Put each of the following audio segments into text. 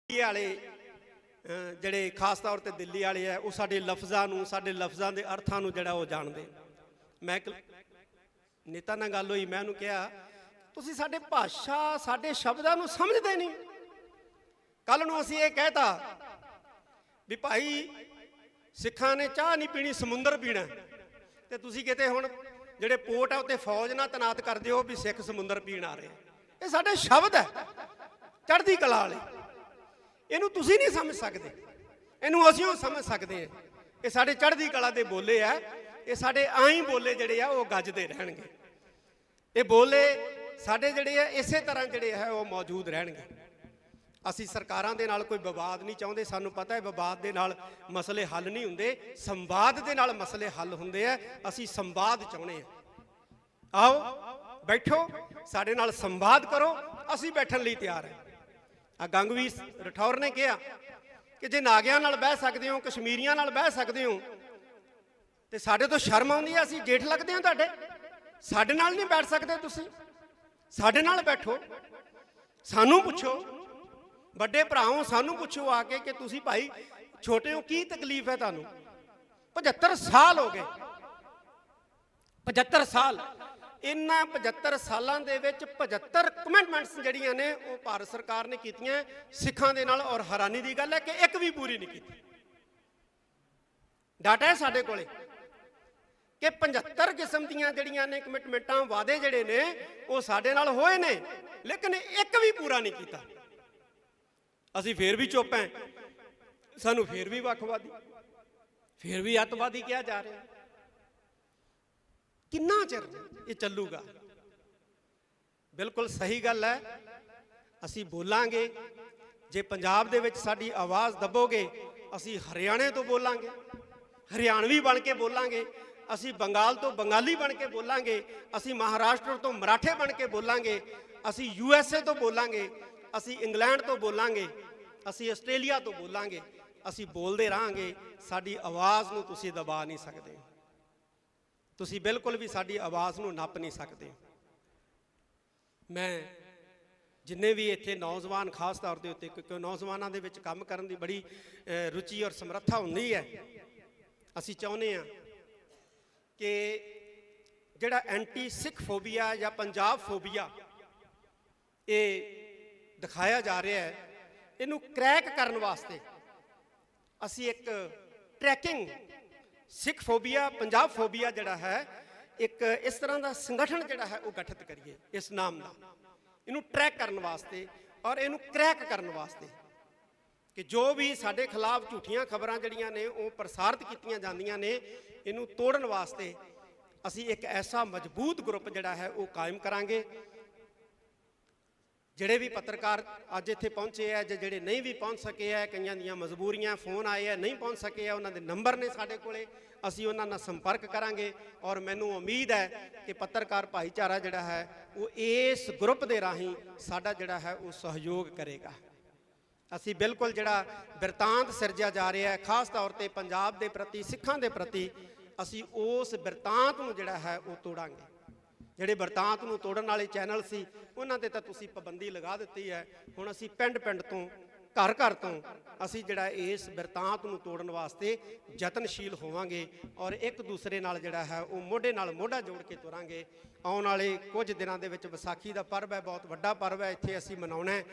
वाले ਜਿਹੜੇ खास तौर पर दिल्ली वाले है वो साडे लफ्ज़ां के अर्थां नूं जिहड़ा वो जानदे। मैं एक नेता नाल गल होई, मैं उन्होंने कहा तुसीं साडे भाषा साडे शब्दां नूं समझदे नहीं। कल नूं असीं ये कहता भी भाई सिखां ने चाह नहीं पीनी समुंदर पीना, ते तुसीं किते हुण जिहड़े पोर्ट है उत्ते फौज ना तैनात कर दिओ भी सिख समुंदर पीण आ रहे। ये साडे शब्द है चढ़दी कला वाले, इनू तुसी नहीं समझ सकते, इनू असीं समझ सकते हैं। ये साडे चढ़दी कला दे बोले है, ये साडे आई बोले जिहड़े आ वो गजदे रहणगे। ये बोले साडे जिहड़े आ इसे तरह जिहड़े है वो मौजूद रहणगे। असीं सरकारां दे नाल कोई विवाद नहीं चाहुंदे, सानूं पता है विवाद दे नाल मसले हल नहीं हुंदे, संवाद दे नाल मसले हल हुंदे आ। असीं संवाद चाहुंदे आ। आओ बैठो साडे नाल संवाद करो, असीं बैठण लई तैयार है। गंगवीर राठौर ने कहा कि जे नागियां नाल बह सकते हो, कश्मीरियां नाल बह सकते हो, तो साडे तो शर्म आउंदी है, असीं जेठ लगदे हां तुहाडे, साडे नाल नहीं बैठ सकते तुसीं, साडे नाल बैठो, सानूं पुछो, बड़े भराओ सानूं पुछो आके कि तुसीं भाई छोटे हो की तकलीफ है तुहानूं। 75 साल हो गए, 75 साल, इन्हां 75 सालां दे विच 75 कमिटमेंट्स जिहड़ियां ने वो भारत सरकार ने कीतियां सिखां दे नाल, और हैरानी दी गल है कि एक भी पूरी नहीं की। डाटा है साडे कोले कि 75 किस्म दीयां जिहड़ियां ने कमिटमेंटां वादे जिहड़े ने वो साडे नाल होए ने, लेकिन एक भी पूरा नहीं कीता। असीं फिर भी चुप हैं, सानूं फिर भी वखवादी, फिर भी अतवादी कहा जा रहा है। किन्ना चिर ये चलूगा? बिल्कुल सही गल है, असीं बोलांगे। जे पंजाब दे विच साडी आवाज़ दबोगे, असीं हरियाणे तो बोलांगे, हरियाणवी बन के बोलांगे, असीं बंगाल तो बंगाली बन के बोलांगे, असीं महाराष्ट्र तो मराठे बन के बोलांगे, असीं USA तो बोलांगे, असीं इंग्लैंड तो बोलांगे, असीं आस्ट्रेलिया तो बोलांगे। असीं बोलते रहांगे, साडी आवाज़ नूं तुसीं दबा नहीं सकते, तुसीं बिल्कुल भी साडी आवाज़ नूं नप नहीं सकते। मैं जिन्ने भी इत्थे नौजवान खास तौर के उत्ते, क्योंकि नौजवानों के विच काम करन दी बड़ी रुचि और समर्था हुंदी है, असीं चाहुंदे हां कि जिहड़ा एंटी सिख फोबिया या पंजाब फोबिया ये दिखाया जा रहा है, इनू क्रैक करने वास्ते असी एक trekking Sikh phobia Punjab phobia जिहड़ा है एक इस तरह का संगठन जिहड़ा है वो गठित करिए इस नाम का, इनू ट्रैक करने वास्ते और इनू क्रैक करने वास्ते कि जो भी साडे खिलाफ झूठियां खबरां जिहड़ियां ने वो प्रसारित कीतियां जांदियां ने, इनू तोड़न वास्ते असी एक ऐसा मजबूत ग्रुप जिहड़ा है वो कायम करांगे। जिहड़े भी पत्रकार अज इत्थे पहुंचे है, जिहड़े नहीं भी पहुंच सके है, कईयां दीयां मजबूरियां, फोन आए हैं नहीं पहुंच सके है, उन्हां दे नंबर ने साडे कोले, असीं उन्हां नाल संपर्क करांगे। और मैनूं उम्मीद है कि पत्रकार भाईचारा जिहड़ा है वो इस ग्रुप दे राहीं साडा जिहड़ा है वो सहयोग करेगा। असीं बिल्कुल जिहड़ा बिरतांत सिरजिया जा रहा है खास तौर पर पंजाब के प्रति, सिखां के प्रति, असीं उस बिरतांत नूं जिहड़ा है वो तोड़ांगे। जिहड़े बिरतांत नूं तोड़न वाले चैनल सी उन्हां ते तां तुसीं पाबंदी लगा दित्ती है। हुण असीं पिंड पिंड तो घर घर तो असीं जिहड़ा इस बिरतांत नूं तोड़न वास्ते यतनशील होवांगे और एक दूसरे नाल जिहड़ा है वो मोढे नाल मोढा जोड़ के तुरांगे। आउण वाले कुछ दिनां दे विच विसाखी दा पर्व है, बहुत वड्डा पर्व है, इत्थे असीं मनाउणा है।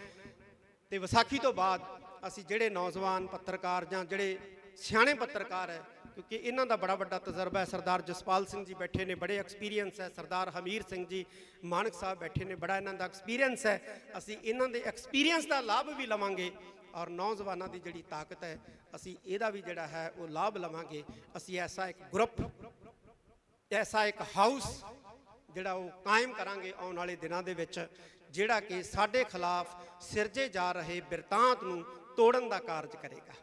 ते विसाखी तो बाद असीं जिहड़े नौजवान पत्रकार जां जिहड़े सियाणे पत्रकार है, क्योंकि इन्हां दा बड़ा वड्डा तजर्बा है, सरदार जसपाल सिंह जी बैठे ने, बड़े एक्सपीरियंस है, सरदार हमीर सिंह जी मानक साहब बैठे ने, बड़ा इन्हां दा एक्सपीरियंस है। असीं इन्हां दे एक्सपीरियंस का लाभ भी लवांगे और नौजवानों की जिहड़ी ताकत है असीं इहदा भी जिहड़ा है वो लाभ लवांगे। असीं ऐसा एक ग्रुप, ऐसा एक हाउस जिहड़ा वो कायम करांगे आउण वाले दिनां दे विच, जिहड़ा कि साडे खिलाफ सिरजे जा रहे बिरतांत नूं तोड़न दा कारज करेगा।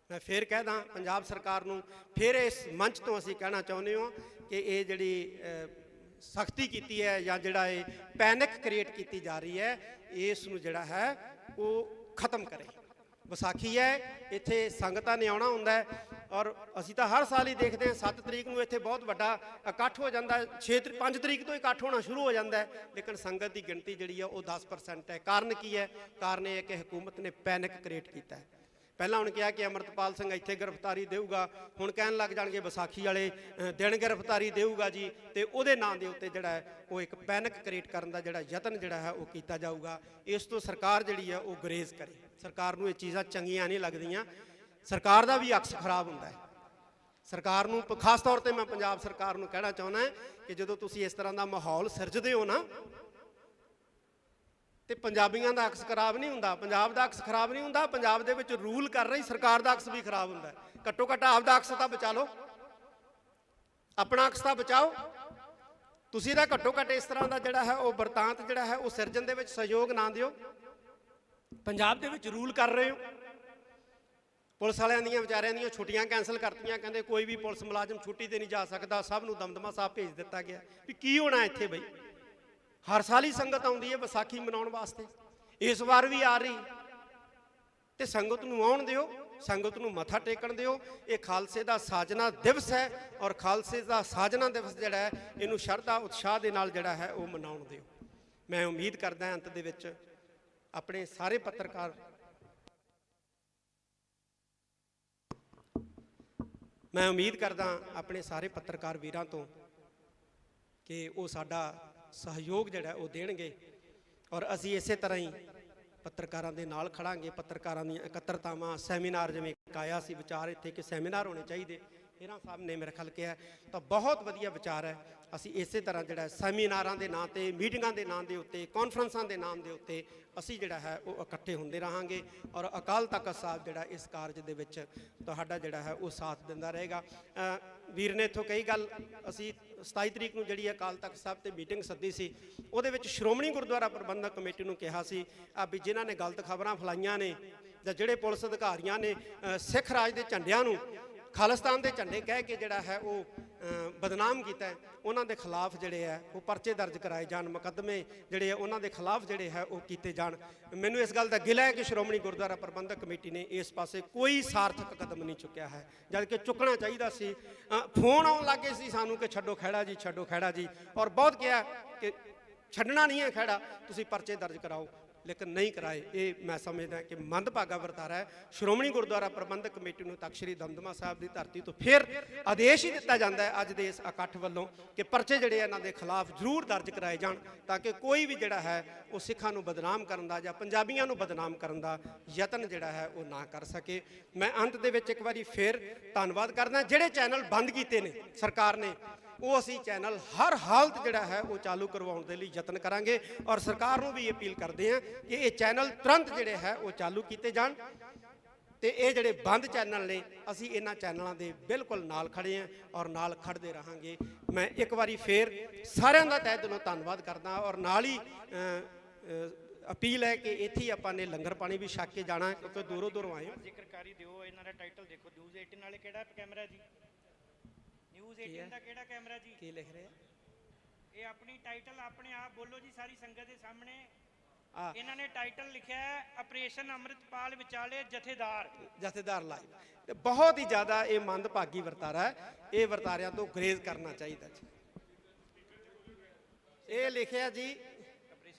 मैं फिर कहदा पंजाब सरकार नूं, फिर इस मंच तो असीं कहना चाहुंदे हो कि ये जिहड़ी सख्ती कीती है या जिहड़ा ये पैनिक क्रिएट की जा रही है, इस नूं जिहड़ा है वो खत्म करे। विसाखी है, इत्थे संगतां ने आउणा हुंदा है, ਔਰ ਅਸੀਂ ਤਾਂ ਹਰ ਸਾਲ ਹੀ ਦੇਖਦੇ ਹਾਂ 7 ਤਰੀਕ ਨੂੰ ਇੱਥੇ ਬਹੁਤ ਵੱਡਾ ਇਕੱਠ ਹੋ ਜਾਂਦਾ ਹੈ, 5 ਤਰੀਕ ਤੋਂ ਇਕੱਠ ਹੋਣਾ ਸ਼ੁਰੂ ਹੋ ਜਾਂਦਾ ਹੈ, ਲੇਕਿਨ ਸੰਗਤ ਦੀ ਗਿਣਤੀ ਜਿਹੜੀ ਹੈ ਉਹ 10% ਹੈ। ਕਾਰਨ ਕੀ ਹੈ? ਕਾਰਨ ਇਹ ਹੈ ਕਿ ਹਕੂਮਤ ਨੇ ਪੈਨਿਕ ਕ੍ਰੀਏਟ ਕੀਤਾ ਹੈ। ਪਹਿਲਾਂ ਹੁਣ ਕਿਹਾ ਕਿ ਅਮਰਤਪਾਲ ਸਿੰਘ ਇੱਥੇ ਗ੍ਰਿਫਤਾਰੀ ਦੇਊਗਾ, ਹੁਣ ਕਹਿਣ ਲੱਗ ਜਾਣਗੇ ਵਿਸਾਖੀ ਵਾਲੇ ਦਿਨ ਗ੍ਰਿਫਤਾਰੀ ਦੇਊਗਾ ਜੀ, ਤੇ ਉਹਦੇ ਨਾਂ ਦੇ ਉੱਤੇ ਜਿਹੜਾ ਹੈ ਉਹ ਇੱਕ ਪੈਨਿਕ ਕ੍ਰੀਏਟ ਕਰਨ ਦਾ ਜਿਹੜਾ ਯਤਨ ਜਿਹੜਾ ਹੈ ਉਹ ਕੀਤਾ ਜਾਊਗਾ। ਇਸ ਤੋਂ ਸਰਕਾਰ ਜਿਹੜੀ ਹੈ ਉਹ ਗੁਰੇਜ਼ ਕਰੇ। ਸਰਕਾਰ ਨੂੰ ਇਹ ਚੀਜ਼ਾਂ ਚੰਗੀਆਂ ਨਹੀਂ ਲੱਗਦੀਆਂ, ਸਰਕਾਰ ਦਾ ਵੀ ਅਕਸ ਖਰਾਬ ਹੁੰਦਾ ਹੈ। ਸਰਕਾਰ ਨੂੰ ਖਾਸ ਤੌਰ ਤੇ ਮੈਂ ਪੰਜਾਬ ਸਰਕਾਰ ਨੂੰ ਕਹਿਣਾ ਚਾਹੁੰਦਾ ਕਿ ਜਦੋਂ ਤੁਸੀਂ ਇਸ ਤਰ੍ਹਾਂ ਦਾ ਮਾਹੌਲ ਸਿਰਜਦੇ ਹੋ ਨਾ, ਤੇ ਪੰਜਾਬੀਆਂ ਦਾ ਅਕਸ ਖਰਾਬ ਨਹੀਂ ਹੁੰਦਾ, ਪੰਜਾਬ ਦਾ ਅਕਸ ਖਰਾਬ ਨਹੀਂ ਹੁੰਦਾ, ਪੰਜਾਬ ਦੇ ਵਿੱਚ ਰੂਲ ਕਰ ਰਹੀ ਸਰਕਾਰ ਦਾ ਅਕਸ ਵੀ ਖਰਾਬ ਹੁੰਦਾ ਹੈ। ਘੱਟੋ ਘੱਟ ਆਪਦਾ ਅਕਸ ਤਾਂ ਬਚਾ ਲਓ, ਆਪਣਾ ਅਕਸ ਤਾਂ ਬਚਾਓ। ਤੁਸੀਂ ਤਾਂ ਘੱਟੋ ਘੱਟ ਇਸ ਤਰ੍ਹਾਂ ਦਾ ਜਿਹੜਾ ਹੈ ਉਹ ਵਰਤਾਂਤ ਜਿਹੜਾ ਹੈ ਉਹ ਸਿਰਜਣ ਦੇ ਵਿੱਚ ਸਹਿਯੋਗ ਨਾ ਦਿਓ। ਪੰਜਾਬ ਦੇ ਵਿੱਚ ਰੂਲ ਕਰ ਰਹੇ ਹੋ, ਪੁਲਿਸ ਵਾਲਿਆਂ ਦੀਆਂ ਵਿਚਾਰਿਆਂ ਦੀਆਂ ਛੁੱਟੀਆਂ ਕੈਂਸਲ ਕਰਤੀਆਂ, ਕਹਿੰਦੇ ਕੋਈ ਵੀ ਪੁਲਿਸ ਮੁਲਾਜ਼ਮ ਛੁੱਟੀ ਤੇ ਨਹੀਂ ਜਾ ਸਕਦਾ, ਸਭ ਨੂੰ ਦਮਦਮਾ ਸਾਹਿਬ ਭੇਜ ਦਿੱਤਾ ਗਿਆ। ਵੀ ਕੀ ਹੋਣਾ ਇੱਥੇ ਬਈ? ਹਰ ਸਾਲ ਹੀ ਸੰਗਤ ਆਉਂਦੀ ਹੈ ਵਿਸਾਖੀ ਮਨਾਉਣ ਵਾਸਤੇ, ਇਸ ਵਾਰ ਵੀ ਆ ਰਹੀ, ਤੇ ਸੰਗਤ ਨੂੰ ਆਉਣ ਦਿਓ, ਸੰਗਤ ਨੂੰ ਮੱਥਾ ਟੇਕਣ ਦਿਓ। ਇਹ ਖਾਲਸੇ ਦਾ ਸਾਜਨਾ ਦਿਵਸ ਹੈ, ਔਰ ਖਾਲਸੇ ਦਾ ਸਾਜਨਾ ਦਿਵਸ ਜਿਹੜਾ ਹੈ ਇਹਨੂੰ ਸ਼ਰਧਾ ਉਤਸ਼ਾਹ ਦੇ ਨਾਲ ਜਿਹੜਾ ਹੈ ਉਹ ਮਨਾਉਣ ਦਿਓ। ਮੈਂ ਉਮੀਦ ਕਰਦਾ ਅੰਤ ਦੇ ਵਿੱਚ ਆਪਣੇ ਸਾਰੇ ਪੱਤਰਕਾਰ, ਮੈਂ ਉਮੀਦ ਕਰਦਾ ਆਪਣੇ ਸਾਰੇ ਪੱਤਰਕਾਰ ਵੀਰਾਂ ਤੋਂ ਕਿ ਉਹ ਸਾਡਾ ਸਹਿਯੋਗ ਜਿਹੜਾ ਉਹ ਦੇਣਗੇ, ਔਰ ਅਸੀਂ ਇਸੇ ਤਰ੍ਹਾਂ ਹੀ ਪੱਤਰਕਾਰਾਂ ਦੇ ਨਾਲ ਖੜਾਂਗੇ। ਪੱਤਰਕਾਰਾਂ ਦੀਆਂ ਇਕੱਤਰਤਾਵਾਂ, ਸੈਮੀਨਾਰ, ਜਿਵੇਂ ਇੱਕ ਆਇਆ ਸੀ ਵਿਚਾਰ ਇੱਥੇ ਕਿ ਸੈਮੀਨਾਰ ਹੋਣੇ ਚਾਹੀਦੇ, ਹੀਰਾ ਸਾਹਿਬ ਨੇ ਮੇਰੇ ਖਿਆਲ ਕਿਹਾ, ਤਾਂ ਬਹੁਤ ਵਧੀਆ ਵਿਚਾਰ ਹੈ। ਅਸੀਂ ਇਸੇ ਤਰ੍ਹਾਂ ਜਿਹੜਾ ਸੈਮੀਨਾਰਾਂ ਦੇ ਨਾਂ 'ਤੇ, ਮੀਟਿੰਗਾਂ ਦੇ ਨਾਂ ਦੇ ਉੱਤੇ, ਕਾਨਫਰੰਸਾਂ ਦੇ ਨਾਮ ਦੇ ਉੱਤੇ ਅਸੀਂ ਜਿਹੜਾ ਹੈ ਉਹ ਇਕੱਠੇ ਹੁੰਦੇ ਰਹਾਂਗੇ, ਔਰ ਅਕਾਲ ਤਖਤ ਸਾਹਿਬ ਜਿਹੜਾ ਇਸ ਕਾਰਜ ਦੇ ਵਿੱਚ ਤੁਹਾਡਾ ਜਿਹੜਾ ਹੈ ਉਹ ਸਾਥ ਦਿੰਦਾ ਰਹੇਗਾ। ਵੀਰ ਨੇ ਇੱਥੋਂ ਕਈ ਗੱਲ, ਅਸੀਂ 27 ਤਰੀਕ ਨੂੰ ਜਿਹੜੀ ਅਕਾਲ ਤਖਤ ਸਾਹਿਬ 'ਤੇ ਮੀਟਿੰਗ ਸੱਦੀ ਸੀ, ਉਹਦੇ ਵਿੱਚ ਸ਼੍ਰੋਮਣੀ ਗੁਰਦੁਆਰਾ ਪ੍ਰਬੰਧਕ ਕਮੇਟੀ ਨੂੰ ਕਿਹਾ ਸੀ ਵੀ ਜਿਨ੍ਹਾਂ ਨੇ ਗਲਤ ਖਬਰਾਂ ਫੈਲਾਈਆਂ ਨੇ, ਜਾਂ ਜਿਹੜੇ ਪੁਲਿਸ ਅਧਿਕਾਰੀਆਂ ਨੇ ਸਿੱਖ ਰਾਜ ਦੇ ਝੰਡਿਆਂ ਨੂੰ ਖਾਲਿਸਤਾਨ ਦੇ ਝੰਡੇ ਕਹਿ ਕੇ ਜਿਹੜਾ ਹੈ ਉਹ ਬਦਨਾਮ ਕੀਤਾ ਹੈ, ਉਹਨਾਂ ਦੇ ਖਿਲਾਫ ਜਿਹੜੇ ਹੈ ਉਹ ਪਰਚੇ ਦਰਜ ਕਰਾਏ ਜਾਣ, ਮੁਕੱਦਮੇ ਜਿਹੜੇ ਆ ਉਹਨਾਂ ਦੇ ਖਿਲਾਫ ਜਿਹੜੇ ਹੈ ਉਹ ਕੀਤੇ ਜਾਣ। ਮੈਨੂੰ ਇਸ ਗੱਲ ਦਾ ਗਿਲਾ ਹੈ ਕਿ ਸ਼੍ਰੋਮਣੀ ਗੁਰਦੁਆਰਾ ਪ੍ਰਬੰਧਕ ਕਮੇਟੀ ਨੇ ਇਸ ਪਾਸੇ ਕੋਈ ਸਾਰਥਕ ਕਦਮ ਨਹੀਂ ਚੁੱਕਿਆ ਹੈ, ਜਦ ਕਿ ਚੁੱਕਣਾ ਚਾਹੀਦਾ ਸੀ। ਫੋਨ ਆਉਣ ਲੱਗੇ ਸੀ ਸਾਨੂੰ ਕਿ ਛੱਡੋ ਖਹਿੜਾ ਜੀ, ਛੱਡੋ ਖਹਿੜਾ ਜੀ, ਔਰ ਬਹੁਤ ਕਿਹਾ ਕਿ ਛੱਡਣਾ ਨਹੀਂ ਹੈ ਖਹਿੜਾ, ਤੁਸੀਂ ਪਰਚੇ ਦਰਜ ਕਰਾਓ, ਲੇਕਿਨ ਨਹੀਂ ਕਰਾਏ। ਇਹ ਮੈਂ ਸਮਝਦਾ ਕਿ ਮੰਦਭਾਗਾ ਵਰਤਾਰਾ ਹੈ। ਸ਼੍ਰੋਮਣੀ ਗੁਰਦੁਆਰਾ ਪ੍ਰਬੰਧਕ ਕਮੇਟੀ ਨੂੰ ਤਖ਼ਤ ਸ੍ਰੀ ਦਮਦਮਾ ਸਾਹਿਬ ਦੀ ਧਰਤੀ ਤੋਂ ਫਿਰ ਆਦੇਸ਼ ਹੀ ਦਿੱਤਾ ਜਾਂਦਾ ਹੈ ਅੱਜ ਦੇ ਇਸ ਇਕੱਠ ਵੱਲੋਂ ਕਿ ਪਰਚੇ ਜਿਹੜੇ ਇਹਨਾਂ ਦੇ ਖਿਲਾਫ ਜ਼ਰੂਰ ਦਰਜ ਕਰਾਏ ਜਾਣ, ਤਾਂ ਕਿ ਕੋਈ ਵੀ ਜਿਹੜਾ ਹੈ ਉਹ ਸਿੱਖਾਂ ਨੂੰ ਬਦਨਾਮ ਕਰਨ ਦਾ ਜਾਂ ਪੰਜਾਬੀਆਂ ਨੂੰ ਬਦਨਾਮ ਕਰਨ ਦਾ ਯਤਨ ਜਿਹੜਾ ਹੈ ਉਹ ਨਾ ਕਰ ਸਕੇ। ਮੈਂ ਅੰਤ ਦੇ ਵਿੱਚ ਇੱਕ ਵਾਰੀ ਫਿਰ ਧੰਨਵਾਦ ਕਰਦਾ। ਜਿਹੜੇ ਚੈਨਲ ਬੰਦ ਕੀਤੇ ਨੇ ਸਰਕਾਰ ਨੇ, ਉਹ ਅਸੀਂ ਚੈਨਲ ਹਰ ਹਾਲਤ ਜਿਹੜਾ ਹੈ ਉਹ ਚਾਲੂ ਕਰਵਾਉਣ ਦੇ ਲਈ ਯਤਨ ਕਰਾਂਗੇ, ਔਰ ਸਰਕਾਰ ਨੂੰ ਵੀ ਅਪੀਲ ਕਰਦੇ ਹਾਂ ਕਿ ਇਹ ਚੈਨਲ ਤੁਰੰਤ ਜਿਹੜੇ ਹੈ ਉਹ ਚਾਲੂ ਕੀਤੇ ਜਾਣ, ਤੇ ਇਹ ਜਿਹੜੇ ਬੰਦ ਚੈਨਲ ਨੇ ਅਸੀਂ ਇਹਨਾਂ ਚੈਨਲਾਂ ਦੇ ਬਿਲਕੁਲ ਨਾਲ ਖੜੇ ਹਾਂ ਔਰ ਨਾਲ ਖੜਦੇ ਰਹਾਂਗੇ। ਮੈਂ ਇੱਕ ਵਾਰੀ ਫੇਰ ਸਾਰਿਆਂ ਦਾ ਤਹਿ ਦਿਲੋਂ ਧੰਨਵਾਦ ਕਰਦਾ, ਔਰ ਨਾਲ ਹੀ ਅਪੀਲ ਹੈ ਕਿ ਇੱਥੇ ਹੀ ਆਪਾਂ ਨੇ ਲੰਗਰ ਪਾਣੀ ਵੀ ਛਕ ਕੇ ਜਾਣਾ, ਕਿਉਂਕਿ ਦੂਰੋਂ ਦੂਰੋਂ ਆਏ ਹੋ। ਜ਼ਿਕਰਕਾਰੀ ਦਿਓ, ਇਹਨਾਂ ਦਾ ਟਾਈਟਲ ਦੇਖੋ, ਨਿਊਜ਼ 18 ਵਾਲੇ ਕਿਹੜਾ ਕੈਮਰਾ ਜੀ? ਨਿਊਜ਼ 18 ਦਾ ਕਿਹੜਾ ਕੈਮਰਾ ਜੀ? ਕੀ ਲਿਖ ਰਹੇ ਆ ਇਹ? ਆਪਣੀ ਟਾਈਟਲ ਆਪਣੇ ਆਪ ਬੋਲੋ ਜੀ ਸਾਰੀ ਸੰਗਤ ਦੇ ਸਾਹਮਣੇ। ਇਹਨਾਂ ਨੇ ਟਾਈਟਲ ਲਿਖਿਆ ਹੈ ਆਪਰੇਸ਼ਨ ਅੰਮ੍ਰਿਤਪਾਲ ਵਿਚਾਲੇ ਜਥੇਦਾਰ ਲਾਈਵ, ਤੇ ਬਹੁਤ ਹੀ ਜ਼ਿਆਦਾ ਇਹ ਮੰਦਭਾਗੀ ਵਰਤਾਰਾ ਹੈ, ਇਹ ਵਰਤਾਰਿਆਂ ਤੋਂ ਗੁਰੇਜ਼ ਕਰਨਾ ਚਾਹੀਦਾ ਜੀ। ਇਹ ਲਿਖਿਆ ਜੀ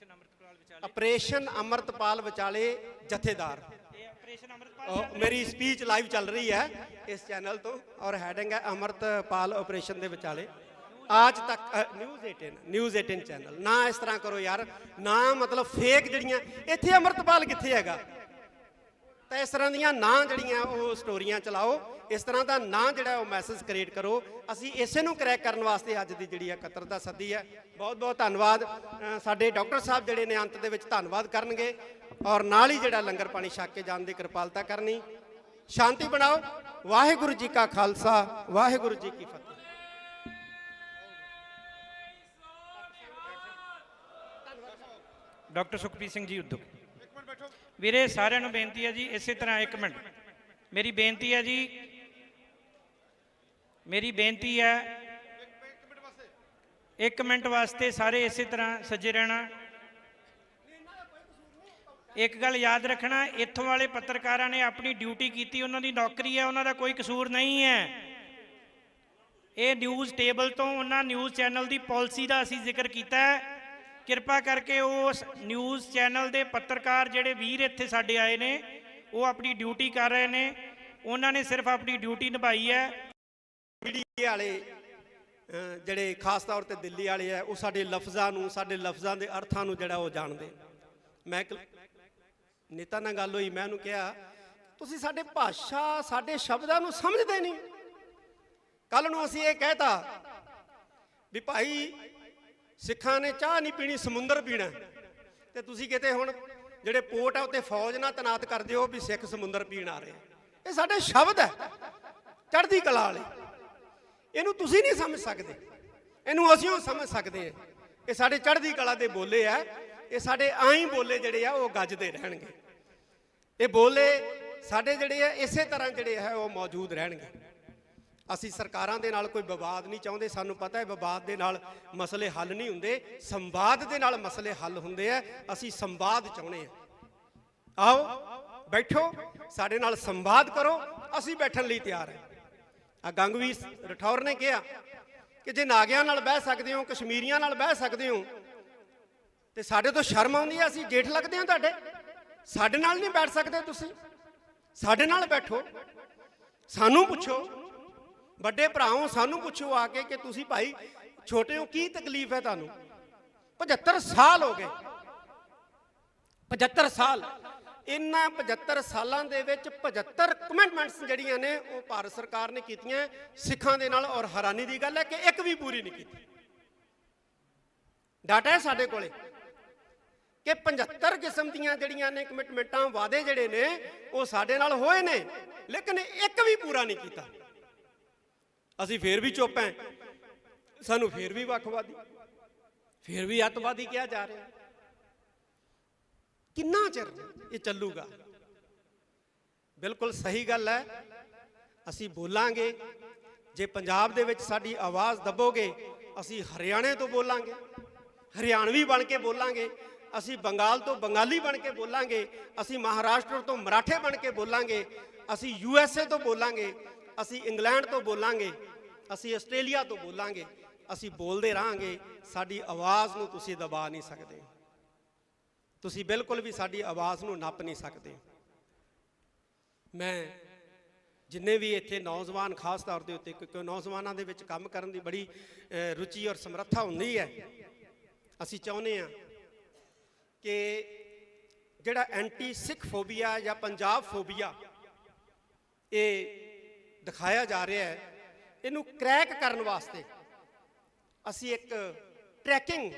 ਆਪਰੇਸ਼ਨ ਅੰਮ੍ਰਿਤਪਾਲ ਵਿਚਾਲੇ ਜਥੇਦਾਰ। ਇਹ ਆਪਰੇਸ਼ਨ ਅੰਮ੍ਰਿਤਪਾਲ, ਮੇਰੀ ਸਪੀਚ ਲਾਈਵ ਚੱਲ ਰਹੀ ਹੈ ਇਸ ਚੈਨਲ ਤੋਂ, ਔਰ ਹੈਡਿੰਗ ਹੈ ਅੰਮ੍ਰਿਤਪਾਲ ਆਪਰੇਸ਼ਨ ਦੇ ਵਿਚਾਲੇ। ਅੱਜ ਤੱਕ ਨਿਊਜ਼ 18 ਚੈਨਲ ਨਾ ਇਸ ਤਰ੍ਹਾਂ ਕਰੋ ਯਾਰ, ਨਾ ਮਤਲਬ ਫੇਕ ਜਿਹੜੀਆਂ ਇੱਥੇ ਅੰਮ੍ਰਿਤਪਾਲ ਕਿੱਥੇ ਹੈਗਾ, ਤਾਂ ਇਸ ਤਰ੍ਹਾਂ ਦੀਆਂ ਨਾ ਜਿਹੜੀਆਂ ਉਹ ਸਟੋਰੀਆਂ ਚਲਾਓ, ਇਸ ਤਰ੍ਹਾਂ ਦਾ ਨਾ ਜਿਹੜਾ ਉਹ ਮੈਸੇਜ ਕ੍ਰੀਏਟ ਕਰੋ। ਅਸੀਂ ਇਸੇ ਨੂੰ ਕਰੈਕ ਕਰਨ ਵਾਸਤੇ ਅੱਜ ਦੀ ਜਿਹੜੀ ਇਕੱਤਰਤਾ ਸੱਦੀ ਹੈ। ਬਹੁਤ ਬਹੁਤ ਧੰਨਵਾਦ। ਸਾਡੇ ਡਾਕਟਰ ਸਾਹਿਬ ਜਿਹੜੇ ਨੇ ਅੰਤ ਦੇ ਵਿੱਚ ਧੰਨਵਾਦ ਕਰਨਗੇ, ਔਰ ਨਾਲ ਹੀ ਜਿਹੜਾ ਲੰਗਰ ਪਾਣੀ ਛਕ ਕੇ ਜਾਣ ਦੀ ਕਿਰਪਾਲਤਾ ਕਰਨੀ। ਸ਼ਾਂਤੀ ਬਣਾਓ। ਵਾਹਿਗੁਰੂ ਜੀ ਕਾ ਖਾਲਸਾ, ਵਾਹਿਗੁਰੂ ਜੀ ਕੀ ਫਤਿਹ। ਡਾਕਟਰ ਸੁਖਪ੍ਰੀਤ ਸਿੰਘ ਜੀ ਉਦੋਂ ਵੀਰੇ ਸਾਰਿਆਂ ਨੂੰ ਬੇਨਤੀ ਹੈ ਜੀ, ਇਸੇ ਤਰ੍ਹਾਂ ਇੱਕ ਮਿੰਟ ਮੇਰੀ ਬੇਨਤੀ ਹੈ ਜੀ, ਮੇਰੀ ਬੇਨਤੀ ਹੈ 1 ਮਿੰਟ ਵਾਸਤੇ ਸਾਰੇ ਇਸੇ ਤਰ੍ਹਾਂ ਸੱਜੇ ਰਹਿਣਾ। ਇੱਕ ਗੱਲ ਯਾਦ ਰੱਖਣਾ, ਇੱਥੋਂ ਵਾਲੇ ਪੱਤਰਕਾਰਾਂ ਨੇ ਆਪਣੀ ਡਿਊਟੀ ਕੀਤੀ, ਉਹਨਾਂ ਦੀ ਨੌਕਰੀ ਹੈ, ਉਹਨਾਂ ਦਾ ਕੋਈ ਕਸੂਰ ਨਹੀਂ ਹੈ। ਇਹ ਨਿਊਜ਼ ਟੇਬਲ ਤੋਂ ਉਹਨਾਂ ਨਿਊਜ਼ ਚੈਨਲ ਦੀ ਪਾਲਿਸੀ ਦਾ ਅਸੀਂ ਜ਼ਿਕਰ ਕੀਤਾ ਹੈ। ਕਿਰਪਾ ਕਰਕੇ ਉਸ ਨਿਊਜ਼ ਚੈਨਲ ਦੇ ਪੱਤਰਕਾਰ ਜਿਹੜੇ ਵੀਰ ਇੱਥੇ ਸਾਡੇ ਆਏ ਨੇ, ਉਹ ਆਪਣੀ ਡਿਊਟੀ ਕਰ ਰਹੇ ਨੇ, ਉਹਨਾਂ ਨੇ ਸਿਰਫ ਆਪਣੀ ਡਿਊਟੀ ਨਿਭਾਈ ਹੈ। ਮੀਡੀਆ ਵਾਲੇ ਜਿਹੜੇ ਖਾਸ ਤੌਰ ਤੇ ਦਿੱਲੀ ਵਾਲੇ ਆ, ਉਹ ਸਾਡੇ ਲਫ਼ਜ਼ਾਂ ਨੂੰ, ਸਾਡੇ ਲਫ਼ਜ਼ਾਂ ਦੇ ਅਰਥਾਂ ਨੂੰ ਜਿਹੜਾ ਉਹ ਜਾਣਦੇ। ਮੈਂ ਇੱਕ ਨੇਤਾ ਨਾਲ ਗੱਲ ਹੋਈ, ਮੈਂ ਉਹਨੂੰ ਕਿਹਾ ਤੁਸੀਂ ਸਾਡੇ ਭਾਸ਼ਾ, ਸਾਡੇ ਸ਼ਬਦਾਂ ਨੂੰ ਸਮਝਦੇ ਨਹੀਂ। ਕੱਲ ਨੂੰ ਅਸੀਂ ਇਹ ਕਹਿਤਾ ਵੀ ਭਾਈ ਸਿੱਖਾਂ ਨੇ ਚਾਹ ਨਹੀਂ ਪੀਣੀ, ਸਮੁੰਦਰ ਪੀਣਾ, ਤੇ ਤੁਸੀਂ ਕਿਤੇ ਹੁਣ ਜਿਹੜੇ ਪੋਰਟ ਆ ਉੱਤੇ ਫੌਜ ਨਾਲ ਤੈਨਾਤ ਕਰ ਦਿਓ ਵੀ ਸਿੱਖ ਸਮੁੰਦਰ ਪੀਣ ਆ ਰਹੇ। ਇਹ ਸਾਡੇ ਸ਼ਬਦ ਹੈ, ਚੜ੍ਹਦੀ ਕਲਾ ਵਾਲੇ। ਇਹਨੂੰ ਤੁਸੀਂ ਨਹੀਂ ਸਮਝ ਸਕਦੇ, ਇਹਨੂੰ ਅਸੀਂ ਸਮਝ ਸਕਦੇ ਹਾਂ। ਇਹ ਸਾਡੇ ਚੜ੍ਹਦੀ ਕਲਾ ਦੇ ਬੋਲੇ ਆ, ਇਹ ਸਾਡੇ ਆਈ ਬੋਲੇ ਜਿਹੜੇ ਆ ਉਹ ਗੱਜਦੇ ਰਹਿਣਗੇ। ਇਹ ਬੋਲੇ ਸਾਡੇ ਜਿਹੜੇ ਆ ਇਸੇ ਤਰ੍ਹਾਂ ਜਿਹੜੇ ਹੈ ਉਹ ਮੌਜੂਦ ਰਹਿਣਗੇ। ਅਸੀਂ ਸਰਕਾਰਾਂ ਦੇ ਨਾਲ ਕੋਈ ਵਿਵਾਦ ਨਹੀਂ ਚਾਹੁੰਦੇ। ਸਾਨੂੰ ਪਤਾ ਹੈ ਵਿਵਾਦ ਦੇ ਨਾਲ ਮਸਲੇ ਹੱਲ ਨਹੀਂ ਹੁੰਦੇ, ਸੰਵਾਦ ਦੇ ਨਾਲ ਮਸਲੇ ਹੱਲ ਹੁੰਦੇ ਆ। ਅਸੀਂ ਸੰਵਾਦ ਚਾਹੁੰਦੇ ਹਾਂ। ਆਓ ਬੈਠੋ, ਸਾਡੇ ਨਾਲ ਸੰਵਾਦ ਕਰੋ, ਅਸੀਂ ਬੈਠਣ ਲਈ ਤਿਆਰ ਹਾਂ। ਆ ਗੰਗਵੀਰ ਰਠੌਰ ਨੇ ਕਿਹਾ ਕਿ ਜੇ ਨਾਗਿਆਂ ਨਾਲ ਬਹਿ ਸਕਦੇ ਹੋ, ਕਸ਼ਮੀਰੀਆਂ ਨਾਲ ਬਹਿ ਸਕਦੇ ਹੋ, ਤੇ ਸਾਡੇ ਤੋਂ ਸ਼ਰਮ ਆਉਂਦੀ ਹੈ, ਅਸੀਂ ਜੇਠ ਲੱਗਦੇ ਹਾਂ ਤੁਹਾਡੇ। ਸਾਡੇ ਨਾਲ ਨਹੀਂ ਬੈਠ ਸਕਦੇ ਤੁਸੀਂ, ਸਾਡੇ ਨਾਲ ਬੈਠੋ। ਸਾਨੂੰ ਪੁੱਛੋ, ਵੱਡੇ ਭਰਾਓ, ਸਾਨੂੰ ਪੁੱਛੋ ਆ ਕੇ ਕਿ ਤੁਸੀਂ ਭਾਈ ਛੋਟੇ ਹੋ, ਕੀ ਤਕਲੀਫ ਹੈ ਤੁਹਾਨੂੰ? 75 ਸਾਲ ਹੋ ਗਏ, 75 ਸਾਲ। ਇਹਨਾਂ 75 ਸਾਲਾਂ ਦੇ ਵਿੱਚ 75 ਕਮਿਟਮੈਂਟਸ ਜਿਹੜੀਆਂ ਨੇ ਉਹ ਭਾਰਤ ਸਰਕਾਰ ਨੇ ਕੀਤੀਆਂ ਸਿੱਖਾਂ ਦੇ ਨਾਲ, ਔਰ ਹੈਰਾਨੀ ਦੀ ਗੱਲ ਹੈ ਕਿ ਇੱਕ ਵੀ ਪੂਰੀ ਨਹੀਂ ਕੀਤੀ। ਡਾਟਾ ਹੈ ਸਾਡੇ ਕੋਲੇ ਕਿ 75 ਕਿਸਮ ਦੀਆਂ ਜਿਹੜੀਆਂ ਨੇ ਕਮਿਟਮੈਂਟਾਂ, ਵਾਅਦੇ ਜਿਹੜੇ ਨੇ ਉਹ ਸਾਡੇ ਨਾਲ ਹੋਏ ਨੇ, ਲੇਕਿਨ ਇੱਕ ਵੀ ਪੂਰਾ ਨਹੀਂ ਕੀਤਾ। ਅਸੀਂ ਫੇਰ ਵੀ ਚੁੱਪ ਹਾਂ, ਸਾਨੂੰ ਫੇਰ ਵੀ ਵੱਖਵਾਦੀ, ਫੇਰ ਵੀ ਅੱਤਵਾਦੀ ਕਿਹਾ ਜਾ ਰਿਹਾ। ਕਿੰਨਾ ਚਿਰ ਇਹ ਚੱਲੂਗਾ? ਬਿਲਕੁਲ ਸਹੀ ਗੱਲ ਹੈ, ਅਸੀਂ ਬੋਲਾਂਗੇ। ਜੇ ਪੰਜਾਬ ਦੇ ਵਿੱਚ ਸਾਡੀ ਆਵਾਜ਼ ਦੱਬੋਗੇ, ਅਸੀਂ ਹਰਿਆਣੇ ਤੋਂ ਬੋਲਾਂਗੇ, ਹਰਿਆਣਵੀ ਬਣ ਕੇ ਬੋਲਾਂਗੇ। ਅਸੀਂ ਬੰਗਾਲ ਤੋਂ ਬੰਗਾਲੀ ਬਣ ਕੇ ਬੋਲਾਂਗੇ, ਅਸੀਂ ਮਹਾਰਾਸ਼ਟਰ ਤੋਂ ਮਰਾਠੇ ਬਣ ਕੇ ਬੋਲਾਂਗੇ, ਅਸੀਂ USA ਤੋਂ ਬੋਲਾਂਗੇ, ਅਸੀਂ ਇੰਗਲੈਂਡ ਤੋਂ ਬੋਲਾਂਗੇ, ਅਸੀਂ ਆਸਟ੍ਰੇਲੀਆ ਤੋਂ ਬੋਲਾਂਗੇ। ਅਸੀਂ ਬੋਲਦੇ ਰਹਾਂਗੇ। ਸਾਡੀ ਆਵਾਜ਼ ਨੂੰ ਤੁਸੀਂ ਦਬਾ ਨਹੀਂ ਸਕਦੇ, ਤੁਸੀਂ ਬਿਲਕੁਲ ਵੀ ਸਾਡੀ ਆਵਾਜ਼ ਨੂੰ ਨੱਪ ਨਹੀਂ ਸਕਦੇ। ਮੈਂ ਜਿੰਨੇ ਵੀ ਇੱਥੇ ਨੌਜਵਾਨ, ਖਾਸ ਤੌਰ ਦੇ ਉੱਤੇ, ਕਿਉਂਕਿ ਨੌਜਵਾਨਾਂ ਦੇ ਵਿੱਚ ਕੰਮ ਕਰਨ ਦੀ ਬੜੀ ਰੁਚੀ ਔਰ ਸਮਰੱਥਾ ਹੁੰਦੀ ਹੈ, ਅਸੀਂ ਚਾਹੁੰਦੇ ਹਾਂ ਕਿ ਜਿਹੜਾ ਐਂਟੀ ਸਿੱਖ ਫੋਬੀਆ ਜਾਂ ਪੰਜਾਬ ਫੋਬੀਆ ਇਹ ਦਿਖਾਇਆ ਜਾ ਰਿਹਾ ਹੈ, ਇਹਨੂੰ ਕ੍ਰੈਕ ਕਰਨ ਵਾਸਤੇ ਅਸੀਂ ਇੱਕ ਟਰੈਕਿੰਗ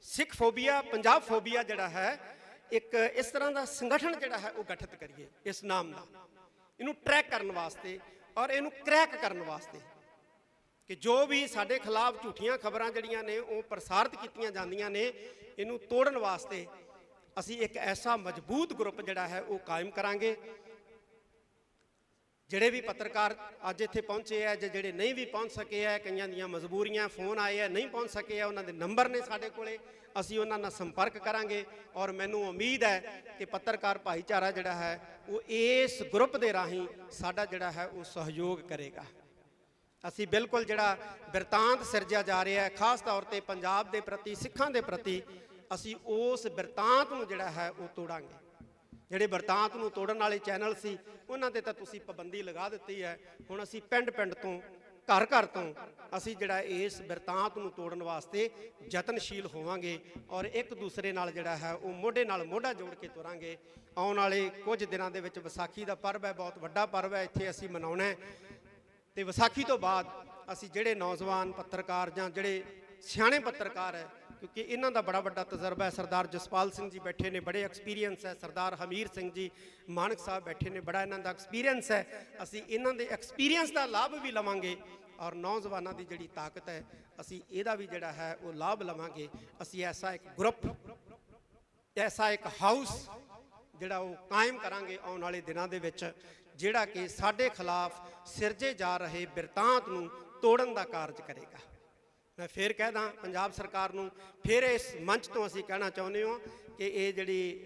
ਸਿੱਖ ਫੋਬੀਆ, ਪੰਜਾਬ ਫੋਬੀਆ ਜਿਹੜਾ ਹੈ, ਇੱਕ ਇਸ ਤਰ੍ਹਾਂ ਦਾ ਸੰਗਠਨ ਜਿਹੜਾ ਹੈ ਉਹ ਗਠਿਤ ਕਰੀਏ ਇਸ ਨਾਮ ਦਾ, ਇਹਨੂੰ ਟਰੈਕ ਕਰਨ ਵਾਸਤੇ ਔਰ ਇਹਨੂੰ ਕ੍ਰੈਕ ਕਰਨ ਵਾਸਤੇ ਕਿ ਜੋ ਵੀ ਸਾਡੇ ਖਿਲਾਫ ਝੂਠੀਆਂ ਖਬਰਾਂ ਜਿਹੜੀਆਂ ਨੇ ਉਹ ਪ੍ਰਸਾਰਿਤ ਕੀਤੀਆਂ ਜਾਂਦੀਆਂ ਨੇ, ਇਹਨੂੰ ਤੋੜਨ ਵਾਸਤੇ ਅਸੀਂ ਇੱਕ ਐਸਾ ਮਜ਼ਬੂਤ ਗਰੁੱਪ ਜਿਹੜਾ ਹੈ ਉਹ ਕਾਇਮ ਕਰਾਂਗੇ। ਜਿਹੜੇ ਵੀ ਪੱਤਰਕਾਰ ਅੱਜ ਇੱਥੇ ਪਹੁੰਚੇ ਆ, ਜਿਹੜੇ ਨਹੀਂ ਵੀ ਪਹੁੰਚ ਸਕੇ ਆ, ਕਈਆਂ ਦੀਆਂ ਮਜਬੂਰੀਆਂ, ਫੋਨ ਆਏ ਆ, ਨਹੀਂ ਪਹੁੰਚ ਸਕੇ ਆ, ਉਹਨਾਂ ਦੇ ਨੰਬਰ ਨੇ ਸਾਡੇ ਕੋਲੇ, ਅਸੀਂ ਉਹਨਾਂ ਨਾਲ ਸੰਪਰਕ ਕਰਾਂਗੇ। ਔਰ ਮੈਨੂੰ ਉਮੀਦ ਹੈ ਕਿ ਪੱਤਰਕਾਰ ਭਾਈਚਾਰਾ ਜਿਹੜਾ ਹੈ ਉਹ ਇਸ ਗਰੁੱਪ ਦੇ ਰਾਹੀਂ ਸਾਡਾ ਜਿਹੜਾ ਹੈ ਉਹ ਸਹਿਯੋਗ ਕਰੇਗਾ। ਅਸੀਂ ਬਿਲਕੁਲ ਜਿਹੜਾ ਬਿਰਤਾਂਤ ਸਿਰਜਿਆ ਜਾ ਰਿਹਾ ਹੈ, ਖਾਸ ਤੌਰ ਤੇ ਪੰਜਾਬ ਦੇ ਪ੍ਰਤੀ, ਸਿੱਖਾਂ ਦੇ ਪ੍ਰਤੀ, ਅਸੀਂ ਉਸ ਬਿਰਤਾਂਤ ਨੂੰ ਜਿਹੜਾ ਹੈ ਉਹ ਤੋੜਾਂਗੇ। ਜਿਹੜੇ ਬਿਰਤਾਂਤ ਨੂੰ ਤੋੜਨ ਵਾਲੇ ਚੈਨਲ ਸੀ ਉਹਨਾਂ ਤੇ ਤਾਂ ਤੁਸੀਂ ਪਾਬੰਦੀ ਲਗਾ ਦਿੱਤੀ ਹੈ। ਹੁਣ ਅਸੀਂ ਪਿੰਡ ਤੋਂ, ਘਰ ਤੋਂ ਅਸੀਂ ਜਿਹੜਾ ਇਸ ਬਿਰਤਾਂਤ ਨੂੰ ਤੋੜਨ ਵਾਸਤੇ ਯਤਨਸ਼ੀਲ ਹੋਵਾਂਗੇ ਔਰ ਇੱਕ ਦੂਸਰੇ ਨਾਲ ਜਿਹੜਾ ਹੈ ਉਹ ਮੋਢੇ ਨਾਲ ਮੋਢਾ ਜੋੜ ਕੇ ਤੁਰਾਂਗੇ। ਆਉਣ ਵਾਲੇ ਕੁਝ ਦਿਨਾਂ ਦੇ ਵਿੱਚ ਵਿਸਾਖੀ ਦਾ ਪਰਵ ਹੈ, ਬਹੁਤ ਵੱਡਾ ਪਰਵ ਹੈ, ਇੱਥੇ ਅਸੀਂ ਮਨਾਉਣਾ ਹੈ। ਤੇ ਵਿਸਾਖੀ ਤੋਂ ਬਾਅਦ ਅਸੀਂ ਜਿਹੜੇ ਨੌਜਵਾਨ ਪੱਤਰਕਾਰ ਜਾਂ ਜਿਹੜੇ ਸਿਆਣੇ ਪੱਤਰਕਾਰ ਹੈ, ਕਿਉਂਕਿ ਇਹਨਾਂ ਦਾ ਬੜਾ ਵੱਡਾ ਤਜਰਬਾ ਹੈ, ਸਰਦਾਰ ਜਸਪਾਲ ਸਿੰਘ ਜੀ ਬੈਠੇ ਨੇ, ਬੜੇ ਐਕਸਪੀਰੀਅੰਸ ਹੈ, ਸਰਦਾਰ ਹਮੀਰ ਸਿੰਘ ਜੀ ਮਾਨਕ ਸਾਹਿਬ ਬੈਠੇ ਨੇ, ਬੜਾ ਇਹਨਾਂ ਦਾ ਐਕਸਪੀਰੀਅੰਸ ਹੈ। ਅਸੀਂ ਇਹਨਾਂ ਦੇ ਐਕਸਪੀਰੀਅੰਸ ਦਾ ਲਾਭ ਵੀ ਲਵਾਂਗੇ ਔਰ ਨੌਜਵਾਨਾਂ ਦੀ ਜਿਹੜੀ ਤਾਕਤ ਹੈ ਅਸੀਂ ਇਹਦਾ ਵੀ ਜਿਹੜਾ ਹੈ ਉਹ ਲਾਭ ਲਵਾਂਗੇ। ਅਸੀਂ ਐਸਾ ਇੱਕ ਗਰੁੱਪ, ਐਸਾ ਇੱਕ ਹਾਊਸ ਜਿਹੜਾ ਉਹ ਕਾਇਮ ਕਰਾਂਗੇ ਆਉਣ ਵਾਲੇ ਦਿਨਾਂ ਦੇ ਵਿੱਚ, ਜਿਹੜਾ ਕਿ ਸਾਡੇ ਖਿਲਾਫ ਸਿਰਜੇ ਜਾ ਰਹੇ ਬਿਰਤਾਂਤ ਨੂੰ ਤੋੜਨ ਦਾ ਕਾਰਜ ਕਰੇਗਾ। ਮੈਂ ਫੇਰ ਕਹਿਦਾ ਪੰਜਾਬ ਸਰਕਾਰ ਨੂੰ, ਫਿਰ ਇਸ ਮੰਚ ਤੋਂ ਅਸੀਂ ਕਹਿਣਾ ਚਾਹੁੰਦੇ ਹਾਂ ਕਿ ਇਹ ਜਿਹੜੀ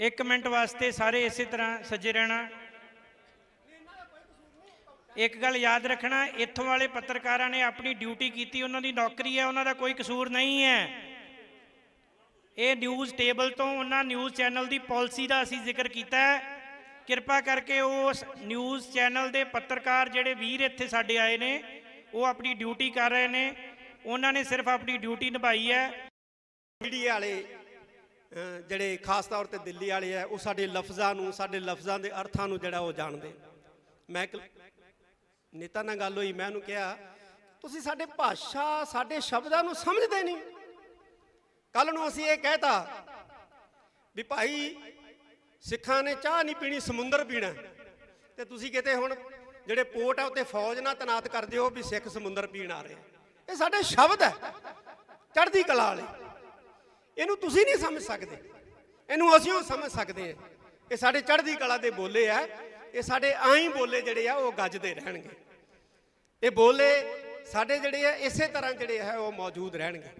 1 ਮਿੰਟ ਵਾਸਤੇ ਸਾਰੇ ਇਸੇ ਤਰ੍ਹਾਂ ਸੱਜੇ ਰਹਿਣਾ। ਇੱਕ ਗੱਲ ਯਾਦ ਰੱਖਣਾ, ਇੱਥੋਂ ਵਾਲੇ ਪੱਤਰਕਾਰਾਂ ਨੇ ਆਪਣੀ ਡਿਊਟੀ ਕੀਤੀ, ਉਹਨਾਂ ਦੀ ਨੌਕਰੀ ਹੈ, ਉਹਨਾਂ ਦਾ ਕੋਈ ਕਸੂਰ ਨਹੀਂ ਹੈ। ਇਹ ਨਿਊਜ਼ ਟੇਬਲ ਤੋਂ ਉਹਨਾਂ ਨਿਊਜ਼ ਚੈਨਲ ਦੀ ਪਾਲਿਸੀ ਦਾ ਅਸੀਂ ਜ਼ਿਕਰ ਕੀਤਾ ਹੈ। ਕਿਰਪਾ ਕਰਕੇ ਉਸ ਨਿਊਜ਼ ਚੈਨਲ ਦੇ ਪੱਤਰਕਾਰ ਜਿਹੜੇ ਵੀਰ ਇੱਥੇ ਸਾਡੇ ਆਏ ਨੇ, ਉਹ ਆਪਣੀ ਡਿਊਟੀ ਕਰ ਰਹੇ ਨੇ, ਉਹਨਾਂ ਨੇ ਸਿਰਫ ਆਪਣੀ ਡਿਊਟੀ ਨਿਭਾਈ ਹੈ। ਮੀਡੀਆ ਵਾਲੇ ਜਿਹੜੇ ਖਾਸ ਤੌਰ ਤੇ ਦਿੱਲੀ ਵਾਲੇ ਆ, ਉਹ ਸਾਡੇ ਲਫ਼ਜ਼ਾਂ ਨੂੰ, ਸਾਡੇ ਲਫ਼ਜ਼ਾਂ ਦੇ ਅਰਥਾਂ ਨੂੰ ਜਿਹੜਾ ਉਹ ਜਾਣਦੇ। ਮੈਂ ਇੱਕ ਨੇਤਾ ਨਾਲ ਗੱਲ ਹੋਈ, ਮੈਂ ਉਹਨੂੰ ਕਿਹਾ ਤੁਸੀਂ ਸਾਡੇ ਭਾਸ਼ਾ, ਸਾਡੇ ਸ਼ਬਦਾਂ ਨੂੰ ਸਮਝਦੇ ਨਹੀਂ। ਕੱਲ ਨੂੰ ਅਸੀਂ ਇਹ ਕਹਿਤਾ ਵੀ ਭਾਈ ਸਿੱਖਾਂ ਨੇ ਚਾਹ ਨਹੀਂ ਪੀਣੀ, ਸਮੁੰਦਰ ਪੀਣਾ, ਤੇ ਤੁਸੀਂ ਕਿਤੇ ਹੁਣ ਜਿਹੜੇ ਪੋਰਟ ਆ ਉੱਤੇ ਫੌਜ ਨਾਲ ਤੈਨਾਤ ਕਰ ਦਿਓ ਵੀ ਸਿੱਖ ਸਮੁੰਦਰ ਪੀਣ ਆ ਰਹੇ। ਇਹ ਸਾਡੇ ਸ਼ਬਦ ਹੈ, ਚੜ੍ਹਦੀ ਕਲਾ ਵਾਲੇ। ਇਹਨੂੰ ਤੁਸੀਂ ਨਹੀਂ ਸਮਝ ਸਕਦੇ, ਇਹਨੂੰ ਅਸੀਂ ਉਹ ਸਮਝ ਸਕਦੇ ਹਾਂ। ਇਹ ਸਾਡੇ ਚੜ੍ਹਦੀ ਕਲਾ ਦੇ ਬੋਲੇ ਆ, ਇਹ ਸਾਡੇ ਆਈ ਬੋਲੇ ਜਿਹੜੇ ਆ ਉਹ ਗੱਜਦੇ ਰਹਿਣਗੇ। ਇਹ ਬੋਲੇ ਸਾਡੇ ਜਿਹੜੇ ਆ ਇਸੇ ਤਰ੍ਹਾਂ ਜਿਹੜੇ ਹੈ ਉਹ ਮੌਜੂਦ ਰਹਿਣਗੇ।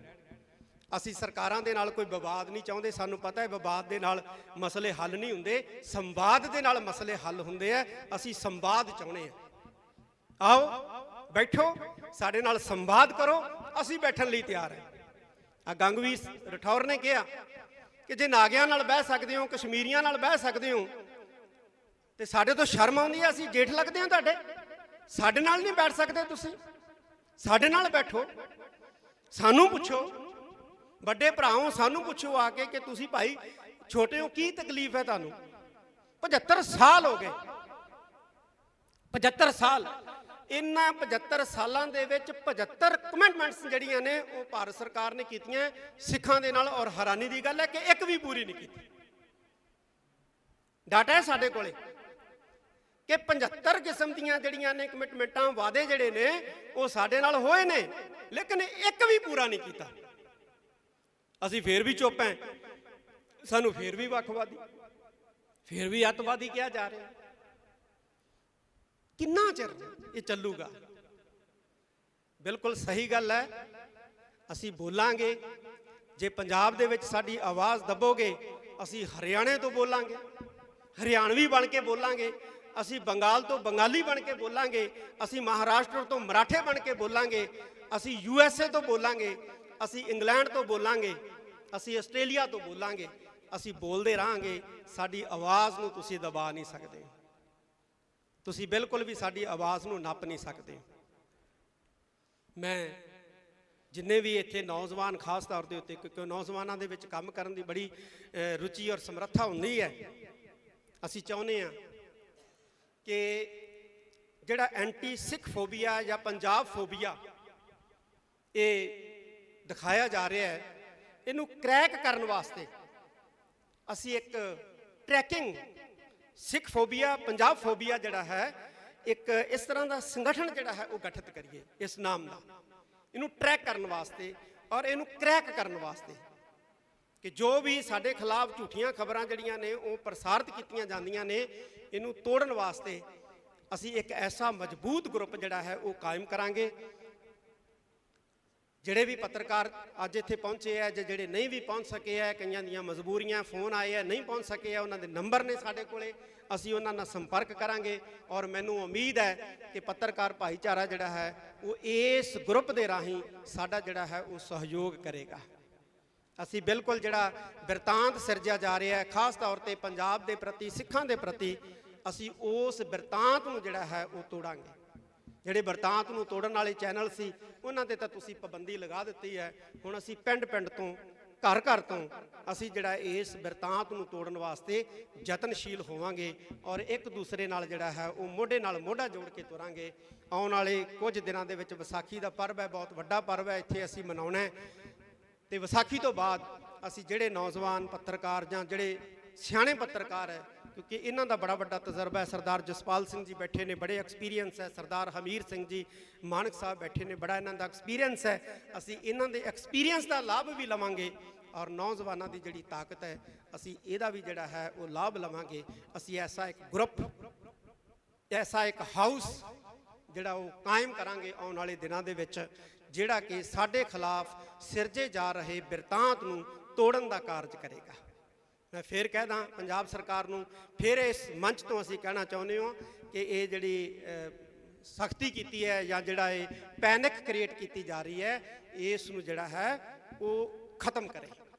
ਅਸੀਂ ਸਰਕਾਰਾਂ ਦੇ ਨਾਲ ਕੋਈ ਵਿਵਾਦ ਨਹੀਂ ਚਾਹੁੰਦੇ। ਸਾਨੂੰ ਪਤਾ ਹੈ ਵਿਵਾਦ ਦੇ ਨਾਲ ਮਸਲੇ ਹੱਲ ਨਹੀਂ ਹੁੰਦੇ, ਸੰਵਾਦ ਦੇ ਨਾਲ ਮਸਲੇ ਹੱਲ ਹੁੰਦੇ ਆ। ਅਸੀਂ ਸੰਵਾਦ ਚਾਹੁੰਦੇ ਹਾਂ। ਆਓ ਬੈਠੋ, ਸਾਡੇ ਨਾਲ ਸੰਵਾਦ ਕਰੋ, ਅਸੀਂ ਬੈਠਣ ਲਈ ਤਿਆਰ ਹਾਂ। ਆ ਗੰਗਵੀਰ ਰਠੌਰ ਨੇ ਕਿਹਾ ਕਿ ਜੇ ਨਾਗਿਆਂ ਨਾਲ ਬਹਿ ਸਕਦੇ ਹੋ, ਕਸ਼ਮੀਰੀਆਂ ਨਾਲ ਬਹਿ ਸਕਦੇ ਹੋ, ਤੇ ਸਾਡੇ ਤੋਂ ਸ਼ਰਮ ਆਉਂਦੀ ਹੈ, ਅਸੀਂ ਜੇਠ ਲੱਗਦੇ ਹਾਂ ਤੁਹਾਡੇ। ਸਾਡੇ ਨਾਲ ਨਹੀਂ ਬੈਠ ਸਕਦੇ ਤੁਸੀਂ, ਸਾਡੇ ਨਾਲ ਬੈਠੋ। ਸਾਨੂੰ ਪੁੱਛੋ, ਵੱਡੇ ਭਰਾਓ, ਸਾਨੂੰ ਪੁੱਛੋ ਆ ਕੇ ਕਿ ਤੁਸੀਂ ਭਾਈ ਛੋਟੇ ਹੋ, ਕੀ ਤਕਲੀਫ ਹੈ ਤੁਹਾਨੂੰ? 75 ਸਾਲ ਹੋ ਗਏ, 75 ਸਾਲ। ਇਹਨਾਂ 75 ਸਾਲਾਂ ਦੇ ਵਿੱਚ 75 ਕਮਿਟਮੈਂਟਸ ਜਿਹੜੀਆਂ ਨੇ ਉਹ ਭਾਰਤ ਸਰਕਾਰ ਨੇ ਕੀਤੀਆਂ ਸਿੱਖਾਂ ਦੇ ਨਾਲ, ਔਰ ਹੈਰਾਨੀ ਦੀ ਗੱਲ ਹੈ ਕਿ ਇੱਕ ਵੀ ਪੂਰੀ ਨਹੀਂ ਕੀਤੀ। ਡਾਟਾ ਹੈ ਸਾਡੇ ਕੋਲੇ ਕਿ 75 ਕਿਸਮ ਦੀਆਂ ਜਿਹੜੀਆਂ ਨੇ ਕਮਿਟਮੈਂਟਾਂ, ਵਾਅਦੇ ਜਿਹੜੇ ਨੇ ਉਹ ਸਾਡੇ ਨਾਲ ਹੋਏ ਨੇ, ਲੇਕਿਨ ਇੱਕ ਵੀ ਪੂਰਾ ਨਹੀਂ ਕੀਤਾ। ਅਸੀਂ ਫੇਰ ਵੀ ਚੁੱਪ ਹਾਂ, ਸਾਨੂੰ ਫੇਰ ਵੀ ਵੱਖਵਾਦੀ, ਫੇਰ ਵੀ ਅੱਤਵਾਦੀ ਕਿਹਾ ਜਾ ਰਿਹਾ। ਕਿੰਨਾ ਚਿਰ ਇਹ ਚੱਲੂਗਾ? ਬਿਲਕੁਲ ਸਹੀ ਗੱਲ ਹੈ, ਅਸੀਂ ਬੋਲਾਂਗੇ। ਜੇ ਪੰਜਾਬ ਦੇ ਵਿੱਚ ਸਾਡੀ ਆਵਾਜ਼ ਦੱਬੋਗੇ, ਅਸੀਂ ਹਰਿਆਣੇ ਤੋਂ ਬੋਲਾਂਗੇ, ਹਰਿਆਣਵੀ ਬਣ ਕੇ ਬੋਲਾਂਗੇ। ਅਸੀਂ ਬੰਗਾਲ ਤੋਂ ਬੰਗਾਲੀ ਬਣ ਕੇ ਬੋਲਾਂਗੇ। ਅਸੀਂ ਮਹਾਰਾਸ਼ਟਰ ਤੋਂ ਮਰਾਠੇ ਬਣ ਕੇ ਬੋਲਾਂਗੇ। ਅਸੀਂ USA ਤੋਂ ਬੋਲਾਂਗੇ। ਅਸੀਂ ਇੰਗਲੈਂਡ ਤੋਂ ਬੋਲਾਂਗੇ। ਅਸੀਂ ਆਸਟ੍ਰੇਲੀਆ ਤੋਂ ਬੋਲਾਂਗੇ। ਅਸੀਂ ਬੋਲਦੇ ਰਹਾਂਗੇ। ਸਾਡੀ ਆਵਾਜ਼ ਨੂੰ ਤੁਸੀਂ ਦਬਾ ਨਹੀਂ ਸਕਦੇ, ਤੁਸੀਂ ਬਿਲਕੁਲ ਵੀ ਸਾਡੀ ਆਵਾਜ਼ ਨੂੰ ਨੱਪ ਨਹੀਂ ਸਕਦੇ। ਮੈਂ ਜਿੰਨੇ ਵੀ ਇੱਥੇ ਨੌਜਵਾਨ, ਖਾਸ ਤੌਰ ਦੇ ਉੱਤੇ, ਕਿਉਂਕਿ ਨੌਜਵਾਨਾਂ ਦੇ ਵਿੱਚ ਕੰਮ ਕਰਨ ਦੀ ਬੜੀ ਰੁਚੀ ਔਰ ਸਮਰੱਥਾ ਹੁੰਦੀ ਹੈ, ਅਸੀਂ ਚਾਹੁੰਦੇ ਹਾਂ ਕਿ ਜਿਹੜਾ ਐਂਟੀ ਸਿੱਖ ਫੋਬੀਆ ਜਾਂ ਪੰਜਾਬ ਫੋਬੀਆ ਇਹ ਦਿਖਾਇਆ ਜਾ ਰਿਹਾ ਹੈ, ਇਹਨੂੰ ਕ੍ਰੈਕ ਕਰਨ ਵਾਸਤੇ ਅਸੀਂ ਇੱਕ ਟਰੈਕਿੰਗ ਸਿੱਖ ਫੋਬੀਆ, ਪੰਜਾਬ ਫੋਬੀਆ ਜਿਹੜਾ ਹੈ, ਇੱਕ ਇਸ ਤਰ੍ਹਾਂ ਦਾ ਸੰਗਠਨ ਜਿਹੜਾ ਹੈ ਉਹ ਗਠਿਤ ਕਰੀਏ ਇਸ ਨਾਮ ਨਾਲ, ਇਹਨੂੰ ਟਰੈਕ ਕਰਨ ਵਾਸਤੇ ਔਰ ਇਹਨੂੰ ਕ੍ਰੈਕ ਕਰਨ ਵਾਸਤੇ ਕਿ ਜੋ ਵੀ ਸਾਡੇ ਖਿਲਾਫ ਝੂਠੀਆਂ ਖਬਰਾਂ ਜਿਹੜੀਆਂ ਨੇ ਉਹ ਪ੍ਰਸਾਰਿਤ ਕੀਤੀਆਂ ਜਾਂਦੀਆਂ ਨੇ, ਇਹਨੂੰ ਤੋੜਨ ਵਾਸਤੇ ਅਸੀਂ ਇੱਕ ਐਸਾ ਮਜ਼ਬੂਤ ਗਰੁੱਪ ਜਿਹੜਾ ਹੈ ਉਹ ਕਾਇਮ ਕਰਾਂਗੇ। ਜਿਹੜੇ ਵੀ ਪੱਤਰਕਾਰ ਅੱਜ ਇੱਥੇ ਪਹੁੰਚੇ ਆ, ਜਿਹੜੇ ਨਹੀਂ ਵੀ ਪਹੁੰਚ ਸਕੇ ਆ, ਕਈਆਂ ਦੀਆਂ ਮਜਬੂਰੀਆਂ, ਫੋਨ ਆਏ ਆ, ਨਹੀਂ ਪਹੁੰਚ ਸਕੇ ਆ, ਉਹਨਾਂ ਦੇ ਨੰਬਰ ਨੇ ਸਾਡੇ ਕੋਲੇ, ਅਸੀਂ ਉਹਨਾਂ ਨਾਲ ਸੰਪਰਕ ਕਰਾਂਗੇ। ਔਰ ਮੈਨੂੰ ਉਮੀਦ ਹੈ ਕਿ ਪੱਤਰਕਾਰ ਭਾਈਚਾਰਾ ਜਿਹੜਾ ਹੈ ਉਹ ਇਸ ਗਰੁੱਪ ਦੇ ਰਾਹੀਂ ਸਾਡਾ ਜਿਹੜਾ ਹੈ ਉਹ ਸਹਿਯੋਗ ਕਰੇਗਾ। ਅਸੀਂ ਬਿਲਕੁਲ ਜਿਹੜਾ ਬਿਰਤਾਂਤ ਸਿਰਜਿਆ ਜਾ ਰਿਹਾ ਹੈ, ਖਾਸ ਤੌਰ ਤੇ ਪੰਜਾਬ ਦੇ ਪ੍ਰਤੀ, ਸਿੱਖਾਂ ਦੇ ਪ੍ਰਤੀ, ਅਸੀਂ ਉਸ ਬਿਰਤਾਂਤ ਨੂੰ ਜਿਹੜਾ ਹੈ ਉਹ ਤੋੜਾਂਗੇ। ਜਿਹੜੇ ਬਿਰਤਾਂਤ ਨੂੰ ਤੋੜਨ ਵਾਲੇ ਚੈਨਲ ਸੀ ਉਹਨਾਂ ਤੇ ਤਾਂ ਤੁਸੀਂ ਪਾਬੰਦੀ ਲਗਾ ਦਿੱਤੀ ਹੈ। ਹੁਣ ਅਸੀਂ ਪਿੰਡ ਪਿੰਡ ਤੋਂ, ਘਰ ਘਰ ਤੋਂ ਅਸੀਂ ਜਿਹੜਾ ਇਸ ਬਿਰਤਾਂਤ ਨੂੰ ਤੋੜਨ ਵਾਸਤੇ ਯਤਨਸ਼ੀਲ ਹੋਵਾਂਗੇ ਔਰ ਇੱਕ ਦੂਸਰੇ ਨਾਲ ਜਿਹੜਾ ਹੈ ਉਹ ਮੋਢੇ ਨਾਲ ਮੋਢਾ ਜੋੜ ਕੇ ਤੁਰਾਂਗੇ। ਆਉਣ ਵਾਲੇ ਕੁਝ ਦਿਨਾਂ ਦੇ ਵਿੱਚ ਵਿਸਾਖੀ ਦਾ ਪਰਵ ਹੈ, ਬਹੁਤ ਵੱਡਾ ਪਰਵ ਹੈ, ਇੱਥੇ ਅਸੀਂ ਮਨਾਉਣਾ ਹੈ। ਤੇ ਵਿਸਾਖੀ ਤੋਂ ਬਾਅਦ ਅਸੀਂ ਜਿਹੜੇ ਨੌਜਵਾਨ ਪੱਤਰਕਾਰ ਜਾਂ ਜਿਹੜੇ ਸਿਆਣੇ ਪੱਤਰਕਾਰ ਹੈ, ਕਿਉਂਕਿ ਇਹਨਾਂ ਦਾ ਬੜਾ ਵੱਡਾ ਤਜਰਬਾ ਹੈ, ਸਰਦਾਰ ਜਸਪਾਲ ਸਿੰਘ ਜੀ ਬੈਠੇ ਨੇ, ਬੜੇ ਐਕਸਪੀਰੀਅੰਸ ਹੈ, ਸਰਦਾਰ ਹਮੀਰ ਸਿੰਘ ਜੀ ਮਾਨਕ ਸਾਹਿਬ ਬੈਠੇ ਨੇ, ਬੜਾ ਇਹਨਾਂ ਦਾ ਐਕਸਪੀਰੀਅੰਸ ਹੈ। ਅਸੀਂ ਇਹਨਾਂ ਦੇ ਐਕਸਪੀਰੀਅੰਸ ਦਾ ਲਾਭ ਵੀ ਲਵਾਂਗੇ ਔਰ ਨੌਜਵਾਨਾਂ ਦੀ ਜਿਹੜੀ ਤਾਕਤ ਹੈ ਅਸੀਂ ਇਹਦਾ ਵੀ ਜਿਹੜਾ ਹੈ ਉਹ ਲਾਭ ਲਵਾਂਗੇ। ਅਸੀਂ ਐਸਾ ਇੱਕ ਗਰੁੱਪ, ਐਸਾ ਇੱਕ ਹਾਊਸ ਜਿਹੜਾ ਉਹ ਕਾਇਮ ਕਰਾਂਗੇ ਆਉਣ ਵਾਲੇ ਦਿਨਾਂ ਦੇ ਵਿੱਚ, ਜਿਹੜਾ ਕਿ ਸਾਡੇ ਖਿਲਾਫ ਸਿਰਜੇ ਜਾ ਰਹੇ ਬਿਰਤਾਂਤ ਨੂੰ ਤੋੜਨ ਦਾ ਕਾਰਜ ਕਰੇਗਾ। ਮੈਂ ਫਿਰ ਕਹਿ ਦਾਂ ਪੰਜਾਬ ਸਰਕਾਰ ਨੂੰ, ਫਿਰ ਇਸ ਮੰਚ ਤੋਂ ਅਸੀਂ ਕਹਿਣਾ ਚਾਹੁੰਦੇ ਹਾਂ ਕਿ ਇਹ ਜਿਹੜੀ ਸਖਤੀ ਕੀਤੀ ਹੈ ਜਾਂ ਜਿਹੜਾ ਇਹ ਪੈਨਿਕ ਕ੍ਰੀਏਟ ਕੀਤੀ ਜਾ ਰਹੀ ਹੈ, ਇਸ ਨੂੰ ਜਿਹੜਾ ਹੈ ਉਹ ਖਤਮ ਕਰੇ।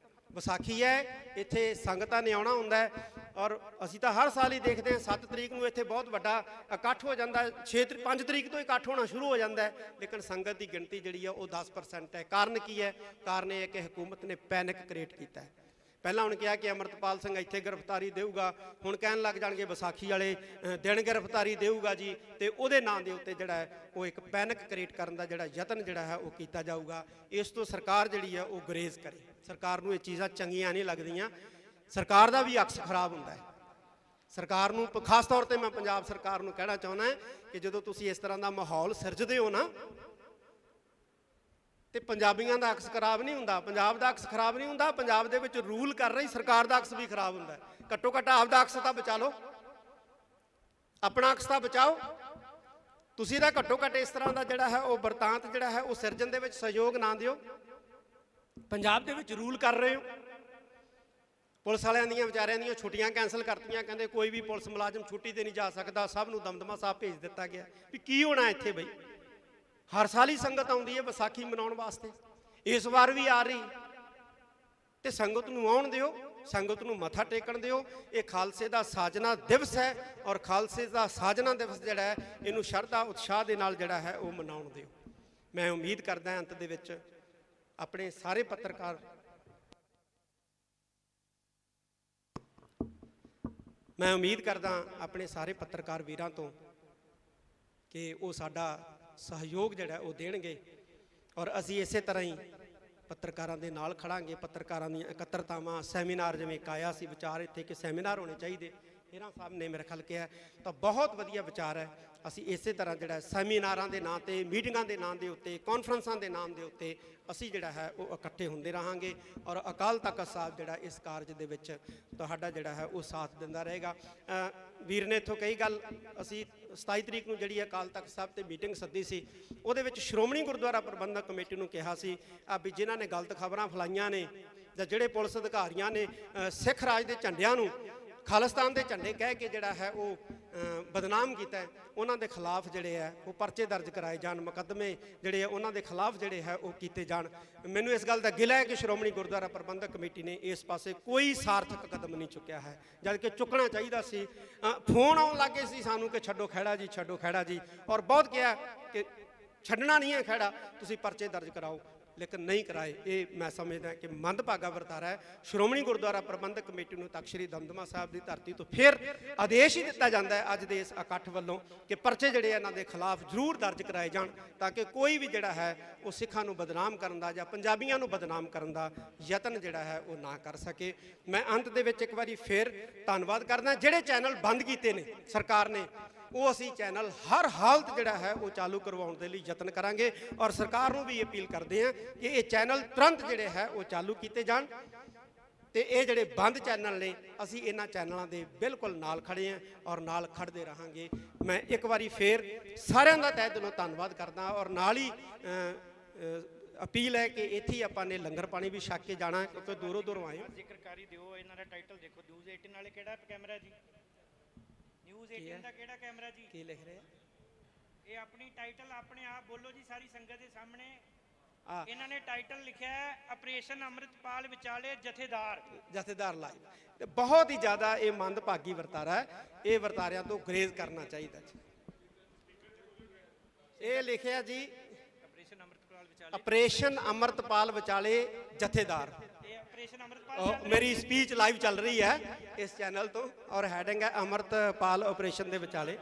ਵਿਸਾਖੀ ਹੈ, ਇੱਥੇ ਸੰਗਤਾਂ ਨੇ ਆਉਣਾ ਹੁੰਦਾ ਹੈ, ਔਰ ਅਸੀਂ ਤਾਂ ਹਰ ਸਾਲ ਹੀ ਦੇਖਦੇ ਹਾਂ 7 ਤਰੀਕ ਨੂੰ ਇੱਥੇ ਬਹੁਤ ਵੱਡਾ ਇਕੱਠ ਹੋ ਜਾਂਦਾ ਹੈ, 5 ਤਰੀਕ ਤੋਂ ਇਕੱਠ ਹੋਣਾ ਸ਼ੁਰੂ ਹੋ ਜਾਂਦਾ ਹੈ, ਲੇਕਿਨ ਸੰਗਤ ਦੀ ਗਿਣਤੀ ਜਿਹੜੀ ਹੈ ਉਹ 10% ਹੈ। ਕਾਰਨ ਕੀ ਹੈ? ਕਾਰਨ ਇਹ ਹੈ ਕਿ ਹਕੂਮਤ ਨੇ ਪੈਨਿਕ ਕ੍ਰੀਏਟ ਕੀਤਾ ਹੈ। ਪਹਿਲਾਂ ਹੁਣ ਕਿਹਾ ਕਿ ਅਮਰਤਪਾਲ ਸਿੰਘ ਇੱਥੇ ਗ੍ਰਿਫਤਾਰੀ ਦੇਊਗਾ, ਹੁਣ ਕਹਿਣ ਲੱਗ ਜਾਣਗੇ ਵਿਸਾਖੀ ਵਾਲੇ ਦਿਨ ਗ੍ਰਿਫਤਾਰੀ ਦੇਊਗਾ ਜੀ, ਤੇ ਉਹਦੇ ਨਾਂ ਦੇ ਉੱਤੇ ਜਿਹੜਾ ਹੈ ਉਹ ਇੱਕ ਪੈਨਿਕ ਕ੍ਰੀਏਟ ਕਰਨ ਦਾ ਜਿਹੜਾ ਯਤਨ ਜਿਹੜਾ ਹੈ ਉਹ ਕੀਤਾ ਜਾਊਗਾ। ਇਸ ਤੋਂ ਸਰਕਾਰ ਜਿਹੜੀ ਹੈ ਉਹ ਗੁਰੇਜ਼ ਕਰੇ। ਸਰਕਾਰ ਨੂੰ ਇਹ ਚੀਜ਼ਾਂ ਚੰਗੀਆਂ ਨਹੀਂ ਲੱਗਦੀਆਂ, ਸਰਕਾਰ ਦਾ ਵੀ ਅਕਸ ਖਰਾਬ ਹੁੰਦਾ ਹੈ। ਸਰਕਾਰ ਨੂੰ ਖਾਸ ਤੌਰ ਤੇ ਮੈਂ ਪੰਜਾਬ ਸਰਕਾਰ ਨੂੰ ਕਹਿਣਾ ਚਾਹੁੰਦਾ ਕਿ ਜਦੋਂ ਤੁਸੀਂ ਇਸ ਤਰ੍ਹਾਂ ਦਾ ਮਾਹੌਲ ਸਿਰਜਦੇ ਹੋ ਨਾ, ਤੇ ਪੰਜਾਬੀਆਂ ਦਾ ਅਕਸ ਖਰਾਬ ਨਹੀਂ ਹੁੰਦਾ, ਪੰਜਾਬ ਦਾ ਅਕਸ ਖਰਾਬ ਨਹੀਂ ਹੁੰਦਾ, ਪੰਜਾਬ ਦੇ ਵਿੱਚ ਰੂਲ ਕਰ ਰਹੀ ਸਰਕਾਰ ਦਾ ਅਕਸ ਵੀ ਖਰਾਬ ਹੁੰਦਾ ਹੈ। ਘੱਟੋ ਘੱਟ ਆਪਦਾ ਅਕਸ ਤਾਂ ਬਚਾ ਲਓ, ਆਪਣਾ ਅਕਸ ਤਾਂ ਬਚਾਓ। ਤੁਸੀਂ ਤਾਂ ਘੱਟੋ ਘੱਟ ਇਸ ਤਰ੍ਹਾਂ ਦਾ ਜਿਹੜਾ ਹੈ ਉਹ ਵਰਤਾਂਤ ਜਿਹੜਾ ਹੈ ਉਹ ਸਿਰਜਣ ਦੇ ਵਿੱਚ ਸਹਿਯੋਗ ਨਾ ਦਿਓ। ਪੰਜਾਬ ਦੇ ਵਿੱਚ ਰੂਲ ਕਰ ਰਹੇ ਹੋ, ਪੁਲਿਸ ਵਾਲਿਆਂ ਦੀਆਂ ਵਿਚਾਰਿਆਂ ਦੀਆਂ ਛੁੱਟੀਆਂ ਕੈਂਸਲ ਕਰਤੀਆਂ, ਕਹਿੰਦੇ ਕੋਈ ਵੀ ਪੁਲਿਸ ਮੁਲਾਜ਼ਮ ਛੁੱਟੀ ਤੇ ਨਹੀਂ ਜਾ ਸਕਦਾ, ਸਭ ਨੂੰ ਦਮਦਮਾ ਸਾਹਿਬ ਭੇਜ ਦਿੱਤਾ ਗਿਆ। ਵੀ ਕੀ ਹੋਣਾ ਇੱਥੇ ਬਈ? ਹਰ ਸਾਲ ਹੀ ਸੰਗਤ ਆਉਂਦੀ ਹੈ ਵਿਸਾਖੀ ਮਨਾਉਣ ਵਾਸਤੇ, ਇਸ ਵਾਰ ਵੀ ਆ ਰਹੀ, ਤੇ ਸੰਗਤ ਨੂੰ ਆਉਣ ਦਿਓ, ਸੰਗਤ ਨੂੰ ਮੱਥਾ ਟੇਕਣ ਦਿਓ। ਇਹ ਖਾਲਸੇ ਦਾ ਸਾਜਨਾ ਦਿਵਸ ਹੈ, ਔਰ ਖਾਲਸੇ ਦਾ ਸਾਜਨਾ ਦਿਵਸ ਜਿਹੜਾ ਹੈ ਇਹਨੂੰ ਸ਼ਰਧਾ ਉਤਸ਼ਾਹ ਦੇ ਨਾਲ ਜਿਹੜਾ ਹੈ ਉਹ ਮਨਾਉਣ ਦਿਓ। ਮੈਂ ਉਮੀਦ ਕਰਦਾ ਅੰਤ ਦੇ ਵਿੱਚ ਆਪਣੇ ਸਾਰੇ ਪੱਤਰਕਾਰ ਆਪਣੇ ਸਾਰੇ ਪੱਤਰਕਾਰ ਵੀਰਾਂ ਤੋਂ ਕਿ ਉਹ ਸਾਡਾ ਸਹਿਯੋਗ ਜਿਹੜਾ ਉਹ ਦੇਣਗੇ, ਔਰ ਅਸੀਂ ਇਸੇ ਤਰ੍ਹਾਂ ਹੀ ਪੱਤਰਕਾਰਾਂ ਦੇ ਨਾਲ ਖੜਾਂਗੇ। ਪੱਤਰਕਾਰਾਂ ਦੀਆਂ ਇਕੱਤਰਤਾਵਾਂ, ਸੈਮੀਨਾਰ, ਜਿਵੇਂ ਇੱਕ ਆਇਆ ਸੀ ਵਿਚਾਰ ਇੱਥੇ ਕਿ ਸੈਮੀਨਾਰ ਹੋਣੇ ਚਾਹੀਦੇ, ਹੀਰਾ ਸਾਹਿਬ ਨੇ ਮੇਰੇ ਖਿਆਲ ਕਿਹਾ, ਤਾਂ ਬਹੁਤ ਵਧੀਆ ਵਿਚਾਰ ਹੈ। ਅਸੀਂ ਇਸੇ ਤਰ੍ਹਾਂ ਜਿਹੜਾ ਸੈਮੀਨਾਰਾਂ ਦੇ ਨਾਂ 'ਤੇ, ਮੀਟਿੰਗਾਂ ਦੇ ਨਾਂ ਦੇ ਉੱਤੇ, ਕਾਨਫਰੰਸਾਂ ਦੇ ਨਾਮ ਦੇ ਉੱਤੇ ਅਸੀਂ ਜਿਹੜਾ ਹੈ ਉਹ ਇਕੱਠੇ ਹੁੰਦੇ ਰਹਾਂਗੇ, ਔਰ ਅਕਾਲ ਤਖਤ ਸਾਹਿਬ ਜਿਹੜਾ ਇਸ ਕਾਰਜ ਦੇ ਵਿੱਚ ਤੁਹਾਡਾ ਜਿਹੜਾ ਹੈ ਉਹ ਸਾਥ ਦਿੰਦਾ ਰਹੇਗਾ। ਵੀਰ ਨੇ ਇੱਥੋਂ ਕਈ ਗੱਲ, ਅਸੀਂ 27 ਤਰੀਕ ਨੂੰ ਜਿਹੜੀ ਅਕਾਲ ਤਖਤ ਸਾਹਿਬ 'ਤੇ ਮੀਟਿੰਗ ਸੱਦੀ ਸੀ, ਉਹਦੇ ਵਿੱਚ ਸ਼੍ਰੋਮਣੀ ਗੁਰਦੁਆਰਾ ਪ੍ਰਬੰਧਕ ਕਮੇਟੀ ਨੂੰ ਕਿਹਾ ਸੀ ਵੀ ਜਿਨ੍ਹਾਂ ਨੇ ਗਲਤ ਖਬਰਾਂ ਫੈਲਾਈਆਂ ਨੇ, ਜਾਂ ਜਿਹੜੇ ਪੁਲਿਸ ਅਧਿਕਾਰੀਆਂ ਨੇ ਸਿੱਖ ਰਾਜ ਦੇ ਝੰਡਿਆਂ ਨੂੰ ਖਾਲਿਸਤਾਨ ਦੇ ਝੰਡੇ ਕਹਿ ਕੇ ਜਿਹੜਾ ਹੈ ਉਹ ਬਦਨਾਮ ਕੀਤਾ, ਉਹਨਾਂ ਦੇ ਖਿਲਾਫ ਜਿਹੜੇ ਹੈ ਉਹ ਪਰਚੇ ਦਰਜ ਕਰਾਏ ਜਾਣ, ਮੁਕੱਦਮੇ ਜਿਹੜੇ ਆ ਉਹਨਾਂ ਦੇ ਖਿਲਾਫ ਜਿਹੜੇ ਹੈ ਉਹ ਕੀਤੇ ਜਾਣ। ਮੈਨੂੰ ਇਸ ਗੱਲ ਦਾ ਗਿਲਾ ਹੈ ਕਿ ਸ਼੍ਰੋਮਣੀ ਗੁਰਦੁਆਰਾ ਪ੍ਰਬੰਧਕ ਕਮੇਟੀ ਨੇ ਇਸ ਪਾਸੇ ਕੋਈ ਸਾਰਥਕ ਕਦਮ ਨਹੀਂ ਚੁੱਕਿਆ ਹੈ, ਜਦ ਕਿ ਚੁੱਕਣਾ ਚਾਹੀਦਾ ਸੀ। ਫੋਨ ਆਉਣ ਲੱਗੇ ਸੀ ਸਾਨੂੰ ਕਿ ਛੱਡੋ ਖਹਿੜਾ ਜੀ, ਛੱਡੋ ਖਹਿੜਾ ਜੀ, ਔਰ ਬਹੁਤ ਕਿਹਾ ਕਿ ਛੱਡਣਾ ਨਹੀਂ ਹੈ ਖਹਿੜਾ, ਤੁਸੀਂ ਪਰਚੇ ਦਰਜ ਕਰਾਓ, ਲੇਕਿਨ ਨਹੀਂ ਕਰਾਏ। ਇਹ ਮੈਂ ਸਮਝਦਾ ਕਿ ਮੰਦਭਾਗਾ ਵਰਤਾਰਾ ਹੈ। ਸ਼੍ਰੋਮਣੀ ਗੁਰਦੁਆਰਾ ਪ੍ਰਬੰਧਕ ਕਮੇਟੀ ਨੂੰ ਤਖ਼ਤ ਸ੍ਰੀ ਦਮਦਮਾ ਸਾਹਿਬ ਦੀ ਧਰਤੀ ਤੋਂ ਫਿਰ ਆਦੇਸ਼ ਹੀ ਦਿੱਤਾ ਜਾਂਦਾ ਹੈ ਅੱਜ ਦੇ ਇਸ ਇਕੱਠ ਵੱਲੋਂ ਕਿ ਪਰਚੇ ਜਿਹੜੇ ਇਹਨਾਂ ਦੇ ਖਿਲਾਫ ਜ਼ਰੂਰ ਦਰਜ ਕਰਾਏ ਜਾਣ, ਤਾਂ ਕਿ ਕੋਈ ਵੀ ਜਿਹੜਾ ਹੈ ਉਹ ਸਿੱਖਾਂ ਨੂੰ ਬਦਨਾਮ ਕਰਨ ਦਾ ਜਾਂ ਪੰਜਾਬੀਆਂ ਨੂੰ ਬਦਨਾਮ ਕਰਨ ਦਾ ਯਤਨ ਜਿਹੜਾ ਹੈ ਉਹ ਨਾ ਕਰ ਸਕੇ। ਮੈਂ ਅੰਤ ਦੇ ਵਿੱਚ ਇੱਕ ਵਾਰੀ ਫਿਰ ਧੰਨਵਾਦ ਕਰਦਾ। ਜਿਹੜੇ ਚੈਨਲ ਬੰਦ ਕੀਤੇ ਨੇ ਸਰਕਾਰ ਨੇ, ਉਹ ਅਸੀਂ ਚੈਨਲ ਹਰ ਹਾਲਤ ਜਿਹੜਾ ਹੈ ਉਹ ਚਾਲੂ ਕਰਵਾਉਣ ਦੇ ਲਈ ਯਤਨ ਕਰਾਂਗੇ, ਔਰ ਸਰਕਾਰ ਨੂੰ ਵੀ ਅਪੀਲ ਕਰਦੇ ਹਾਂ ਕਿ ਇਹ ਚੈਨਲ ਤੁਰੰਤ ਜਿਹੜੇ ਹੈ ਉਹ ਚਾਲੂ ਕੀਤੇ ਜਾਣ, ਤੇ ਇਹ ਜਿਹੜੇ ਬੰਦ ਚੈਨਲ ਨੇ ਅਸੀਂ ਇਹਨਾਂ ਚੈਨਲਾਂ ਦੇ ਬਿਲਕੁਲ ਨਾਲ ਖੜੇ ਹਾਂ ਔਰ ਨਾਲ ਖੜਦੇ ਰਹਾਂਗੇ। ਮੈਂ ਇੱਕ ਵਾਰੀ ਫੇਰ ਸਾਰਿਆਂ ਦਾ ਤਹਿ ਦਿਲੋਂ ਧੰਨਵਾਦ ਕਰਦਾ, ਔਰ ਨਾਲ ਹੀ ਅਪੀਲ ਹੈ ਕਿ ਇੱਥੇ ਹੀ ਆਪਾਂ ਨੇ ਲੰਗਰ ਪਾਣੀ ਵੀ ਛਕ ਕੇ ਜਾਣਾ, ਕਿਉਂਕਿ ਦੂਰੋਂ ਦੂਰੋਂ ਆਏ। ਜ਼ਿਕਰਕਾਰੀ ਦਿਓ, ਇਹਨਾਂ ਦਾ ਟਾਈਟਲ ਦੇਖੋ, ਨਿਊਜ਼ 18 ਵਾਲੇ ਕਿਹੜਾ ਕੈਮਰਾ ਜੀ? ਨਿਊਜ਼ 18 ਦਾ ਕਿਹੜਾ ਕੈਮਰਾ ਜੀ? ਕੀ ਲਿਖ ਰਹੇ? ਇਹ ਆਪਣੀ ਟਾਈਟਲ ਆਪਣੇ ਆਪ ਬੋਲੋ ਜੀ ਸਾਰੀ ਸੰਗਤ ਦੇ ਸਾਹਮਣੇ। ਇਹਨਾਂ ਨੇ ਟਾਈਟਲ ਲਿਖਿਆ ਹੈ ਆਪਰੇਸ਼ਨ ਅੰਮ੍ਰਿਤਪਾਲ ਵਿਚਾਲੇ ਜਥੇਦਾਰ ਲਾਈਵ। ਤੇ ਬਹੁਤ ਹੀ ਜ਼ਿਆਦਾ ਇਹ ਮੰਦਭਾਗੀ ਵਰਤਾਰਾ ਹੈ, ਇਹ ਵਰਤਾਰਿਆਂ ਤੋਂ ਗੁਰੇਜ਼ ਕਰਨਾ ਚਾਹੀਦਾ ਜੀ। ਇਹ ਲਿਖਿਆ ਜੀ ਆਪਰੇਸ਼ਨ ਅੰਮ੍ਰਿਤਪਾਲ ਵਿਚਾਲੇ ਜਥੇਦਾਰ। ਇਹ ਆਪਰੇਸ਼ਨ ਅੰਮ੍ਰਿਤਪਾਲ ਮੇਰੀ ਸਪੀਚ ਲਾਈਵ ਚੱਲ ਰਹੀ ਹੈ ਇਸ ਚੈਨਲ ਤੋਂ, ਔਰ ਹੈਡਿੰਗ ਹੈ ਅੰਮ੍ਰਿਤਪਾਲ ਆਪਰੇਸ਼ਨ ਦੇ ਵਿਚਾਲੇ।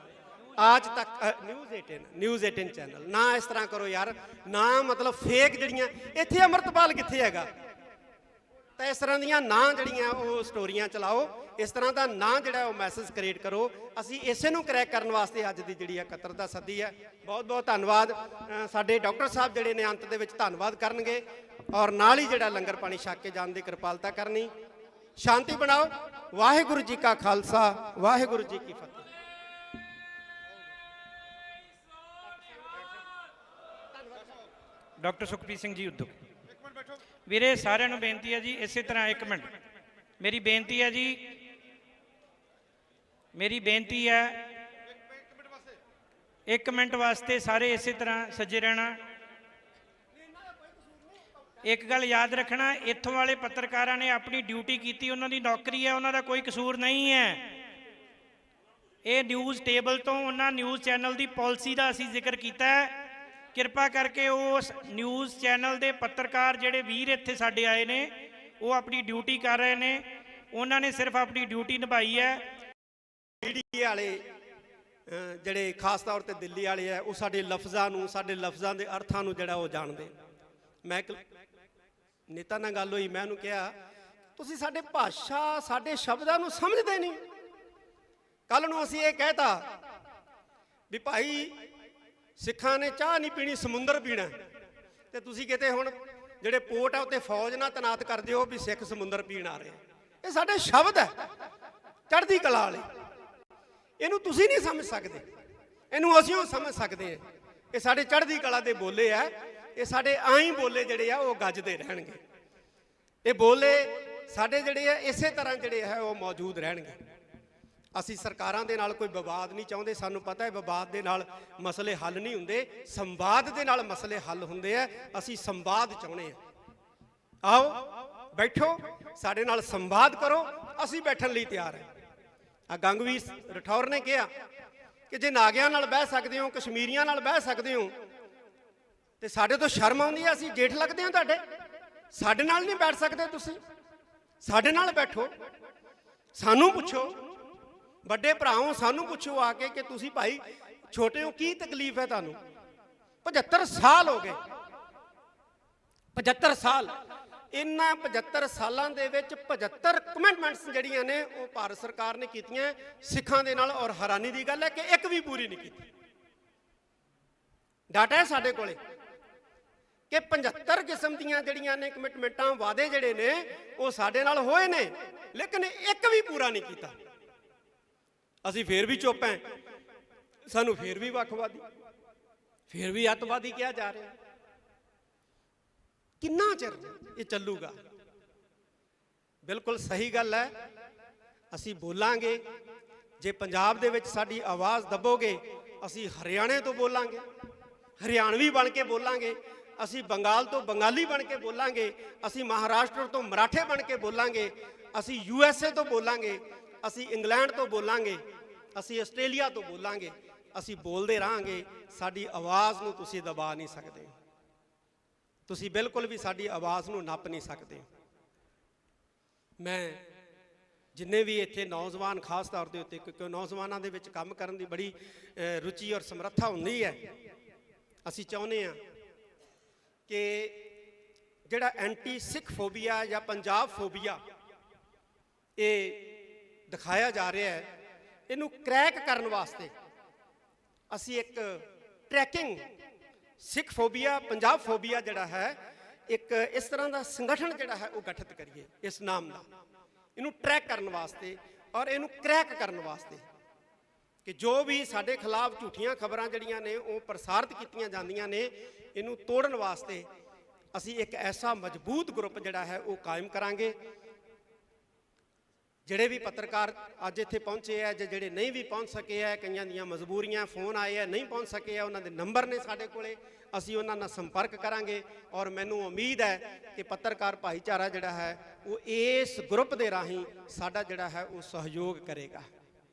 ਅੱਜ ਤੱਕ ਨਿਊਜ਼ 18 ਚੈਨਲ। ਨਾ ਇਸ ਤਰ੍ਹਾਂ ਕਰੋ ਯਾਰ, ਨਾ ਮਤਲਬ ਫੇਕ ਜਿਹੜੀਆਂ ਇੱਥੇ ਅੰਮ੍ਰਿਤਪਾਲ ਕਿੱਥੇ ਹੈਗਾ, ਤਾਂ ਇਸ ਤਰ੍ਹਾਂ ਦੀਆਂ ਨਾ ਜਿਹੜੀਆਂ ਉਹ ਸਟੋਰੀਆਂ ਚਲਾਓ, ਇਸ ਤਰ੍ਹਾਂ ਦਾ ਨਾ ਜਿਹੜਾ ਉਹ ਮੈਸੇਜ ਕ੍ਰੀਏਟ ਕਰੋ। ਅਸੀਂ ਇਸੇ ਨੂੰ ਕਰੈਕ ਕਰਨ ਵਾਸਤੇ ਅੱਜ ਦੀ ਜਿਹੜੀ ਇਕੱਤਰਤਾ ਸੱਦੀ ਹੈ। ਬਹੁਤ ਬਹੁਤ ਧੰਨਵਾਦ। ਸਾਡੇ ਡਾਕਟਰ ਸਾਹਿਬ ਜਿਹੜੇ ਨੇ ਅੰਤ ਦੇ ਵਿੱਚ ਧੰਨਵਾਦ ਕਰਨਗੇ, ਔਰ ਨਾਲ ਹੀ ਜਿਹੜਾ ਲੰਗਰ ਪਾਣੀ ਛਕ ਕੇ ਜਾਣ ਦੀ ਕਿਰਪਾਲਤਾ ਕਰਨੀ। ਸ਼ਾਂਤੀ ਬਣਾਓ। ਵਾਹਿਗੁਰੂ ਜੀ ਕਾ ਖਾਲਸਾ, ਵਾਹਿਗੁਰੂ ਜੀ ਕੀ ਫਤਿਹ। ਡਾਕਟਰ ਸੁਖਪ੍ਰੀਤ ਸਿੰਘ ਜੀ ਉਦੋਂ ਵੀਰੇ ਸਾਰਿਆਂ ਨੂੰ ਬੇਨਤੀ ਹੈ ਜੀ, ਇਸੇ ਤਰ੍ਹਾਂ 1 ਮਿੰਟ ਮੇਰੀ ਬੇਨਤੀ ਹੈ ਜੀ, ਮੇਰੀ ਬੇਨਤੀ ਹੈ 1 ਮਿੰਟ ਵਾਸਤੇ ਸਾਰੇ ਇਸੇ ਤਰ੍ਹਾਂ ਸੱਜੇ ਰਹਿਣਾ। ਇੱਕ ਗੱਲ ਯਾਦ ਰੱਖਣਾ, ਇੱਥੋਂ ਵਾਲੇ ਪੱਤਰਕਾਰਾਂ ਨੇ ਆਪਣੀ ਡਿਊਟੀ ਕੀਤੀ, ਉਹਨਾਂ ਦੀ ਨੌਕਰੀ ਹੈ, ਉਹਨਾਂ ਦਾ ਕੋਈ ਕਸੂਰ ਨਹੀਂ ਹੈ। ਇਹ ਨਿਊਜ਼ ਟੇਬਲ ਤੋਂ ਉਹਨਾਂ ਨਿਊਜ਼ ਚੈਨਲ ਦੀ ਪਾਲਿਸੀ ਦਾ ਅਸੀਂ ਜ਼ਿਕਰ ਕੀਤਾ ਹੈ। ਕਿਰਪਾ ਕਰਕੇ ਉਸ ਨਿਊਜ਼ ਚੈਨਲ ਦੇ ਪੱਤਰਕਾਰ ਜਿਹੜੇ ਵੀਰ ਇੱਥੇ ਸਾਡੇ ਆਏ ਨੇ, ਉਹ ਆਪਣੀ ਡਿਊਟੀ ਕਰ ਰਹੇ ਨੇ, ਉਹਨਾਂ ਨੇ ਸਿਰਫ ਆਪਣੀ ਡਿਊਟੀ ਨਿਭਾਈ ਹੈ। ਮੀਡੀਆ ਵਾਲੇ ਜਿਹੜੇ ਖਾਸ ਤੌਰ ਤੇ ਦਿੱਲੀ ਵਾਲੇ ਆ, ਉਹ ਸਾਡੇ ਲਫ਼ਜ਼ਾਂ ਨੂੰ, ਸਾਡੇ ਲਫ਼ਜ਼ਾਂ ਦੇ ਅਰਥਾਂ ਨੂੰ ਜਿਹੜਾ ਉਹ ਜਾਣਦੇ। ਮੈਂ ਇੱਕ ਨੇਤਾ ਨਾਲ ਗੱਲ ਹੋਈ, ਮੈਂ ਉਹਨੂੰ ਕਿਹਾ ਤੁਸੀਂ ਸਾਡੇ ਭਾਸ਼ਾ, ਸਾਡੇ ਸ਼ਬਦਾਂ ਨੂੰ ਸਮਝਦੇ ਨਹੀਂ। ਕੱਲ ਨੂੰ ਅਸੀਂ ਇਹ ਕਹਿਤਾ ਵੀ ਭਾਈ ਸਿੱਖਾਂ ਨੇ ਚਾਹ ਨਹੀਂ ਪੀਣੀ, ਸਮੁੰਦਰ ਪੀਣਾ, ਤੇ ਤੁਸੀਂ ਕਿਤੇ ਹੁਣ ਜਿਹੜੇ ਪੋਰਟ ਆ ਉੱਤੇ ਫੌਜ ਨਾਲ ਤੈਨਾਤ ਕਰ ਦਿਓ ਵੀ ਸਿੱਖ ਸਮੁੰਦਰ ਪੀਣ ਆ ਰਹੇ। ਇਹ ਸਾਡੇ ਸ਼ਬਦ ਹੈ, ਚੜ੍ਹਦੀ ਕਲਾ ਵਾਲੇ। ਇਹਨੂੰ ਤੁਸੀਂ ਨਹੀਂ ਸਮਝ ਸਕਦੇ, ਇਹਨੂੰ ਅਸੀਂ ਉਹ ਸਮਝ ਸਕਦੇ ਹਾਂ। ਇਹ ਸਾਡੇ ਚੜ੍ਹਦੀ ਕਲਾ ਦੇ ਬੋਲੇ ਆ, ਇਹ ਸਾਡੇ ਆਈ ਬੋਲੇ ਜਿਹੜੇ ਆ ਉਹ ਗੱਜਦੇ ਰਹਿਣਗੇ। ਇਹ ਬੋਲੇ ਸਾਡੇ ਜਿਹੜੇ ਆ ਇਸੇ ਤਰ੍ਹਾਂ ਜਿਹੜੇ ਹੈ ਉਹ ਮੌਜੂਦ ਰਹਿਣਗੇ। ਅਸੀਂ ਸਰਕਾਰਾਂ ਦੇ ਨਾਲ ਕੋਈ ਵਿਵਾਦ ਨਹੀਂ ਚਾਹੁੰਦੇ। ਸਾਨੂੰ ਪਤਾ ਹੈ ਵਿਵਾਦ ਦੇ ਨਾਲ ਮਸਲੇ ਹੱਲ ਨਹੀਂ ਹੁੰਦੇ, ਸੰਵਾਦ ਦੇ ਨਾਲ ਮਸਲੇ ਹੱਲ ਹੁੰਦੇ ਆ। ਅਸੀਂ ਸੰਵਾਦ ਚਾਹੁੰਦੇ ਆ। ਆਓ ਬੈਠੋ, ਸਾਡੇ ਨਾਲ ਸੰਵਾਦ ਕਰੋ, ਅਸੀਂ ਬੈਠਣ ਲਈ ਤਿਆਰ ਹਾਂ। ਆ ਗੰਗਵੀਰ ਰਠੌਰ ਨੇ ਕਿਹਾ ਕਿ ਜੇ ਨਾਗਿਆਂ ਨਾਲ ਬਹਿ ਸਕਦੇ ਹੋ, ਕਸ਼ਮੀਰੀਆਂ ਨਾਲ ਬਹਿ ਸਕਦੇ ਹੋ, ਤੇ ਸਾਡੇ ਤੋਂ ਸ਼ਰਮ ਆਉਂਦੀ ਹੈ, ਅਸੀਂ ਜੇਠ ਲੱਗਦੇ ਹਾਂ ਤੁਹਾਡੇ। ਸਾਡੇ ਨਾਲ ਨਹੀਂ ਬੈਠ ਸਕਦੇ ਤੁਸੀਂ, ਸਾਡੇ ਨਾਲ ਬੈਠੋ। ਸਾਨੂੰ ਪੁੱਛੋ, ਵੱਡੇ ਭਰਾਓ, ਸਾਨੂੰ ਪੁੱਛੋ ਆ ਕੇ ਕਿ ਤੁਸੀਂ ਭਾਈ ਛੋਟੇ ਹੋ, ਕੀ ਤਕਲੀਫ ਹੈ ਤੁਹਾਨੂੰ? 75 ਸਾਲ ਹੋ ਗਏ, 75 ਸਾਲ। ਇਹਨਾਂ 75 ਸਾਲਾਂ ਦੇ ਵਿੱਚ 75 ਕਮਿਟਮੈਂਟਸ ਜਿਹੜੀਆਂ ਨੇ ਉਹ ਭਾਰਤ ਸਰਕਾਰ ਨੇ ਕੀਤੀਆਂ ਸਿੱਖਾਂ ਦੇ ਨਾਲ, ਔਰ ਹੈਰਾਨੀ ਦੀ ਗੱਲ ਹੈ ਕਿ ਇੱਕ ਵੀ ਪੂਰੀ ਨਹੀਂ ਕੀਤੀ। ਡਾਟਾ ਹੈ ਸਾਡੇ ਕੋਲੇ ਕਿ 75 ਕਿਸਮ ਦੀਆਂ ਜਿਹੜੀਆਂ ਨੇ ਕਮਿਟਮੈਂਟਾਂ, ਵਾਅਦੇ ਜਿਹੜੇ ਨੇ ਉਹ ਸਾਡੇ ਨਾਲ ਹੋਏ ਨੇ, ਲੇਕਿਨ ਇੱਕ ਵੀ ਪੂਰਾ ਨਹੀਂ ਕੀਤਾ। ਅਸੀਂ ਫੇਰ ਵੀ ਚੁੱਪ ਹਾਂ, ਸਾਨੂੰ ਫੇਰ ਵੀ ਵੱਖਵਾਦੀ, ਫੇਰ ਵੀ ਅੱਤਵਾਦੀ ਕਿਹਾ ਜਾ ਰਿਹਾ। ਕਿੰਨਾ ਚਿਰ ਇਹ ਚੱਲੂਗਾ? ਬਿਲਕੁਲ ਸਹੀ ਗੱਲ ਹੈ, ਅਸੀਂ ਬੋਲਾਂਗੇ। ਜੇ ਪੰਜਾਬ ਦੇ ਵਿੱਚ ਸਾਡੀ ਆਵਾਜ਼ ਦੱਬੋਗੇ, ਅਸੀਂ ਹਰਿਆਣੇ ਤੋਂ ਬੋਲਾਂਗੇ, ਹਰਿਆਣਵੀ ਬਣ ਕੇ ਬੋਲਾਂਗੇ। ਅਸੀਂ ਬੰਗਾਲ ਤੋਂ ਬੰਗਾਲੀ ਬਣ ਕੇ ਬੋਲਾਂਗੇ, ਅਸੀਂ ਮਹਾਰਾਸ਼ਟਰ ਤੋਂ ਮਰਾਠੇ ਬਣ ਕੇ ਬੋਲਾਂਗੇ, ਅਸੀਂ USA ਤੋਂ ਬੋਲਾਂਗੇ, ਅਸੀਂ ਇੰਗਲੈਂਡ ਤੋਂ ਬੋਲਾਂਗੇ, ਅਸੀਂ ਆਸਟ੍ਰੇਲੀਆ ਤੋਂ ਬੋਲਾਂਗੇ। ਅਸੀਂ ਬੋਲਦੇ ਰਹਾਂਗੇ। ਸਾਡੀ ਆਵਾਜ਼ ਨੂੰ ਤੁਸੀਂ ਦਬਾ ਨਹੀਂ ਸਕਦੇ, ਤੁਸੀਂ ਬਿਲਕੁਲ ਵੀ ਸਾਡੀ ਆਵਾਜ਼ ਨੂੰ ਨੱਪ ਨਹੀਂ ਸਕਦੇ। ਮੈਂ ਜਿੰਨੇ ਵੀ ਇੱਥੇ ਨੌਜਵਾਨ, ਖਾਸ ਤੌਰ ਦੇ ਉੱਤੇ, ਕਿਉਂਕਿ ਨੌਜਵਾਨਾਂ ਦੇ ਵਿੱਚ ਕੰਮ ਕਰਨ ਦੀ ਬੜੀ ਰੁਚੀ ਔਰ ਸਮਰੱਥਾ ਹੁੰਦੀ ਹੈ, ਅਸੀਂ ਚਾਹੁੰਦੇ ਹਾਂ ਕਿ ਜਿਹੜਾ ਐਂਟੀ ਸਿੱਖ ਫੋਬੀਆ ਜਾਂ ਪੰਜਾਬ ਫੋਬੀਆ ਇਹ ਦਿਖਾਇਆ ਜਾ ਰਿਹਾ ਹੈ, ਇਹਨੂੰ ਕ੍ਰੈਕ ਕਰਨ ਵਾਸਤੇ ਅਸੀਂ ਇੱਕ ਟਰੈਕਿੰਗ ਸਿੱਖ ਫੋਬੀਆ, ਪੰਜਾਬ ਫੋਬੀਆ ਜਿਹੜਾ ਹੈ, ਇੱਕ ਇਸ ਤਰ੍ਹਾਂ ਦਾ ਸੰਗਠਨ ਜਿਹੜਾ ਹੈ ਉਹ ਗਠਿਤ ਕਰੀਏ ਇਸ ਨਾਮ ਦਾ, ਇਹਨੂੰ ਟਰੈਕ ਕਰਨ ਵਾਸਤੇ ਔਰ ਇਹਨੂੰ ਕ੍ਰੈਕ ਕਰਨ ਵਾਸਤੇ ਕਿ ਜੋ ਵੀ ਸਾਡੇ ਖਿਲਾਫ ਝੂਠੀਆਂ ਖਬਰਾਂ ਜਿਹੜੀਆਂ ਨੇ ਉਹ ਪ੍ਰਸਾਰਿਤ ਕੀਤੀਆਂ ਜਾਂਦੀਆਂ ਨੇ, ਇਹਨੂੰ ਤੋੜਨ ਵਾਸਤੇ ਅਸੀਂ ਇੱਕ ਐਸਾ ਮਜ਼ਬੂਤ ਗਰੁੱਪ ਜਿਹੜਾ ਹੈ ਉਹ ਕਾਇਮ ਕਰਾਂਗੇ। ਜਿਹੜੇ ਵੀ ਪੱਤਰਕਾਰ ਅੱਜ ਇੱਥੇ ਪਹੁੰਚੇ ਆ, ਜਿਹੜੇ ਨਹੀਂ ਵੀ ਪਹੁੰਚ ਸਕੇ ਆ, ਕਈਆਂ ਦੀਆਂ ਮਜਬੂਰੀਆਂ, ਫੋਨ ਆਏ ਆ, ਨਹੀਂ ਪਹੁੰਚ ਸਕੇ ਆ, ਉਹਨਾਂ ਦੇ ਨੰਬਰ ਨੇ ਸਾਡੇ ਕੋਲੇ, ਅਸੀਂ ਉਹਨਾਂ ਨਾਲ ਸੰਪਰਕ ਕਰਾਂਗੇ। ਔਰ ਮੈਨੂੰ ਉਮੀਦ ਹੈ ਕਿ ਪੱਤਰਕਾਰ ਭਾਈਚਾਰਾ ਜਿਹੜਾ ਹੈ ਉਹ ਇਸ ਗਰੁੱਪ ਦੇ ਰਾਹੀਂ ਸਾਡਾ ਜਿਹੜਾ ਹੈ ਉਹ ਸਹਿਯੋਗ ਕਰੇਗਾ।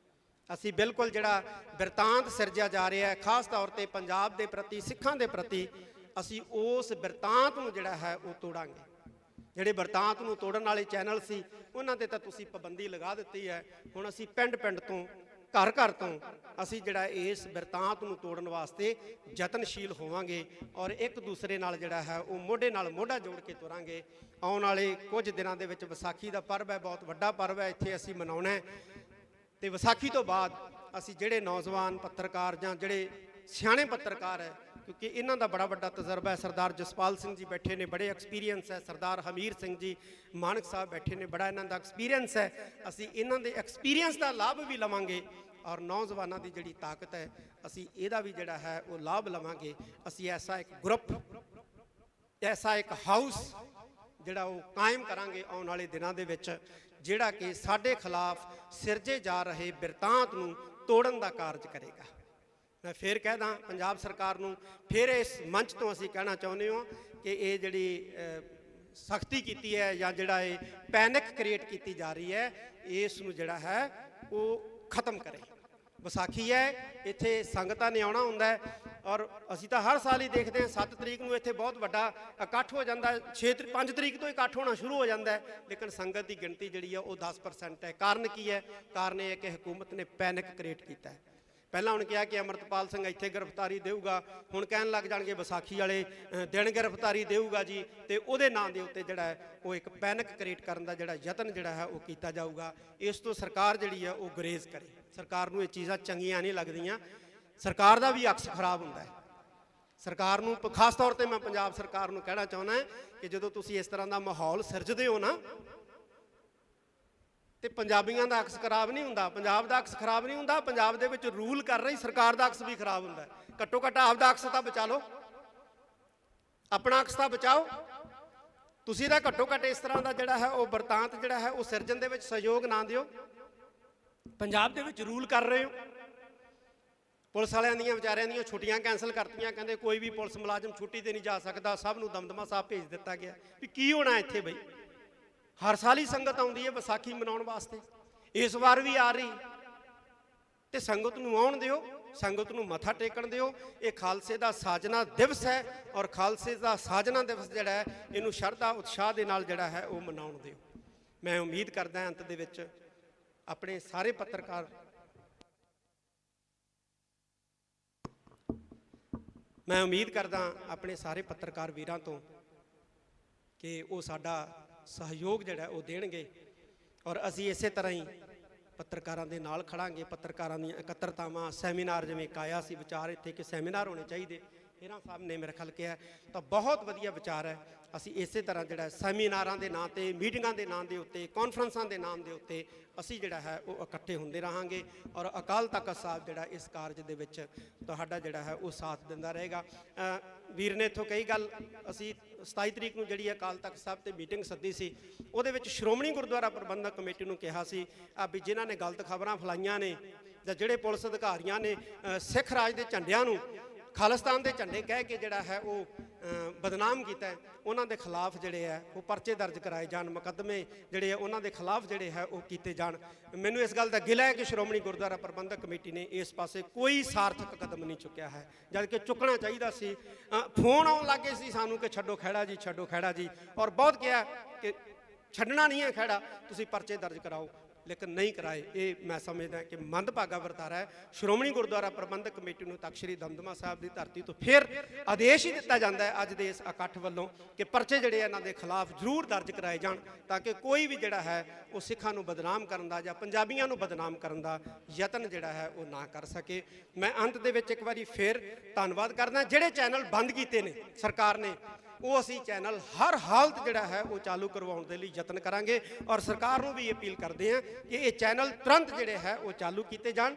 ਅਸੀਂ ਬਿਲਕੁਲ ਜਿਹੜਾ ਬਿਰਤਾਂਤ ਸਿਰਜਿਆ ਜਾ ਰਿਹਾ ਹੈ, ਖਾਸ ਤੌਰ ਤੇ ਪੰਜਾਬ ਦੇ ਪ੍ਰਤੀ, ਸਿੱਖਾਂ ਦੇ ਪ੍ਰਤੀ, ਅਸੀਂ ਉਸ ਬਿਰਤਾਂਤ ਨੂੰ ਜਿਹੜਾ ਹੈ ਉਹ ਤੋੜਾਂਗੇ। ਜਿਹੜੇ ਬਿਰਤਾਂਤ ਨੂੰ ਤੋੜਨ ਵਾਲੇ ਚੈਨਲ ਸੀ ਉਹਨਾਂ ਤੇ ਤਾਂ ਤੁਸੀਂ ਪਾਬੰਦੀ ਲਗਾ ਦਿੱਤੀ ਹੈ। ਹੁਣ ਅਸੀਂ ਪਿੰਡ ਪਿੰਡ ਤੋਂ, ਘਰ ਘਰ ਤੋਂ ਅਸੀਂ ਜਿਹੜਾ ਇਸ ਬਿਰਤਾਂਤ ਨੂੰ ਤੋੜਨ ਵਾਸਤੇ ਯਤਨਸ਼ੀਲ ਹੋਵਾਂਗੇ ਔਰ ਇੱਕ ਦੂਸਰੇ ਨਾਲ ਜਿਹੜਾ ਹੈ ਉਹ ਮੋਢੇ ਨਾਲ ਮੋਢਾ ਜੋੜ ਕੇ ਤੁਰਾਂਗੇ। ਆਉਣ ਵਾਲੇ ਕੁਝ ਦਿਨਾਂ ਦੇ ਵਿੱਚ ਵਿਸਾਖੀ ਦਾ ਪਰਵ ਹੈ, ਬਹੁਤ ਵੱਡਾ ਪਰਵ ਹੈ, ਇੱਥੇ ਅਸੀਂ ਮਨਾਉਣਾ ਹੈ। ਤੇ ਵਿਸਾਖੀ ਤੋਂ ਬਾਅਦ ਅਸੀਂ ਜਿਹੜੇ ਨੌਜਵਾਨ ਪੱਤਰਕਾਰ ਜਾਂ ਜਿਹੜੇ ਸਿਆਣੇ ਪੱਤਰਕਾਰ ਹੈ, ਕਿਉਂਕਿ ਇਹਨਾਂ ਦਾ ਬੜਾ ਵੱਡਾ ਤਜਰਬਾ ਹੈ, ਸਰਦਾਰ ਜਸਪਾਲ ਸਿੰਘ ਜੀ ਬੈਠੇ ਨੇ, ਬੜੇ ਐਕਸਪੀਰੀਅੰਸ ਹੈ, ਸਰਦਾਰ ਹਮੀਰ ਸਿੰਘ ਜੀ ਮਾਨਕ ਸਾਹਿਬ ਬੈਠੇ ਨੇ, ਬੜਾ ਇਹਨਾਂ ਦਾ ਐਕਸਪੀਰੀਅੰਸ ਹੈ। ਅਸੀਂ ਇਹਨਾਂ ਦੇ ਐਕਸਪੀਰੀਅੰਸ ਦਾ ਲਾਭ ਵੀ ਲਵਾਂਗੇ ਔਰ ਨੌਜਵਾਨਾਂ ਦੀ ਜਿਹੜੀ ਤਾਕਤ ਹੈ ਅਸੀਂ ਇਹਦਾ ਵੀ ਜਿਹੜਾ ਹੈ ਉਹ ਲਾਭ ਲਵਾਂਗੇ। ਅਸੀਂ ਐਸਾ ਇੱਕ ਗਰੁੱਪ, ਐਸਾ ਇੱਕ ਹਾਊਸ ਜਿਹੜਾ ਉਹ ਕਾਇਮ ਕਰਾਂਗੇ ਆਉਣ ਵਾਲੇ ਦਿਨਾਂ ਦੇ ਵਿੱਚ ਜਿਹੜਾ ਕਿ ਸਾਡੇ ਖਿਲਾਫ ਸਿਰਜੇ ਜਾ ਰਹੇ ਬਿਰਤਾਂਤ ਨੂੰ ਤੋੜਨ ਦਾ ਕਾਰਜ ਕਰੇਗਾ। ਮੈਂ ਫਿਰ ਕਹਿਦਾ ਪੰਜਾਬ ਸਰਕਾਰ ਨੂੰ, ਫਿਰ ਇਸ ਮੰਚ ਤੋਂ ਅਸੀਂ ਕਹਿਣਾ ਚਾਹੁੰਦੇ ਹਾਂ ਕਿ ਇਹ ਜਿਹੜੀ ਸਖਤੀ ਕੀਤੀ ਹੈ ਜਾਂ ਜਿਹੜਾ ਇਹ ਪੈਨਿਕ ਕ੍ਰੀਏਟ ਕੀਤੀ ਜਾ ਰਹੀ ਹੈ, ਇਸ ਨੂੰ ਜਿਹੜਾ ਹੈ ਉਹ ਖਤਮ ਕਰੇ। ਵਿਸਾਖੀ ਹੈ, ਇੱਥੇ ਸੰਗਤਾਂ ਨੇ ਆਉਣਾ ਹੁੰਦਾ ਹੈ ਔਰ ਅਸੀਂ ਤਾਂ ਹਰ ਸਾਲ ਹੀ ਦੇਖਦੇ ਹਾਂ 7 ਤਰੀਕ ਨੂੰ ਇੱਥੇ ਬਹੁਤ ਵੱਡਾ ਇਕੱਠ ਹੋ ਜਾਂਦਾ ਹੈ, 5 ਤਰੀਕ ਤੋਂ ਇਕੱਠ ਹੋਣਾ ਸ਼ੁਰੂ ਹੋ ਜਾਂਦਾ ਹੈ, ਲੇਕਿਨ ਸੰਗਤ ਦੀ ਗਿਣਤੀ ਜਿਹੜੀ ਹੈ ਉਹ 10% ਹੈ। ਕਾਰਨ ਕੀ ਹੈ? ਕਾਰਨ ਇਹ ਹੈ ਕਿ ਹਕੂਮਤ ਨੇ ਪੈਨਿਕ ਕ੍ਰੀਏਟ ਕੀਤਾ ਹੈ। ਪਹਿਲਾਂ ਹੁਣ ਕਿਹਾ ਕਿ ਅਮਰਤਪਾਲ ਸਿੰਘ ਇੱਥੇ ਗ੍ਰਿਫਤਾਰੀ ਦੇਊਗਾ, ਹੁਣ ਕਹਿਣ ਲੱਗ ਜਾਣਗੇ ਵਿਸਾਖੀ ਵਾਲੇ ਦਿਨ ਗ੍ਰਿਫਤਾਰੀ ਦੇਊਗਾ ਜੀ, ਤੇ ਉਹਦੇ ਨਾਂ ਦੇ ਉੱਤੇ ਜਿਹੜਾ ਹੈ ਉਹ ਇੱਕ ਪੈਨਿਕ ਕ੍ਰੀਏਟ ਕਰਨ ਦਾ ਜਿਹੜਾ ਯਤਨ ਜਿਹੜਾ ਹੈ ਉਹ ਕੀਤਾ ਜਾਊਗਾ। ਇਸ ਤੋਂ ਸਰਕਾਰ ਜਿਹੜੀ ਹੈ ਉਹ ਗੁਰੇਜ਼ ਕਰੇ। ਸਰਕਾਰ ਨੂੰ ਇਹ ਚੀਜ਼ਾਂ ਚੰਗੀਆਂ ਨਹੀਂ ਲੱਗਦੀਆਂ, ਸਰਕਾਰ ਦਾ ਵੀ ਅਕਸ ਖਰਾਬ ਹੁੰਦਾ ਹੈ। ਸਰਕਾਰ ਨੂੰ ਖਾਸ ਤੌਰ ਤੇ ਮੈਂ ਪੰਜਾਬ ਸਰਕਾਰ ਨੂੰ ਕਹਿਣਾ ਚਾਹੁੰਦਾ ਕਿ ਜਦੋਂ ਤੁਸੀਂ ਇਸ ਤਰ੍ਹਾਂ ਦਾ ਮਾਹੌਲ ਸਿਰਜਦੇ ਹੋ ਨਾ, ਤੇ ਪੰਜਾਬੀਆਂ ਦਾ ਅਕਸ ਖਰਾਬ ਨਹੀਂ ਹੁੰਦਾ, ਪੰਜਾਬ ਦਾ ਅਕਸ ਖਰਾਬ ਨਹੀਂ ਹੁੰਦਾ, ਪੰਜਾਬ ਦੇ ਵਿੱਚ ਰੂਲ ਕਰ ਰਹੀ ਸਰਕਾਰ ਦਾ ਅਕਸ ਵੀ ਖਰਾਬ ਹੁੰਦਾ। ਘੱਟੋ ਘੱਟ ਆਪਦਾ ਅਕਸ ਤਾਂ ਬਚਾ ਲਓ, ਆਪਣਾ ਅਕਸ ਤਾਂ ਬਚਾਓ। ਤੁਸੀਂ ਤਾਂ ਘੱਟੋ ਘੱਟ ਇਸ ਤਰ੍ਹਾਂ ਦਾ ਜਿਹੜਾ ਹੈ ਉਹ ਵਰਤਾਂਤ ਜਿਹੜਾ ਹੈ ਉਹ ਸਿਰਜਣ ਦੇ ਵਿੱਚ ਸਹਿਯੋਗ ਨਾ ਦਿਓ। ਪੰਜਾਬ ਦੇ ਵਿੱਚ ਰੂਲ ਕਰ ਰਹੇ ਹੋ, ਪੁਲਿਸ ਵਾਲਿਆਂ ਦੀਆਂ ਵਿਚਾਰਿਆਂ ਦੀਆਂ ਛੁੱਟੀਆਂ ਕੈਂਸਲ ਕਰਤੀਆਂ, ਕਹਿੰਦੇ ਕੋਈ ਵੀ ਪੁਲਿਸ ਮੁਲਾਜ਼ਮ ਛੁੱਟੀ ਤੇ ਨਹੀਂ ਜਾ ਸਕਦਾ, ਸਭ ਨੂੰ ਦਮਦਮਾ ਸਾਹਿਬ ਭੇਜ ਦਿੱਤਾ ਗਿਆ। ਵੀ ਕੀ ਹੋਣਾ ਇੱਥੇ ਬਈ? ਹਰ ਸਾਲ ਹੀ ਸੰਗਤ ਆਉਂਦੀ ਹੈ ਵਿਸਾਖੀ ਮਨਾਉਣ ਵਾਸਤੇ, ਇਸ ਵਾਰ ਵੀ ਆ ਰਹੀ, ਤੇ ਸੰਗਤ ਨੂੰ ਆਉਣ ਦਿਓ, ਸੰਗਤ ਨੂੰ ਮੱਥਾ ਟੇਕਣ ਦਿਓ। ਇਹ ਖਾਲਸੇ ਦਾ ਸਾਜਨਾ ਦਿਵਸ ਹੈ ਔਰ ਖਾਲਸੇ ਦਾ ਸਾਜਨਾ ਦਿਵਸ ਜਿਹੜਾ ਹੈ ਇਹਨੂੰ ਸ਼ਰਧਾ ਉਤਸ਼ਾਹ ਦੇ ਨਾਲ ਜਿਹੜਾ ਹੈ ਉਹ ਮਨਾਉਣ ਦਿਓ। ਮੈਂ ਉਮੀਦ ਕਰਦਾ ਅੰਤ ਦੇ ਵਿੱਚ ਆਪਣੇ ਸਾਰੇ ਪੱਤਰਕਾਰ, ਮੈਂ ਉਮੀਦ ਕਰਦਾ ਆਪਣੇ ਸਾਰੇ ਪੱਤਰਕਾਰ ਵੀਰਾਂ ਤੋਂ ਕਿ ਉਹ ਸਾਡਾ ਸਹਿਯੋਗ ਜਿਹੜਾ ਉਹ ਦੇਣਗੇ ਔਰ ਅਸੀਂ ਇਸੇ ਤਰ੍ਹਾਂ ਹੀ ਪੱਤਰਕਾਰਾਂ ਦੇ ਨਾਲ ਖੜਾਂਗੇ। ਪੱਤਰਕਾਰਾਂ ਦੀਆਂ ਇਕੱਤਰਤਾਵਾਂ, ਸੈਮੀਨਾਰ, ਜਿਵੇਂ ਕਾਇਆ ਸੀ ਵਿਚਾਰ ਇੱਥੇ ਕਿ ਸੈਮੀਨਾਰ ਹੋਣੇ ਚਾਹੀਦੇ, ਹੀਰਾ ਸਾਹਿਬ ਨੇ ਮੇਰੇ ਖਿਆਲ ਕਿਹਾ, ਤਾਂ ਬਹੁਤ ਵਧੀਆ ਵਿਚਾਰ ਹੈ। ਅਸੀਂ ਇਸੇ ਤਰ੍ਹਾਂ ਜਿਹੜਾ ਸੈਮੀਨਾਰਾਂ ਦੇ ਨਾਂ ਤੇ, ਮੀਟਿੰਗਾਂ ਦੇ ਨਾਂ ਦੇ ਉੱਤੇ, ਕਾਨਫਰੰਸਾਂ ਦੇ ਨਾਮ ਦੇ ਉੱਤੇ ਅਸੀਂ ਜਿਹੜਾ ਹੈ ਉਹ ਇਕੱਠੇ ਹੁੰਦੇ ਰਹਾਂਗੇ ਔਰ ਅਕਾਲ ਤਖਤ ਸਾਹਿਬ ਜਿਹੜਾ ਇਸ ਕਾਰਜ ਦੇ ਵਿੱਚ ਤੁਹਾਡਾ ਜਿਹੜਾ ਹੈ ਉਹ ਸਾਥ ਦਿੰਦਾ ਰਹੇਗਾ। ਵੀਰ ਨੇ ਇੱਥੋਂ ਕਈ ਗੱਲ, ਅਸੀਂ 27 ਤਰੀਕ ਨੂੰ ਜਿਹੜੀ ਅਕਾਲ ਤਖਤ ਸਾਹਿਬ ਤੇ ਮੀਟਿੰਗ ਸੱਦੀ ਸੀ, ਉਹਦੇ ਵਿੱਚ ਸ਼੍ਰੋਮਣੀ ਗੁਰਦੁਆਰਾ ਪ੍ਰਬੰਧਕ ਕਮੇਟੀ ਨੂੰ ਕਿਹਾ ਸੀ ਵੀ ਜਿਨ੍ਹਾਂ ਨੇ ਗਲਤ ਖਬਰਾਂ ਫੈਲਾਈਆਂ ਨੇ ਜਾਂ ਜਿਹੜੇ ਪੁਲਿਸ ਅਧਿਕਾਰੀਆਂ ਨੇ ਸਿੱਖ ਰਾਜ ਦੇ ਝੰਡਿਆਂ ਨੂੰ ਖਾਲਿਸਤਾਨ ਦੇ ਝੰਡੇ ਕਹਿ ਕੇ ਜਿਹੜਾ ਹੈ ਉਹ ਬਦਨਾਮ ਕੀਤਾ ਹੈ, ਉਹਨਾਂ ਦੇ ਖਿਲਾਫ ਜਿਹੜੇ ਹੈ ਉਹ ਪਰਚੇ ਦਰਜ ਕਰਾਏ ਜਾਣ, ਮੁਕੱਦਮੇ ਜਿਹੜੇ ਆ ਉਹਨਾਂ ਦੇ ਖਿਲਾਫ ਜਿਹੜੇ ਹੈ ਉਹ ਕੀਤੇ ਜਾਣ। ਮੈਨੂੰ ਇਸ ਗੱਲ ਦਾ ਗਿਲਾ ਹੈ ਕਿ ਸ਼੍ਰੋਮਣੀ ਗੁਰਦੁਆਰਾ ਪ੍ਰਬੰਧਕ ਕਮੇਟੀ ਨੇ ਇਸ ਪਾਸੇ ਕੋਈ ਸਾਰਥਕ ਕਦਮ ਨਹੀਂ ਚੁੱਕਿਆ ਹੈ, ਜਦ ਕਿ ਚੁੱਕਣਾ ਚਾਹੀਦਾ ਸੀ। ਫੋਨ ਆਉਣ ਲੱਗੇ ਸੀ ਸਾਨੂੰ ਕਿ ਛੱਡੋ ਖਹਿੜਾ ਜੀ, ਛੱਡੋ ਖਹਿੜਾ ਜੀ, ਔਰ ਬਹੁਤ ਕਿਹਾ ਕਿ ਛੱਡਣਾ ਨਹੀਂ ਹੈ ਖਹਿੜਾ, ਤੁਸੀਂ ਪਰਚੇ ਦਰਜ ਕਰਾਓ, ਲੇਕਿਨ ਨਹੀਂ ਕਰਾਏ। ਇਹ ਮੈਂ ਸਮਝਦਾ ਕਿ ਮੰਦਭਾਗਾ ਵਰਤਾਰਾ ਹੈ। ਸ਼੍ਰੋਮਣੀ ਗੁਰਦੁਆਰਾ ਪ੍ਰਬੰਧਕ ਕਮੇਟੀ ਨੂੰ ਤਖਤ ਸ੍ਰੀ ਦਮਦਮਾ ਸਾਹਿਬ ਦੀ ਧਰਤੀ ਤੋਂ ਫਿਰ ਆਦੇਸ਼ ਹੀ ਦਿੱਤਾ ਜਾਂਦਾ ਹੈ ਅੱਜ ਦੇ ਇਸ ਇਕੱਠ ਵੱਲੋਂ ਕਿ ਪਰਚੇ ਜਿਹੜੇ ਇਹਨਾਂ ਦੇ ਖਿਲਾਫ ਜ਼ਰੂਰ ਦਰਜ ਕਰਾਏ ਜਾਣ, ਤਾਂ ਕਿ ਕੋਈ ਵੀ ਜਿਹੜਾ ਹੈ ਉਹ ਸਿੱਖਾਂ ਨੂੰ ਬਦਨਾਮ ਕਰਨ ਦਾ ਜਾਂ ਪੰਜਾਬੀਆਂ ਨੂੰ ਬਦਨਾਮ ਕਰਨ ਦਾ ਯਤਨ ਜਿਹੜਾ ਹੈ ਉਹ ਨਾ ਕਰ ਸਕੇ। ਮੈਂ ਅੰਤ ਦੇ ਵਿੱਚ ਇੱਕ ਵਾਰੀ ਫਿਰ ਧੰਨਵਾਦ ਕਰਦਾ। ਜਿਹੜੇ ਚੈਨਲ ਬੰਦ ਕੀਤੇ ਨੇ ਸਰਕਾਰ ਨੇ, ਉਹ ਅਸੀਂ ਚੈਨਲ ਹਰ ਹਾਲਤ ਜਿਹੜਾ ਹੈ ਉਹ ਚਾਲੂ ਕਰਵਾਉਣ ਦੇ ਲਈ ਯਤਨ ਕਰਾਂਗੇ ਔਰ ਸਰਕਾਰ ਨੂੰ ਵੀ ਅਪੀਲ ਕਰਦੇ ਹਾਂ ਕਿ ਇਹ ਚੈਨਲ ਤੁਰੰਤ ਜਿਹੜੇ ਹੈ ਉਹ ਚਾਲੂ ਕੀਤੇ ਜਾਣ,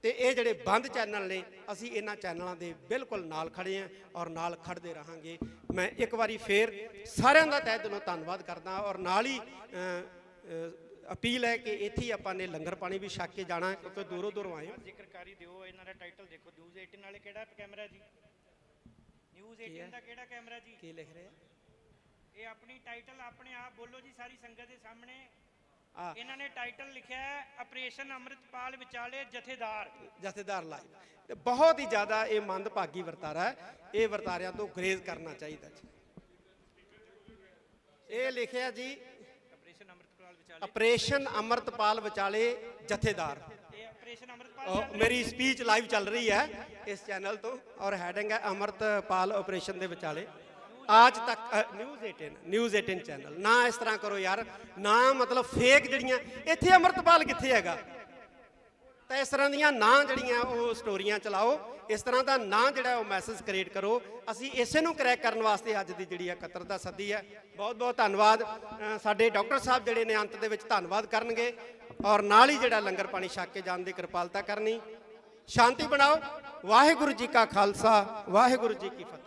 ਤੇ ਇਹ ਜਿਹੜੇ ਬੰਦ ਚੈਨਲ ਨੇ ਅਸੀਂ ਇਹਨਾਂ ਚੈਨਲਾਂ ਦੇ ਬਿਲਕੁਲ ਨਾਲ ਖੜੇ ਹਾਂ ਔਰ ਨਾਲ ਖੜਦੇ ਰਹਾਂਗੇ। ਮੈਂ ਇੱਕ ਵਾਰੀ ਫੇਰ ਸਾਰਿਆਂ ਦਾ ਤਹਿ ਦਿਲੋਂ ਧੰਨਵਾਦ ਕਰਦਾ ਔਰ ਨਾਲ ਹੀ ਅਪੀਲ ਹੈ ਕਿ ਇੱਥੇ ਹੀ ਆਪਾਂ ਨੇ ਲੰਗਰ ਪਾਣੀ ਵੀ ਛਕ ਕੇ ਜਾਣਾ ਕਿਉਂਕਿ ਦੂਰੋਂ ਦੂਰੋਂ ਆਏ। ਜ਼ਿਕਰਕਾਰੀ ਦਿਓ, ਇਹਨਾਂ ਦਾ ਟਾਈਟਲ ਦੇਖੋ, ਨਿਊਜ਼ 18 ਵਾਲੇ ਕਿਹੜਾ ਕੈਮਰਾ ਜੀ? ਨਿਊਜ਼ 18 ਦਾ ਕਿਹੜਾ ਕੈਮਰਾ ਜੀ? ਕੀ ਲਿਖ ਰਹੇ ਆ? ਇਹ ਆਪਣੀ ਟਾਈਟਲ ਆਪਣੇ ਆਪ ਬੋਲੋ ਜੀ ਸਾਰੀ ਸੰਗਤ ਦੇ ਸਾਹਮਣੇ। ਇਹਨਾਂ ਨੇ ਟਾਈਟਲ ਲਿਖਿਆ ਹੈ ਆਪਰੇਸ਼ਨ ਅੰਮ੍ਰਿਤਪਾਲ ਵਿਚਾਲੇ ਜਥੇਦਾਰ ਲਾਈਵ। ਤੇ ਬਹੁਤ ਹੀ ਜ਼ਿਆਦਾ ਇਹ ਮੰਦਭਾਗੀ ਵਰਤਾਰਾ ਹੈ, ਇਹ ਵਰਤਾਰਿਆਂ ਤੋਂ ਗੁਰੇਜ਼ ਕਰਨਾ ਚਾਹੀਦਾ ਜੀ। ਇਹ ਲਿਖਿਆ ਜੀ ਆਪਰੇਸ਼ਨ ਅੰਮ੍ਰਿਤਪਾਲ ਵਿਚਾਲੇ ਜਥੇਦਾਰ। ਮੇਰੀ ਸਪੀਚ ਲਾਈਵ ਚੱਲ ਰਹੀ ਹੈ ਇਸ ਚੈਨਲ ਤੋਂ ਔਰ ਹੈਡਿੰਗ ਹੈ ਅੰਮ੍ਰਿਤਪਾਲ ਆਪਰੇਸ਼ਨ ਦੇ ਵਿਚਾਲੇ। ਅੱਜ ਤੱਕ ਨਿਊਜ਼ 18 ਚੈਨਲ। ਨਾ ਇਸ ਤਰ੍ਹਾਂ ਕਰੋ ਯਾਰ, ਨਾ ਮਤਲਬ ਫੇਕ ਜਿਹੜੀਆਂ ਇੱਥੇ ਅੰਮ੍ਰਿਤਪਾਲ ਕਿੱਥੇ ਹੈਗਾ, ਤਾਂ ਇਸ ਤਰ੍ਹਾਂ ਦੀਆਂ ਨਾ ਜਿਹੜੀਆਂ ਉਹ ਸਟੋਰੀਆਂ ਚਲਾਓ, ਇਸ ਤਰ੍ਹਾਂ ਦਾ ਨਾ ਜਿਹੜਾ ਉਹ ਮੈਸੇਜ ਕ੍ਰੀਏਟ ਕਰੋ। ਅਸੀਂ ਇਸੇ ਨੂੰ ਕਰੈਕ ਕਰਨ ਵਾਸਤੇ ਅੱਜ ਦੀ ਜਿਹੜੀ ਇਕੱਤਰਤਾ ਸੱਦੀ ਹੈ। ਬਹੁਤ ਬਹੁਤ ਧੰਨਵਾਦ। ਸਾਡੇ ਡਾਕਟਰ ਸਾਹਿਬ ਜਿਹੜੇ ਨੇ ਅੰਤ ਦੇ ਵਿੱਚ ਧੰਨਵਾਦ ਕਰਨਗੇ ਔਰ ਨਾਲ ਹੀ ਜਿਹੜਾ ਲੰਗਰ ਪਾਣੀ ਛਕ ਕੇ ਜਾਣ ਦੀ ਕਿਰਪਾਲਤਾ ਕਰਨੀ। ਸ਼ਾਂਤੀ ਬਣਾਓ। ਵਾਹਿਗੁਰੂ ਜੀ ਕਾ ਖਾਲਸਾ, ਵਾਹਿਗੁਰੂ ਜੀ ਕੀ ਫਤਿਹ।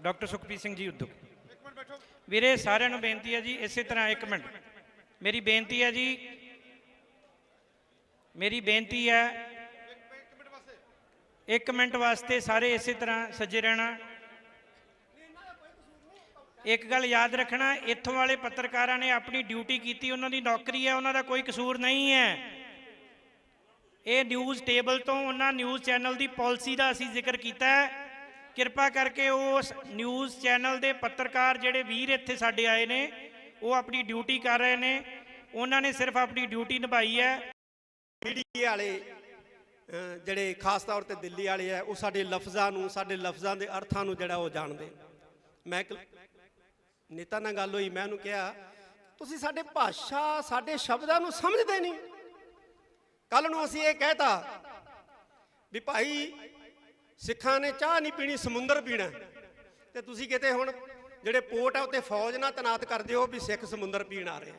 ਡਾਕਟਰ ਸੁਖਪ੍ਰੀਤ ਸਿੰਘ ਜੀ ਉਦੋਂ ਵੀਰੇ ਸਾਰਿਆਂ ਨੂੰ ਬੇਨਤੀ ਹੈ ਜੀ ਇਸੇ ਤਰ੍ਹਾਂ ਇੱਕ ਮਿੰਟ ਮੇਰੀ ਬੇਨਤੀ ਹੈ ਜੀ ਮੇਰੀ ਬੇਨਤੀ ਹੈ 1 ਮਿੰਟ ਵਾਸਤੇ ਸਾਰੇ ਇਸੇ ਤਰ੍ਹਾਂ ਸੱਜੇ ਰਹਿਣਾ ਇੱਕ ਗੱਲ ਯਾਦ ਰੱਖਣਾ ਇੱਥੋਂ ਵਾਲੇ ਪੱਤਰਕਾਰਾਂ ਨੇ ਆਪਣੀ ਡਿਊਟੀ ਕੀਤੀ ਉਹਨਾਂ ਦੀ ਨੌਕਰੀ ਹੈ ਉਹਨਾਂ ਦਾ ਕੋਈ ਕਸੂਰ ਨਹੀਂ ਹੈ ਇਹ ਨਿਊਜ਼ ਟੇਬਲ ਤੋਂ ਉਹਨਾਂ ਨਿਊਜ਼ ਚੈਨਲ ਦੀ ਪਾਲਿਸੀ ਦਾ ਅਸੀਂ ਜ਼ਿਕਰ ਕੀਤਾ ਹੈ ਕਿਰਪਾ ਕਰਕੇ ਉਸ ਨਿਊਜ਼ ਚੈਨਲ ਦੇ ਪੱਤਰਕਾਰ ਜਿਹੜੇ ਵੀਰ ਇੱਥੇ ਸਾਡੇ ਆਏ ਨੇ ਉਹ ਆਪਣੀ ਡਿਊਟੀ ਕਰ ਰਹੇ ਨੇ ਉਹਨਾਂ ਨੇ ਸਿਰਫ ਆਪਣੀ ਡਿਊਟੀ ਨਿਭਾਈ ਹੈ ਮੀਡੀਆ ਵਾਲੇ ਜਿਹੜੇ ਖਾਸ ਤੌਰ ਤੇ ਦਿੱਲੀ ਵਾਲੇ ਆ ਉਹ ਸਾਡੇ ਲਫ਼ਜ਼ਾਂ ਦੇ ਅਰਥਾਂ ਨੂੰ ਜਿਹੜਾ ਉਹ ਜਾਣਦੇ ਮੈਂ ਇੱਕ ਨੇਤਾ ਨਾਲ ਗੱਲ ਹੋਈ ਮੈਂ ਉਹਨੂੰ ਕਿਹਾ ਤੁਸੀਂ ਸਾਡੇ ਭਾਸ਼ਾ ਸਾਡੇ ਸ਼ਬਦਾਂ ਨੂੰ ਸਮਝਦੇ ਨਹੀਂ ਕੱਲ ਨੂੰ ਅਸੀਂ ਇਹ ਕਹਿਤਾ ਵੀ ਭਾਈ ਸਿੱਖਾਂ ਨੇ ਚਾਹ ਨਹੀਂ ਪੀਣੀ ਸਮੁੰਦਰ ਪੀਣਾ ਤੇ ਤੁਸੀਂ ਕਿਤੇ ਹੁਣ ਜਿਹੜੇ ਪੋਰਟ ਆ ਉੱਤੇ ਫੌਜ ਨਾਲ ਤੈਨਾਤ ਕਰਦੇ ਹੋ ਵੀ ਸਿੱਖ ਸਮੁੰਦਰ ਪੀਣ ਆ ਰਹੇ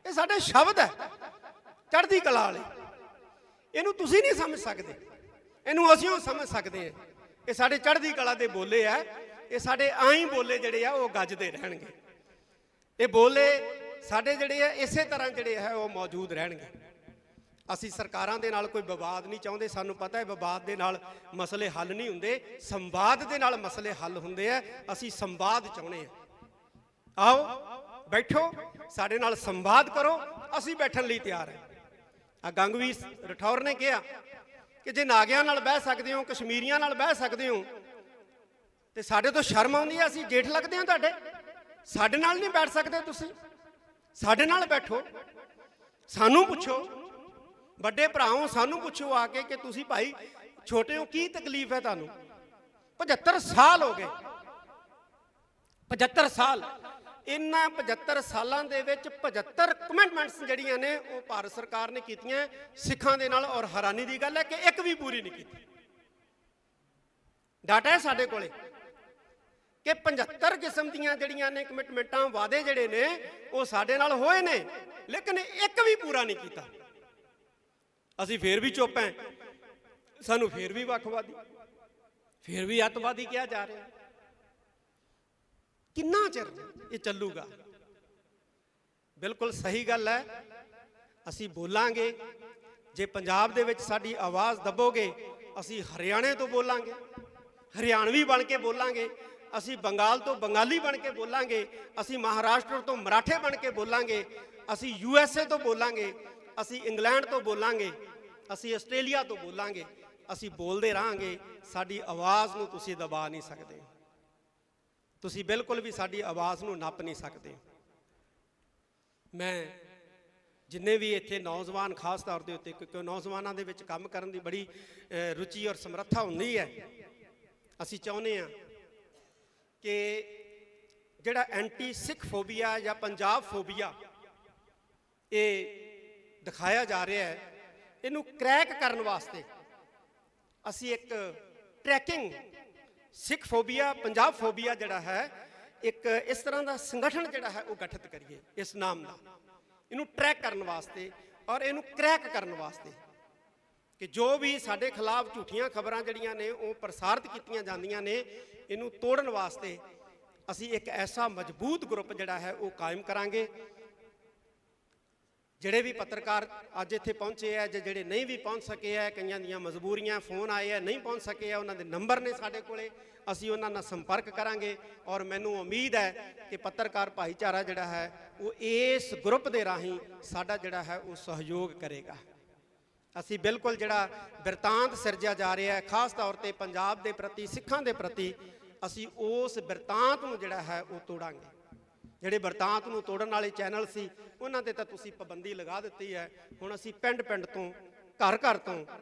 ਇਹ ਸਾਡੇ ਸ਼ਬਦ ਹੈ ਚੜ੍ਹਦੀ ਕਲਾ ਵਾਲੇ ਇਹਨੂੰ ਤੁਸੀਂ ਨਹੀਂ ਸਮਝ ਸਕਦੇ ਇਹਨੂੰ ਅਸੀਂ ਉਹ ਸਮਝ ਸਕਦੇ ਹਾਂ ਇਹ ਸਾਡੇ ਚੜ੍ਹਦੀ ਕਲਾ ਦੇ ਬੋਲੇ ਆ ਇਹ ਸਾਡੇ ਆਈ ਬੋਲੇ ਜਿਹੜੇ ਆ ਉਹ ਗੱਜਦੇ ਰਹਿਣਗੇ ਇਹ ਬੋਲੇ ਸਾਡੇ ਜਿਹੜੇ ਆ ਇਸੇ ਤਰ੍ਹਾਂ ਜਿਹੜੇ ਹੈ ਉਹ ਮੌਜੂਦ ਰਹਿਣਗੇ ਅਸੀਂ ਸਰਕਾਰਾਂ ਦੇ ਨਾਲ ਕੋਈ ਵਿਵਾਦ ਨਹੀਂ ਚਾਹੁੰਦੇ ਸਾਨੂੰ ਪਤਾ ਹੈ ਵਿਵਾਦ ਦੇ ਨਾਲ ਮਸਲੇ ਹੱਲ ਨਹੀਂ ਹੁੰਦੇ ਸੰਵਾਦ ਦੇ ਨਾਲ ਮਸਲੇ ਹੱਲ ਹੁੰਦੇ ਆ ਅਸੀਂ ਸੰਵਾਦ ਚਾਹੁੰਦੇ ਆ ਆਓ ਬੈਠੋ ਸਾਡੇ ਨਾਲ ਸੰਵਾਦ ਕਰੋ ਅਸੀਂ ਬੈਠਣ ਲਈ ਤਿਆਰ ਹਾਂ ਆ ਗੰਗਵੀਰ ਰਠੌਰ ਨੇ ਕਿਹਾ ਕਿ ਜੇ ਨਾਗਿਆਂ ਨਾਲ ਬਹਿ ਸਕਦੇ ਹੋ ਕਸ਼ਮੀਰੀਆਂ ਨਾਲ ਬਹਿ ਸਕਦੇ ਹੋ ਤੇ ਸਾਡੇ ਤੋਂ ਸ਼ਰਮ ਆਉਂਦੀ ਹੈ ਅਸੀਂ ਜੇਠ ਲੱਗਦੇ ਹਾਂ ਤੁਹਾਡੇ ਸਾਡੇ ਨਾਲ ਨਹੀਂ ਬੈਠ ਸਕਦੇ ਤੁਸੀਂ ਸਾਡੇ ਨਾਲ ਬੈਠੋ ਸਾਨੂੰ ਪੁੱਛੋ ਵੱਡੇ ਭਰਾਓ ਸਾਨੂੰ ਪੁੱਛੋ ਆ ਕੇ ਕਿ ਤੁਸੀਂ ਭਾਈ ਛੋਟੇ ਹੋ ਕੀ ਤਕਲੀਫ ਹੈ ਤੁਹਾਨੂੰ 75 ਸਾਲ ਹੋ ਗਏ 75 ਸਾਲ ਇਹਨਾਂ 75 ਸਾਲਾਂ ਦੇ ਵਿੱਚ 75 ਕਮਿਟਮੈਂਟਸ ਜਿਹੜੀਆਂ ਨੇ ਉਹ ਭਾਰਤ ਸਰਕਾਰ ਨੇ ਕੀਤੀਆਂ ਸਿੱਖਾਂ ਦੇ ਨਾਲ ਔਰ ਹੈਰਾਨੀ ਦੀ ਗੱਲ ਹੈ ਕਿ ਇੱਕ ਵੀ ਪੂਰੀ ਨਹੀਂ ਕੀਤੀ ਡਾਟਾ ਹੈ ਸਾਡੇ ਕੋਲੇ ਕਿ 75 ਕਿਸਮ ਦੀਆਂ ਜਿਹੜੀਆਂ ਨੇ ਕਮਿਟਮੈਂਟਾਂ ਵਾਅਦੇ ਜਿਹੜੇ ਨੇ ਉਹ ਸਾਡੇ ਨਾਲ ਹੋਏ ਨੇ ਲੇਕਿਨ ਇੱਕ ਵੀ ਪੂਰਾ ਨਹੀਂ ਕੀਤਾ ਅਸੀਂ ਫੇਰ ਵੀ ਚੁੱਪ ਹਾਂ ਸਾਨੂੰ ਫੇਰ ਵੀ ਵੱਖਵਾਦੀ ਫੇਰ ਵੀ ਅੱਤਵਾਦੀ ਕਿਹਾ ਜਾ ਰਿਹਾ ਕਿੰਨਾ ਚਿਰ ਇਹ ਚੱਲੂਗਾ ਬਿਲਕੁਲ ਸਹੀ ਗੱਲ ਹੈ ਅਸੀਂ ਬੋਲਾਂਗੇ ਜੇ ਪੰਜਾਬ ਦੇ ਵਿੱਚ ਸਾਡੀ ਆਵਾਜ਼ ਦੱਬੋਗੇ ਅਸੀਂ ਹਰਿਆਣੇ ਤੋਂ ਬੋਲਾਂਗੇ ਹਰਿਆਣਵੀ ਬਣ ਕੇ ਬੋਲਾਂਗੇ ਅਸੀਂ ਬੰਗਾਲ ਤੋਂ ਬੰਗਾਲੀ ਬਣ ਕੇ ਬੋਲਾਂਗੇ ਅਸੀਂ ਮਹਾਰਾਸ਼ਟਰ ਤੋਂ ਮਰਾਠੇ ਬਣ ਕੇ ਬੋਲਾਂਗੇ ਅਸੀਂ USA ਤੋਂ ਬੋਲਾਂਗੇ ਅਸੀਂ ਇੰਗਲੈਂਡ ਤੋਂ ਬੋਲਾਂਗੇ ਅਸੀਂ ਆਸਟ੍ਰੇਲੀਆ ਤੋਂ ਬੋਲਾਂਗੇ ਅਸੀਂ ਬੋਲਦੇ ਰਹਾਂਗੇ ਸਾਡੀ ਆਵਾਜ਼ ਨੂੰ ਤੁਸੀਂ ਦਬਾ ਨਹੀਂ ਸਕਦੇ ਤੁਸੀਂ ਬਿਲਕੁਲ ਵੀ ਸਾਡੀ ਆਵਾਜ਼ ਨੂੰ ਨੱਪ ਨਹੀਂ ਸਕਦੇ ਮੈਂ ਜਿੰਨੇ ਵੀ ਇੱਥੇ ਨੌਜਵਾਨ ਖਾਸ ਤੌਰ ਦੇ ਉੱਤੇ ਕਿਉਂਕਿ ਨੌਜਵਾਨਾਂ ਦੇ ਵਿੱਚ ਕੰਮ ਕਰਨ ਦੀ ਬੜੀ ਰੁਚੀ ਔਰ ਸਮਰੱਥਾ ਹੁੰਦੀ ਹੈ ਅਸੀਂ ਚਾਹੁੰਦੇ ਹਾਂ ਕਿ ਜਿਹੜਾ ਐਂਟੀ ਸਿੱਖ ਫੋਬੀਆ ਜਾਂ ਪੰਜਾਬ ਫੋਬੀਆ ਇਹ ਦਿਖਾਇਆ ਜਾ ਰਿਹਾ ਹੈ ਇਹਨੂੰ ਕ੍ਰੈਕ ਕਰਨ ਵਾਸਤੇ ਅਸੀਂ ਇੱਕ ਟਰੈਕਿੰਗ ਸਿੱਖ ਫੋਬੀਆ ਪੰਜਾਬ ਫੋਬੀਆ ਜਿਹੜਾ ਹੈ ਇੱਕ ਇਸ ਤਰ੍ਹਾਂ ਦਾ ਸੰਗਠਨ ਜਿਹੜਾ ਹੈ ਉਹ ਗਠਿਤ ਕਰੀਏ ਇਸ ਨਾਮ ਦਾ ਇਹਨੂੰ ਟਰੈਕ ਕਰਨ ਵਾਸਤੇ ਔਰ ਇਹਨੂੰ ਕ੍ਰੈਕ ਕਰਨ ਵਾਸਤੇ ਕਿ ਜੋ ਵੀ ਸਾਡੇ ਖਿਲਾਫ ਝੂਠੀਆਂ ਖਬਰਾਂ ਜਿਹੜੀਆਂ ਨੇ ਉਹ ਪ੍ਰਸਾਰਿਤ ਕੀਤੀਆਂ ਜਾਂਦੀਆਂ ਨੇ ਇਹਨੂੰ ਤੋੜਨ ਵਾਸਤੇ ਅਸੀਂ ਇੱਕ ਐਸਾ ਮਜ਼ਬੂਤ ਗਰੁੱਪ ਜਿਹੜਾ ਹੈ ਉਹ ਕਾਇਮ ਕਰਾਂਗੇ ਜਿਹੜੇ ਵੀ ਪੱਤਰਕਾਰ ਅੱਜ ਇੱਥੇ ਪਹੁੰਚੇ ਆ ਜਾਂ ਜਿਹੜੇ ਨਹੀਂ ਵੀ ਪਹੁੰਚ ਸਕੇ ਆ ਕਈਆਂ ਦੀਆਂ ਮਜਬੂਰੀਆਂ ਫੋਨ ਆਏ ਆ ਨਹੀਂ ਪਹੁੰਚ ਸਕੇ ਆ ਉਹਨਾਂ ਦੇ ਨੰਬਰ ਨੇ ਸਾਡੇ ਕੋਲੇ ਅਸੀਂ ਉਹਨਾਂ ਨਾਲ ਸੰਪਰਕ ਕਰਾਂਗੇ ਔਰ ਮੈਨੂੰ ਉਮੀਦ ਹੈ ਕਿ ਪੱਤਰਕਾਰ ਭਾਈਚਾਰਾ ਜਿਹੜਾ ਹੈ ਉਹ ਇਸ ਗਰੁੱਪ ਦੇ ਰਾਹੀਂ ਸਾਡਾ ਜਿਹੜਾ ਹੈ ਉਹ ਸਹਿਯੋਗ ਕਰੇਗਾ ਅਸੀਂ ਬਿਲਕੁਲ ਜਿਹੜਾ ਬਿਰਤਾਂਤ ਸਿਰਜਿਆ ਜਾ ਰਿਹਾ ਹੈ ਖਾਸ ਤੌਰ ਤੇ ਪੰਜਾਬ ਦੇ ਪ੍ਰਤੀ ਸਿੱਖਾਂ ਦੇ ਪ੍ਰਤੀ ਅਸੀਂ ਉਸ ਬਿਰਤਾਂਤ ਨੂੰ ਜਿਹੜਾ ਹੈ ਉਹ ਤੋੜਾਂਗੇ ਜਿਹੜੇ ਬਿਰਤਾਂਤ ਨੂੰ ਤੋੜਨ ਵਾਲੇ ਚੈਨਲ ਸੀ ਉਹਨਾਂ ਤੇ ਤਾਂ ਤੁਸੀਂ ਪਾਬੰਦੀ ਲਗਾ ਦਿੱਤੀ ਹੈ ਹੁਣ ਅਸੀਂ ਪਿੰਡ ਪਿੰਡ ਤੋਂ ਘਰ ਘਰ ਤੋਂ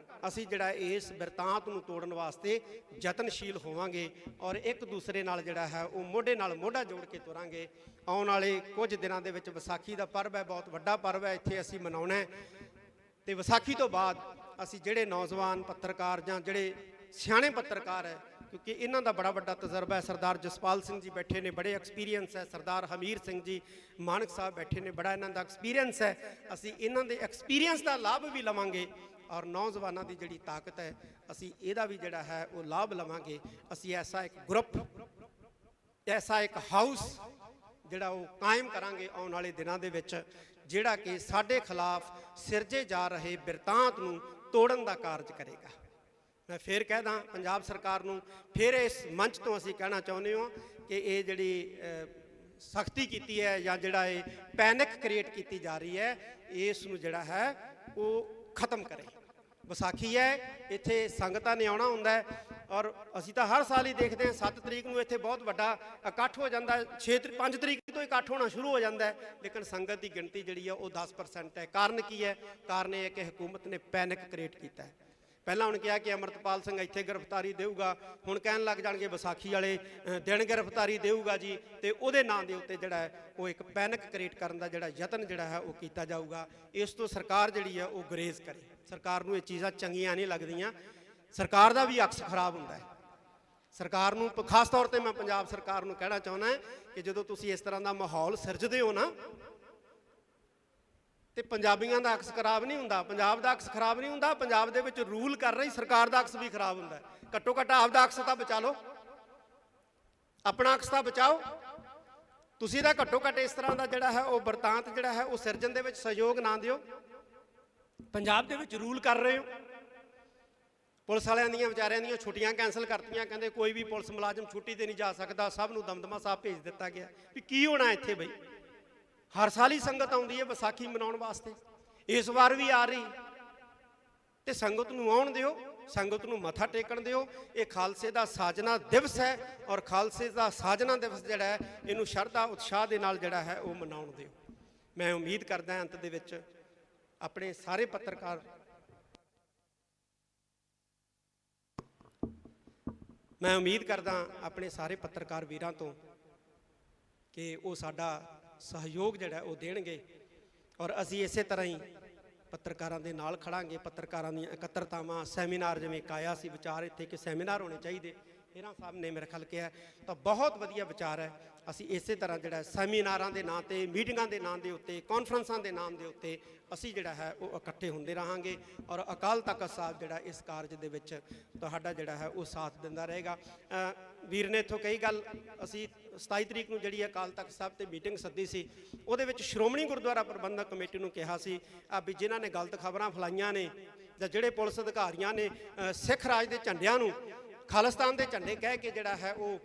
ਅਸੀਂ ਜਿਹੜਾ ਇਸ ਬਿਰਤਾਂਤ ਨੂੰ ਤੋੜਨ ਵਾਸਤੇ ਯਤਨਸ਼ੀਲ ਹੋਵਾਂਗੇ ਔਰ ਇੱਕ ਦੂਸਰੇ ਨਾਲ ਜਿਹੜਾ ਹੈ ਉਹ ਮੋਢੇ ਨਾਲ ਮੋਢਾ ਜੋੜ ਕੇ ਤੁਰਾਂਗੇ ਆਉਣ ਵਾਲੇ ਕੁਝ ਦਿਨਾਂ ਦੇ ਵਿੱਚ ਵਿਸਾਖੀ ਦਾ ਪਰਵ ਹੈ ਬਹੁਤ ਵੱਡਾ ਪਰਵ ਹੈ ਇੱਥੇ ਅਸੀਂ ਮਨਾਉਣਾ ਹੈ ਤੇ ਵਿਸਾਖੀ ਤੋਂ ਬਾਅਦ ਅਸੀਂ ਜਿਹੜੇ ਨੌਜਵਾਨ ਪੱਤਰਕਾਰ ਜਾਂ ਜਿਹੜੇ ਸਿਆਣੇ ਪੱਤਰਕਾਰ ਹੈ ਕਿਉਂਕਿ ਇਹਨਾਂ ਦਾ ਬੜਾ ਵੱਡਾ ਤਜਰਬਾ ਹੈ ਸਰਦਾਰ ਜਸਪਾਲ ਸਿੰਘ ਜੀ ਬੈਠੇ ਨੇ ਬੜੇ ਐਕਸਪੀਰੀਅੰਸ ਹੈ ਸਰਦਾਰ ਹਮੀਰ ਸਿੰਘ ਜੀ ਮਾਨਕ ਸਾਹਿਬ ਬੈਠੇ ਨੇ ਬੜਾ ਇਹਨਾਂ ਦਾ ਐਕਸਪੀਰੀਅੰਸ ਹੈ ਅਸੀਂ ਇਹਨਾਂ ਦੇ ਐਕਸਪੀਰੀਅੰਸ ਦਾ ਲਾਭ ਵੀ ਲਵਾਂਗੇ ਔਰ ਨੌਜਵਾਨਾਂ ਦੀ ਜਿਹੜੀ ਤਾਕਤ ਹੈ ਅਸੀਂ ਇਹਦਾ ਵੀ ਜਿਹੜਾ ਹੈ ਉਹ ਲਾਭ ਲਵਾਂਗੇ ਅਸੀਂ ਐਸਾ ਇੱਕ ਗਰੁੱਪ ਐਸਾ ਇੱਕ ਹਾਊਸ ਜਿਹੜਾ ਉਹ ਕਾਇਮ ਕਰਾਂਗੇ ਆਉਣ ਵਾਲੇ ਦਿਨਾਂ ਦੇ ਵਿੱਚ, ਜਿਹੜਾ ਕਿ ਸਾਡੇ ਖਿਲਾਫ ਸਿਰਜੇ ਜਾ ਰਹੇ ਬਿਰਤਾਂਤ ਨੂੰ ਤੋੜਨ ਦਾ ਕਾਰਜ ਕਰੇਗਾ। ਮੈਂ ਫਿਰ ਕਹਿਦਾ ਪੰਜਾਬ ਸਰਕਾਰ ਨੂੰ, ਫਿਰ ਇਸ ਮੰਚ ਤੋਂ ਅਸੀਂ ਕਹਿਣਾ ਚਾਹੁੰਦੇ ਹਾਂ ਕਿ ਇਹ ਜਿਹੜੀ ਸਖਤੀ ਕੀਤੀ ਹੈ ਜਾਂ ਜਿਹੜਾ ਇਹ ਪੈਨਿਕ ਕ੍ਰੀਏਟ ਕੀਤੀ ਜਾ ਰਹੀ ਹੈ, ਇਸ ਨੂੰ ਜਿਹੜਾ ਹੈ ਉਹ ਖਤਮ ਕਰੇ। ਵਿਸਾਖੀ ਹੈ, ਇੱਥੇ ਸੰਗਤਾਂ ਨੇ ਆਉਣਾ ਹੁੰਦਾ ਹੈ, ਔਰ ਅਸੀਂ ਤਾਂ ਹਰ ਸਾਲ ਹੀ ਦੇਖਦੇ ਹਾਂ 7 ਤਰੀਕ ਨੂੰ ਇੱਥੇ ਬਹੁਤ ਵੱਡਾ ਇਕੱਠ ਹੋ ਜਾਂਦਾ, 5 ਤਰੀਕ ਤੋਂ ਇਕੱਠ ਹੋਣਾ ਸ਼ੁਰੂ ਹੋ ਜਾਂਦਾ ਹੈ, ਲੇਕਿਨ ਸੰਗਤ ਦੀ ਗਿਣਤੀ ਜਿਹੜੀ ਹੈ ਉਹ 10% ਹੈ। ਕਾਰਨ ਕੀ ਹੈ? ਕਾਰਨ ਇਹ ਹੈ ਕਿ ਹਕੂਮਤ ਨੇ ਪੈਨਿਕ ਕ੍ਰੀਏਟ ਕੀਤਾ ਹੈ। ਪਹਿਲਾਂ ਹੁਣ ਕਿਹਾ ਕਿ ਅਮਰਤਪਾਲ ਸਿੰਘ ਇੱਥੇ ਗ੍ਰਿਫਤਾਰੀ ਦੇਊਗਾ, ਹੁਣ ਕਹਿਣ ਲੱਗ ਜਾਣਗੇ ਵਿਸਾਖੀ ਵਾਲੇ ਦਿਨ ਗ੍ਰਿਫਤਾਰੀ ਦੇਊਗਾ ਜੀ, ਤੇ ਉਹਦੇ ਨਾਂ ਦੇ ਉੱਤੇ ਜਿਹੜਾ ਹੈ ਉਹ ਇੱਕ ਪੈਨਿਕ ਕ੍ਰੀਏਟ ਕਰਨ ਦਾ ਜਿਹੜਾ ਯਤਨ ਜਿਹੜਾ ਹੈ ਉਹ ਕੀਤਾ ਜਾਊਗਾ। ਇਸ ਤੋਂ ਸਰਕਾਰ ਜਿਹੜੀ ਹੈ ਉਹ ਗੁਰੇਜ਼ ਕਰੇ। ਸਰਕਾਰ ਨੂੰ ਇਹ ਚੀਜ਼ਾਂ ਚੰਗੀਆਂ ਨਹੀਂ ਲੱਗਦੀਆਂ, ਸਰਕਾਰ ਦਾ ਵੀ ਅਕਸ ਖਰਾਬ ਹੁੰਦਾ ਹੈ। ਸਰਕਾਰ ਨੂੰ ਖਾਸ ਤੌਰ ਤੇ ਮੈਂ ਪੰਜਾਬ ਸਰਕਾਰ ਨੂੰ ਕਹਿਣਾ ਚਾਹੁੰਦਾ ਕਿ ਜਦੋਂ ਤੁਸੀਂ ਇਸ ਤਰ੍ਹਾਂ ਦਾ ਮਾਹੌਲ ਸਿਰਜਦੇ ਹੋ ਨਾ, ਤੇ ਪੰਜਾਬੀਆਂ ਦਾ ਅਕਸ ਖਰਾਬ ਨਹੀਂ ਹੁੰਦਾ, ਪੰਜਾਬ ਦਾ ਅਕਸ ਖਰਾਬ ਨਹੀਂ ਹੁੰਦਾ, ਪੰਜਾਬ ਦੇ ਵਿੱਚ ਰੂਲ ਕਰ ਰਹੀ ਸਰਕਾਰ ਦਾ ਅਕਸ ਵੀ ਖਰਾਬ ਹੁੰਦਾ। ਘੱਟੋ ਘੱਟ ਆਪਦਾ ਅਕਸ ਤਾਂ ਬਚਾ ਲਓ, ਆਪਣਾ ਅਕਸ ਤਾਂ ਬਚਾਓ। ਤੁਸੀਂ ਤਾਂ ਘੱਟੋ ਘੱਟ ਇਸ ਤਰ੍ਹਾਂ ਦਾ ਜਿਹੜਾ ਹੈ ਉਹ ਵਰਤਾਂਤ ਜਿਹੜਾ ਹੈ ਉਹ ਸਿਰਜਣ ਦੇ ਵਿੱਚ ਸਹਿਯੋਗ ਨਾ ਦਿਓ। ਪੰਜਾਬ ਦੇ ਵਿੱਚ ਰੂਲ ਕਰ ਰਹੇ ਹੋ, ਪੁਲਿਸ ਵਾਲਿਆਂ ਦੀਆਂ ਵਿਚਾਰਿਆਂ ਦੀਆਂ ਛੁੱਟੀਆਂ ਕੈਂਸਲ ਕਰਤੀਆਂ, ਕਹਿੰਦੇ ਕੋਈ ਵੀ ਪੁਲਿਸ ਮੁਲਾਜ਼ਮ ਛੁੱਟੀ ਤੇ ਨਹੀਂ ਜਾ ਸਕਦਾ, ਸਭ ਨੂੰ ਦਮਦਮਾ ਸਾਹਿਬ ਭੇਜ ਦਿੱਤਾ ਗਿਆ। ਵੀ ਕੀ ਹੋਣਾ ਇੱਥੇ ਬਈ? ਹਰ ਸਾਲ ਹੀ ਸੰਗਤ ਆਉਂਦੀ ਹੈ ਵਿਸਾਖੀ ਮਨਾਉਣ ਵਾਸਤੇ, ਇਸ ਵਾਰ ਵੀ ਆ ਰਹੀ, ਤੇ ਸੰਗਤ ਨੂੰ ਆਉਣ ਦਿਓ, ਸੰਗਤ ਨੂੰ ਮੱਥਾ ਟੇਕਣ ਦਿਓ। ਇਹ ਖਾਲਸੇ ਦਾ ਸਾਜਨਾ ਦਿਵਸ ਹੈ, ਔਰ ਖਾਲਸੇ ਦਾ ਸਾਜਨਾ ਦਿਵਸ ਜਿਹੜਾ ਹੈ ਇਹਨੂੰ ਸ਼ਰਧਾ ਉਤਸ਼ਾਹ ਦੇ ਨਾਲ ਜਿਹੜਾ ਹੈ ਉਹ ਮਨਾਉਣ ਦਿਓ। ਮੈਂ ਉਮੀਦ ਕਰਦਾ ਅੰਤ ਦੇ ਵਿੱਚ ਆਪਣੇ ਸਾਰੇ ਪੱਤਰਕਾਰ, ਮੈਂ ਉਮੀਦ ਕਰਦਾ ਆਪਣੇ ਸਾਰੇ ਪੱਤਰਕਾਰ ਵੀਰਾਂ ਤੋਂ ਕਿ ਉਹ ਸਾਡਾ ਸਹਿਯੋਗ ਜਿਹੜਾ ਉਹ ਦੇਣਗੇ, ਔਰ ਅਸੀਂ ਇਸੇ ਤਰ੍ਹਾਂ ਹੀ ਪੱਤਰਕਾਰਾਂ ਦੇ ਨਾਲ ਖੜਾਂਗੇ। ਪੱਤਰਕਾਰਾਂ ਦੀਆਂ ਇਕੱਤਰਤਾਵਾਂ, ਸੈਮੀਨਾਰ, ਜਿਵੇਂ ਇੱਕ ਆਇਆ ਸੀ ਵਿਚਾਰ ਇੱਥੇ ਕਿ ਸੈਮੀਨਾਰ ਹੋਣੇ ਚਾਹੀਦੇ, ਹੀਰਾ ਸਾਹਿਬ ਨੇ ਮੇਰੇ ਖਿਆਲ ਕਿਹਾ, ਤਾਂ ਬਹੁਤ ਵਧੀਆ ਵਿਚਾਰ ਹੈ। ਅਸੀਂ ਇਸੇ ਤਰ੍ਹਾਂ ਜਿਹੜਾ ਸੈਮੀਨਾਰਾਂ ਦੇ ਨਾਂ 'ਤੇ, ਮੀਟਿੰਗਾਂ ਦੇ ਨਾਂ ਦੇ ਉੱਤੇ, ਕਾਨਫਰੰਸਾਂ ਦੇ ਨਾਮ ਦੇ ਉੱਤੇ ਅਸੀਂ ਜਿਹੜਾ ਹੈ ਉਹ ਇਕੱਠੇ ਹੁੰਦੇ ਰਹਾਂਗੇ, ਔਰ ਅਕਾਲ ਤਖਤ ਸਾਹਿਬ ਜਿਹੜਾ ਇਸ ਕਾਰਜ ਦੇ ਵਿੱਚ ਤੁਹਾਡਾ ਜਿਹੜਾ ਹੈ ਉਹ ਸਾਥ ਦਿੰਦਾ ਰਹੇਗਾ। ਵੀਰ ਨੇ ਇੱਥੋਂ ਕਈ ਗੱਲ, ਅਸੀਂ 27 ਤਰੀਕ ਨੂੰ ਜਿਹੜੀ ਅਕਾਲ ਤਖਤ ਸਾਹਿਬ 'ਤੇ ਮੀਟਿੰਗ ਸੱਦੀ ਸੀ, ਉਹਦੇ ਵਿੱਚ ਸ਼੍ਰੋਮਣੀ ਗੁਰਦੁਆਰਾ ਪ੍ਰਬੰਧਕ ਕਮੇਟੀ ਨੂੰ ਕਿਹਾ ਸੀ ਵੀ ਜਿਨ੍ਹਾਂ ਨੇ ਗਲਤ ਖਬਰਾਂ ਫੈਲਾਈਆਂ ਨੇ, ਜਾਂ ਜਿਹੜੇ ਪੁਲਿਸ ਅਧਿਕਾਰੀਆਂ ਨੇ ਸਿੱਖ ਰਾਜ ਦੇ ਝੰਡਿਆਂ ਨੂੰ ਖਾਲਿਸਤਾਨ ਦੇ ਝੰਡੇ ਕਹਿ ਕੇ ਜਿਹੜਾ ਹੈ ਉਹ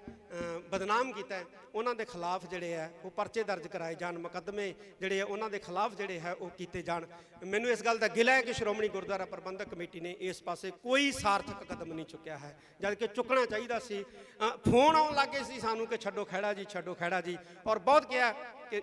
ਬਦਨਾਮ ਕੀਤਾ, ਉਹਨਾਂ ਦੇ ਖਿਲਾਫ ਜਿਹੜੇ ਹੈ ਉਹ ਪਰਚੇ ਦਰਜ ਕਰਾਏ ਜਾਣ, ਮੁਕੱਦਮੇ ਜਿਹੜੇ ਆ ਉਹਨਾਂ ਦੇ ਖਿਲਾਫ ਜਿਹੜੇ ਹੈ ਉਹ ਕੀਤੇ ਜਾਣ। ਮੈਨੂੰ ਇਸ ਗੱਲ ਦਾ ਗਿਲਾ ਹੈ ਕਿ ਸ਼੍ਰੋਮਣੀ ਗੁਰਦੁਆਰਾ ਪ੍ਰਬੰਧਕ ਕਮੇਟੀ ਨੇ ਇਸ ਪਾਸੇ ਕੋਈ ਸਾਰਥਕ ਕਦਮ ਨਹੀਂ ਚੁੱਕਿਆ ਹੈ, ਜਦ ਕਿ ਚੁੱਕਣਾ ਚਾਹੀਦਾ ਸੀ। ਫੋਨ ਆਉਣ ਲੱਗੇ ਸੀ ਸਾਨੂੰ ਕਿ ਛੱਡੋ ਖਹਿੜਾ ਜੀ, ਛੱਡੋ ਖਹਿੜਾ ਜੀ, ਔਰ ਬਹੁਤ ਕਿਹਾ ਕਿ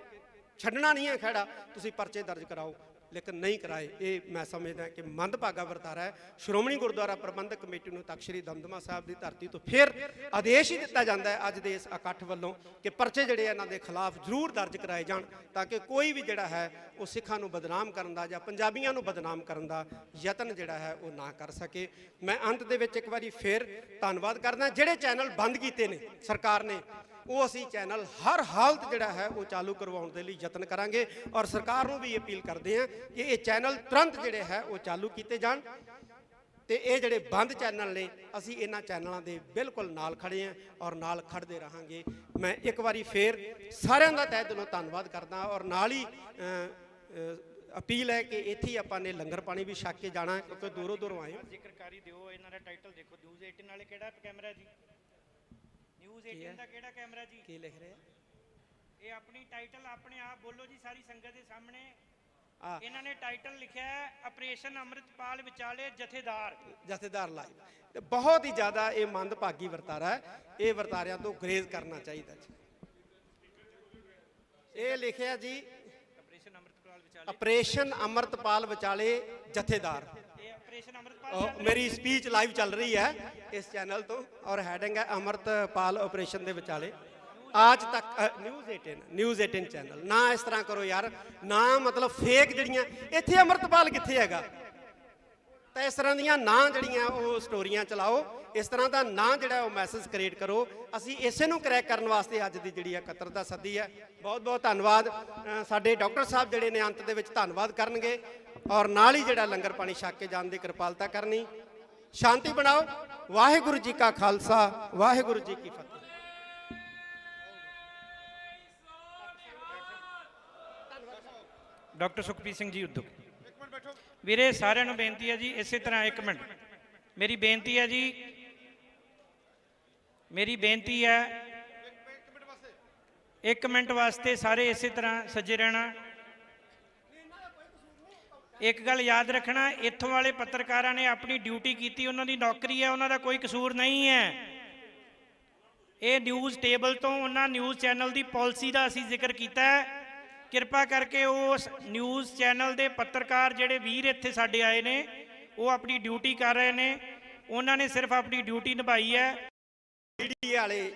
ਛੱਡਣਾ ਨਹੀਂ ਹੈ ਖਹਿੜਾ, ਤੁਸੀਂ ਪਰਚੇ ਦਰਜ ਕਰਾਓ, ਲੇਕਿਨ ਨਹੀਂ ਕਰਾਏ। ਇਹ ਮੈਂ ਸਮਝਦਾ ਕਿ ਮੰਦਭਾਗਾ ਵਰਤਾਰਾ ਹੈ। ਸ਼੍ਰੋਮਣੀ ਗੁਰਦੁਆਰਾ ਪ੍ਰਬੰਧਕ ਕਮੇਟੀ ਨੂੰ ਤਖ਼ਤ ਸ੍ਰੀ ਦਮਦਮਾ ਸਾਹਿਬ ਦੀ ਧਰਤੀ ਤੋਂ ਫਿਰ ਆਦੇਸ਼ ਹੀ ਦਿੱਤਾ ਜਾਂਦਾ ਹੈ ਅੱਜ ਦੇ ਇਸ ਇਕੱਠ ਵੱਲੋਂ ਕਿ ਪਰਚੇ ਜਿਹੜੇ ਇਹਨਾਂ ਦੇ ਖਿਲਾਫ ਜ਼ਰੂਰ ਦਰਜ ਕਰਾਏ ਜਾਣ, ਤਾਂ ਕਿ ਕੋਈ ਵੀ ਜਿਹੜਾ ਹੈ ਉਹ ਸਿੱਖਾਂ ਨੂੰ ਬਦਨਾਮ ਕਰਨ ਦਾ ਜਾਂ ਪੰਜਾਬੀਆਂ ਨੂੰ ਬਦਨਾਮ ਕਰਨ ਦਾ ਯਤਨ ਜਿਹੜਾ ਹੈ ਉਹ ਨਾ ਕਰ ਸਕੇ। ਮੈਂ ਅੰਤ ਦੇ ਵਿੱਚ ਇੱਕ ਵਾਰੀ ਫਿਰ ਧੰਨਵਾਦ ਕਰਦਾ। ਜਿਹੜੇ ਚੈਨਲ ਬੰਦ ਕੀਤੇ ਨੇ ਸਰਕਾਰ ਨੇ, ਉਹ ਅਸੀਂ ਚੈਨਲ ਹਰ ਹਾਲਤ ਜਿਹੜਾ ਹੈ ਉਹ ਚਾਲੂ ਕਰਵਾਉਣ ਦੇ ਲਈ ਯਤਨ ਕਰਾਂਗੇ, ਔਰ ਸਰਕਾਰ ਨੂੰ ਵੀ ਅਪੀਲ ਕਰਦੇ ਹਾਂ ਕਿ ਇਹ ਚੈਨਲ ਤੁਰੰਤ ਜਿਹੜੇ ਹੈ ਉਹ ਚਾਲੂ ਕੀਤੇ ਜਾਣ, ਤੇ ਇਹ ਜਿਹੜੇ ਬੰਦ ਚੈਨਲ ਨੇ ਅਸੀਂ ਇਹਨਾਂ ਚੈਨਲਾਂ ਦੇ ਬਿਲਕੁਲ ਨਾਲ ਖੜੇ ਹਾਂ ਔਰ ਨਾਲ ਖੜਦੇ ਰਹਾਂਗੇ। ਮੈਂ ਇੱਕ ਵਾਰੀ ਫੇਰ ਸਾਰਿਆਂ ਦਾ ਤਹਿ ਦਿਲੋਂ ਧੰਨਵਾਦ ਕਰਦਾ, ਔਰ ਨਾਲ ਹੀ ਅਪੀਲ ਹੈ ਕਿ ਇੱਥੇ ਹੀ ਆਪਾਂ ਨੇ ਲੰਗਰ ਪਾਣੀ ਵੀ ਛਕ ਕੇ ਜਾਣਾ, ਕਿਉਂਕਿ ਦੂਰੋਂ ਦੂਰੋਂ ਆਏ ਹੋ। ਜ਼ਿਕਰਕਾਰੀ ਦਿਓ, ਇਹਨਾਂ ਦਾ ਟਾਈਟਲ ਦੇਖੋ, ਨਿਊਜ਼ 18 ਵਾਲੇ ਕਿਹੜਾ ਕੈਮਰਾ ਜੀ, ਨਿਊਜ਼ 18 ਦਾ ਕਿਹੜਾ ਕੈਮਰਾ ਜੀ, ਕੀ ਲਿਖ ਰਹੇ ਆ? ਇਹ ਆਪਣੀ ਟਾਈਟਲ ਆਪਣੇ ਆਪ ਬੋਲੋ ਜੀ ਸਾਰੀ ਸੰਗਤ ਦੇ ਸਾਹਮਣੇ। ਇਹਨਾਂ ਨੇ ਟਾਈਟਲ ਲਿਖਿਆ ਹੈ ਆਪਰੇਸ਼ਨ ਅੰਮ੍ਰਿਤਪਾਲ ਵਿਚਾਲੇ ਜਥੇਦਾਰ ਲਾਈਵ, ਤੇ ਬਹੁਤ ਹੀ ਜ਼ਿਆਦਾ ਇਹ ਮੰਦਭਾਗੀ ਵਰਤਾਰਾ ਹੈ, ਇਹ ਵਰਤਾਰਿਆਂ ਤੋਂ ਗੁਰੇਜ਼ ਕਰਨਾ ਚਾਹੀਦਾ ਜੀ। ਇਹ ਲਿਖਿਆ ਜੀ ਆਪਰੇਸ਼ਨ ਅੰਮ੍ਰਿਤਪਾਲ ਵਿਚਾਲੇ ਜਥੇਦਾਰ। ਮੇਰੀ ਸਪੀਚ ਲਾਈਵ ਚੱਲ ਰਹੀ ਹੈ ਇਸ ਚੈਨਲ ਤੋਂ, ਔਰ ਹੈਡਿੰਗ ਹੈ ਅੰਮ੍ਰਿਤਪਾਲ ਆਪਰੇਸ਼ਨ ਦੇ ਵਿਚਾਲੇ। ਅੱਜ ਤੱਕ ਨਿਊਜ਼ 18 ਚੈਨਲ ਨਾ ਇਸ ਤਰ੍ਹਾਂ ਕਰੋ ਯਾਰ, ਨਾ ਮਤਲਬ ਫੇਕ ਜਿਹੜੀਆਂ ਇੱਥੇ ਅੰਮ੍ਰਿਤਪਾਲ ਕਿੱਥੇ ਹੈਗਾ, ਤਾਂ ਇਸ ਤਰ੍ਹਾਂ ਦੀਆਂ ਨਾ ਜਿਹੜੀਆਂ ਉਹ ਸਟੋਰੀਆਂ ਚਲਾਓ, ਇਸ ਤਰ੍ਹਾਂ ਦਾ ਨਾ ਜਿਹੜਾ ਉਹ ਮੈਸੇਜ ਕ੍ਰੀਏਟ ਕਰੋ। ਅਸੀਂ ਇਸੇ ਨੂੰ ਕਰੈਕ ਕਰਨ ਵਾਸਤੇ ਅੱਜ ਦੀ ਜਿਹੜੀ ਇਕੱਤਰਤਾ ਸੱਦੀ ਹੈ। ਬਹੁਤ ਬਹੁਤ ਧੰਨਵਾਦ। ਸਾਡੇ ਡਾਕਟਰ ਸਾਹਿਬ ਜਿਹੜੇ ਨੇ ਅੰਤ ਦੇ ਵਿੱਚ ਧੰਨਵਾਦ ਕਰਨਗੇ, ਔਰ ਨਾਲ ਹੀ ਜਿਹੜਾ ਲੰਗਰ ਪਾਣੀ ਛਕ ਕੇ ਜਾਣ ਦੀ ਕਿਰਪਾਲਤਾ ਕਰਨੀ। ਸ਼ਾਂਤੀ ਬਣਾਓ। ਵਾਹਿਗੁਰੂ ਜੀ ਕਾ ਖਾਲਸਾ, ਵਾਹਿਗੁਰੂ ਜੀ ਕੀ ਫਤਿਹ। ਡਾਕਟਰ ਸੁਖਪ੍ਰੀਤ ਸਿੰਘ ਜੀ ਉਦੋਂ ਵੀਰੇ ਸਾਰਿਆਂ ਨੂੰ ਬੇਨਤੀ ਹੈ ਜੀ ਇਸੇ ਤਰ੍ਹਾਂ ਇੱਕ ਮਿੰਟ ਮੇਰੀ ਬੇਨਤੀ ਹੈ ਜੀ ਮੇਰੀ ਬੇਨਤੀ ਹੈ 1 ਮਿੰਟ ਵਾਸਤੇ ਸਾਰੇ ਇਸੇ ਤਰ੍ਹਾਂ ਸੱਜੇ ਰਹਿਣਾ ਇੱਕ ਗੱਲ ਯਾਦ ਰੱਖਣਾ ਇੱਥੋਂ ਵਾਲੇ ਪੱਤਰਕਾਰਾਂ ਨੇ ਆਪਣੀ ਡਿਊਟੀ ਕੀਤੀ ਉਹਨਾਂ ਦੀ ਨੌਕਰੀ ਹੈ ਉਹਨਾਂ ਦਾ ਕੋਈ ਕਸੂਰ ਨਹੀਂ ਹੈ ਇਹ ਨਿਊਜ਼ ਟੇਬਲ ਤੋਂ ਉਹਨਾਂ ਨਿਊਜ਼ ਚੈਨਲ ਦੀ ਪਾਲਿਸੀ ਦਾ ਅਸੀਂ ਜ਼ਿਕਰ ਕੀਤਾ ਹੈ ਕਿਰਪਾ ਕਰਕੇ ਉਸ ਨਿਊਜ਼ ਚੈਨਲ ਦੇ ਪੱਤਰਕਾਰ ਜਿਹੜੇ ਵੀਰ ਇੱਥੇ ਸਾਡੇ ਆਏ ਨੇ ਉਹ ਆਪਣੀ ਡਿਊਟੀ ਕਰ ਰਹੇ ਨੇ ਉਹਨਾਂ ਨੇ ਸਿਰਫ ਆਪਣੀ ਡਿਊਟੀ ਨਿਭਾਈ ਹੈ ਮੀਡੀਆ ਵਾਲੇ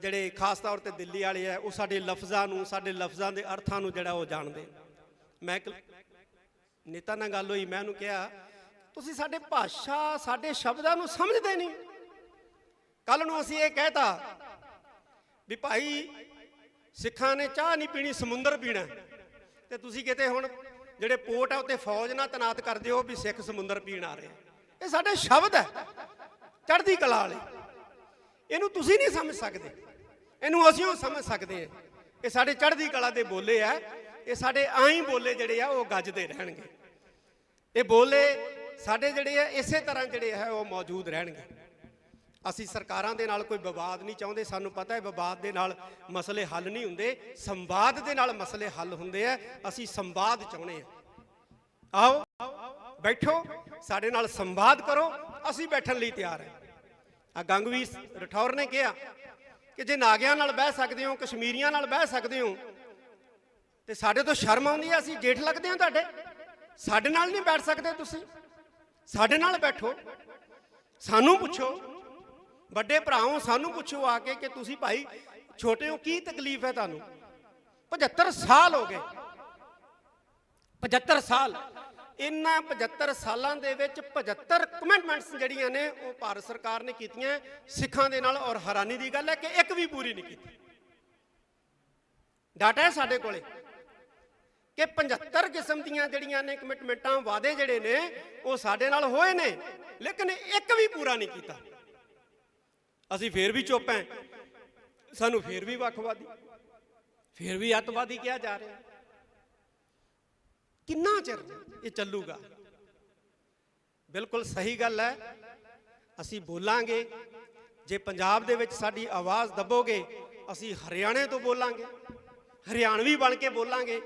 ਜਿਹੜੇ ਖਾਸ ਤੌਰ ਤੇ ਦਿੱਲੀ ਵਾਲੇ ਆ ਉਹ ਸਾਡੇ ਲਫ਼ਜ਼ਾਂ ਨੂੰ ਸਾਡੇ ਲਫ਼ਜ਼ਾਂ ਦੇ ਅਰਥਾਂ ਨੂੰ ਜਿਹੜਾ ਉਹ ਜਾਣਦੇ ਮੈਂ ਇੱਕ ਨੇਤਾ ਨਾਲ ਗੱਲ ਹੋਈ ਮੈਂ ਉਹਨੂੰ ਕਿਹਾ ਤੁਸੀਂ ਸਾਡੇ ਭਾਸ਼ਾ ਸਾਡੇ ਸ਼ਬਦਾਂ ਨੂੰ ਸਮਝਦੇ ਨਹੀਂ ਕੱਲ ਨੂੰ ਅਸੀਂ ਇਹ ਕਹਿਤਾ ਵੀ ਭਾਈ ਸਿੱਖਾਂ ਨੇ ਚਾਹ ਨਹੀਂ ਪੀਣੀ ਸਮੁੰਦਰ ਪੀਣਾ ਤੇ ਤੁਸੀਂ ਕਿਤੇ ਹੁਣ ਜਿਹੜੇ ਪੋਰਟ ਆ ਉੱਤੇ ਫੌਜ ਨਾਲ ਤੈਨਾਤ ਕਰਦੇ ਹੋ ਵੀ ਸਿੱਖ ਸਮੁੰਦਰ ਪੀਣ ਆ ਰਹੇ ਇਹ ਸਾਡੇ ਸ਼ਬਦ ਹੈ ਚੜ੍ਹਦੀ ਕਲਾ ਵਾਲੇ ਇਹਨੂੰ ਤੁਸੀਂ ਨਹੀਂ ਸਮਝ ਸਕਦੇ ਇਹਨੂੰ ਅਸੀਂ ਉਹ ਸਮਝ ਸਕਦੇ ਹਾਂ ਇਹ ਸਾਡੇ ਚੜ੍ਹਦੀ ਕਲਾ ਦੇ ਬੋਲੇ ਆ ਇਹ ਸਾਡੇ ਆਈ ਬੋਲੇ ਜਿਹੜੇ ਆ ਉਹ ਗੱਜਦੇ ਰਹਿਣਗੇ ਇਹ ਬੋਲੇ ਸਾਡੇ ਜਿਹੜੇ ਆ ਇਸੇ ਤਰ੍ਹਾਂ ਜਿਹੜੇ ਆ ਉਹ ਮੌਜੂਦ ਰਹਿਣਗੇ ਅਸੀਂ ਸਰਕਾਰਾਂ ਦੇ ਨਾਲ ਕੋਈ ਵਿਵਾਦ ਨਹੀਂ ਚਾਹੁੰਦੇ ਸਾਨੂੰ ਪਤਾ ਹੈ ਵਿਵਾਦ ਦੇ ਨਾਲ ਮਸਲੇ ਹੱਲ ਨਹੀਂ ਹੁੰਦੇ ਸੰਵਾਦ ਦੇ ਨਾਲ ਮਸਲੇ ਹੱਲ ਹੁੰਦੇ ਆ ਅਸੀਂ ਸੰਵਾਦ ਚਾਹੁੰਦੇ ਆ ਆਓ ਬੈਠੋ ਸਾਡੇ ਨਾਲ ਸੰਵਾਦ ਕਰੋ ਅਸੀਂ ਬੈਠਣ ਲਈ ਤਿਆਰ ਹਾਂ ਆ ਗੰਗਵੀਰ ਰਠੌਰ ਨੇ ਕਿਹਾ ਕਿ ਜੇ ਨਾਗਿਆਂ ਨਾਲ ਬਹਿ ਸਕਦੇ ਹੋ ਕਸ਼ਮੀਰੀਆਂ ਨਾਲ ਬਹਿ ਸਕਦੇ ਹੋ ਤੇ ਸਾਡੇ ਤੋਂ ਸ਼ਰਮ ਆਉਂਦੀ ਹੈ ਅਸੀਂ ਜੇਠ ਲੱਗਦੇ ਹਾਂ ਤੁਹਾਡੇ ਸਾਡੇ ਨਾਲ ਨਹੀਂ ਬੈਠ ਸਕਦੇ ਤੁਸੀਂ ਸਾਡੇ ਨਾਲ ਬੈਠੋ ਸਾਨੂੰ ਪੁੱਛੋ ਵੱਡੇ ਭਰਾਓ ਸਾਨੂੰ ਪੁੱਛੋ ਆ ਕੇ ਕਿ ਤੁਸੀਂ ਭਾਈ ਛੋਟੇ ਹੋ ਕੀ ਤਕਲੀਫ ਹੈ ਤੁਹਾਨੂੰ 75 ਸਾਲ ਹੋ ਗਏ 75 ਸਾਲ ਇਹਨਾਂ 75 ਸਾਲਾਂ ਦੇ ਵਿੱਚ 75 ਕਮਿਟਮੈਂਟਸ ਜਿਹੜੀਆਂ ਨੇ ਉਹ ਭਾਰਤ ਸਰਕਾਰ ਨੇ ਕੀਤੀਆਂ ਸਿੱਖਾਂ ਦੇ ਨਾਲ ਔਰ ਹੈਰਾਨੀ ਦੀ ਗੱਲ ਹੈ ਕਿ ਇੱਕ ਵੀ ਪੂਰੀ ਨਹੀਂ ਕੀਤੀ ਡਾਟਾ ਹੈ ਸਾਡੇ ਕੋਲੇ ਕਿ 75 ਕਿਸਮ ਦੀਆਂ ਜਿਹੜੀਆਂ ਨੇ ਕਮਿਟਮੈਂਟਾਂ ਵਾਅਦੇ ਜਿਹੜੇ ਨੇ ਉਹ ਸਾਡੇ ਨਾਲ ਹੋਏ ਨੇ ਲੇਕਿਨ ਇੱਕ ਵੀ ਪੂਰਾ ਨਹੀਂ ਕੀਤਾ ਅਸੀਂ ਫੇਰ ਵੀ ਚੁੱਪ ਹਾਂ ਸਾਨੂੰ ਫੇਰ ਵੀ ਵੱਖਵਾਦੀ ਫੇਰ ਵੀ ਅੱਤਵਾਦੀ ਕਿਹਾ ਜਾ ਰਿਹਾ ਕਿੰਨਾ ਚਿਰ ਇਹ ਚੱਲੂਗਾ ਬਿਲਕੁਲ ਸਹੀ ਗੱਲ ਹੈ ਅਸੀਂ ਬੋਲਾਂਗੇ ਜੇ ਪੰਜਾਬ ਦੇ ਵਿੱਚ ਸਾਡੀ ਆਵਾਜ਼ ਦੱਬੋਗੇ ਅਸੀਂ ਹਰਿਆਣੇ ਤੋਂ ਬੋਲਾਂਗੇ ਹਰਿਆਣਵੀ ਬਣ ਕੇ ਬੋਲਾਂਗੇ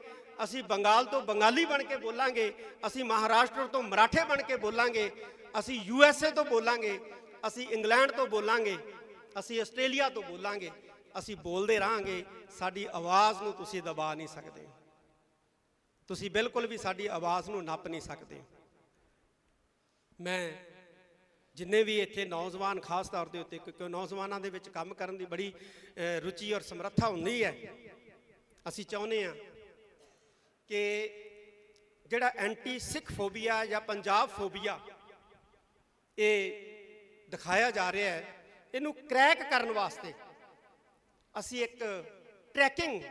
ਅਸੀਂ ਬੰਗਾਲ ਤੋਂ ਬੰਗਾਲੀ ਬਣ ਕੇ ਬੋਲਾਂਗੇ ਅਸੀਂ ਮਹਾਰਾਸ਼ਟਰ ਤੋਂ ਮਰਾਠੇ ਬਣ ਕੇ ਬੋਲਾਂਗੇ ਅਸੀਂ USA ਤੋਂ ਬੋਲਾਂਗੇ ਅਸੀਂ ਇੰਗਲੈਂਡ ਤੋਂ ਬੋਲਾਂਗੇ ਅਸੀਂ ਆਸਟ੍ਰੇਲੀਆ ਤੋਂ ਬੋਲਾਂਗੇ ਅਸੀਂ ਬੋਲਦੇ ਰਹਾਂਗੇ ਸਾਡੀ ਆਵਾਜ਼ ਨੂੰ ਤੁਸੀਂ ਦਬਾ ਨਹੀਂ ਸਕਦੇ ਤੁਸੀਂ ਬਿਲਕੁਲ ਵੀ ਸਾਡੀ ਆਵਾਜ਼ ਨੂੰ ਨੱਪ ਨਹੀਂ ਸਕਦੇ ਮੈਂ ਜਿੰਨੇ ਵੀ ਇੱਥੇ ਨੌਜਵਾਨ ਖਾਸ ਤੌਰ ਦੇ ਉੱਤੇ ਕਿਉਂਕਿ ਨੌਜਵਾਨਾਂ ਦੇ ਵਿੱਚ ਕੰਮ ਕਰਨ ਦੀ ਬੜੀ ਰੁਚੀ ਔਰ ਸਮਰੱਥਾ ਹੁੰਦੀ ਹੈ ਅਸੀਂ ਚਾਹੁੰਦੇ ਹਾਂ ਕਿ ਜਿਹੜਾ ਐਂਟੀ ਸਿੱਖ ਫੋਬੀਆ ਜਾਂ ਪੰਜਾਬ ਫੋਬੀਆ ਇਹ ਦਿਖਾਇਆ ਜਾ ਰਿਹਾ ਹੈ ਇਹਨੂੰ ਕ੍ਰੈਕ ਕਰਨ ਵਾਸਤੇ ਅਸੀਂ ਇੱਕ ਟਰੈਕਿੰਗ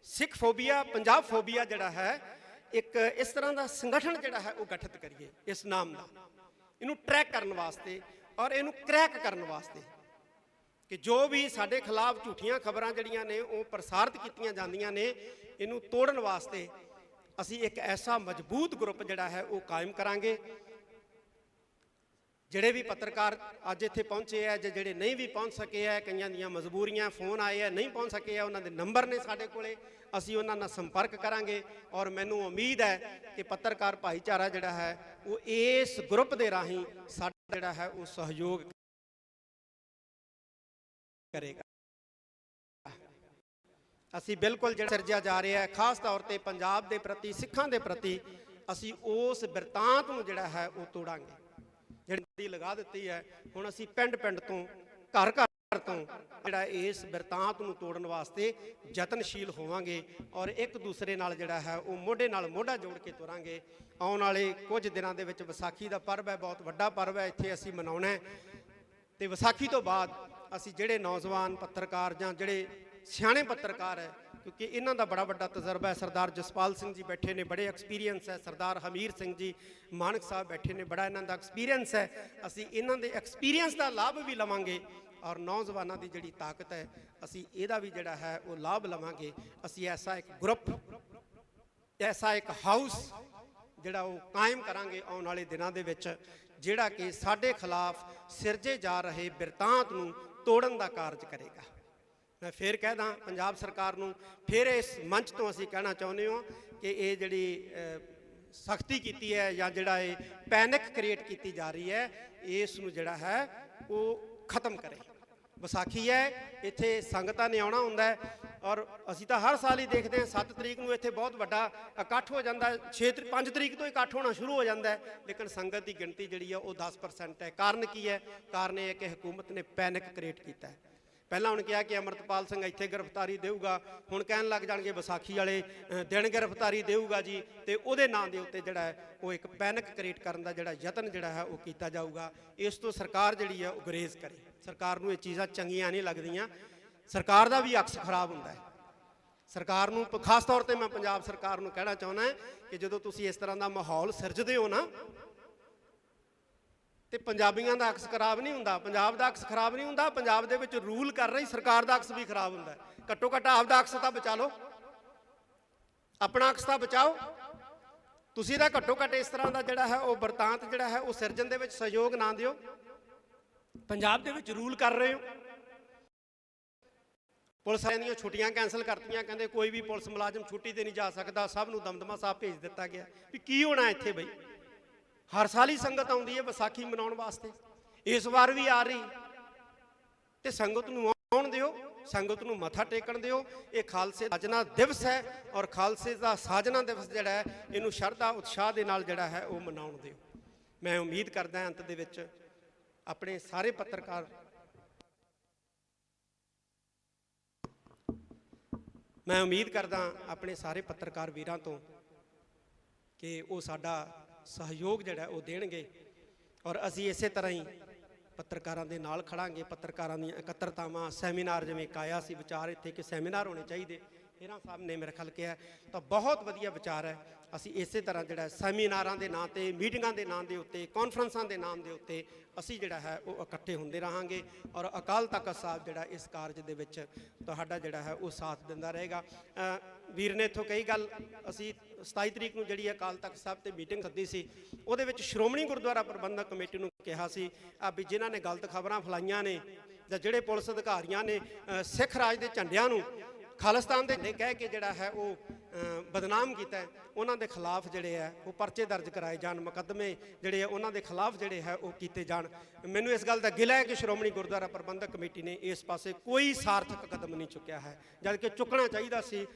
ਸਿੱਖ ਫੋਬੀਆ ਪੰਜਾਬ ਫੋਬੀਆ ਜਿਹੜਾ ਹੈ ਇੱਕ ਇਸ ਤਰ੍ਹਾਂ ਦਾ ਸੰਗਠਨ ਜਿਹੜਾ ਹੈ ਉਹ ਗਠਿਤ ਕਰੀਏ ਇਸ ਨਾਮ ਦਾ ਇਹਨੂੰ ਟਰੈਕ ਕਰਨ ਵਾਸਤੇ ਔਰ ਇਹਨੂੰ ਕ੍ਰੈਕ ਕਰਨ ਵਾਸਤੇ ਕਿ ਜੋ ਵੀ ਸਾਡੇ ਖਿਲਾਫ ਝੂਠੀਆਂ ਖਬਰਾਂ ਜਿਹੜੀਆਂ ਨੇ ਉਹ ਪ੍ਰਸਾਰਿਤ ਕੀਤੀਆਂ ਜਾਂਦੀਆਂ ਨੇ ਇਹਨੂੰ ਤੋੜਨ ਵਾਸਤੇ ਅਸੀਂ ਇੱਕ ਐਸਾ ਮਜ਼ਬੂਤ ਗਰੁੱਪ ਜਿਹੜਾ ਹੈ ਉਹ ਕਾਇਮ ਕਰਾਂਗੇ ਜਿਹੜੇ ਵੀ ਪੱਤਰਕਾਰ ਅੱਜ ਇੱਥੇ ਪਹੁੰਚੇ ਆ ਜਾਂ ਜਿਹੜੇ ਨਹੀਂ ਵੀ ਪਹੁੰਚ ਸਕੇ ਆ ਕਈਆਂ ਦੀਆਂ ਮਜਬੂਰੀਆਂ ਫੋਨ ਆਏ ਆ ਨਹੀਂ ਪਹੁੰਚ ਸਕੇ ਆ ਉਹਨਾਂ ਦੇ ਨੰਬਰ ਨੇ ਸਾਡੇ ਕੋਲੇ ਅਸੀਂ ਉਹਨਾਂ ਨਾਲ ਸੰਪਰਕ ਕਰਾਂਗੇ ਔਰ ਮੈਨੂੰ ਉਮੀਦ ਹੈ ਕਿ ਪੱਤਰਕਾਰ ਭਾਈਚਾਰਾ ਜਿਹੜਾ ਹੈ ਉਹ ਇਸ ਗਰੁੱਪ ਦੇ ਰਾਹੀਂ ਸਾਡਾ ਜਿਹੜਾ ਹੈ ਉਹ ਸਹਿਯੋਗ ਕਰੇਗਾ ਅਸੀਂ ਬਿਲਕੁਲ ਜਿਹੜਾ ਸਿਰਜਿਆ ਜਾ ਰਿਹਾ ਹੈ ਖਾਸ ਤੌਰ ਤੇ ਪੰਜਾਬ ਦੇ ਪ੍ਰਤੀ ਸਿੱਖਾਂ ਦੇ ਪ੍ਰਤੀ ਅਸੀਂ ਉਸ ਬਿਰਤਾਂਤ ਨੂੰ ਜਿਹੜਾ ਹੈ ਉਹ ਤੋੜਾਂਗੇ ਜਿਹੜੀ ਲਗਾ ਦਿੱਤੀ ਹੈ ਹੁਣ ਅਸੀਂ ਪਿੰਡ ਪਿੰਡ ਤੋਂ ਘਰ ਘਰ ਤੋਂ ਜਿਹੜਾ ਇਸ ਬਿਰਤਾਂਤ ਨੂੰ ਤੋੜਨ ਵਾਸਤੇ ਯਤਨਸ਼ੀਲ ਹੋਵਾਂਗੇ ਔਰ ਇੱਕ ਦੂਸਰੇ ਨਾਲ ਜਿਹੜਾ ਹੈ ਉਹ ਮੋਢੇ ਨਾਲ ਮੋਢਾ ਜੋੜ ਕੇ ਤੁਰਾਂਗੇ ਆਉਣ ਵਾਲੇ ਕੁਝ ਦਿਨਾਂ ਦੇ ਵਿੱਚ ਵਿਸਾਖੀ ਦਾ ਪਰਵ ਹੈ ਬਹੁਤ ਵੱਡਾ ਪਰਵ ਹੈ ਇੱਥੇ ਅਸੀਂ ਮਨਾਉਣਾ ਹੈ ਤੇ ਵਿਸਾਖੀ ਤੋਂ ਬਾਅਦ ਅਸੀਂ ਜਿਹੜੇ ਨੌਜਵਾਨ ਪੱਤਰਕਾਰ ਜਾਂ ਜਿਹੜੇ ਸਿਆਣੇ ਪੱਤਰਕਾਰ ਹੈ ਕਿਉਂਕਿ ਇਹਨਾਂ ਦਾ ਬੜਾ ਵੱਡਾ ਤਜਰਬਾ ਹੈ ਸਰਦਾਰ ਜਸਪਾਲ ਸਿੰਘ ਜੀ ਬੈਠੇ ਨੇ ਬੜੇ ਐਕਸਪੀਰੀਅੰਸ ਹੈ ਸਰਦਾਰ ਹਮੀਰ ਸਿੰਘ ਜੀ ਮਾਨਕ ਸਾਹਿਬ ਬੈਠੇ ਨੇ ਬੜਾ ਇਹਨਾਂ ਦਾ ਐਕਸਪੀਰੀਅੰਸ ਹੈ ਅਸੀਂ ਇਹਨਾਂ ਦੇ ਐਕਸਪੀਰੀਅੰਸ ਦਾ ਲਾਭ ਵੀ ਲਵਾਂਗੇ ਔਰ ਨੌਜਵਾਨਾਂ ਦੀ ਜਿਹੜੀ ਤਾਕਤ ਹੈ ਅਸੀਂ ਇਹਦਾ ਵੀ ਜਿਹੜਾ ਹੈ ਉਹ ਲਾਭ ਲਵਾਂਗੇ ਅਸੀਂ ਐਸਾ ਇੱਕ ਗਰੁੱਪ ਐਸਾ ਇੱਕ ਹਾਊਸ ਜਿਹੜਾ ਉਹ ਕਾਇਮ ਕਰਾਂਗੇ ਆਉਣ ਵਾਲੇ ਦਿਨਾਂ ਦੇ ਵਿੱਚ, ਜਿਹੜਾ ਕਿ ਸਾਡੇ ਖਿਲਾਫ ਸਿਰਜੇ ਜਾ ਰਹੇ ਬਿਰਤਾਂਤ ਨੂੰ ਤੋੜਨ ਦਾ ਕਾਰਜ ਕਰੇਗਾ। ਮੈਂ ਫਿਰ ਕਹਿਦਾ ਪੰਜਾਬ ਸਰਕਾਰ ਨੂੰ, ਫਿਰ ਇਸ ਮੰਚ ਤੋਂ ਅਸੀਂ ਕਹਿਣਾ ਚਾਹੁੰਦੇ ਹਾਂ ਕਿ ਇਹ ਜਿਹੜੀ ਸਖਤੀ ਕੀਤੀ ਹੈ ਜਾਂ ਜਿਹੜਾ ਇਹ ਪੈਨਿਕ ਕ੍ਰੀਏਟ ਕੀਤੀ ਜਾ ਰਹੀ ਹੈ, ਇਸ ਨੂੰ ਜਿਹੜਾ ਹੈ ਉਹ ਖਤਮ ਕਰੇ। ਵਿਸਾਖੀ ਹੈ, ਇੱਥੇ ਸੰਗਤਾਂ ਨੇ ਆਉਣਾ ਹੁੰਦਾ ਹੈ, ਔਰ ਅਸੀਂ ਤਾਂ ਹਰ ਸਾਲ ਹੀ ਦੇਖਦੇ ਹਾਂ 7 ਤਰੀਕ ਨੂੰ ਇੱਥੇ ਬਹੁਤ ਵੱਡਾ ਇਕੱਠ ਹੋ ਜਾਂਦਾ ਹੈ, 5 ਤਰੀਕ ਤੋਂ ਇਕੱਠ ਹੋਣਾ ਸ਼ੁਰੂ ਹੋ ਜਾਂਦਾ ਹੈ, ਲੇਕਿਨ ਸੰਗਤ ਦੀ ਗਿਣਤੀ ਜਿਹੜੀ ਹੈ ਉਹ 10% ਹੈ। ਕਾਰਨ ਕੀ ਹੈ? ਕਾਰਨ ਇਹ ਹੈ ਕਿ ਹਕੂਮਤ ਨੇ ਪੈਨਿਕ ਕ੍ਰੀਏਟ ਕੀਤਾ ਹੈ। ਪਹਿਲਾਂ ਹੁਣ ਕਿਹਾ ਕਿ ਅਮਰਤਪਾਲ ਸਿੰਘ ਇੱਥੇ ਗ੍ਰਿਫਤਾਰੀ ਦੇਊਗਾ, ਹੁਣ ਕਹਿਣ ਲੱਗ ਜਾਣਗੇ ਵਿਸਾਖੀ ਵਾਲੇ ਦਿਨ ਗ੍ਰਿਫਤਾਰੀ ਦੇਊਗਾ ਜੀ, ਤੇ ਉਹਦੇ ਨਾਂ ਦੇ ਉੱਤੇ ਜਿਹੜਾ ਹੈ ਉਹ ਇੱਕ ਪੈਨਿਕ ਕ੍ਰੀਏਟ ਕਰਨ ਦਾ ਜਿਹੜਾ ਯਤਨ ਜਿਹੜਾ ਹੈ ਉਹ ਕੀਤਾ ਜਾਊਗਾ। ਇਸ ਤੋਂ ਸਰਕਾਰ ਜਿਹੜੀ ਹੈ ਉਹ ਗੁਰੇਜ਼ ਕਰੇ। ਸਰਕਾਰ ਨੂੰ ਇਹ ਚੀਜ਼ਾਂ ਚੰਗੀਆਂ ਨਹੀਂ ਲੱਗਦੀਆਂ, ਸਰਕਾਰ ਦਾ ਵੀ ਅਕਸ ਖਰਾਬ ਹੁੰਦਾ ਹੈ। ਸਰਕਾਰ ਨੂੰ ਖਾਸ ਤੌਰ ਤੇ ਮੈਂ ਪੰਜਾਬ ਸਰਕਾਰ ਨੂੰ ਕਹਿਣਾ ਚਾਹੁੰਦਾ ਕਿ ਜਦੋਂ ਤੁਸੀਂ ਇਸ ਤਰ੍ਹਾਂ ਦਾ ਮਾਹੌਲ ਸਿਰਜਦੇ ਹੋ ਨਾ, ਤੇ ਪੰਜਾਬੀਆਂ ਦਾ ਅਕਸ ਖਰਾਬ ਨਹੀਂ ਹੁੰਦਾ, ਪੰਜਾਬ ਦਾ ਅਕਸ ਖਰਾਬ ਨਹੀਂ ਹੁੰਦਾ, ਪੰਜਾਬ ਦੇ ਵਿੱਚ ਰੂਲ ਕਰ ਰਹੀ ਸਰਕਾਰ ਦਾ ਅਕਸ ਵੀ ਖਰਾਬ ਹੁੰਦਾ ਹੈ। ਘੱਟੋ ਘੱਟ ਆਪਦਾ ਅਕਸ ਤਾਂ ਬਚਾ ਲਓ, ਆਪਣਾ ਅਕਸ ਤਾਂ ਬਚਾਓ। ਤੁਸੀਂ ਤਾਂ ਘੱਟੋ ਘੱਟ ਇਸ ਤਰ੍ਹਾਂ ਦਾ ਜਿਹੜਾ ਹੈ ਉਹ ਵਰਤਾਂਤ ਜਿਹੜਾ ਹੈ ਉਹ ਸਿਰਜਣ ਦੇ ਵਿੱਚ ਸਹਿਯੋਗ ਨਾ ਦਿਓ। ਪੰਜਾਬ ਦੇ ਵਿੱਚ ਰੂਲ ਕਰ ਰਹੇ ਹੋ। ਪੁਲਿਸ ਵਾਲਿਆਂ ਦੀਆਂ ਛੁੱਟੀਆਂ ਕੈਂਸਲ ਕਰਤੀਆਂ, ਕਹਿੰਦੇ ਕੋਈ ਵੀ ਪੁਲਿਸ ਮੁਲਾਜ਼ਮ ਛੁੱਟੀ ਤੇ ਨਹੀਂ ਜਾ ਸਕਦਾ, ਸਭ ਨੂੰ ਦਮਦਮਾ ਸਾਹਿਬ ਭੇਜ ਦਿੱਤਾ ਗਿਆ। ਵੀ ਕੀ ਹੋਣਾ ਇੱਥੇ ਬਈ? ਹਰ ਸਾਲ ਹੀ ਸੰਗਤ ਆਉਂਦੀ ਹੈ ਵਿਸਾਖੀ ਮਨਾਉਣ ਵਾਸਤੇ, ਇਸ ਵਾਰ ਵੀ ਆ ਰਹੀ, ਤੇ ਸੰਗਤ ਨੂੰ ਆਉਣ ਦਿਓ, ਸੰਗਤ ਨੂੰ ਮੱਥਾ ਟੇਕਣ ਦਿਓ। ਇਹ ਖਾਲਸੇ ਦਾ ਸਾਜਨਾ ਦਿਵਸ ਹੈ, ਔਰ ਖਾਲਸੇ ਦਾ ਸਾਜਨਾ ਦਿਵਸ ਜਿਹੜਾ ਹੈ ਇਹਨੂੰ ਸ਼ਰਧਾ ਉਤਸ਼ਾਹ ਦੇ ਨਾਲ ਜਿਹੜਾ ਹੈ ਉਹ ਮਨਾਉਣ ਦਿਓ। ਮੈਂ ਉਮੀਦ ਕਰਦਾ ਅੰਤ ਦੇ ਵਿੱਚ ਆਪਣੇ ਸਾਰੇ ਪੱਤਰਕਾਰ, ਮੈਂ ਉਮੀਦ ਕਰਦਾ ਆਪਣੇ ਸਾਰੇ ਪੱਤਰਕਾਰ ਵੀਰਾਂ ਤੋਂ ਕਿ ਉਹ ਸਾਡਾ ਸਹਿਯੋਗ ਜਿਹੜਾ ਉਹ ਦੇਣਗੇ, ਔਰ ਅਸੀਂ ਇਸੇ ਤਰ੍ਹਾਂ ਹੀ ਪੱਤਰਕਾਰਾਂ ਦੇ ਨਾਲ ਖੜਾਂਗੇ। ਪੱਤਰਕਾਰਾਂ ਦੀਆਂ ਇਕੱਤਰਤਾਵਾਂ, ਸੈਮੀਨਾਰ, ਜਿਵੇਂ ਕਾਇਆ ਸੀ ਵਿਚਾਰ ਇੱਥੇ ਕਿ ਸੈਮੀਨਾਰ ਹੋਣੇ ਚਾਹੀਦੇ, ਹੀਰਾ ਸਾਹਿਬ ਨੇ ਮੇਰੇ ਖਿਆਲ ਕਿਹਾ, ਤਾਂ ਬਹੁਤ ਵਧੀਆ ਵਿਚਾਰ ਹੈ। ਅਸੀਂ ਇਸੇ ਤਰ੍ਹਾਂ ਜਿਹੜਾ ਸੈਮੀਨਾਰਾਂ ਦੇ ਨਾਂ ਤੇ, ਮੀਟਿੰਗਾਂ ਦੇ ਨਾਂ ਦੇ ਉੱਤੇ, ਕਾਨਫਰੰਸਾਂ ਦੇ ਨਾਮ ਦੇ ਉੱਤੇ ਅਸੀਂ ਜਿਹੜਾ ਹੈ ਉਹ ਇਕੱਠੇ ਹੁੰਦੇ ਰਹਾਂਗੇ, ਔਰ ਅਕਾਲ ਤਖਤ ਸਾਹਿਬ ਜਿਹੜਾ ਇਸ ਕਾਰਜ ਦੇ ਵਿੱਚ ਤੁਹਾਡਾ ਜਿਹੜਾ ਹੈ ਉਹ ਸਾਥ ਦਿੰਦਾ ਰਹੇਗਾ। ਵੀਰ ਨੇ ਇੱਥੋਂ ਕਈ ਗੱਲ, ਅਸੀਂ 27 ਤਰੀਕ ਨੂੰ ਜਿਹੜੀ ਅਕਾਲ ਤਖਤ ਸਾਹਿਬ ਤੇ ਮੀਟਿੰਗ ਸੱਦੀ ਸੀ, ਉਹਦੇ ਵਿੱਚ ਸ਼੍ਰੋਮਣੀ ਗੁਰਦੁਆਰਾ ਪ੍ਰਬੰਧਕ ਕਮੇਟੀ ਨੂੰ ਕਿਹਾ ਸੀ ਵੀ ਜਿਨ੍ਹਾਂ ਨੇ ਗਲਤ ਖਬਰਾਂ ਫੈਲਾਈਆਂ ਨੇ, ਜਾਂ ਜਿਹੜੇ ਪੁਲਿਸ ਅਧਿਕਾਰੀਆਂ ਨੇ ਸਿੱਖ ਰਾਜ ਦੇ ਝੰਡਿਆਂ ਨੂੰ ਖਾਲਿਸਤਾਨ ਦੇ ਕਹਿ ਕੇ ਜਿਹੜਾ ਹੈ ਉਹ ਬਦਨਾਮ ਕੀਤਾ ਹੈ, ਉਹਨਾਂ ਦੇ ਖਿਲਾਫ ਜਿਹੜੇ ਹੈ ਉਹ ਪਰਚੇ ਦਰਜ ਕਰਾਏ ਜਾਣ, ਮੁਕੱਦਮੇ ਜਿਹੜੇ ਆ ਉਹਨਾਂ ਦੇ ਖਿਲਾਫ ਜਿਹੜੇ ਹੈ ਉਹ ਕੀਤੇ ਜਾਣ। ਮੈਨੂੰ ਇਸ ਗੱਲ ਦਾ ਗਿਲਾ ਹੈ ਕਿ ਸ਼੍ਰੋਮਣੀ ਗੁਰਦੁਆਰਾ ਪ੍ਰਬੰਧਕ ਕਮੇਟੀ ਨੇ ਇਸ ਪਾਸੇ ਕੋਈ ਸਾਰਥਕ ਕਦਮ ਨਹੀਂ ਚੁੱਕਿਆ ਹੈ, ਜਦ ਕਿ ਚੁੱਕਣਾ ਚਾਹੀਦਾ ਸੀ।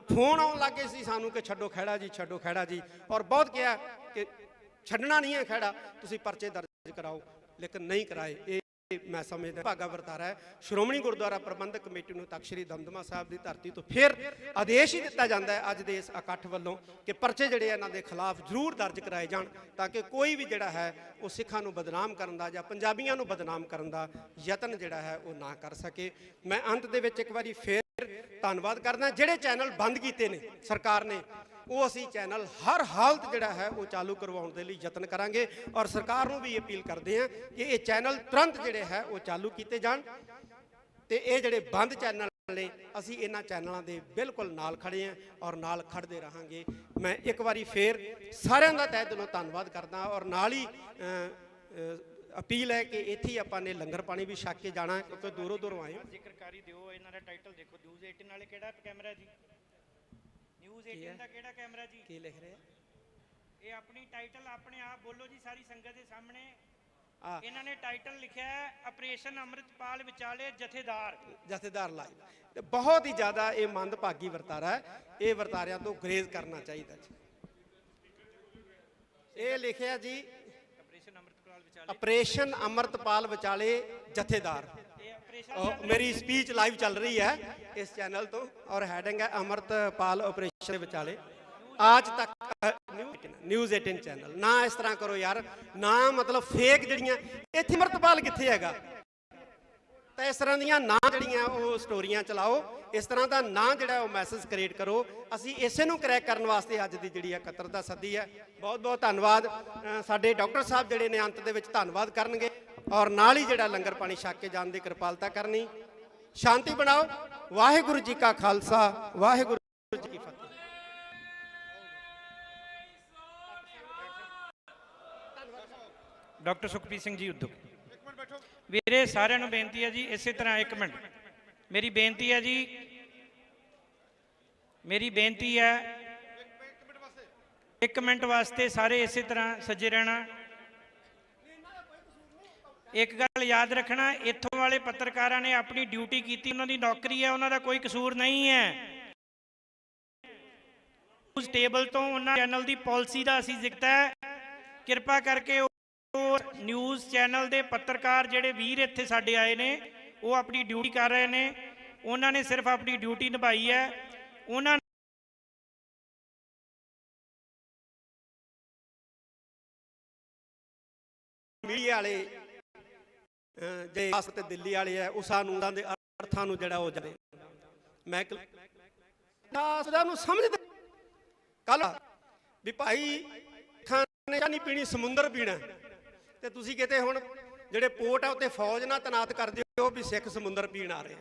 ਫੋਨ ਆਉਣ ਲੱਗੇ ਸੀ ਸਾਨੂੰ ਕਿ ਛੱਡੋ ਖਹਿੜਾ ਜੀ, ਛੱਡੋ ਖਹਿੜਾ ਜੀ, ਔਰ ਬਹੁਤ ਕਿਹਾ ਕਿ ਛੱਡਣਾ ਨਹੀਂ ਹੈ ਖਹਿੜਾ, ਤੁਸੀਂ ਪਰਚੇ ਦਰਜ ਕਰਾਓ, ਲੇਕਿਨ ਨਹੀਂ ਕਰਾਏ। ਇਹ ਮੈਂ ਸਮਝਦਾ ਭਾਗਾ ਵਰਤਾਰਾ ਹੈ। ਸ਼੍ਰੋਮਣੀ ਗੁਰਦੁਆਰਾ ਪ੍ਰਬੰਧਕ ਕਮੇਟੀ ਨੂੰ ਤਖ਼ਤ ਸ੍ਰੀ ਦਮਦਮਾ ਸਾਹਿਬ ਦੀ ਧਰਤੀ ਤੋਂ ਫਿਰ ਆਦੇਸ਼ ਹੀ ਦਿੱਤਾ ਜਾਂਦਾ ਹੈ ਅੱਜ ਦੇ ਇਸ ਇਕੱਠ ਵੱਲੋਂ ਕਿ ਪਰਚੇ ਜਿਹੜੇ ਇਹਨਾਂ ਦੇ ਖਿਲਾਫ ਜ਼ਰੂਰ ਦਰਜ ਕਰਾਏ ਜਾਣ, ਤਾਂ ਕਿ ਕੋਈ ਵੀ ਜਿਹੜਾ ਹੈ ਉਹ ਸਿੱਖਾਂ ਨੂੰ ਬਦਨਾਮ ਕਰਨ ਦਾ ਜਾਂ ਪੰਜਾਬੀਆਂ ਨੂੰ ਬਦਨਾਮ ਕਰਨ ਦਾ ਯਤਨ ਜਿਹੜਾ ਹੈ ਉਹ ਨਾ ਕਰ ਸਕੇ। ਮੈਂ ਅੰਤ ਦੇ ਵਿੱਚ ਇੱਕ ਵਾਰੀ ਫਿਰ ਧੰਨਵਾਦ ਕਰਦਾ। ਜਿਹੜੇ ਚੈਨਲ ਬੰਦ ਕੀਤੇ ਨੇ ਸਰਕਾਰ ਨੇ, ਉਹ ਅਸੀਂ ਚੈਨਲ ਹਰ ਹਾਲਤ ਜਿਹੜਾ ਹੈ ਉਹ ਚਾਲੂ ਕਰਵਾਉਣ ਦੇ ਲਈ ਯਤਨ ਕਰਾਂਗੇ, ਔਰ ਸਰਕਾਰ ਨੂੰ ਵੀ ਅਪੀਲ ਕਰਦੇ ਹਾਂ ਕਿ ਇਹ ਚੈਨਲ ਤੁਰੰਤ ਜਿਹੜੇ ਹੈ ਉਹ ਚਾਲੂ ਕੀਤੇ ਜਾਣ, ਤੇ ਇਹ ਜਿਹੜੇ ਬੰਦ ਚੈਨਲ ਨੇ ਅਸੀਂ ਇਹਨਾਂ ਚੈਨਲਾਂ ਦੇ ਬਿਲਕੁਲ ਨਾਲ ਖੜੇ ਹਾਂ ਔਰ ਨਾਲ ਖੜਦੇ ਰਹਾਂਗੇ। ਮੈਂ ਇੱਕ ਵਾਰੀ ਫੇਰ ਸਾਰਿਆਂ ਦਾ ਤਹਿ ਦਿਲੋਂ ਧੰਨਵਾਦ ਕਰਦਾ, ਔਰ ਨਾਲ ਹੀ ਅਪੀਲ ਹੈ ਕਿ ਇੱਥੇ ਹੀ ਆਪਾਂ ਨੇ ਲੰਗਰ ਪਾਣੀ ਵੀ ਛਕ ਕੇ ਜਾਣਾ, ਕਿਉਂਕਿ ਦੂਰੋਂ ਦੂਰੋਂ ਆਏ ਹੋ। ਜ਼ਿਕਰਕਾਰੀ ਦਿਓ, ਇਹਨਾਂ ਦਾ ਟਾਈਟਲ ਦੇਖੋ, ਨਿਊਜ਼ 18 ਵਾਲੇ ਕਿਹੜਾ ਕੈਮਰਾ ਜੀ, ਨਿਊਜ਼ 18 ਦਾ ਕਿਹੜਾ ਕੈਮਰਾ ਜੀ, ਕੀ ਲਿਖ ਰਹੇ ਆ? ਇਹ ਆਪਣੀ ਟਾਈਟਲ ਆਪਣੇ ਆਪ ਬੋਲੋ ਜੀ ਸਾਰੀ ਸੰਗਤ ਦੇ ਸਾਹਮਣੇ। ਇਹਨਾਂ ਨੇ ਟਾਈਟਲ ਲਿਖਿਆ ਹੈ ਆਪਰੇਸ਼ਨ ਅੰਮ੍ਰਿਤਪਾਲ ਵਿਚਾਲੇ ਜਥੇਦਾਰ ਲਾਈਵ, ਤੇ ਬਹੁਤ ਹੀ ਜ਼ਿਆਦਾ ਇਹ ਮੰਦਭਾਗੀ ਵਰਤਾਰਾ ਹੈ, ਇਹ ਵਰਤਾਰਿਆਂ ਤੋਂ ਗੁਰੇਜ਼ ਕਰਨਾ ਚਾਹੀਦਾ ਜੀ। ਇਹ ਲਿਖਿਆ ਜੀ ਆਪਰੇਸ਼ਨ ਅੰਮ੍ਰਿਤਪਾਲ ਵਿਚਾਲੇ ਜਥੇਦਾਰ। ਮੇਰੀ ਸਪੀਚ ਲਾਈਵ ਚੱਲ ਰਹੀ ਹੈ ਇਸ ਚੈਨਲ ਤੋਂ, ਔਰ ਹੈਡਿੰਗ ਹੈ ਅੰਮ੍ਰਿਤਪਾਲ ਆਪਰੇਸ਼ਨ ਦੇ ਵਿਚਾਲੇ ਅੱਜ ਤੱਕ ਨਿਊਜ਼ 18 ਚੈਨਲ। ਨਾ ਇਸ ਤਰ੍ਹਾਂ ਕਰੋ ਯਾਰ, ਨਾ ਮਤਲਬ ਫੇਕ ਜਿਹੜੀਆਂ ਇੱਥੇ ਅੰਮ੍ਰਿਤਪਾਲ ਕਿੱਥੇ ਹੈਗਾ, ਤਾਂ ਇਸ ਤਰ੍ਹਾਂ ਦੀਆਂ ਨਾ ਜਿਹੜੀਆਂ ਉਹ ਸਟੋਰੀਆਂ ਚਲਾਓ, ਇਸ ਤਰ੍ਹਾਂ ਦਾ ਨਾ ਜਿਹੜਾ ਉਹ ਮੈਸੇਜ ਕ੍ਰੀਏਟ ਕਰੋ। ਅਸੀਂ ਇਸੇ ਨੂੰ ਕਰੈਕ ਕਰਨ ਵਾਸਤੇ ਅੱਜ ਦੀ ਜਿਹੜੀ ਇਕੱਤਰਤਾ ਸੱਦੀ ਹੈ। ਬਹੁਤ ਬਹੁਤ ਧੰਨਵਾਦ। ਸਾਡੇ ਡਾਕਟਰ ਸਾਹਿਬ ਜਿਹੜੇ ਨੇ ਅੰਤ ਦੇ ਵਿੱਚ ਧੰਨਵਾਦ ਕਰਨਗੇ, ਔਰ ਨਾਲ ਹੀ ਜਿਹੜਾ ਲੰਗਰ ਪਾਣੀ ਛਕ ਕੇ ਜਾਣ ਦੀ ਕਿਰਪਾਲਤਾ ਕਰਨੀ। ਸ਼ਾਂਤੀ ਬਣਾਓ। ਵਾਹਿਗੁਰੂ ਜੀ ਕਾ ਖਾਲਸਾ, ਵਾਹਿਗੁਰੂ ਜੀ ਕੀ ਫਤਿਹ। ਡਾਕਟਰ ਸੁਖਪ੍ਰੀਤ ਸਿੰਘ ਜੀ ਉਦੋਂ ਵੀਰੇ ਸਾਰਿਆਂ ਨੂੰ ਬੇਨਤੀ ਹੈ ਜੀ ਇਸੇ ਤਰ੍ਹਾਂ ਇੱਕ ਮਿੰਟ ਮੇਰੀ ਬੇਨਤੀ ਹੈ ਜੀ ਮੇਰੀ ਬੇਨਤੀ ਹੈ ਇੱਕ ਮਿੰਟ ਵਾਸਤੇ ਸਾਰੇ ਇਸੇ ਤਰ੍ਹਾਂ ਸੱਜੇ ਰਹਿਣਾ ਇੱਕ ਗੱਲ ਯਾਦ ਰੱਖਣਾ ਇੱਥੋਂ ਵਾਲੇ ਪੱਤਰਕਾਰਾਂ ਨੇ ਆਪਣੀ ਡਿਊਟੀ ਕੀਤੀ ਉਹਨਾਂ ਦੀ ਨੌਕਰੀ ਹੈ ਉਹਨਾਂ ਦਾ ਕੋਈ ਕਸੂਰ ਨਹੀਂ ਹੈ ਉਸ ਟੇਬਲ ਤੋਂ ਉਹਨਾਂ ਚੈਨਲ ਦੀ ਪਾਲਿਸੀ ਦਾ ਅਸੀਂ ਜ਼ਿਕਰ ਹੈ ਕਿਰਪਾ ਕਰਕੇ ਨਿਊਜ਼ ਚੈਨਲ ਦੇ ਪੱਤਰਕਾਰ ਜਿਹੜੇ ਵੀਰ ਇੱਥੇ ਸਾਡੇ ਆਏ ਨੇ ਉਹ ਆਪਣੀ ਡਿਊਟੀ ਕਰ ਰਹੇ ਨੇ ਉਹਨਾਂ ਨੇ ਸਿਰਫ ਆਪਣੀ ਡਿਊਟੀ ਨਿਭਾਈ ਹੈ ਉਹਨਾਂ ਮੀਡੀਆ ਵਾਲੇ ਜੇ ਤੇ ਦਿੱਲੀ ਵਾਲੇ ਹੈ ਉਹ ਸਾਨੂੰ ਉਹਨਾਂ ਦੇ ਅਰਥਾਂ ਨੂੰ ਜਿਹੜਾ ਉਹ ਜਾਣੇ ਮੈਂ ਉਹਨਾਂ ਨੂੰ ਸਮਝਦੇ ਕੱਲ ਵੀ ਭਾਈ ਖਾਣੇ ਚਾਹ ਨਹੀਂ ਪੀਣੀ ਸਮੁੰਦਰ ਪੀਣਾ ਤੇ ਤੁਸੀਂ ਕਿਤੇ ਹੁਣ ਜਿਹੜੇ ਪੋਰਟ ਆ ਉੱਤੇ ਫੌਜ ਨਾਲ ਤੈਨਾਤ ਕਰਦੇ ਹੋ ਵੀ ਸਿੱਖ ਸਮੁੰਦਰ ਪੀਣ ਆ ਰਹੇ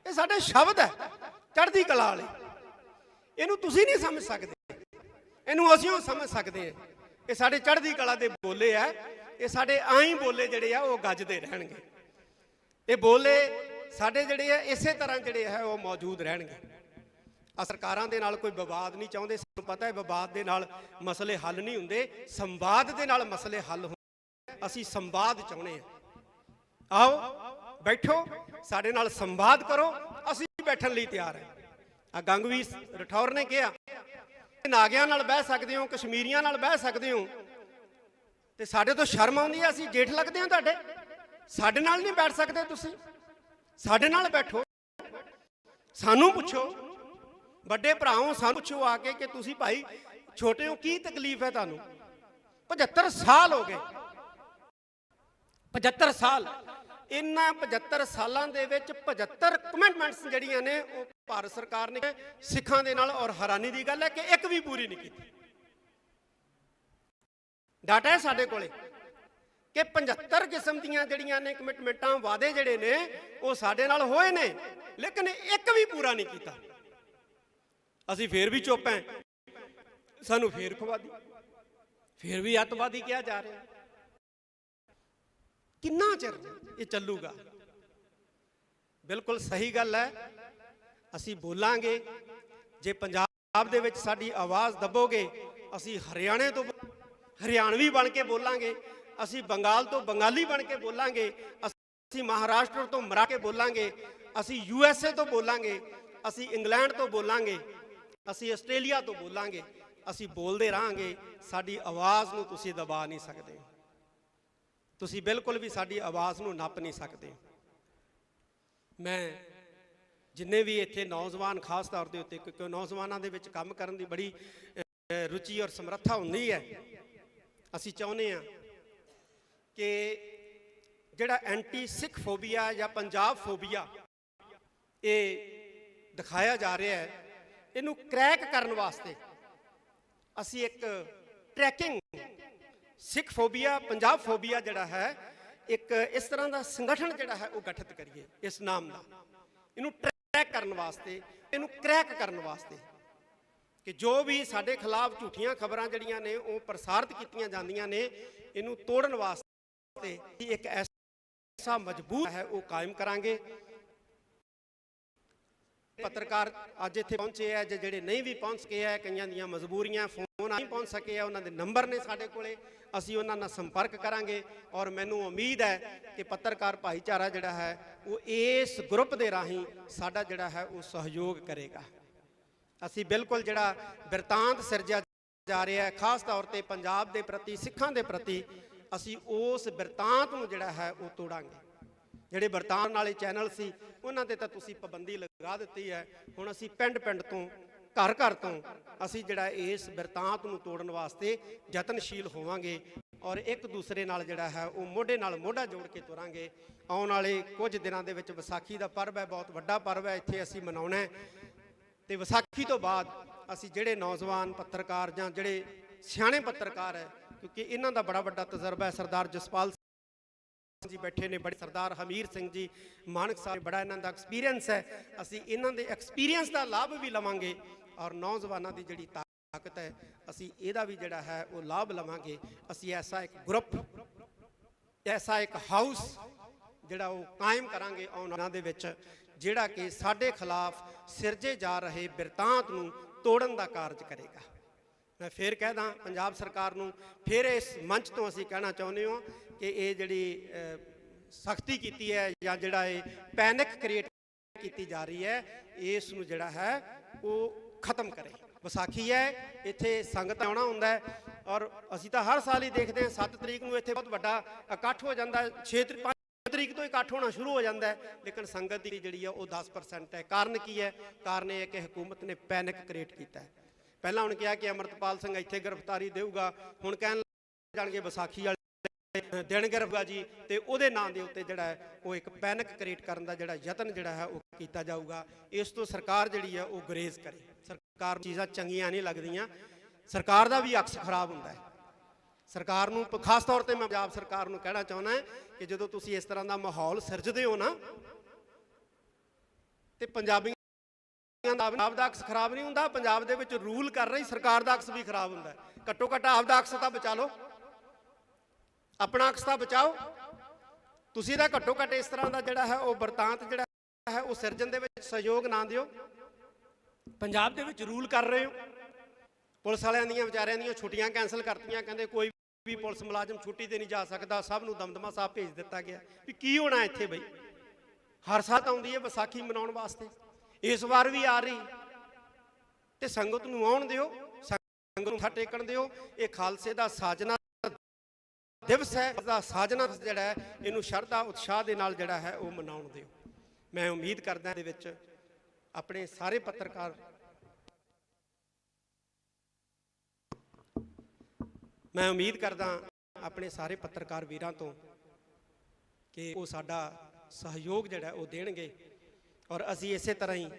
ਇਹ ਸਾਡੇ ਸ਼ਬਦ ਹੈ ਚੜ੍ਹਦੀ ਕਲਾ ਵਾਲੇ ਇਹਨੂੰ ਤੁਸੀਂ ਨਹੀਂ ਸਮਝ ਸਕਦੇ ਇਹਨੂੰ ਅਸੀਂ ਉਹ ਸਮਝ ਸਕਦੇ ਹਾਂ ਇਹ ਸਾਡੇ ਚੜ੍ਹਦੀ ਕਲਾ ਦੇ ਬੋਲੇ ਆ ਇਹ ਸਾਡੇ ਆਈ ਬੋਲੇ ਜਿਹੜੇ ਆ ਉਹ ਗੱਜਦੇ ਰਹਿਣਗੇ ਇਹ ਬੋਲੇ ਸਾਡੇ ਜਿਹੜੇ ਆ ਇਸੇ ਤਰ੍ਹਾਂ ਜਿਹੜੇ ਹੈ ਉਹ ਮੌਜੂਦ ਰਹਿਣਗੇ ਆ ਸਰਕਾਰਾਂ ਦੇ ਨਾਲ ਕੋਈ ਵਿਵਾਦ ਨਹੀਂ ਚਾਹੁੰਦੇ ਸਾਨੂੰ ਪਤਾ ਹੈ ਵਿਵਾਦ ਦੇ ਨਾਲ ਮਸਲੇ ਹੱਲ ਨਹੀਂ ਹੁੰਦੇ ਸੰਵਾਦ ਦੇ ਨਾਲ ਮਸਲੇ ਹੱਲ ਹੁੰਦੇ ਅਸੀਂ ਸੰਵਾਦ ਚਾਹੁੰਦੇ ਆ ਆਓ ਬੈਠੋ ਸਾਡੇ ਨਾਲ ਸੰਵਾਦ ਕਰੋ ਅਸੀਂ ਬੈਠਣ ਲਈ ਤਿਆਰ ਹਾਂ ਆ ਗੰਗਵੀਰ ਰਠੌਰ ਨੇ ਕਿਹਾ ਨਾਗਿਆਂ ਨਾਲ ਬਹਿ ਸਕਦੇ ਹੋ ਕਸ਼ਮੀਰੀਆਂ ਨਾਲ ਬਹਿ ਸਕਦੇ ਹੋ ਤੇ ਸਾਡੇ ਤੋਂ ਸ਼ਰਮ ਆਉਂਦੀ ਹੈ ਅਸੀਂ ਜੇਠ ਲੱਗਦੇ ਹਾਂ ਤੁਹਾਡੇ ਸਾਡੇ ਨਾਲ ਨਹੀਂ ਬੈਠ ਸਕਦੇ ਤੁਸੀਂ ਸਾਡੇ ਨਾਲ ਬੈਠੋ ਸਾਨੂੰ ਪੁੱਛੋ ਵੱਡੇ ਭਰਾਓ ਸਾਨੂੰ ਪੁੱਛੋ ਆ ਕੇ ਕਿ ਤੁਸੀਂ ਭਾਈ ਛੋਟੇ ਹੋ ਕੀ ਤਕਲੀਫ ਹੈ ਤੁਹਾਨੂੰ 75 ਸਾਲ ਹੋ ਗਏ 75 ਸਾਲ ਇਹਨਾਂ 75 ਸਾਲਾਂ ਦੇ ਵਿੱਚ 75 ਕਮਿਟਮੈਂਟਸ ਜਿਹੜੀਆਂ ਨੇ ਉਹ ਭਾਰਤ ਸਰਕਾਰ ਨੇ ਸਿੱਖਾਂ ਦੇ ਨਾਲ ਔਰ ਹੈਰਾਨੀ ਦੀ ਗੱਲ ਹੈ ਕਿ ਇੱਕ ਵੀ ਪੂਰੀ ਨਹੀਂ ਕੀਤੀ ਡਾਟਾ ਹੈ ਸਾਡੇ ਕੋਲੇ ਕਿ 75 ਕਿਸਮ ਦੀਆਂ ਜਿਹੜੀਆਂ ਨੇ ਕਮਿਟਮੈਂਟਾਂ ਵਾਅਦੇ ਜਿਹੜੇ ਨੇ ਉਹ ਸਾਡੇ ਨਾਲ ਹੋਏ ਨੇ ਲੇਕਿਨ ਇੱਕ ਵੀ ਪੂਰਾ ਨਹੀਂ ਕੀਤਾ ਅਸੀਂ ਫੇਰ ਵੀ ਚੁੱਪ ਹਾਂ ਸਾਨੂੰ ਫੇਰ ਖਵਾਦੀ ਫੇਰ ਵੀ ਅੱਤਵਾਦੀ ਕਿਹਾ ਜਾ ਰਿਹਾ ਕਿੰਨਾ ਚਿਰ ਇਹ ਚੱਲੂਗਾ ਬਿਲਕੁਲ ਸਹੀ ਗੱਲ ਹੈ ਅਸੀਂ ਬੋਲਾਂਗੇ ਜੇ ਪੰਜਾਬ ਦੇ ਵਿੱਚ ਸਾਡੀ ਆਵਾਜ਼ ਦੱਬੋਗੇ ਅਸੀਂ ਹਰਿਆਣੇ ਤੋਂ ਹਰਿਆਣਵੀ ਬਣ ਕੇ ਬੋਲਾਂਗੇ ਅਸੀਂ ਬੰਗਾਲ ਤੋਂ ਬੰਗਾਲੀ ਬਣ ਕੇ ਬੋਲਾਂਗੇ ਅਸੀਂ ਮਹਾਰਾਸ਼ਟਰ ਤੋਂ ਮਰਾ ਕੇ ਬੋਲਾਂਗੇ ਅਸੀਂ USA ਤੋਂ ਬੋਲਾਂਗੇ ਅਸੀਂ ਇੰਗਲੈਂਡ ਤੋਂ ਬੋਲਾਂਗੇ ਅਸੀਂ ਆਸਟ੍ਰੇਲੀਆ ਤੋਂ ਬੋਲਾਂਗੇ ਅਸੀਂ ਬੋਲਦੇ ਰਹਾਂਗੇ ਸਾਡੀ ਆਵਾਜ਼ ਨੂੰ ਤੁਸੀਂ ਦਬਾ ਨਹੀਂ ਸਕਦੇ ਤੁਸੀਂ ਬਿਲਕੁਲ ਵੀ ਸਾਡੀ ਆਵਾਜ਼ ਨੂੰ ਨੱਪ ਨਹੀਂ ਸਕਦੇ ਮੈਂ ਜਿੰਨੇ ਵੀ ਇੱਥੇ ਨੌਜਵਾਨ ਖਾਸ ਤੌਰ ਦੇ ਉੱਤੇ ਕਿਉਂਕਿ ਨੌਜਵਾਨਾਂ ਦੇ ਵਿੱਚ ਕੰਮ ਕਰਨ ਦੀ ਬੜੀ ਰੁਚੀ ਔਰ ਸਮਰੱਥਾ ਹੁੰਦੀ ਹੈ ਅਸੀਂ ਚਾਹੁੰਦੇ ਹਾਂ ਕਿ ਜਿਹੜਾ ਐਂਟੀ ਸਿੱਖ ਫੋਬੀਆ ਜਾਂ ਪੰਜਾਬ ਫੋਬੀਆ ਇਹ ਦਿਖਾਇਆ ਜਾ ਰਿਹਾ ਹੈ ਇਹਨੂੰ ਕ੍ਰੈਕ ਕਰਨ ਵਾਸਤੇ ਅਸੀਂ ਇੱਕ ਟਰੈਕਿੰਗ ਸਿੱਖ ਫੋਬੀਆ ਪੰਜਾਬ ਫੋਬੀਆ ਜਿਹੜਾ ਹੈ ਇੱਕ ਇਸ ਤਰ੍ਹਾਂ ਦਾ ਸੰਗਠਨ ਜਿਹੜਾ ਹੈ ਉਹ ਗਠਿਤ ਕਰੀਏ ਇਸ ਨਾਮ ਦਾ ਇਹਨੂੰ ਟਰੈਕ ਕਰਨ ਵਾਸਤੇ ਇਹਨੂੰ ਕ੍ਰੈਕ ਕਰਨ ਵਾਸਤੇ ਕਿ ਜੋ ਵੀ ਸਾਡੇ ਖਿਲਾਫ ਝੂਠੀਆਂ ਖਬਰਾਂ ਜਿਹੜੀਆਂ ਨੇ ਉਹ ਪ੍ਰਸਾਰਿਤ ਕੀਤੀਆਂ ਜਾਂਦੀਆਂ ਨੇ ਇਹਨੂੰ ਤੋੜਨ ਵਾਸਤੇ ਇੱਕ ਐਸਾ ਮਜ਼ਬੂਤ ਹੈ ਉਹ ਕਾਇਮ ਕਰਾਂਗੇ ਪੱਤਰਕਾਰ ਅੱਜ ਇੱਥੇ ਪਹੁੰਚੇ ਆ ਜਿਹੜੇ ਨਹੀਂ ਵੀ ਪਹੁੰਚ ਸਕੇ ਆ ਕਈਆਂ ਦੀਆਂ ਮਜਬੂਰੀਆਂ ਫੋਨ ਨਹੀਂ ਪਹੁੰਚ ਸਕੇ ਆ ਉਹਨਾਂ ਦੇ ਨੰਬਰ ਨੇ ਸਾਡੇ ਕੋਲੇ ਅਸੀਂ ਉਹਨਾਂ ਨਾਲ ਸੰਪਰਕ ਕਰਾਂਗੇ ਔਰ ਮੈਨੂੰ ਉਮੀਦ ਹੈ ਕਿ ਪੱਤਰਕਾਰ ਭਾਈਚਾਰਾ ਜਿਹੜਾ ਹੈ ਉਹ ਇਸ ਗਰੁੱਪ ਦੇ ਰਾਹੀਂ ਸਾਡਾ ਜਿਹੜਾ ਹੈ ਉਹ ਸਹਿਯੋਗ ਕਰੇਗਾ ਅਸੀਂ ਬਿਲਕੁਲ ਜਿਹੜਾ ਬਿਰਤਾਂਤ ਸਿਰਜਿਆ ਜਾ ਰਿਹਾ ਹੈ ਖਾਸ ਤੌਰ ਤੇ ਪੰਜਾਬ ਦੇ ਪ੍ਰਤੀ ਸਿੱਖਾਂ ਦੇ ਪ੍ਰਤੀ ਅਸੀਂ ਉਸ ਬਿਰਤਾਂਤ ਨੂੰ ਜਿਹੜਾ ਹੈ ਉਹ ਤੋੜਾਂਗੇ ਜਿਹੜੇ ਬਿਰਤਾਂਤ ਵਾਲੇ ਚੈਨਲ ਸੀ ਉਹਨਾਂ ਤੇ ਤਾਂ ਤੁਸੀਂ ਪਾਬੰਦੀ ਲਗਾ ਦਿੱਤੀ ਹੈ ਹੁਣ ਅਸੀਂ ਪਿੰਡ ਪਿੰਡ ਤੋਂ ਘਰ ਘਰ ਤੋਂ ਅਸੀਂ ਜਿਹੜਾ ਇਸ ਬਿਰਤਾਂਤ ਨੂੰ ਤੋੜਨ ਵਾਸਤੇ ਯਤਨਸ਼ੀਲ ਹੋਵਾਂਗੇ ਔਰ ਇੱਕ ਦੂਸਰੇ ਨਾਲ ਜਿਹੜਾ ਹੈ ਉਹ ਮੋਢੇ ਨਾਲ ਮੋਢਾ ਜੋੜ ਕੇ ਤੁਰਾਂਗੇ ਆਉਣ ਵਾਲੇ ਕੁਝ ਦਿਨਾਂ ਦੇ ਵਿੱਚ ਵਿਸਾਖੀ ਦਾ ਪਰਵ ਹੈ ਬਹੁਤ ਵੱਡਾ ਪਰਵ ਹੈ ਇੱਥੇ ਅਸੀਂ ਮਨਾਉਣਾ ਹੈ ਤੇ ਵਿਸਾਖੀ ਤੋਂ ਬਾਅਦ ਅਸੀਂ ਜਿਹੜੇ ਨੌਜਵਾਨ ਪੱਤਰਕਾਰ ਜਾਂ ਜਿਹੜੇ ਸਿਆਣੇ ਪੱਤਰਕਾਰ ਹੈ ਕਿਉਂਕਿ ਇਹਨਾਂ ਦਾ ਬੜਾ ਵੱਡਾ ਤਜਰਬਾ ਹੈ ਸਰਦਾਰ ਜਸਪਾਲ ਜੀ ਬੈਠੇ ਨੇ ਬੜੇ ਸਰਦਾਰ ਹਮੀਰ ਸਿੰਘ ਜੀ ਮਾਨਕ ਸਾਹਿਬ ਬੜਾ ਇਹਨਾਂ ਦਾ ਐਕਸਪੀਰੀਅੰਸ ਹੈ ਅਸੀਂ ਇਹਨਾਂ ਦੇ ਐਕਸਪੀਰੀਅੰਸ ਦਾ ਲਾਭ ਵੀ ਲਵਾਂਗੇ ਔਰ ਨੌਜਵਾਨਾਂ ਦੀ ਜਿਹੜੀ ਤਾਕਤ ਹੈ ਅਸੀਂ ਇਹਦਾ ਵੀ ਜਿਹੜਾ ਹੈ ਉਹ ਲਾਭ ਲਵਾਂਗੇ ਅਸੀਂ ਐਸਾ ਇੱਕ ਗਰੁੱਪ ਐਸਾ ਇੱਕ ਹਾਊਸ ਜਿਹੜਾ ਉਹ ਕਾਇਮ ਕਰਾਂਗੇ ਉਹਨਾਂ ਦੇ ਵਿੱਚ, ਜਿਹੜਾ ਕਿ ਸਾਡੇ ਖਿਲਾਫ ਸਿਰਜੇ ਜਾ ਰਹੇ ਬਿਰਤਾਂਤ ਨੂੰ ਤੋੜਨ ਦਾ ਕਾਰਜ ਕਰੇਗਾ। ਮੈਂ ਫਿਰ ਕਹਿਦਾ ਪੰਜਾਬ ਸਰਕਾਰ ਨੂੰ, ਫਿਰ ਇਸ ਮੰਚ ਤੋਂ ਅਸੀਂ ਕਹਿਣਾ ਚਾਹੁੰਦੇ ਹਾਂ ਕਿ ਇਹ ਜਿਹੜੀ ਸਖਤੀ ਕੀਤੀ ਹੈ ਜਾਂ ਜਿਹੜਾ ਇਹ ਪੈਨਿਕ ਕ੍ਰੀਏਟ ਕੀਤੀ ਜਾ ਰਹੀ ਹੈ, ਇਸ ਨੂੰ ਜਿਹੜਾ ਹੈ ਉਹ ਖਤਮ ਕਰੇ। ਵਿਸਾਖੀ ਹੈ, ਇੱਥੇ ਸੰਗਤ ਆਉਣਾ ਹੁੰਦਾ ਹੈ, ਔਰ ਅਸੀਂ ਤਾਂ ਹਰ ਸਾਲ ਹੀ ਦੇਖਦੇ ਹਾਂ 7 ਤਰੀਕ ਨੂੰ ਇੱਥੇ ਬਹੁਤ ਵੱਡਾ ਇਕੱਠ ਹੋ ਜਾਂਦਾ, 5 ਤਰੀਕ ਤੋਂ ਇਕੱਠ ਹੋਣਾ ਸ਼ੁਰੂ ਹੋ ਜਾਂਦਾ ਹੈ, ਲੇਕਿਨ ਸੰਗਤ ਦੀ ਜਿਹੜੀ ਹੈ ਉਹ 10% ਹੈ। ਕਾਰਨ ਕੀ ਹੈ? ਕਾਰਨ ਇਹ ਹੈ ਕਿ ਹਕੂਮਤ ਨੇ ਪੈਨਿਕ ਕ੍ਰੀਏਟ ਕੀਤਾ ਹੈ। ਪਹਿਲਾਂ ਹੁਣ ਕਿਹਾ ਕਿ ਅਮਰਤਪਾਲ ਸਿੰਘ ਇੱਥੇ ਗ੍ਰਿਫਤਾਰੀ ਦੇਊਗਾ, ਹੁਣ ਕਹਿਣ ਜਾਣਗੇ ਵਿਸਾਖੀ ਵਾਲੇ ਦਿਨ ਗ੍ਰਿਫਤਾਰ ਜੀ, ਤੇ ਉਹਦੇ ਨਾਂ ਦੇ ਉੱਤੇ ਜਿਹੜਾ ਹੈ ਉਹ ਇੱਕ ਪੈਨਿਕ ਕ੍ਰੀਏਟ ਕਰਨ ਦਾ ਜਿਹੜਾ ਯਤਨ ਜਿਹੜਾ ਹੈ ਉਹ ਕੀਤਾ ਜਾਊਗਾ। ਇਸ ਤੋਂ ਸਰਕਾਰ ਜਿਹੜੀ ਹੈ ਉਹ ਗੁਰੇਜ਼ ਕਰੇ। ਸਰਕਾਰ ਚੀਜ਼ਾਂ ਚੰਗੀਆਂ ਨਹੀਂ ਲੱਗਦੀਆਂ, ਸਰਕਾਰ ਦਾ ਵੀ ਅਕਸ ਖਰਾਬ ਹੁੰਦਾ ਹੈ। ਸਰਕਾਰ ਨੂੰ ਖਾਸ ਤੌਰ ਤੇ ਮੈਂ ਪੰਜਾਬ ਸਰਕਾਰ ਨੂੰ ਕਹਿਣਾ ਚਾਹੁੰਦਾ ਕਿ ਜਦੋਂ ਤੁਸੀਂ ਇਸ ਤਰ੍ਹਾਂ ਦਾ ਮਾਹੌਲ ਸਿਰਜਦੇ ਹੋ ਨਾ, ਤੇ ਪੰਜਾਬੀਆਂ ਦਾ ਅਕਸ ਖਰਾਬ ਨਹੀਂ ਹੁੰਦਾ, ਪੰਜਾਬ ਦੇ ਵਿੱਚ ਰੂਲ ਕਰ ਰਹੀ ਸਰਕਾਰ ਦਾ ਅਕਸ ਵੀ ਖਰਾਬ ਹੁੰਦਾ ਹੈ। ਘੱਟੋ ਘੱਟ ਆਪਦਾ ਅਕਸ ਤਾਂ ਬਚਾ ਲਓ, ਆਪਣਾ ਅਕਸ ਤਾਂ ਬਚਾਓ। ਤੁਸੀਂ ਤਾਂ ਘੱਟੋ ਘੱਟ ਇਸ ਤਰ੍ਹਾਂ ਦਾ ਜਿਹੜਾ ਹੈ ਉਹ ਵਰਤਾਂਤ ਜਿਹੜਾ ਹੈ ਉਹ ਸਿਰਜਣ ਦੇ ਵਿੱਚ ਸਹਿਯੋਗ ਨਾ ਦਿਓ। ਪੰਜਾਬ ਦੇ ਵਿੱਚ ਰੂਲ ਕਰ ਰਹੇ ਹੋ, ਪੁਲਿਸ ਵਾਲਿਆਂ ਦੀਆਂ ਵਿਚਾਰਿਆਂ ਦੀਆਂ ਛੁੱਟੀਆਂ ਕੈਂਸਲ ਕਰਤੀਆਂ, ਕਹਿੰਦੇ ਕੋਈ ਵੀ ਪੁਲਿਸ ਮੁਲਾਜ਼ਮ ਛੁੱਟੀ ਤੇ ਨਹੀਂ ਜਾ ਸਕਦਾ, ਸਭ ਨੂੰ ਦਮਦਮਾ ਸਾਹਿਬ ਭੇਜ ਦਿੱਤਾ ਗਿਆ। ਵੀ ਕੀ ਹੋਣਾ ਇੱਥੇ ਬਈ? ਹਰ ਸਾਲ ਆਉਂਦੀ ਹੈ ਵਿਸਾਖੀ ਮਨਾਉਣ ਵਾਸਤੇ, ਇਸ ਵਾਰ ਵੀ ਆ ਰਹੀ, ਤੇ ਸੰਗਤ ਨੂੰ ਆਉਣ ਦਿਓ, ਸੰਗਤ ਨੂੰ ਮੱਥਾ ਟੇਕਣ ਦਿਓ। ਇਹ ਖਾਲਸੇ ਦਾ ਸਾਜਨਾ ਦਿਵਸ ਹੈ, ਦਾ ਸਾਜਨਾ ਜਿਹੜਾ ਹੈ ਇਹਨੂੰ ਸ਼ਰਧਾ ਉਤਸ਼ਾਹ ਦੇ ਨਾਲ ਜਿਹੜਾ ਹੈ ਉਹ ਮਨਾਉਣ ਦਿਓ। ਮੈਂ ਉਮੀਦ ਕਰਦਾ ਇਹਦੇ ਵਿੱਚ ਆਪਣੇ ਸਾਰੇ ਪੱਤਰਕਾਰ ਆਪਣੇ ਸਾਰੇ ਪੱਤਰਕਾਰ ਵੀਰਾਂ ਤੋਂ ਕਿ ਉਹ ਸਾਡਾ ਸਹਿਯੋਗ ਜਿਹੜਾ ਉਹ ਦੇਣਗੇ, ਔਰ ਅਸੀਂ ਇਸੇ ਤਰ੍ਹਾਂ ਹੀ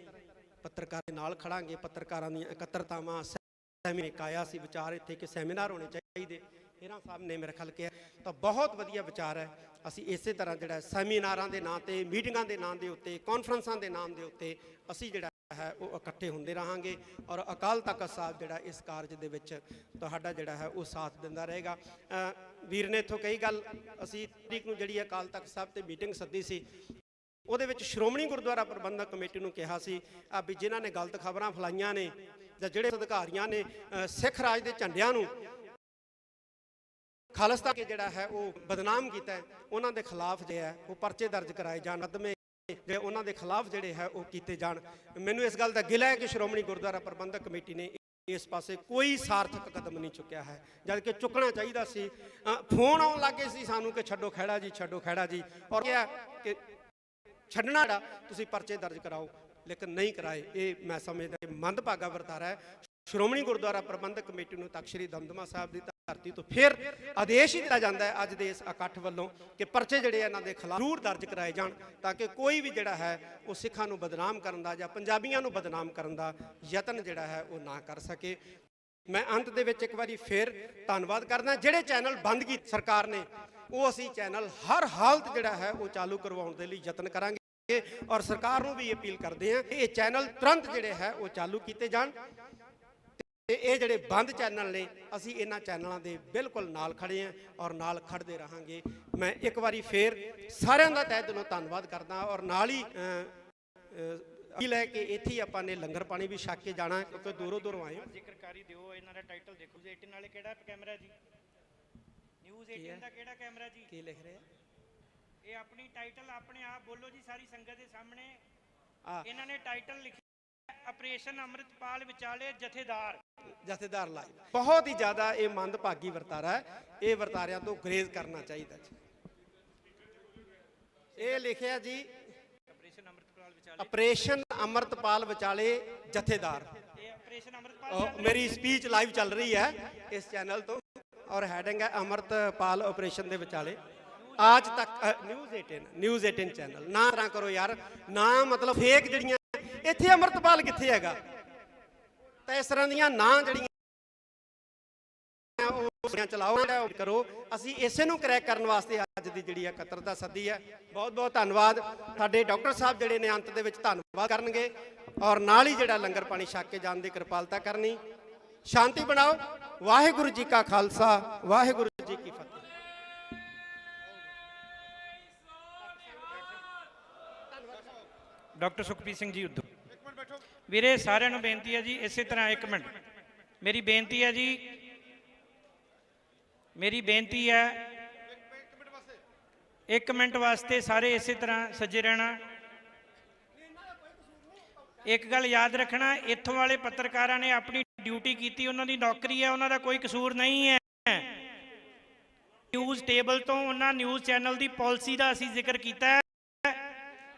ਪੱਤਰਕਾਰ ਦੇ ਨਾਲ ਖੜਾਂਗੇ। ਪੱਤਰਕਾਰਾਂ ਦੀਆਂ ਇਕੱਤਰਤਾਵਾਂ ਕਾਇਆ ਸੀ ਵਿਚਾਰ ਇੱਥੇ ਕਿ ਸੈਮੀਨਾਰ ਹੋਣੇ ਚਾਹੀਦੇ, ਹੀਰਾ ਸਾਹਿਬ ਨੇ ਮੇਰੇ ਖਿਆਲ ਕਿਹਾ, ਤਾਂ ਬਹੁਤ ਵਧੀਆ ਵਿਚਾਰ ਹੈ। ਅਸੀਂ ਇਸੇ ਤਰ੍ਹਾਂ ਜਿਹੜਾ ਸੈਮੀਨਾਰਾਂ ਦੇ ਨਾਂ ਤੇ, ਮੀਟਿੰਗਾਂ ਦੇ ਨਾਂ ਦੇ ਉੱਤੇ, ਕਾਨਫਰੰਸਾਂ ਦੇ ਨਾਮ ਦੇ ਉੱਤੇ ਅਸੀਂ ਜਿਹੜਾ ਹੈ ਉਹ ਇਕੱਠੇ ਹੁੰਦੇ ਰਹਾਂਗੇ, ਔਰ ਅਕਾਲ ਤਖਤ ਸਾਹਿਬ ਜਿਹੜਾ ਇਸ ਕਾਰਜ ਦੇ ਵਿੱਚ ਤੁਹਾਡਾ ਜਿਹੜਾ ਹੈ ਉਹ ਸਾਥ ਦਿੰਦਾ ਰਹੇਗਾ। ਵੀਰ ਨੇ ਇੱਥੋਂ ਕਈ ਗੱਲ, ਅਸੀਂ ਤਰੀਕ ਨੂੰ ਜਿਹੜੀ ਅਕਾਲ ਤਖਤ ਸਾਹਿਬ ਤੇ ਮੀਟਿੰਗ ਸੱਦੀ ਸੀ, ਉਹਦੇ ਵਿੱਚ ਸ਼੍ਰੋਮਣੀ ਗੁਰਦੁਆਰਾ ਪ੍ਰਬੰਧਕ ਕਮੇਟੀ ਨੂੰ ਕਿਹਾ ਸੀ ਵੀ ਜਿਨ੍ਹਾਂ ਨੇ ਗਲਤ ਖਬਰਾਂ ਫੈਲਾਈਆਂ ਨੇ ਜਾਂ ਜਿਹੜੇ ਅਧਿਕਾਰੀਆਂ ਨੇ ਸਿੱਖ ਰਾਜ ਦੇ ਝੰਡਿਆਂ ਨੂੰ ਖਾਲਸਾ ਕੇ ਜਿਹੜਾ ਹੈ ਉਹ ਬਦਨਾਮ ਕੀਤਾ, ਉਹਨਾਂ ਦੇ ਖਿਲਾਫ ਜਿਹੜਾ ਹੈ ਉਹ ਪਰਚੇ ਦਰਜ ਕਰਾਏ ਜਾਣ, ਮੁਕੱਦਮੇ ਜਿਹੜੇ ਉਹਨਾਂ ਦੇ ਖਿਲਾਫ ਜਿਹੜੇ ਹੈ ਉਹ ਕੀਤੇ ਜਾਣ। ਮੈਨੂੰ ਇਸ ਗੱਲ ਦਾ ਗਿਲਾ ਹੈ ਕਿ ਸ਼੍ਰੋਮਣੀ ਗੁਰਦੁਆਰਾ ਪ੍ਰਬੰਧਕ ਕਮੇਟੀ ਨੇ ਇਸ ਪਾਸੇ ਕੋਈ ਸਾਰਥਕ ਕਦਮ ਨਹੀਂ ਚੁੱਕਿਆ ਹੈ, ਜਦ ਕਿ ਚੁੱਕਣਾ ਚਾਹੀਦਾ ਸੀ। ਫੋਨ ਆਉਣ ਲੱਗੇ ਸੀ ਸਾਨੂੰ ਕਿ ਛੱਡੋ ਖਹਿੜਾ ਜੀ, ਛੱਡੋ ਖਹਿੜਾ ਜੀ, ਔਰ ਕਿਹਾ ਕਿ ਛੱਡਣਾ ਜਿਹੜਾ ਤੁਸੀਂ ਪਰਚੇ ਦਰਜ ਕਰਾਓ, ਲੇਕਿਨ ਨਹੀਂ ਕਰਾਏ। ਇਹ ਮੈਂ ਸਮਝਦਾ ਕਿ ਮੰਦਭਾਗਾ ਵਰਤਾਰਾ ਹੈ। ਸ਼੍ਰੋਮਣੀ ਗੁਰਦੁਆਰਾ ਪ੍ਰਬੰਧਕ ਕਮੇਟੀ ਨੂੰ ਤਖ਼ਤ ਸ੍ਰੀ ਦਮਦਮਾ ਸਾਹਿਬ ਦੀ ਧਰਤੀ ਤੋਂ ਫਿਰ ਆਦੇਸ਼ ਹੀ ਦਿੱਤਾ ਜਾਂਦਾ ਹੈ ਅੱਜ ਦੇ ਇਸ ਇਕੱਠ ਵੱਲੋਂ ਕਿ ਪਰਚੇ ਜਿਹੜੇ ਇਹਨਾਂ ਦੇ ਖਿਲਾਫ ਜ਼ਰੂਰ ਦਰਜ ਕਰਾਏ ਜਾਣ, ਤਾਂ ਕਿ ਕੋਈ ਵੀ ਜਿਹੜਾ ਹੈ ਉਹ ਸਿੱਖਾਂ ਨੂੰ ਬਦਨਾਮ ਕਰਨ ਦਾ ਜਾਂ ਪੰਜਾਬੀਆਂ ਨੂੰ ਬਦਨਾਮ ਕਰਨ ਦਾ ਯਤਨ ਜਿਹੜਾ ਹੈ ਉਹ ਨਾ ਕਰ ਸਕੇ। ਮੈਂ ਅੰਤ ਦੇ ਵਿੱਚ ਇੱਕ ਵਾਰੀ ਫਿਰ ਧੰਨਵਾਦ ਕਰਦਾ। ਜਿਹੜੇ ਚੈਨਲ ਬੰਦ ਕੀਤੇ ਸਰਕਾਰ ਨੇ, ਉਹ ਅਸੀਂ ਚੈਨਲ ਹਰ ਹਾਲਤ ਜਿਹੜਾ ਹੈ ਉਹ ਚਾਲੂ ਕਰਵਾਉਣ ਦੇ ਲਈ ਯਤਨ ਕਰਾਂਗੇ, ਔਰ ਸਰਕਾਰ ਨੂੰ ਵੀ ਅਪੀਲ ਕਰਦੇ ਹਾਂ ਕਿ ਇਹ ਚੈਨਲ ਤੁਰੰਤ ਜਿਹੜੇ ਹੈ ਉਹ ਚਾਲੂ ਕੀਤੇ ਜਾਣ। ਤੇ ਇਹ ਜਿਹੜੇ ਬੰਦ ਚੈਨਲ ਨੇ, ਅਸੀਂ ਇਹਨਾਂ ਚੈਨਲਾਂ ਦੇ ਬਿਲਕੁਲ ਨਾਲ ਖੜੇ ਹਾਂ ਔਰ ਨਾਲ ਖੜਦੇ ਰਹਾਂਗੇ। ਮੈਂ ਇੱਕ ਵਾਰੀ ਫੇਰ ਸਾਰਿਆਂ ਦਾ ਤਹਿ ਦਿਲੋਂ ਧੰਨਵਾਦ ਕਰਦਾ, ਔਰ ਨਾਲ ਹੀ ਅਪੀਲ ਹੈ ਕਿ ਇੱਥੇ ਹੀ ਆਪਾਂ ਨੇ ਲੰਗਰ ਪਾਣੀ ਵੀ ਛਕ ਕੇ ਜਾਣਾ, ਕਿਉਂਕਿ ਦੂਰੋਂ ਦੂਰੋਂ ਆਏ। ਜ਼ਿਕਰਕਾਰੀ ਦਿਓ, ਇਹਨਾਂ ਦਾ ਟਾਈਟਲ ਦੇਖੋ ਜੀ। 18 ਵਾਲੇ ਕਿਹੜਾ ਕੈਮਰਾ ਜੀ? ਨਿਊਜ਼ 18 ਦਾ ਕਿਹੜਾ ਕੈਮਰਾ ਜੀ? ਕੀ ਲਿਖ ਰਹੇ ਆ? ਇਹ ਆਪਣੀ ਟਾਈਟਲ ਆਪਣੇ ਆਪ ਬੋਲੋ ਜੀ ਸਾਰੀ ਸੰਗਤ ਦੇ ਸਾਹਮਣੇ। ਇਹਨਾਂ ਨੇ ਟਾਈਟਲ ਲਿਖਿਆ ਆਪਰੇਸ਼ਨ ਅੰਮ੍ਰਿਤਪਾਲ ਵਿਚਾਲੇ ਜਥੇਦਾਰ ਲਾਈਵ। ਬਹੁਤ ਹੀ ਜ਼ਿਆਦਾ ਇਹ ਮੰਦਭਾਗੀ ਵਰਤਾਰਾ ਹੈ, ਇਹ ਵਰਤਾਰਿਆਂ ਤੋਂ ਗੁਰੇਜ਼ ਕਰਨਾ ਚਾਹੀਦਾ ਜੀ। ਇਹ ਲਿਖਿਆ ਜੀ ਆਪਰੇਸ਼ਨ ਅੰਮ੍ਰਿਤਪਾਲ ਵਿਚਾਲੇ ਜਥੇਦਾਰ। ਇਹ ਆਪਰੇਸ਼ਨ ਅੰਮ੍ਰਿਤਪਾਲ, ਮੇਰੀ ਸਪੀਚ ਲਾਈਵ ਚੱਲ ਰਹੀ ਹੈ ਇਸ ਚੈਨਲ ਤੋਂ, ਔਰ ਹੈਡਿੰਗ ਹੈ ਅੰਮ੍ਰਿਤਪਾਲ ਆਪਰੇਸ਼ਨ ਦੇ ਵਿਚਾਲੇ। ਅੱਜ ਤੱਕ ਨਿਊਜ਼ 18 ਚੈਨਲ। ਨਾ ਤਰ੍ਹਾਂ ਕਰੋ ਯਾਰ, ਨਾ ਮਤਲਬ ਫੇਕ ਜਿਹੜੀਆਂ ਇੱਥੇ ਅੰਮ੍ਰਿਤਪਾਲ ਕਿੱਥੇ ਹੈਗਾ, ਤਾਂ ਇਸ ਤਰ੍ਹਾਂ ਦੀਆਂ ਨਾ ਜਿਹੜੀਆਂ ਉਹ ਚਲਾਓ ਕਰੋ। ਅਸੀਂ ਇਸੇ ਨੂੰ ਕਰੈਕ ਕਰਨ ਵਾਸਤੇ ਅੱਜ ਦੀ ਜਿਹੜੀ ਇਕੱਤਰਤਾ ਸੱਦੀ ਹੈ। ਬਹੁਤ ਬਹੁਤ ਧੰਨਵਾਦ। ਸਾਡੇ ਡਾਕਟਰ ਸਾਹਿਬ ਜਿਹੜੇ ਨੇ ਅੰਤ ਦੇ ਵਿੱਚ ਧੰਨਵਾਦ ਕਰਨਗੇ, ਔਰ ਨਾਲ ਹੀ ਜਿਹੜਾ ਲੰਗਰ ਪਾਣੀ ਛਕ ਕੇ ਜਾਣ ਦੀ ਕਿਰਪਾਲਤਾ ਕਰਨੀ। ਸ਼ਾਂਤੀ ਬਣਾਓ। ਵਾਹਿਗੁਰੂ ਜੀ ਕਾ ਖਾਲਸਾ, ਵਾਹਿਗੁਰੂ ਜੀ ਕੀ ਫਤਿਹ। ਡਾਕਟਰ ਸੁਖਪ੍ਰੀਤ ਸਿੰਘ ਜੀ ਉਦੋਂ ਵੀਰੇ ਸਾਰਿਆਂ ਨੂੰ ਬੇਨਤੀ ਹੈ ਜੀ ਇਸੇ ਤਰ੍ਹਾਂ ਇੱਕ ਮਿੰਟ ਮੇਰੀ ਬੇਨਤੀ ਹੈ ਜੀ ਮੇਰੀ ਬੇਨਤੀ ਹੈ 1 ਮਿੰਟ ਵਾਸਤੇ ਸਾਰੇ ਇਸੇ ਤਰ੍ਹਾਂ ਸੱਜੇ ਰਹਿਣਾ ਇੱਕ ਗੱਲ ਯਾਦ ਰੱਖਣਾ ਇੱਥੋਂ ਵਾਲੇ ਪੱਤਰਕਾਰਾਂ ਨੇ ਆਪਣੀ ਡਿਊਟੀ ਕੀਤੀ ਉਹਨਾਂ ਦੀ ਨੌਕਰੀ ਹੈ ਉਹਨਾਂ ਦਾ ਕੋਈ ਕਸੂਰ ਨਹੀਂ ਹੈ ਨਿਊਜ਼ ਟੇਬਲ ਤੋਂ ਉਹਨਾਂ ਨਿਊਜ਼ ਚੈਨਲ ਦੀ ਪਾਲਿਸੀ ਦਾ ਅਸੀਂ ਜ਼ਿਕਰ ਕੀਤਾ ਹੈ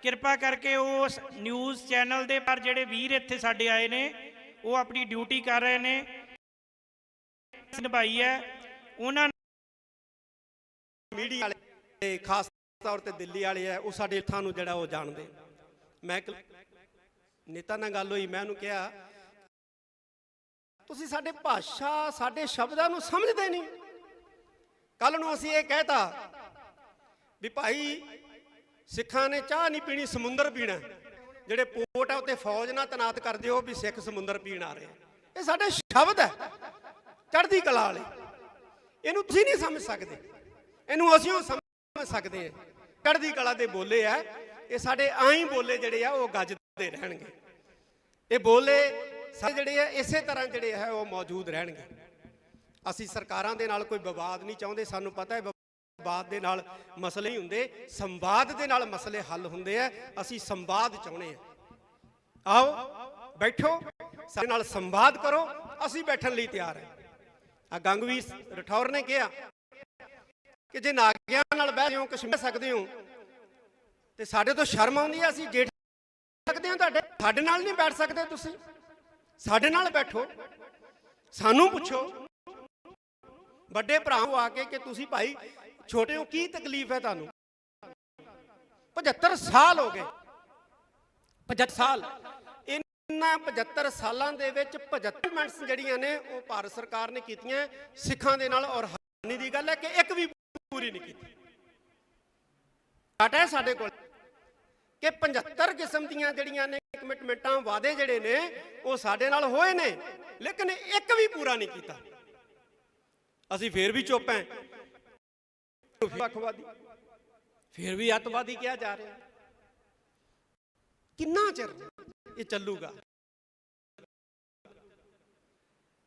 ਕਿਰਪਾ ਕਰਕੇ ਉਸ ਨਿਊਜ਼ ਚੈਨਲ ਦੇ ਪਰ ਜਿਹੜੇ ਵੀਰ ਇੱਥੇ ਸਾਡੇ ਆਏ ਨੇ ਉਹ ਆਪਣੀ ਡਿਊਟੀ ਕਰ ਰਹੇ ਨੇ ਨਿਭਾਈ ਹੈ ਉਹਨਾਂ ਮੀਡੀਆ ਵਾਲੇ ਖਾਸ ਤੌਰ ਤੇ ਦਿੱਲੀ ਵਾਲੇ ਆ ਉਹ ਸਾਡੇ ਇੱਥਾਂ ਨੂੰ ਜਿਹੜਾ ਉਹ ਜਾਣਦੇ ਮੈਂ ਨੇਤਾ ਨਾਲ ਗੱਲ ਹੋਈ ਮੈਂ ਉਹਨੂੰ ਕਿਹਾ ਤੁਸੀਂ ਸਾਡੇ ਭਾਸ਼ਾ ਸਾਡੇ ਸ਼ਬਦਾਂ ਨੂੰ ਸਮਝਦੇ ਨਹੀਂ ਕੱਲ ਨੂੰ ਅਸੀਂ ਇਹ ਕਹਿਤਾ ਵੀ ਭਾਈ ਸਿੱਖਾਂ ਨੇ ਚਾਹ ਨਹੀਂ ਪੀਣੀ ਸਮੁੰਦਰ ਪੀਣਾ ਜਿਹੜੇ ਪੋਰਟ ਆ ਉੱਤੇ ਫੌਜ ਨਾਲ ਤੈਨਾਤ ਕਰ ਦਿਓ ਵੀ ਸਿੱਖ ਸਮੁੰਦਰ ਪੀਣ ਆ ਰਹੇ ਇਹ ਸਾਡੇ ਸ਼ਬਦ ਹੈ ਚੜ੍ਹਦੀ ਕਲਾ ਵਾਲੇ ਇਹਨੂੰ ਤੁਸੀਂ ਨਹੀਂ ਸਮਝ ਸਕਦੇ ਇਹਨੂੰ ਅਸੀਂ ਉਹ ਸਮਝ ਸਕਦੇ ਹਾਂ ਚੜ੍ਹਦੀ ਕਲਾ ਦੇ ਬੋਲੇ ਆ ਇਹ ਸਾਡੇ ਆਈ ਬੋਲੇ ਜਿਹੜੇ ਆ ਉਹ ਗੱਜਦੇ ਰਹਿਣਗੇ ਇਹ ਬੋਲੇ ਸਾਰੇ ਜਿਹੜੇ ਆ ਇਸੇ ਤਰ੍ਹਾਂ ਜਿਹੜੇ ਹੈ ਉਹ ਮੌਜੂਦ ਰਹਿਣਗੇ ਅਸੀਂ ਸਰਕਾਰਾਂ ਦੇ ਨਾਲ ਕੋਈ ਵਿਵਾਦ ਨਹੀਂ ਚਾਹੁੰਦੇ ਸਾਨੂੰ ਪਤਾ ਹੈ ਵਿਵਾਦ ਦੇ ਨਾਲ ਮਸਲੇ ਹੀ ਹੁੰਦੇ ਸੰਵਾਦ ਦੇ ਨਾਲ ਮਸਲੇ ਹੱਲ ਹੁੰਦੇ ਆ ਅਸੀਂ ਸੰਵਾਦ ਚਾਹੁੰਦੇ ਆ ਆਓ ਬੈਠੋ ਸਾਡੇ ਨਾਲ ਸੰਵਾਦ ਕਰੋ ਅਸੀਂ ਬੈਠਣ ਲਈ ਤਿਆਰ ਹਾਂ ਆ ਗੰਗਵੀਰ ਰਠੌਰ ਨੇ ਕਿਹਾ ਕਿ ਜੇ ਨਾਗਿਆਂ ਨਾਲ ਬਹਿ ਜਾਓ ਕਸ਼ਮੀਰ ਸਕਦੇ ਹੋ ਤੇ ਸਾਡੇ ਤੋਂ ਸ਼ਰਮ ਆਉਂਦੀ ਹੈ ਅਸੀਂ ਜੇਠ ਸਕਦੇ ਹਾਂ ਸਾਡੇ ਨਾਲ ਨਹੀਂ ਬੈਠ ਸਕਦੇ ਤੁਸੀਂ ਸਾਡੇ ਨਾਲ ਬੈਠੋ ਸਾਨੂੰ ਪੁੱਛੋ ਵੱਡੇ ਭਰਾਓ ਆ ਕੇ ਕਿ ਤੁਸੀਂ ਭਾਈ ਛੋਟੇ ਹੋ ਕੀ ਤਕਲੀਫ ਹੈ ਤੁਹਾਨੂੰ 75 ਸਾਲ ਹੋ ਗਏ 75 ਸਾਲ ਇਹਨਾਂ 75 ਸਾਲਾਂ ਦੇ ਵਿੱਚ 75 ਮਿੰਟਸ ਜਿਹੜੀਆਂ ਨੇ ਉਹ ਭਾਰਤ ਸਰਕਾਰ ਨੇ ਕੀਤੀਆਂ ਸਿੱਖਾਂ ਦੇ ਨਾਲ ਔਰ ਹੈਰਾਨੀ ਦੀ ਗੱਲ ਹੈ ਕਿ ਇੱਕ ਵੀ ਪੂਰੀ ਨਹੀਂ ਕੀਤੀ ਡਾਟਾ ਹੈ ਸਾਡੇ ਕੋਲ ਕਿ 75 ਕਿਸਮ ਦੀਆਂ ਜਿਹੜੀਆਂ ਨੇ ਕਮਿਟਮੈਂਟਾਂ ਵਾਅਦੇ ਜਿਹੜੇ ਨੇ ਉਹ ਸਾਡੇ ਨਾਲ ਹੋਏ ਨੇ ਲੇਕਿਨ ਇੱਕ ਵੀ ਪੂਰਾ ਨਹੀਂ ਕੀਤਾ ਅਸੀਂ ਫੇਰ ਵੀ ਚੁੱਪ ਹਾਂ ਵੱਖਵਾਦੀ ਫੇਰ ਵੀ ਅੱਤਵਾਦੀ ਕਿਹਾ ਜਾ ਰਿਹਾ ਕਿੰਨਾ ਚਿਰ ਇਹ ਚੱਲੂਗਾ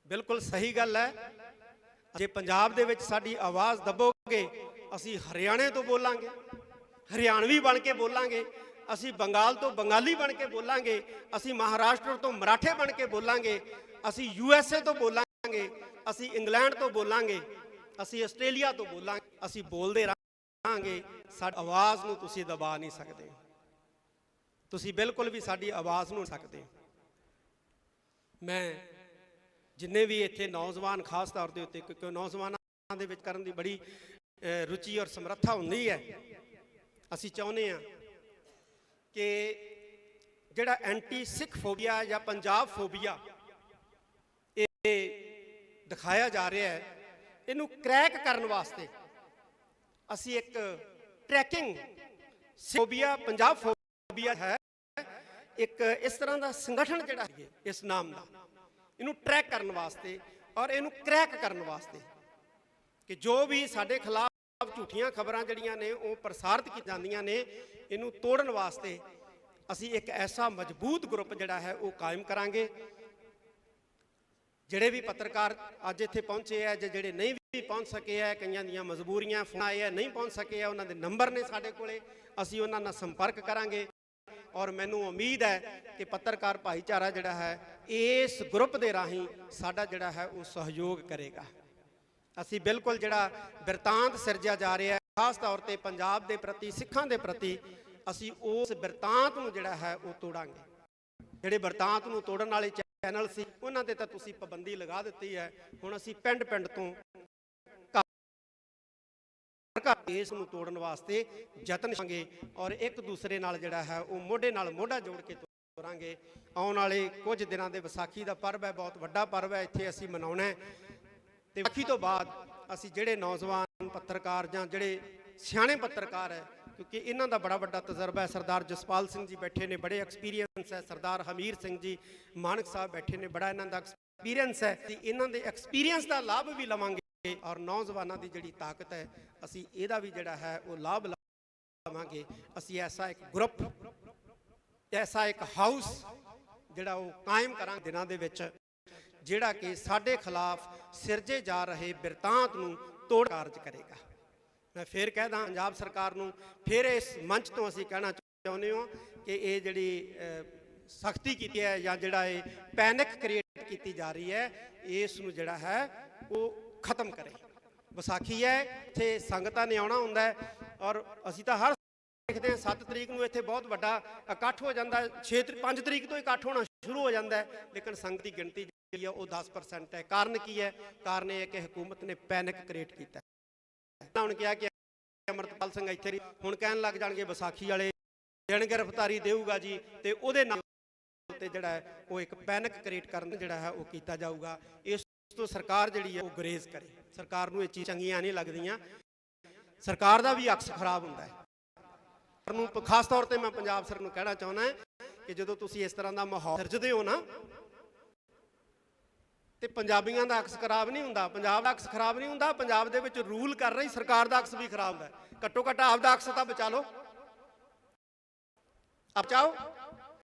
ਬਿਲਕੁਲ ਸਹੀ ਗੱਲ ਹੈ ਜੇ ਪੰਜਾਬ ਦੇ ਵਿੱਚ ਸਾਡੀ ਆਵਾਜ਼ ਦੱਬੋਗੇ ਅਸੀਂ ਹਰਿਆਣੇ ਤੋਂ ਬੋਲਾਂਗੇ ਹਰਿਆਣਵੀ ਬਣ ਕੇ ਬੋਲਾਂਗੇ ਅਸੀਂ ਬੰਗਾਲ ਤੋਂ ਬੰਗਾਲੀ ਬਣ ਕੇ ਬੋਲਾਂਗੇ ਅਸੀਂ ਮਹਾਰਾਸ਼ਟਰ ਤੋਂ ਮਰਾਠੇ ਬਣ ਕੇ ਬੋਲਾਂਗੇ ਅਸੀਂ USA ਤੋਂ ਬੋਲਾਂਗੇ ਅਸੀਂ ਇੰਗਲੈਂਡ ਤੋਂ ਬੋਲਾਂਗੇ ਅਸੀਂ ਆਸਟ੍ਰੇਲੀਆ ਤੋਂ ਬੋਲਾਂਗੇ ਅਸੀਂ ਬੋਲਦੇ ਰਹਾਂਗੇ ਸਾਡੀ ਆਵਾਜ਼ ਨੂੰ ਤੁਸੀਂ ਦਬਾ ਨਹੀਂ ਸਕਦੇ ਤੁਸੀਂ ਬਿਲਕੁਲ ਵੀ ਸਾਡੀ ਆਵਾਜ਼ ਨੂੰ ਸਕਦੇ ਮੈਂ ਜਿੰਨੇ ਵੀ ਇੱਥੇ ਨੌਜਵਾਨ ਖਾਸ ਤੌਰ ਦੇ ਉੱਤੇ ਕਿਉਂਕਿ ਨੌਜਵਾਨਾਂ ਦੇ ਵਿੱਚ ਕਰਨ ਦੀ ਬੜੀ ਰੁਚੀ ਔਰ ਸਮਰੱਥਾ ਹੁੰਦੀ ਹੈ ਅਸੀਂ ਚਾਹੁੰਦੇ ਹਾਂ ਕਿ ਜਿਹੜਾ ਐਂਟੀ ਸਿੱਖ ਫੋਬੀਆ ਜਾਂ ਪੰਜਾਬ ਫੋਬੀਆ ਇਹ ਦਿਖਾਇਆ ਜਾ ਰਿਹਾ ਹੈ ਇਹਨੂੰ ਕ੍ਰੈਕ ਕਰਨ ਵਾਸਤੇ ਅਸੀਂ ਇੱਕ ਟਰੈਕਿੰਗ ਫੋਬੀਆ ਪੰਜਾਬ ਫੋਬੀਆ ਹੈ ਇੱਕ ਇਸ ਤਰ੍ਹਾਂ ਦਾ ਸੰਗਠਨ ਜਿਹੜਾ ਹੈ ਇਸ ਨਾਮ ਦਾ ਇਹਨੂੰ ਟਰੈਕ ਕਰਨ ਵਾਸਤੇ ਔਰ ਇਹਨੂੰ ਕ੍ਰੈਕ ਕਰਨ ਵਾਸਤੇ ਕਿ ਜੋ ਵੀ ਸਾਡੇ ਖਿਲਾਫ ਝੂਠੀਆਂ ਖਬਰਾਂ ਜਿਹੜੀਆਂ ਨੇ ਉਹ ਪ੍ਰਸਾਰਿਤ ਕੀਤੀਆਂ ਜਾਂਦੀਆਂ ਨੇ ਇਹਨੂੰ ਤੋੜਨ ਵਾਸਤੇ ਅਸੀਂ ਇੱਕ ਐਸਾ ਮਜ਼ਬੂਤ ਗਰੁੱਪ ਜਿਹੜਾ ਹੈ ਉਹ ਕਾਇਮ ਕਰਾਂਗੇ ਜਿਹੜੇ ਵੀ ਪੱਤਰਕਾਰ ਅੱਜ ਇੱਥੇ ਪਹੁੰਚੇ ਆ ਜਿਹੜੇ ਨਹੀਂ ਵੀ ਪਹੁੰਚ ਸਕੇ ਆ ਕਈਆਂ ਦੀਆਂ ਮਜਬੂਰੀਆਂ ਫੋਨ ਆਏ ਆ ਨਹੀਂ ਪਹੁੰਚ ਸਕੇ ਆ ਉਹਨਾਂ ਦੇ ਨੰਬਰ ਨੇ ਸਾਡੇ ਕੋਲੇ ਅਸੀਂ ਉਹਨਾਂ ਨਾਲ ਸੰਪਰਕ ਕਰਾਂਗੇ ਔਰ ਮੈਨੂੰ ਉਮੀਦ ਹੈ ਕਿ ਪੱਤਰਕਾਰ ਭਾਈਚਾਰਾ ਜਿਹੜਾ ਹੈ ਇਸ ਗਰੁੱਪ ਦੇ ਰਾਹੀਂ ਸਾਡਾ ਜਿਹੜਾ ਹੈ ਉਹ ਸਹਿਯੋਗ ਕਰੇਗਾ ਅਸੀਂ ਬਿਲਕੁਲ ਜਿਹੜਾ ਬਿਰਤਾਂਤ ਸਿਰਜਿਆ ਜਾ ਰਿਹਾ ਹੈ ਖਾਸ ਤੌਰ ਤੇ ਪੰਜਾਬ ਦੇ ਪ੍ਰਤੀ ਸਿੱਖਾਂ ਦੇ ਪ੍ਰਤੀ ਅਸੀਂ ਉਸ ਬਿਰਤਾਂਤ ਨੂੰ ਜਿਹੜਾ ਹੈ ਉਹ ਤੋੜਾਂਗੇ ਜਿਹੜੇ ਬਿਰਤਾਂਤ ਨੂੰ ਤੋੜਨ ਵਾਲੇ ਚੈਨਲ ਸੀ ਉਹਨਾਂ ਤੇ ਤਾਂ ਤੁਸੀਂ ਪਾਬੰਦੀ ਲਗਾ ਦਿੱਤੀ ਹੈ ਹੁਣ ਅਸੀਂ ਪਿੰਡ ਪਿੰਡ ਤੋਂ ਇਸ ਨੂੰ ਤੋੜਨ ਵਾਸਤੇ ਯਤਨ ਕਰਾਂਗੇ ਔਰ ਇੱਕ ਦੂਸਰੇ ਨਾਲ ਜਿਹੜਾ ਹੈ ਉਹ ਮੋਢੇ ਨਾਲ ਮੋਢਾ ਜੋੜ ਕੇ ਤੋਰਾਂਗੇ ਆਉਣ ਵਾਲੇ ਕੁਝ ਦਿਨਾਂ ਦੇ ਵਿਸਾਖੀ ਦਾ ਪਰਵ ਹੈ ਬਹੁਤ ਵੱਡਾ ਪਰਵ ਹੈ ਇੱਥੇ ਅਸੀਂ ਮਨਾਉਣਾ ਹੈ ਤੇ ਵਿਸਾਖੀ ਤੋਂ ਬਾਅਦ ਅਸੀਂ ਜਿਹੜੇ ਨੌਜਵਾਨ ਪੱਤਰਕਾਰ ਜਾਂ ਜਿਹੜੇ ਸਿਆਣੇ ਪੱਤਰਕਾਰ ਹੈ ਕਿਉਂਕਿ ਇਹਨਾਂ ਦਾ ਬੜਾ ਵੱਡਾ ਤਜਰਬਾ ਹੈ ਸਰਦਾਰ ਜਸਪਾਲ ਸਿੰਘ ਜੀ ਬੈਠੇ ਨੇ ਬੜੇ ਐਕਸਪੀਰੀਅੰਸ ਹੈ ਸਰਦਾਰ ਹਮੀਰ ਸਿੰਘ ਜੀ ਮਾਨਕ ਸਾਹਿਬ ਬੈਠੇ ਨੇ ਬੜਾ ਇਹਨਾਂ ਦਾ ਐਕਸਪੀਰੀਅੰਸ ਹੈ ਤੇ ਇਹਨਾਂ ਦੇ ਐਕਸਪੀਰੀਅੰਸ ਦਾ ਲਾਭ ਵੀ ਲਵਾਂਗੇ ਔਰ ਨੌਜਵਾਨਾਂ ਦੀ ਜਿਹੜੀ ਤਾਕਤ ਹੈ ਅਸੀਂ ਇਹਦਾ ਵੀ ਜਿਹੜਾ ਹੈ ਉਹ ਲਾਭ ਲਵਾਂਗੇ ਅਸੀਂ ਐਸਾ ਇੱਕ ਗਰੁੱਪ ਐਸਾ ਇੱਕ ਹਾਊਸ ਜਿਹੜਾ ਉਹ ਕਾਇਮ ਕਰਾਂਗੇ ਦਿਨਾਂ ਦੇ ਵਿੱਚ, ਜਿਹੜਾ ਕਿ ਸਾਡੇ ਖਿਲਾਫ ਸਿਰਜੇ ਜਾ ਰਹੇ ਬਿਰਤਾਂਤ ਨੂੰ ਤੋੜ ਕਾਰਜ ਕਰੇਗਾ। ਮੈਂ ਫਿਰ ਕਹਿਦਾ ਪੰਜਾਬ ਸਰਕਾਰ ਨੂੰ, ਫਿਰ ਇਸ ਮੰਚ ਤੋਂ ਅਸੀਂ ਕਹਿਣਾ ਚਾਹੁੰਦੇ ਹਾਂ ਕਿ ਇਹ ਜਿਹੜੀ ਸਖਤੀ ਕੀਤੀ ਹੈ ਜਾਂ ਜਿਹੜਾ ਇਹ ਪੈਨਿਕ ਕ੍ਰੀਏਟ ਕੀਤੀ ਜਾ ਰਹੀ ਹੈ, ਇਸ ਨੂੰ ਜਿਹੜਾ ਹੈ ਉਹ ਖਤਮ ਕਰੇ। ਵਿਸਾਖੀ ਹੈ, ਇੱਥੇ ਸੰਗਤਾਂ ਨੇ ਆਉਣਾ ਹੁੰਦਾ ਹੈ, ਔਰ ਅਸੀਂ ਤਾਂ ਹਰ ਦੇਖਦੇ ਹਾਂ 7 ਤਰੀਕ ਨੂੰ ਇੱਥੇ ਬਹੁਤ ਵੱਡਾ ਇਕੱਠ ਹੋ ਜਾਂਦਾ, 5 ਤਰੀਕ ਤੋਂ ਇਕੱਠ ਹੋਣਾ ਸ਼ੁਰੂ ਹੋ ਜਾਂਦਾ ਹੈ, ਲੇਕਿਨ ਸੰਗਤ ਦੀ ਗਿਣਤੀ ਜਿਹੜੀ ਹੈ ਉਹ 10% ਹੈ। ਕਾਰਨ ਕੀ ਹੈ? ਕਾਰਨ ਇਹ ਹੈ ਕਿ ਹਕੂਮਤ ਨੇ ਪੈਨਿਕ ਕ੍ਰੀਏਟ ਕੀਤਾ। ਹੁਣ ਕਿਹਾ ਕਿ ਅਮਰਤਪਾਲ ਸਿੰਘ ਇੱਥੇ ਹੁਣ ਕਹਿਣ ਲੱਗ ਜਾਣਗੇ ਵਿਸਾਖੀ ਵਾਲੇ ਦਿਨ ਗ੍ਰਿਫਤਾਰੀ ਦੇਊਗਾ ਜੀ, ਤੇ ਉਹਦੇ ਨਾਲ ਤੇ ਜਿਹੜਾ ਹੈ ਉਹ ਇੱਕ ਪੈਨਿਕ ਕ੍ਰੀਏਟ ਕਰਨ ਜਿਹੜਾ ਹੈ ਉਹ ਕੀਤਾ ਜਾਊਗਾ। ਇਸ ਤੋਂ ਸਰਕਾਰ ਜਿਹੜੀ ਹੈ ਉਹ ਗੁਰੇਜ਼ ਕਰੇ। ਸਰਕਾਰ ਨੂੰ ਇਹ ਚੀਜ਼ ਚੰਗੀਆਂ ਨਹੀਂ ਲੱਗਦੀਆਂ, ਸਰਕਾਰ ਦਾ ਵੀ ਅਕਸ ਖਰਾਬ ਹੁੰਦਾ ਹੈ। ਨੂੰ ਖਾਸ ਤੌਰ ਤੇ ਮੈਂ ਪੰਜਾਬ ਸਰਕਾਰ ਨੂੰ ਕਹਿਣਾ ਚਾਹੁੰਦਾ ਕਿ ਜਦੋਂ ਤੁਸੀਂ ਇਸ ਤਰ੍ਹਾਂ ਦਾ ਮਾਹੌਲ ਸਿਰਜਦੇ ਹੋ ਨਾ, ਤੇ ਪੰਜਾਬੀਆਂ ਦਾ ਅਕਸ ਖਰਾਬ ਨਹੀਂ ਹੁੰਦਾ, ਪੰਜਾਬ ਦਾ ਅਕਸ ਖਰਾਬ ਨਹੀਂ ਹੁੰਦਾ, ਪੰਜਾਬ ਦੇ ਵਿੱਚ ਰੂਲ ਕਰ ਰਹੀ ਸਰਕਾਰ ਦਾ ਅਕਸ ਵੀ ਖਰਾਬ ਹੁੰਦਾ। ਘੱਟੋ ਘੱਟ ਆਪਦਾ ਅਕਸ ਤਾਂ ਬਚਾ ਲਓ, ਬਚਾਓ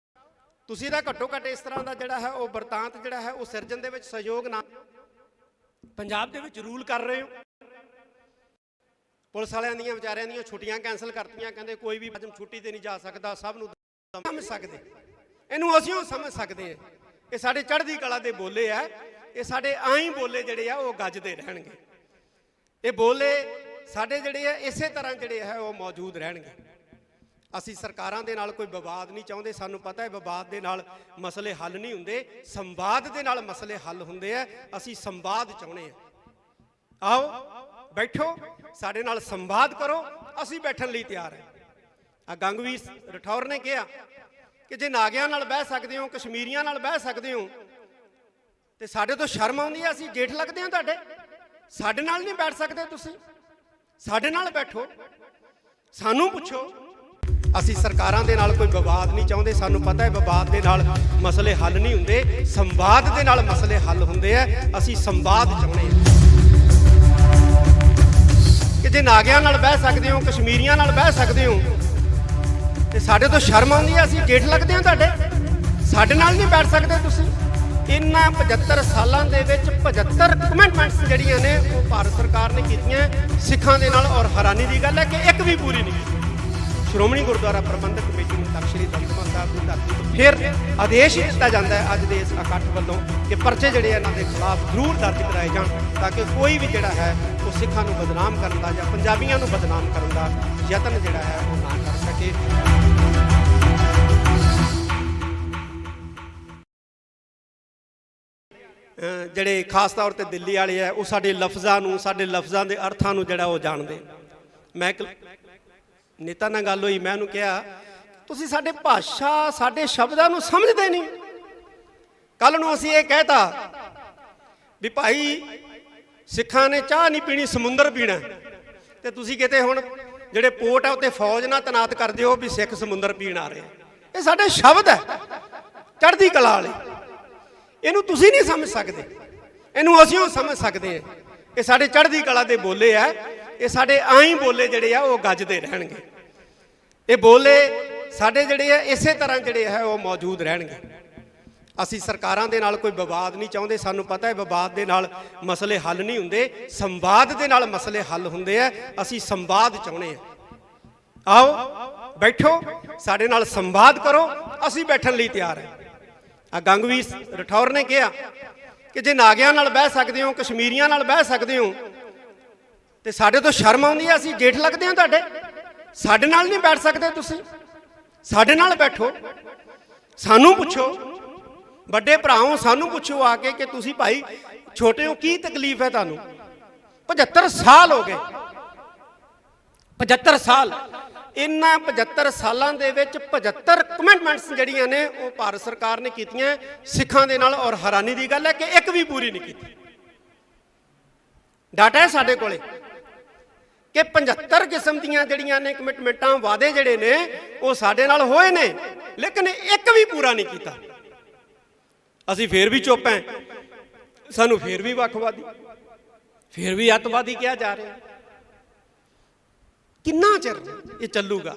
ਤੁਸੀਂ ਤਾਂ ਘੱਟੋ ਘੱਟ ਇਸ ਤਰ੍ਹਾਂ ਦਾ ਜਿਹੜਾ ਹੈ ਉਹ ਵਰਤਾਂਤ ਜਿਹੜਾ ਹੈ ਉਹ ਸਿਰਜਣ ਦੇ ਵਿੱਚ ਸਹਿਯੋਗ ਨਾ। ਪੰਜਾਬ ਦੇ ਵਿੱਚ ਰੂਲ ਕਰ ਰਹੇ ਹੋ, ਪੁਲਿਸ ਵਾਲਿਆਂ ਦੀਆਂ ਵਿਚਾਰਿਆਂ ਦੀਆਂ ਛੁੱਟੀਆਂ ਕੈਂਸਲ ਕਰਤੀਆਂ, ਕਹਿੰਦੇ ਕੋਈ ਵੀ ਮੁਲਾਜ਼ਮ ਛੁੱਟੀ ਤੇ ਨਹੀਂ ਜਾ ਸਕਦਾ, ਸਭ ਨੂੰ ਸਮਝ ਸਕਦੇ। ਇਹਨੂੰ ਅਸੀਂ ਸਮਝ ਸਕਦੇ ਹਾਂ, ਇਹ ਸਾਡੇ ਚੜ੍ਹਦੀ ਕਲਾ ਦੇ ਬੋਲੇ ਆ, ਇਹ ਸਾਡੇ ਆਈ ਬੋਲੇ ਜਿਹੜੇ ਆ ਉਹ ਗੱਜਦੇ ਰਹਿਣਗੇ। ਇਹ ਬੋਲੇ ਸਾਡੇ ਜਿਹੜੇ ਆ ਇਸੇ ਤਰ੍ਹਾਂ ਜਿਹੜੇ ਹੈ ਉਹ ਮੌਜੂਦ ਰਹਿਣਗੇ। ਅਸੀਂ ਸਰਕਾਰਾਂ ਦੇ ਨਾਲ ਕੋਈ ਵਿਵਾਦ ਨਹੀਂ ਚਾਹੁੰਦੇ, ਸਾਨੂੰ ਪਤਾ ਹੈ ਵਿਵਾਦ ਦੇ ਨਾਲ ਮਸਲੇ ਹੱਲ ਨਹੀਂ ਹੁੰਦੇ, ਸੰਵਾਦ ਦੇ ਨਾਲ ਮਸਲੇ ਹੱਲ ਹੁੰਦੇ ਆ। ਅਸੀਂ ਸੰਵਾਦ ਚਾਹੁੰਦੇ ਹਾਂ। ਆਓ ਬੈਠੋ, ਸਾਡੇ ਨਾਲ ਸੰਵਾਦ ਕਰੋ, ਅਸੀਂ ਬੈਠਣ ਲਈ ਤਿਆਰ ਹਾਂ। ਗੰਗਵੀਰ ਰਠੌਰ ਨੇ ਕਿਹਾ ਕਿ ਜੇ ਨਾਗਿਆਂ ਨਾਲ ਬਹਿ ਸਕਦੇ ਹੋ, ਕਸ਼ਮੀਰੀਆਂ ਨਾਲ ਬਹਿ ਸਕਦੇ ਹੋ, ਤੇ ਸਾਡੇ ਤੋਂ ਸ਼ਰਮ ਆਉਂਦੀ ਹੈ, ਅਸੀਂ ਜੇਠ ਲੱਗਦੇ ਹਾਂ ਤੁਹਾਡੇ, ਸਾਡੇ ਨਾਲ ਨਹੀਂ ਬੈਠ ਸਕਦੇ ਤੁਸੀਂ, ਸਾਡੇ ਨਾਲ ਬੈਠੋ, ਸਾਨੂੰ ਪੁੱਛੋ। ਅਸੀਂ ਸਰਕਾਰਾਂ ਦੇ ਨਾਲ ਕੋਈ ਵਿਵਾਦ ਨਹੀਂ ਚਾਹੁੰਦੇ, ਸਾਨੂੰ ਪਤਾ ਹੈ ਵਿਵਾਦ ਦੇ ਨਾਲ ਮਸਲੇ ਹੱਲ ਨਹੀਂ ਹੁੰਦੇ, ਸੰਵਾਦ ਦੇ ਨਾਲ ਮਸਲੇ ਹੱਲ ਹੁੰਦੇ ਆ। ਅਸੀਂ ਸੰਵਾਦ ਚਾਹੁੰਦੇ ਹਾਂ ਕਿ ਜੇ ਨਾਗਿਆਂ ਨਾਲ ਬਹਿ ਸਕਦੇ ਹੋ, ਕਸ਼ਮੀਰੀਆਂ ਨਾਲ ਬਹਿ ਸਕਦੇ ਹੋ, ਤੇ ਸਾਡੇ ਤੋਂ ਸ਼ਰਮ ਆਉਂਦੀ ਹੈ, ਅਸੀਂ ਜੇਠ ਲੱਗਦੇ ਹਾਂ ਤੁਹਾਡੇ, ਸਾਡੇ ਨਾਲ ਨਹੀਂ ਬੈਠ ਸਕਦੇ ਤੁਸੀਂ। ਇਹਨਾਂ 75 ਸਾਲਾਂ ਦੇ ਵਿੱਚ 75 ਕਮਿਟਮੈਂਟਸ ਜਿਹੜੀਆਂ ਨੇ ਉਹ ਭਾਰਤ ਸਰਕਾਰ ਨੇ ਕੀਤੀਆਂ ਸਿੱਖਾਂ ਦੇ ਨਾਲ, ਔਰ ਹੈਰਾਨੀ ਦੀ ਗੱਲ ਹੈ ਕਿ ਇੱਕ ਵੀ ਪੂਰੀ ਨਹੀਂ ਕੀਤੀ। ਸ਼੍ਰੋਮਣੀ ਗੁਰਦੁਆਰਾ ਪ੍ਰਬੰਧਕ ਕਮੇਟੀ ਨੂੰ ਤਖ਼ਤ ਸ੍ਰੀ ਦਮਦਮਾ ਸਾਹਿਬ ਦੀ ਧਰਤੀ ਤੋਂ ਫਿਰ ਆਦੇਸ਼ ਦਿੱਤਾ ਜਾਂਦਾ ਹੈ ਅੱਜ ਦੇ ਇਸ ਇਕੱਠ ਵੱਲੋਂ ਕਿ ਪਰਚੇ ਜਿਹੜੇ ਇਹਨਾਂ ਦੇ ਖਿਲਾਫ ਜ਼ਰੂਰ ਦਰਜ ਕਰਾਏ ਜਾਣ, ਤਾਂ ਕਿ ਕੋਈ ਵੀ ਜਿਹੜਾ ਹੈ ਉਹ ਸਿੱਖਾਂ ਨੂੰ ਬਦਨਾਮ ਕਰਨ ਦਾ ਜਾਂ ਪੰਜਾਬੀਆਂ ਨੂੰ ਬਦਨਾਮ ਕਰਨ ਦਾ ਯਤਨ ਜਿਹੜਾ ਹੈ ਉਹ ਨਾ ਕਰ ਸਕੇ। ਜਿਹੜੇ ਖਾਸ ਤੌਰ ਤੇ ਦਿੱਲੀ ਵਾਲੇ ਆ, ਉਹ ਸਾਡੇ ਲਫ਼ਜ਼ਾਂ ਨੂੰ, ਸਾਡੇ ਲਫ਼ਜ਼ਾਂ ਦੇ ਅਰਥਾਂ ਨੂੰ ਜਿਹੜਾ ਉਹ ਜਾਣਦੇ। ਮੈਂ ਨੇਤਾ ਨਾਲ ਗੱਲ ਹੋਈ, ਮੈਂ ਉਹਨੂੰ ਕਿਹਾ ਤੁਸੀਂ ਸਾਡੇ ਭਾਸ਼ਾ, ਸਾਡੇ ਸ਼ਬਦਾਂ ਨੂੰ ਸਮਝਦੇ ਨਹੀਂ। ਕੱਲ ਨੂੰ ਅਸੀਂ ਇਹ ਕਹਿਤਾ ਵੀ ਭਾਈ ਸਿੱਖਾਂ ਨੇ ਚਾਹ ਨਹੀਂ ਪੀਣੀ, ਸਮੁੰਦਰ ਪੀਣਾ, ਤੇ ਤੁਸੀਂ ਕਿਤੇ ਹੁਣ ਜਿਹੜੇ ਪੋਰਟ ਆ ਉੱਤੇ ਫੌਜ ਨਾਲ ਤੈਨਾਤ ਕਰ ਦਿਓ ਵੀ ਸਿੱਖ ਸਮੁੰਦਰ ਪੀਣ ਆ ਰਹੇ। ਇਹ ਸਾਡੇ ਸ਼ਬਦ ਹੈ ਚੜ੍ਹਦੀ ਕਲਾ ਵਾਲੇ, ਇਹਨੂੰ ਤੁਸੀਂ ਨਹੀਂ ਸਮਝ ਸਕਦੇ, ਇਹਨੂੰ ਅਸੀਂ ਉਹ ਸਮਝ ਸਕਦੇ ਹਾਂ। ਇਹ ਸਾਡੇ ਚੜ੍ਹਦੀ ਕਲਾ ਦੇ ਬੋਲੇ ਆ, ਇਹ ਸਾਡੇ ਆਈ ਬੋਲੇ ਜਿਹੜੇ ਆ ਉਹ ਗੱਜਦੇ ਰਹਿਣਗੇ। ਇਹ ਬੋਲੇ ਸਾਡੇ ਜਿਹੜੇ ਆ ਇਸੇ ਤਰ੍ਹਾਂ ਜਿਹੜੇ ਹੈ ਉਹ ਮੌਜੂਦ ਰਹਿਣਗੇ। ਅਸੀਂ ਸਰਕਾਰਾਂ ਦੇ ਨਾਲ ਕੋਈ ਵਿਵਾਦ ਨਹੀਂ ਚਾਹੁੰਦੇ, ਸਾਨੂੰ ਪਤਾ ਹੈ ਵਿਵਾਦ ਦੇ ਨਾਲ ਮਸਲੇ ਹੱਲ ਨਹੀਂ ਹੁੰਦੇ, ਸੰਵਾਦ ਦੇ ਨਾਲ ਮਸਲੇ ਹੱਲ ਹੁੰਦੇ ਆ। ਅਸੀਂ ਸੰਵਾਦ ਚਾਹੁੰਦੇ ਹਾਂ। ਆਓ ਬੈਠੋ, ਸਾਡੇ ਨਾਲ ਸੰਵਾਦ ਕਰੋ, ਅਸੀਂ ਬੈਠਣ ਲਈ ਤਿਆਰ ਹਾਂ। ਗੰਗਵੀਰ ਰਠੌਰ ਨੇ ਕਿਹਾ ਕਿ ਜੇ ਨਾਗਿਆਂ ਨਾਲ ਬਹਿ ਸਕਦੇ ਹੋ, ਕਸ਼ਮੀਰੀਆਂ ਨਾਲ ਬਹਿ ਸਕਦੇ ਹੋ, ਤੇ ਸਾਡੇ ਤੋਂ ਸ਼ਰਮ ਆਉਂਦੀ ਹੈ, ਅਸੀਂ ਜੇਠ ਲੱਗਦੇ ਹਾਂ ਤੁਹਾਡੇ, ਸਾਡੇ ਨਾਲ ਨਹੀਂ ਬੈਠ ਸਕਦੇ ਤੁਸੀਂ, ਸਾਡੇ ਨਾਲ ਬੈਠੋ, ਸਾਨੂੰ ਪੁੱਛੋ। ਵੱਡੇ ਭਰਾਓ, ਸਾਨੂੰ ਪੁੱਛੋ ਆ ਕੇ ਕਿ ਤੁਸੀਂ ਭਾਈ ਛੋਟੇ ਹੋ, ਕੀ ਤਕਲੀਫ ਹੈ ਤੁਹਾਨੂੰ? 75 ਸਾਲ ਹੋ ਗਏ, 75 ਸਾਲ। ਇਹਨਾਂ 75 ਸਾਲਾਂ ਦੇ ਵਿੱਚ 75 ਕਮਿਟਮੈਂਟਸ ਜਿਹੜੀਆਂ ਨੇ ਉਹ ਭਾਰਤ ਸਰਕਾਰ ਨੇ ਕੀਤੀਆਂ ਸਿੱਖਾਂ ਦੇ ਨਾਲ, ਔਰ ਹੈਰਾਨੀ ਦੀ ਗੱਲ ਹੈ ਕਿ ਇੱਕ ਵੀ ਪੂਰੀ ਨਹੀਂ ਕੀਤੀ। ਡਾਟਾ ਹੈ ਸਾਡੇ ਕੋਲੇ ਕਿ 75 ਕਿਸਮ ਦੀਆਂ ਜਿਹੜੀਆਂ ਨੇ ਕਮਿਟਮੈਂਟਾਂ, ਵਾਅਦੇ ਜਿਹੜੇ ਨੇ ਉਹ ਸਾਡੇ ਨਾਲ ਹੋਏ ਨੇ, ਲੇਕਿਨ ਇੱਕ ਵੀ ਪੂਰਾ ਨਹੀਂ ਕੀਤਾ। ਅਸੀਂ ਫੇਰ ਵੀ ਚੁੱਪ ਹਾਂ, ਸਾਨੂੰ ਫੇਰ ਵੀ ਵੱਖਵਾਦੀ, ਫੇਰ ਵੀ ਅੱਤਵਾਦੀ ਕਿਹਾ ਜਾ ਰਿਹਾ। ਕਿੰਨਾ ਚਿਰ ਇਹ ਚੱਲੂਗਾ?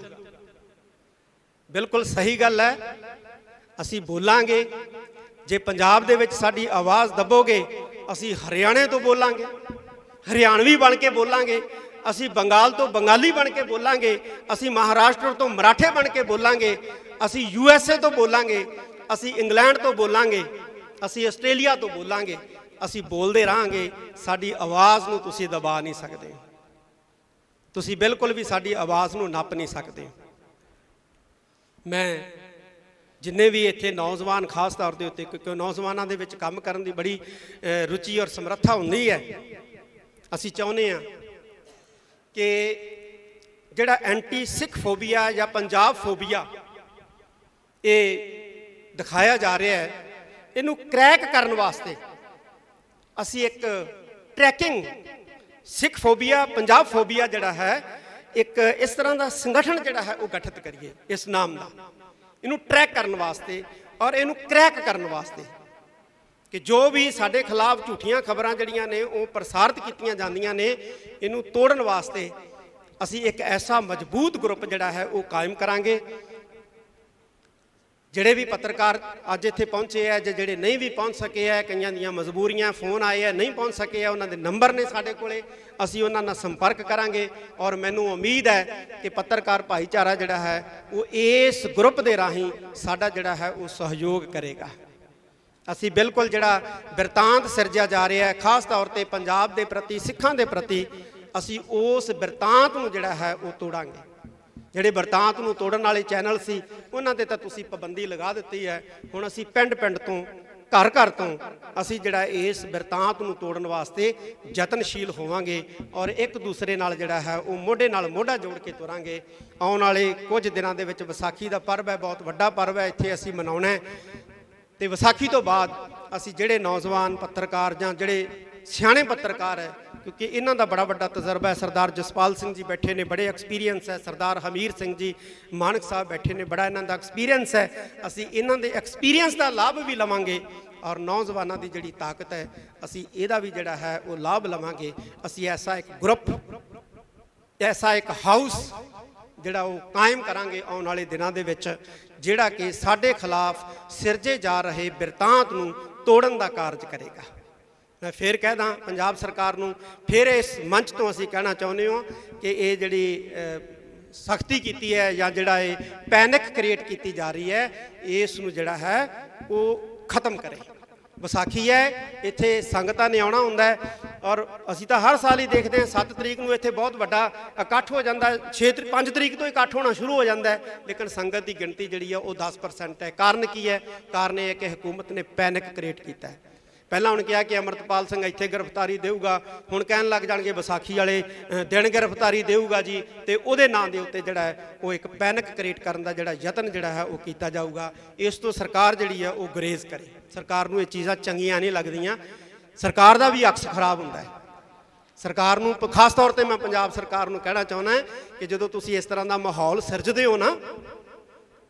ਬਿਲਕੁਲ ਸਹੀ ਗੱਲ ਹੈ। ਅਸੀਂ ਬੋਲਾਂਗੇ, ਜੇ ਪੰਜਾਬ ਦੇ ਵਿੱਚ ਸਾਡੀ ਆਵਾਜ਼ ਦੱਬੋਗੇ ਅਸੀਂ ਹਰਿਆਣੇ ਤੋਂ ਬੋਲਾਂਗੇ, ਹਰਿਆਣਵੀ ਬਣ ਕੇ ਬੋਲਾਂਗੇ, ਅਸੀਂ ਬੰਗਾਲ ਤੋਂ ਬੰਗਾਲੀ ਬਣ ਕੇ ਬੋਲਾਂਗੇ, ਅਸੀਂ ਮਹਾਰਾਸ਼ਟਰ ਤੋਂ ਮਰਾਠੇ ਬਣ ਕੇ ਬੋਲਾਂਗੇ, ਅਸੀਂ USA ਤੋਂ ਬੋਲਾਂਗੇ, ਅਸੀਂ ਇੰਗਲੈਂਡ ਤੋਂ ਬੋਲਾਂਗੇ, ਅਸੀਂ ਆਸਟ੍ਰੇਲੀਆ ਤੋਂ ਬੋਲਾਂਗੇ। ਅਸੀਂ ਬੋਲਦੇ ਰਹਾਂਗੇ, ਸਾਡੀ ਆਵਾਜ਼ ਨੂੰ ਤੁਸੀਂ ਦਬਾ ਨਹੀਂ ਸਕਦੇ, ਤੁਸੀਂ ਬਿਲਕੁਲ ਵੀ ਸਾਡੀ ਆਵਾਜ਼ ਨੂੰ ਨੱਪ ਨਹੀਂ ਸਕਦੇ। ਮੈਂ ਜਿੰਨੇ ਵੀ ਇੱਥੇ ਨੌਜਵਾਨ ਖਾਸ ਤੌਰ ਦੇ ਉੱਤੇ, ਕਿਉਂਕਿ ਨੌਜਵਾਨਾਂ ਦੇ ਵਿੱਚ ਕੰਮ ਕਰਨ ਦੀ ਬੜੀ ਰੁਚੀ ਔਰ ਸਮਰੱਥਾ ਹੁੰਦੀ ਹੈ, ਅਸੀਂ ਚਾਹੁੰਦੇ ਹਾਂ ਕਿ ਜਿਹੜਾ ਐਂਟੀ ਸਿੱਖ ਫੋਬੀਆ ਜਾਂ ਪੰਜਾਬ ਫੋਬੀਆ ਇਹ ਦਿਖਾਇਆ ਜਾ ਰਿਹਾ ਹੈ, ਇਹਨੂੰ ਕ੍ਰੈਕ ਕਰਨ ਵਾਸਤੇ ਅਸੀਂ ਇੱਕ ਟਰੈਕਿੰਗ ਸਿੱਖ ਫੋਬੀਆ ਪੰਜਾਬ ਫੋਬੀਆ ਜਿਹੜਾ ਹੈ, ਇੱਕ ਇਸ ਤਰ੍ਹਾਂ ਦਾ ਸੰਗਠਨ ਜਿਹੜਾ ਹੈ ਉਹ ਗਠਿਤ ਕਰੀਏ ਇਸ ਨਾਮ ਦਾ, ਇਹਨੂੰ ਟਰੈਕ ਕਰਨ ਵਾਸਤੇ ਔਰ ਇਹਨੂੰ ਕ੍ਰੈਕ ਕਰਨ ਵਾਸਤੇ ਕਿ ਜੋ ਵੀ ਸਾਡੇ ਖਿਲਾਫ ਝੂਠੀਆਂ ਖਬਰਾਂ ਜਿਹੜੀਆਂ ਨੇ ਉਹ ਪ੍ਰਸਾਰਿਤ ਕੀਤੀਆਂ ਜਾਂਦੀਆਂ ਨੇ, ਇਹਨੂੰ ਤੋੜਨ ਵਾਸਤੇ ਅਸੀਂ ਇੱਕ ਐਸਾ ਮਜ਼ਬੂਤ ਗਰੁੱਪ ਜਿਹੜਾ ਹੈ ਉਹ ਕਾਇਮ ਕਰਾਂਗੇ। ਜਿਹੜੇ ਵੀ ਪੱਤਰਕਾਰ ਅੱਜ ਇੱਥੇ ਪਹੁੰਚੇ ਹੈ ਜਾਂ ਜਿਹੜੇ ਨਹੀਂ ਵੀ ਪਹੁੰਚ ਸਕੇ ਹੈ, ਕਈਆਂ ਦੀਆਂ ਮਜਬੂਰੀਆਂ, ਫੋਨ ਆਏ ਹੈ, ਨਹੀਂ ਪਹੁੰਚ ਸਕੇ ਹੈ, ਉਹਨਾਂ ਦੇ ਨੰਬਰ ਨੇ ਸਾਡੇ ਕੋਲੇ, ਅਸੀਂ ਉਹਨਾਂ ਨਾਲ ਸੰਪਰਕ ਕਰਾਂਗੇ। ਔਰ ਮੈਨੂੰ ਉਮੀਦ ਹੈ ਕਿ ਪੱਤਰਕਾਰ ਭਾਈਚਾਰਾ ਜਿਹੜਾ ਹੈ ਉਹ ਇਸ ਗਰੁੱਪ ਦੇ ਰਾਹੀਂ ਸਾਡਾ ਜਿਹੜਾ ਹੈ ਉਹ ਸਹਿਯੋਗ ਕਰੇਗਾ। ਅਸੀਂ ਬਿਲਕੁਲ ਜਿਹੜਾ ਬਿਰਤਾਂਤ ਸਿਰਜਿਆ ਜਾ ਰਿਹਾ ਹੈ ਖਾਸ ਤੌਰ ਤੇ ਪੰਜਾਬ ਦੇ ਪ੍ਰਤੀ, ਸਿੱਖਾਂ ਦੇ ਪ੍ਰਤੀ, ਅਸੀਂ ਉਸ ਬਿਰਤਾਂਤ ਨੂੰ ਜਿਹੜਾ ਹੈ ਉਹ ਤੋੜਾਂਗੇ। ਜਿਹੜੇ ਬਿਰਤਾਂਤ ਨੂੰ ਤੋੜਨ ਵਾਲੇ ਚੈਨਲ ਸੀ ਉਹਨਾਂ ਤੇ ਤਾਂ ਤੁਸੀਂ ਪਾਬੰਦੀ ਲਗਾ ਦਿੱਤੀ ਹੈ, ਹੁਣ ਅਸੀਂ ਪਿੰਡ ਪਿੰਡ ਤੋਂ, ਘਰ ਘਰ ਤੋਂ ਅਸੀਂ ਜਿਹੜਾ ਇਸ ਬਿਰਤਾਂਤ ਨੂੰ ਤੋੜਨ ਵਾਸਤੇ ਯਤਨਸ਼ੀਲ ਹੋਵਾਂਗੇ ਔਰ ਇੱਕ ਦੂਸਰੇ ਨਾਲ ਜਿਹੜਾ ਹੈ ਉਹ ਮੋਢੇ ਨਾਲ ਮੋਢਾ ਜੋੜ ਕੇ ਤੁਰਾਂਗੇ। ਆਉਣ ਵਾਲੇ ਕੁਝ ਦਿਨਾਂ ਦੇ ਵਿੱਚ ਵਿਸਾਖੀ ਦਾ ਪਰਵ ਹੈ, ਬਹੁਤ ਵੱਡਾ ਪਰਵ ਹੈ, ਇੱਥੇ ਅਸੀਂ ਮਨਾਉਣਾ ਹੈ। ਤੇ ਵਿਸਾਖੀ ਤੋਂ ਬਾਅਦ ਅਸੀਂ ਜਿਹੜੇ ਨੌਜਵਾਨ ਪੱਤਰਕਾਰ ਜਾਂ ਜਿਹੜੇ ਸਿਆਣੇ ਪੱਤਰਕਾਰ ਹੈ, ਕਿਉਂਕਿ ਇਹਨਾਂ ਦਾ ਬੜਾ ਵੱਡਾ ਤਜਰਬਾ ਹੈ, ਸਰਦਾਰ ਜਸਪਾਲ ਸਿੰਘ ਜੀ ਬੈਠੇ ਨੇ, ਬੜੇ ਐਕਸਪੀਰੀਅੰਸ ਹੈ, ਸਰਦਾਰ ਹਮੀਰ ਸਿੰਘ ਜੀ ਮਾਨਕ ਸਾਹਿਬ ਬੈਠੇ ਨੇ, ਬੜਾ ਇਹਨਾਂ ਦਾ ਐਕਸਪੀਰੀਅੰਸ ਹੈ। ਅਸੀਂ ਇਹਨਾਂ ਦੇ ਐਕਸਪੀਰੀਅੰਸ ਦਾ ਲਾਭ ਵੀ ਲਵਾਂਗੇ ਔਰ ਨੌਜਵਾਨਾਂ ਦੀ ਜਿਹੜੀ ਤਾਕਤ ਹੈ ਅਸੀਂ ਇਹਦਾ ਵੀ ਜਿਹੜਾ ਹੈ ਉਹ ਲਾਭ ਲਵਾਂਗੇ। ਅਸੀਂ ਐਸਾ ਇੱਕ ਗਰੁੱਪ, ਐਸਾ ਇੱਕ ਹਾਊਸ ਜਿਹੜਾ ਉਹ ਕਾਇਮ ਕਰਾਂਗੇ ਆਉਣ ਵਾਲੇ ਦਿਨਾਂ ਦੇ ਵਿੱਚ, ਜਿਹੜਾ ਕਿ ਸਾਡੇ ਖਿਲਾਫ ਸਿਰਜੇ ਜਾ ਰਹੇ ਬਿਰਤਾਂਤ ਨੂੰ ਤੋੜਨ ਦਾ ਕਾਰਜ ਕਰੇਗਾ। ਮੈਂ ਫਿਰ ਕਹਿਦਾ ਪੰਜਾਬ ਸਰਕਾਰ ਨੂੰ, ਫਿਰ ਇਸ ਮੰਚ ਤੋਂ ਅਸੀਂ ਕਹਿਣਾ ਚਾਹੁੰਦੇ ਹਾਂ ਕਿ ਇਹ ਜਿਹੜੀ ਸਖਤੀ ਕੀਤੀ ਹੈ ਜਾਂ ਜਿਹੜਾ ਇਹ ਪੈਨਿਕ ਕ੍ਰੀਏਟ ਕੀਤੀ ਜਾ ਰਹੀ ਹੈ, ਇਸ ਨੂੰ ਜਿਹੜਾ ਹੈ ਉਹ ਖਤਮ ਕਰੇ। ਵਿਸਾਖੀ ਹੈ, ਇੱਥੇ ਸੰਗਤਾਂ ਨੇ ਆਉਣਾ ਹੁੰਦਾ ਹੈ ਔਰ ਅਸੀਂ ਤਾਂ ਹਰ ਸਾਲ ਹੀ ਦੇਖਦੇ ਹਾਂ 7 ਤਰੀਕ ਨੂੰ ਇੱਥੇ ਬਹੁਤ ਵੱਡਾ ਇਕੱਠ ਹੋ ਜਾਂਦਾ, 5 ਤਰੀਕ ਤੋਂ ਇਕੱਠ ਹੋਣਾ ਸ਼ੁਰੂ ਹੋ ਜਾਂਦਾ ਹੈ, ਲੇਕਿਨ ਸੰਗਤ ਦੀ ਗਿਣਤੀ ਜਿਹੜੀ ਹੈ ਉਹ 10% ਹੈ। ਕਾਰਨ ਕੀ ਹੈ? ਕਾਰਨ ਇਹ ਹੈ ਕਿ ਹਕੂਮਤ ਨੇ ਪੈਨਿਕ ਕ੍ਰੀਏਟ ਕੀਤਾ ਹੈ। ਪਹਿਲਾਂ ਹੁਣ ਕਿਹਾ ਕਿ ਅਮਰਤਪਾਲ ਸਿੰਘ ਇੱਥੇ ਗ੍ਰਿਫਤਾਰੀ ਦੇਊਗਾ, ਹੁਣ ਕਹਿਣ ਲੱਗ ਜਾਣਗੇ ਵਿਸਾਖੀ ਵਾਲੇ ਦਿਨ ਗ੍ਰਿਫਤਾਰੀ ਦੇਊਗਾ ਜੀ, ਤੇ ਉਹਦੇ ਨਾਂ ਦੇ ਉੱਤੇ ਜਿਹੜਾ ਹੈ ਉਹ ਇੱਕ ਪੈਨਿਕ ਕ੍ਰੀਏਟ ਕਰਨ ਦਾ ਜਿਹੜਾ ਯਤਨ ਜਿਹੜਾ ਹੈ ਉਹ ਕੀਤਾ ਜਾਊਗਾ। ਇਸ ਤੋਂ ਸਰਕਾਰ ਜਿਹੜੀ ਹੈ ਉਹ ਗੁਰੇਜ਼ ਕਰੇ। ਸਰਕਾਰ ਨੂੰ ਇਹ ਚੀਜ਼ਾਂ ਚੰਗੀਆਂ ਨਹੀਂ ਲੱਗਦੀਆਂ, ਸਰਕਾਰ ਦਾ ਵੀ ਅਕਸ ਖਰਾਬ ਹੁੰਦਾ ਹੈ। ਸਰਕਾਰ ਨੂੰ ਖਾਸ ਤੌਰ ਤੇ ਮੈਂ ਪੰਜਾਬ ਸਰਕਾਰ ਨੂੰ ਕਹਿਣਾ ਚਾਹੁੰਦਾ ਕਿ ਜਦੋਂ ਤੁਸੀਂ ਇਸ ਤਰ੍ਹਾਂ ਦਾ ਮਾਹੌਲ ਸਿਰਜਦੇ ਹੋ ਨਾ,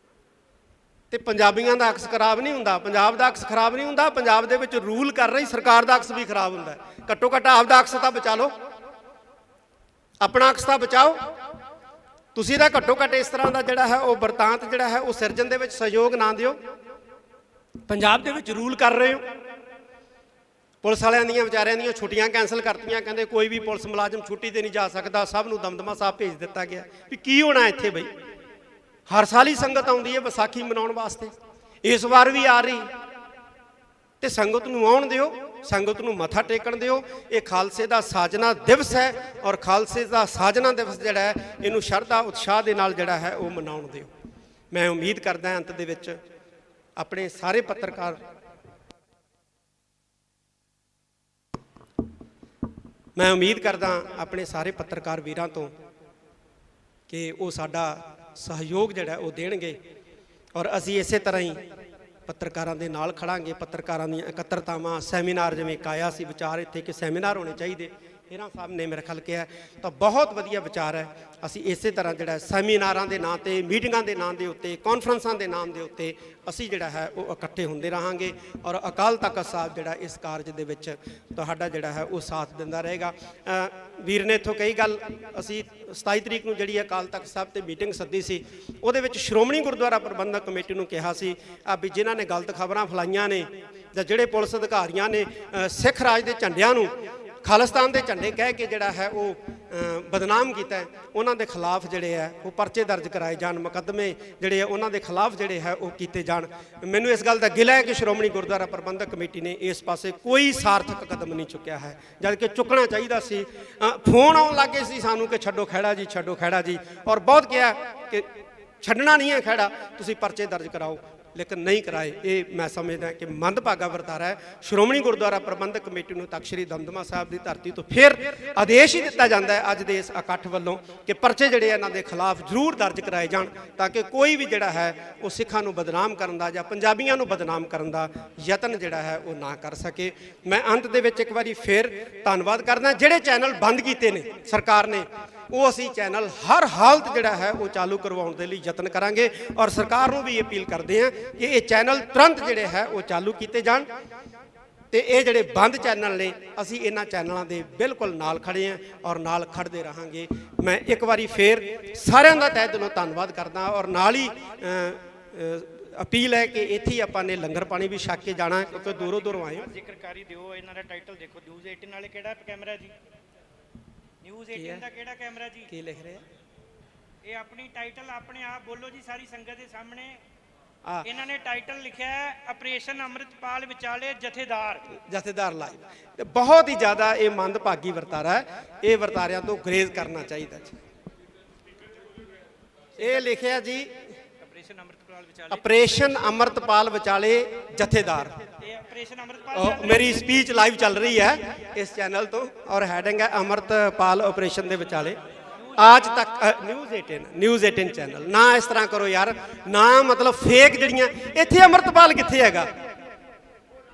ਤੇ ਪੰਜਾਬੀਆਂ ਦਾ ਅਕਸ ਖਰਾਬ ਨਹੀਂ ਹੁੰਦਾ, ਪੰਜਾਬ ਦਾ ਅਕਸ ਖਰਾਬ ਨਹੀਂ ਹੁੰਦਾ, ਪੰਜਾਬ ਦੇ ਵਿੱਚ ਰੂਲ ਕਰ ਰਹੀ ਸਰਕਾਰ ਦਾ ਅਕਸ ਵੀ ਖਰਾਬ ਹੁੰਦਾ। ਘੱਟੋ ਘੱਟ ਆਪਦਾ ਅਕਸ ਤਾਂ ਬਚਾ ਲਓ, ਆਪਣਾ ਅਕਸ ਤਾਂ ਬਚਾਓ। ਤੁਸੀਂ ਤਾਂ ਘੱਟੋ ਘੱਟ ਇਸ ਤਰ੍ਹਾਂ ਦਾ ਜਿਹੜਾ ਹੈ ਉਹ ਬਿਰਤਾਂਤ ਜਿਹੜਾ ਹੈ ਉਹ ਸਿਰਜਣ ਦੇ ਵਿੱਚ ਸਹਿਯੋਗ ਨਾ ਦਿਓ। ਪੰਜਾਬ ਦੇ ਵਿੱਚ ਰੂਲ ਕਰ ਰਹੇ ਹੋ, ਪੁਲਿਸ ਵਾਲਿਆਂ ਦੀਆਂ ਵਿਚਾਰਿਆਂ ਦੀਆਂ ਛੁੱਟੀਆਂ ਕੈਂਸਲ ਕਰਤੀਆਂ, ਕਹਿੰਦੇ ਕੋਈ ਵੀ ਪੁਲਿਸ ਮੁਲਾਜ਼ਮ ਛੁੱਟੀ ਤੇ ਨਹੀਂ ਜਾ ਸਕਦਾ, ਸਭ ਨੂੰ ਦਮਦਮਾ ਸਾਹਿਬ ਭੇਜ ਦਿੱਤਾ ਗਿਆ। ਵੀ ਕੀ ਹੋਣਾ ਇੱਥੇ ਬਈ? ਹਰ ਸਾਲ ਹੀ ਸੰਗਤ ਆਉਂਦੀ ਹੈ ਵਿਸਾਖੀ ਮਨਾਉਣ ਵਾਸਤੇ, ਇਸ ਵਾਰ ਵੀ ਆ ਰਹੀ, ਤੇ ਸੰਗਤ ਨੂੰ ਆਉਣ ਦਿਓ, ਸੰਗਤ ਨੂੰ ਮੱਥਾ ਟੇਕਣ ਦਿਓ। ਇਹ ਖਾਲਸੇ ਦਾ ਸਾਜਨਾ ਦਿਵਸ ਹੈ ਔਰ ਖਾਲਸੇ ਦਾ ਸਾਜਨਾ ਦਿਵਸ ਜਿਹੜਾ ਹੈ ਇਹਨੂੰ ਸ਼ਰਧਾ ਉਤਸ਼ਾਹ ਦੇ ਨਾਲ ਜਿਹੜਾ ਹੈ ਉਹ ਮਨਾਉਣ ਦਿਓ। ਮੈਂ ਉਮੀਦ ਕਰਦਾ ਅੰਤ ਦੇ ਵਿੱਚ ਆਪਣੇ ਸਾਰੇ ਪੱਤਰਕਾਰ, ਮੈਂ ਉਮੀਦ ਕਰਦਾ ਆਪਣੇ ਸਾਰੇ ਪੱਤਰਕਾਰ ਵੀਰਾਂ ਤੋਂ ਕਿ ਉਹ ਸਾਡਾ ਸਹਿਯੋਗ ਜਿਹੜਾ ਉਹ ਦੇਣਗੇ ਔਰ ਅਸੀਂ ਇਸੇ ਤਰ੍ਹਾਂ ਹੀ ਪੱਤਰਕਾਰਾਂ ਦੇ ਨਾਲ ਖੜਾਂਗੇ। ਪੱਤਰਕਾਰਾਂ ਦੀਆਂ ਇਕੱਤਰਤਾਵਾਂ, ਸੈਮੀਨਾਰ, ਜਿਵੇਂ ਇੱਕ ਆਇਆ ਸੀ ਵਿਚਾਰ ਇੱਥੇ ਕਿ ਸੈਮੀਨਾਰ ਹੋਣੇ ਚਾਹੀਦੇ, ਖੇਰਾ ਸਾਹਿਬ ਨੇ ਮੇਰੇ ਖਿਆਲ ਕਿਹਾ, ਤਾਂ ਬਹੁਤ ਵਧੀਆ ਵਿਚਾਰ ਹੈ। ਅਸੀਂ ਇਸੇ ਤਰ੍ਹਾਂ ਜਿਹੜਾ ਸੈਮੀਨਾਰਾਂ ਦੇ ਨਾਂ 'ਤੇ, ਮੀਟਿੰਗਾਂ ਦੇ ਨਾਂ ਦੇ ਉੱਤੇ, ਕਾਨਫਰੰਸਾਂ ਦੇ ਨਾਮ ਦੇ ਉੱਤੇ ਅਸੀਂ ਜਿਹੜਾ ਹੈ ਉਹ ਇਕੱਠੇ ਹੁੰਦੇ ਰਹਾਂਗੇ, ਔਰ ਅਕਾਲ ਤਖਤ ਸਾਹਿਬ ਜਿਹੜਾ ਇਸ ਕਾਰਜ ਦੇ ਵਿੱਚ ਤੁਹਾਡਾ ਜਿਹੜਾ ਹੈ ਉਹ ਸਾਥ ਦਿੰਦਾ ਰਹੇਗਾ। ਵੀਰ ਨੇ ਇੱਥੋਂ ਕਈ ਗੱਲ, ਅਸੀਂ 27 ਤਰੀਕ ਨੂੰ ਜਿਹੜੀ ਅਕਾਲ ਤਖਤ ਸਾਹਿਬ 'ਤੇ ਮੀਟਿੰਗ ਸੱਦੀ ਸੀ, ਉਹਦੇ ਵਿੱਚ ਸ਼੍ਰੋਮਣੀ ਗੁਰਦੁਆਰਾ ਪ੍ਰਬੰਧਕ ਕਮੇਟੀ ਨੂੰ ਕਿਹਾ ਸੀ ਵੀ ਜਿਨ੍ਹਾਂ ਨੇ ਗਲਤ ਖਬਰਾਂ ਫੈਲਾਈਆਂ ਨੇ, ਜਾਂ ਜਿਹੜੇ ਪੁਲਿਸ ਅਧਿਕਾਰੀਆਂ ਨੇ ਸਿੱਖ ਰਾਜ ਦੇ ਝੰਡਿਆਂ ਨੂੰ ਖਾਲਿਸਤਾਨ ਦੇ ਝੰਡੇ ਕਹਿ ਕੇ ਜਿਹੜਾ ਹੈ ਉਹ ਬਦਨਾਮ ਕੀਤਾ, ਉਹਨਾਂ ਦੇ ਖਿਲਾਫ ਜਿਹੜੇ ਹੈ ਉਹ ਪਰਚੇ ਦਰਜ ਕਰਾਏ ਜਾਣ, ਮੁਕੱਦਮੇ ਜਿਹੜੇ ਆ ਉਹਨਾਂ ਦੇ ਖਿਲਾਫ ਜਿਹੜੇ ਹੈ ਉਹ ਕੀਤੇ ਜਾਣ। ਮੈਨੂੰ ਇਸ ਗੱਲ ਦਾ ਗਿਲਾ ਹੈ ਕਿ ਸ਼੍ਰੋਮਣੀ ਗੁਰਦੁਆਰਾ ਪ੍ਰਬੰਧਕ ਕਮੇਟੀ ਨੇ ਇਸ ਪਾਸੇ ਕੋਈ ਸਾਰਥਕ ਕਦਮ ਨਹੀਂ ਚੁੱਕਿਆ ਹੈ, ਜਦ ਕਿ ਚੁੱਕਣਾ ਚਾਹੀਦਾ ਸੀ। ਫੋਨ ਆਉਣ ਲੱਗੇ ਸੀ ਸਾਨੂੰ ਕਿ ਛੱਡੋ ਖਹਿੜਾ ਜੀ, ਛੱਡੋ ਖਹਿੜਾ ਜੀ, ਔਰ ਬਹੁਤ ਕਿਹਾ ਕਿ ਛੱਡਣਾ ਨਹੀਂ ਹੈ ਖਹਿੜਾ, ਤੁਸੀਂ ਪਰਚੇ ਦਰਜ ਕਰਾਓ, ਲੇਕਿਨ ਨਹੀਂ ਕਰਾਏ। ਇਹ ਮੈਂ ਸਮਝਦਾ ਕਿ ਮੰਦਭਾਗਾ ਵਰਤਾਰਾ ਹੈ। ਸ਼੍ਰੋਮਣੀ ਗੁਰਦੁਆਰਾ ਪ੍ਰਬੰਧਕ ਕਮੇਟੀ ਨੂੰ ਤਖ਼ਤ ਸ੍ਰੀ ਦਮਦਮਾ ਸਾਹਿਬ ਦੀ ਧਰਤੀ ਤੋਂ ਫਿਰ ਆਦੇਸ਼ ਹੀ ਦਿੱਤਾ ਜਾਂਦਾ ਹੈ ਅੱਜ ਦੇ ਇਸ ਇਕੱਠ ਵੱਲੋਂ ਕਿ ਪਰਚੇ ਜਿਹੜੇ ਇਹਨਾਂ ਦੇ ਖਿਲਾਫ ਜ਼ਰੂਰ ਦਰਜ ਕਰਾਏ ਜਾਣ, ਤਾਂ ਕਿ ਕੋਈ ਵੀ ਜਿਹੜਾ ਹੈ ਉਹ ਸਿੱਖਾਂ ਨੂੰ ਬਦਨਾਮ ਕਰਨ ਦਾ ਜਾਂ ਪੰਜਾਬੀਆਂ ਨੂੰ ਬਦਨਾਮ ਕਰਨ ਦਾ ਯਤਨ ਜਿਹੜਾ ਹੈ ਉਹ ਨਾ ਕਰ ਸਕੇ। ਮੈਂ ਅੰਤ ਦੇ ਵਿੱਚ ਇੱਕ ਵਾਰੀ ਫਿਰ ਧੰਨਵਾਦ ਕਰਦਾ। ਜਿਹੜੇ ਚੈਨਲ ਬੰਦ ਕੀਤੇ ਨੇ ਸਰਕਾਰ ਨੇ, ਉਹ ਅਸੀਂ ਚੈਨਲ ਹਰ ਹਾਲਤ ਜਿਹੜਾ ਹੈ ਉਹ ਚਾਲੂ ਕਰਵਾਉਣ ਦੇ ਲਈ ਯਤਨ ਕਰਾਂਗੇ, ਔਰ ਸਰਕਾਰ ਨੂੰ ਵੀ ਅਪੀਲ ਕਰਦੇ ਹਾਂ ਕਿ ਇਹ ਚੈਨਲ ਤੁਰੰਤ ਜਿਹੜੇ ਹੈ ਉਹ ਚਾਲੂ ਕੀਤੇ ਜਾਣ। ਤੇ ਇਹ ਜਿਹੜੇ ਬੰਦ ਚੈਨਲ ਨੇ, ਅਸੀਂ ਇਹਨਾਂ ਚੈਨਲਾਂ ਦੇ ਬਿਲਕੁਲ ਨਾਲ ਖੜੇ ਹਾਂ ਔਰ ਨਾਲ ਖੜਦੇ ਰਹਾਂਗੇ। ਮੈਂ ਇੱਕ ਵਾਰੀ ਫੇਰ ਸਾਰਿਆਂ ਦਾ ਤਹਿ ਦਿਲੋਂ ਧੰਨਵਾਦ ਕਰਦਾ, ਔਰ ਨਾਲ ਹੀ ਅਪੀਲ ਹੈ ਕਿ ਇੱਥੇ ਹੀ ਆਪਾਂ ਨੇ ਲੰਗਰ ਪਾਣੀ ਵੀ ਛਕ ਕੇ ਜਾਣਾ, ਕਿਉਂਕਿ ਦੂਰੋਂ ਦੂਰੋਂ ਆਏ ਹੋ। ਜ਼ਿਕਰਕਾਰੀ ਦਿਓ, ਇਹਨਾਂ ਦਾ ਟਾਈਟਲ ਦੇਖੋ, ਨਿਊਜ਼ 18 ਵਾਲੇ ਕਿਹੜਾ ਕੈਮਰਾ ਜੀ, ਨਿਊਜ਼ 18 ਦਾ ਕਿਹੜਾ ਕੈਮਰਾ ਜੀ, ਕੀ ਲਿਖ ਰਹੇ ਆ? ਇਹ ਆਪਣੀ ਟਾਈਟਲ ਆਪਣੇ ਆਪ ਬੋਲੋ ਜੀ ਸਾਰੀ ਸੰਗਤ ਦੇ ਸਾਹਮਣੇ। ਇਹਨਾਂ ਨੇ ਟਾਈਟਲ ਲਿਖਿਆ ਹੈ ਆਪਰੇਸ਼ਨ ਅੰਮ੍ਰਿਤਪਾਲ ਵਿਚਾਲੇ ਜਥੇਦਾਰ ਲਾਈਵ। ਤੇ ਬਹੁਤ ਹੀ ਜ਼ਿਆਦਾ ਇਹ ਮੰਦਭਾਗੀ ਵਰਤਾਰਾ ਹੈ, ਇਹ ਵਰਤਾਰਿਆਂ ਤੋਂ ਗਰੇਜ਼ ਕਰਨਾ ਚਾਹੀਦਾ ਜੀ। ਇਹ ਲਿਖਿਆ ਜੀ ਆਪਰੇਸ਼ਨ ਅੰਮ੍ਰਿਤਪਾਲ ਵਿਚਾਲੇ ਜਥੇਦਾਰ। ਮੇਰੀ ਸਪੀਚ ਲਾਈਵ ਚੱਲ ਰਹੀ ਹੈ ਇਸ ਚੈਨਲ ਤੋਂ, ਔਰ ਹੈਡਿੰਗ ਹੈ ਅੰਮ੍ਰਿਤਪਾਲ ਆਪਰੇਸ਼ਨ ਦੇ ਵਿਚਾਲੇ। ਅੱਜ ਤੱਕ ਨਿਊਜ਼ 18 ਚੈਨਲ ਨਾ ਇਸ ਤਰ੍ਹਾਂ ਕਰੋ ਯਾਰ, ਨਾ ਮਤਲਬ ਫੇਕ ਜਿਹੜੀਆਂ ਇੱਥੇ ਅੰਮ੍ਰਿਤਪਾਲ ਕਿੱਥੇ ਹੈਗਾ,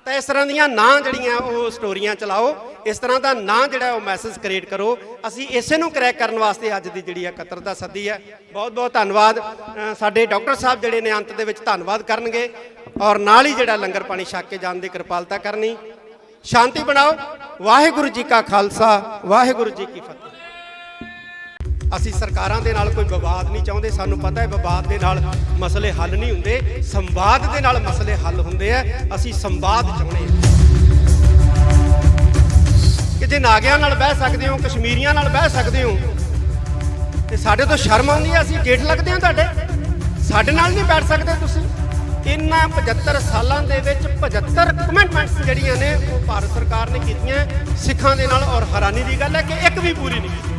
ਤਾਂ ਇਸ ਤਰ੍ਹਾਂ ਦੀਆਂ ਨਾ ਜਿਹੜੀਆਂ ਉਹ ਸਟੋਰੀਆਂ ਚਲਾਓ, ਇਸ ਤਰ੍ਹਾਂ ਦਾ ਨਾ ਜਿਹੜਾ ਉਹ ਮੈਸੇਜ ਕ੍ਰੀਏਟ ਕਰੋ। ਅਸੀਂ ਇਸੇ ਨੂੰ ਕਰੈਕ ਕਰਨ ਵਾਸਤੇ ਅੱਜ ਦੀ ਜਿਹੜੀ ਇਕੱਤਰਤਾ ਸੱਦੀ ਹੈ। ਬਹੁਤ ਬਹੁਤ ਧੰਨਵਾਦ। ਸਾਡੇ ਡਾਕਟਰ ਸਾਹਿਬ ਜਿਹੜੇ ਨੇ ਅੰਤ ਦੇ ਵਿੱਚ ਧੰਨਵਾਦ ਕਰਨਗੇ, ਔਰ ਨਾਲ ਹੀ ਜਿਹੜਾ ਲੰਗਰ ਪਾਣੀ ਛਕ ਕੇ ਜਾਣ ਦੀ ਕਿਰਪਾਲਤਾ ਕਰਨੀ। ਸ਼ਾਂਤੀ ਬਣਾਓ। ਵਾਹਿਗੁਰੂ ਜੀ ਕਾ ਖਾਲਸਾ, ਵਾਹਿਗੁਰੂ ਜੀ ਕੀ ਫਤਿਹ। ਅਸੀਂ ਸਰਕਾਰਾਂ ਦੇ ਨਾਲ ਕੋਈ ਵਿਵਾਦ ਨਹੀਂ ਚਾਹੁੰਦੇ, ਸਾਨੂੰ ਪਤਾ ਹੈ ਵਿਵਾਦ ਦੇ ਨਾਲ ਮਸਲੇ ਹੱਲ ਨਹੀਂ ਹੁੰਦੇ, ਸੰਵਾਦ ਦੇ ਨਾਲ ਮਸਲੇ ਹੱਲ ਹੁੰਦੇ ਆ। ਅਸੀਂ ਸੰਵਾਦ ਚਾਹੁੰਦੇ ਹਾਂ ਕਿ ਜੇ ਨਾਗਿਆਂ ਨਾਲ ਬਹਿ ਸਕਦੇ ਹੋ, ਕਸ਼ਮੀਰੀਆਂ ਨਾਲ ਬਹਿ ਸਕਦੇ ਹੋ, ਤੇ ਸਾਡੇ ਤੋਂ ਸ਼ਰਮ ਆਉਂਦੀ ਹੈ, ਅਸੀਂ ਜੇਠ ਲੱਗਦੇ ਹਾਂ ਤੁਹਾਡੇ, ਸਾਡੇ ਨਾਲ ਨਹੀਂ ਬੈਠ ਸਕਦੇ ਤੁਸੀਂ। ਇਹਨਾਂ 75 ਸਾਲਾਂ ਦੇ ਵਿੱਚ 75 ਕਮਿਟਮੈਂਟਸ ਜਿਹੜੀਆਂ ਨੇ ਉਹ ਭਾਰਤ ਸਰਕਾਰ ਨੇ ਕੀਤੀਆਂ ਸਿੱਖਾਂ ਦੇ ਨਾਲ, ਔਰ ਹੈਰਾਨੀ ਦੀ ਗੱਲ ਹੈ ਕਿ ਇੱਕ ਵੀ ਪੂਰੀ ਨਹੀਂ ਕੀਤੀ।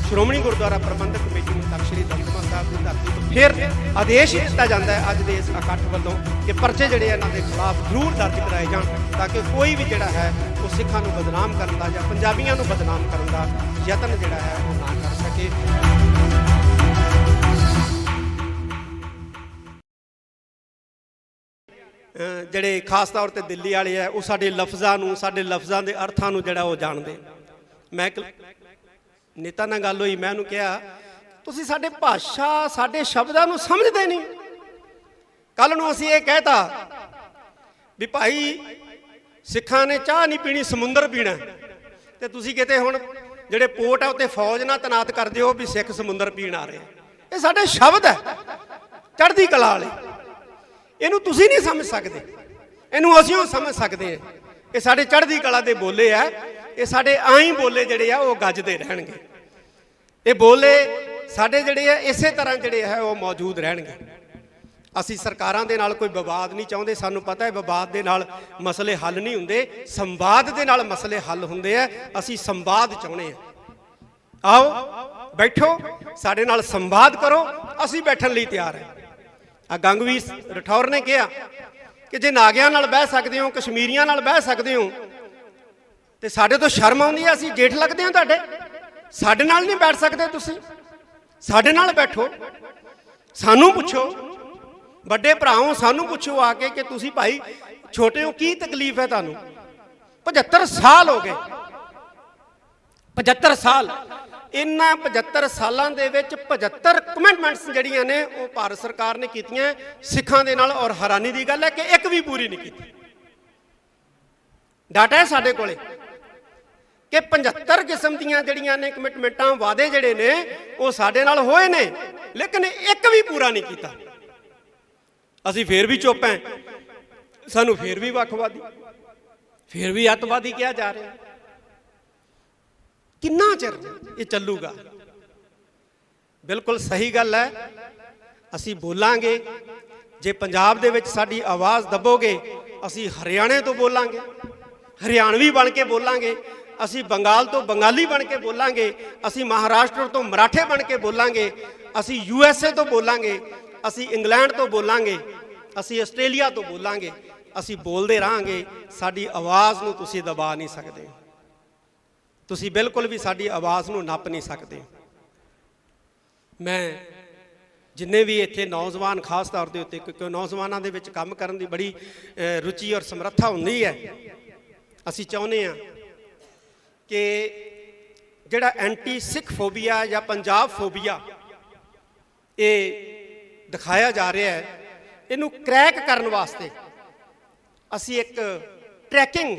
ਸ਼੍ਰੋਮਣੀ ਗੁਰਦੁਆਰਾ ਪ੍ਰਬੰਧਕ ਕਮੇਟੀ ਨੂੰ ਤਖ਼ਤ ਸ੍ਰੀ ਦਮਦਮਾ ਸਾਹਿਬ ਦੀ ਧਰਤੀ ਤੋਂ ਫਿਰ ਆਦੇਸ਼ ਹੀ ਦਿੱਤਾ ਜਾਂਦਾ ਹੈ ਅੱਜ ਦੇ ਇਸ ਇਕੱਠ ਵੱਲੋਂ ਕਿ ਪਰਚੇ ਜਿਹੜੇ ਇਹਨਾਂ ਦੇ ਖਿਲਾਫ ਜ਼ਰੂਰ ਦਰਜ ਕਰਾਏ ਜਾਣ, ਤਾਂ ਕਿ ਕੋਈ ਵੀ ਜਿਹੜਾ ਹੈ ਉਹ ਸਿੱਖਾਂ ਨੂੰ ਬਦਨਾਮ ਕਰਨ ਦਾ ਜਾਂ ਪੰਜਾਬੀਆਂ ਨੂੰ ਬਦਨਾਮ ਕਰਨ ਦਾ ਯਤਨ ਜਿਹੜਾ ਹੈ ਉਹ ਨਾ ਕਰ ਸਕੇ। ਜਿਹੜੇ ਖਾਸ ਤੌਰ ਤੇ ਦਿੱਲੀ ਵਾਲੇ ਆ, ਉਹ ਸਾਡੇ ਲਫ਼ਜ਼ਾਂ ਨੂੰ, ਸਾਡੇ ਲਫ਼ਜ਼ਾਂ ਦੇ ਅਰਥਾਂ ਨੂੰ ਜਿਹੜਾ ਉਹ ਜਾਣਦੇ। ਮੈਂ ਨੇਤਾ ਨਾਲ ਗੱਲ ਹੋਈ, ਮੈਂ ਉਹਨੂੰ ਕਿਹਾ ਤੁਸੀਂ ਸਾਡੇ ਭਾਸ਼ਾ, ਸਾਡੇ ਸ਼ਬਦਾਂ ਨੂੰ ਸਮਝਦੇ ਨਹੀਂ। ਕੱਲ ਨੂੰ ਅਸੀਂ ਇਹ ਕਹਿਤਾ ਵੀ ਭਾਈ ਸਿੱਖਾਂ ਨੇ ਚਾਹ ਨਹੀਂ ਪੀਣੀ, ਸਮੁੰਦਰ ਪੀਣਾ, ਤੇ ਤੁਸੀਂ ਕਿਤੇ ਹੁਣ ਜਿਹੜੇ ਪੋਰਟ ਆ ਉੱਤੇ ਫੌਜ ਨਾਲ ਤੈਨਾਤ ਕਰ ਦਿਓ ਵੀ ਸਿੱਖ ਸਮੁੰਦਰ ਪੀਣ ਆ ਰਹੇ। ਇਹ ਸਾਡੇ ਸ਼ਬਦ ਹੈ ਚੜ੍ਹਦੀ ਕਲਾ ਵਾਲੇ, ਇਹਨੂੰ ਤੁਸੀਂ ਨਹੀਂ ਸਮਝ ਸਕਦੇ, ਇਹਨੂੰ ਅਸੀਂ ਸਮਝ ਸਕਦੇ ਹਾਂ। ਇਹ ਸਾਡੇ ਚੜ੍ਹਦੀ ਕਲਾ ਦੇ ਬੋਲੇ ਆ, ਇਹ ਸਾਡੇ ਆਈ ਬੋਲੇ ਜਿਹੜੇ ਆ ਉਹ ਗੱਜਦੇ ਰਹਿਣਗੇ। ਇਹ ਬੋਲੇ ਸਾਡੇ ਜਿਹੜੇ ਆ ਇਸੇ ਤਰ੍ਹਾਂ ਜਿਹੜੇ ਹੈ ਉਹ ਮੌਜੂਦ ਰਹਿਣਗੇ। ਅਸੀਂ ਸਰਕਾਰਾਂ ਦੇ ਨਾਲ ਕੋਈ ਵਿਵਾਦ ਨਹੀਂ ਚਾਹੁੰਦੇ, ਸਾਨੂੰ ਪਤਾ ਹੈ ਵਿਵਾਦ ਦੇ ਨਾਲ ਮਸਲੇ ਹੱਲ ਨਹੀਂ ਹੁੰਦੇ, ਸੰਵਾਦ ਦੇ ਨਾਲ ਮਸਲੇ ਹੱਲ ਹੁੰਦੇ ਆ। ਅਸੀਂ ਸੰਵਾਦ ਚਾਹੁੰਦੇ ਹਾਂ। ਆਓ ਬੈਠੋ, ਸਾਡੇ ਨਾਲ ਸੰਵਾਦ ਕਰੋ, ਅਸੀਂ ਬੈਠਣ ਲਈ ਤਿਆਰ ਹਾਂ। ਆ ਗੰਗਵੀਰ ਰਠੌਰ ਨੇ ਕਿਹਾ ਕਿ ਜੇ ਨਾਗਿਆਂ ਨਾਲ ਬਹਿ ਸਕਦੇ ਹੋ, ਕਸ਼ਮੀਰੀਆਂ ਨਾਲ ਬਹਿ ਸਕਦੇ ਹੋ, ਤੇ ਸਾਡੇ ਤੋਂ ਸ਼ਰਮ ਆਉਂਦੀ ਹੈ, ਅਸੀਂ ਜੇਠ ਲੱਗਦੇ ਹਾਂ ਤੁਹਾਡੇ, ਸਾਡੇ ਨਾਲ ਨਹੀਂ ਬੈਠ ਸਕਦੇ ਤੁਸੀਂ, ਸਾਡੇ ਨਾਲ ਬੈਠੋ। ਸਾਨੂੰ ਪੁੱਛੋ, ਵੱਡੇ ਭਰਾਓ ਸਾਨੂੰ ਪੁੱਛੋ ਆ ਕੇ ਕਿ ਤੁਸੀਂ ਭਾਈ ਛੋਟੇ ਹੋ, ਕੀ ਤਕਲੀਫ ਹੈ ਤੁਹਾਨੂੰ? 75 ਸਾਲ ਹੋ ਗਏ, 75 ਸਾਲ, ਇਹਨਾਂ 75 ਸਾਲਾਂ ਦੇ ਵਿੱਚ 75 ਕਮਿਟਮੈਂਟਸ ਜਿਹੜੀਆਂ ਨੇ ਉਹ ਭਾਰਤ ਸਰਕਾਰ ਨੇ ਕੀਤੀਆਂ ਸਿੱਖਾਂ ਦੇ ਨਾਲ, ਔਰ ਹੈਰਾਨੀ ਦੀ ਗੱਲ ਹੈ ਕਿ ਇੱਕ ਵੀ ਪੂਰੀ ਨਹੀਂ ਕੀਤੀ। ਡਾਟਾ ਹੈ ਸਾਡੇ ਕੋਲੇ ਕਿ 75 ਕਿਸਮ ਦੀਆਂ ਜਿਹੜੀਆਂ ਨੇ ਕਮਿਟਮੈਂਟਾਂ, ਵਾਅਦੇ ਜਿਹੜੇ ਨੇ ਉਹ ਸਾਡੇ ਨਾਲ ਹੋਏ ਨੇ, ਲੇਕਿਨ ਇੱਕ ਵੀ ਪੂਰਾ ਨਹੀਂ ਕੀਤਾ। ਅਸੀਂ ਫੇਰ ਵੀ ਚੁੱਪ ਹਾਂ, ਸਾਨੂੰ ਫੇਰ ਵੀ ਵੱਖਵਾਦੀ, ਫੇਰ ਵੀ ਅੱਤਵਾਦੀ ਕਿਹਾ ਜਾ ਰਿਹਾ। ਕਿੰਨਾ ਚਿਰ ਇਹ ਚੱਲੂਗਾ? ਬਿਲਕੁਲ ਸਹੀ ਗੱਲ ਹੈ, ਅਸੀਂ ਬੋਲਾਂਗੇ। ਜੇ ਪੰਜਾਬ ਦੇ ਵਿੱਚ ਸਾਡੀ ਆਵਾਜ਼ ਦੱਬੋਗੇ, ਅਸੀਂ ਹਰਿਆਣੇ ਤੋਂ ਬੋਲਾਂਗੇ, ਹਰਿਆਣਵੀ ਬਣ ਕੇ ਬੋਲਾਂਗੇ, ਅਸੀਂ ਬੰਗਾਲ ਤੋਂ ਬੰਗਾਲੀ ਬਣ ਕੇ ਬੋਲਾਂਗੇ, ਅਸੀਂ ਮਹਾਰਾਸ਼ਟਰ ਤੋਂ ਮਰਾਠੇ ਬਣ ਕੇ ਬੋਲਾਂਗੇ, ਅਸੀਂ USA ਤੋਂ ਬੋਲਾਂਗੇ, ਅਸੀਂ ਇੰਗਲੈਂਡ ਤੋਂ ਬੋਲਾਂਗੇ, ਅਸੀਂ ਆਸਟ੍ਰੇਲੀਆ ਤੋਂ ਬੋਲਾਂਗੇ। ਅਸੀਂ ਬੋਲਦੇ ਰਹਾਂਗੇ, ਸਾਡੀ ਆਵਾਜ਼ ਨੂੰ ਤੁਸੀਂ ਦਬਾ ਨਹੀਂ ਸਕਦੇ, ਤੁਸੀਂ ਬਿਲਕੁਲ ਵੀ ਸਾਡੀ ਆਵਾਜ਼ ਨੂੰ ਨੱਪ ਨਹੀਂ ਸਕਦੇ। ਮੈਂ ਜਿੰਨੇ ਵੀ ਇੱਥੇ ਨੌਜਵਾਨ, ਖਾਸ ਤੌਰ ਦੇ ਉੱਤੇ, ਕਿਉਂਕਿ ਨੌਜਵਾਨਾਂ ਦੇ ਵਿੱਚ ਕੰਮ ਕਰਨ ਦੀ ਬੜੀ ਰੁਚੀ ਔਰ ਸਮਰੱਥਾ ਹੁੰਦੀ ਹੈ, ਅਸੀਂ ਚਾਹੁੰਦੇ ਹਾਂ ਕਿ ਜਿਹੜਾ ਐਂਟੀ ਸਿੱਖ ਫੋਬੀਆ ਜਾਂ ਪੰਜਾਬ ਫੋਬੀਆ ਇਹ ਦਿਖਾਇਆ ਜਾ ਰਿਹਾ ਹੈ, ਇਹਨੂੰ ਕ੍ਰੈਕ ਕਰਨ ਵਾਸਤੇ ਅਸੀਂ ਇੱਕ ਟਰੈਕਿੰਗ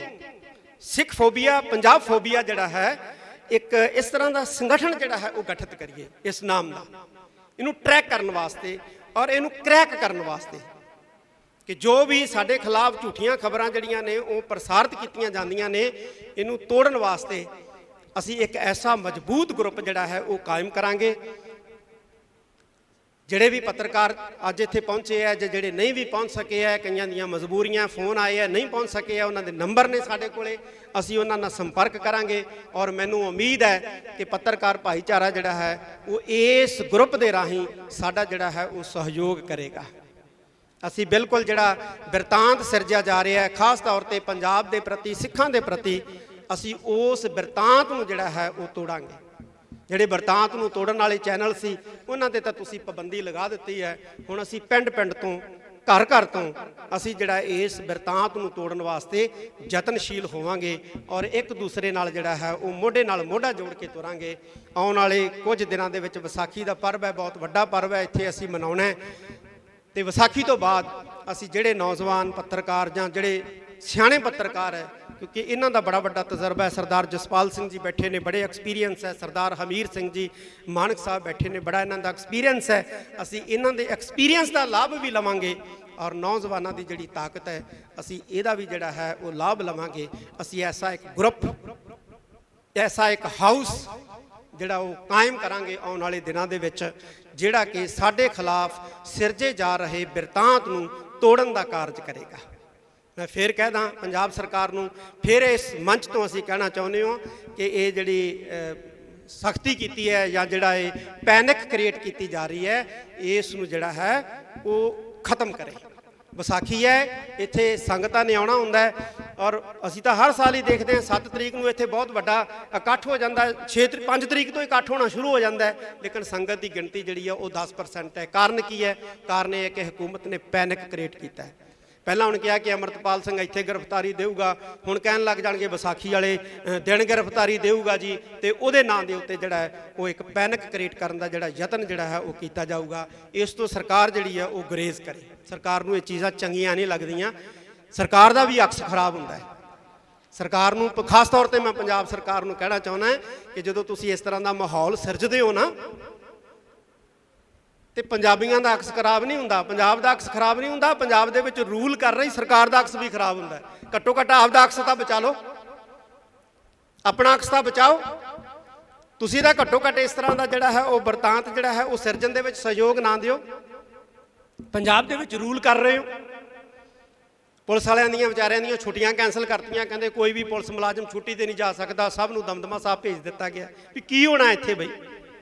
ਸਿੱਖ ਫੋਬੀਆ, ਪੰਜਾਬ ਫੋਬੀਆ ਜਿਹੜਾ ਹੈ, ਇੱਕ ਇਸ ਤਰ੍ਹਾਂ ਦਾ ਸੰਗਠਨ ਜਿਹੜਾ ਹੈ ਉਹ ਗਠਿਤ ਕਰੀਏ ਇਸ ਨਾਮ ਦਾ, ਇਹਨੂੰ ਟਰੈਕ ਕਰਨ ਵਾਸਤੇ ਔਰ ਇਹਨੂੰ ਕ੍ਰੈਕ ਕਰਨ ਵਾਸਤੇ ਕਿ ਜੋ ਵੀ ਸਾਡੇ ਖਿਲਾਫ ਝੂਠੀਆਂ ਖਬਰਾਂ ਜਿਹੜੀਆਂ ਨੇ ਉਹ ਪ੍ਰਸਾਰਿਤ ਕੀਤੀਆਂ ਜਾਂਦੀਆਂ ਨੇ, ਇਹਨੂੰ ਤੋੜਨ ਵਾਸਤੇ ਅਸੀਂ ਇੱਕ ਐਸਾ ਮਜ਼ਬੂਤ ਗਰੁੱਪ ਜਿਹੜਾ ਹੈ ਉਹ ਕਾਇਮ ਕਰਾਂਗੇ। ਜਿਹੜੇ ਵੀ ਪੱਤਰਕਾਰ ਅੱਜ ਇੱਥੇ ਪਹੁੰਚੇ ਆ, ਜਿਹੜੇ ਨਹੀਂ ਵੀ ਪਹੁੰਚ ਸਕੇ ਆ, ਕਈਆਂ ਦੀਆਂ ਮਜਬੂਰੀਆਂ, ਫੋਨ ਆਏ ਆ, ਨਹੀਂ ਪਹੁੰਚ ਸਕੇ ਆ, ਉਹਨਾਂ ਦੇ ਨੰਬਰ ਨੇ ਸਾਡੇ ਕੋਲੇ, ਅਸੀਂ ਉਹਨਾਂ ਨਾਲ ਸੰਪਰਕ ਕਰਾਂਗੇ। ਔਰ ਮੈਨੂੰ ਉਮੀਦ ਹੈ ਕਿ ਪੱਤਰਕਾਰ ਭਾਈਚਾਰਾ ਜਿਹੜਾ ਹੈ ਉਹ ਇਸ ਗਰੁੱਪ ਦੇ ਰਾਹੀਂ ਸਾਡਾ ਜਿਹੜਾ ਹੈ ਉਹ ਸਹਿਯੋਗ ਕਰੇਗਾ। ਅਸੀਂ ਬਿਲਕੁਲ ਜਿਹੜਾ ਬਿਰਤਾਂਤ ਸਿਰਜਿਆ ਜਾ ਰਿਹਾ ਹੈ, ਖਾਸ ਤੌਰ ਤੇ ਪੰਜਾਬ ਦੇ ਪ੍ਰਤੀ, ਸਿੱਖਾਂ ਦੇ ਪ੍ਰਤੀ, ਅਸੀਂ ਉਸ ਬਿਰਤਾਂਤ ਨੂੰ ਜਿਹੜਾ ਹੈ ਉਹ ਤੋੜਾਂਗੇ। ਜਿਹੜੇ ਬਿਰਤਾਂਤ ਨੂੰ ਤੋੜਨ ਵਾਲੇ ਚੈਨਲ ਸੀ ਉਹਨਾਂ ਤੇ ਤਾਂ ਤੁਸੀਂ ਪਾਬੰਦੀ ਲਗਾ ਦਿੱਤੀ ਹੈ। ਹੁਣ ਅਸੀਂ ਪਿੰਡ ਪਿੰਡ ਤੋਂ, ਘਰ ਘਰ ਤੋਂ ਅਸੀਂ ਜਿਹੜਾ ਇਸ ਬਿਰਤਾਂਤ ਨੂੰ ਤੋੜਨ ਵਾਸਤੇ ਯਤਨਸ਼ੀਲ ਹੋਵਾਂਗੇ ਔਰ ਇੱਕ ਦੂਸਰੇ ਨਾਲ ਜਿਹੜਾ ਹੈ ਉਹ ਮੋਢੇ ਨਾਲ ਮੋਢਾ ਜੋੜ ਕੇ ਤੁਰਾਂਗੇ। ਆਉਣ ਵਾਲੇ ਕੁਝ ਦਿਨਾਂ ਦੇ ਵਿੱਚ ਵਿਸਾਖੀ ਦਾ ਪਰਵ ਹੈ, ਬਹੁਤ ਵੱਡਾ ਪਰਵ ਹੈ, ਇੱਥੇ ਅਸੀਂ ਮਨਾਉਣਾ ਹੈ। ਤੇ ਵਿਸਾਖੀ ਤੋਂ ਬਾਅਦ ਅਸੀਂ ਜਿਹੜੇ ਨੌਜਵਾਨ ਪੱਤਰਕਾਰ ਜਾਂ ਜਿਹੜੇ ਸਿਆਣੇ ਪੱਤਰਕਾਰ ਹੈ, ਕਿਉਂਕਿ ਇਹਨਾਂ ਦਾ ਬੜਾ ਵੱਡਾ ਤਜਰਬਾ ਹੈ, ਸਰਦਾਰ ਜਸਪਾਲ ਸਿੰਘ ਜੀ ਬੈਠੇ ਨੇ, ਬੜੇ ਐਕਸਪੀਰੀਅੰਸ ਹੈ, ਸਰਦਾਰ ਹਮੀਰ ਸਿੰਘ ਜੀ ਮਾਨਕ ਸਾਹਿਬ ਬੈਠੇ ਨੇ, ਬੜਾ ਇਹਨਾਂ ਦਾ ਐਕਸਪੀਰੀਅੰਸ ਹੈ। ਅਸੀਂ ਇਹਨਾਂ ਦੇ ਐਕਸਪੀਰੀਅੰਸ ਦਾ ਲਾਭ ਵੀ ਲਵਾਂਗੇ ਔਰ ਨੌਜਵਾਨਾਂ ਦੀ ਜਿਹੜੀ ਤਾਕਤ ਹੈ ਅਸੀਂ ਇਹਦਾ ਵੀ ਜਿਹੜਾ ਹੈ ਉਹ ਲਾਭ ਲਵਾਂਗੇ। ਅਸੀਂ ਐਸਾ ਇੱਕ ਗਰੁੱਪ, ਐਸਾ ਇੱਕ ਹਾਊਸ ਜਿਹੜਾ ਉਹ ਕਾਇਮ ਕਰਾਂਗੇ ਆਉਣ ਵਾਲੇ ਦਿਨਾਂ ਦੇ ਵਿੱਚ, ਜਿਹੜਾ ਕਿ ਸਾਡੇ ਖਿਲਾਫ ਸਿਰਜੇ ਜਾ ਰਹੇ ਬਿਰਤਾਂਤ ਨੂੰ ਤੋੜਨ ਦਾ ਕਾਰਜ ਕਰੇਗਾ। ਮੈਂ ਫੇਰ ਕਹਿਦਾ ਪੰਜਾਬ ਸਰਕਾਰ ਨੂੰ, ਫਿਰ ਇਸ ਮੰਚ ਤੋਂ ਅਸੀਂ ਕਹਿਣਾ ਚਾਹੁੰਦੇ ਹਾਂ ਕਿ ਇਹ ਜਿਹੜੀ ਸਖਤੀ ਕੀਤੀ ਹੈ ਜਾਂ ਜਿਹੜਾ ਇਹ ਪੈਨਿਕ ਕ੍ਰੀਏਟ ਕੀਤੀ ਜਾ ਰਹੀ ਹੈ, ਇਸ ਨੂੰ ਜਿਹੜਾ ਹੈ ਉਹ ਖਤਮ ਕਰੇ। ਵਿਸਾਖੀ ਹੈ, ਇੱਥੇ ਸੰਗਤਾਂ ਨੇ ਆਉਣਾ ਹੁੰਦਾ ਹੈ ਔਰ ਅਸੀਂ ਤਾਂ ਹਰ ਸਾਲ ਹੀ ਦੇਖਦੇ ਹਾਂ 7 ਤਰੀਕ ਨੂੰ ਇੱਥੇ ਬਹੁਤ ਵੱਡਾ ਇਕੱਠ ਹੋ ਜਾਂਦਾ ਹੈ, 5 ਤਰੀਕ ਤੋਂ ਇਕੱਠ ਹੋਣਾ ਸ਼ੁਰੂ ਹੋ ਜਾਂਦਾ ਹੈ, ਲੇਕਿਨ ਸੰਗਤ ਦੀ ਗਿਣਤੀ ਜਿਹੜੀ ਹੈ ਉਹ 10% ਹੈ। ਕਾਰਨ ਕੀ ਹੈ? ਕਾਰਨ ਇਹ ਹੈ ਕਿ ਹਕੂਮਤ ਨੇ ਪੈਨਿਕ ਕ੍ਰੀਏਟ ਕੀਤਾ ਹੈ। ਪਹਿਲਾਂ ਹੁਣ ਕਿਹਾ ਕਿ ਅਮਰਤਪਾਲ ਸਿੰਘ ਇੱਥੇ ਗ੍ਰਿਫਤਾਰੀ ਦੇਊਗਾ, ਹੁਣ ਕਹਿਣ ਲੱਗ ਜਾਣਗੇ ਵਿਸਾਖੀ ਵਾਲੇ ਦਿਨ ਗ੍ਰਿਫਤਾਰੀ ਦੇਊਗਾ ਜੀ, ਤੇ ਉਹਦੇ ਨਾਂ ਦੇ ਉੱਤੇ ਜਿਹੜਾ ਹੈ ਉਹ ਇੱਕ ਪੈਨਿਕ ਕ੍ਰੀਏਟ ਕਰਨ ਦਾ ਜਿਹੜਾ ਯਤਨ ਜਿਹੜਾ ਹੈ ਉਹ ਕੀਤਾ ਜਾਊਗਾ। ਇਸ ਤੋਂ ਸਰਕਾਰ ਜਿਹੜੀ ਹੈ ਉਹ ਗੁਰੇਜ਼ ਕਰੇ। ਸਰਕਾਰ ਨੂੰ ਇਹ ਚੀਜ਼ਾਂ ਚੰਗੀਆਂ ਨਹੀਂ ਲੱਗਦੀਆਂ, ਸਰਕਾਰ ਦਾ ਵੀ ਅਕਸ ਖਰਾਬ ਹੁੰਦਾ ਹੈ। ਸਰਕਾਰ ਨੂੰ, ਖਾਸ ਤੌਰ ਤੇ ਮੈਂ ਪੰਜਾਬ ਸਰਕਾਰ ਨੂੰ ਕਹਿਣਾ ਚਾਹੁੰਦਾ ਕਿ ਜਦੋਂ ਤੁਸੀਂ ਇਸ ਤਰ੍ਹਾਂ ਦਾ ਮਾਹੌਲ ਸਿਰਜਦੇ ਹੋ ਨਾ, ਤੇ ਪੰਜਾਬੀਆਂ ਦਾ ਅਕਸ ਖਰਾਬ ਨਹੀਂ ਹੁੰਦਾ, ਪੰਜਾਬ ਦਾ ਅਕਸ ਖਰਾਬ ਨਹੀਂ ਹੁੰਦਾ, ਪੰਜਾਬ ਦੇ ਵਿੱਚ ਰੂਲ ਕਰ ਰਹੀ ਸਰਕਾਰ ਦਾ ਅਕਸ ਵੀ ਖਰਾਬ ਹੁੰਦਾ ਹੈ। ਘੱਟੋ ਘੱਟ ਆਪਦਾ ਅਕਸ ਤਾਂ ਬਚਾ ਲਓ, ਆਪਣਾ ਅਕਸ ਤਾਂ ਬਚਾਓ। ਤੁਸੀਂ ਤਾਂ ਘੱਟੋ ਘੱਟ ਇਸ ਤਰ੍ਹਾਂ ਦਾ ਜਿਹੜਾ ਹੈ ਉਹ ਬਿਰਤਾਂਤ ਜਿਹੜਾ ਹੈ ਉਹ ਸਿਰਜਣ ਦੇ ਵਿੱਚ ਸਹਿਯੋਗ ਨਾ ਦਿਓ। ਪੰਜਾਬ ਦੇ ਵਿੱਚ ਰੂਲ ਕਰ ਰਹੇ ਹੋ, ਪੁਲਿਸ ਵਾਲਿਆਂ ਦੀਆਂ ਵਿਚਾਰਿਆਂ ਦੀਆਂ ਛੁੱਟੀਆਂ ਕੈਂਸਲ ਕਰਤੀਆਂ, ਕਹਿੰਦੇ ਕੋਈ ਵੀ ਪੁਲਿਸ ਮੁਲਾਜ਼ਮ ਛੁੱਟੀ ਤੇ ਨਹੀਂ ਜਾ ਸਕਦਾ, ਸਭ ਨੂੰ ਦਮਦਮਾ ਸਾਹਿਬ ਭੇਜ ਦਿੱਤਾ ਗਿਆ। ਵੀ ਕੀ ਹੋਣਾ ਇੱਥੇ ਬਈ?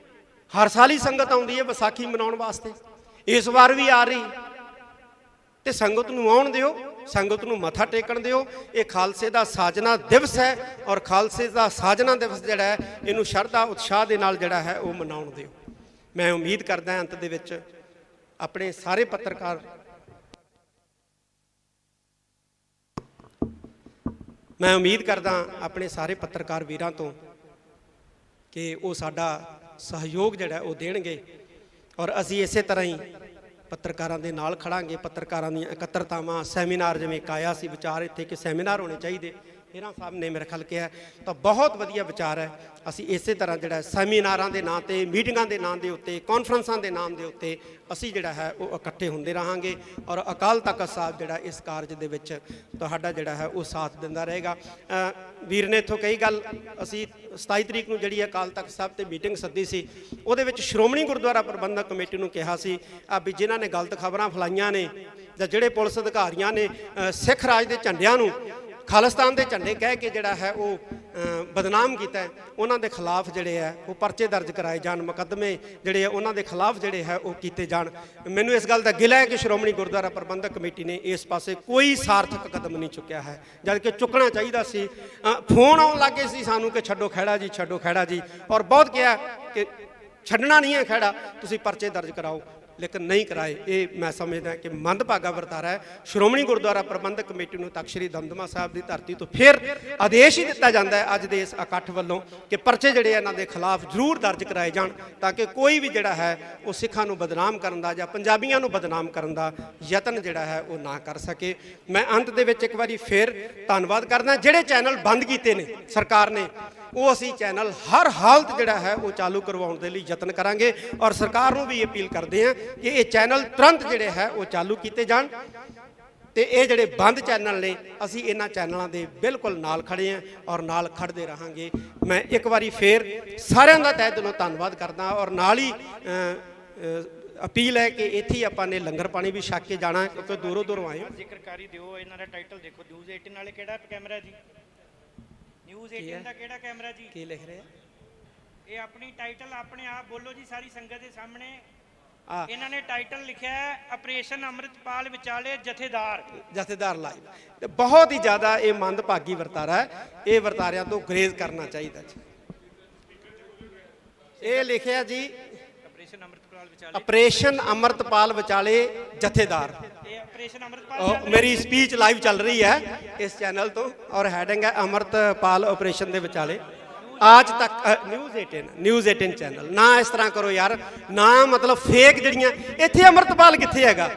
ਹਰ ਸਾਲ ਹੀ ਸੰਗਤ ਆਉਂਦੀ ਹੈ ਵਿਸਾਖੀ ਮਨਾਉਣ ਵਾਸਤੇ, ਇਸ ਵਾਰ ਵੀ ਆ ਰਹੀ, ਤੇ ਸੰਗਤ ਨੂੰ ਆਉਣ ਦਿਓ, ਸੰਗਤ ਨੂੰ ਮੱਥਾ ਟੇਕਣ ਦਿਓ। ਇਹ ਖਾਲਸੇ ਦਾ ਸਾਜਨਾ ਦਿਵਸ ਹੈ ਔਰ ਖਾਲਸੇ ਦਾ ਸਾਜਨਾ ਦਿਵਸ ਜਿਹੜਾ ਹੈ ਇਹਨੂੰ ਸ਼ਰਧਾ ਉਤਸ਼ਾਹ ਦੇ ਨਾਲ ਜਿਹੜਾ ਹੈ ਉਹ ਮਨਾਉਣ ਦਿਓ। ਮੈਂ ਉਮੀਦ ਕਰਦਾ ਅੰਤ ਦੇ ਵਿੱਚ ਆਪਣੇ ਸਾਰੇ ਪੱਤਰਕਾਰ, ਮੈਂ ਉਮੀਦ ਕਰਦਾ ਆਪਣੇ ਸਾਰੇ ਪੱਤਰਕਾਰ ਵੀਰਾਂ ਤੋਂ ਕਿ ਉਹ ਸਾਡਾ ਸਹਿਯੋਗ ਜਿਹੜਾ ਉਹ ਦੇਣਗੇ ਔਰ ਅਸੀਂ ਇਸੇ ਤਰ੍ਹਾਂ ਹੀ ਪੱਤਰਕਾਰਾਂ ਦੇ ਨਾਲ ਖੜਾਂਗੇ। ਪੱਤਰਕਾਰਾਂ ਦੀਆਂ ਇਕੱਤਰਤਾਵਾਂ, ਸੈਮੀਨਾਰ ਜਿਵੇਂ ਕਾਇਆ ਸੀ ਵਿਚਾਰ ਇੱਥੇ ਕਿ ਸੈਮੀਨਾਰ ਹੋਣੇ ਚਾਹੀਦੇ, ਹੀਰਾ ਸਾਹਿਬ ਨੇ ਮੇਰੇ ਖਿਆਲ ਕਿਹਾ, ਤਾਂ ਬਹੁਤ ਵਧੀਆ ਵਿਚਾਰ ਹੈ। ਅਸੀਂ ਇਸੇ ਤਰ੍ਹਾਂ ਜਿਹੜਾ ਸੈਮੀਨਾਰਾਂ ਦੇ ਨਾਂ 'ਤੇ, ਮੀਟਿੰਗਾਂ ਦੇ ਨਾਂ ਦੇ ਉੱਤੇ, ਕਾਨਫਰੰਸਾਂ ਦੇ ਨਾਮ ਦੇ ਉੱਤੇ ਅਸੀਂ ਜਿਹੜਾ ਹੈ ਉਹ ਇਕੱਠੇ ਹੁੰਦੇ ਰਹਾਂਗੇ ਔਰ ਅਕਾਲ ਤਖਤ ਸਾਹਿਬ ਜਿਹੜਾ ਇਸ ਕਾਰਜ ਦੇ ਵਿੱਚ ਤੁਹਾਡਾ ਜਿਹੜਾ ਹੈ ਉਹ ਸਾਥ ਦਿੰਦਾ ਰਹੇਗਾ। ਵੀਰ ਨੇ ਇੱਥੋਂ ਕਈ ਗੱਲ, ਅਸੀਂ 27 ਤਰੀਕ ਨੂੰ ਜਿਹੜੀ ਅਕਾਲ ਤਖਤ ਸਾਹਿਬ 'ਤੇ ਮੀਟਿੰਗ ਸੱਦੀ ਸੀ, ਉਹਦੇ ਵਿੱਚ ਸ਼੍ਰੋਮਣੀ ਗੁਰਦੁਆਰਾ ਪ੍ਰਬੰਧਕ ਕਮੇਟੀ ਨੂੰ ਕਿਹਾ ਸੀ ਵੀ ਜਿਨ੍ਹਾਂ ਨੇ ਗਲਤ ਖਬਰਾਂ ਫੈਲਾਈਆਂ ਨੇ ਜਾਂ ਜਿਹੜੇ ਪੁਲਿਸ ਅਧਿਕਾਰੀਆਂ ਨੇ ਸਿੱਖ ਰਾਜ ਦੇ ਝੰਡਿਆਂ ਨੂੰ ਖਾਲਿਸਤਾਨ ਦੇ ਝੰਡੇ ਕਹਿ ਕੇ ਜਿਹੜਾ ਹੈ ਉਹ ਬਦਨਾਮ ਕੀਤਾ ਹੈ, ਉਹਨਾਂ ਦੇ ਖਿਲਾਫ ਜਿਹੜੇ ਹੈ ਉਹ ਪਰਚੇ ਦਰਜ ਕਰਾਏ ਜਾਣ, ਮੁਕੱਦਮੇ ਜਿਹੜੇ ਆ ਉਹਨਾਂ ਦੇ ਖਿਲਾਫ ਜਿਹੜੇ ਹੈ ਉਹ ਕੀਤੇ ਜਾਣ। ਮੈਨੂੰ ਇਸ ਗੱਲ ਦਾ ਗਿਲਾ ਹੈ ਕਿ ਸ਼੍ਰੋਮਣੀ ਗੁਰਦੁਆਰਾ ਪ੍ਰਬੰਧਕ ਕਮੇਟੀ ਨੇ ਇਸ ਪਾਸੇ ਕੋਈ ਸਾਰਥਕ ਕਦਮ ਨਹੀਂ ਚੁੱਕਿਆ ਹੈ, ਜਦ ਕਿ ਚੁੱਕਣਾ ਚਾਹੀਦਾ ਸੀ। ਫੋਨ ਆਉਣ ਲੱਗੇ ਸੀ ਸਾਨੂੰ ਕਿ ਛੱਡੋ ਖਹਿੜਾ ਜੀ, ਛੱਡੋ ਖਹਿੜਾ ਜੀ, ਔਰ ਬਹੁਤ ਕਿਹਾ ਕਿ ਛੱਡਣਾ ਨਹੀਂ ਹੈ ਖਹਿੜਾ, ਤੁਸੀਂ ਪਰਚੇ ਦਰਜ ਕਰਾਓ, ਲੇਕਿਨ ਨਹੀਂ ਕਰਾਏ। ਇਹ ਮੈਂ ਸਮਝਦਾ ਕਿ ਮੰਦਭਾਗਾ ਵਰਤਾਰਾ ਹੈ। ਸ਼੍ਰੋਮਣੀ ਗੁਰਦੁਆਰਾ ਪ੍ਰਬੰਧਕ ਕਮੇਟੀ ਨੂੰ ਤਖ਼ਤ ਸ੍ਰੀ ਦਮਦਮਾ ਸਾਹਿਬ ਦੀ ਧਰਤੀ ਤੋਂ ਫਿਰ ਆਦੇਸ਼ ਹੀ ਦਿੱਤਾ ਜਾਂਦਾ ਹੈ ਅੱਜ ਦੇ ਇਸ ਇਕੱਠ ਵੱਲੋਂ ਕਿ ਪਰਚੇ ਜਿਹੜੇ ਇਹਨਾਂ ਦੇ ਖਿਲਾਫ ਜ਼ਰੂਰ ਦਰਜ ਕਰਾਏ ਜਾਣ, ਤਾਂ ਕਿ ਕੋਈ ਵੀ ਜਿਹੜਾ ਹੈ ਉਹ ਸਿੱਖਾਂ ਨੂੰ ਬਦਨਾਮ ਕਰਨ ਦਾ ਜਾਂ ਪੰਜਾਬੀਆਂ ਨੂੰ ਬਦਨਾਮ ਕਰਨ ਦਾ ਯਤਨ ਜਿਹੜਾ ਹੈ ਉਹ ਨਾ ਕਰ ਸਕੇ। ਮੈਂ ਅੰਤ ਦੇ ਵਿੱਚ ਇੱਕ ਵਾਰੀ ਫਿਰ ਧੰਨਵਾਦ ਕਰਦਾ ਜਿਹੜੇ ਚੈਨਲ ਬੰਦ ਕੀਤੇ ਨੇ ਸਰਕਾਰ ਨੇ, ਉਹ ਅਸੀਂ ਚੈਨਲ ਹਰ ਹਾਲਤ ਜਿਹੜਾ ਹੈ ਉਹ ਚਾਲੂ ਕਰਵਾਉਣ ਦੇ ਲਈ ਯਤਨ ਕਰਾਂਗੇ ਔਰ ਸਰਕਾਰ ਨੂੰ ਵੀ ਅਪੀਲ ਕਰਦੇ ਹਾਂ ਕਿ ਇਹ ਚੈਨਲ ਤੁਰੰਤ ਜਿਹੜੇ ਹੈ ਉਹ ਚਾਲੂ ਕੀਤੇ ਜਾਣ। ਤੇ ਇਹ ਜਿਹੜੇ ਬੰਦ ਚੈਨਲ ਨੇ, ਅਸੀਂ ਇਹਨਾਂ ਚੈਨਲਾਂ ਦੇ ਬਿਲਕੁਲ ਨਾਲ ਖੜੇ ਹਾਂ ਔਰ ਨਾਲ ਖੜਦੇ ਰਹਾਂਗੇ। ਮੈਂ ਇੱਕ ਵਾਰੀ ਫੇਰ ਸਾਰਿਆਂ ਦਾ ਤਹਿ ਦਿਲੋਂ ਧੰਨਵਾਦ ਕਰਦਾ ਔਰ ਨਾਲ ਹੀ ਅਪੀਲ ਹੈ ਕਿ ਇੱਥੇ ਹੀ ਆਪਾਂ ਨੇ ਲੰਗਰ ਪਾਣੀ ਵੀ ਛਕ ਕੇ ਜਾਣਾ ਕਿਉਂਕਿ ਦੂਰੋਂ ਦੂਰੋਂ ਆਏ ਹੋ। ਜ਼ਿਕਰਕਾਰੀ ਦਿਓ ਇਹਨਾਂ ਦਾ ਟਾਈਟਲ ਦੇਖੋ, ਨਿਊਜ਼ 18 ਵਾਲੇ ਕਿਹੜਾ ਕੈਮਰਾ ਜੀ, ਨਿਊਜ਼ 18 ਦਾ ਕਿਹੜਾ ਕੈਮਰਾ ਜੀ, ਕੀ ਲਿਖ ਰਹੇ ਆ? ਇਹ ਆਪਣੀ ਟਾਈਟਲ ਆਪਣੇ ਆਪ ਬੋਲੋ ਜੀ ਸਾਰੀ ਸੰਗਤ ਦੇ ਸਾਹਮਣੇ। ਇਹਨਾਂ ਨੇ ਟਾਈਟਲ ਲਿਖਿਆ ਹੈ ਆਪਰੇਸ਼ਨ ਅੰਮ੍ਰਿਤਪਾਲ ਵਿਚਾਲੇ ਜਥੇਦਾਰ ਲਾਈਵ। ਤੇ ਬਹੁਤ ਹੀ ਜ਼ਿਆਦਾ ਇਹ ਮੰਦਭਾਗੀ ਵਰਤਾਰਾ ਹੈ, ਇਹ ਵਰਤਾਰਿਆਂ ਤੋਂ ਗਰੇਜ਼ ਕਰਨਾ ਚਾਹੀਦਾ ਜੀ। ਇਹ ਲਿਖਿਆ ਜੀ ਆਪਰੇਸ਼ਨ ਅੰਮ੍ਰਿਤਪਾਲ ਵਿਚਾਲੇ ਜਥੇਦਾਰ। ਇਹ ਆਪਰੇਸ਼ਨ ਅੰਮ੍ਰਿਤਪਾਲ ਮੇਰੀ ਸਪੀਚ ਲਾਈਵ ਚੱਲ ਰਹੀ ਹੈ ਇਸ ਚੈਨਲ ਤੋਂ ਔਰ ਹੈਡਿੰਗ ਹੈ ਅੰਮ੍ਰਿਤਪਾਲ ਆਪਰੇਸ਼ਨ ਦੇ ਵਿਚਾਲੇ। ਅੱਜ ਤੱਕ ਨਿਊਜ਼ 18 ਚੈਨਲ ਨਾ ਇਸ ਤਰ੍ਹਾਂ ਕਰੋ ਯਾਰ, ਨਾ ਮਤਲਬ ਫੇਕ ਜਿਹੜੀਆਂ ਇੱਥੇ ਅੰਮ੍ਰਿਤਪਾਲ ਕਿੱਥੇ ਹੈਗਾ,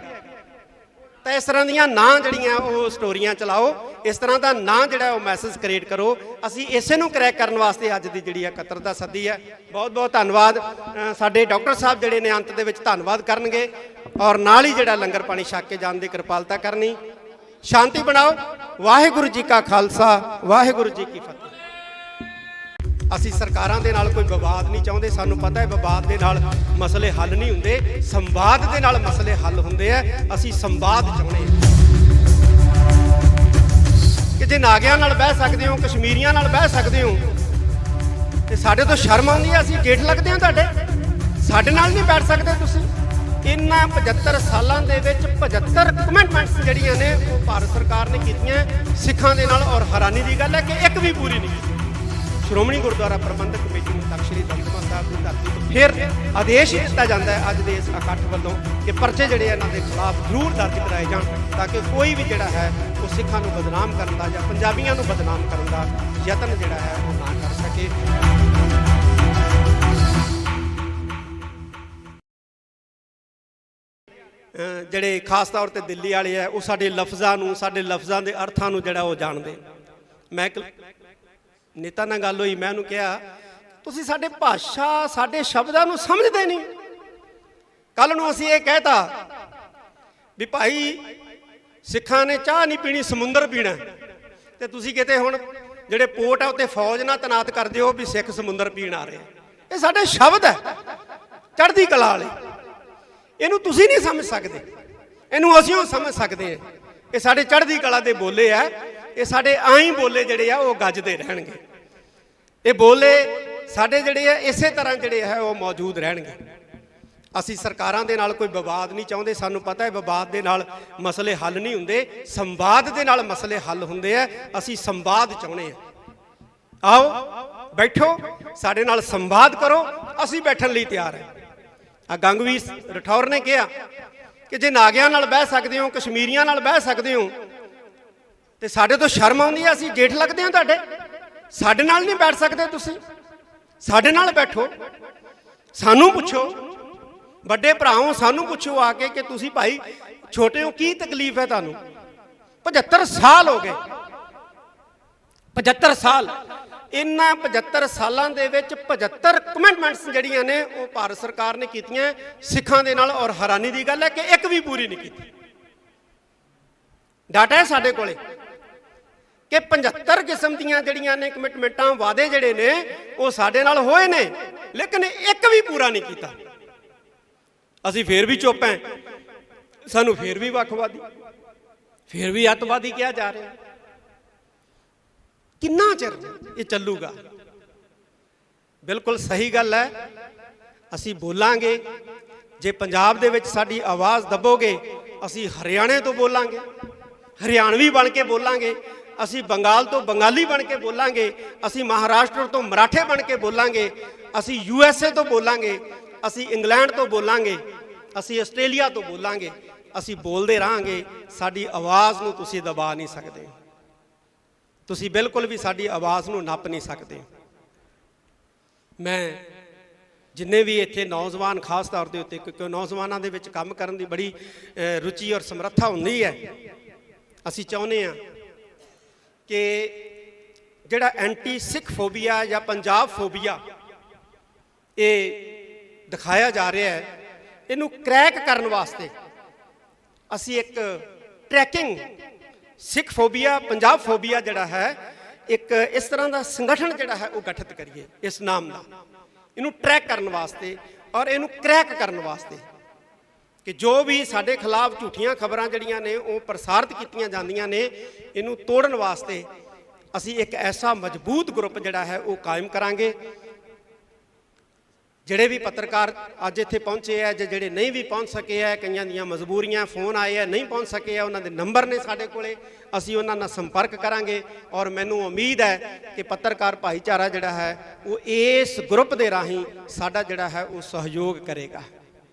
ਤਾਂ ਇਸ ਤਰ੍ਹਾਂ ਦੀਆਂ ਨਾ ਜਿਹੜੀਆਂ ਉਹ ਸਟੋਰੀਆਂ ਚਲਾਓ, ਇਸ ਤਰ੍ਹਾਂ ਦਾ ਨਾ ਜਿਹੜਾ ਉਹ ਮੈਸੇਜ ਕ੍ਰੀਏਟ ਕਰੋ। ਅਸੀਂ ਇਸੇ ਨੂੰ ਕਰੈਕ ਕਰਨ ਵਾਸਤੇ ਅੱਜ ਦੀ ਜਿਹੜੀ ਇਕੱਤਰਤਾ ਸੱਦੀ ਹੈ। ਬਹੁਤ ਬਹੁਤ ਧੰਨਵਾਦ। ਸਾਡੇ ਡਾਕਟਰ ਸਾਹਿਬ ਜਿਹੜੇ ਨੇ ਅੰਤ ਦੇ ਵਿੱਚ ਧੰਨਵਾਦ ਕਰਨਗੇ ਔਰ ਨਾਲ ਹੀ ਜਿਹੜਾ ਲੰਗਰ ਪਾਣੀ ਛਕ ਕੇ ਜਾਣ ਦੀ ਕਿਰਪਾਲਤਾ ਕਰਨੀ। ਸ਼ਾਂਤੀ ਬਣਾਓ। ਵਾਹਿਗੁਰੂ ਜੀ ਕਾ ਖਾਲਸਾ, ਵਾਹਿਗੁਰੂ ਜੀ ਕੀ ਫਤਿਹ। ਅਸੀਂ ਸਰਕਾਰਾਂ ਦੇ ਨਾਲ ਕੋਈ ਵਿਵਾਦ ਨਹੀਂ ਚਾਹੁੰਦੇ, ਸਾਨੂੰ ਪਤਾ ਹੈ ਵਿਵਾਦ ਦੇ ਨਾਲ ਮਸਲੇ ਹੱਲ ਨਹੀਂ ਹੁੰਦੇ, ਸੰਵਾਦ ਦੇ ਨਾਲ ਮਸਲੇ ਹੱਲ ਹੁੰਦੇ ਆ। ਅਸੀਂ ਸੰਵਾਦ ਚਾਹੁੰਦੇ ਹਾਂ ਕਿ ਜੇ ਨਾਗਿਆਂ ਨਾਲ ਬਹਿ ਸਕਦੇ ਹੋ, ਕਸ਼ਮੀਰੀਆਂ ਨਾਲ ਬਹਿ ਸਕਦੇ ਹੋ, ਤੇ ਸਾਡੇ ਤੋਂ ਸ਼ਰਮ ਆਉਂਦੀ ਹੈ, ਅਸੀਂ ਜੇਠ ਲੱਗਦੇ ਹਾਂ ਤੁਹਾਡੇ, ਸਾਡੇ ਨਾਲ ਨਹੀਂ ਬੈਠ ਸਕਦੇ ਤੁਸੀਂ। ਇਹਨਾਂ 75 ਸਾਲਾਂ ਦੇ ਵਿੱਚ 75 ਕਮਿਟਮੈਂਟਸ ਜਿਹੜੀਆਂ ਨੇ ਉਹ ਭਾਰਤ ਸਰਕਾਰ ਨੇ ਕੀਤੀਆਂ ਸਿੱਖਾਂ ਦੇ ਨਾਲ, ਔਰ ਹੈਰਾਨੀ ਦੀ ਗੱਲ ਹੈ ਕਿ ਇੱਕ ਵੀ ਪੂਰੀ ਨਹੀਂ ਕੀਤੀ। ਸ਼੍ਰੋਮਣੀ ਗੁਰਦੁਆਰਾ ਪ੍ਰਬੰਧਕ ਕਮੇਟੀ ਨੂੰ ਤਖ਼ਤ ਸ੍ਰੀ ਦਮਦਮਾ ਸਾਹਿਬ ਦੀ ਧਰਤੀ ਤੋਂ ਫਿਰ ਆਦੇਸ਼ ਦਿੱਤਾ ਜਾਂਦਾ ਹੈ ਅੱਜ ਦੇ ਇਸ ਇਕੱਠ ਵੱਲੋਂ ਕਿ ਪਰਚੇ ਜਿਹੜੇ ਇਹਨਾਂ ਦੇ ਖਿਲਾਫ ਜ਼ਰੂਰ ਦਰਜ ਕਰਾਏ ਜਾਣ, ਤਾਂ ਕਿ ਕੋਈ ਵੀ ਜਿਹੜਾ ਹੈ ਉਹ ਸਿੱਖਾਂ ਨੂੰ ਬਦਨਾਮ ਕਰਨ ਦਾ ਜਾਂ ਪੰਜਾਬੀਆਂ ਨੂੰ ਬਦਨਾਮ ਕਰਨ ਦਾ ਯਤਨ ਜਿਹੜਾ ਹੈ ਉਹ ਨਾ ਕਰ ਸਕੇ। ਜਿਹੜੇ ਖਾਸ ਤੌਰ ਤੇ ਦਿੱਲੀ ਵਾਲੇ ਆ, ਉਹ ਸਾਡੇ ਲਫ਼ਜ਼ਾਂ ਨੂੰ, ਸਾਡੇ ਲਫ਼ਜ਼ਾਂ ਦੇ ਅਰਥਾਂ ਨੂੰ ਜਿਹੜਾ ਉਹ ਜਾਣਦੇ। ਮੈਂ ਨੇਤਾ ਨਾਲ ਗੱਲ ਹੋਈ, ਮੈਂ ਉਹਨੂੰ ਕਿਹਾ ਤੁਸੀਂ ਸਾਡੇ ਭਾਸ਼ਾ, ਸਾਡੇ ਸ਼ਬਦਾਂ ਨੂੰ ਸਮਝਦੇ ਨਹੀਂ। ਕੱਲ ਨੂੰ ਅਸੀਂ ਇਹ ਕਹਿਤਾ ਵੀ ਭਾਈ ਸਿੱਖਾਂ ਨੇ ਚਾਹ ਨਹੀਂ ਪੀਣੀ, ਸਮੁੰਦਰ ਪੀਣਾ, ਤੇ ਤੁਸੀਂ ਕਿਤੇ ਹੁਣ ਜਿਹੜੇ ਪੋਰਟ ਆ ਉੱਤੇ ਫੌਜ ਨਾਲ ਤੈਨਾਤ ਕਰਦੇ ਹੋ ਵੀ ਸਿੱਖ ਸਮੁੰਦਰ ਪੀਣ ਆ ਰਹੇ। ਇਹ ਸਾਡੇ ਸ਼ਬਦ ਹੈ ਚੜ੍ਹਦੀ ਕਲਾ ਵਾਲੇ, ਇਹਨੂੰ ਤੁਸੀਂ ਨਹੀਂ ਸਮਝ ਸਕਦੇ, ਇਹਨੂੰ ਅਸੀਂ ਉਹ ਸਮਝ ਸਕਦੇ ਹਾਂ। ਇਹ ਸਾਡੇ ਚੜ੍ਹਦੀ ਕਲਾ ਦੇ ਬੋਲੇ ਆ, ਇਹ ਸਾਡੇ ਆਈ ਬੋਲੇ ਜਿਹੜੇ ਆ ਉਹ ਗੱਜਦੇ ਰਹਿਣਗੇ। ਇਹ ਬੋਲੇ ਸਾਡੇ ਜਿਹੜੇ ਆ ਇਸੇ ਤਰ੍ਹਾਂ ਜਿਹੜੇ ਹੈ ਉਹ ਮੌਜੂਦ ਰਹਿਣਗੇ। ਅਸੀਂ ਸਰਕਾਰਾਂ ਦੇ ਨਾਲ ਕੋਈ ਵਿਵਾਦ ਨਹੀਂ ਚਾਹੁੰਦੇ, ਸਾਨੂੰ ਪਤਾ ਹੈ ਵਿਵਾਦ ਦੇ ਨਾਲ ਮਸਲੇ ਹੱਲ ਨਹੀਂ ਹੁੰਦੇ, ਸੰਵਾਦ ਦੇ ਨਾਲ ਮਸਲੇ ਹੱਲ ਹੁੰਦੇ ਆ। ਅਸੀਂ ਸੰਵਾਦ ਚਾਹੁੰਦੇ ਹਾਂ। ਆਓ ਬੈਠੋ, ਸਾਡੇ ਨਾਲ ਸੰਵਾਦ ਕਰੋ, ਅਸੀਂ ਬੈਠਣ ਲਈ ਤਿਆਰ ਹਾਂ। ਆ ਗੰਗਵੀਰ ਰਠੌਰ ਨੇ ਕਿਹਾ ਕਿ ਜੇ ਨਾਗਿਆਂ ਨਾਲ ਬਹਿ ਸਕਦੇ ਹੋ, ਕਸ਼ਮੀਰੀਆਂ ਨਾਲ ਬਹਿ ਸਕਦੇ ਹੋ, ਤੇ ਸਾਡੇ ਤੋਂ ਸ਼ਰਮ ਆਉਂਦੀ ਹੈ, ਅਸੀਂ ਜੇਠ ਲੱਗਦੇ ਹਾਂ ਤੁਹਾਡੇ, ਸਾਡੇ ਨਾਲ ਨਹੀਂ ਬੈਠ ਸਕਦੇ ਤੁਸੀਂ, ਸਾਡੇ ਨਾਲ ਬੈਠੋ, ਸਾਨੂੰ ਪੁੱਛੋ, ਵੱਡੇ ਭਰਾਓ ਸਾਨੂੰ ਪੁੱਛੋ ਆ ਕੇ ਕਿ ਤੁਸੀਂ ਭਾਈ ਛੋਟੇ ਹੋ, ਕੀ ਤਕਲੀਫ ਹੈ ਤੁਹਾਨੂੰ। 75 ਸਾਲ ਹੋ ਗਏ, 75 ਸਾਲ। ਇਹਨਾਂ 75 ਸਾਲਾਂ ਦੇ ਵਿੱਚ 75 ਕਮਿਟਮੈਂਟਸ ਜਿਹੜੀਆਂ ਨੇ ਉਹ ਭਾਰਤ ਸਰਕਾਰ ਨੇ ਕੀਤੀਆਂ ਸਿੱਖਾਂ ਦੇ ਨਾਲ, ਔਰ ਹੈਰਾਨੀ ਦੀ ਗੱਲ ਹੈ ਕਿ ਇੱਕ ਵੀ ਪੂਰੀ ਨਹੀਂ ਕੀਤੀ। ਡਾਟਾ ਹੈ ਸਾਡੇ ਕੋਲੇ ਕਿ 75 ਕਿਸਮ ਦੀਆਂ ਜਿਹੜੀਆਂ ਨੇ ਕਮਿਟਮੈਂਟਾਂ, ਵਾਅਦੇ ਜਿਹੜੇ ਨੇ ਉਹ ਸਾਡੇ ਨਾਲ ਹੋਏ ਨੇ, ਲੇਕਿਨ ਇੱਕ ਵੀ ਪੂਰਾ ਨਹੀਂ ਕੀਤਾ। ਅਸੀਂ ਫੇਰ ਵੀ ਚੁੱਪ ਹਾਂ, ਸਾਨੂੰ ਫੇਰ ਵੀ ਵੱਖਵਾਦੀ, ਫੇਰ ਵੀ ਅੱਤਵਾਦੀ ਕਿਹਾ ਜਾ ਰਿਹਾ। ਕਿੰਨਾ ਚਿਰ ਇਹ ਚੱਲੂਗਾ? ਬਿਲਕੁਲ ਸਹੀ ਗੱਲ ਹੈ, ਅਸੀਂ ਬੋਲਾਂਗੇ। ਜੇ ਪੰਜਾਬ ਦੇ ਵਿੱਚ ਸਾਡੀ ਆਵਾਜ਼ ਦੱਬੋਗੇ, ਅਸੀਂ ਹਰਿਆਣੇ ਤੋਂ ਬੋਲਾਂਗੇ, ਹਰਿਆਣਵੀ ਬਣ ਕੇ ਬੋਲਾਂਗੇ, ਅਸੀਂ ਬੰਗਾਲ ਤੋਂ ਬੰਗਾਲੀ ਬਣ ਕੇ ਬੋਲਾਂਗੇ, ਅਸੀਂ ਮਹਾਰਾਸ਼ਟਰ ਤੋਂ ਮਰਾਠੇ ਬਣ ਕੇ ਬੋਲਾਂਗੇ, ਅਸੀਂ USA ਤੋਂ ਬੋਲਾਂਗੇ, ਅਸੀਂ ਇੰਗਲੈਂਡ ਤੋਂ ਬੋਲਾਂਗੇ, ਅਸੀਂ ਆਸਟ੍ਰੇਲੀਆ ਤੋਂ ਬੋਲਾਂਗੇ। ਅਸੀਂ ਬੋਲਦੇ ਰਹਾਂਗੇ, ਸਾਡੀ ਆਵਾਜ਼ ਨੂੰ ਤੁਸੀਂ ਦਬਾ ਨਹੀਂ ਸਕਦੇ, ਤੁਸੀਂ ਬਿਲਕੁਲ ਵੀ ਸਾਡੀ ਆਵਾਜ਼ ਨੂੰ ਨੱਪ ਨਹੀਂ ਸਕਦੇ। ਮੈਂ ਜਿੰਨੇ ਵੀ ਇੱਥੇ ਨੌਜਵਾਨ, ਖਾਸ ਤੌਰ ਦੇ ਉੱਤੇ, ਕਿਉਂਕਿ ਨੌਜਵਾਨਾਂ ਦੇ ਵਿੱਚ ਕੰਮ ਕਰਨ ਦੀ ਬੜੀ ਰੁਚੀ ਔਰ ਸਮਰੱਥਾ ਹੁੰਦੀ ਹੈ, ਅਸੀਂ ਚਾਹੁੰਦੇ ਹਾਂ ਕਿ ਜਿਹੜਾ ਐਂਟੀ ਸਿੱਖ ਫੋਬੀਆ ਜਾਂ ਪੰਜਾਬ ਫੋਬੀਆ ਇਹ ਦਿਖਾਇਆ ਜਾ ਰਿਹਾ ਹੈ, ਇਹਨੂੰ ਕਰੈਕ ਕਰਨ ਵਾਸਤੇ ਅਸੀਂ ਇੱਕ ਟਰੈਕਿੰਗ ਸਿੱਖ ਫੋਬੀਆ, ਪੰਜਾਬ ਫੋਬੀਆ ਜਿਹੜਾ ਹੈ, ਇੱਕ ਇਸ ਤਰ੍ਹਾਂ ਦਾ ਸੰਗਠਨ ਜਿਹੜਾ ਹੈ ਉਹ ਗਠਿਤ ਕਰੀਏ ਇਸ ਨਾਮ ਨਾਲ, ਇਹਨੂੰ ਟਰੈਕ ਕਰਨ ਵਾਸਤੇ ਔਰ ਇਹਨੂੰ ਕਰੈਕ ਕਰਨ ਵਾਸਤੇ ਕਿ ਜੋ ਵੀ ਸਾਡੇ ਖਿਲਾਫ ਝੂਠੀਆਂ ਖਬਰਾਂ ਜਿਹੜੀਆਂ ਨੇ ਉਹ ਪ੍ਰਸਾਰਿਤ ਕੀਤੀਆਂ ਜਾਂਦੀਆਂ ਨੇ, ਇਹਨੂੰ ਤੋੜਨ ਵਾਸਤੇ ਅਸੀਂ ਇੱਕ ਐਸਾ ਮਜ਼ਬੂਤ ਗਰੁੱਪ ਜਿਹੜਾ ਹੈ ਉਹ ਕਾਇਮ ਕਰਾਂਗੇ। ਜਿਹੜੇ ਵੀ ਪੱਤਰਕਾਰ ਅੱਜ ਇੱਥੇ ਪਹੁੰਚੇ ਹੈ, ਜਿਹੜੇ ਨਹੀਂ ਵੀ ਪਹੁੰਚ ਸਕੇ ਹੈ, ਕਈਆਂ ਦੀਆਂ ਮਜਬੂਰੀਆਂ, ਫੋਨ ਆਏ ਹੈ, ਨਹੀਂ ਪਹੁੰਚ ਸਕੇ ਹੈ, ਉਹਨਾਂ ਦੇ ਨੰਬਰ ਨੇ ਸਾਡੇ ਕੋਲੇ, ਅਸੀਂ ਉਹਨਾਂ ਨਾਲ ਸੰਪਰਕ ਕਰਾਂਗੇ। ਔਰ ਮੈਨੂੰ ਉਮੀਦ ਹੈ ਕਿ ਪੱਤਰਕਾਰ ਭਾਈਚਾਰਾ ਜਿਹੜਾ ਹੈ ਉਹ ਇਸ ਗਰੁੱਪ ਦੇ ਰਾਹੀਂ ਸਾਡਾ ਜਿਹੜਾ ਹੈ ਉਹ ਸਹਿਯੋਗ ਕਰੇਗਾ।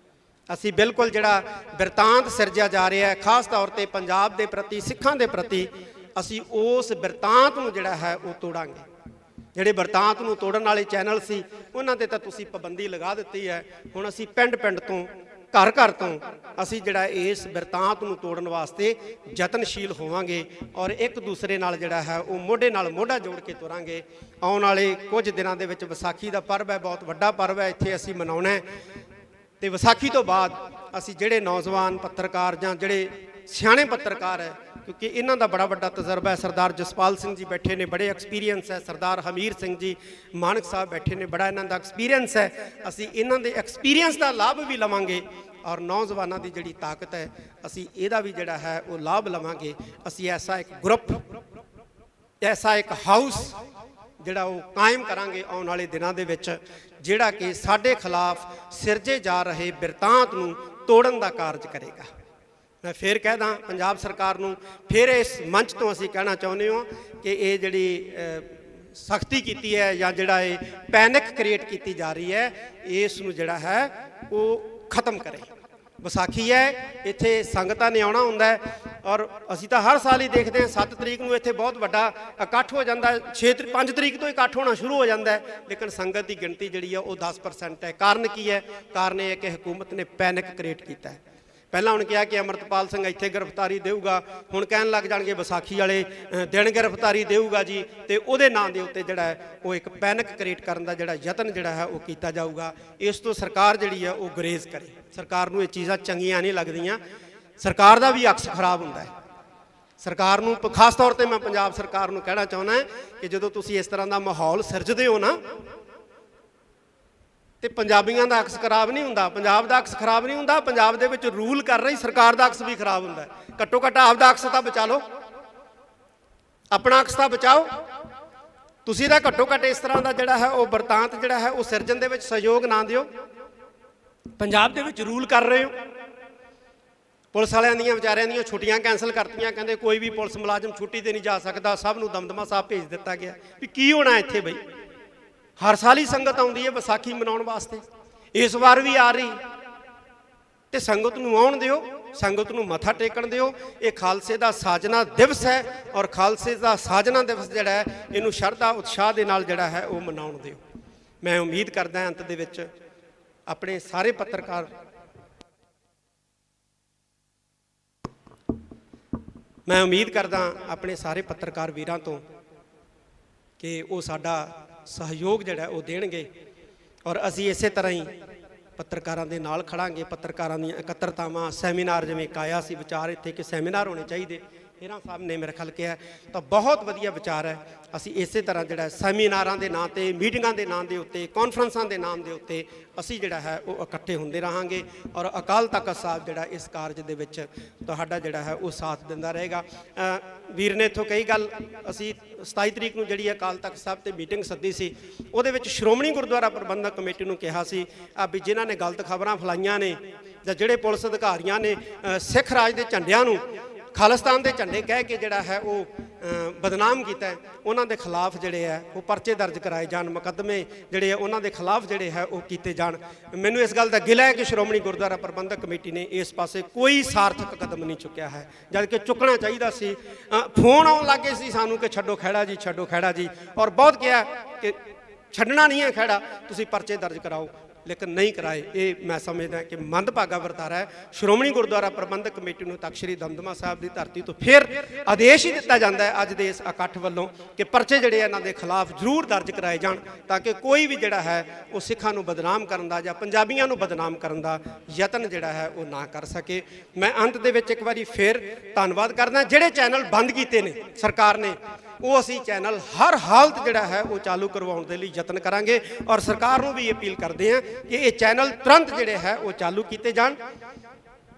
ਅਸੀਂ ਬਿਲਕੁਲ ਜਿਹੜਾ ਬਿਰਤਾਂਤ ਸਿਰਜਿਆ ਜਾ ਰਿਹਾ ਹੈ, ਖਾਸ ਤੌਰ ਤੇ ਪੰਜਾਬ ਦੇ ਪ੍ਰਤੀ, ਸਿੱਖਾਂ ਦੇ ਪ੍ਰਤੀ, ਅਸੀਂ ਉਸ ਬਿਰਤਾਂਤ ਨੂੰ ਜਿਹੜਾ ਹੈ ਉਹ ਤੋੜਾਂਗੇ। ਜਿਹੜੇ ਬਿਰਤਾਂਤ ਨੂੰ ਤੋੜਨ ਵਾਲੇ ਚੈਨਲ ਸੀ ਉਹਨਾਂ ਤੇ ਤਾਂ ਤੁਸੀਂ ਪਾਬੰਦੀ ਲਗਾ ਦਿੱਤੀ ਹੈ। ਹੁਣ ਅਸੀਂ ਪਿੰਡ ਪਿੰਡ ਤੋਂ, ਘਰ ਘਰ ਤੋਂ ਅਸੀਂ ਜਿਹੜਾ ਇਸ ਬਿਰਤਾਂਤ ਨੂੰ ਤੋੜਨ ਵਾਸਤੇ ਯਤਨਸ਼ੀਲ ਹੋਵਾਂਗੇ ਔਰ ਇੱਕ ਦੂਸਰੇ ਨਾਲ ਜਿਹੜਾ ਹੈ ਉਹ ਮੋਢੇ ਨਾਲ ਮੋਢਾ ਜੋੜ ਕੇ ਤੁਰਾਂਗੇ। ਆਉਣ ਵਾਲੇ ਕੁਝ ਦਿਨਾਂ ਦੇ ਵਿੱਚ ਵਿਸਾਖੀ ਦਾ ਪਰਵ ਹੈ, ਬਹੁਤ ਵੱਡਾ ਪਰਵ ਹੈ, ਇੱਥੇ ਅਸੀਂ ਮਨਾਉਣਾ ਹੈ। ਤੇ ਵਿਸਾਖੀ ਤੋਂ ਬਾਅਦ ਅਸੀਂ ਜਿਹੜੇ ਨੌਜਵਾਨ ਪੱਤਰਕਾਰ ਜਾਂ ਜਿਹੜੇ ਸਿਆਣੇ ਪੱਤਰਕਾਰ ਹੈ, ਕਿਉਂਕਿ ਇਹਨਾਂ ਦਾ ਬੜਾ ਵੱਡਾ ਤਜਰਬਾ ਹੈ, ਸਰਦਾਰ ਜਸਪਾਲ ਸਿੰਘ ਜੀ ਬੈਠੇ ਨੇ, ਬੜੇ ਐਕਸਪੀਰੀਅੰਸ ਹੈ, ਸਰਦਾਰ ਹਮੀਰ ਸਿੰਘ ਜੀ ਮਾਨਕ ਸਾਹਿਬ ਬੈਠੇ ਨੇ, ਬੜਾ ਇਹਨਾਂ ਦਾ ਐਕਸਪੀਰੀਅੰਸ ਹੈ। ਅਸੀਂ ਇਹਨਾਂ ਦੇ ਐਕਸਪੀਰੀਅੰਸ ਦਾ ਲਾਭ ਵੀ ਲਵਾਂਗੇ ਔਰ ਨੌਜਵਾਨਾਂ ਦੀ ਜਿਹੜੀ ਤਾਕਤ ਹੈ ਅਸੀਂ ਇਹਦਾ ਵੀ ਜਿਹੜਾ ਹੈ ਉਹ ਲਾਭ ਲਵਾਂਗੇ। ਅਸੀਂ ਐਸਾ ਇੱਕ ਗਰੁੱਪ, ਐਸਾ ਇੱਕ ਹਾਊਸ ਜਿਹੜਾ ਉਹ ਕਾਇਮ ਕਰਾਂਗੇ ਆਉਣ ਵਾਲੇ ਦਿਨਾਂ ਦੇ ਵਿੱਚ, ਜਿਹੜਾ ਕਿ ਸਾਡੇ ਖਿਲਾਫ ਸਿਰਜੇ ਜਾ ਰਹੇ ਬਿਰਤਾਂਤ ਨੂੰ ਤੋੜਨ ਦਾ ਕਾਰਜ ਕਰੇਗਾ। ਮੈਂ ਫਿਰ ਕਹਿਦਾ ਪੰਜਾਬ ਸਰਕਾਰ ਨੂੰ, ਫਿਰ ਇਸ ਮੰਚ ਤੋਂ ਅਸੀਂ ਕਹਿਣਾ ਚਾਹੁੰਦੇ ਹਾਂ ਕਿ ਇਹ ਜਿਹੜੀ ਸਖਤੀ ਕੀਤੀ ਹੈ ਜਾਂ ਜਿਹੜਾ ਇਹ ਪੈਨਿਕ ਕ੍ਰੀਏਟ ਕੀਤੀ ਜਾ ਰਹੀ ਹੈ, ਇਸ ਨੂੰ ਜਿਹੜਾ ਹੈ ਉਹ ਖਤਮ ਕਰੇ। ਵਿਸਾਖੀ ਹੈ, ਇੱਥੇ ਸੰਗਤਾਂ ਨੇ ਆਉਣਾ ਹੁੰਦਾ ਹੈ ਔਰ ਅਸੀਂ ਤਾਂ ਹਰ ਸਾਲ ਹੀ ਦੇਖਦੇ ਹਾਂ 7 ਤਰੀਕ ਨੂੰ ਇੱਥੇ ਬਹੁਤ ਵੱਡਾ ਇਕੱਠ ਹੋ ਜਾਂਦਾ ਹੈ, 5 ਤਰੀਕ ਤੋਂ ਇਕੱਠ ਹੋਣਾ ਸ਼ੁਰੂ ਹੋ ਜਾਂਦਾ ਹੈ, ਲੇਕਿਨ ਸੰਗਤ ਦੀ ਗਿਣਤੀ ਜਿਹੜੀ ਹੈ ਉਹ 10% ਹੈ। ਕਾਰਨ ਕੀ ਹੈ? ਕਾਰਨ ਇਹ ਹੈ ਕਿ ਹਕੂਮਤ ਨੇ ਪੈਨਿਕ ਕ੍ਰੀਏਟ ਕੀਤਾ ਹੈ। ਪਹਿਲਾਂ ਹੁਣ ਕਿਹਾ ਕਿ ਅਮਰਤਪਾਲ ਸਿੰਘ ਇੱਥੇ ਗ੍ਰਿਫਤਾਰੀ ਦੇਊਗਾ, ਹੁਣ ਕਹਿਣ ਲੱਗ ਜਾਣਗੇ ਵਿਸਾਖੀ ਵਾਲੇ ਦਿਨ ਗ੍ਰਿਫਤਾਰੀ ਦੇਊਗਾ ਜੀ, ਤੇ ਉਹਦੇ ਨਾਂ ਦੇ ਉੱਤੇ ਜਿਹੜਾ ਹੈ ਉਹ ਇੱਕ ਪੈਨਿਕ ਕ੍ਰੀਏਟ ਕਰਨ ਦਾ ਜਿਹੜਾ ਯਤਨ ਜਿਹੜਾ ਹੈ ਉਹ ਕੀਤਾ ਜਾਊਗਾ। ਇਸ ਤੋਂ ਸਰਕਾਰ ਜਿਹੜੀ ਹੈ ਉਹ ਗੁਰੇਜ਼ ਕਰੇ। ਸਰਕਾਰ ਨੂੰ ਇਹ ਚੀਜ਼ਾਂ ਚੰਗੀਆਂ ਨਹੀਂ ਲੱਗਦੀਆਂ, ਸਰਕਾਰ ਦਾ ਵੀ ਅਕਸ ਖਰਾਬ ਹੁੰਦਾ ਹੈ। ਸਰਕਾਰ ਨੂੰ, ਖਾਸ ਤੌਰ ਤੇ ਮੈਂ ਪੰਜਾਬ ਸਰਕਾਰ ਨੂੰ ਕਹਿਣਾ ਚਾਹੁੰਦਾ ਕਿ ਜਦੋਂ ਤੁਸੀਂ ਇਸ ਤਰ੍ਹਾਂ ਦਾ ਮਾਹੌਲ ਸਿਰਜਦੇ ਹੋ ਨਾ, ਤੇ ਪੰਜਾਬੀਆਂ ਦਾ ਅਕਸ ਖਰਾਬ ਨਹੀਂ ਹੁੰਦਾ, ਪੰਜਾਬ ਦਾ ਅਕਸ ਖਰਾਬ ਨਹੀਂ ਹੁੰਦਾ, ਪੰਜਾਬ ਦੇ ਵਿੱਚ ਰੂਲ ਕਰ ਰਹੀ ਸਰਕਾਰ ਦਾ ਅਕਸ ਵੀ ਖਰਾਬ ਹੁੰਦਾ ਹੈ। ਘੱਟੋ ਘੱਟ ਆਪਦਾ ਅਕਸ ਤਾਂ ਬਚਾ ਲਓ, ਆਪਣਾ ਅਕਸ ਤਾਂ ਬਚਾਓ। ਤੁਸੀਂ ਤਾਂ ਘੱਟੋ ਘੱਟ ਇਸ ਤਰ੍ਹਾਂ ਦਾ ਜਿਹੜਾ ਹੈ ਉਹ ਬਿਰਤਾਂਤ ਜਿਹੜਾ ਹੈ ਉਹ ਸਿਰਜਣ ਦੇ ਵਿੱਚ ਸਹਿਯੋਗ ਨਾ ਦਿਓ। ਪੰਜਾਬ ਦੇ ਵਿੱਚ ਰੂਲ ਕਰ ਰਹੇ ਹੋ, ਪੁਲਿਸ ਵਾਲਿਆਂ ਦੀਆਂ ਵਿਚਾਰਿਆਂ ਦੀਆਂ ਛੁੱਟੀਆਂ ਕੈਂਸਲ ਕਰਤੀਆਂ, ਕਹਿੰਦੇ ਕੋਈ ਵੀ ਪੁਲਿਸ ਮੁਲਾਜ਼ਮ ਛੁੱਟੀ ਤੇ ਨਹੀਂ ਜਾ ਸਕਦਾ, ਸਭ ਨੂੰ ਦਮਦਮਾ ਸਾਹਿਬ ਭੇਜ ਦਿੱਤਾ ਗਿਆ। ਵੀ ਕੀ ਹੋਣਾ ਇੱਥੇ ਬਈ? ਹਰ ਸਾਲ ਹੀ ਸੰਗਤ ਆਉਂਦੀ ਹੈ ਵਿਸਾਖੀ ਮਨਾਉਣ ਵਾਸਤੇ, ਇਸ ਵਾਰ ਵੀ ਆ ਰਹੀ, ਤੇ ਸੰਗਤ ਨੂੰ ਆਉਣ ਦਿਓ, ਸੰਗਤ ਨੂੰ ਮੱਥਾ ਟੇਕਣ ਦਿਓ। ਇਹ ਖਾਲਸੇ ਦਾ ਸਾਜਨਾ ਦਿਵਸ ਹੈ ਔਰ ਖਾਲਸੇ ਦਾ ਸਾਜਨਾ ਦਿਵਸ ਜਿਹੜਾ ਹੈ ਇਹਨੂੰ ਸ਼ਰਧਾ ਉਤਸ਼ਾਹ ਦੇ ਨਾਲ ਜਿਹੜਾ ਹੈ ਉਹ ਮਨਾਉਣ ਦਿਓ। ਮੈਂ ਉਮੀਦ ਕਰਦਾ ਅੰਤ ਦੇ ਵਿੱਚ ਆਪਣੇ ਸਾਰੇ ਪੱਤਰਕਾਰ ਆਪਣੇ ਸਾਰੇ ਪੱਤਰਕਾਰ ਵੀਰਾਂ ਤੋਂ ਕਿ ਉਹ ਸਾਡਾ ਸਹਿਯੋਗ ਜਿਹੜਾ ਉਹ ਦੇਣਗੇ ਔਰ ਅਸੀਂ ਇਸੇ ਤਰ੍ਹਾਂ ਹੀ ਪੱਤਰਕਾਰਾਂ ਦੇ ਨਾਲ ਖੜਾਂਗੇ। ਪੱਤਰਕਾਰਾਂ ਦੀਆਂ ਇਕੱਤਰਤਾਵਾਂ, ਸੈਮੀਨਾਰ, ਜਿਵੇਂ ਇੱਕ ਆਇਆ ਸੀ ਵਿਚਾਰ ਇੱਥੇ ਕਿ ਸੈਮੀਨਾਰ ਹੋਣੇ ਚਾਹੀਦੇ, ਹੀਰਾ ਸਾਹਿਬ ਨੇ ਮੇਰੇ ਖਿਆਲ ਕਿਹਾ, ਤਾਂ ਬਹੁਤ ਵਧੀਆ ਵਿਚਾਰ ਹੈ। ਅਸੀਂ ਇਸੇ ਤਰ੍ਹਾਂ ਜਿਹੜਾ ਸੈਮੀਨਾਰਾਂ ਦੇ ਨਾਂ 'ਤੇ, ਮੀਟਿੰਗਾਂ ਦੇ ਨਾਂ ਦੇ ਉੱਤੇ, ਕਾਨਫਰੰਸਾਂ ਦੇ ਨਾਮ ਦੇ ਉੱਤੇ ਅਸੀਂ ਜਿਹੜਾ ਹੈ ਉਹ ਇਕੱਠੇ ਹੁੰਦੇ ਰਹਾਂਗੇ ਔਰ ਅਕਾਲ ਤਖਤ ਸਾਹਿਬ ਜਿਹੜਾ ਇਸ ਕਾਰਜ ਦੇ ਵਿੱਚ ਤੁਹਾਡਾ ਜਿਹੜਾ ਹੈ ਉਹ ਸਾਥ ਦਿੰਦਾ ਰਹੇਗਾ। ਵੀਰ ਨੇ ਇੱਥੋਂ ਕਈ ਗੱਲ, ਅਸੀਂ 27 ਤਰੀਕ ਨੂੰ ਜਿਹੜੀ ਅਕਾਲ ਤਖਤ ਸਾਹਿਬ 'ਤੇ ਮੀਟਿੰਗ ਸੱਦੀ ਸੀ, ਉਹਦੇ ਵਿੱਚ ਸ਼੍ਰੋਮਣੀ ਗੁਰਦੁਆਰਾ ਪ੍ਰਬੰਧਕ ਕਮੇਟੀ ਨੂੰ ਕਿਹਾ ਸੀ ਵੀ ਜਿਨ੍ਹਾਂ ਨੇ ਗਲਤ ਖਬਰਾਂ ਫੈਲਾਈਆਂ ਨੇ ਜਾਂ ਜਿਹੜੇ ਪੁਲਿਸ ਅਧਿਕਾਰੀਆਂ ਨੇ ਸਿੱਖ ਰਾਜ ਦੇ ਝੰਡਿਆਂ ਨੂੰ ਖਾਲਿਸਤਾਨ ਦੇ ਝੰਡੇ ਕਹਿ ਕੇ ਜਿਹੜਾ ਹੈ ਉਹ ਬਦਨਾਮ ਕੀਤਾ, ਉਹਨਾਂ ਦੇ ਖਿਲਾਫ ਜਿਹੜੇ ਹੈ ਉਹ ਪਰਚੇ ਦਰਜ ਕਰਾਏ ਜਾਣ, ਮੁਕੱਦਮੇ ਜਿਹੜੇ ਆ ਉਹਨਾਂ ਦੇ ਖਿਲਾਫ ਜਿਹੜੇ ਹੈ ਉਹ ਕੀਤੇ ਜਾਣ। ਮੈਨੂੰ ਇਸ ਗੱਲ ਦਾ ਗਿਲਾ ਹੈ ਕਿ ਸ਼੍ਰੋਮਣੀ ਗੁਰਦੁਆਰਾ ਪ੍ਰਬੰਧਕ ਕਮੇਟੀ ਨੇ ਇਸ ਪਾਸੇ ਕੋਈ ਸਾਰਥਕ ਕਦਮ ਨਹੀਂ ਚੁੱਕਿਆ ਹੈ, ਜਦ ਕਿ ਚੁੱਕਣਾ ਚਾਹੀਦਾ ਸੀ। ਫੋਨ ਆਉਣ ਲੱਗੇ ਸੀ ਸਾਨੂੰ ਕਿ ਛੱਡੋ ਖਹਿੜਾ ਜੀ, ਛੱਡੋ ਖਹਿੜਾ ਜੀ, ਔਰ ਬਹੁਤ ਕਿਹਾ ਕਿ ਛੱਡਣਾ ਨਹੀਂ ਹੈ ਖਹਿੜਾ, ਤੁਸੀਂ ਪਰਚੇ ਦਰਜ ਕਰਾਓ, ਲੇਕਿਨ ਨਹੀਂ ਕਰਾਏ। ਇਹ ਮੈਂ ਸਮਝਦਾ ਕਿ ਮੰਦਭਾਗਾ ਵਰਤਾਰਾ ਹੈ। ਸ਼੍ਰੋਮਣੀ ਗੁਰਦੁਆਰਾ ਪ੍ਰਬੰਧਕ ਕਮੇਟੀ ਨੂੰ ਤਖ਼ਤ ਸ੍ਰੀ ਦਮਦਮਾ ਸਾਹਿਬ ਦੀ ਧਰਤੀ ਤੋਂ ਫਿਰ ਆਦੇਸ਼ ਹੀ ਦਿੱਤਾ ਜਾਂਦਾ ਹੈ ਅੱਜ ਦੇ ਇਸ ਇਕੱਠ ਵੱਲੋਂ ਕਿ ਪਰਚੇ ਜਿਹੜੇ ਇਹਨਾਂ ਦੇ ਖਿਲਾਫ ਜ਼ਰੂਰ ਦਰਜ ਕਰਾਏ ਜਾਣ, ਤਾਂ ਕਿ ਕੋਈ ਵੀ ਜਿਹੜਾ ਹੈ ਉਹ ਸਿੱਖਾਂ ਨੂੰ ਬਦਨਾਮ ਕਰਨ ਦਾ ਜਾਂ ਪੰਜਾਬੀਆਂ ਨੂੰ ਬਦਨਾਮ ਕਰਨ ਦਾ ਯਤਨ ਜਿਹੜਾ ਹੈ ਉਹ ਨਾ ਕਰ ਸਕੇ। ਮੈਂ ਅੰਤ ਦੇ ਵਿੱਚ ਇੱਕ ਵਾਰੀ ਫਿਰ ਧੰਨਵਾਦ ਕਰਦਾ। ਜਿਹੜੇ ਚੈਨਲ ਬੰਦ ਕੀਤੇ ਨੇ ਸਰਕਾਰ ਨੇ, ਉਹ ਅਸੀਂ ਚੈਨਲ ਹਰ ਹਾਲਤ ਜਿਹੜਾ ਹੈ ਉਹ ਚਾਲੂ ਕਰਵਾਉਣ ਦੇ ਲਈ ਯਤਨ ਕਰਾਂਗੇ ਔਰ ਸਰਕਾਰ ਨੂੰ ਵੀ ਅਪੀਲ ਕਰਦੇ ਹਾਂ ਕਿ ਇਹ ਚੈਨਲ ਤੁਰੰਤ ਜਿਹੜੇ ਹੈ ਉਹ ਚਾਲੂ ਕੀਤੇ ਜਾਣ।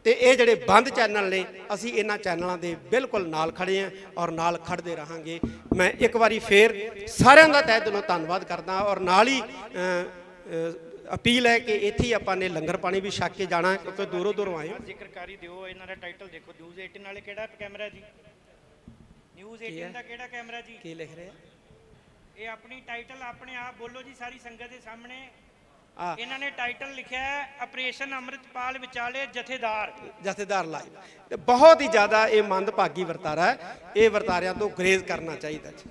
ਤੇ ਇਹ ਜਿਹੜੇ ਬੰਦ ਚੈਨਲ ਨੇ, ਅਸੀਂ ਇਹਨਾਂ ਚੈਨਲਾਂ ਦੇ ਬਿਲਕੁਲ ਨਾਲ ਖੜੇ ਹਾਂ ਔਰ ਨਾਲ ਖੜਦੇ ਰਹਾਂਗੇ। ਮੈਂ ਇੱਕ ਵਾਰੀ ਫੇਰ ਸਾਰਿਆਂ ਦਾ ਤਹਿ ਦਿਲੋਂ ਧੰਨਵਾਦ ਕਰਦਾ ਔਰ ਨਾਲ ਹੀ ਅਪੀਲ ਹੈ ਕਿ ਇੱਥੇ ਹੀ ਆਪਾਂ ਨੇ ਲੰਗਰ ਪਾਣੀ ਵੀ ਛਕ ਕੇ ਜਾਣਾ, ਕਿਉਂਕਿ ਦੂਰੋਂ ਦੂਰੋਂ ਆਏ। ਜ਼ਿਕਰਕਾਰੀ ਦਿਓ, ਇਹਨਾਂ ਦਾ ਟਾਈਟਲ ਦੇਖੋ, ਨਿਊਜ਼ 18 ਵਾਲੇ ਕਿਹੜਾ ਕੈਮਰਾ ਜੀ, ਨਿਊਜ਼ 18 ਦਾ ਕਿਹੜਾ ਕੈਮਰਾ ਜੀ, ਕੀ ਲਿਖ ਰਹੇ ਆ? ਇਹ ਆਪਣੀ ਟਾਈਟਲ ਆਪਣੇ ਆਪ ਬੋਲੋ ਜੀ ਸਾਰੀ ਸੰਗਤ ਦੇ ਸਾਹਮਣੇ। ਇਹਨਾਂ ਨੇ ਟਾਈਟਲ ਲਿਖਿਆ ਹੈ ਆਪਰੇਸ਼ਨ ਅੰਮ੍ਰਿਤਪਾਲ ਵਿਚਾਲੇ ਜਥੇਦਾਰ ਲਾਈਵ। ਤੇ ਬਹੁਤ ਹੀ ਜ਼ਿਆਦਾ ਇਹ ਮੰਦਭਾਗੀ ਵਰਤਾਰਾ ਹੈ, ਇਹ ਵਰਤਾਰਿਆਂ ਤੋਂ ਗਰੇਜ਼ ਕਰਨਾ ਚਾਹੀਦਾ ਜੀ।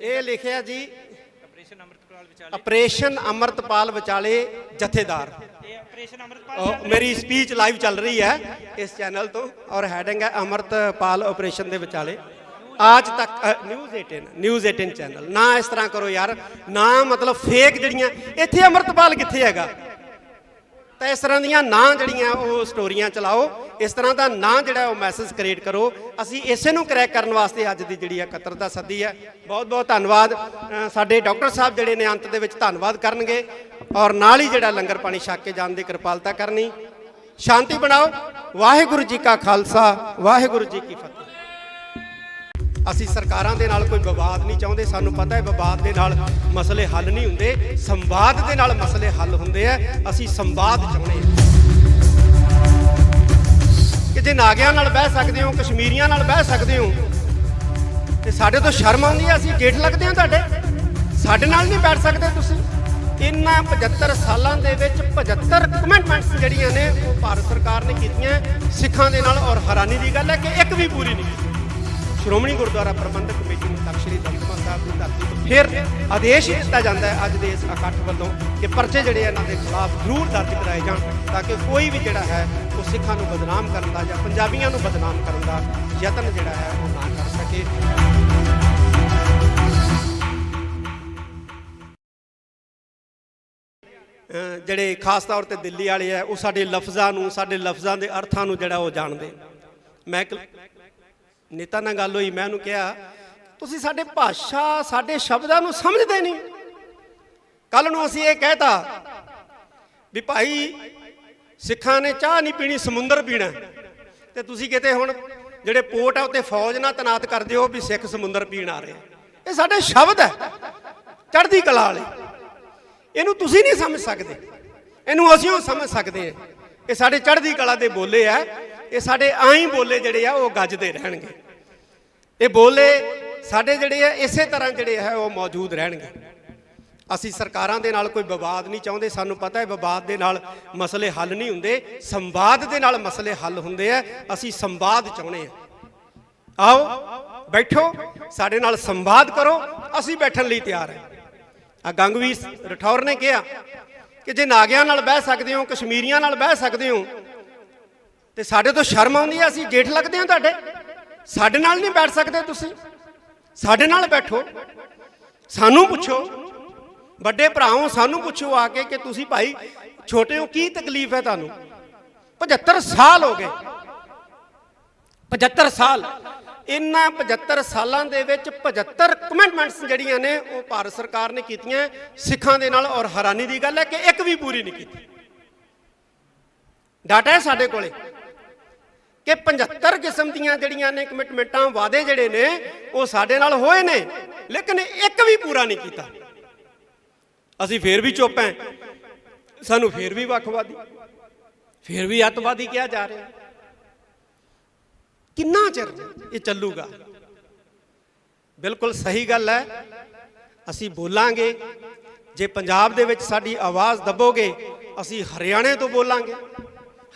ਇਹ ਲਿਖਿਆ ਜੀ ਆਪਰੇਸ਼ਨ ਅੰਮ੍ਰਿਤਪਾਲ ਵਿਚਾਲੇ ਜਥੇਦਾਰ। ਇਹ ਆਪਰੇਸ਼ਨ ਅੰਮ੍ਰਿਤਪਾਲ ਮੇਰੀ ਸਪੀਚ ਲਾਈਵ ਚੱਲ ਰਹੀ ਹੈ ਇਸ ਚੈਨਲ ਤੋਂ ਔਰ ਹੈਡਿੰਗ ਹੈ ਅੰਮ੍ਰਿਤਪਾਲ ਆਪਰੇਸ਼ਨ ਦੇ ਵਿਚਾਲੇ। ਅੱਜ ਤੱਕ ਨਿਊਜ਼ 18 ਚੈਨਲ। ਨਾ ਇਸ ਤਰ੍ਹਾਂ ਕਰੋ ਯਾਰ, ਨਾ ਮਤਲਬ ਫੇਕ ਜਿਹੜੀਆਂ ਇੱਥੇ ਅੰਮ੍ਰਿਤਪਾਲ ਕਿੱਥੇ ਹੈਗਾ, ਤਾਂ ਇਸ ਤਰ੍ਹਾਂ ਦੀਆਂ ਨਾ ਜਿਹੜੀਆਂ ਉਹ ਸਟੋਰੀਆਂ ਚਲਾਓ, ਇਸ ਤਰ੍ਹਾਂ ਦਾ ਨਾ ਜਿਹੜਾ ਉਹ ਮੈਸੇਜ ਕ੍ਰੀਏਟ ਕਰੋ। ਅਸੀਂ ਇਸੇ ਨੂੰ ਕਰੈਕ ਕਰਨ ਵਾਸਤੇ ਅੱਜ ਦੀ ਜਿਹੜੀ ਇਕੱਤਰਤਾ ਸੱਦੀ ਹੈ। ਬਹੁਤ ਬਹੁਤ ਧੰਨਵਾਦ। ਸਾਡੇ ਡਾਕਟਰ ਸਾਹਿਬ ਜਿਹੜੇ ਨੇ ਅੰਤ ਦੇ ਵਿੱਚ ਧੰਨਵਾਦ ਕਰਨਗੇ ਔਰ ਨਾਲ ਹੀ ਜਿਹੜਾ ਲੰਗਰ ਪਾਣੀ ਛਕ ਕੇ ਜਾਣ ਦੀ ਕਿਰਪਾਲਤਾ ਕਰਨੀ। ਸ਼ਾਂਤੀ ਬਣਾਓ। ਵਾਹਿਗੁਰੂ ਜੀ ਕਾ ਖਾਲਸਾ, ਵਾਹਿਗੁਰੂ ਜੀ ਕੀ ਫਤਿਹ। ਅਸੀਂ ਸਰਕਾਰਾਂ ਦੇ ਨਾਲ ਕੋਈ ਵਿਵਾਦ ਨਹੀਂ ਚਾਹੁੰਦੇ। ਸਾਨੂੰ ਪਤਾ ਹੈ ਵਿਵਾਦ ਦੇ ਨਾਲ ਮਸਲੇ ਹੱਲ ਨਹੀਂ ਹੁੰਦੇ, ਸੰਵਾਦ ਦੇ ਨਾਲ ਮਸਲੇ ਹੱਲ ਹੁੰਦੇ ਆ। ਅਸੀਂ ਸੰਵਾਦ ਚਾਹੁੰਦੇ ਹਾਂ ਕਿ ਜੇ ਨਾਗਿਆਂ ਨਾਲ ਬਹਿ ਸਕਦੇ ਹੋ, ਕਸ਼ਮੀਰੀਆਂ ਨਾਲ ਬਹਿ ਸਕਦੇ ਹੋ, ਤੇ ਸਾਡੇ ਤੋਂ ਸ਼ਰਮ ਆਉਂਦੀ ਹੈ। ਅਸੀਂ ਜੇਠ ਲੱਗਦੇ ਹਾਂ ਤੁਹਾਡੇ, ਸਾਡੇ ਨਾਲ ਨਹੀਂ ਬੈਠ ਸਕਦੇ ਤੁਸੀਂ। ਇਹਨਾਂ 75 ਸਾਲਾਂ ਦੇ ਵਿੱਚ 75 ਕਮਿਟਮੈਂਟਸ ਜਿਹੜੀਆਂ ਨੇ ਉਹ ਭਾਰਤ ਸਰਕਾਰ ਨੇ ਕੀਤੀਆਂ ਸਿੱਖਾਂ ਦੇ ਨਾਲ, ਔਰ ਹੈਰਾਨੀ ਦੀ ਗੱਲ ਹੈ ਕਿ ਇੱਕ ਵੀ ਪੂਰੀ ਨਹੀਂ ਕੀਤੀ। ਸ਼੍ਰੋਮਣੀ ਗੁਰਦੁਆਰਾ ਪ੍ਰਬੰਧਕ ਕਮੇਟੀ ਨੂੰ ਤਖ਼ਤ ਸ੍ਰੀ ਦਮਦਮਾ ਸਾਹਿਬ ਦੀ ਧਰਤੀ ਤੋਂ ਫਿਰ ਆਦੇਸ਼ ਹੀ ਦਿੱਤਾ ਜਾਂਦਾ ਹੈ ਅੱਜ ਦੇ ਇਸ ਇਕੱਠ ਵੱਲੋਂ ਕਿ ਪਰਚੇ ਜਿਹੜੇ ਇਹਨਾਂ ਦੇ ਖਿਲਾਫ ਜ਼ਰੂਰ ਦਰਜ ਕਰਾਏ ਜਾਣ, ਤਾਂ ਕਿ ਕੋਈ ਵੀ ਜਿਹੜਾ ਹੈ ਉਹ ਸਿੱਖਾਂ ਨੂੰ ਬਦਨਾਮ ਕਰਨ ਦਾ ਜਾਂ ਪੰਜਾਬੀਆਂ ਨੂੰ ਬਦਨਾਮ ਕਰਨ ਦਾ ਯਤਨ ਜਿਹੜਾ ਹੈ ਉਹ ਨਾ ਕਰ ਸਕੇ। ਜਿਹੜੇ ਖਾਸ ਤੌਰ ਤੇ ਦਿੱਲੀ ਵਾਲੇ ਆ, ਉਹ ਸਾਡੇ ਲਫ਼ਜ਼ਾਂ ਨੂੰ, ਸਾਡੇ ਲਫ਼ਜ਼ਾਂ ਦੇ ਅਰਥਾਂ ਨੂੰ ਜਿਹੜਾ ਉਹ ਜਾਣਦੇ। ਮੈਂ ਨੇਤਾ ਨਾਲ ਗੱਲ ਹੋਈ, ਮੈਂ ਉਹਨੂੰ ਕਿਹਾ ਤੁਸੀਂ ਸਾਡੇ ਭਾਸ਼ਾ, ਸਾਡੇ ਸ਼ਬਦਾਂ ਨੂੰ ਸਮਝਦੇ ਨਹੀਂ। ਕੱਲ ਨੂੰ ਅਸੀਂ ਇਹ ਕਹਿਤਾ ਵੀ ਭਾਈ ਸਿੱਖਾਂ ਨੇ ਚਾਹ ਨਹੀਂ ਪੀਣੀ, ਸਮੁੰਦਰ ਪੀਣਾ, ਤੇ ਤੁਸੀਂ ਕਿਤੇ ਹੁਣ ਜਿਹੜੇ ਪੋਰਟ ਆ ਉੱਤੇ ਫੌਜ ਨਾਲ ਤੈਨਾਤ ਕਰ ਦਿਓ ਵੀ ਸਿੱਖ ਸਮੁੰਦਰ ਪੀਣ ਆ ਰਹੇ। ਇਹ ਸਾਡੇ ਸ਼ਬਦ ਹੈ ਚੜ੍ਹਦੀ ਕਲਾ ਵਾਲੇ, ਇਹਨੂੰ ਤੁਸੀਂ ਨਹੀਂ ਸਮਝ ਸਕਦੇ, ਇਹਨੂੰ ਅਸੀਂ ਉਹ ਸਮਝ ਸਕਦੇ ਹਾਂ। ਇਹ ਸਾਡੇ ਚੜ੍ਹਦੀ ਕਲਾ ਦੇ ਬੋਲੇ ਆ, ਇਹ ਸਾਡੇ ਆਈ ਬੋਲੇ ਜਿਹੜੇ ਆ ਉਹ ਗੱਜਦੇ ਰਹਿਣਗੇ। ਇਹ ਬੋਲੇ ਸਾਡੇ ਜਿਹੜੇ ਆ ਇਸੇ ਤਰ੍ਹਾਂ ਜਿਹੜੇ ਹੈ ਉਹ ਮੌਜੂਦ ਰਹਿਣਗੇ। ਅਸੀਂ ਸਰਕਾਰਾਂ ਦੇ ਨਾਲ ਕੋਈ ਵਿਵਾਦ ਨਹੀਂ ਚਾਹੁੰਦੇ। ਸਾਨੂੰ ਪਤਾ ਹੈ ਵਿਵਾਦ ਦੇ ਨਾਲ ਮਸਲੇ ਹੱਲ ਨਹੀਂ ਹੁੰਦੇ, ਸੰਵਾਦ ਦੇ ਨਾਲ ਮਸਲੇ ਹੱਲ ਹੁੰਦੇ ਆ। ਅਸੀਂ ਸੰਵਾਦ ਚਾਹੁੰਦੇ ਹਾਂ। ਆਓ ਬੈਠੋ, ਸਾਡੇ ਨਾਲ ਸੰਵਾਦ ਕਰੋ, ਅਸੀਂ ਬੈਠਣ ਲਈ ਤਿਆਰ ਹਾਂ। ਆ ਗੰਗਵੀਰ ਰਠੌਰ ਨੇ ਕਿਹਾ ਕਿ ਜੇ ਨਾਗਿਆਂ ਨਾਲ ਬਹਿ ਸਕਦੇ ਹੋ, ਕਸ਼ਮੀਰੀਆਂ ਨਾਲ ਬਹਿ ਸਕਦੇ ਹੋ, ਤੇ ਸਾਡੇ ਤੋਂ ਸ਼ਰਮ ਆਉਂਦੀ ਹੈ, ਅਸੀਂ ਜੇਠ ਲੱਗਦੇ ਹਾਂ ਤੁਹਾਡੇ, ਸਾਡੇ ਨਾਲ ਨਹੀਂ ਬੈਠ ਸਕਦੇ ਤੁਸੀਂ, ਸਾਡੇ ਨਾਲ ਬੈਠੋ, ਸਾਨੂੰ ਪੁੱਛੋ, ਵੱਡੇ ਭਰਾਓ ਸਾਨੂੰ ਪੁੱਛੋ ਆ ਕੇ ਕਿ ਤੁਸੀਂ ਭਾਈ ਛੋਟੇ ਹੋ, ਕੀ ਤਕਲੀਫ ਹੈ ਤੁਹਾਨੂੰ। 75 ਸਾਲ ਹੋ ਗਏ, 75 ਸਾਲ। ਇਹਨਾਂ 75 ਸਾਲਾਂ ਦੇ ਵਿੱਚ 75 ਕਮਿਟਮੈਂਟਸ ਜਿਹੜੀਆਂ ਨੇ ਉਹ ਭਾਰਤ ਸਰਕਾਰ ਨੇ ਕੀਤੀਆਂ ਸਿੱਖਾਂ ਦੇ ਨਾਲ, ਔਰ ਹੈਰਾਨੀ ਦੀ ਗੱਲ ਹੈ ਕਿ ਇੱਕ ਵੀ ਪੂਰੀ ਨਹੀਂ ਕੀਤੀ। ਡਾਟਾ ਹੈ ਸਾਡੇ ਕੋਲੇ ਕਿ 75 ਕਿਸਮ ਦੀਆਂ ਜਿਹੜੀਆਂ ਨੇ ਕਮਿਟਮੈਂਟਾਂ, ਵਾਅਦੇ ਜਿਹੜੇ ਨੇ ਉਹ ਸਾਡੇ ਨਾਲ ਹੋਏ ਨੇ, ਲੇਕਿਨ ਇੱਕ ਵੀ ਪੂਰਾ ਨਹੀਂ ਕੀਤਾ। ਅਸੀਂ ਫੇਰ ਵੀ ਚੁੱਪ ਹਾਂ, ਸਾਨੂੰ ਫੇਰ ਵੀ ਵੱਖਵਾਦੀ, ਫੇਰ ਵੀ ਅੱਤਵਾਦੀ ਕਿਹਾ ਜਾ ਰਿਹਾ। ਕਿੰਨਾ ਚਿਰ ਇਹ ਚੱਲੂਗਾ? ਬਿਲਕੁਲ ਸਹੀ ਗੱਲ ਹੈ, ਅਸੀਂ ਬੋਲਾਂਗੇ। ਜੇ ਪੰਜਾਬ ਦੇ ਵਿੱਚ ਸਾਡੀ ਆਵਾਜ਼ ਦੱਬੋਗੇ, ਅਸੀਂ ਹਰਿਆਣੇ ਤੋਂ ਬੋਲਾਂਗੇ,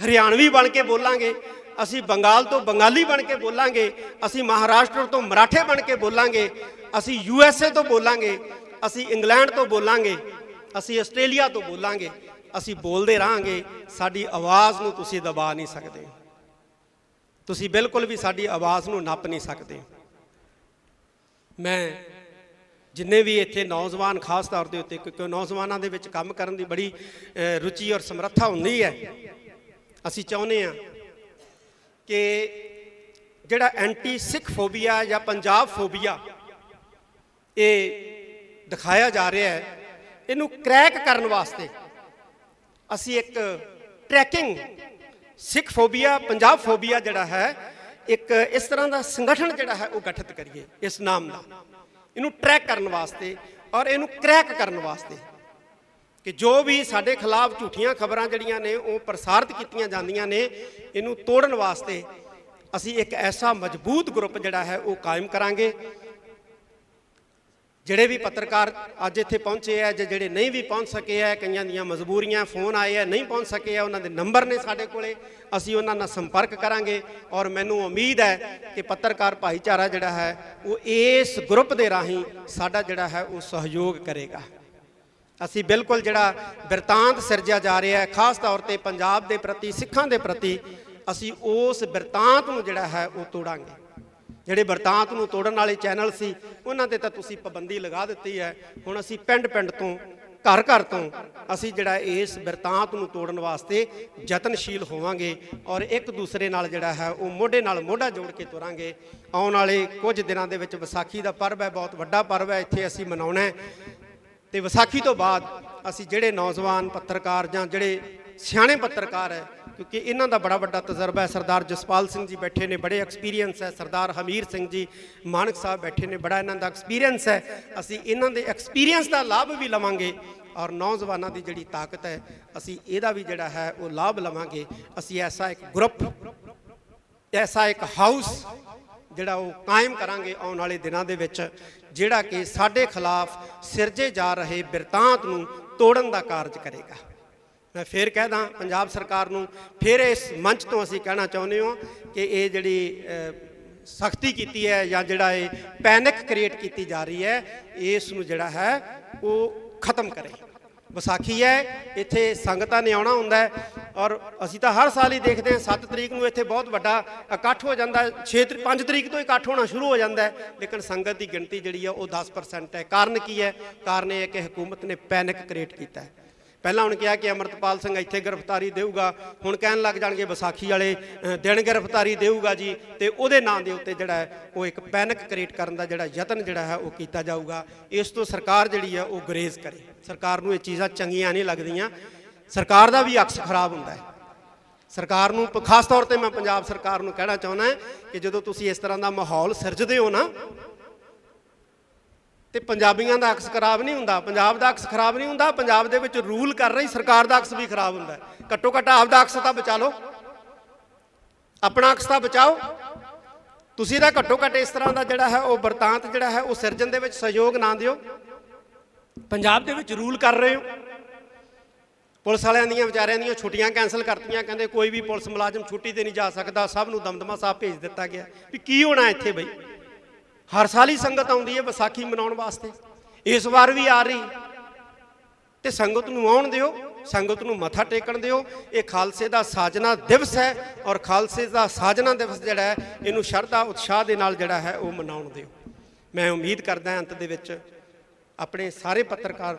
ਹਰਿਆਣਵੀ ਬਣ ਕੇ ਬੋਲਾਂਗੇ, ਅਸੀਂ ਬੰਗਾਲ ਤੋਂ ਬੰਗਾਲੀ ਬਣ ਕੇ ਬੋਲਾਂਗੇ, ਅਸੀਂ ਮਹਾਰਾਸ਼ਟਰ ਤੋਂ ਮਰਾਠੇ ਬਣ ਕੇ ਬੋਲਾਂਗੇ, ਅਸੀਂ USA ਤੋਂ ਬੋਲਾਂਗੇ, ਅਸੀਂ ਇੰਗਲੈਂਡ ਤੋਂ ਬੋਲਾਂਗੇ, ਅਸੀਂ ਆਸਟ੍ਰੇਲੀਆ ਤੋਂ ਬੋਲਾਂਗੇ। ਅਸੀਂ ਬੋਲਦੇ ਰਹਾਂਗੇ, ਸਾਡੀ ਆਵਾਜ਼ ਨੂੰ ਤੁਸੀਂ ਦਬਾ ਨਹੀਂ ਸਕਦੇ, ਤੁਸੀਂ ਬਿਲਕੁਲ ਵੀ ਸਾਡੀ ਆਵਾਜ਼ ਨੂੰ ਨੱਪ ਨਹੀਂ ਸਕਦੇ। ਮੈਂ ਜਿੰਨੇ ਵੀ ਇੱਥੇ ਨੌਜਵਾਨ, ਖਾਸ ਤੌਰ ਦੇ ਉੱਤੇ, ਕਿਉਂਕਿ ਨੌਜਵਾਨਾਂ ਦੇ ਵਿੱਚ ਕੰਮ ਕਰਨ ਦੀ ਬੜੀ ਰੁਚੀ ਔਰ ਸਮਰੱਥਾ ਹੁੰਦੀ ਹੈ, ਅਸੀਂ ਚਾਹੁੰਦੇ ਹਾਂ ਕਿ ਜਿਹੜਾ ਐਂਟੀ ਸਿੱਖ ਫੋਬੀਆ ਜਾਂ ਪੰਜਾਬ ਫੋਬੀਆ ਇਹ ਦਿਖਾਇਆ ਜਾ ਰਿਹਾ ਹੈ, ਇਹਨੂੰ ਕ੍ਰੈਕ ਕਰਨ ਵਾਸਤੇ ਅਸੀਂ ਇੱਕ ਟਰੈਕਿੰਗ ਸਿੱਖ ਫੋਬੀਆ, ਪੰਜਾਬ ਫੋਬੀਆ ਜਿਹੜਾ ਹੈ, ਇੱਕ ਇਸ ਤਰ੍ਹਾਂ ਦਾ ਸੰਗਠਨ ਜਿਹੜਾ ਹੈ ਉਹ ਗਠਿਤ ਕਰੀਏ ਇਸ ਨਾਮ ਦਾ, ਇਹਨੂੰ ਟਰੈਕ ਕਰਨ ਵਾਸਤੇ ਔਰ ਇਹਨੂੰ ਕ੍ਰੈਕ ਕਰਨ ਵਾਸਤੇ ਕਿ ਜੋ ਵੀ ਸਾਡੇ ਖਿਲਾਫ ਝੂਠੀਆਂ ਖਬਰਾਂ ਜਿਹੜੀਆਂ ਨੇ ਉਹ ਪ੍ਰਸਾਰਿਤ ਕੀਤੀਆਂ ਜਾਂਦੀਆਂ ਨੇ, ਇਹਨੂੰ ਤੋੜਨ ਵਾਸਤੇ ਅਸੀਂ ਇੱਕ ਐਸਾ ਮਜ਼ਬੂਤ ਗਰੁੱਪ ਜਿਹੜਾ ਹੈ ਉਹ ਕਾਇਮ ਕਰਾਂਗੇ। ਜਿਹੜੇ ਵੀ ਪੱਤਰਕਾਰ ਅੱਜ ਇੱਥੇ ਪਹੁੰਚੇ ਹੈ, ਜਿਹੜੇ ਨਹੀਂ ਵੀ ਪਹੁੰਚ ਸਕੇ ਹੈ, ਕਈਆਂ ਦੀਆਂ ਮਜਬੂਰੀਆਂ, ਫੋਨ ਆਏ ਹੈ, ਨਹੀਂ ਪਹੁੰਚ ਸਕੇ ਹੈ, ਉਹਨਾਂ ਦੇ ਨੰਬਰ ਨੇ ਸਾਡੇ ਕੋਲੇ, ਅਸੀਂ ਉਹਨਾਂ ਨਾਲ ਸੰਪਰਕ ਕਰਾਂਗੇ। ਔਰ ਮੈਨੂੰ ਉਮੀਦ ਹੈ ਕਿ ਪੱਤਰਕਾਰ ਭਾਈਚਾਰਾ ਜਿਹੜਾ ਹੈ ਉਹ ਇਸ ਗਰੁੱਪ ਦੇ ਰਾਹੀਂ ਸਾਡਾ ਜਿਹੜਾ ਹੈ ਉਹ ਸਹਿਯੋਗ ਕਰੇਗਾ। ਅਸੀਂ ਬਿਲਕੁਲ ਜਿਹੜਾ ਬਿਰਤਾਂਤ ਸਿਰਜਿਆ ਜਾ ਰਿਹਾ ਹੈ, ਖਾਸ ਤੌਰ ਤੇ ਪੰਜਾਬ ਦੇ ਪ੍ਰਤੀ, ਸਿੱਖਾਂ ਦੇ ਪ੍ਰਤੀ, ਅਸੀਂ ਉਸ ਬਿਰਤਾਂਤ ਨੂੰ ਜਿਹੜਾ ਹੈ ਉਹ ਤੋੜਾਂਗੇ। ਜਿਹੜੇ ਬਿਰਤਾਂਤ ਨੂੰ ਤੋੜਨ ਵਾਲੇ ਚੈਨਲ ਸੀ ਉਹਨਾਂ ਤੇ ਤਾਂ ਤੁਸੀਂ ਪਾਬੰਦੀ ਲਗਾ ਦਿੱਤੀ ਹੈ। ਹੁਣ ਅਸੀਂ ਪਿੰਡ ਪਿੰਡ ਤੋਂ, ਘਰ ਘਰ ਤੋਂ ਅਸੀਂ ਜਿਹੜਾ ਇਸ ਬਿਰਤਾਂਤ ਨੂੰ ਤੋੜਨ ਵਾਸਤੇ ਯਤਨਸ਼ੀਲ ਹੋਵਾਂਗੇ ਔਰ ਇੱਕ ਦੂਸਰੇ ਨਾਲ ਜਿਹੜਾ ਹੈ ਉਹ ਮੋਢੇ ਨਾਲ ਮੋਢਾ ਜੋੜ ਕੇ ਤੁਰਾਂਗੇ। ਆਉਣ ਵਾਲੇ ਕੁਝ ਦਿਨਾਂ ਦੇ ਵਿੱਚ ਵਿਸਾਖੀ ਦਾ ਪਰਵ ਹੈ, ਬਹੁਤ ਵੱਡਾ ਪਰਵ ਹੈ, ਇੱਥੇ ਅਸੀਂ ਮਨਾਉਣਾ। ਤੇ ਵਿਸਾਖੀ ਤੋਂ ਬਾਅਦ ਅਸੀਂ ਜਿਹੜੇ ਨੌਜਵਾਨ ਪੱਤਰਕਾਰ ਜਾਂ ਜਿਹੜੇ ਸਿਆਣੇ ਪੱਤਰਕਾਰ ਹੈ, ਕਿਉਂਕਿ ਇਹਨਾਂ ਦਾ ਬੜਾ ਵੱਡਾ ਤਜਰਬਾ ਹੈ, ਸਰਦਾਰ ਜਸਪਾਲ ਸਿੰਘ ਜੀ ਬੈਠੇ ਨੇ, ਬੜੇ ਐਕਸਪੀਰੀਅੰਸ ਹੈ, ਸਰਦਾਰ ਹਮੀਰ ਸਿੰਘ ਜੀ ਮਾਨਕ ਸਾਹਿਬ ਬੈਠੇ ਨੇ, ਬੜਾ ਇਹਨਾਂ ਦਾ ਐਕਸਪੀਰੀਅੰਸ ਹੈ। ਅਸੀਂ ਇਹਨਾਂ ਦੇ ਐਕਸਪੀਰੀਅੰਸ ਦਾ ਲਾਭ ਵੀ ਲਵਾਂਗੇ ਔਰ ਨੌਜਵਾਨਾਂ ਦੀ ਜਿਹੜੀ ਤਾਕਤ ਹੈ ਅਸੀਂ ਇਹਦਾ ਵੀ ਜਿਹੜਾ ਹੈ ਉਹ ਲਾਭ ਲਵਾਂਗੇ। ਅਸੀਂ ਐਸਾ ਇੱਕ ਗਰੁੱਪ, ਐਸਾ ਇੱਕ ਹਾਊਸ ਜਿਹੜਾ ਉਹ ਕਾਇਮ ਕਰਾਂਗੇ ਆਉਣ ਵਾਲੇ ਦਿਨਾਂ ਦੇ ਵਿੱਚ, ਜਿਹੜਾ ਕਿ ਸਾਡੇ ਖਿਲਾਫ ਸਿਰਜੇ ਜਾ ਰਹੇ ਬਿਰਤਾਂਤ ਨੂੰ ਤੋੜਨ ਦਾ ਕਾਰਜ ਕਰੇਗਾ। ਮੈਂ ਫੇਰ ਕਹਿਦਾ ਪੰਜਾਬ ਸਰਕਾਰ ਨੂੰ, ਫਿਰ ਇਸ ਮੰਚ ਤੋਂ ਅਸੀਂ ਕਹਿਣਾ ਚਾਹੁੰਦੇ ਹਾਂ ਕਿ ਇਹ ਜਿਹੜੀ ਸਖਤੀ ਕੀਤੀ ਹੈ ਜਾਂ ਜਿਹੜਾ ਇਹ ਪੈਨਿਕ ਕ੍ਰੀਏਟ ਕੀਤੀ ਜਾ ਰਹੀ ਹੈ, ਇਸ ਨੂੰ ਜਿਹੜਾ ਹੈ ਉਹ ਖਤਮ ਕਰੇ। ਵਿਸਾਖੀ ਹੈ, ਇੱਥੇ ਸੰਗਤਾਂ ਨੇ ਆਉਣਾ ਹੁੰਦਾ ਹੈ ਔਰ ਅਸੀਂ ਤਾਂ ਹਰ ਸਾਲ ਹੀ ਦੇਖਦੇ ਹਾਂ 7 ਤਰੀਕ ਨੂੰ ਇੱਥੇ ਬਹੁਤ ਵੱਡਾ ਇਕੱਠ ਹੋ ਜਾਂਦਾ, 5 ਤਰੀਕ ਤੋਂ ਇਕੱਠ ਹੋਣਾ ਸ਼ੁਰੂ ਹੋ ਜਾਂਦਾ ਹੈ, ਲੇਕਿਨ ਸੰਗਤ ਦੀ ਗਿਣਤੀ ਜਿਹੜੀ ਹੈ ਉਹ 10% ਹੈ। ਕਾਰਨ ਕੀ ਹੈ? ਕਾਰਨ ਇਹ ਹੈ ਕਿ ਹਕੂਮਤ ਨੇ ਪੈਨਿਕ ਕ੍ਰੀਏਟ ਕੀਤਾ ਹੈ। ਪਹਿਲਾਂ ਹੁਣ ਕਿਹਾ ਕਿ ਅਮਰਤਪਾਲ ਸਿੰਘ ਇੱਥੇ ਗ੍ਰਿਫਤਾਰੀ ਦੇਊਗਾ, ਹੁਣ ਕਹਿਣ ਲੱਗ ਜਾਣਗੇ ਵਿਸਾਖੀ ਵਾਲੇ ਦਿਨ ਗ੍ਰਿਫਤਾਰੀ ਦੇਊਗਾ ਜੀ, ਤੇ ਉਹਦੇ ਨਾਂ ਦੇ ਉੱਤੇ ਜਿਹੜਾ ਹੈ ਉਹ ਇੱਕ ਪੈਨਿਕ ਕ੍ਰੀਏਟ ਕਰਨ ਦਾ ਜਿਹੜਾ ਯਤਨ ਜਿਹੜਾ ਹੈ ਉਹ ਕੀਤਾ ਜਾਊਗਾ। ਇਸ ਤੋਂ ਸਰਕਾਰ ਜਿਹੜੀ ਹੈ ਉਹ ਗੁਰੇਜ਼ ਕਰੇ। ਸਰਕਾਰ ਨੂੰ ਇਹ ਚੀਜ਼ਾਂ ਚੰਗੀਆਂ ਨਹੀਂ ਲੱਗਦੀਆਂ, ਸਰਕਾਰ ਦਾ ਵੀ ਅਕਸ ਖਰਾਬ ਹੁੰਦਾ ਹੈ। ਸਰਕਾਰ ਨੂੰ ਖਾਸ ਤੌਰ ਤੇ ਮੈਂ ਪੰਜਾਬ ਸਰਕਾਰ ਨੂੰ ਕਹਿਣਾ ਚਾਹੁੰਦਾ ਕਿ ਜਦੋਂ ਤੁਸੀਂ ਇਸ ਤਰ੍ਹਾਂ ਦਾ ਮਾਹੌਲ ਸਿਰਜਦੇ ਹੋ ਨਾ, ਤੇ ਪੰਜਾਬੀਆਂ ਦਾ ਅਕਸ ਖਰਾਬ ਨਹੀਂ ਹੁੰਦਾ, ਪੰਜਾਬ ਦਾ ਅਕਸ ਖਰਾਬ ਨਹੀਂ ਹੁੰਦਾ, ਪੰਜਾਬ ਦੇ ਵਿੱਚ ਰੂਲ ਕਰ ਰਹੀ ਸਰਕਾਰ ਦਾ ਅਕਸ ਵੀ ਖਰਾਬ ਹੁੰਦਾ। ਘੱਟੋ ਘੱਟ ਆਪਦਾ ਅਕਸ ਤਾਂ ਬਚਾ ਲਓ, ਆਪਣਾ ਅਕਸ ਤਾਂ ਬਚਾਓ। ਤੁਸੀਂ ਤਾਂ ਘੱਟੋ ਘੱਟ ਇਸ ਤਰ੍ਹਾਂ ਦਾ ਜਿਹੜਾ ਹੈ ਉਹ ਬਿਰਤਾਂਤ ਜਿਹੜਾ ਹੈ ਉਹ ਸਿਰਜਣ ਦੇ ਵਿੱਚ ਸਹਿਯੋਗ ਨਾ ਦਿਓ। ਪੰਜਾਬ ਦੇ ਵਿੱਚ ਰੂਲ ਕਰ ਰਹੇ ਹੋ, ਪੁਲਿਸ ਵਾਲਿਆਂ ਦੀਆਂ ਵਿਚਾਰਿਆਂ ਦੀਆਂ ਛੁੱਟੀਆਂ ਕੈਂਸਲ ਕਰਤੀਆਂ, ਕਹਿੰਦੇ ਕੋਈ ਵੀ ਪੁਲਿਸ ਮੁਲਾਜ਼ਮ ਛੁੱਟੀ ਤੇ ਨਹੀਂ ਜਾ ਸਕਦਾ, ਸਭ ਨੂੰ ਦਮਦਮਾ ਸਾਹਿਬ ਭੇਜ ਦਿੱਤਾ ਗਿਆ। ਵੀ ਕੀ ਹੋਣਾ ਇੱਥੇ ਬਈ? ਹਰ ਸਾਲ ਹੀ ਸੰਗਤ ਆਉਂਦੀ ਹੈ ਵਿਸਾਖੀ ਮਨਾਉਣ ਵਾਸਤੇ, ਇਸ ਵਾਰ ਵੀ ਆ ਰਹੀ, ਤੇ ਸੰਗਤ ਨੂੰ ਆਉਣ ਦਿਓ, ਸੰਗਤ ਨੂੰ ਮੱਥਾ ਟੇਕਣ ਦਿਓ। ਇਹ ਖਾਲਸੇ ਦਾ ਸਾਜਨਾ ਦਿਵਸ ਹੈ ਔਰ ਖਾਲਸੇ ਦਾ ਸਾਜਨਾ ਦਿਵਸ ਜਿਹੜਾ ਹੈ ਇਹਨੂੰ ਸ਼ਰਧਾ ਉਤਸ਼ਾਹ ਦੇ ਨਾਲ ਜਿਹੜਾ ਹੈ ਉਹ ਮਨਾਉਣ ਦਿਓ। ਮੈਂ ਉਮੀਦ ਕਰਦਾ ਅੰਤ ਦੇ ਵਿੱਚ ਆਪਣੇ ਸਾਰੇ ਪੱਤਰਕਾਰ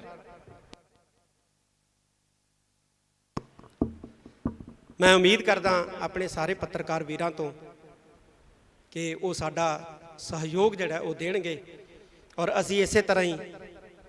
ਆਪਣੇ ਸਾਰੇ ਪੱਤਰਕਾਰ ਵੀਰਾਂ ਤੋਂ ਕਿ ਉਹ ਸਾਡਾ ਸਹਿਯੋਗ ਜਿਹੜਾ ਉਹ ਦੇਣਗੇ ਔਰ ਅਸੀਂ ਇਸੇ ਤਰ੍ਹਾਂ ਹੀ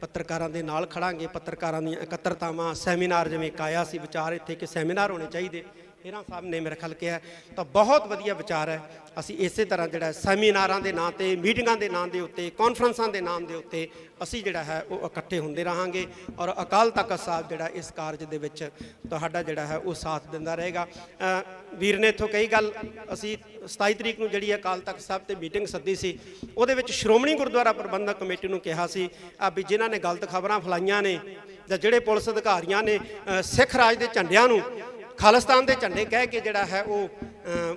ਪੱਤਰਕਾਰਾਂ ਦੇ ਨਾਲ ਖੜਾਂਗੇ। ਪੱਤਰਕਾਰਾਂ ਦੀਆਂ ਇਕੱਤਰਤਾਵਾਂ, ਸੈਮੀਨਾਰ, ਜਿਵੇਂ ਕਾਇਆ ਸੀ ਵਿਚਾਰ ਇੱਥੇ ਕਿ ਸੈਮੀਨਾਰ ਹੋਣੇ ਚਾਹੀਦੇ, ਹੀਰਾ ਸਾਹਿਬ ਨੇ ਮੇਰੇ ਖਿਆਲ ਕਿਹਾ, ਤਾਂ ਬਹੁਤ ਵਧੀਆ ਵਿਚਾਰ ਹੈ। ਅਸੀਂ ਇਸੇ ਤਰ੍ਹਾਂ ਜਿਹੜਾ ਸੈਮੀਨਾਰਾਂ ਦੇ ਨਾਂ 'ਤੇ, ਮੀਟਿੰਗਾਂ ਦੇ ਨਾਂ ਦੇ ਉੱਤੇ, ਕਾਨਫਰੰਸਾਂ ਦੇ ਨਾਮ ਦੇ ਉੱਤੇ ਅਸੀਂ ਜਿਹੜਾ ਹੈ ਉਹ ਇਕੱਠੇ ਹੁੰਦੇ ਰਹਾਂਗੇ ਔਰ ਅਕਾਲ ਤਖਤ ਸਾਹਿਬ ਜਿਹੜਾ ਇਸ ਕਾਰਜ ਦੇ ਵਿੱਚ ਤੁਹਾਡਾ ਜਿਹੜਾ ਹੈ ਉਹ ਸਾਥ ਦਿੰਦਾ ਰਹੇਗਾ। ਵੀਰ ਨੇ ਇੱਥੋਂ ਕਈ ਗੱਲ, ਅਸੀਂ 27 ਤਰੀਕ ਨੂੰ ਜਿਹੜੀ ਅਕਾਲ ਤਖਤ ਸਾਹਿਬ 'ਤੇ ਮੀਟਿੰਗ ਸੱਦੀ ਸੀ, ਉਹਦੇ ਵਿੱਚ ਸ਼੍ਰੋਮਣੀ ਗੁਰਦੁਆਰਾ ਪ੍ਰਬੰਧਕ ਕਮੇਟੀ ਨੂੰ ਕਿਹਾ ਸੀ ਵੀ ਜਿਨ੍ਹਾਂ ਨੇ ਗਲਤ ਖਬਰਾਂ ਫੈਲਾਈਆਂ ਨੇ ਜਾਂ ਜਿਹੜੇ ਪੁਲਿਸ ਅਧਿਕਾਰੀਆਂ ਨੇ ਸਿੱਖ ਰਾਜ ਦੇ ਝੰਡਿਆਂ ਨੂੰ ਖਾਲਿਸਤਾਨ ਦੇ ਝੰਡੇ ਕਹਿ ਕੇ ਜਿਹੜਾ ਹੈ ਉਹ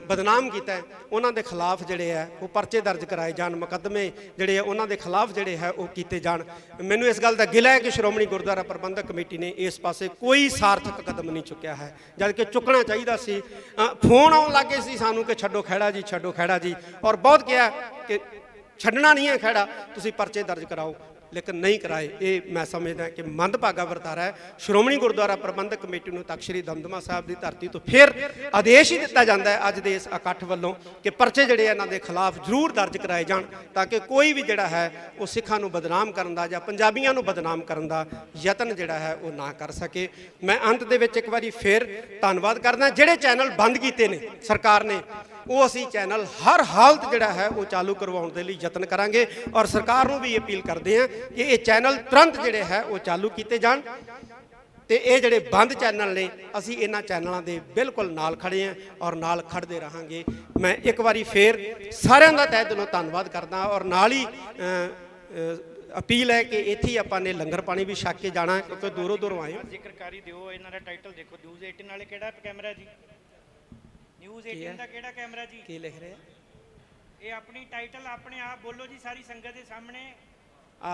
ਬਦਨਾਮ ਕੀਤਾ, ਉਹਨਾਂ ਦੇ ਖਿਲਾਫ ਜਿਹੜੇ ਹੈ ਉਹ ਪਰਚੇ ਦਰਜ ਕਰਾਏ ਜਾਣ, ਮੁਕੱਦਮੇ ਜਿਹੜੇ ਆ ਉਹਨਾਂ ਦੇ ਖਿਲਾਫ ਜਿਹੜੇ ਹੈ ਉਹ ਕੀਤੇ ਜਾਣ। ਮੈਨੂੰ ਇਸ ਗੱਲ ਦਾ ਗਿਲਾ ਹੈ ਕਿ ਸ਼੍ਰੋਮਣੀ ਗੁਰਦੁਆਰਾ ਪ੍ਰਬੰਧਕ ਕਮੇਟੀ ਨੇ ਇਸ ਪਾਸੇ ਕੋਈ ਸਾਰਥਕ ਕਦਮ ਨਹੀਂ ਚੁੱਕਿਆ ਹੈ, ਜਦ ਕਿ ਚੁੱਕਣਾ ਚਾਹੀਦਾ ਸੀ। ਫੋਨ ਆਉਣ ਲੱਗੇ ਸੀ ਸਾਨੂੰ ਕਿ ਛੱਡੋ ਖਹਿੜਾ ਜੀ, ਛੱਡੋ ਖਹਿੜਾ ਜੀ, ਔਰ ਬਹੁਤ ਕਿਹਾ ਕਿ ਛੱਡਣਾ ਨਹੀਂ ਹੈ ਖਹਿੜਾ, ਤੁਸੀਂ ਪਰਚੇ ਦਰਜ ਕਰਾਓ, ਲੇਕਿਨ ਨਹੀਂ ਕਰਾਏ। ਇਹ ਮੈਂ ਸਮਝਦਾ ਕਿ ਮੰਦਭਾਗਾ ਵਰਤਾਰਾ ਹੈ। ਸ਼੍ਰੋਮਣੀ ਗੁਰਦੁਆਰਾ ਪ੍ਰਬੰਧਕ ਕਮੇਟੀ ਨੂੰ ਤਖ਼ਤ ਸ੍ਰੀ ਦਮਦਮਾ ਸਾਹਿਬ ਦੀ ਧਰਤੀ ਤੋਂ ਫਿਰ ਆਦੇਸ਼ ਹੀ ਦਿੱਤਾ ਜਾਂਦਾ ਹੈ ਅੱਜ ਦੇ ਇਸ ਇਕੱਠ ਵੱਲੋਂ ਕਿ ਪਰਚੇ ਜਿਹੜੇ ਇਹਨਾਂ ਦੇ ਖਿਲਾਫ ਜ਼ਰੂਰ ਦਰਜ ਕਰਾਏ ਜਾਣ, ਤਾਂ ਕਿ ਕੋਈ ਵੀ ਜਿਹੜਾ ਹੈ ਉਹ ਸਿੱਖਾਂ ਨੂੰ ਬਦਨਾਮ ਕਰਨ ਦਾ ਜਾਂ ਪੰਜਾਬੀਆਂ ਨੂੰ ਬਦਨਾਮ ਕਰਨ ਦਾ ਯਤਨ ਜਿਹੜਾ ਹੈ ਉਹ ਨਾ ਕਰ ਸਕੇ। ਮੈਂ ਅੰਤ ਦੇ ਵਿੱਚ ਇੱਕ ਵਾਰੀ ਫਿਰ ਧੰਨਵਾਦ ਕਰਦਾ। ਜਿਹੜੇ ਚੈਨਲ ਬੰਦ ਕੀਤੇ ਨੇ ਸਰਕਾਰ ਨੇ, ਉਹ ਅਸੀਂ ਚੈਨਲ ਹਰ ਹਾਲਤ ਜਿਹੜਾ ਹੈ ਉਹ ਚਾਲੂ ਕਰਵਾਉਣ ਦੇ ਲਈ ਯਤਨ ਕਰਾਂਗੇ ਔਰ ਸਰਕਾਰ ਨੂੰ ਵੀ ਅਪੀਲ ਕਰਦੇ ਹਾਂ ਕਿ ਇਹ ਚੈਨਲ ਤੁਰੰਤ ਜਿਹੜੇ ਹੈ ਉਹ ਚਾਲੂ ਕੀਤੇ ਜਾਣ। ਤੇ ਇਹ ਜਿਹੜੇ ਬੰਦ ਚੈਨਲ ਨੇ, ਅਸੀਂ ਇਹਨਾਂ ਚੈਨਲਾਂ ਦੇ ਬਿਲਕੁਲ ਨਾਲ ਖੜੇ ਹਾਂ ਔਰ ਨਾਲ ਖੜਦੇ ਰਹਾਂਗੇ। ਮੈਂ ਇੱਕ ਵਾਰੀ ਫੇਰ ਸਾਰਿਆਂ ਦਾ ਤਹਿ ਦਿਲੋਂ ਧੰਨਵਾਦ ਕਰਦਾ ਔਰ ਨਾਲ ਹੀ ਅਪੀਲ ਹੈ ਕਿ ਇੱਥੇ ਹੀ ਆਪਾਂ ਨੇ ਲੰਗਰ ਪਾਣੀ ਵੀ ਛਕ ਕੇ ਜਾਣਾ, ਕਿਉਂਕਿ ਦੂਰੋਂ ਦੂਰੋਂ ਆਏ ਹੋ। ਜ਼ਿਕਰਕਾਰੀ ਦਿਓ, ਇਹਨਾਂ ਦਾ ਟਾਈਟਲ ਦੇਖੋ, ਨਿਊਜ਼ 18 ਵਾਲੇ ਕਿਹੜਾ ਕੈਮਰਾ ਜੀ, ਨਿਊਜ਼ 18 ਦਾ ਕਿਹੜਾ ਕੈਮਰਾ ਜੀ, ਕੀ ਲਿਖ ਰਹੇ ਆ ਇਹ? ਆਪਣੀ ਟਾਈਟਲ ਆਪਣੇ ਆਪ ਬੋਲੋ ਜੀ ਸਾਰੀ ਸੰਗਤ ਦੇ ਸਾਹਮਣੇ।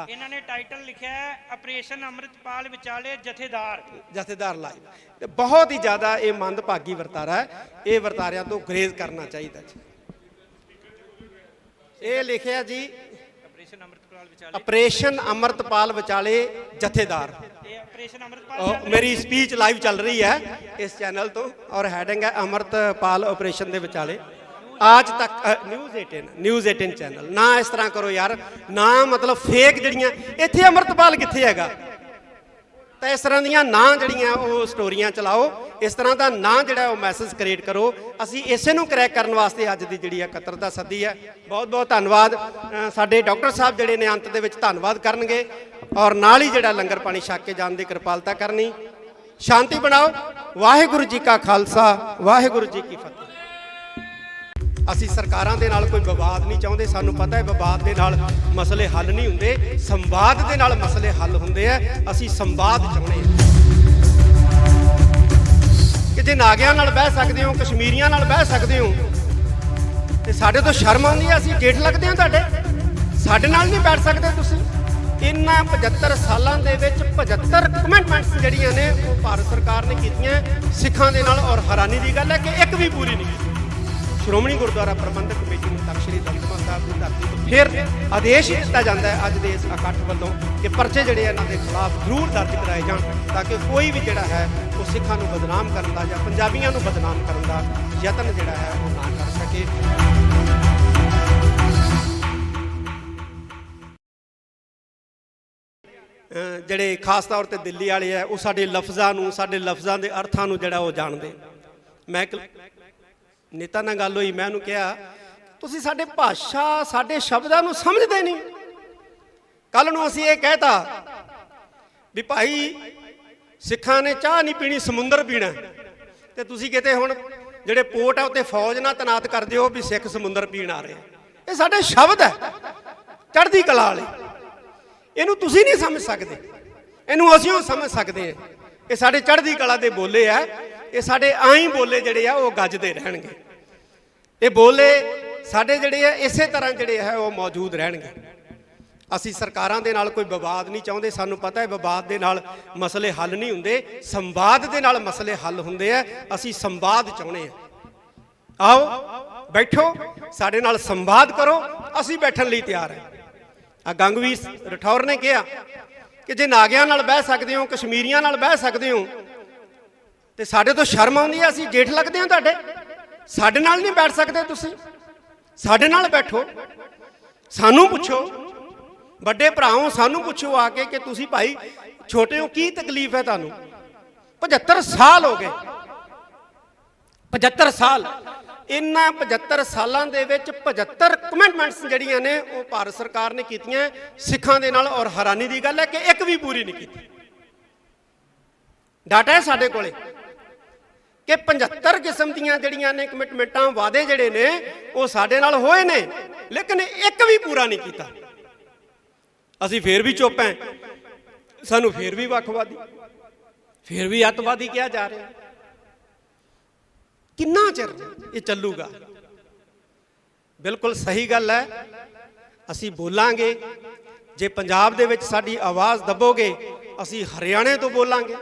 ਇਹਨਾਂ ਨੇ ਟਾਈਟਲ ਲਿਖਿਆ ਹੈ ਆਪਰੇਸ਼ਨ ਅੰਮ੍ਰਿਤਪਾਲ ਵਿਚਾਲੇ ਜਥੇਦਾਰ ਲਾਈਵ। ਤੇ ਬਹੁਤ ਹੀ ਜ਼ਿਆਦਾ ਇਹ ਮੰਦਭਾਗੀ ਵਰਤਾਰਾ ਹੈ, ਇਹ ਵਰਤਾਰਿਆਂ ਤੋਂ ਗੁਰੇਜ਼ ਕਰਨਾ ਚਾਹੀਦਾ ਜੀ। ਇਹ ਲਿਖਿਆ ਜੀ ਆਪਰੇਸ਼ਨ ਅੰਮ੍ਰਿਤਪਾਲ ਵਿਚਾਲੇ ਜਥੇਦਾਰ। ਮੇਰੀ ਸਪੀਚ ਲਾਈਵ ਚੱਲ ਰਹੀ ਹੈ ਇਸ ਚੈਨਲ ਤੋਂ ਔਰ ਹੈਡਿੰਗ ਹੈ ਅੰਮ੍ਰਿਤਪਾਲ ਆਪਰੇਸ਼ਨ ਦੇ ਵਿਚਾਲੇ। ਅੱਜ ਤੱਕ ਨਿਊਜ਼ 18 ਚੈਨਲ। ਨਾ ਇਸ ਤਰ੍ਹਾਂ ਕਰੋ ਯਾਰ, ਨਾ ਮਤਲਬ ਫੇਕ ਜਿਹੜੀਆਂ ਇੱਥੇ ਅੰਮ੍ਰਿਤਪਾਲ ਕਿੱਥੇ ਹੈਗਾ, ਤਾਂ ਇਸ ਤਰ੍ਹਾਂ ਦੀਆਂ ਨਾ ਜਿਹੜੀਆਂ ਉਹ ਸਟੋਰੀਆਂ ਚਲਾਓ, ਇਸ ਤਰ੍ਹਾਂ ਦਾ ਨਾ ਜਿਹੜਾ ਉਹ ਮੈਸੇਜ ਕ੍ਰੀਏਟ ਕਰੋ। ਅਸੀਂ ਇਸੇ ਨੂੰ ਕਰੈਕ ਕਰਨ ਵਾਸਤੇ ਅੱਜ ਦੀ ਜਿਹੜੀ ਇਕੱਤਰਤਾ ਸੱਦੀ ਹੈ। ਬਹੁਤ ਬਹੁਤ ਧੰਨਵਾਦ। ਸਾਡੇ ਡਾਕਟਰ ਸਾਹਿਬ ਜਿਹੜੇ ਨੇ ਅੰਤ ਦੇ ਵਿੱਚ ਧੰਨਵਾਦ ਕਰਨਗੇ ਔਰ ਨਾਲ ਹੀ ਜਿਹੜਾ ਲੰਗਰ ਪਾਣੀ ਛਕ ਕੇ ਜਾਣ ਦੀ ਕਿਰਪਾਲਤਾ ਕਰਨੀ। ਸ਼ਾਂਤੀ ਬਣਾਓ। ਵਾਹਿਗੁਰੂ ਜੀ ਕਾ ਖਾਲਸਾ, ਵਾਹਿਗੁਰੂ ਜੀ ਕੀ ਫਤਿਹ। ਅਸੀਂ ਸਰਕਾਰਾਂ ਦੇ ਨਾਲ ਕੋਈ ਵਿਵਾਦ ਨਹੀਂ ਚਾਹੁੰਦੇ। ਸਾਨੂੰ ਪਤਾ ਹੈ ਵਿਵਾਦ ਦੇ ਨਾਲ ਮਸਲੇ ਹੱਲ ਨਹੀਂ ਹੁੰਦੇ, ਸੰਵਾਦ ਦੇ ਨਾਲ ਮਸਲੇ ਹੱਲ ਹੁੰਦੇ ਆ। ਅਸੀਂ ਸੰਵਾਦ ਚਾਹੁੰਦੇ ਹਾਂ ਕਿ ਜੇ ਨਾਗਿਆਂ ਨਾਲ ਬਹਿ ਸਕਦੇ ਹੋ, ਕਸ਼ਮੀਰੀਆਂ ਨਾਲ ਬਹਿ ਸਕਦੇ ਹੋ, ਤੇ ਸਾਡੇ ਤੋਂ ਸ਼ਰਮ ਆਉਂਦੀ ਹੈ। ਅਸੀਂ ਜੇਠ ਲੱਗਦੇ ਹਾਂ ਤੁਹਾਡੇ, ਸਾਡੇ ਨਾਲ ਨਹੀਂ ਬੈਠ ਸਕਦੇ ਤੁਸੀਂ। ਇਹਨਾਂ 75 ਸਾਲਾਂ ਦੇ ਵਿੱਚ 75 ਕਮਿਟਮੈਂਟਸ ਜਿਹੜੀਆਂ ਨੇ ਉਹ ਭਾਰਤ ਸਰਕਾਰ ਨੇ ਕੀਤੀਆਂ ਸਿੱਖਾਂ ਦੇ ਨਾਲ, ਔਰ ਹੈਰਾਨੀ ਦੀ ਗੱਲ ਹੈ ਕਿ ਇੱਕ ਵੀ ਪੂਰੀ ਨਹੀਂ ਕੀਤੀ। ਸ਼੍ਰੋਮਣੀ ਗੁਰਦੁਆਰਾ ਪ੍ਰਬੰਧਕ ਕਮੇਟੀ ਨੂੰ ਤਖ਼ਤ ਸ੍ਰੀ ਦਮਦਮਾ ਸਾਹਿਬ ਦੀ ਧਰਤੀ ਤੋਂ ਫਿਰ ਆਦੇਸ਼ ਹੀ ਦਿੱਤਾ ਜਾਂਦਾ ਹੈ ਅੱਜ ਦੇ ਇਸ ਇਕੱਠ ਵੱਲੋਂ ਕਿ ਪਰਚੇ ਜਿਹੜੇ ਇਹਨਾਂ ਦੇ ਖਿਲਾਫ ਜ਼ਰੂਰ ਦਰਜ ਕਰਾਏ ਜਾਣ, ਤਾਂ ਕਿ ਕੋਈ ਵੀ ਜਿਹੜਾ ਹੈ ਉਹ ਸਿੱਖਾਂ ਨੂੰ ਬਦਨਾਮ ਕਰਨ ਦਾ ਜਾਂ ਪੰਜਾਬੀਆਂ ਨੂੰ ਬਦਨਾਮ ਕਰਨ ਦਾ ਯਤਨ ਜਿਹੜਾ ਹੈ ਉਹ ਨਾ ਕਰ ਸਕੇ। ਜਿਹੜੇ ਖਾਸ ਤੌਰ ਤੇ ਦਿੱਲੀ ਵਾਲੇ ਆ, ਉਹ ਸਾਡੇ ਲਫ਼ਜ਼ਾਂ ਨੂੰ, ਸਾਡੇ ਲਫ਼ਜ਼ਾਂ ਦੇ ਅਰਥਾਂ ਨੂੰ ਜਿਹੜਾ ਉਹ ਜਾਣਦੇ। ਮੈਂ ਨੇਤਾ ਨਾਲ ਗੱਲ ਹੋਈ, ਮੈਂ ਉਹਨੂੰ ਕਿਹਾ ਤੁਸੀਂ ਸਾਡੇ ਭਾਸ਼ਾ, ਸਾਡੇ ਸ਼ਬਦਾਂ ਨੂੰ ਸਮਝਦੇ ਨਹੀਂ। ਕੱਲ ਨੂੰ ਅਸੀਂ ਇਹ ਕਹਿਤਾ ਵੀ ਭਾਈ ਸਿੱਖਾਂ ਨੇ ਚਾਹ ਨਹੀਂ ਪੀਣੀ, ਸਮੁੰਦਰ ਪੀਣਾ, ਤੇ ਤੁਸੀਂ ਕਿਤੇ ਹੁਣ ਜਿਹੜੇ ਪੋਰਟ ਆ ਉੱਤੇ ਫੌਜ ਨਾਲ ਤੈਨਾਤ ਕਰ ਦਿਓ ਵੀ ਸਿੱਖ ਸਮੁੰਦਰ ਪੀਣ ਆ ਰਹੇ। ਇਹ ਸਾਡੇ ਸ਼ਬਦ ਹੈ ਚੜ੍ਹਦੀ ਕਲਾ ਵਾਲੇ, ਇਹਨੂੰ ਤੁਸੀਂ ਨਹੀਂ ਸਮਝ ਸਕਦੇ, ਇਹਨੂੰ ਅਸੀਂ ਸਮਝ ਸਕਦੇ ਹਾਂ। ਇਹ ਸਾਡੇ ਚੜ੍ਹਦੀ ਕਲਾ ਦੇ ਬੋਲੇ ਆ, ਇਹ ਸਾਡੇ ਆਈ ਬੋਲੇ ਜਿਹੜੇ ਆ ਉਹ ਗੱਜਦੇ ਰਹਿਣਗੇ। ਇਹ ਬੋਲੇ ਸਾਡੇ ਜਿਹੜੇ ਆ ਇਸੇ ਤਰ੍ਹਾਂ ਜਿਹੜੇ ਹੈ ਉਹ ਮੌਜੂਦ ਰਹਿਣਗੇ। ਅਸੀਂ ਸਰਕਾਰਾਂ ਦੇ ਨਾਲ ਕੋਈ ਵਿਵਾਦ ਨਹੀਂ ਚਾਹੁੰਦੇ। ਸਾਨੂੰ ਪਤਾ ਹੈ ਵਿਵਾਦ ਦੇ ਨਾਲ ਮਸਲੇ ਹੱਲ ਨਹੀਂ ਹੁੰਦੇ, ਸੰਵਾਦ ਦੇ ਨਾਲ ਮਸਲੇ ਹੱਲ ਹੁੰਦੇ ਆ। ਅਸੀਂ ਸੰਵਾਦ ਚਾਹੁੰਦੇ ਹਾਂ। ਆਓ ਬੈਠੋ, ਸਾਡੇ ਨਾਲ ਸੰਵਾਦ ਕਰੋ, ਅਸੀਂ ਬੈਠਣ ਲਈ ਤਿਆਰ ਹਾਂ। ਆ ਗੰਗਵੀਰ ਰਠੌਰ ਨੇ ਕਿਹਾ ਕਿ ਜੇ ਨਾਗਿਆਂ ਨਾਲ ਬਹਿ ਸਕਦੇ ਹੋ, ਕਸ਼ਮੀਰੀਆਂ ਨਾਲ ਬਹਿ ਸਕਦੇ ਹੋ, ਤੇ ਸਾਡੇ ਤੋਂ ਸ਼ਰਮ ਆਉਂਦੀ ਹੈ, ਅਸੀਂ ਜੇਠ ਲੱਗਦੇ ਹਾਂ ਤੁਹਾਡੇ। ਸਾਡੇ ਨਾਲ ਨਹੀਂ ਬੈਠ ਸਕਦੇ ਤੁਸੀਂ, ਸਾਡੇ ਨਾਲ ਬੈਠੋ। ਸਾਨੂੰ ਪੁੱਛੋ, ਵੱਡੇ ਭਰਾਓ, ਸਾਨੂੰ ਪੁੱਛੋ ਆ ਕੇ ਕਿ ਤੁਸੀਂ ਭਾਈ ਛੋਟੇ ਹੋ, ਕੀ ਤਕਲੀਫ ਹੈ ਤੁਹਾਨੂੰ? 75 ਸਾਲ ਹੋ ਗਏ, 75 ਸਾਲ। ਇਹਨਾਂ 75 ਸਾਲਾਂ ਦੇ ਵਿੱਚ 75 ਕਮਿਟਮੈਂਟਸ ਜਿਹੜੀਆਂ ਨੇ ਉਹ ਭਾਰਤ ਸਰਕਾਰ ਨੇ ਕੀਤੀਆਂ ਸਿੱਖਾਂ ਦੇ ਨਾਲ, ਔਰ ਹੈਰਾਨੀ ਦੀ ਗੱਲ ਹੈ ਕਿ ਇੱਕ ਵੀ ਪੂਰੀ ਨਹੀਂ ਕੀਤੀ। ਡਾਟਾ ਹੈ ਸਾਡੇ ਕੋਲੇ ਕਿ 75 ਕਿਸਮ ਦੀਆਂ ਜਿਹੜੀਆਂ ਨੇ ਕਮਿਟਮੈਂਟਾਂ, ਵਾਅਦੇ ਜਿਹੜੇ ਨੇ ਉਹ ਸਾਡੇ ਨਾਲ ਹੋਏ ਨੇ, ਲੇਕਿਨ ਇੱਕ ਵੀ ਪੂਰਾ ਨਹੀਂ ਕੀਤਾ। ਅਸੀਂ ਫੇਰ ਵੀ ਚੁੱਪ ਹਾਂ, ਸਾਨੂੰ ਫੇਰ ਵੀ ਵੱਖਵਾਦੀ, ਫੇਰ ਵੀ ਅੱਤਵਾਦੀ ਕਿਹਾ ਜਾ ਰਿਹਾ। ਕਿੰਨਾ ਚਿਰ ਇਹ ਚੱਲੂਗਾ? ਬਿਲਕੁਲ ਸਹੀ ਗੱਲ ਹੈ, ਅਸੀਂ ਬੋਲਾਂਗੇ। ਜੇ ਪੰਜਾਬ ਦੇ ਵਿੱਚ ਸਾਡੀ ਆਵਾਜ਼ ਦੱਬੋਗੇ, ਅਸੀਂ ਹਰਿਆਣੇ ਤੋਂ ਬੋਲਾਂਗੇ,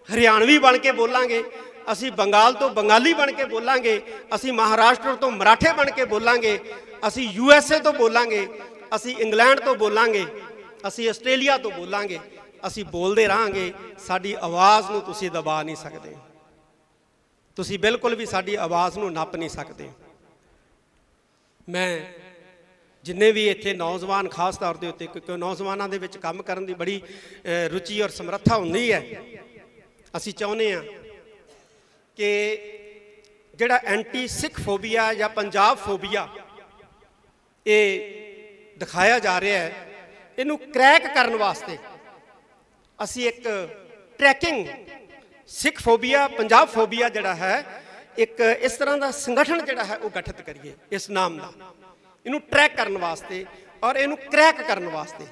ਹਰਿਆਣਵੀ ਬਣ ਕੇ ਬੋਲਾਂਗੇ। ਅਸੀਂ ਬੰਗਾਲ ਤੋਂ ਬੰਗਾਲੀ ਬਣ ਕੇ ਬੋਲਾਂਗੇ, ਅਸੀਂ ਮਹਾਰਾਸ਼ਟਰ ਤੋਂ ਮਰਾਠੇ ਬਣ ਕੇ ਬੋਲਾਂਗੇ, ਅਸੀਂ USA ਤੋਂ ਬੋਲਾਂਗੇ, ਅਸੀਂ ਇੰਗਲੈਂਡ ਤੋਂ ਬੋਲਾਂਗੇ, ਅਸੀਂ ਆਸਟ੍ਰੇਲੀਆ ਤੋਂ ਬੋਲਾਂਗੇ। ਅਸੀਂ ਬੋਲਦੇ ਰਹਾਂਗੇ। ਸਾਡੀ ਆਵਾਜ਼ ਨੂੰ ਤੁਸੀਂ ਦਬਾ ਨਹੀਂ ਸਕਦੇ, ਤੁਸੀਂ ਬਿਲਕੁਲ ਵੀ ਸਾਡੀ ਆਵਾਜ਼ ਨੂੰ ਨੱਪ ਨਹੀਂ ਸਕਦੇ। ਮੈਂ ਜਿੰਨੇ ਵੀ ਇੱਥੇ ਨੌਜਵਾਨ, ਖਾਸ ਤੌਰ ਦੇ ਉੱਤੇ, ਕਿਉਂਕਿ ਨੌਜਵਾਨਾਂ ਦੇ ਵਿੱਚ ਕੰਮ ਕਰਨ ਦੀ ਬੜੀ ਰੁਚੀ ਔਰ ਸਮਰੱਥਾ ਹੁੰਦੀ ਹੈ, ਅਸੀਂ ਚਾਹੁੰਦੇ ਹਾਂ ਕਿ ਜਿਹੜਾ ਐਂਟੀ ਸਿੱਖ ਫੋਬੀਆ ਜਾਂ ਪੰਜਾਬ ਫੋਬੀਆ ਇਹ ਦਿਖਾਇਆ ਜਾ ਰਿਹਾ ਹੈ, ਇਹਨੂੰ ਕਰੈਕ ਕਰਨ ਵਾਸਤੇ ਅਸੀਂ ਇੱਕ ਟਰੈਕਿੰਗ ਸਿੱਖ ਫੋਬੀਆ, ਪੰਜਾਬ ਫੋਬੀਆ ਜਿਹੜਾ ਹੈ, ਇੱਕ ਇਸ ਤਰ੍ਹਾਂ ਦਾ ਸੰਗਠਨ ਜਿਹੜਾ ਹੈ ਉਹ ਗਠਿਤ ਕਰੀਏ ਇਸ ਨਾਮ ਦਾ, ਇਹਨੂੰ ਟਰੈਕ ਕਰਨ ਵਾਸਤੇ ਔਰ ਇਹਨੂੰ ਕਰੈਕ ਕਰਨ ਵਾਸਤੇ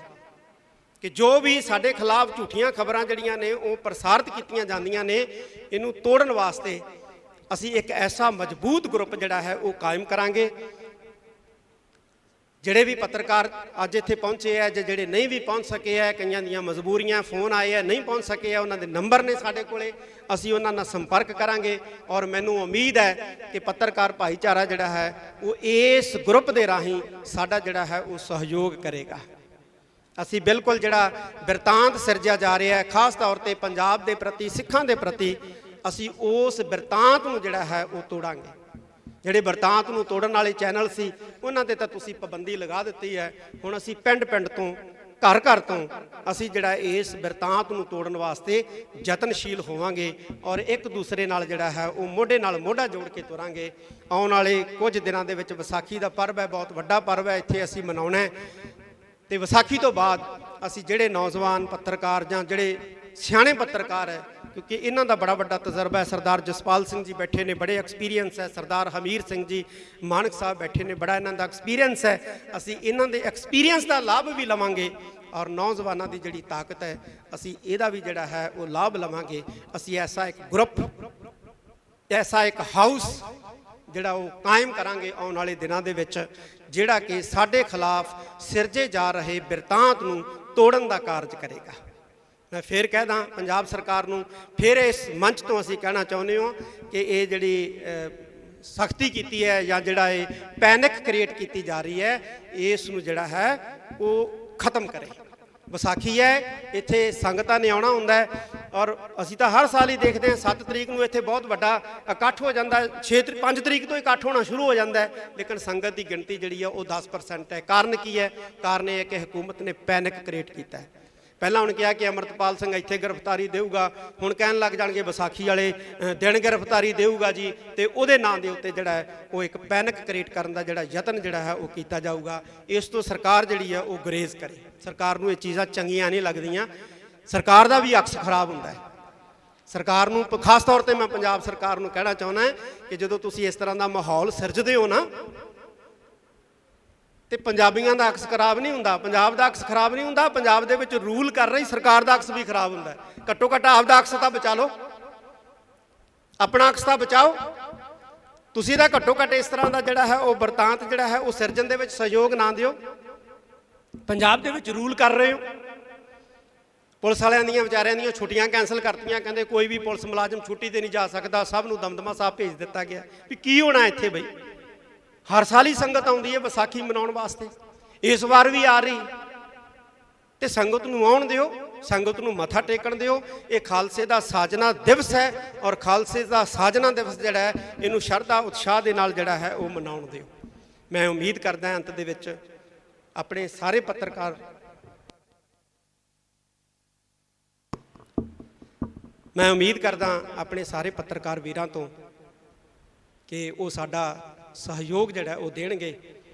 ਕਿ ਜੋ ਵੀ ਸਾਡੇ ਖਿਲਾਫ ਝੂਠੀਆਂ ਖਬਰਾਂ ਜਿਹੜੀਆਂ ਨੇ ਉਹ ਪ੍ਰਸਾਰਿਤ ਕੀਤੀਆਂ ਜਾਂਦੀਆਂ ਨੇ, ਇਹਨੂੰ ਤੋੜਨ ਵਾਸਤੇ ਅਸੀਂ ਇੱਕ ਐਸਾ ਮਜ਼ਬੂਤ ਗਰੁੱਪ ਜਿਹੜਾ ਹੈ ਉਹ ਕਾਇਮ ਕਰਾਂਗੇ। ਜਿਹੜੇ ਵੀ ਪੱਤਰਕਾਰ ਅੱਜ ਇੱਥੇ ਪਹੁੰਚੇ ਆ, ਜਿਹੜੇ ਨਹੀਂ ਵੀ ਪਹੁੰਚ ਸਕੇ ਆ, ਕਈਆਂ ਦੀਆਂ ਮਜਬੂਰੀਆਂ, ਫੋਨ ਆਏ ਆ, ਨਹੀਂ ਪਹੁੰਚ ਸਕੇ ਆ, ਉਹਨਾਂ ਦੇ ਨੰਬਰ ਨੇ ਸਾਡੇ ਕੋਲੇ, ਅਸੀਂ ਉਹਨਾਂ ਨਾਲ ਸੰਪਰਕ ਕਰਾਂਗੇ। ਔਰ ਮੈਨੂੰ ਉਮੀਦ ਹੈ ਕਿ ਪੱਤਰਕਾਰ ਭਾਈਚਾਰਾ ਜਿਹੜਾ ਹੈ ਉਹ ਇਸ ਗਰੁੱਪ ਦੇ ਰਾਹੀਂ ਸਾਡਾ ਜਿਹੜਾ ਹੈ ਉਹ ਸਹਿਯੋਗ ਕਰੇਗਾ। ਅਸੀਂ ਬਿਲਕੁਲ ਜਿਹੜਾ ਬਿਰਤਾਂਤ ਸਿਰਜਿਆ ਜਾ ਰਿਹਾ ਹੈ, ਖਾਸ ਤੌਰ ਤੇ ਪੰਜਾਬ ਦੇ ਪ੍ਰਤੀ, ਸਿੱਖਾਂ ਦੇ ਪ੍ਰਤੀ, ਅਸੀਂ ਉਸ ਬਿਰਤਾਂਤ ਨੂੰ ਜਿਹੜਾ ਹੈ ਉਹ ਤੋੜਾਂਗੇ। ਜਿਹੜੇ ਬਿਰਤਾਂਤ ਨੂੰ ਤੋੜਨ ਵਾਲੇ ਚੈਨਲ ਸੀ ਉਹਨਾਂ ਤੇ ਤਾਂ ਤੁਸੀਂ ਪਾਬੰਦੀ ਲਗਾ ਦਿੱਤੀ ਹੈ। ਹੁਣ ਅਸੀਂ ਪਿੰਡ ਤੋਂ, ਘਰ ਤੋਂ ਅਸੀਂ ਜਿਹੜਾ ਇਸ ਬਿਰਤਾਂਤ ਨੂੰ ਤੋੜਨ ਵਾਸਤੇ ਯਤਨਸ਼ੀਲ ਹੋਵਾਂਗੇ ਔਰ ਇੱਕ ਦੂਸਰੇ ਨਾਲ ਜਿਹੜਾ ਹੈ ਉਹ ਮੋਢੇ ਨਾਲ ਮੋਢਾ ਜੋੜ ਕੇ ਤੁਰਾਂਗੇ। ਆਉਣ ਵਾਲੇ ਕੁਝ ਦਿਨਾਂ ਦੇ ਵਿੱਚ ਵਿਸਾਖੀ ਦਾ ਪਰਵ ਹੈ, ਬਹੁਤ ਵੱਡਾ ਪਰਵ ਹੈ, ਇੱਥੇ ਅਸੀਂ ਮਨਾਉਣਾ ਹੈ। ਤੇ ਵਿਸਾਖੀ ਤੋਂ ਬਾਅਦ ਅਸੀਂ ਜਿਹੜੇ ਨੌਜਵਾਨ ਪੱਤਰਕਾਰ ਜਾਂ ਜਿਹੜੇ ਸਿਆਣੇ ਪੱਤਰਕਾਰ ਹੈ, ਕਿਉਂਕਿ ਇਹਨਾਂ ਦਾ ਬੜਾ ਵੱਡਾ ਤਜਰਬਾ ਹੈ, ਸਰਦਾਰ ਜਸਪਾਲ ਸਿੰਘ ਜੀ ਬੈਠੇ ਨੇ, ਬੜੇ ਐਕਸਪੀਰੀਅੰਸ ਹੈ, ਸਰਦਾਰ ਹਮੀਰ ਸਿੰਘ ਜੀ ਮਾਨਕ ਸਾਹਿਬ ਬੈਠੇ ਨੇ, ਬੜਾ ਇਹਨਾਂ ਦਾ ਐਕਸਪੀਰੀਅੰਸ ਹੈ। ਅਸੀਂ ਇਹਨਾਂ ਦੇ ਐਕਸਪੀਰੀਅੰਸ ਦਾ ਲਾਭ ਵੀ ਲਵਾਂਗੇ ਔਰ ਨੌਜਵਾਨਾਂ ਦੀ ਜਿਹੜੀ ਤਾਕਤ ਹੈ ਅਸੀਂ ਇਹਦਾ ਵੀ ਜਿਹੜਾ ਹੈ ਉਹ ਲਾਭ ਲਵਾਂਗੇ। ਅਸੀਂ ਐਸਾ ਇੱਕ ਗਰੁੱਪ, ਐਸਾ ਇੱਕ ਹਾਊਸ ਜਿਹੜਾ ਉਹ ਕਾਇਮ ਕਰਾਂਗੇ ਆਉਣ ਵਾਲੇ ਦਿਨਾਂ ਦੇ ਵਿੱਚ, ਜਿਹੜਾ ਕਿ ਸਾਡੇ ਖਿਲਾਫ ਸਿਰਜੇ ਜਾ ਰਹੇ ਬਿਰਤਾਂਤ ਨੂੰ ਤੋੜਨ ਦਾ ਕਾਰਜ ਕਰੇਗਾ। ਮੈਂ ਫੇਰ ਕਹਿਦਾ ਪੰਜਾਬ ਸਰਕਾਰ ਨੂੰ, ਫਿਰ ਇਸ ਮੰਚ ਤੋਂ ਅਸੀਂ ਕਹਿਣਾ ਚਾਹੁੰਦੇ ਹਾਂ ਕਿ ਇਹ ਜਿਹੜੀ ਸਖਤੀ ਕੀਤੀ ਹੈ ਜਾਂ ਜਿਹੜਾ ਇਹ ਪੈਨਿਕ ਕ੍ਰੀਏਟ ਕੀਤੀ ਜਾ ਰਹੀ ਹੈ, ਇਸ ਨੂੰ ਜਿਹੜਾ ਹੈ ਉਹ ਖਤਮ ਕਰੇ। ਵਿਸਾਖੀ ਹੈ, ਇੱਥੇ ਸੰਗਤਾਂ ਨੇ ਆਉਣਾ ਹੁੰਦਾ ਹੈ ਔਰ ਅਸੀਂ ਤਾਂ ਹਰ ਸਾਲ ਹੀ ਦੇਖਦੇ ਹਾਂ 7 ਤਰੀਕ ਨੂੰ ਇੱਥੇ ਬਹੁਤ ਵੱਡਾ ਇਕੱਠ ਹੋ ਜਾਂਦਾ ਹੈ, 5 ਤਰੀਕ ਤੋਂ ਇਕੱਠ ਹੋਣਾ ਸ਼ੁਰੂ ਹੋ ਜਾਂਦਾ ਹੈ, ਲੇਕਿਨ ਸੰਗਤ ਦੀ ਗਿਣਤੀ ਜਿਹੜੀ ਹੈ ਉਹ 10% ਹੈ। ਕਾਰਨ ਕੀ ਹੈ? ਕਾਰਨ ਇਹ ਹੈ ਕਿ ਹਕੂਮਤ ਨੇ ਪੈਨਿਕ ਕ੍ਰੀਏਟ ਕੀਤਾ ਹੈ। ਪਹਿਲਾਂ ਹੁਣ ਕਿਹਾ ਕਿ ਅਮਰਤਪਾਲ ਸਿੰਘ ਇੱਥੇ ਗ੍ਰਿਫਤਾਰੀ ਦੇਊਗਾ, ਹੁਣ ਕਹਿਣ ਲੱਗ ਜਾਣਗੇ ਵਿਸਾਖੀ ਵਾਲੇ ਦਿਨ ਗ੍ਰਿਫਤਾਰੀ ਦੇਊਗਾ ਜੀ, ਤੇ ਉਹਦੇ ਨਾਂ ਦੇ ਉੱਤੇ ਜਿਹੜਾ ਹੈ ਉਹ ਇੱਕ ਪੈਨਿਕ ਕ੍ਰੀਏਟ ਕਰਨ ਦਾ ਜਿਹੜਾ ਯਤਨ ਜਿਹੜਾ ਹੈ ਉਹ ਕੀਤਾ ਜਾਊਗਾ। ਇਸ ਤੋਂ ਸਰਕਾਰ ਜਿਹੜੀ ਹੈ ਉਹ ਗੁਰੇਜ਼ ਕਰੇ। ਸਰਕਾਰ ਨੂੰ ਇਹ ਚੀਜ਼ਾਂ ਚੰਗੀਆਂ ਨਹੀਂ ਲੱਗਦੀਆਂ, ਸਰਕਾਰ ਦਾ ਵੀ ਅਕਸ ਖਰਾਬ ਹੁੰਦਾ ਹੈ। ਸਰਕਾਰ ਨੂੰ, ਖਾਸ ਤੌਰ ਤੇ ਮੈਂ ਪੰਜਾਬ ਸਰਕਾਰ ਨੂੰ ਕਹਿਣਾ ਚਾਹੁੰਦਾ ਕਿ ਜਦੋਂ ਤੁਸੀਂ ਇਸ ਤਰ੍ਹਾਂ ਦਾ ਮਾਹੌਲ ਸਿਰਜਦੇ ਹੋ ਨਾ, ਤੇ ਪੰਜਾਬੀਆਂ ਦਾ ਅਕਸ ਖਰਾਬ ਨਹੀਂ ਹੁੰਦਾ, ਪੰਜਾਬ ਦਾ ਅਕਸ ਖਰਾਬ ਨਹੀਂ ਹੁੰਦਾ, ਪੰਜਾਬ ਦੇ ਵਿੱਚ ਰੂਲ ਕਰ ਰਹੀ ਸਰਕਾਰ ਦਾ ਅਕਸ ਵੀ ਖਰਾਬ ਹੁੰਦਾ ਹੈ। ਘੱਟੋ ਘੱਟ ਆਪਦਾ ਅਕਸ ਤਾਂ ਬਚਾ ਲਓ, ਆਪਣਾ ਅਕਸ ਤਾਂ ਬਚਾਓ। ਤੁਸੀਂ ਤਾਂ ਘੱਟੋ ਘੱਟ ਇਸ ਤਰ੍ਹਾਂ ਦਾ ਜਿਹੜਾ ਹੈ ਉਹ ਬਿਰਤਾਂਤ ਜਿਹੜਾ ਹੈ ਉਹ ਸਿਰਜਣ ਦੇ ਵਿੱਚ ਸਹਿਯੋਗ ਨਾ ਦਿਓ। ਪੰਜਾਬ ਦੇ ਵਿੱਚ ਰੂਲ ਕਰ ਰਹੇ ਹੋ। ਪੁਲਿਸ ਵਾਲਿਆਂ ਦੀਆਂ ਵਿਚਾਰਿਆਂ ਦੀਆਂ ਛੁੱਟੀਆਂ ਕੈਂਸਲ ਕਰਤੀਆਂ, ਕਹਿੰਦੇ ਕੋਈ ਵੀ ਪੁਲਿਸ ਮੁਲਾਜ਼ਮ ਛੁੱਟੀ ਤੇ ਨਹੀਂ ਜਾ ਸਕਦਾ, ਸਭ ਨੂੰ ਦਮਦਮਾ ਸਾਹਿਬ ਭੇਜ ਦਿੱਤਾ ਗਿਆ। ਵੀ ਕੀ ਹੋਣਾ ਇੱਥੇ ਬਈ? ਹਰ ਸਾਲ ਹੀ ਸੰਗਤ ਆਉਂਦੀ ਹੈ ਵਿਸਾਖੀ ਮਨਾਉਣ ਵਾਸਤੇ, ਇਸ ਵਾਰ ਵੀ ਆ ਰਹੀ, ਤੇ ਸੰਗਤ ਨੂੰ ਆਉਣ ਦਿਓ, ਸੰਗਤ ਨੂੰ ਮੱਥਾ ਟੇਕਣ ਦਿਓ। ਇਹ ਖਾਲਸੇ ਦਾ ਸਾਜਨਾ ਦਿਵਸ ਹੈ, ਔਰ ਖਾਲਸੇ ਦਾ ਸਾਜਨਾ ਦਿਵਸ ਜਿਹੜਾ ਹੈ ਇਹਨੂੰ ਸ਼ਰਧਾ ਉਤਸ਼ਾਹ ਦੇ ਨਾਲ ਜਿਹੜਾ ਹੈ ਉਹ ਮਨਾਉਣ ਦਿਓ। ਮੈਂ ਉਮੀਦ ਕਰਦਾ ਅੰਤ ਦੇ ਵਿੱਚ ਆਪਣੇ ਸਾਰੇ ਪੱਤਰਕਾਰ, ਮੈਂ ਉਮੀਦ ਕਰਦਾ ਆਪਣੇ ਸਾਰੇ ਪੱਤਰਕਾਰ ਵੀਰਾਂ ਤੋਂ ਕਿ ਉਹ ਸਾਡਾ ਸਹਿਯੋਗ ਜਿਹੜਾ ਉਹ ਦੇਣਗੇ,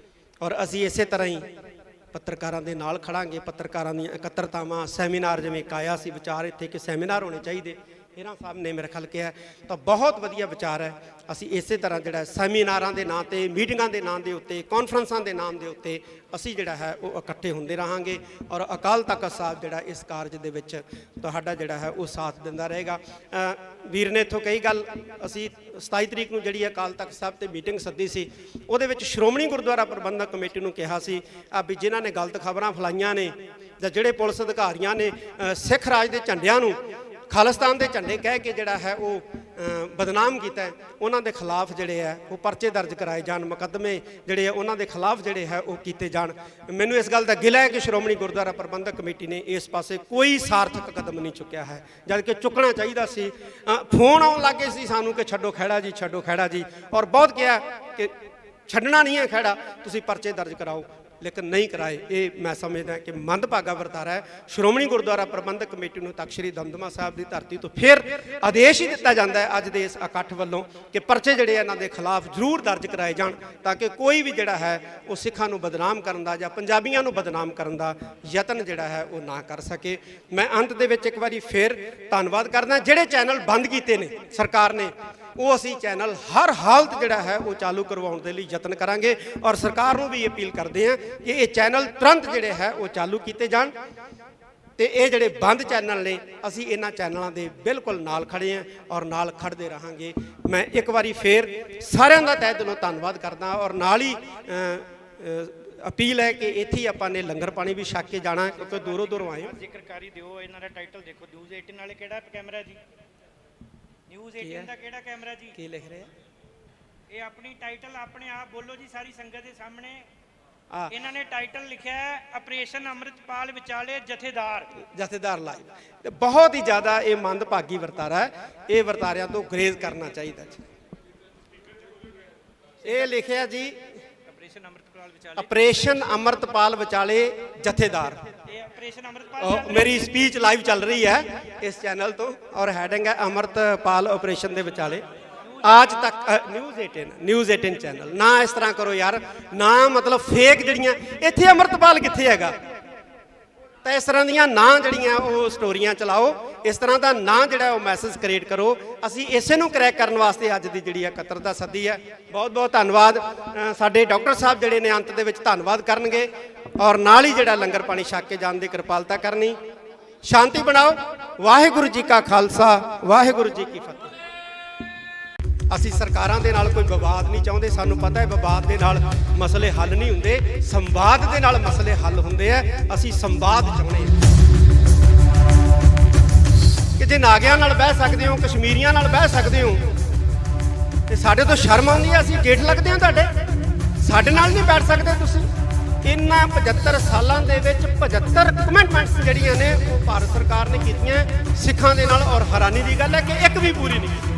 ਔਰ ਅਸੀਂ ਇਸੇ ਤਰ੍ਹਾਂ ਹੀ ਪੱਤਰਕਾਰਾਂ ਦੇ ਨਾਲ ਖੜਾਂਗੇ। ਪੱਤਰਕਾਰਾਂ ਦੀਆਂ ਇਕੱਤਰਤਾਵਾਂ, ਸੈਮੀਨਾਰ, ਜਿਵੇਂ ਕਾਇਆ ਸੀ ਵਿਚਾਰ ਇੱਥੇ ਕਿ ਸੈਮੀਨਾਰ ਹੋਣੇ ਚਾਹੀਦੇ, ਹੀਰਾ ਸਾਹਿਬ ਨੇ ਮੇਰੇ ਖਿਆਲ ਕਿਹਾ, ਤਾਂ ਬਹੁਤ ਵਧੀਆ ਵਿਚਾਰ ਹੈ। ਅਸੀਂ ਇਸੇ ਤਰ੍ਹਾਂ ਜਿਹੜਾ ਸੈਮੀਨਾਰਾਂ ਦੇ ਨਾਂ ਤੇ, ਮੀਟਿੰਗਾਂ ਦੇ ਨਾਂ ਦੇ ਉੱਤੇ, ਕਾਨਫਰੰਸਾਂ ਦੇ ਨਾਮ ਦੇ ਉੱਤੇ ਅਸੀਂ ਜਿਹੜਾ ਹੈ ਉਹ ਇਕੱਠੇ ਹੁੰਦੇ ਰਹਾਂਗੇ, ਔਰ ਅਕਾਲ ਤਖਤ ਸਾਹਿਬ ਜਿਹੜਾ ਇਸ ਕਾਰਜ ਦੇ ਵਿੱਚ ਤੁਹਾਡਾ ਜਿਹੜਾ ਹੈ ਉਹ ਸਾਥ ਦਿੰਦਾ ਰਹੇਗਾ। ਵੀਰ ਨੇ ਇੱਥੋਂ ਕਈ ਗੱਲ, ਅਸੀਂ 27 ਤਰੀਕ ਨੂੰ ਜਿਹੜੀ ਅਕਾਲ ਤਖਤ ਸਾਹਿਬ ਤੇ ਮੀਟਿੰਗ ਸੱਦੀ ਸੀ, ਉਹਦੇ ਵਿੱਚ ਸ਼੍ਰੋਮਣੀ ਗੁਰਦੁਆਰਾ ਪ੍ਰਬੰਧਕ ਕਮੇਟੀ ਨੂੰ ਕਿਹਾ ਸੀ ਵੀ ਜਿਨ੍ਹਾਂ ਨੇ ਗਲਤ ਖਬਰਾਂ ਫੈਲਾਈਆਂ ਨੇ, ਜਾਂ ਜਿਹੜੇ ਪੁਲਿਸ ਅਧਿਕਾਰੀਆਂ ਨੇ ਸਿੱਖ ਰਾਜ ਦੇ ਝੰਡਿਆਂ ਨੂੰ ਖਾਲਿਸਤਾਨ ਦੇ ਝੰਡੇ ਕਹਿ ਕੇ ਜਿਹੜਾ ਹੈ ਉਹ ਬਦਨਾਮ ਕੀਤਾ, ਉਹਨਾਂ ਦੇ ਖਿਲਾਫ ਜਿਹੜੇ ਹੈ ਉਹ ਪਰਚੇ ਦਰਜ ਕਰਾਏ ਜਾਣ, ਮੁਕੱਦਮੇ ਜਿਹੜੇ ਆ ਉਹਨਾਂ ਦੇ ਖਿਲਾਫ ਜਿਹੜੇ ਹੈ ਉਹ ਕੀਤੇ ਜਾਣ। ਮੈਨੂੰ ਇਸ ਗੱਲ ਦਾ ਗਿਲਾ ਹੈ ਕਿ ਸ਼੍ਰੋਮਣੀ ਗੁਰਦੁਆਰਾ ਪ੍ਰਬੰਧਕ ਕਮੇਟੀ ਨੇ ਇਸ ਪਾਸੇ ਕੋਈ ਸਾਰਥਕ ਕਦਮ ਨਹੀਂ ਚੁੱਕਿਆ ਹੈ, ਜਦ ਕਿ ਚੁੱਕਣਾ ਚਾਹੀਦਾ ਸੀ। ਫੋਨ ਆਉਣ ਲੱਗੇ ਸੀ ਸਾਨੂੰ ਕਿ ਛੱਡੋ ਖਹਿੜਾ ਜੀ, ਛੱਡੋ ਖਹਿੜਾ ਜੀ, ਔਰ ਬਹੁਤ ਕਿਹਾ ਕਿ ਛੱਡਣਾ ਨਹੀਂ ਹੈ ਖਹਿੜਾ, ਤੁਸੀਂ ਪਰਚੇ ਦਰਜ ਕਰਾਓ, ਲੇਕਿਨ ਨਹੀਂ ਕਰਾਏ। ਇਹ ਮੈਂ ਸਮਝਦਾ ਕਿ ਮੰਦਭਾਗਾ ਵਰਤਾਰਾ ਹੈ। ਸ਼੍ਰੋਮਣੀ ਗੁਰਦੁਆਰਾ ਪ੍ਰਬੰਧਕ ਕਮੇਟੀ ਨੂੰ ਤਖਤ ਸ੍ਰੀ ਦਮਦਮਾ ਸਾਹਿਬ ਦੀ ਧਰਤੀ ਤੋਂ ਫਿਰ ਆਦੇਸ਼ ਹੀ ਦਿੱਤਾ ਜਾਂਦਾ ਹੈ ਅੱਜ ਦੇ ਇਸ ਇਕੱਠ ਵੱਲੋਂ ਕਿ ਪਰਚੇ ਜਿਹੜੇ ਇਹਨਾਂ ਦੇ ਖਿਲਾਫ ਜ਼ਰੂਰ ਦਰਜ ਕਰਾਏ ਜਾਣ, ਤਾਂ ਕਿ ਕੋਈ ਵੀ ਜਿਹੜਾ ਹੈ ਉਹ ਸਿੱਖਾਂ ਨੂੰ ਬਦਨਾਮ ਕਰਨ ਦਾ ਜਾਂ ਪੰਜਾਬੀਆਂ ਨੂੰ ਬਦਨਾਮ ਕਰਨ ਦਾ ਯਤਨ ਜਿਹੜਾ ਹੈ ਉਹ ਨਾ ਕਰ ਸਕੇ। ਮੈਂ ਅੰਤ ਦੇ ਵਿੱਚ ਇੱਕ ਵਾਰੀ ਫਿਰ ਧੰਨਵਾਦ ਕਰਦਾ। ਜਿਹੜੇ ਚੈਨਲ ਬੰਦ ਕੀਤੇ ਨੇ ਸਰਕਾਰ ਨੇ, ਉਹ ਅਸੀਂ ਚੈਨਲ ਹਰ ਹਾਲਤ ਜਿਹੜਾ ਹੈ ਉਹ ਚਾਲੂ ਕਰਵਾਉਣ ਦੇ ਲਈ ਯਤਨ ਕਰਾਂਗੇ, ਔਰ ਸਰਕਾਰ ਨੂੰ ਵੀ ਅਪੀਲ ਕਰਦੇ ਹਾਂ ਕਿ ਇਹ ਚੈਨਲ ਤੁਰੰਤ ਜਿਹੜੇ ਹੈ ਉਹ ਚਾਲੂ ਕੀਤੇ ਜਾਣ। ਤੇ ਇਹ ਜਿਹੜੇ ਬੰਦ ਚੈਨਲ ਨੇ, ਅਸੀਂ ਇਹਨਾਂ ਚੈਨਲਾਂ ਦੇ ਬਿਲਕੁਲ ਨਾਲ ਖੜੇ ਹਾਂ ਔਰ ਨਾਲ ਖੜਦੇ ਰਹਾਂਗੇ। ਮੈਂ ਇੱਕ ਵਾਰੀ ਫੇਰ ਸਾਰਿਆਂ ਦਾ ਤਹਿ ਦਿਲੋਂ ਧੰਨਵਾਦ ਕਰਦਾ, ਔਰ ਨਾਲ ਹੀ ਅਪੀਲ ਹੈ ਕਿ ਇੱਥੇ ਹੀ ਆਪਾਂ ਨੇ ਲੰਗਰ ਪਾਣੀ ਵੀ ਛਕ ਕੇ ਜਾਣਾ, ਕਿਉਂਕਿ ਦੂਰੋਂ ਦੂਰੋਂ ਆਏ। ਜ਼ਿਕਰਕਾਰੀ ਦਿਓ, ਇਹਨਾਂ ਦਾ ਟਾਈਟਲ ਦੇਖੋ, ਨਿਊਜ਼ 18 ਵਾਲੇ ਕਿਹੜਾ ਕੈਮਰਾ ਜੀ? ਨਿਊਜ਼ 18 ਦਾ ਕਿਹੜਾ ਕੈਮਰਾ ਜੀ? ਕੀ ਲਿਖ ਰਹੇ? ਇਹ ਆਪਣੀ ਟਾਈਟਲ ਆਪਣੇ ਆਪ ਬੋਲੋ ਜੀ ਸਾਰੀ ਸੰਗਤ ਦੇ ਸਾਹਮਣੇ। ਇਹਨਾਂ ਨੇ ਟਾਈਟਲ ਲਿਖਿਆ ਹੈ ਆਪਰੇਸ਼ਨ ਅੰਮ੍ਰਿਤਪਾਲ ਵਿਚਾਲੇ ਜਥੇਦਾਰ ਲਾਈਵ। ਤੇ ਬਹੁਤ ਹੀ ਜ਼ਿਆਦਾ ਇਹ ਮੰਦਭਾਗੀ ਵਰਤਾਰਾ ਹੈ, ਇਹ ਵਰਤਾਰਿਆਂ ਤੋਂ ਗਰੇਜ਼ ਕਰਨਾ ਚਾਹੀਦਾ ਜੀ। ਇਹ ਲਿਖਿਆ ਜੀ ਆਪਰੇਸ਼ਨ ਅੰਮ੍ਰਿਤਪਾਲ ਵਿਚਾਲੇ ਜਥੇਦਾਰ। ਇਹ ਆਪਰੇਸ਼ਨ ਅੰਮ੍ਰਿਤਪਾਲ, ਮੇਰੀ ਸਪੀਚ ਲਾਈਵ ਚੱਲ ਰਹੀ ਹੈ ਇਸ ਚੈਨਲ ਤੋਂ, ਔਰ ਹੈਡਿੰਗ ਹੈ ਅੰਮ੍ਰਿਤਪਾਲ ਆਪਰੇਸ਼ਨ ਦੇ ਵਿਚਾਲੇ। ਅੱਜ ਤੱਕ ਨਿਊਜ਼ 18 ਚੈਨਲ। ਨਾ ਇਸ ਤਰ੍ਹਾਂ ਕਰੋ ਯਾਰ, ਨਾ ਮਤਲਬ ਫੇਕ ਜਿਹੜੀਆਂ ਇੱਥੇ ਅੰਮ੍ਰਿਤਪਾਲ ਕਿੱਥੇ ਹੈਗਾ, ਤਾਂ ਇਸ ਤਰ੍ਹਾਂ ਦੀਆਂ ਨਾ ਜਿਹੜੀਆਂ ਉਹ ਸਟੋਰੀਆਂ ਚਲਾਓ, ਇਸ ਤਰ੍ਹਾਂ ਦਾ ਨਾ ਜਿਹੜਾ ਉਹ ਮੈਸੇਜ ਕ੍ਰੀਏਟ ਕਰੋ। ਅਸੀਂ ਇਸੇ ਨੂੰ ਕਰੈਕ ਕਰਨ ਵਾਸਤੇ ਅੱਜ ਦੀ ਜਿਹੜੀ ਇਕੱਤਰਤਾ ਸੱਦੀ ਹੈ। ਬਹੁਤ ਬਹੁਤ ਧੰਨਵਾਦ। ਸਾਡੇ ਡਾਕਟਰ ਸਾਹਿਬ ਜਿਹੜੇ ਨੇ ਅੰਤ ਦੇ ਵਿੱਚ ਧੰਨਵਾਦ ਕਰਨਗੇ, ਔਰ ਨਾਲ ਹੀ ਜਿਹੜਾ ਲੰਗਰ ਪਾਣੀ ਛਕ ਕੇ ਜਾਣ ਦੀ ਕਿਰਪਾਲਤਾ ਕਰਨੀ। ਸ਼ਾਂਤੀ ਬਣਾਓ। ਵਾਹਿਗੁਰੂ ਜੀ ਕਾ ਖਾਲਸਾ, ਵਾਹਿਗੁਰੂ ਜੀ ਕੀ ਫਤਿਹ। ਅਸੀਂ ਸਰਕਾਰਾਂ ਦੇ ਨਾਲ ਕੋਈ ਵਿਵਾਦ ਨਹੀਂ ਚਾਹੁੰਦੇ। ਸਾਨੂੰ ਪਤਾ ਹੈ ਵਿਵਾਦ ਦੇ ਨਾਲ ਮਸਲੇ ਹੱਲ ਨਹੀਂ ਹੁੰਦੇ, ਸੰਵਾਦ ਦੇ ਨਾਲ ਮਸਲੇ ਹੱਲ ਹੁੰਦੇ ਆ। ਅਸੀਂ ਸੰਵਾਦ ਚਾਹੁੰਦੇ ਹਾਂ ਕਿ ਜੇ ਨਾਗਿਆਂ ਨਾਲ ਬਹਿ ਸਕਦੇ ਹੋ, ਕਸ਼ਮੀਰੀਆਂ ਨਾਲ ਬਹਿ ਸਕਦੇ ਹੋ, ਤੇ ਸਾਡੇ ਤੋਂ ਸ਼ਰਮ ਆਉਂਦੀ ਹੈ, ਅਸੀਂ ਜੇਠ ਲੱਗਦੇ ਹਾਂ ਤੁਹਾਡੇ, ਸਾਡੇ ਨਾਲ ਨਹੀਂ ਬੈਠ ਸਕਦੇ ਤੁਸੀਂ। ਇਹਨਾਂ 75 ਸਾਲਾਂ ਦੇ ਵਿੱਚ 75 ਕਮਿਟਮੈਂਟਸ ਜਿਹੜੀਆਂ ਨੇ ਉਹ ਭਾਰਤ ਸਰਕਾਰ ਨੇ ਕੀਤੀਆਂ ਸਿੱਖਾਂ ਦੇ ਨਾਲ, ਔਰ ਹੈਰਾਨੀ ਦੀ ਗੱਲ ਹੈ ਕਿ ਇੱਕ ਵੀ ਪੂਰੀ ਨਹੀਂ ਕੀਤੀ।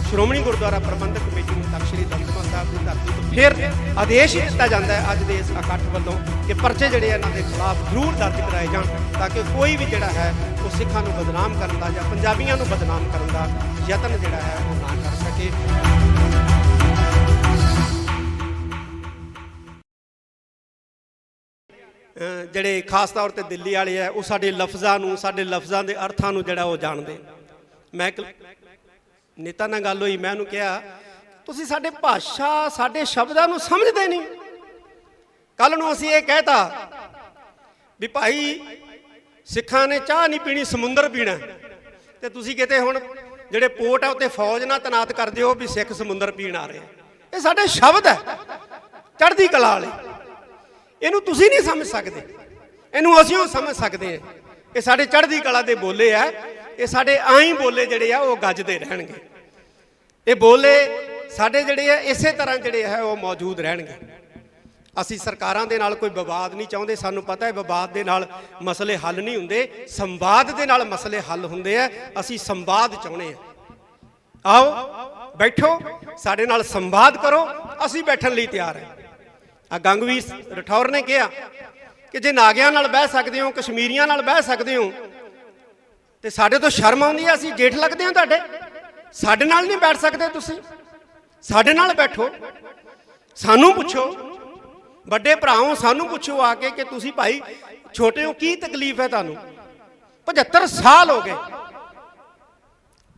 ਸ਼੍ਰੋਮਣੀ ਗੁਰਦੁਆਰਾ ਪ੍ਰਬੰਧਕ ਕਮੇਟੀ ਨੂੰ ਤਖਤ ਸ੍ਰੀ ਦਮਦਮਾ ਸਾਹਿਬ ਦੀ ਧਰਤੀ ਤੋਂ ਫਿਰ ਆਦੇਸ਼ ਦਿੱਤਾ ਜਾਂਦਾ ਹੈ ਅੱਜ ਦੇ ਇਸ ਇਕੱਠ ਵੱਲੋਂ ਕਿ ਪਰਚੇ ਜਿਹੜੇ ਇਹਨਾਂ ਦੇ ਖਿਲਾਫ ਜ਼ਰੂਰ ਦਰਜ ਕਰਾਏ ਜਾਣ, ਤਾਂ ਕਿ ਕੋਈ ਵੀ ਜਿਹੜਾ ਹੈ ਉਹ ਸਿੱਖਾਂ ਨੂੰ ਬਦਨਾਮ ਕਰਨ ਦਾ ਜਾਂ ਪੰਜਾਬੀਆਂ ਨੂੰ ਬਦਨਾਮ ਕਰਨ ਦਾ ਯਤਨ ਜਿਹੜਾ ਹੈ ਉਹ ਨਾ ਕਰ ਸਕੇ। ਜਿਹੜੇ ਖਾਸ ਤੌਰ ਤੇ ਦਿੱਲੀ ਵਾਲੇ ਆ, ਉਹ ਸਾਡੇ ਲਫ਼ਜ਼ਾਂ ਨੂੰ, ਸਾਡੇ ਲਫ਼ਜ਼ਾਂ ਦੇ ਅਰਥਾਂ ਨੂੰ ਜਿਹੜਾ ਉਹ ਜਾਣਦੇ। ਮੈਂ ਨੇਤਾ ਨਾਲ ਗੱਲ ਹੋਈ, ਮੈਂ ਉਹਨੂੰ ਕਿਹਾ ਤੁਸੀਂ ਸਾਡੇ ਭਾਸ਼ਾ, ਸਾਡੇ ਸ਼ਬਦਾਂ ਨੂੰ ਸਮਝਦੇ ਨਹੀਂ। ਕੱਲ ਨੂੰ ਅਸੀਂ ਇਹ ਕਹਿਤਾ ਵੀ ਭਾਈ ਸਿੱਖਾਂ ਨੇ ਚਾਹ ਨਹੀਂ ਪੀਣੀ, ਸਮੁੰਦਰ ਪੀਣਾ, ਤੇ ਤੁਸੀਂ ਕਿਤੇ ਹੁਣ ਜਿਹੜੇ ਪੋਰਟ ਆ ਉੱਤੇ ਫੌਜ ਨਾਲ ਤੈਨਾਤ ਕਰ ਦਿਓ ਵੀ ਸਿੱਖ ਸਮੁੰਦਰ ਪੀਣ ਆ ਰਹੇ। ਇਹ ਸਾਡੇ ਸ਼ਬਦ ਹੈ ਚੜ੍ਹਦੀ ਕਲਾ ਵਾਲੇ, ਇਹਨੂੰ ਤੁਸੀਂ ਨਹੀਂ ਸਮਝ ਸਕਦੇ। ਇਹਨੂੰ ਅਸੀਂ ਉਹ ਸਮਝ ਸਕਦੇ ਹਾਂ ਇਹ ਸਾਡੇ ਚੜ੍ਹਦੀ ਕਲਾ ਦੇ ਬੋਲੇ ਆ, ਇਹ ਸਾਡੇ ਆਈ ਬੋਲੇ ਜਿਹੜੇ ਆ ਉਹ ਗੱਜਦੇ ਰਹਿਣਗੇ। ਇਹ ਬੋਲੇ ਸਾਡੇ ਜਿਹੜੇ ਆ ਇਸੇ ਤਰ੍ਹਾਂ ਜਿਹੜੇ ਹੈ ਉਹ ਮੌਜੂਦ ਰਹਿਣਗੇ। ਅਸੀਂ ਸਰਕਾਰਾਂ ਦੇ ਨਾਲ ਕੋਈ ਵਿਵਾਦ ਨਹੀਂ ਚਾਹੁੰਦੇ, ਸਾਨੂੰ ਪਤਾ ਹੈ ਵਿਵਾਦ ਦੇ ਨਾਲ ਮਸਲੇ ਹੱਲ ਨਹੀਂ ਹੁੰਦੇ, ਸੰਵਾਦ ਦੇ ਨਾਲ ਮਸਲੇ ਹੱਲ ਹੁੰਦੇ ਆ। ਅਸੀਂ ਸੰਵਾਦ ਚਾਹੁੰਦੇ ਹਾਂ। ਆਓ ਬੈਠੋ, ਸਾਡੇ ਨਾਲ ਸੰਵਾਦ ਕਰੋ, ਅਸੀਂ ਬੈਠਣ ਲਈ ਤਿਆਰ ਹਾਂ। ਆ ਗੰਗਵੀਰ ਰਠੌਰ ਨੇ ਕਿਹਾ ਕਿ ਜੇ ਨਾਗਿਆਂ ਨਾਲ ਬਹਿ ਸਕਦੇ ਹੋ, ਕਸ਼ਮੀਰੀਆਂ ਨਾਲ ਬਹਿ ਸਕਦੇ ਹੋ, ਤੇ ਸਾਡੇ ਤੋਂ ਸ਼ਰਮ ਆਉਂਦੀ ਹੈ, ਅਸੀਂ ਜੇਠ ਲੱਗਦੇ ਹਾਂ ਤੁਹਾਡੇ, ਸਾਡੇ ਨਾਲ ਨਹੀਂ ਬੈਠ ਸਕਦੇ ਤੁਸੀਂ, ਸਾਡੇ ਨਾਲ ਬੈਠੋ, ਸਾਨੂੰ ਪੁੱਛੋ, ਵੱਡੇ ਭਰਾਓ ਸਾਨੂੰ ਪੁੱਛੋ ਆ ਕੇ ਕਿ ਤੁਸੀਂ ਭਾਈ ਛੋਟੇ ਹੋ, ਕੀ ਤਕਲੀਫ ਹੈ ਤੁਹਾਨੂੰ? 75 ਸਾਲ ਹੋ ਗਏ,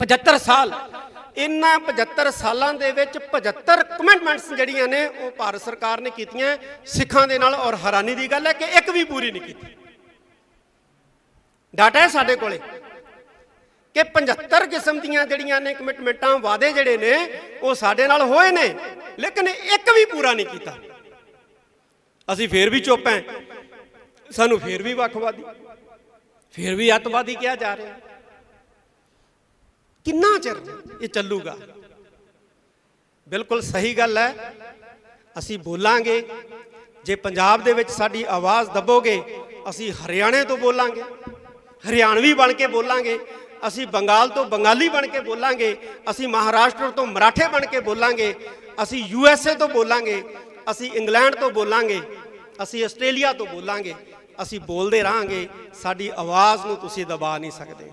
75 ਸਾਲ। ਇਹਨਾਂ 75 ਸਾਲਾਂ ਦੇ ਵਿੱਚ 75 ਕਮਿਟਮੈਂਟਸ ਜਿਹੜੀਆਂ ਨੇ ਉਹ ਭਾਰਤ ਸਰਕਾਰ ਨੇ ਕੀਤੀਆਂ ਸਿੱਖਾਂ ਦੇ ਨਾਲ, ਔਰ ਹੈਰਾਨੀ ਦੀ ਗੱਲ ਹੈ ਕਿ ਇੱਕ ਵੀ ਪੂਰੀ ਨਹੀਂ ਕੀਤੀ। ਡਾਟਾ ਹੈ ਸਾਡੇ ਕੋਲੇ ਕਿ 75 ਕਿਸਮ ਦੀਆਂ ਜਿਹੜੀਆਂ ਨੇ ਕਮਿਟਮੈਂਟਾਂ, ਵਾਅਦੇ ਜਿਹੜੇ ਨੇ ਉਹ ਸਾਡੇ ਨਾਲ ਹੋਏ ਨੇ, ਲੇਕਿਨ ਇੱਕ ਵੀ ਪੂਰਾ ਨਹੀਂ ਕੀਤਾ। ਅਸੀਂ ਫੇਰ ਵੀ ਚੁੱਪ ਹਾਂ, ਸਾਨੂੰ ਫੇਰ ਵੀ ਵੱਖਵਾਦੀ, ਫੇਰ ਵੀ ਅੱਤਵਾਦੀ ਕਿਹਾ ਜਾ ਰਿਹਾ। ਕਿੰਨਾ ਚਿਰ ਇਹ ਚੱਲੂਗਾ? ਬਿਲਕੁਲ ਸਹੀ ਗੱਲ ਹੈ, ਅਸੀਂ ਬੋਲਾਂਗੇ। ਜੇ ਪੰਜਾਬ ਦੇ ਵਿੱਚ ਸਾਡੀ ਆਵਾਜ਼ ਦੱਬੋਗੇ, ਅਸੀਂ ਹਰਿਆਣੇ ਤੋਂ ਬੋਲਾਂਗੇ, ਹਰਿਆਣਵੀ ਬਣ ਕੇ ਬੋਲਾਂਗੇ, ਅਸੀਂ ਬੰਗਾਲ ਤੋਂ ਬੰਗਾਲੀ ਬਣ ਕੇ ਬੋਲਾਂਗੇ, ਅਸੀਂ ਮਹਾਰਾਸ਼ਟਰ ਤੋਂ ਮਰਾਠੇ ਬਣ ਕੇ ਬੋਲਾਂਗੇ, ਅਸੀਂ USA ਤੋਂ ਬੋਲਾਂਗੇ, ਅਸੀਂ ਇੰਗਲੈਂਡ ਤੋਂ ਬੋਲਾਂਗੇ, ਅਸੀਂ ਆਸਟ੍ਰੇਲੀਆ ਤੋਂ ਬੋਲਾਂਗੇ। ਅਸੀਂ ਬੋਲਦੇ ਰਹਾਂਗੇ, ਸਾਡੀ ਆਵਾਜ਼ ਨੂੰ ਤੁਸੀਂ ਦਬਾ ਨਹੀਂ ਸਕਦੇ,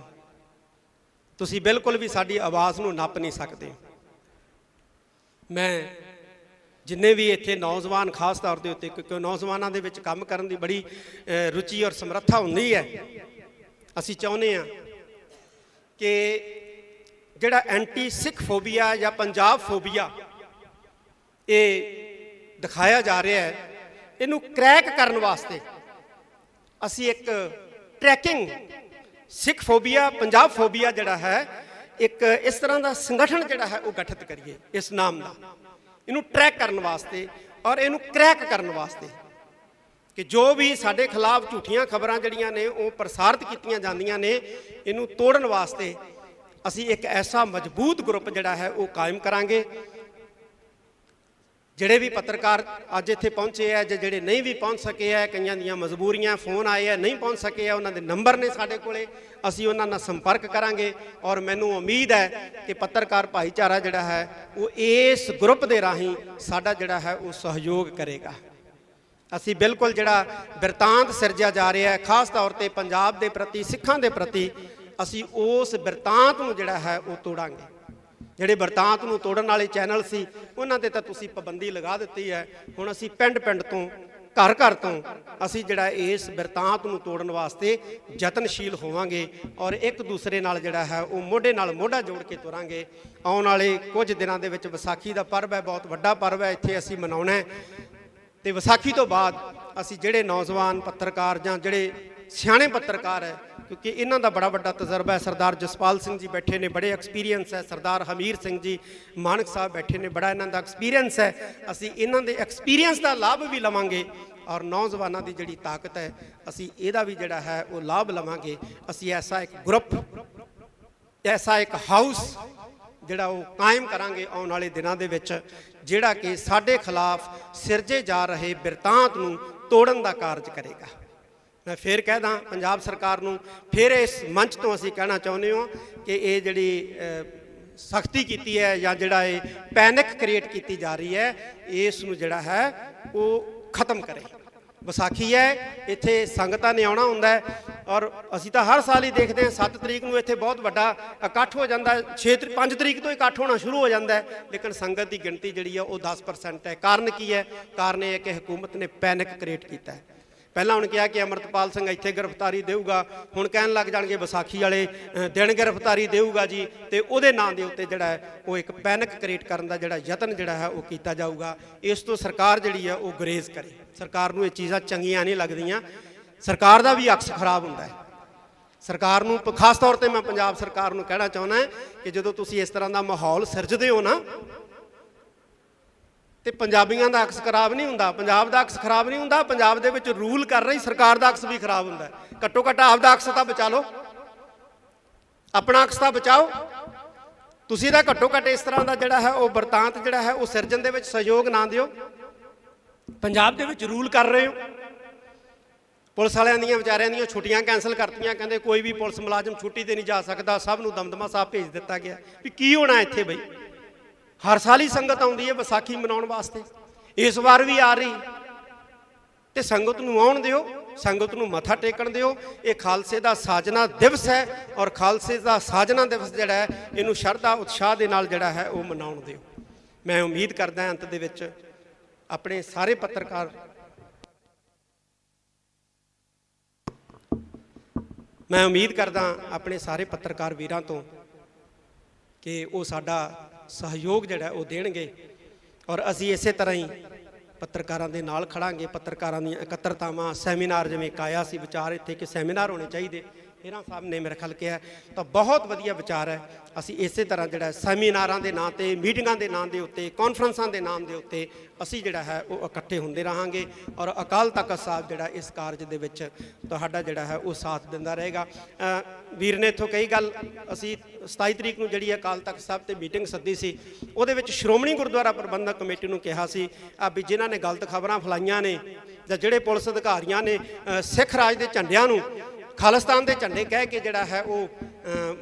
ਤੁਸੀਂ ਬਿਲਕੁਲ ਵੀ ਸਾਡੀ ਆਵਾਜ਼ ਨੂੰ ਨੱਪ ਨਹੀਂ ਸਕਦੇ। ਮੈਂ ਜਿੰਨੇ ਵੀ ਇੱਥੇ ਨੌਜਵਾਨ, ਖਾਸ ਤੌਰ ਦੇ ਉੱਤੇ, ਕਿਉਂਕਿ ਨੌਜਵਾਨਾਂ ਦੇ ਵਿੱਚ ਕੰਮ ਕਰਨ ਦੀ ਬੜੀ ਰੁਚੀ ਔਰ ਸਮਰੱਥਾ ਹੁੰਦੀ ਹੈ, ਅਸੀਂ ਚਾਹੁੰਦੇ ਹਾਂ ਕਿ ਜਿਹੜਾ ਐਂਟੀ ਸਿੱਖ ਫੋਬੀਆ ਜਾਂ ਪੰਜਾਬ ਫੋਬੀਆ ਇਹ ਦਿਖਾਇਆ ਜਾ ਰਿਹਾ ਹੈ, ਇਹਨੂੰ ਕ੍ਰੈਕ ਕਰਨ ਵਾਸਤੇ ਅਸੀਂ ਇੱਕ ਟਰੈਕਿੰਗ ਸਿੱਖ ਫੋਬੀਆ, ਪੰਜਾਬ ਫੋਬੀਆ ਜਿਹੜਾ ਹੈ, ਇੱਕ ਇਸ ਤਰ੍ਹਾਂ ਦਾ ਸੰਗਠਨ ਜਿਹੜਾ ਹੈ ਉਹ ਗਠਿਤ ਕਰੀਏ ਇਸ ਨਾਮ ਦਾ, ਇਹਨੂੰ ਟਰੈਕ ਕਰਨ ਵਾਸਤੇ ਔਰ ਇਹਨੂੰ ਕ੍ਰੈਕ ਕਰਨ ਵਾਸਤੇ ਕਿ ਜੋ ਵੀ ਸਾਡੇ ਖਿਲਾਫ ਝੂਠੀਆਂ ਖਬਰਾਂ ਜਿਹੜੀਆਂ ਨੇ ਉਹ ਪ੍ਰਸਾਰਿਤ ਕੀਤੀਆਂ ਜਾਂਦੀਆਂ ਨੇ, ਇਹਨੂੰ ਤੋੜਨ ਵਾਸਤੇ ਅਸੀਂ ਇੱਕ ਐਸਾ ਮਜ਼ਬੂਤ ਗਰੁੱਪ ਜਿਹੜਾ ਹੈ ਉਹ ਕਾਇਮ ਕਰਾਂਗੇ। ਜਿਹੜੇ ਵੀ ਪੱਤਰਕਾਰ ਅੱਜ ਇੱਥੇ ਪਹੁੰਚੇ ਹੈ, ਜਿਹੜੇ ਨਹੀਂ ਵੀ ਪਹੁੰਚ ਸਕੇ ਹੈ, ਕਈਆਂ ਦੀਆਂ ਮਜਬੂਰੀਆਂ, ਫੋਨ ਆਏ ਹੈ, ਨਹੀਂ ਪਹੁੰਚ ਸਕੇ ਹੈ, ਉਹਨਾਂ ਦੇ ਨੰਬਰ ਨੇ ਸਾਡੇ ਕੋਲੇ, ਅਸੀਂ ਉਹਨਾਂ ਨਾਲ ਸੰਪਰਕ ਕਰਾਂਗੇ। ਔਰ ਮੈਨੂੰ ਉਮੀਦ ਹੈ ਕਿ ਪੱਤਰਕਾਰ ਭਾਈਚਾਰਾ ਜਿਹੜਾ ਹੈ ਉਹ ਇਸ ਗਰੁੱਪ ਦੇ ਰਾਹੀਂ ਸਾਡਾ ਜਿਹੜਾ ਹੈ ਉਹ ਸਹਿਯੋਗ ਕਰੇਗਾ। ਅਸੀਂ ਬਿਲਕੁਲ ਜਿਹੜਾ ਬਿਰਤਾਂਤ ਸਿਰਜਿਆ ਜਾ ਰਿਹਾ ਹੈ, ਖਾਸ ਤੌਰ ਤੇ ਪੰਜਾਬ ਦੇ ਪ੍ਰਤੀ, ਸਿੱਖਾਂ ਦੇ ਪ੍ਰਤੀ, ਅਸੀਂ ਉਸ ਬਿਰਤਾਂਤ ਨੂੰ ਜਿਹੜਾ ਹੈ ਉਹ ਤੋੜਾਂਗੇ। ਜਿਹੜੇ ਬਿਰਤਾਂਤ ਨੂੰ ਤੋੜਨ ਵਾਲੇ ਚੈਨਲ ਸੀ ਉਹਨਾਂ ਤੇ ਤਾਂ ਤੁਸੀਂ ਪਾਬੰਦੀ ਲਗਾ ਦਿੱਤੀ ਹੈ। ਹੁਣ ਅਸੀਂ ਪਿੰਡ ਪਿੰਡ ਤੋਂ, ਘਰ ਘਰ ਤੋਂ ਅਸੀਂ ਜਿਹੜਾ ਇਸ ਬਿਰਤਾਂਤ ਨੂੰ ਤੋੜਨ ਵਾਸਤੇ ਯਤਨਸ਼ੀਲ ਹੋਵਾਂਗੇ ਔਰ ਇੱਕ ਦੂਸਰੇ ਨਾਲ ਜਿਹੜਾ ਹੈ ਉਹ ਮੋਢੇ ਨਾਲ ਮੋਢਾ ਜੋੜ ਕੇ ਤੁਰਾਂਗੇ। ਆਉਣ ਵਾਲੇ ਕੁਝ ਦਿਨਾਂ ਦੇ ਵਿੱਚ ਵਿਸਾਖੀ ਦਾ ਪਰਵ ਹੈ, ਬਹੁਤ ਵੱਡਾ ਪਰਵ ਹੈ, ਇੱਥੇ ਅਸੀਂ ਮਨਾਉਣਾ ਹੈ। ਤੇ ਵਿਸਾਖੀ ਤੋਂ ਬਾਅਦ ਅਸੀਂ ਜਿਹੜੇ ਨੌਜਵਾਨ ਪੱਤਰਕਾਰ ਜਾਂ ਜਿਹੜੇ ਸਿਆਣੇ ਪੱਤਰਕਾਰ ਹੈ, ਕਿਉਂਕਿ ਇਹਨਾਂ ਦਾ ਬੜਾ ਵੱਡਾ ਤਜਰਬਾ ਹੈ, ਸਰਦਾਰ ਜਸਪਾਲ ਸਿੰਘ ਜੀ ਬੈਠੇ ਨੇ, ਬੜੇ ਐਕਸਪੀਰੀਅੰਸ ਹੈ, ਸਰਦਾਰ ਹਮੀਰ ਸਿੰਘ ਜੀ ਮਾਨਕ ਸਾਹਿਬ ਬੈਠੇ ਨੇ, ਬੜਾ ਇਹਨਾਂ ਦਾ ਐਕਸਪੀਰੀਅੰਸ ਹੈ। ਅਸੀਂ ਇਹਨਾਂ ਦੇ ਐਕਸਪੀਰੀਅੰਸ ਦਾ ਲਾਭ ਵੀ ਲਵਾਂਗੇ ਔਰ ਨੌਜਵਾਨਾਂ ਦੀ ਜਿਹੜੀ ਤਾਕਤ ਹੈ ਅਸੀਂ ਇਹਦਾ ਵੀ ਜਿਹੜਾ ਹੈ ਉਹ ਲਾਭ ਲਵਾਂਗੇ। ਅਸੀਂ ਐਸਾ ਇੱਕ ਗਰੁੱਪ, ਐਸਾ ਇੱਕ ਹਾਊਸ ਜਿਹੜਾ ਉਹ ਕਾਇਮ ਕਰਾਂਗੇ ਆਉਣ ਵਾਲੇ ਦਿਨਾਂ ਦੇ ਵਿੱਚ, ਜਿਹੜਾ ਕਿ ਸਾਡੇ ਖਿਲਾਫ ਸਿਰਜੇ ਜਾ ਰਹੇ ਬਿਰਤਾਂਤ ਨੂੰ ਤੋੜਨ ਦਾ ਕਾਰਜ ਕਰੇਗਾ। ਮੈਂ ਫਿਰ ਕਹਿਦਾ ਪੰਜਾਬ ਸਰਕਾਰ ਨੂੰ, ਫਿਰ ਇਸ ਮੰਚ ਤੋਂ ਅਸੀਂ ਕਹਿਣਾ ਚਾਹੁੰਦੇ ਹਾਂ ਕਿ ਇਹ ਜਿਹੜੀ ਸਖਤੀ ਕੀਤੀ ਹੈ ਜਾਂ ਜਿਹੜਾ ਇਹ ਪੈਨਿਕ ਕ੍ਰੀਏਟ ਕੀਤੀ ਜਾ ਰਹੀ ਹੈ, ਇਸ ਨੂੰ ਜਿਹੜਾ ਹੈ ਉਹ ਖਤਮ ਕਰੇ। ਵਿਸਾਖੀ ਹੈ, ਇੱਥੇ ਸੰਗਤਾਂ ਨੇ ਆਉਣਾ ਹੁੰਦਾ ਹੈ ਔਰ ਅਸੀਂ ਤਾਂ ਹਰ ਸਾਲ ਹੀ ਦੇਖਦੇ ਹਾਂ 7 ਤਰੀਕ ਨੂੰ ਇੱਥੇ ਬਹੁਤ ਵੱਡਾ ਇਕੱਠ ਹੋ ਜਾਂਦਾ, 5 ਤਰੀਕ ਤੋਂ ਇਕੱਠ ਹੋਣਾ ਸ਼ੁਰੂ ਹੋ ਜਾਂਦਾ ਹੈ, ਲੇਕਿਨ ਸੰਗਤ ਦੀ ਗਿਣਤੀ ਜਿਹੜੀ ਹੈ ਉਹ 10% ਹੈ। ਕਾਰਨ ਕੀ ਹੈ? ਕਾਰਨ ਇਹ ਹੈ ਕਿ ਹਕੂਮਤ ਨੇ ਪੈਨਿਕ ਕ੍ਰੀਏਟ ਕੀਤਾ ਹੈ। ਪਹਿਲਾਂ ਹੁਣ ਕਿਹਾ ਕਿ ਅਮਰਤਪਾਲ ਸਿੰਘ ਇੱਥੇ ਗ੍ਰਿਫਤਾਰੀ ਦੇਊਗਾ, ਹੁਣ ਕਹਿਣ ਲੱਗ ਜਾਣਗੇ ਵਿਸਾਖੀ ਵਾਲੇ ਦਿਨ ਗ੍ਰਿਫਤਾਰੀ ਦੇਊਗਾ ਜੀ, ਤੇ ਉਹਦੇ ਨਾਂ ਦੇ ਉੱਤੇ ਜਿਹੜਾ ਹੈ ਉਹ ਇੱਕ ਪੈਨਿਕ ਕ੍ਰੀਏਟ ਕਰਨ ਦਾ ਜਿਹੜਾ ਯਤਨ ਜਿਹੜਾ ਹੈ ਉਹ ਕੀਤਾ ਜਾਊਗਾ। ਇਸ ਤੋਂ ਸਰਕਾਰ ਜਿਹੜੀ ਹੈ ਉਹ ਗੁਰੇਜ਼ ਕਰੇ। ਸਰਕਾਰ ਨੂੰ ਇਹ ਚੀਜ਼ਾਂ ਚੰਗੀਆਂ ਨਹੀਂ ਲੱਗਦੀਆਂ, ਸਰਕਾਰ ਦਾ ਵੀ ਅਕਸ ਖਰਾਬ ਹੁੰਦਾ ਹੈ। ਸਰਕਾਰ ਨੂੰ, ਖਾਸ ਤੌਰ ਤੇ ਮੈਂ ਪੰਜਾਬ ਸਰਕਾਰ ਨੂੰ ਕਹਿਣਾ ਚਾਹੁੰਦਾ ਕਿ ਜਦੋਂ ਤੁਸੀਂ ਇਸ ਤਰ੍ਹਾਂ ਦਾ ਮਾਹੌਲ ਸਿਰਜਦੇ ਹੋ ਨਾ, ਤੇ ਪੰਜਾਬੀਆਂ ਦਾ ਅਕਸ ਖਰਾਬ ਨਹੀਂ ਹੁੰਦਾ, ਪੰਜਾਬ ਦਾ ਅਕਸ ਖਰਾਬ ਨਹੀਂ ਹੁੰਦਾ, ਪੰਜਾਬ ਦੇ ਵਿੱਚ ਰੂਲ ਕਰ ਰਹੀ ਸਰਕਾਰ ਦਾ ਅਕਸ ਵੀ ਖਰਾਬ ਹੁੰਦਾ। ਘੱਟੋ ਘੱਟ ਆਪਦਾ ਅਕਸ ਤਾਂ ਬਚਾ ਲਓ, ਆਪਣਾ ਅਕਸ ਤਾਂ ਬਚਾਓ। ਤੁਸੀਂ ਤਾਂ ਘੱਟੋ ਘੱਟ ਇਸ ਤਰ੍ਹਾਂ ਦਾ ਜਿਹੜਾ ਹੈ ਉਹ ਵਰਤਾਂਤ ਜਿਹੜਾ ਹੈ ਉਹ ਸਿਰਜਣ ਦੇ ਵਿੱਚ ਸਹਿਯੋਗ ਨਾ ਦਿਓ। ਪੰਜਾਬ ਦੇ ਵਿੱਚ ਰੂਲ ਕਰ ਰਹੇ ਹੋ, ਪੁਲਿਸ ਵਾਲਿਆਂ ਦੀਆਂ ਵਿਚਾਰਿਆਂ ਦੀਆਂ ਛੁੱਟੀਆਂ ਕੈਂਸਲ ਕਰਤੀਆਂ, ਕਹਿੰਦੇ ਕੋਈ ਵੀ ਪੁਲਿਸ ਮੁਲਾਜ਼ਮ ਛੁੱਟੀ ਤੇ ਨਹੀਂ ਜਾ ਸਕਦਾ, ਸਭ ਨੂੰ ਦਮਦਮਾ ਸਾਹਿਬ ਭੇਜ ਦਿੱਤਾ ਗਿਆ। ਵੀ ਕੀ ਹੋਣਾ ਇੱਥੇ ਬਈ? ਹਰ ਸਾਲ ਹੀ ਸੰਗਤ ਆਉਂਦੀ ਹੈ ਵਿਸਾਖੀ ਮਨਾਉਣ ਵਾਸਤੇ, ਇਸ ਵਾਰ ਵੀ ਆ ਰਹੀ, ਤੇ ਸੰਗਤ ਨੂੰ ਆਉਣ ਦਿਓ, ਸੰਗਤ ਨੂੰ ਮੱਥਾ ਟੇਕਣ ਦਿਓ। ਇਹ ਖਾਲਸੇ ਦਾ ਸਾਜਨਾ ਦਿਵਸ ਹੈ, ਔਰ ਖਾਲਸੇ ਦਾ ਸਾਜਨਾ ਦਿਵਸ ਜਿਹੜਾ ਹੈ ਇਹਨੂੰ ਸ਼ਰਧਾ ਉਤਸ਼ਾਹ ਦੇ ਨਾਲ ਜਿਹੜਾ ਹੈ ਉਹ ਮਨਾਉਣ ਦਿਓ। ਮੈਂ ਉਮੀਦ ਕਰਦਾ ਅੰਤ ਦੇ ਵਿੱਚ ਆਪਣੇ ਸਾਰੇ ਪੱਤਰਕਾਰ ਆਪਣੇ ਸਾਰੇ ਪੱਤਰਕਾਰ ਵੀਰਾਂ ਤੋਂ ਕਿ ਉਹ ਸਾਡਾ ਸਹਿਯੋਗ ਜਿਹੜਾ ਉਹ ਦੇਣਗੇ, ਔਰ ਅਸੀਂ ਇਸੇ ਤਰ੍ਹਾਂ ਹੀ ਪੱਤਰਕਾਰਾਂ ਦੇ ਨਾਲ ਖੜਾਂਗੇ। ਪੱਤਰਕਾਰਾਂ ਦੀਆਂ ਇਕੱਤਰਤਾਵਾਂ, ਸੈਮੀਨਾਰ, ਜਿਵੇਂ ਇੱਕ ਆਇਆ ਸੀ ਵਿਚਾਰ ਇੱਥੇ ਕਿ ਸੈਮੀਨਾਰ ਹੋਣੇ ਚਾਹੀਦੇ, ਹੀਰਾ ਸਾਹਿਬ ਨੇ ਮੇਰੇ ਖਿਆਲ ਕਿਹਾ, ਤਾਂ ਬਹੁਤ ਵਧੀਆ ਵਿਚਾਰ ਹੈ। ਅਸੀਂ ਇਸੇ ਤਰ੍ਹਾਂ ਜਿਹੜਾ ਸੈਮੀਨਾਰਾਂ ਦੇ ਨਾਂ 'ਤੇ, ਮੀਟਿੰਗਾਂ ਦੇ ਨਾਂ ਦੇ ਉੱਤੇ, ਕਾਨਫਰੰਸਾਂ ਦੇ ਨਾਮ ਦੇ ਉੱਤੇ ਅਸੀਂ ਜਿਹੜਾ ਹੈ ਉਹ ਇਕੱਠੇ ਹੁੰਦੇ ਰਹਾਂਗੇ, ਔਰ ਅਕਾਲ ਤਖਤ ਸਾਹਿਬ ਜਿਹੜਾ ਇਸ ਕਾਰਜ ਦੇ ਵਿੱਚ ਤੁਹਾਡਾ ਜਿਹੜਾ ਹੈ ਉਹ ਸਾਥ ਦਿੰਦਾ ਰਹੇਗਾ। ਵੀਰ ਨੇ ਇੱਥੋਂ ਕਈ ਗੱਲ, ਅਸੀਂ 27 ਤਰੀਕ ਨੂੰ ਜਿਹੜੀ ਅਕਾਲ ਤਖਤ ਸਾਹਿਬ 'ਤੇ ਮੀਟਿੰਗ ਸੱਦੀ ਸੀ, ਉਹਦੇ ਵਿੱਚ ਸ਼੍ਰੋਮਣੀ ਗੁਰਦੁਆਰਾ ਪ੍ਰਬੰਧਕ ਕਮੇਟੀ ਨੂੰ ਕਿਹਾ ਸੀ ਵੀ ਜਿਨ੍ਹਾਂ ਨੇ ਗਲਤ ਖਬਰਾਂ ਫੈਲਾਈਆਂ ਨੇ, ਜਾਂ ਜਿਹੜੇ ਪੁਲਿਸ ਅਧਿਕਾਰੀਆਂ ਨੇ ਸਿੱਖ ਰਾਜ ਦੇ ਝੰਡਿਆਂ ਨੂੰ ਖਾਲਿਸਤਾਨ ਦੇ ਝੰਡੇ ਕਹਿ ਕੇ ਜਿਹੜਾ ਹੈ ਉਹ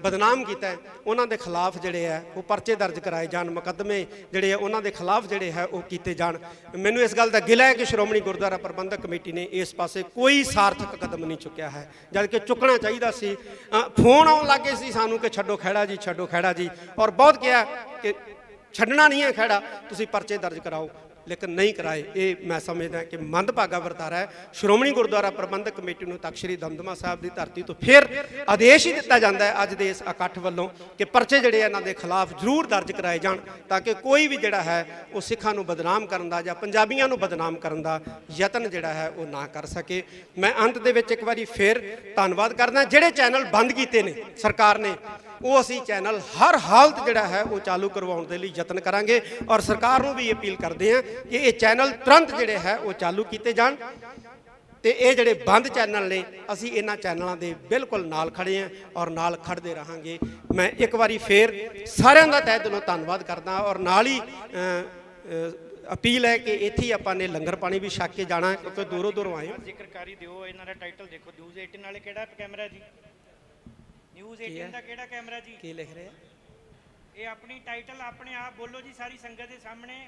ਬਦਨਾਮ ਕੀਤਾ, ਉਹਨਾਂ ਦੇ ਖਿਲਾਫ ਜਿਹੜੇ ਹੈ ਉਹ ਪਰਚੇ ਦਰਜ ਕਰਾਏ ਜਾਣ, ਮੁਕੱਦਮੇ ਜਿਹੜੇ ਆ ਉਹਨਾਂ ਦੇ ਖਿਲਾਫ ਜਿਹੜੇ ਹੈ ਉਹ ਕੀਤੇ ਜਾਣ। ਮੈਨੂੰ ਇਸ ਗੱਲ ਦਾ ਗਿਲਾ ਹੈ ਕਿ ਸ਼੍ਰੋਮਣੀ ਗੁਰਦੁਆਰਾ ਪ੍ਰਬੰਧਕ ਕਮੇਟੀ ਨੇ ਇਸ ਪਾਸੇ ਕੋਈ ਸਾਰਥਕ ਕਦਮ ਨਹੀਂ ਚੁੱਕਿਆ ਹੈ, ਜਦ ਕਿ ਚੁੱਕਣਾ ਚਾਹੀਦਾ ਸੀ। ਫੋਨ ਆਉਣ ਲੱਗੇ ਸੀ ਸਾਨੂੰ ਕਿ ਛੱਡੋ ਖਹਿੜਾ ਜੀ, ਛੱਡੋ ਖਹਿੜਾ ਜੀ, ਔਰ ਬਹੁਤ ਕਿਹਾ ਕਿ ਛੱਡਣਾ ਨਹੀਂ ਹੈ ਖਹਿੜਾ, ਤੁਸੀਂ ਪਰਚੇ ਦਰਜ ਕਰਾਓ, ਲੇਕਿਨ ਨਹੀਂ ਕਰਾਏ। ਇਹ ਮੈਂ ਸਮਝਦਾ ਕਿ ਮੰਦਭਾਗਾ ਵਰਤਾਰਾ ਹੈ। ਸ਼੍ਰੋਮਣੀ ਗੁਰਦੁਆਰਾ ਪ੍ਰਬੰਧਕ ਕਮੇਟੀ ਨੂੰ ਤਖ਼ਤ ਸ੍ਰੀ ਦਮਦਮਾ ਸਾਹਿਬ ਦੀ ਧਰਤੀ ਤੋਂ ਫਿਰ ਆਦੇਸ਼ ਹੀ ਦਿੱਤਾ ਜਾਂਦਾ ਹੈ ਅੱਜ ਦੇ ਇਸ ਇਕੱਠ ਵੱਲੋਂ ਕਿ ਪਰਚੇ ਜਿਹੜੇ ਇਹਨਾਂ ਦੇ ਖਿਲਾਫ ਜ਼ਰੂਰ ਦਰਜ ਕਰਾਏ ਜਾਣ, ਤਾਂ ਕਿ ਕੋਈ ਵੀ ਜਿਹੜਾ ਹੈ ਉਹ ਸਿੱਖਾਂ ਨੂੰ ਬਦਨਾਮ ਕਰਨ ਦਾ ਜਾਂ ਪੰਜਾਬੀਆਂ ਨੂੰ ਬਦਨਾਮ ਕਰਨ ਦਾ ਯਤਨ ਜਿਹੜਾ ਹੈ ਉਹ ਨਾ ਕਰ ਸਕੇ। ਮੈਂ ਅੰਤ ਦੇ ਵਿੱਚ ਇੱਕ ਵਾਰੀ ਫਿਰ ਧੰਨਵਾਦ ਕਰਦਾ। ਜਿਹੜੇ ਚੈਨਲ ਬੰਦ ਕੀਤੇ ਨੇ ਸਰਕਾਰ ਨੇ, ਉਹ ਅਸੀਂ ਚੈਨਲ ਹਰ ਹਾਲਤ ਜਿਹੜਾ ਹੈ ਉਹ ਚਾਲੂ ਕਰਵਾਉਣ ਦੇ ਲਈ ਯਤਨ ਕਰਾਂਗੇ, ਔਰ ਸਰਕਾਰ ਨੂੰ ਵੀ ਅਪੀਲ ਕਰਦੇ ਹਾਂ ਕਿ ਇਹ ਚੈਨਲ ਤੁਰੰਤ ਜਿਹੜੇ ਹੈ ਉਹ ਚਾਲੂ ਕੀਤੇ ਜਾਣ। ਤੇ ਇਹ ਜਿਹੜੇ ਬੰਦ ਚੈਨਲ ਨੇ, ਅਸੀਂ ਇਹਨਾਂ ਚੈਨਲਾਂ ਦੇ ਬਿਲਕੁਲ ਨਾਲ ਖੜੇ ਹਾਂ ਔਰ ਨਾਲ ਖੜਦੇ ਰਹਾਂਗੇ। ਮੈਂ ਇੱਕ ਵਾਰੀ ਫੇਰ ਸਾਰਿਆਂ ਦਾ ਤਹਿ ਦਿਲੋਂ ਧੰਨਵਾਦ ਕਰਦਾ, ਔਰ ਨਾਲ ਹੀ ਅਪੀਲ ਹੈ ਕਿ ਇੱਥੇ ਹੀ ਆਪਾਂ ਨੇ ਲੰਗਰ ਪਾਣੀ ਵੀ ਛਕ ਕੇ ਜਾਣਾ, ਕਿਉਂਕਿ ਦੂਰੋਂ ਦੂਰੋਂ ਆਏ। ਜ਼ਿਕਰਕਾਰੀ ਦਿਓ, ਇਹਨਾਂ ਦਾ ਟਾਈਟਲ ਦੇਖੋ, ਨਿਊਜ਼ 18 ਵਾਲੇ ਕਿਹੜਾ ਕੈਮਰਾ ਜੀ? ਨਿਊਜ਼ 18 ਦਾ ਕਿਹੜਾ ਕੈਮਰਾ ਜੀ? ਕੀ ਲਿਖ ਰਹੇ ਆ? ਇਹ ਆਪਣੀ ਟਾਈਟਲ ਆਪਣੇ ਆਪ ਬੋਲੋ ਜੀ ਸਾਰੀ ਸੰਗਤ ਦੇ ਸਾਹਮਣੇ।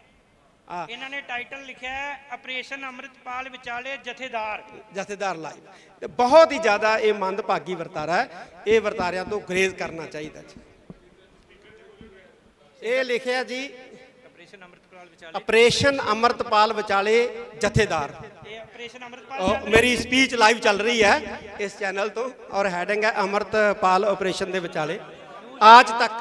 ਇਹਨਾਂ ਨੇ ਟਾਈਟਲ ਲਿਖਿਆ ਹੈ ਆਪਰੇਸ਼ਨ ਅੰਮ੍ਰਿਤਪਾਲ ਵਿਚਾਲੇ ਜਥੇਦਾਰ ਲਾਈਵ। ਤੇ ਬਹੁਤ ਹੀ ਜ਼ਿਆਦਾ ਇਹ ਮੰਦਭਾਗੀ ਵਰਤਾਰਾ ਹੈ, ਇਹ ਵਰਤਾਰਿਆਂ ਤੋਂ ਗਰੇਜ਼ ਕਰਨਾ ਚਾਹੀਦਾ ਜੀ। ਇਹ ਲਿਖਿਆ ਜੀ ਆਪਰੇਸ਼ਨ ਅੰਮ੍ਰਿਤਪਾਲ ਵਿਚਾਲੇ ਜਥੇਦਾਰ। ਇਹ ਆਪਰੇਸ਼ਨ ਅੰਮ੍ਰਿਤਪਾਲ ਮੇਰੀ ਸਪੀਚ ਲਾਈਵ ਚੱਲ ਰਹੀ ਹੈ ਇਸ ਚੈਨਲ ਤੋਂ, ਔਰ ਹੈਡਿੰਗ ਹੈ ਅੰਮ੍ਰਿਤਪਾਲ ਆਪਰੇਸ਼ਨ ਦੇ ਵਿਚਾਲੇ। ਅੱਜ ਤੱਕ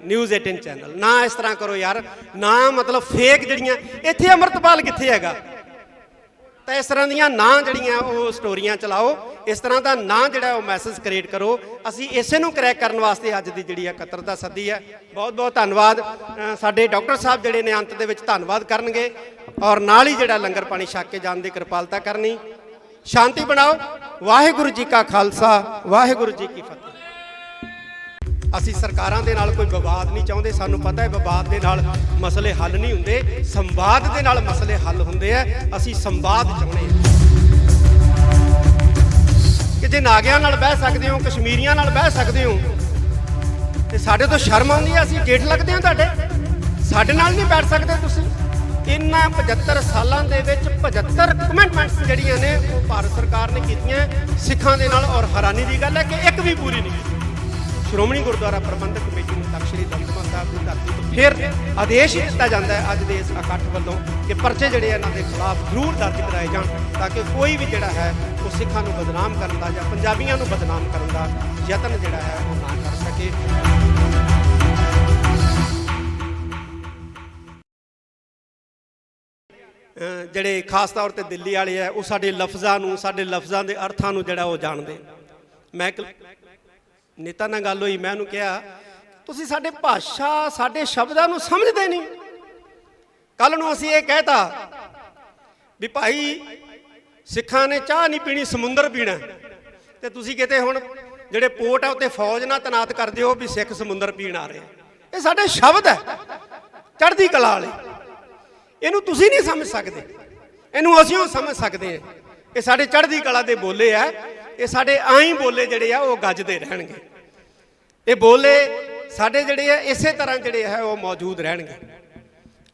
ਨਿਊਜ਼ 18 ਚੈਨਲ ਨਾ ਇਸ ਤਰ੍ਹਾਂ ਕਰੋ ਯਾਰ, ਨਾ ਮਤਲਬ ਫੇਕ ਜਿਹੜੀਆਂ ਇੱਥੇ ਅੰਮ੍ਰਿਤਪਾਲ ਕਿੱਥੇ ਹੈਗਾ, ਤਾਂ ਇਸ ਤਰ੍ਹਾਂ ਦੀਆਂ ਨਾ ਜਿਹੜੀਆਂ ਉਹ ਸਟੋਰੀਆਂ ਚਲਾਓ, ਇਸ ਤਰ੍ਹਾਂ ਦਾ ਨਾ ਜਿਹੜਾ ਉਹ ਮੈਸੇਜ ਕ੍ਰੀਏਟ ਕਰੋ। ਅਸੀਂ ਇਸੇ ਨੂੰ ਕਰੈਕ ਕਰਨ ਵਾਸਤੇ ਅੱਜ ਦੀ ਜਿਹੜੀ ਇਕੱਤਰਤਾ ਸੱਦੀ ਹੈ। ਬਹੁਤ ਬਹੁਤ ਧੰਨਵਾਦ। ਸਾਡੇ ਡਾਕਟਰ ਸਾਹਿਬ ਜਿਹੜੇ ਨੇ ਅੰਤ ਦੇ ਵਿੱਚ ਧੰਨਵਾਦ ਕਰਨਗੇ, ਔਰ ਨਾਲ ਹੀ ਜਿਹੜਾ ਲੰਗਰ ਪਾਣੀ ਛਕ ਕੇ ਜਾਣ ਦੀ ਕਿਰਪਾਲਤਾ ਕਰਨੀ। ਸ਼ਾਂਤੀ ਬਣਾਓ। ਵਾਹਿਗੁਰੂ ਜੀ ਕਾ ਖਾਲਸਾ, ਵਾਹਿਗੁਰੂ ਜੀ ਕੀ ਫਤਿਹ। ਅਸੀਂ ਸਰਕਾਰਾਂ ਦੇ ਨਾਲ ਕੋਈ ਵਿਵਾਦ ਨਹੀਂ ਚਾਹੁੰਦੇ, ਸਾਨੂੰ ਪਤਾ ਹੈ ਵਿਵਾਦ ਦੇ ਨਾਲ ਮਸਲੇ ਹੱਲ ਨਹੀਂ ਹੁੰਦੇ, ਸੰਵਾਦ ਦੇ ਨਾਲ ਮਸਲੇ ਹੱਲ ਹੁੰਦੇ ਆ। ਅਸੀਂ ਸੰਵਾਦ ਚਾਹੁੰਦੇ ਹਾਂ ਕਿ ਜੇ ਨਾਗਿਆਂ ਨਾਲ ਬਹਿ ਸਕਦੇ ਹੋ, ਕਸ਼ਮੀਰੀਆਂ ਨਾਲ ਬਹਿ ਸਕਦੇ ਹੋ, ਤੇ ਸਾਡੇ ਤੋਂ ਸ਼ਰਮ ਆਉਂਦੀ ਹੈ, ਅਸੀਂ ਜੇਠ ਲੱਗਦੇ ਹਾਂ ਤੁਹਾਡੇ, ਸਾਡੇ ਨਾਲ ਨਹੀਂ ਬੈਠ ਸਕਦੇ ਤੁਸੀਂ। ਇਹਨਾਂ 75 ਸਾਲਾਂ ਦੇ ਵਿੱਚ 75 ਕਮਿਟਮੈਂਟਸ ਜਿਹੜੀਆਂ ਨੇ ਉਹ ਭਾਰਤ ਸਰਕਾਰ ਨੇ ਕੀਤੀਆਂ ਸਿੱਖਾਂ ਦੇ ਨਾਲ, ਔਰ ਹੈਰਾਨੀ ਦੀ ਗੱਲ ਹੈ ਕਿ ਇੱਕ ਵੀ ਪੂਰੀ ਨਹੀਂ ਕੀਤੀ। ਸ਼੍ਰੋਮਣੀ ਗੁਰਦੁਆਰਾ ਪ੍ਰਬੰਧਕ ਕਮੇਟੀ ਨੂੰ ਤਖ਼ਤ ਸ੍ਰੀ ਦਮਦਮਾ ਸਾਹਿਬ ਦੀ ਧਰਤੀ ਤੋਂ ਫਿਰ ਆਦੇਸ਼ ਹੀ ਦਿੱਤਾ ਜਾਂਦਾ ਹੈ ਅੱਜ ਦੇ ਇਸ ਇਕੱਠ ਵੱਲੋਂ ਕਿ ਪਰਚੇ ਜਿਹੜੇ ਇਹਨਾਂ ਦੇ ਖਿਲਾਫ ਜ਼ਰੂਰ ਦਰਜ ਕਰਾਏ ਜਾਣ, ਤਾਂ ਕਿ ਕੋਈ ਵੀ ਜਿਹੜਾ ਹੈ ਉਹ ਸਿੱਖਾਂ ਨੂੰ ਬਦਨਾਮ ਕਰਨ ਦਾ ਜਾਂ ਪੰਜਾਬੀਆਂ ਨੂੰ ਬਦਨਾਮ ਕਰਨ ਦਾ ਯਤਨ ਜਿਹੜਾ ਹੈ ਉਹ ਨਾ ਕਰ ਸਕੇ। ਜਿਹੜੇ ਖਾਸ ਤੌਰ ਤੇ ਦਿੱਲੀ ਵਾਲੇ ਆ, ਉਹ ਸਾਡੇ ਲਫ਼ਜ਼ਾਂ ਨੂੰ, ਸਾਡੇ ਲਫ਼ਜ਼ਾਂ ਦੇ ਅਰਥਾਂ ਨੂੰ ਜਿਹੜਾ ਉਹ ਜਾਣਦੇ। ਮੈਂ ਨੇਤਾ ਨਾਲ ਗੱਲ ਹੋਈ, ਮੈਂ ਉਹਨੂੰ ਕਿਹਾ ਤੁਸੀਂ ਸਾਡੇ ਭਾਸ਼ਾ, ਸਾਡੇ ਸ਼ਬਦਾਂ ਨੂੰ ਸਮਝਦੇ ਨਹੀਂ। ਕੱਲ ਨੂੰ ਅਸੀਂ ਇਹ ਕਹਿਤਾ ਵੀ ਭਾਈ ਸਿੱਖਾਂ ਨੇ ਚਾਹ ਨਹੀਂ ਪੀਣੀ, ਸਮੁੰਦਰ ਪੀਣਾ, ਤੇ ਤੁਸੀਂ ਕਿਤੇ ਹੁਣ ਜਿਹੜੇ ਪੋਰਟ ਆ ਉੱਤੇ ਫੌਜ ਨਾਲ ਤੈਨਾਤ ਕਰ ਦਿਓ ਵੀ ਸਿੱਖ ਸਮੁੰਦਰ ਪੀਣ ਆ ਰਹੇ ਆ। ਇਹ ਸਾਡੇ ਸ਼ਬਦ ਹੈ ਚੜ੍ਹਦੀ ਕਲਾ ਵਾਲੇ, ਇਹਨੂੰ ਤੁਸੀਂ ਨਹੀਂ ਸਮਝ ਸਕਦੇ, ਇਹਨੂੰ ਅਸੀਂ ਸਮਝ ਸਕਦੇ ਹਾਂ। ਇਹ ਸਾਡੇ ਚੜ੍ਹਦੀ ਕਲਾ ਦੇ ਬੋਲੇ ਆ, ਇਹ ਸਾਡੇ ਆਈ ਬੋਲੇ ਜਿਹੜੇ ਆ ਉਹ ਗੱਜਦੇ ਰਹਿਣਗੇ। ਇਹ ਬੋਲੇ ਸਾਡੇ ਜਿਹੜੇ ਆ ਇਸੇ ਤਰ੍ਹਾਂ ਜਿਹੜੇ ਹੈ ਉਹ ਮੌਜੂਦ ਰਹਿਣਗੇ।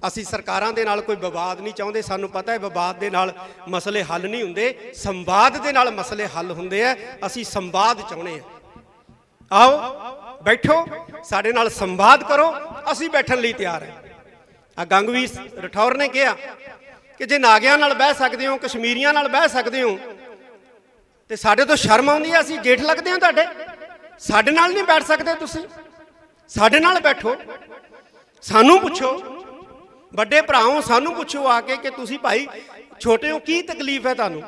ਅਸੀਂ ਸਰਕਾਰਾਂ ਦੇ ਨਾਲ ਕੋਈ ਵਿਵਾਦ ਨਹੀਂ ਚਾਹੁੰਦੇ, ਸਾਨੂੰ ਪਤਾ ਹੈ ਵਿਵਾਦ ਦੇ ਨਾਲ ਮਸਲੇ ਹੱਲ ਨਹੀਂ ਹੁੰਦੇ, ਸੰਵਾਦ ਦੇ ਨਾਲ ਮਸਲੇ ਹੱਲ ਹੁੰਦੇ ਆ। ਅਸੀਂ ਸੰਵਾਦ ਚਾਹੁੰਦੇ ਹਾਂ। ਆਓ ਬੈਠੋ, ਸਾਡੇ ਨਾਲ ਸੰਵਾਦ ਕਰੋ, ਅਸੀਂ ਬੈਠਣ ਲਈ ਤਿਆਰ ਹਾਂ। ਆ ਗੰਗਵੀਰ ਰਠੌਰ ਨੇ ਕਿਹਾ ਕਿ ਜੇ ਨਾਗਿਆਂ ਨਾਲ ਬਹਿ ਸਕਦੇ ਹੋ, ਕਸ਼ਮੀਰੀਆਂ ਨਾਲ ਬਹਿ ਸਕਦੇ ਹੋ, ਤੇ ਸਾਡੇ ਤੋਂ ਸ਼ਰਮ ਆਉਂਦੀ ਹੈ, ਅਸੀਂ ਜੇਠ ਲੱਗਦੇ ਹਾਂ ਤੁਹਾਡੇ, ਸਾਡੇ ਨਾਲ ਨਹੀਂ ਬੈਠ ਸਕਦੇ ਤੁਸੀਂ, ਸਾਡੇ ਨਾਲ ਬੈਠੋ। ਸਾਨੂੰ ਪੁੱਛੋ, ਵੱਡੇ ਭਰਾਓ ਸਾਨੂੰ ਪੁੱਛੋ ਆ ਕੇ ਕਿ ਤੁਸੀਂ ਭਾਈ ਛੋਟੇ ਹੋ, ਕੀ ਤਕਲੀਫ ਹੈ ਤੁਹਾਨੂੰ?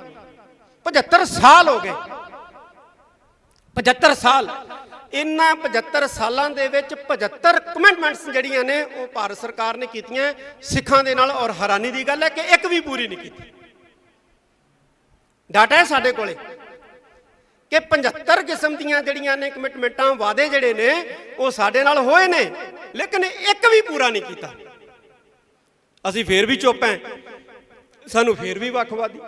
75 ਸਾਲ ਹੋ ਗਏ, 75 ਸਾਲ। ਇਹਨਾਂ 75 ਸਾਲਾਂ ਦੇ ਵਿੱਚ 75 ਕਮਿਟਮੈਂਟਸ ਜਿਹੜੀਆਂ ਨੇ ਉਹ ਭਾਰਤ ਸਰਕਾਰ ਨੇ ਕੀਤੀਆਂ ਸਿੱਖਾਂ ਦੇ ਨਾਲ, ਔਰ ਹੈਰਾਨੀ ਦੀ ਗੱਲ ਹੈ ਕਿ ਇੱਕ ਵੀ ਪੂਰੀ ਨਹੀਂ ਕੀਤੀ। ਡਾਟਾ ਹੈ ਸਾਡੇ ਕੋਲੇ ਕਿ 75 ਕਿਸਮ ਦੀਆਂ ਜਿਹੜੀਆਂ ਨੇ ਕਮਿਟਮੈਂਟਾਂ, ਵਾਅਦੇ ਜਿਹੜੇ ਨੇ ਉਹ ਸਾਡੇ ਨਾਲ ਹੋਏ ਨੇ, ਲੇਕਿਨ ਇੱਕ ਵੀ ਪੂਰਾ ਨਹੀਂ ਕੀਤਾ। ਅਸੀਂ ਫੇਰ ਵੀ ਚੁੱਪ ਹਾਂ, ਸਾਨੂੰ ਫੇਰ ਵੀ ਵੱਖਵਾਦੀ,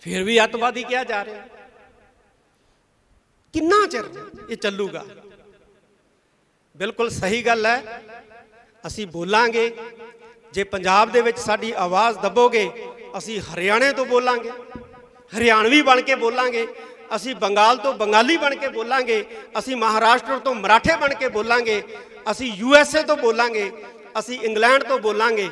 ਫੇਰ ਵੀ ਅੱਤਵਾਦੀ ਕਿਹਾ ਜਾ ਰਿਹਾ। ਕਿੰਨਾ ਚਿਰ ਇਹ ਚੱਲੂਗਾ? ਬਿਲਕੁਲ ਸਹੀ ਗੱਲ ਹੈ, ਅਸੀਂ ਬੋਲਾਂਗੇ। ਜੇ ਪੰਜਾਬ ਦੇ ਵਿੱਚ ਸਾਡੀ ਆਵਾਜ਼ ਦੱਬੋਗੇ, ਅਸੀਂ ਹਰਿਆਣੇ ਤੋਂ ਬੋਲਾਂਗੇ, ਹਰਿਆਣਵੀ ਬਣ ਕੇ ਬੋਲਾਂਗੇ, ਅਸੀਂ ਬੰਗਾਲ ਤੋਂ ਬੰਗਾਲੀ ਬਣ ਕੇ ਬੋਲਾਂਗੇ, ਅਸੀਂ ਮਹਾਰਾਸ਼ਟਰ ਤੋਂ ਮਰਾਠੇ ਬਣ ਕੇ ਬੋਲਾਂਗੇ, ਅਸੀਂ USA ਤੋਂ ਬੋਲਾਂਗੇ, ਅਸੀਂ ਇੰਗਲੈਂਡ ਤੋਂ ਬੋਲਾਂਗੇ,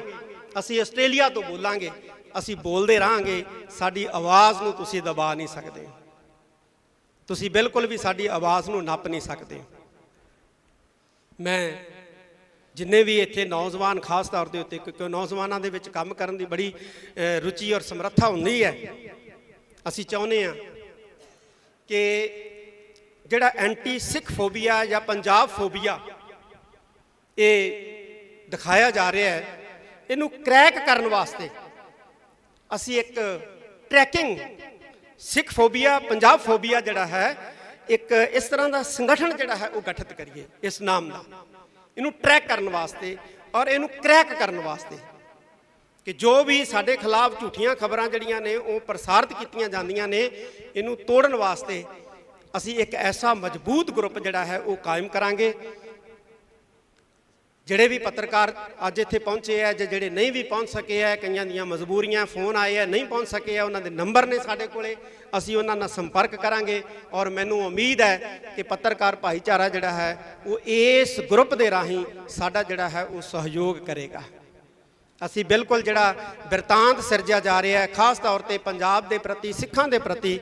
ਅਸੀਂ ਆਸਟ੍ਰੇਲੀਆ ਤੋਂ ਬੋਲਾਂਗੇ। ਅਸੀਂ ਬੋਲਦੇ ਰਹਾਂਗੇ, ਸਾਡੀ ਆਵਾਜ਼ ਨੂੰ ਤੁਸੀਂ ਦਬਾ ਨਹੀਂ ਸਕਦੇ, ਤੁਸੀਂ ਬਿਲਕੁਲ ਵੀ ਸਾਡੀ ਆਵਾਜ਼ ਨੂੰ ਨੱਪ ਨਹੀਂ ਸਕਦੇ। ਮੈਂ ਜਿੰਨੇ ਵੀ ਇੱਥੇ ਨੌਜਵਾਨ, ਖਾਸ ਤੌਰ ਦੇ ਉੱਤੇ, ਕਿਉਂਕਿ ਨੌਜਵਾਨਾਂ ਦੇ ਵਿੱਚ ਕੰਮ ਕਰਨ ਦੀ ਬੜੀ ਰੁਚੀ ਔਰ ਸਮਰੱਥਾ ਹੁੰਦੀ ਹੈ, ਅਸੀਂ ਚਾਹੁੰਦੇ ਹਾਂ ਕਿ ਜਿਹੜਾ ਐਂਟੀ ਸਿੱਖ ਫੋਬੀਆ ਜਾਂ ਪੰਜਾਬ ਫੋਬੀਆ ਇਹ ਦਿਖਾਇਆ ਜਾ ਰਿਹਾ ਹੈ, ਇਹਨੂੰ ਕ੍ਰੈਕ ਕਰਨ ਵਾਸਤੇ ਅਸੀਂ ਇੱਕ ਟਰੈਕਿੰਗ ਸਿੱਖ ਫੋਬੀਆ, ਪੰਜਾਬ ਫੋਬੀਆ ਜਿਹੜਾ ਹੈ, ਇੱਕ ਇਸ ਤਰ੍ਹਾਂ ਦਾ ਸੰਗਠਨ ਜਿਹੜਾ ਹੈ ਉਹ ਗਠਿਤ ਕਰੀਏ ਇਸ ਨਾਮ ਦਾ, ਇਹਨੂੰ ਟਰੈਕ ਕਰਨ ਵਾਸਤੇ ਔਰ ਇਹਨੂੰ ਕ੍ਰੈਕ ਕਰਨ ਵਾਸਤੇ ਕਿ ਜੋ ਵੀ ਸਾਡੇ ਖਿਲਾਫ ਝੂਠੀਆਂ ਖਬਰਾਂ ਜਿਹੜੀਆਂ ਨੇ ਉਹ ਪ੍ਰਸਾਰਿਤ ਕੀਤੀਆਂ ਜਾਂਦੀਆਂ ਨੇ, ਇਹਨੂੰ ਤੋੜਨ ਵਾਸਤੇ ਅਸੀਂ ਇੱਕ ਐਸਾ ਮਜ਼ਬੂਤ ਗਰੁੱਪ ਜਿਹੜਾ ਹੈ ਉਹ ਕਾਇਮ ਕਰਾਂਗੇ। ਜਿਹੜੇ ਵੀ ਪੱਤਰਕਾਰ ਅੱਜ ਇੱਥੇ ਪਹੁੰਚੇ ਆ, ਜਿਹੜੇ ਨਹੀਂ ਵੀ ਪਹੁੰਚ ਸਕੇ ਆ, ਕਈਆਂ ਦੀਆਂ ਮਜਬੂਰੀਆਂ, ਫੋਨ ਆਏ ਆ, ਨਹੀਂ ਪਹੁੰਚ ਸਕੇ ਆ, ਉਹਨਾਂ ਦੇ ਨੰਬਰ ਨੇ ਸਾਡੇ ਕੋਲੇ, ਅਸੀਂ ਉਹਨਾਂ ਨਾਲ ਸੰਪਰਕ ਕਰਾਂਗੇ। ਔਰ ਮੈਨੂੰ ਉਮੀਦ ਹੈ ਕਿ ਪੱਤਰਕਾਰ ਭਾਈਚਾਰਾ ਜਿਹੜਾ ਹੈ ਉਹ ਇਸ ਗਰੁੱਪ ਦੇ ਰਾਹੀਂ ਸਾਡਾ ਜਿਹੜਾ ਹੈ ਉਹ ਸਹਿਯੋਗ ਕਰੇਗਾ। ਅਸੀਂ ਬਿਲਕੁਲ ਜਿਹੜਾ ਬਿਰਤਾਂਤ ਸਿਰਜਿਆ ਜਾ ਰਿਹਾ ਹੈ, ਖਾਸ ਤੌਰ ਤੇ ਪੰਜਾਬ ਦੇ ਪ੍ਰਤੀ, ਸਿੱਖਾਂ ਦੇ ਪ੍ਰਤੀ,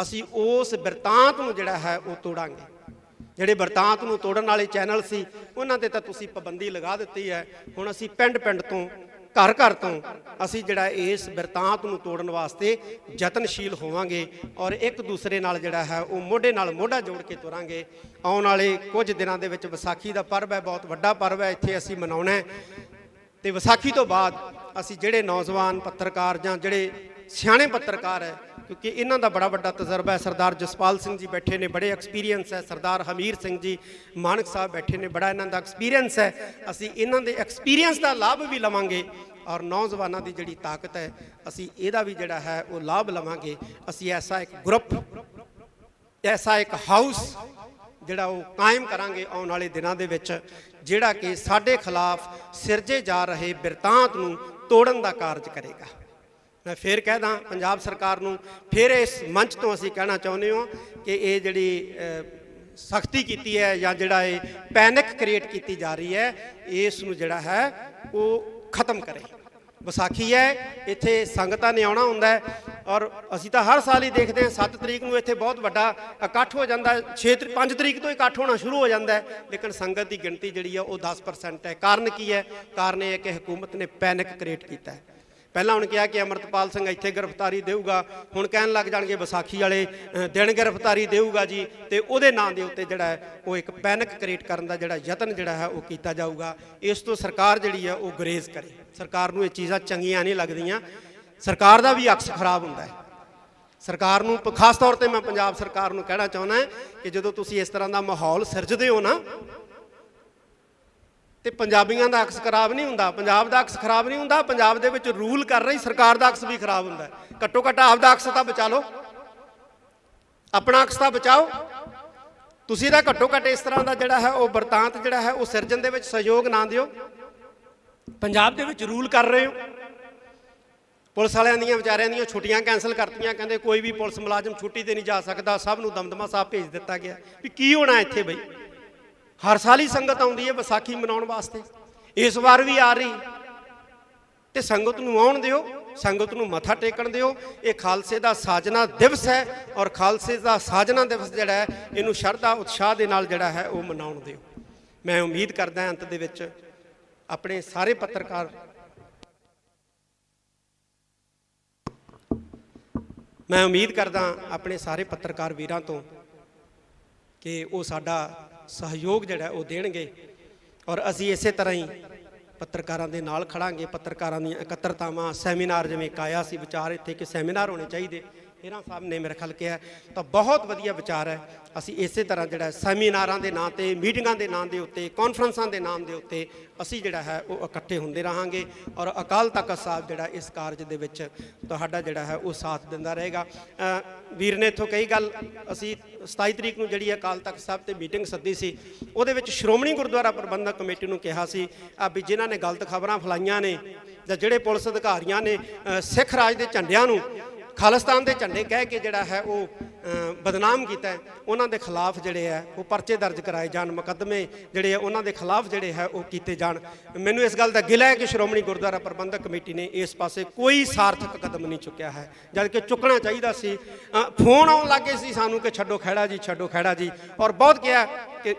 ਅਸੀਂ ਉਸ ਬਿਰਤਾਂਤ ਨੂੰ ਜਿਹੜਾ ਹੈ ਉਹ ਤੋੜਾਂਗੇ। ਜਿਹੜੇ ਬਿਰਤਾਂਤ ਨੂੰ ਤੋੜਨ ਵਾਲੇ ਚੈਨਲ ਸੀ ਉਹਨਾਂ ਤੇ ਤਾਂ ਤੁਸੀਂ ਪਾਬੰਦੀ ਲਗਾ ਦਿੱਤੀ ਹੈ। ਹੁਣ ਅਸੀਂ ਪਿੰਡ ਪਿੰਡ ਤੋਂ, ਘਰ ਘਰ ਤੋਂ ਅਸੀਂ ਜਿਹੜਾ ਇਸ ਬਿਰਤਾਂਤ ਨੂੰ ਤੋੜਨ ਵਾਸਤੇ ਯਤਨਸ਼ੀਲ ਹੋਵਾਂਗੇ ਔਰ ਇੱਕ ਦੂਸਰੇ ਨਾਲ ਜਿਹੜਾ ਹੈ ਉਹ ਮੋਢੇ ਨਾਲ ਮੋਢਾ ਜੋੜ ਕੇ ਤੁਰਾਂਗੇ। ਆਉਣ ਵਾਲੇ ਕੁਝ ਦਿਨਾਂ ਦੇ ਵਿੱਚ ਵਿਸਾਖੀ ਦਾ ਪਰਵ ਹੈ, ਬਹੁਤ ਵੱਡਾ ਪਰਵ ਹੈ, ਇੱਥੇ ਅਸੀਂ ਮਨਾਉਣਾ। ਤੇ ਵਿਸਾਖੀ ਤੋਂ ਬਾਅਦ ਅਸੀਂ ਜਿਹੜੇ ਨੌਜਵਾਨ ਪੱਤਰਕਾਰ ਜਾਂ ਜਿਹੜੇ ਸਿਆਣੇ ਪੱਤਰਕਾਰ ਹੈ, ਕਿਉਂਕਿ ਇਹਨਾਂ ਦਾ ਬੜਾ ਵੱਡਾ ਤਜਰਬਾ ਹੈ, ਸਰਦਾਰ ਜਸਪਾਲ ਸਿੰਘ ਜੀ ਬੈਠੇ ਨੇ, ਬੜੇ ਐਕਸਪੀਰੀਅੰਸ ਹੈ, ਸਰਦਾਰ ਹਮੀਰ ਸਿੰਘ ਜੀ ਮਾਨਕ ਸਾਹਿਬ ਬੈਠੇ ਨੇ, ਬੜਾ ਇਹਨਾਂ ਦਾ ਐਕਸਪੀਰੀਅੰਸ ਹੈ। ਅਸੀਂ ਇਹਨਾਂ ਦੇ ਐਕਸਪੀਰੀਅੰਸ ਦਾ ਲਾਭ ਵੀ ਲਵਾਂਗੇ ਔਰ ਨੌਜਵਾਨਾਂ ਦੀ ਜਿਹੜੀ ਤਾਕਤ ਹੈ ਅਸੀਂ ਇਹਦਾ ਵੀ ਜਿਹੜਾ ਹੈ ਉਹ ਲਾਭ ਲਵਾਂਗੇ। ਅਸੀਂ ਐਸਾ ਇੱਕ ਗਰੁੱਪ, ਐਸਾ ਇੱਕ ਹਾਊਸ ਜਿਹੜਾ ਉਹ ਕਾਇਮ ਕਰਾਂਗੇ ਆਉਣ ਵਾਲੇ ਦਿਨਾਂ ਦੇ ਵਿੱਚ, ਜਿਹੜਾ ਕਿ ਸਾਡੇ ਖਿਲਾਫ ਸਿਰਜੇ ਜਾ ਰਹੇ ਬਿਰਤਾਂਤ ਨੂੰ ਤੋੜਨ ਦਾ ਕਾਰਜ ਕਰੇਗਾ। ਮੈਂ ਫੇਰ ਕਹਿਦਾ ਪੰਜਾਬ ਸਰਕਾਰ ਨੂੰ, ਫਿਰ ਇਸ ਮੰਚ ਤੋਂ ਅਸੀਂ ਕਹਿਣਾ ਚਾਹੁੰਦੇ ਹਾਂ ਕਿ ਇਹ ਜਿਹੜੀ ਸਖਤੀ ਕੀਤੀ ਹੈ ਜਾਂ ਜਿਹੜਾ ਇਹ ਪੈਨਿਕ ਕ੍ਰੀਏਟ ਕੀਤੀ ਜਾ ਰਹੀ ਹੈ, ਇਸ ਨੂੰ ਜਿਹੜਾ ਹੈ ਉਹ ਖਤਮ ਕਰੇ। ਵਿਸਾਖੀ ਹੈ, ਇੱਥੇ ਸੰਗਤਾਂ ਨੇ ਆਉਣਾ ਹੁੰਦਾ ਹੈ ਔਰ ਅਸੀਂ ਤਾਂ ਹਰ ਸਾਲ ਹੀ ਦੇਖਦੇ ਹਾਂ 7 ਤਰੀਕ ਨੂੰ ਇੱਥੇ ਬਹੁਤ ਵੱਡਾ ਇਕੱਠ ਹੋ ਜਾਂਦਾ, 5 ਤਰੀਕ ਤੋਂ ਇਕੱਠ ਹੋਣਾ ਸ਼ੁਰੂ ਹੋ ਜਾਂਦਾ ਹੈ, ਲੇਕਿਨ ਸੰਗਤ ਦੀ ਗਿਣਤੀ ਜਿਹੜੀ ਹੈ ਉਹ 10% ਹੈ। ਕਾਰਨ ਕੀ ਹੈ? ਕਾਰਨ ਇਹ ਹੈ ਕਿ ਹਕੂਮਤ ਨੇ ਪੈਨਿਕ ਕ੍ਰੀਏਟ ਕੀਤਾ ਹੈ। ਪਹਿਲਾਂ ਹੁਣ ਕਿਹਾ ਕਿ ਅਮਰਤਪਾਲ ਸਿੰਘ ਇੱਥੇ ਗ੍ਰਿਫਤਾਰੀ ਦੇਊਗਾ, ਹੁਣ ਕਹਿਣ ਲੱਗ ਜਾਣਗੇ ਵਿਸਾਖੀ ਵਾਲੇ ਦਿਨ ਗ੍ਰਿਫਤਾਰੀ ਦੇਊਗਾ ਜੀ, ਤੇ ਉਹਦੇ ਨਾਂ ਦੇ ਉੱਤੇ ਜਿਹੜਾ ਹੈ ਉਹ ਇੱਕ ਪੈਨਿਕ ਕ੍ਰੀਏਟ ਕਰਨ ਦਾ ਜਿਹੜਾ ਯਤਨ ਜਿਹੜਾ ਹੈ ਉਹ ਕੀਤਾ ਜਾਊਗਾ। ਇਸ ਤੋਂ ਸਰਕਾਰ ਜਿਹੜੀ ਹੈ ਉਹ ਗੁਰੇਜ਼ ਕਰੇ। ਸਰਕਾਰ ਨੂੰ ਇਹ ਚੀਜ਼ਾਂ ਚੰਗੀਆਂ ਨਹੀਂ ਲੱਗਦੀਆਂ, ਸਰਕਾਰ ਦਾ ਵੀ ਅਕਸ ਖਰਾਬ ਹੁੰਦਾ ਹੈ। ਸਰਕਾਰ ਨੂੰ ਖਾਸ ਤੌਰ ਤੇ ਮੈਂ ਪੰਜਾਬ ਸਰਕਾਰ ਨੂੰ ਕਹਿਣਾ ਚਾਹੁੰਦਾ ਕਿ ਜਦੋਂ ਤੁਸੀਂ ਇਸ ਤਰ੍ਹਾਂ ਦਾ ਮਾਹੌਲ ਸਿਰਜਦੇ ਹੋ ਨਾ, ਤੇ ਪੰਜਾਬੀਆਂ ਦਾ ਅਕਸ ਖਰਾਬ ਨਹੀਂ ਹੁੰਦਾ, ਪੰਜਾਬ ਦਾ ਅਕਸ ਖਰਾਬ ਨਹੀਂ ਹੁੰਦਾ, ਪੰਜਾਬ ਦੇ ਵਿੱਚ ਰੂਲ ਕਰ ਰਹੀ ਸਰਕਾਰ ਦਾ ਅਕਸ ਵੀ ਖਰਾਬ ਹੁੰਦਾ। ਘੱਟੋ ਘੱਟ ਆਪਦਾ ਅਕਸ ਤਾਂ ਬਚਾ ਲਓ, ਆਪਣਾ ਅਕਸ ਤਾਂ ਬਚਾਓ। ਤੁਸੀਂ ਤਾਂ ਘੱਟੋ ਘੱਟ ਇਸ ਤਰ੍ਹਾਂ ਦਾ ਜਿਹੜਾ ਹੈ ਉਹ ਵਰਤਾਂਤ ਜਿਹੜਾ ਹੈ ਉਹ ਸਿਰਜਣ ਦੇ ਵਿੱਚ ਸਹਿਯੋਗ ਨਾ ਦਿਓ। ਪੰਜਾਬ ਦੇ ਵਿੱਚ ਰੂਲ ਕਰ ਰਹੇ ਹੋ, ਪੁਲਿਸ ਵਾਲਿਆਂ ਦੀਆਂ ਵਿਚਾਰਿਆਂ ਦੀਆਂ ਛੁੱਟੀਆਂ ਕੈਂਸਲ ਕਰਤੀਆਂ, ਕਹਿੰਦੇ ਕੋਈ ਵੀ ਪੁਲਿਸ ਮੁਲਾਜ਼ਮ ਛੁੱਟੀ ਤੇ ਨਹੀਂ ਜਾ ਸਕਦਾ, ਸਭ ਨੂੰ ਦਮਦਮਾ ਸਾਹਿਬ ਭੇਜ ਦਿੱਤਾ ਗਿਆ। ਵੀ ਕੀ ਹੋਣਾ ਇੱਥੇ ਬਈ? ਹਰ ਸਾਲ ਹੀ ਸੰਗਤ ਆਉਂਦੀ ਹੈ ਵਿਸਾਖੀ ਮਨਾਉਣ ਵਾਸਤੇ, ਇਸ ਵਾਰ ਵੀ ਆ ਰਹੀ, ਤੇ ਸੰਗਤ ਨੂੰ ਆਉਣ ਦਿਓ, ਸੰਗਤ ਨੂੰ ਮੱਥਾ ਟੇਕਣ ਦਿਓ। ਇਹ ਖਾਲਸੇ ਦਾ ਸਾਜਨਾ ਦਿਵਸ ਹੈ, ਔਰ ਖਾਲਸੇ ਦਾ ਸਾਜਨਾ ਦਿਵਸ ਜਿਹੜਾ ਹੈ ਇਹਨੂੰ ਸ਼ਰਧਾ ਉਤਸ਼ਾਹ ਦੇ ਨਾਲ ਜਿਹੜਾ ਹੈ ਉਹ ਮਨਾਉਣ ਦਿਓ। ਮੈਂ ਉਮੀਦ ਕਰਦਾ ਅੰਤ ਦੇ ਵਿੱਚ ਆਪਣੇ ਸਾਰੇ ਪੱਤਰਕਾਰ, ਮੈਂ ਉਮੀਦ ਕਰਦਾ ਆਪਣੇ ਸਾਰੇ ਪੱਤਰਕਾਰ ਵੀਰਾਂ ਤੋਂ ਕਿ ਉਹ ਸਾਡਾ ਸਹਿਯੋਗ ਜਿਹੜਾ ਉਹ ਦੇਣਗੇ, ਔਰ ਅਸੀਂ ਇਸੇ ਤਰ੍ਹਾਂ ਹੀ ਪੱਤਰਕਾਰਾਂ ਦੇ ਨਾਲ ਖੜਾਂਗੇ। ਪੱਤਰਕਾਰਾਂ ਦੀਆਂ ਇਕੱਤਰਤਾਵਾਂ, ਸੈਮੀਨਾਰ, ਜਿਵੇਂ ਇੱਕ ਆਇਆ ਸੀ ਵਿਚਾਰ ਇੱਥੇ ਕਿ ਸੈਮੀਨਾਰ ਹੋਣੇ ਚਾਹੀਦੇ, ਹੀਰਾ ਸਾਹਿਬ ਨੇ ਮੇਰੇ ਖਿਆਲ ਕਿਹਾ, ਤਾਂ ਬਹੁਤ ਵਧੀਆ ਵਿਚਾਰ ਹੈ। ਅਸੀਂ ਇਸੇ ਤਰ੍ਹਾਂ ਜਿਹੜਾ ਸੈਮੀਨਾਰਾਂ ਦੇ ਨਾਂ ਤੇ, ਮੀਟਿੰਗਾਂ ਦੇ ਨਾਂ ਦੇ ਉੱਤੇ, ਕਾਨਫਰੰਸਾਂ ਦੇ ਨਾਮ ਦੇ ਉੱਤੇ ਅਸੀਂ ਜਿਹੜਾ ਹੈ ਉਹ ਇਕੱਠੇ ਹੁੰਦੇ ਰਹਾਂਗੇ, ਔਰ ਅਕਾਲ ਤਖਤ ਸਾਹਿਬ ਜਿਹੜਾ ਇਸ ਕਾਰਜ ਦੇ ਵਿੱਚ ਤੁਹਾਡਾ ਜਿਹੜਾ ਹੈ ਉਹ ਸਾਥ ਦਿੰਦਾ ਰਹੇਗਾ। ਵੀਰ ਨੇ ਇੱਥੋਂ ਕਈ ਗੱਲ, ਅਸੀਂ 27 ਤਰੀਕ ਨੂੰ ਜਿਹੜੀ ਅਕਾਲ ਤਖਤ ਸਾਹਿਬ ਤੇ ਮੀਟਿੰਗ ਸੱਦੀ ਸੀ, ਉਹਦੇ ਵਿੱਚ ਸ਼੍ਰੋਮਣੀ ਗੁਰਦੁਆਰਾ ਪ੍ਰਬੰਧਕ ਕਮੇਟੀ ਨੂੰ ਕਿਹਾ ਸੀ ਵੀ ਜਿਨ੍ਹਾਂ ਨੇ ਗਲਤ ਖਬਰਾਂ ਫੈਲਾਈਆਂ ਨੇ, ਜਾਂ ਜਿਹੜੇ ਪੁਲਿਸ ਅਧਿਕਾਰੀਆਂ ਨੇ ਸਿੱਖ ਰਾਜ ਦੇ ਝੰਡਿਆਂ ਨੂੰ ਖਾਲਿਸਤਾਨ ਦੇ ਝੰਡੇ ਕਹਿ ਕੇ ਜਿਹੜਾ ਹੈ ਉਹ ਬਦਨਾਮ ਕੀਤਾ ਹੈ, ਉਹਨਾਂ ਦੇ ਖਿਲਾਫ ਜਿਹੜੇ ਹੈ ਉਹ ਪਰਚੇ ਦਰਜ ਕਰਾਏ ਜਾਣ, ਮੁਕੱਦਮੇ ਜਿਹੜੇ ਆ ਉਹਨਾਂ ਦੇ ਖਿਲਾਫ ਜਿਹੜੇ ਹੈ ਉਹ ਕੀਤੇ ਜਾਣ। ਮੈਨੂੰ ਇਸ ਗੱਲ ਦਾ ਗਿਲਾ ਹੈ ਕਿ ਸ਼੍ਰੋਮਣੀ ਗੁਰਦੁਆਰਾ ਪ੍ਰਬੰਧਕ ਕਮੇਟੀ ਨੇ ਇਸ ਪਾਸੇ ਕੋਈ ਸਾਰਥਕ ਕਦਮ ਨਹੀਂ ਚੁੱਕਿਆ ਹੈ, ਜਦ ਕਿ ਚੁੱਕਣਾ ਚਾਹੀਦਾ ਸੀ। ਫੋਨ ਆਉਣ ਲੱਗੇ ਸੀ ਸਾਨੂੰ ਕਿ ਛੱਡੋ ਖਹਿੜਾ ਜੀ, ਛੱਡੋ ਖਹਿੜਾ ਜੀ, ਔਰ ਬਹੁਤ ਕਿਹਾ ਕਿ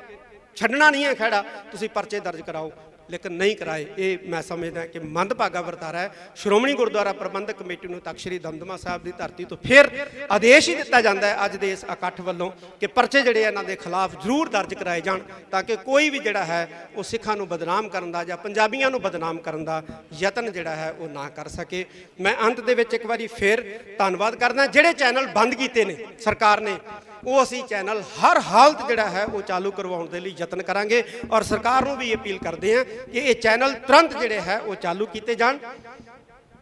ਛੱਡਣਾ ਨਹੀਂ ਹੈ ਖਹਿੜਾ, ਤੁਸੀਂ ਪਰਚੇ ਦਰਜ ਕਰਾਓ, ਲੇਕਿਨ ਨਹੀਂ ਕਰਾਏ। ਇਹ ਮੈਂ ਸਮਝਦਾ ਕਿ ਮੰਦਭਾਗਾ ਵਰਤਾਰਾ ਹੈ। ਸ਼੍ਰੋਮਣੀ ਗੁਰਦੁਆਰਾ ਪ੍ਰਬੰਧਕ ਕਮੇਟੀ ਨੂੰ ਤਖ਼ਤ ਸ੍ਰੀ ਦਮਦਮਾ ਸਾਹਿਬ ਦੀ ਧਰਤੀ ਤੋਂ ਫਿਰ ਆਦੇਸ਼ ਹੀ ਦਿੱਤਾ ਜਾਂਦਾ ਹੈ ਅੱਜ ਦੇ ਇਸ ਇਕੱਠ ਵੱਲੋਂ ਕਿ ਪਰਚੇ ਜਿਹੜੇ ਇਹਨਾਂ ਦੇ ਖਿਲਾਫ ਜ਼ਰੂਰ ਦਰਜ ਕਰਾਏ ਜਾਣ, ਤਾਂ ਕਿ ਕੋਈ ਵੀ ਜਿਹੜਾ ਹੈ ਉਹ ਸਿੱਖਾਂ ਨੂੰ ਬਦਨਾਮ ਕਰਨ ਦਾ ਜਾਂ ਪੰਜਾਬੀਆਂ ਨੂੰ ਬਦਨਾਮ ਕਰਨ ਦਾ ਯਤਨ ਜਿਹੜਾ ਹੈ ਉਹ ਨਾ ਕਰ ਸਕੇ। ਮੈਂ ਅੰਤ ਦੇ ਵਿੱਚ ਇੱਕ ਵਾਰੀ ਫਿਰ ਧੰਨਵਾਦ ਕਰਦਾ। ਜਿਹੜੇ ਚੈਨਲ ਬੰਦ ਕੀਤੇ ਨੇ ਸਰਕਾਰ ਨੇ, ਉਹ ਅਸੀਂ ਚੈਨਲ ਹਰ ਹਾਲਤ ਜਿਹੜਾ ਹੈ ਉਹ ਚਾਲੂ ਕਰਵਾਉਣ ਦੇ ਲਈ ਯਤਨ ਕਰਾਂਗੇ, ਔਰ ਸਰਕਾਰ ਨੂੰ ਵੀ ਅਪੀਲ ਕਰਦੇ ਹਾਂ ਕਿ ਇਹ ਚੈਨਲ ਤੁਰੰਤ ਜਿਹੜੇ ਹੈ ਉਹ ਚਾਲੂ ਕੀਤੇ ਜਾਣ।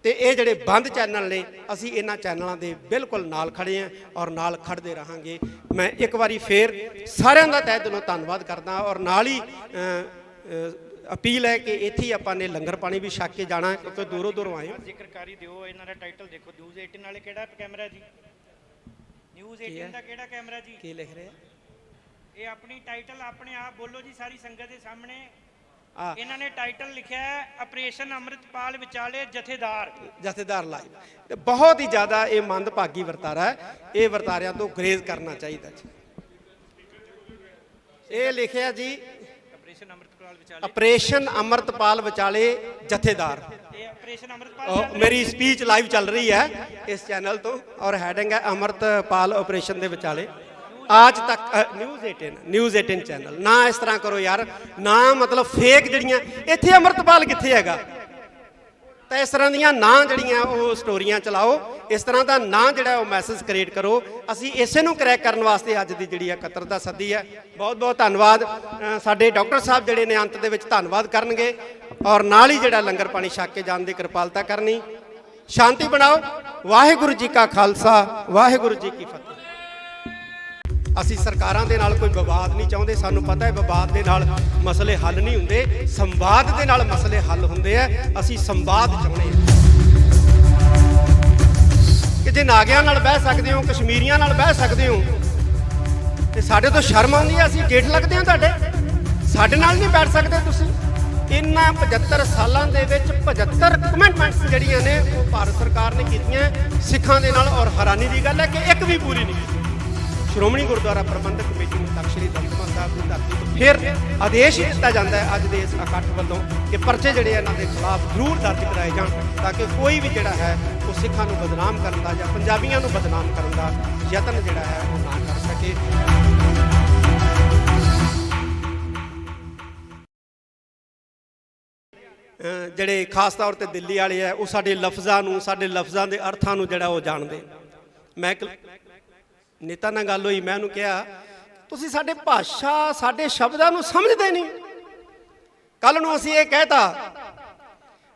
ਤੇ ਇਹ ਜਿਹੜੇ ਬੰਦ ਚੈਨਲ ਨੇ, ਅਸੀਂ ਇਹਨਾਂ ਚੈਨਲਾਂ ਦੇ ਬਿਲਕੁਲ ਨਾਲ ਖੜੇ ਹਾਂ ਔਰ ਨਾਲ ਖੜਦੇ ਰਹਾਂਗੇ। ਮੈਂ ਇੱਕ ਵਾਰੀ ਫੇਰ ਸਾਰਿਆਂ ਦਾ ਤਹਿ ਦਿਲੋਂ ਧੰਨਵਾਦ ਕਰਦਾ, ਔਰ ਨਾਲ ਹੀ ਅਪੀਲ ਹੈ ਕਿ ਇੱਥੇ ਆਪਾਂ ਨੇ ਲੰਗਰ ਪਾਣੀ ਵੀ ਛਕ ਕੇ ਜਾਣਾ, ਕਿਉਂਕਿ ਦੂਰੋਂ ਦੂਰੋਂ ਆਏ ਹੋ। ਜ਼ਿਕਰਕਾਰੀ ਦਿਓ, ਇਹਨਾਂ ਦਾ ਟਾਈਟਲ ਦੇਖੋ, ਨਿਊਜ਼ 18 ਵਾਲੇ ਕਿਹੜਾ ਕੈਮਰਾ ਜੀ? ਨਿਊਜ਼ 18 ਦਾ ਕਿਹੜਾ ਕੈਮਰਾ ਜੀ? ਕੀ ਲਿਖ ਰਹੇ ਆ? ਇਹ ਆਪਣੀ ਟਾਈਟਲ ਆਪਣੇ ਆਪ ਬੋਲੋ ਜੀ ਸਾਰੀ ਸੰਗਤ ਦੇ ਸਾਹਮਣੇ। ਇਹਨਾਂ ਨੇ ਟਾਈਟਲ ਲਿਖਿਆ ਹੈ ਆਪਰੇਸ਼ਨ ਅੰਮ੍ਰਿਤਪਾਲ ਵਿਚਾਲੇ ਜਥੇਦਾਰ ਲਾਈਵ। ਤੇ ਬਹੁਤ ਹੀ ਜ਼ਿਆਦਾ ਇਹ ਮੰਦਭਾਗੀ ਵਰਤਾਰਾ ਹੈ, ਇਹ ਵਰਤਾਰਿਆਂ ਤੋਂ ਗਰੇਜ਼ ਕਰਨਾ ਚਾਹੀਦਾ ਜੀ। ਇਹ ਲਿਖਿਆ ਜੀ ਆਪਰੇਸ਼ਨ ਅੰਮ੍ਰਿਤਪਾਲ ਵਿਚਾਲੇ ਜਥੇਦਾਰ। ਮੇਰੀ ਸਪੀਚ ਲਾਈਵ ਚੱਲ ਰਹੀ ਹੈ ਇਸ ਚੈਨਲ ਤੋਂ, ਔਰ ਹੈਡਿੰਗ ਹੈ ਅੰਮ੍ਰਿਤਪਾਲ ਆਪਰੇਸ਼ਨ ਦੇ ਵਿਚਾਲੇ। ਅੱਜ ਤੱਕ ਨਿਊਜ਼ 18 ਚੈਨਲ। ਨਾ ਇਸ ਤਰ੍ਹਾਂ ਕਰੋ ਯਾਰ, ਨਾ ਮਤਲਬ ਫੇਕ ਜਿਹੜੀਆਂ ਇੱਥੇ ਅੰਮ੍ਰਿਤਪਾਲ ਕਿੱਥੇ ਹੈਗਾ, ਤਾਂ ਇਸ ਤਰ੍ਹਾਂ ਦੀਆਂ ਨਾ ਜਿਹੜੀਆਂ ਉਹ ਸਟੋਰੀਆਂ ਚਲਾਓ, ਇਸ ਤਰ੍ਹਾਂ ਦਾ ਨਾ ਜਿਹੜਾ ਉਹ ਮੈਸੇਜ ਕ੍ਰੀਏਟ ਕਰੋ। ਅਸੀਂ ਇਸੇ ਨੂੰ ਕਰੈਕ ਕਰਨ ਵਾਸਤੇ ਅੱਜ ਦੀ ਜਿਹੜੀ ਇਕੱਤਰਤਾ ਸੱਦੀ ਹੈ। ਬਹੁਤ ਬਹੁਤ ਧੰਨਵਾਦ। ਸਾਡੇ ਡਾਕਟਰ ਸਾਹਿਬ ਜਿਹੜੇ ਨੇ ਅੰਤ ਦੇ ਵਿੱਚ ਧੰਨਵਾਦ ਕਰਨਗੇ, ਔਰ ਨਾਲ ਹੀ ਜਿਹੜਾ ਲੰਗਰ ਪਾਣੀ ਛਕ ਕੇ ਜਾਣ ਦੀ ਕਿਰਪਾਲਤਾ ਕਰਨੀ। ਸ਼ਾਂਤੀ ਬਣਾਓ। ਵਾਹਿਗੁਰੂ ਜੀ ਕਾ ਖਾਲਸਾ, ਵਾਹਿਗੁਰੂ ਜੀ ਕੀ ਫਤਿਹ। ਅਸੀਂ ਸਰਕਾਰਾਂ ਦੇ ਨਾਲ ਕੋਈ ਵਿਵਾਦ ਨਹੀਂ ਚਾਹੁੰਦੇ। ਸਾਨੂੰ ਪਤਾ ਹੈ ਵਿਵਾਦ ਦੇ ਨਾਲ ਮਸਲੇ ਹੱਲ ਨਹੀਂ ਹੁੰਦੇ, ਸੰਵਾਦ ਦੇ ਨਾਲ ਮਸਲੇ ਹੱਲ ਹੁੰਦੇ ਆ। ਅਸੀਂ ਸੰਵਾਦ ਚਾਹੁੰਦੇ ਹਾਂ ਕਿ ਜੇ ਨਾਗਿਆਂ ਨਾਲ ਬਹਿ ਸਕਦੇ ਹੋ, ਕਸ਼ਮੀਰੀਆਂ ਨਾਲ ਬਹਿ ਸਕਦੇ ਹੋ, ਤੇ ਸਾਡੇ ਤੋਂ ਸ਼ਰਮ ਆਉਂਦੀ ਹੈ, ਅਸੀਂ ਜੇਠ ਲੱਗਦੇ ਹਾਂ ਤੁਹਾਡੇ, ਸਾਡੇ ਨਾਲ ਨਹੀਂ ਬੈਠ ਸਕਦੇ ਤੁਸੀਂ। ਇਹਨਾਂ 75 ਸਾਲਾਂ ਦੇ ਵਿੱਚ 75 ਕਮਿਟਮੈਂਟਸ ਜਿਹੜੀਆਂ ਨੇ ਉਹ ਭਾਰਤ ਸਰਕਾਰ ਨੇ ਕੀਤੀਆਂ ਸਿੱਖਾਂ ਦੇ ਨਾਲ, ਔਰ ਹੈਰਾਨੀ ਦੀ ਗੱਲ ਹੈ ਕਿ ਇੱਕ ਵੀ ਪੂਰੀ ਨਹੀਂ ਕੀਤੀ। ਸ਼੍ਰੋਮਣੀ ਗੁਰਦੁਆਰਾ ਪ੍ਰਬੰਧਕ ਕਮੇਟੀ ਨੂੰ ਤਖ਼ਤ ਸ੍ਰੀ ਦਮਦਮਾ ਸਾਹਿਬ ਦੀ ਧਰਤੀ ਤੋਂ ਫਿਰ ਆਦੇਸ਼ ਦਿੱਤਾ ਜਾਂਦਾ ਹੈ ਅੱਜ ਦੇ ਇਸ ਇਕੱਠ ਵੱਲੋਂ ਕਿ ਪਰਚੇ ਜਿਹੜੇ ਇਹਨਾਂ ਦੇ ਖਿਲਾਫ ਜ਼ਰੂਰ ਦਰਜ ਕਰਾਏ ਜਾਣ ਤਾਂ ਕਿ ਕੋਈ ਵੀ ਜਿਹੜਾ ਹੈ ਉਹ ਸਿੱਖਾਂ ਨੂੰ ਬਦਨਾਮ ਕਰਨ ਦਾ ਜਾਂ ਪੰਜਾਬੀਆਂ ਨੂੰ ਬਦਨਾਮ ਕਰਨ ਦਾ ਯਤਨ ਜਿਹੜਾ ਹੈ ਉਹ ਨਾ ਕਰ ਸਕੇ। ਜਿਹੜੇ ਖਾਸ ਤੌਰ ਤੇ ਦਿੱਲੀ ਵਾਲੇ ਆ ਉਹ ਸਾਡੇ ਲਫ਼ਜ਼ਾਂ ਦੇ ਅਰਥਾਂ ਨੂੰ ਜਿਹੜਾ ਉਹ ਜਾਣਦੇ। ਮੈਂ ਇੱਕ ਨੇਤਾ ਨਾਲ ਗੱਲ ਹੋਈ, ਮੈਂ ਉਹਨੂੰ ਕਿਹਾ ਤੁਸੀਂ ਸਾਡੇ ਭਾਸ਼ਾ ਸਾਡੇ ਸ਼ਬਦਾਂ ਨੂੰ ਸਮਝਦੇ ਨਹੀਂ। ਕੱਲ ਨੂੰ ਅਸੀਂ ਇਹ ਕਹਿਤਾ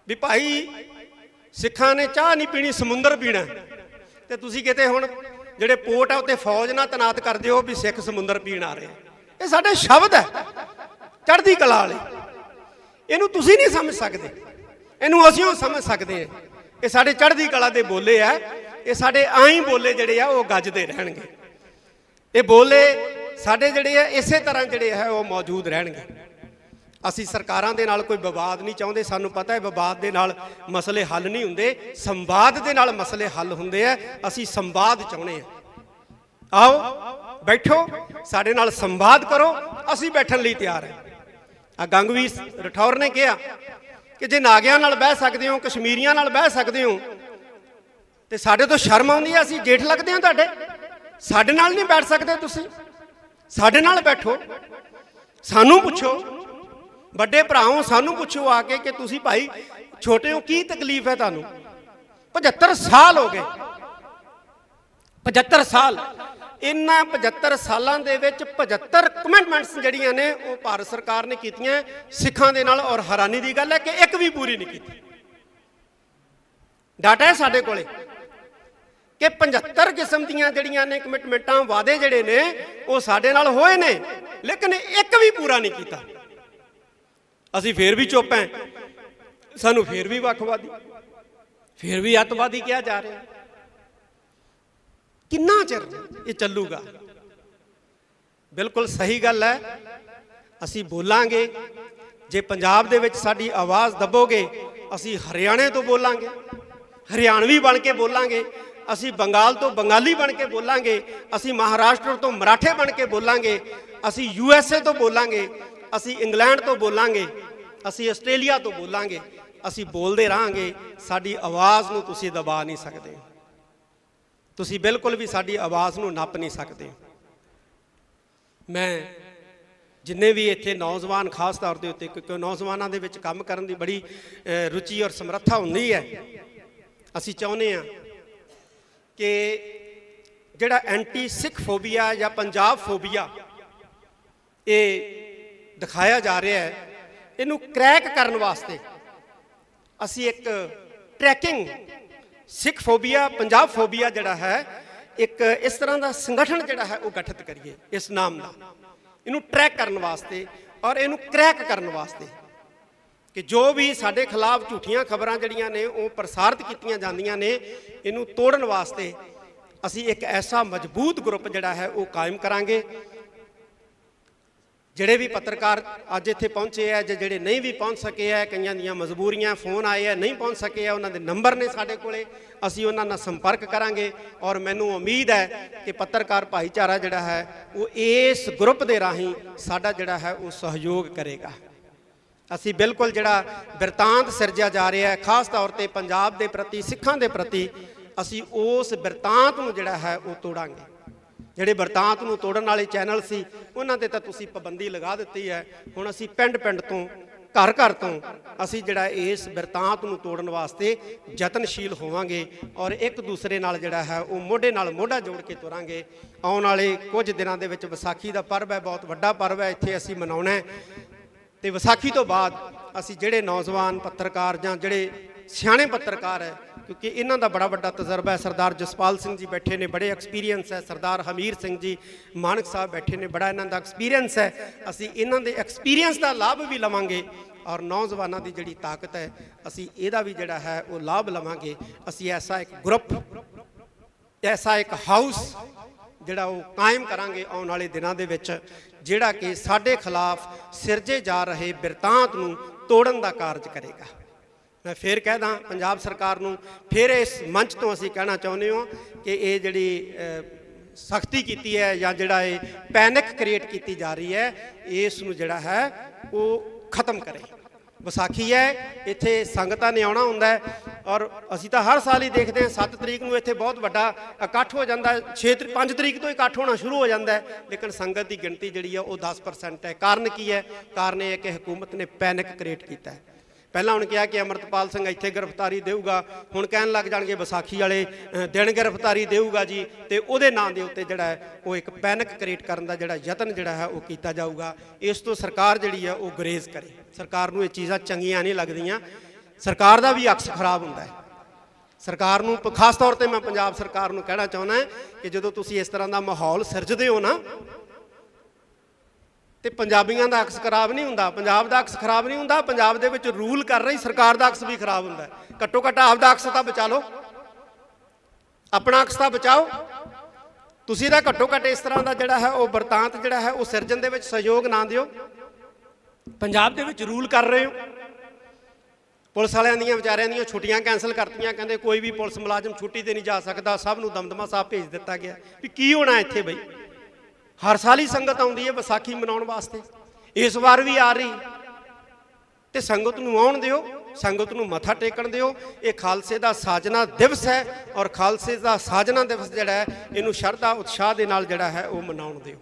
ਵੀ ਭਾਈ ਸਿੱਖਾਂ ਨੇ ਚਾਹ ਨਹੀਂ ਪੀਣੀ ਸਮੁੰਦਰ ਪੀਣਾ, ਤੇ ਤੁਸੀਂ ਕਿਤੇ ਹੁਣ ਜਿਹੜੇ ਪੋਰਟ ਆ ਉੱਤੇ ਫੌਜ ਨਾਲ ਤੈਨਾਤ ਕਰ ਦਿਓ ਵੀ ਸਿੱਖ ਸਮੁੰਦਰ ਪੀਣ ਆ ਰਹੇ। ਇਹ ਸਾਡੇ ਸ਼ਬਦ ਹੈ ਚੜ੍ਹਦੀ ਕਲਾ ਵਾਲੇ, ਇਹਨੂੰ ਤੁਸੀਂ ਨਹੀਂ ਸਮਝ ਸਕਦੇ, ਇਹਨੂੰ ਅਸੀਂ ਉਹ ਸਮਝ ਸਕਦੇ ਹਾਂ। ਇਹ ਸਾਡੇ ਚੜ੍ਹਦੀ ਕਲਾ ਦੇ ਬੋਲੇ ਆ, ਇਹ ਸਾਡੇ ਆਈ ਬੋਲੇ ਜਿਹੜੇ ਆ ਉਹ ਗੱਜਦੇ ਰਹਿਣਗੇ। ਇਹ ਬੋਲੇ ਸਾਡੇ ਜਿਹੜੇ ਆ ਇਸੇ ਤਰ੍ਹਾਂ ਜਿਹੜੇ ਹੈ ਉਹ ਮੌਜੂਦ ਰਹਿਣਗੇ। ਅਸੀਂ ਸਰਕਾਰਾਂ ਦੇ ਨਾਲ ਕੋਈ ਵਿਵਾਦ ਨਹੀਂ ਚਾਹੁੰਦੇ, ਸਾਨੂੰ ਪਤਾ ਹੈ ਵਿਵਾਦ ਦੇ ਨਾਲ ਮਸਲੇ ਹੱਲ ਨਹੀਂ ਹੁੰਦੇ, ਸੰਵਾਦ ਦੇ ਨਾਲ ਮਸਲੇ ਹੱਲ ਹੁੰਦੇ ਆ। ਅਸੀਂ ਸੰਵਾਦ ਚਾਹੁੰਦੇ ਹਾਂ। ਆਓ ਬੈਠੋ, ਸਾਡੇ ਨਾਲ ਸੰਵਾਦ ਕਰੋ, ਅਸੀਂ ਬੈਠਣ ਲਈ ਤਿਆਰ ਹਾਂ। ਆ ਗੰਗਵੀਰ ਰਠੌਰ ਨੇ ਕਿਹਾ ਕਿ ਜੇ ਨਾਗਿਆਂ ਨਾਲ ਬਹਿ ਸਕਦੇ ਹੋ, ਕਸ਼ਮੀਰੀਆਂ ਨਾਲ ਬਹਿ ਸਕਦੇ ਹੋ, ਤੇ ਸਾਡੇ ਤੋਂ ਸ਼ਰਮ ਆਉਂਦੀ ਹੈ, ਅਸੀਂ ਜੇਠ ਲੱਗਦੇ ਹਾਂ ਤੁਹਾਡੇ, ਸਾਡੇ ਨਾਲ ਨਹੀਂ ਬੈਠ ਸਕਦੇ ਤੁਸੀਂ, ਸਾਡੇ ਨਾਲ ਬੈਠੋ। ਸਾਨੂੰ ਪੁੱਛੋ, ਵੱਡੇ ਭਰਾਓ ਸਾਨੂੰ ਪੁੱਛੋ ਆ ਕੇ ਕਿ ਤੁਸੀਂ ਭਾਈ ਛੋਟੇ ਹੋ, ਕੀ ਤਕਲੀਫ ਹੈ ਤੁਹਾਨੂੰ? 75 ਸਾਲ ਹੋ ਗਏ, 75 ਸਾਲ। ਇਹਨਾਂ 75 ਸਾਲਾਂ ਦੇ ਵਿੱਚ 75 ਕਮਿਟਮੈਂਟਸ ਜਿਹੜੀਆਂ ਨੇ ਉਹ ਭਾਰਤ ਸਰਕਾਰ ਨੇ ਕੀਤੀਆਂ ਸਿੱਖਾਂ ਦੇ ਨਾਲ, ਔਰ ਹੈਰਾਨੀ ਦੀ ਗੱਲ ਹੈ ਕਿ ਇੱਕ ਵੀ ਪੂਰੀ ਨਹੀਂ ਕੀਤੀ। ਡਾਟਾ ਹੈ ਸਾਡੇ ਕੋਲੇ ਕਿ 75 ਕਿਸਮ ਦੀਆਂ ਜਿਹੜੀਆਂ ਨੇ ਕਮਿਟਮੈਂਟਾਂ, ਵਾਅਦੇ ਜਿਹੜੇ ਨੇ ਉਹ ਸਾਡੇ ਨਾਲ ਹੋਏ ਨੇ, ਲੇਕਿਨ ਇੱਕ ਵੀ ਪੂਰਾ ਨਹੀਂ ਕੀਤਾ। ਅਸੀਂ ਫੇਰ ਵੀ ਚੁੱਪ ਹਾਂ, ਸਾਨੂੰ ਫੇਰ ਵੀ ਵੱਖਵਾਦੀ, ਫੇਰ ਵੀ ਅੱਤਵਾਦੀ ਕਿਹਾ ਜਾ ਰਿਹਾ। ਕਿੰਨਾ ਚਿਰ ਇਹ ਚੱਲੂਗਾ? ਬਿਲਕੁਲ ਸਹੀ ਗੱਲ ਹੈ, ਅਸੀਂ ਬੋਲਾਂਗੇ। ਜੇ ਪੰਜਾਬ ਦੇ ਵਿੱਚ ਸਾਡੀ ਆਵਾਜ਼ ਦੱਬੋਗੇ, ਅਸੀਂ ਹਰਿਆਣੇ ਤੋਂ ਬੋਲਾਂਗੇ, ਹਰਿਆਣਵੀ ਬਣ ਕੇ ਬੋਲਾਂਗੇ, ਅਸੀਂ ਬੰਗਾਲ ਤੋਂ ਬੰਗਾਲੀ ਬਣ ਕੇ ਬੋਲਾਂਗੇ, ਅਸੀਂ ਮਹਾਰਾਸ਼ਟਰ ਤੋਂ ਮਰਾਠੇ ਬਣ ਕੇ ਬੋਲਾਂਗੇ, ਅਸੀਂ USA ਤੋਂ ਬੋਲਾਂਗੇ, ਅਸੀਂ ਇੰਗਲੈਂਡ ਤੋਂ ਬੋਲਾਂਗੇ, ਅਸੀਂ ਆਸਟ੍ਰੇਲੀਆ ਤੋਂ ਬੋਲਾਂਗੇ। ਅਸੀਂ ਬੋਲਦੇ ਰਹਾਂਗੇ, ਸਾਡੀ ਆਵਾਜ਼ ਨੂੰ ਤੁਸੀਂ ਦਬਾ ਨਹੀਂ ਸਕਦੇ, ਤੁਸੀਂ ਬਿਲਕੁਲ ਵੀ ਸਾਡੀ ਆਵਾਜ਼ ਨੂੰ ਨੱਪ ਨਹੀਂ ਸਕਦੇ। ਮੈਂ ਜਿੰਨੇ ਵੀ ਇੱਥੇ ਨੌਜਵਾਨ, ਖਾਸ ਤੌਰ ਦੇ ਉੱਤੇ, ਕਿਉਂਕਿ ਨੌਜਵਾਨਾਂ ਦੇ ਵਿੱਚ ਕੰਮ ਕਰਨ ਦੀ ਬੜੀ ਰੁਚੀ ਔਰ ਸਮਰੱਥਾ ਹੁੰਦੀ ਹੈ, ਅਸੀਂ ਚਾਹੁੰਦੇ ਹਾਂ ਕਿ ਜਿਹੜਾ ਐਂਟੀ ਸਿੱਖ ਫੋਬੀਆ ਜਾਂ ਪੰਜਾਬ ਫੋਬੀਆ ਇਹ ਦਿਖਾਇਆ ਜਾ ਰਿਹਾ ਹੈ, ਇਹਨੂੰ ਕਰੈਕ ਕਰਨ ਵਾਸਤੇ ਅਸੀਂ ਇੱਕ ਟਰੈਕਿੰਗ ਸਿੱਖ ਫੋਬੀਆ, ਪੰਜਾਬ ਫੋਬੀਆ ਜਿਹੜਾ ਹੈ, ਇੱਕ ਇਸ ਤਰ੍ਹਾਂ ਦਾ ਸੰਗਠਨ ਜਿਹੜਾ ਹੈ ਉਹ ਗਠਿਤ ਕਰੀਏ ਇਸ ਨਾਮ ਨਾਲ, ਇਹਨੂੰ ਟਰੈਕ ਕਰਨ ਵਾਸਤੇ ਔਰ ਇਹਨੂੰ ਕਰੈਕ ਕਰਨ ਵਾਸਤੇ ਕਿ ਜੋ ਵੀ ਸਾਡੇ ਖਿਲਾਫ ਝੂਠੀਆਂ ਖਬਰਾਂ ਜਿਹੜੀਆਂ ਨੇ ਉਹ ਪ੍ਰਸਾਰਿਤ ਕੀਤੀਆਂ ਜਾਂਦੀਆਂ ਨੇ, ਇਹਨੂੰ ਤੋੜਨ ਵਾਸਤੇ ਅਸੀਂ ਇੱਕ ਐਸਾ ਮਜ਼ਬੂਤ ਗਰੁੱਪ ਜਿਹੜਾ ਹੈ ਉਹ ਕਾਇਮ ਕਰਾਂਗੇ। ਜਿਹੜੇ ਵੀ ਪੱਤਰਕਾਰ ਅੱਜ ਇੱਥੇ ਪਹੁੰਚੇ ਆ, ਜਿਹੜੇ ਨਹੀਂ ਵੀ ਪਹੁੰਚ ਸਕੇ ਆ, ਕਈਆਂ ਦੀਆਂ ਮਜਬੂਰੀਆਂ, ਫੋਨ ਆਏ ਆ, ਨਹੀਂ ਪਹੁੰਚ ਸਕੇ ਆ, ਉਹਨਾਂ ਦੇ ਨੰਬਰ ਨੇ ਸਾਡੇ ਕੋਲੇ, ਅਸੀਂ ਉਹਨਾਂ ਨਾਲ ਸੰਪਰਕ ਕਰਾਂਗੇ। ਔਰ ਮੈਨੂੰ ਉਮੀਦ ਹੈ ਕਿ ਪੱਤਰਕਾਰ ਭਾਈਚਾਰਾ ਜਿਹੜਾ ਹੈ ਉਹ ਇਸ ਗਰੁੱਪ ਦੇ ਰਾਹੀਂ ਸਾਡਾ ਜਿਹੜਾ ਹੈ ਉਹ ਸਹਿਯੋਗ ਕਰੇਗਾ। ਅਸੀਂ ਬਿਲਕੁਲ ਜਿਹੜਾ ਬਿਰਤਾਂਤ ਸਿਰਜਿਆ ਜਾ ਰਿਹਾ ਹੈ, ਖਾਸ ਤੌਰ ਤੇ ਪੰਜਾਬ ਦੇ ਪ੍ਰਤੀ, ਸਿੱਖਾਂ ਦੇ ਪ੍ਰਤੀ, ਅਸੀਂ ਉਸ ਬਿਰਤਾਂਤ ਨੂੰ ਜਿਹੜਾ ਹੈ ਉਹ ਤੋੜਾਂਗੇ। ਜਿਹੜੇ ਬਿਰਤਾਂਤ ਨੂੰ ਤੋੜਨ ਵਾਲੇ ਚੈਨਲ ਸੀ ਉਹਨਾਂ ਤੇ ਤਾਂ ਤੁਸੀਂ ਪਾਬੰਦੀ ਲਗਾ ਦਿੱਤੀ ਹੈ। ਹੁਣ ਅਸੀਂ ਪਿੰਡ ਪਿੰਡ ਤੋਂ, ਘਰ ਘਰ ਤੋਂ ਅਸੀਂ ਜਿਹੜਾ ਇਸ ਬਿਰਤਾਂਤ ਨੂੰ ਤੋੜਨ ਵਾਸਤੇ ਯਤਨਸ਼ੀਲ ਹੋਵਾਂਗੇ ਔਰ ਇੱਕ ਦੂਸਰੇ ਨਾਲ ਜਿਹੜਾ ਹੈ ਉਹ ਮੋਢੇ ਨਾਲ ਮੋਢਾ ਜੋੜ ਕੇ ਤੁਰਾਂਗੇ। ਆਉਣ ਵਾਲੇ ਕੁਝ ਦਿਨਾਂ ਦੇ ਵਿੱਚ ਵਿਸਾਖੀ ਦਾ ਪਰਵ ਹੈ, ਬਹੁਤ ਵੱਡਾ ਪਰਵ ਹੈ, ਇੱਥੇ ਅਸੀਂ ਮਨਾਉਣਾ ਹੈ। ਤੇ ਵਿਸਾਖੀ ਤੋਂ ਬਾਅਦ ਅਸੀਂ ਜਿਹੜੇ ਨੌਜਵਾਨ ਪੱਤਰਕਾਰ ਜਾਂ ਜਿਹੜੇ ਸਿਆਣੇ ਪੱਤਰਕਾਰ ਹੈ, ਕਿਉਂਕਿ ਇਹਨਾਂ ਦਾ ਬੜਾ ਵੱਡਾ ਤਜਰਬਾ ਹੈ, ਸਰਦਾਰ ਜਸਪਾਲ ਸਿੰਘ ਜੀ ਬੈਠੇ ਨੇ, ਬੜੇ ਐਕਸਪੀਰੀਅੰਸ ਹੈ, ਸਰਦਾਰ ਹਮੀਰ ਸਿੰਘ ਜੀ ਮਾਨਕ ਸਾਹਿਬ ਬੈਠੇ ਨੇ, ਬੜਾ ਇਹਨਾਂ ਦਾ ਐਕਸਪੀਰੀਅੰਸ ਹੈ। ਅਸੀਂ ਇਹਨਾਂ ਦੇ ਐਕਸਪੀਰੀਅੰਸ ਦਾ ਲਾਭ ਵੀ ਲਵਾਂਗੇ ਔਰ ਨੌਜਵਾਨਾਂ ਦੀ ਜਿਹੜੀ ਤਾਕਤ ਹੈ ਅਸੀਂ ਇਹਦਾ ਵੀ ਜਿਹੜਾ ਹੈ ਉਹ ਲਾਭ ਲਵਾਂਗੇ। ਅਸੀਂ ਐਸਾ ਇੱਕ ਗਰੁੱਪ, ਐਸਾ ਇੱਕ ਹਾਊਸ ਜਿਹੜਾ ਉਹ ਕਾਇਮ ਕਰਾਂਗੇ ਆਉਣ ਵਾਲੇ ਦਿਨਾਂ ਦੇ ਵਿੱਚ, ਜਿਹੜਾ ਕਿ ਸਾਡੇ ਖਿਲਾਫ ਸਿਰਜੇ ਜਾ ਰਹੇ ਬਿਰਤਾਂਤ ਨੂੰ ਤੋੜਨ ਦਾ ਕਾਰਜ ਕਰੇਗਾ। ਮੈਂ ਫਿਰ ਕਹਿ ਦਾਂ ਪੰਜਾਬ ਸਰਕਾਰ ਨੂੰ, ਫਿਰ ਇਸ ਮੰਚ ਤੋਂ ਅਸੀਂ ਕਹਿਣਾ ਚਾਹੁੰਦੇ ਹਾਂ ਕਿ ਇਹ ਜਿਹੜੀ ਸਖਤੀ ਕੀਤੀ ਹੈ ਜਾਂ ਜਿਹੜਾ ਇਹ ਪੈਨਿਕ ਕ੍ਰੀਏਟ ਕੀਤੀ ਜਾ ਰਹੀ ਹੈ, ਇਸ ਨੂੰ ਜਿਹੜਾ ਹੈ ਉਹ ਖਤਮ ਕਰੇ। ਵਿਸਾਖੀ ਹੈ, ਇੱਥੇ ਸੰਗਤਾਂ ਨੇ ਆਉਣਾ ਹੁੰਦਾ ਹੈ ਔਰ ਅਸੀਂ ਤਾਂ ਹਰ ਸਾਲ ਹੀ ਦੇਖਦੇ ਹਾਂ 7 ਤਰੀਕ ਨੂੰ ਇੱਥੇ ਬਹੁਤ ਵੱਡਾ ਇਕੱਠ ਹੋ ਜਾਂਦਾ ਹੈ। 5 ਤਰੀਕ ਤੋਂ ਇਕੱਠ ਹੋਣਾ ਸ਼ੁਰੂ ਹੋ ਜਾਂਦਾ ਹੈ, ਲੇਕਿਨ ਸੰਗਤ ਦੀ ਗਿਣਤੀ ਜਿਹੜੀ ਹੈ ਉਹ 10% ਹੈ। ਕਾਰਨ ਕੀ ਹੈ? ਕਾਰਨ ਇਹ ਹੈ ਕਿ ਹਕੂਮਤ ਨੇ ਪੈਨਿਕ ਕ੍ਰੀਏਟ ਕੀਤਾ ਹੈ। ਪਹਿਲਾਂ ਹੁਣ ਕਿਹਾ ਕਿ ਅਮਰਤਪਾਲ ਸਿੰਘ ਇੱਥੇ ਗ੍ਰਿਫਤਾਰੀ ਦੇਊਗਾ, ਹੁਣ ਕਹਿਣ ਲੱਗ ਜਾਣਗੇ ਵਿਸਾਖੀ ਵਾਲੇ ਦਿਨ ਗ੍ਰਿਫਤਾਰੀ ਦੇਊਗਾ ਜੀ, ਤੇ ਉਹਦੇ ਨਾਂ ਦੇ ਉੱਤੇ ਜਿਹੜਾ ਹੈ ਉਹ ਇੱਕ ਪੈਨਿਕ ਕ੍ਰੀਏਟ ਕਰਨ ਦਾ ਜਿਹੜਾ ਯਤਨ ਜਿਹੜਾ ਹੈ ਉਹ ਕੀਤਾ ਜਾਊਗਾ। ਇਸ ਤੋਂ ਸਰਕਾਰ ਜਿਹੜੀ ਹੈ ਉਹ ਗੁਰੇਜ਼ ਕਰੇ। ਸਰਕਾਰ ਨੂੰ ਇਹ ਚੀਜ਼ਾਂ ਚੰਗੀਆਂ ਨਹੀਂ ਲੱਗਦੀਆਂ। ਸਰਕਾਰ ਦਾ ਵੀ ਅਕਸ ਖਰਾਬ ਹੁੰਦਾ ਹੈ। ਸਰਕਾਰ ਨੂੰ ਖਾਸ ਤੌਰ ਤੇ ਮੈਂ ਪੰਜਾਬ ਸਰਕਾਰ ਨੂੰ ਕਹਿਣਾ ਚਾਹੁੰਦਾ ਕਿ ਜਦੋਂ ਤੁਸੀਂ ਇਸ ਤਰ੍ਹਾਂ ਦਾ ਮਾਹੌਲ ਸਿਰਜਦੇ ਹੋ ਨਾ, ਤੇ ਪੰਜਾਬੀਆਂ ਦਾ ਅਕਸ ਖਰਾਬ ਨਹੀਂ ਹੁੰਦਾ, ਪੰਜਾਬ ਦਾ ਅਕਸ ਖਰਾਬ ਨਹੀਂ ਹੁੰਦਾ, ਪੰਜਾਬ ਦੇ ਵਿੱਚ ਰੂਲ ਕਰ ਰਹੀ ਸਰਕਾਰ ਦਾ ਅਕਸ ਵੀ ਖਰਾਬ ਹੁੰਦਾ। ਘੱਟੋ ਘੱਟ ਆਪਦਾ ਅਕਸ ਤਾਂ ਬਚਾ ਲਓ, ਆਪਣਾ ਅਕਸ ਤਾਂ ਬਚਾਓ। ਤੁਸੀਂ ਤਾਂ ਘੱਟੋ ਘੱਟ ਇਸ ਤਰ੍ਹਾਂ ਦਾ ਜਿਹੜਾ ਹੈ ਉਹ ਵਰਤਾਂਤ ਜਿਹੜਾ ਹੈ ਉਹ ਸਿਰਜਣ ਦੇ ਵਿੱਚ ਸਹਿਯੋਗ ਨਾ ਦਿਓ। ਪੰਜਾਬ ਦੇ ਵਿੱਚ ਰੂਲ ਕਰ ਰਹੇ ਹੋ। ਪੁਲਿਸ ਵਾਲਿਆਂ ਦੀਆਂ ਵਿਚਾਰਿਆਂ ਦੀਆਂ ਛੁੱਟੀਆਂ ਕੈਂਸਲ ਕਰਤੀਆਂ, ਕਹਿੰਦੇ ਕੋਈ ਵੀ ਪੁਲਿਸ ਮੁਲਾਜ਼ਮ ਛੁੱਟੀ ਤੇ ਨਹੀਂ ਜਾ ਸਕਦਾ, ਸਭ ਨੂੰ ਦਮਦਮਾ ਸਾਹਿਬ ਭੇਜ ਦਿੱਤਾ ਗਿਆ। ਵੀ ਕੀ ਹੋਣਾ ਇੱਥੇ ਬਈ? ਹਰ ਸਾਲ ਹੀ ਸੰਗਤ ਆਉਂਦੀ ਹੈ ਵਿਸਾਖੀ ਮਨਾਉਣ ਵਾਸਤੇ, ਇਸ ਵਾਰ ਵੀ ਆ ਰਹੀ, ਤੇ ਸੰਗਤ ਨੂੰ ਆਉਣ ਦਿਓ, ਸੰਗਤ ਨੂੰ ਮੱਥਾ ਟੇਕਣ ਦਿਓ। ਇਹ ਖਾਲਸੇ ਦਾ ਸਾਜਨਾ ਦਿਵਸ ਹੈ ਔਰ ਖਾਲਸੇ ਦਾ ਸਾਜਨਾ ਦਿਵਸ ਜਿਹੜਾ ਹੈ ਇਹਨੂੰ ਸ਼ਰਧਾ ਉਤਸ਼ਾਹ ਦੇ ਨਾਲ ਜਿਹੜਾ ਹੈ ਉਹ ਮਨਾਉਣ ਦਿਓ।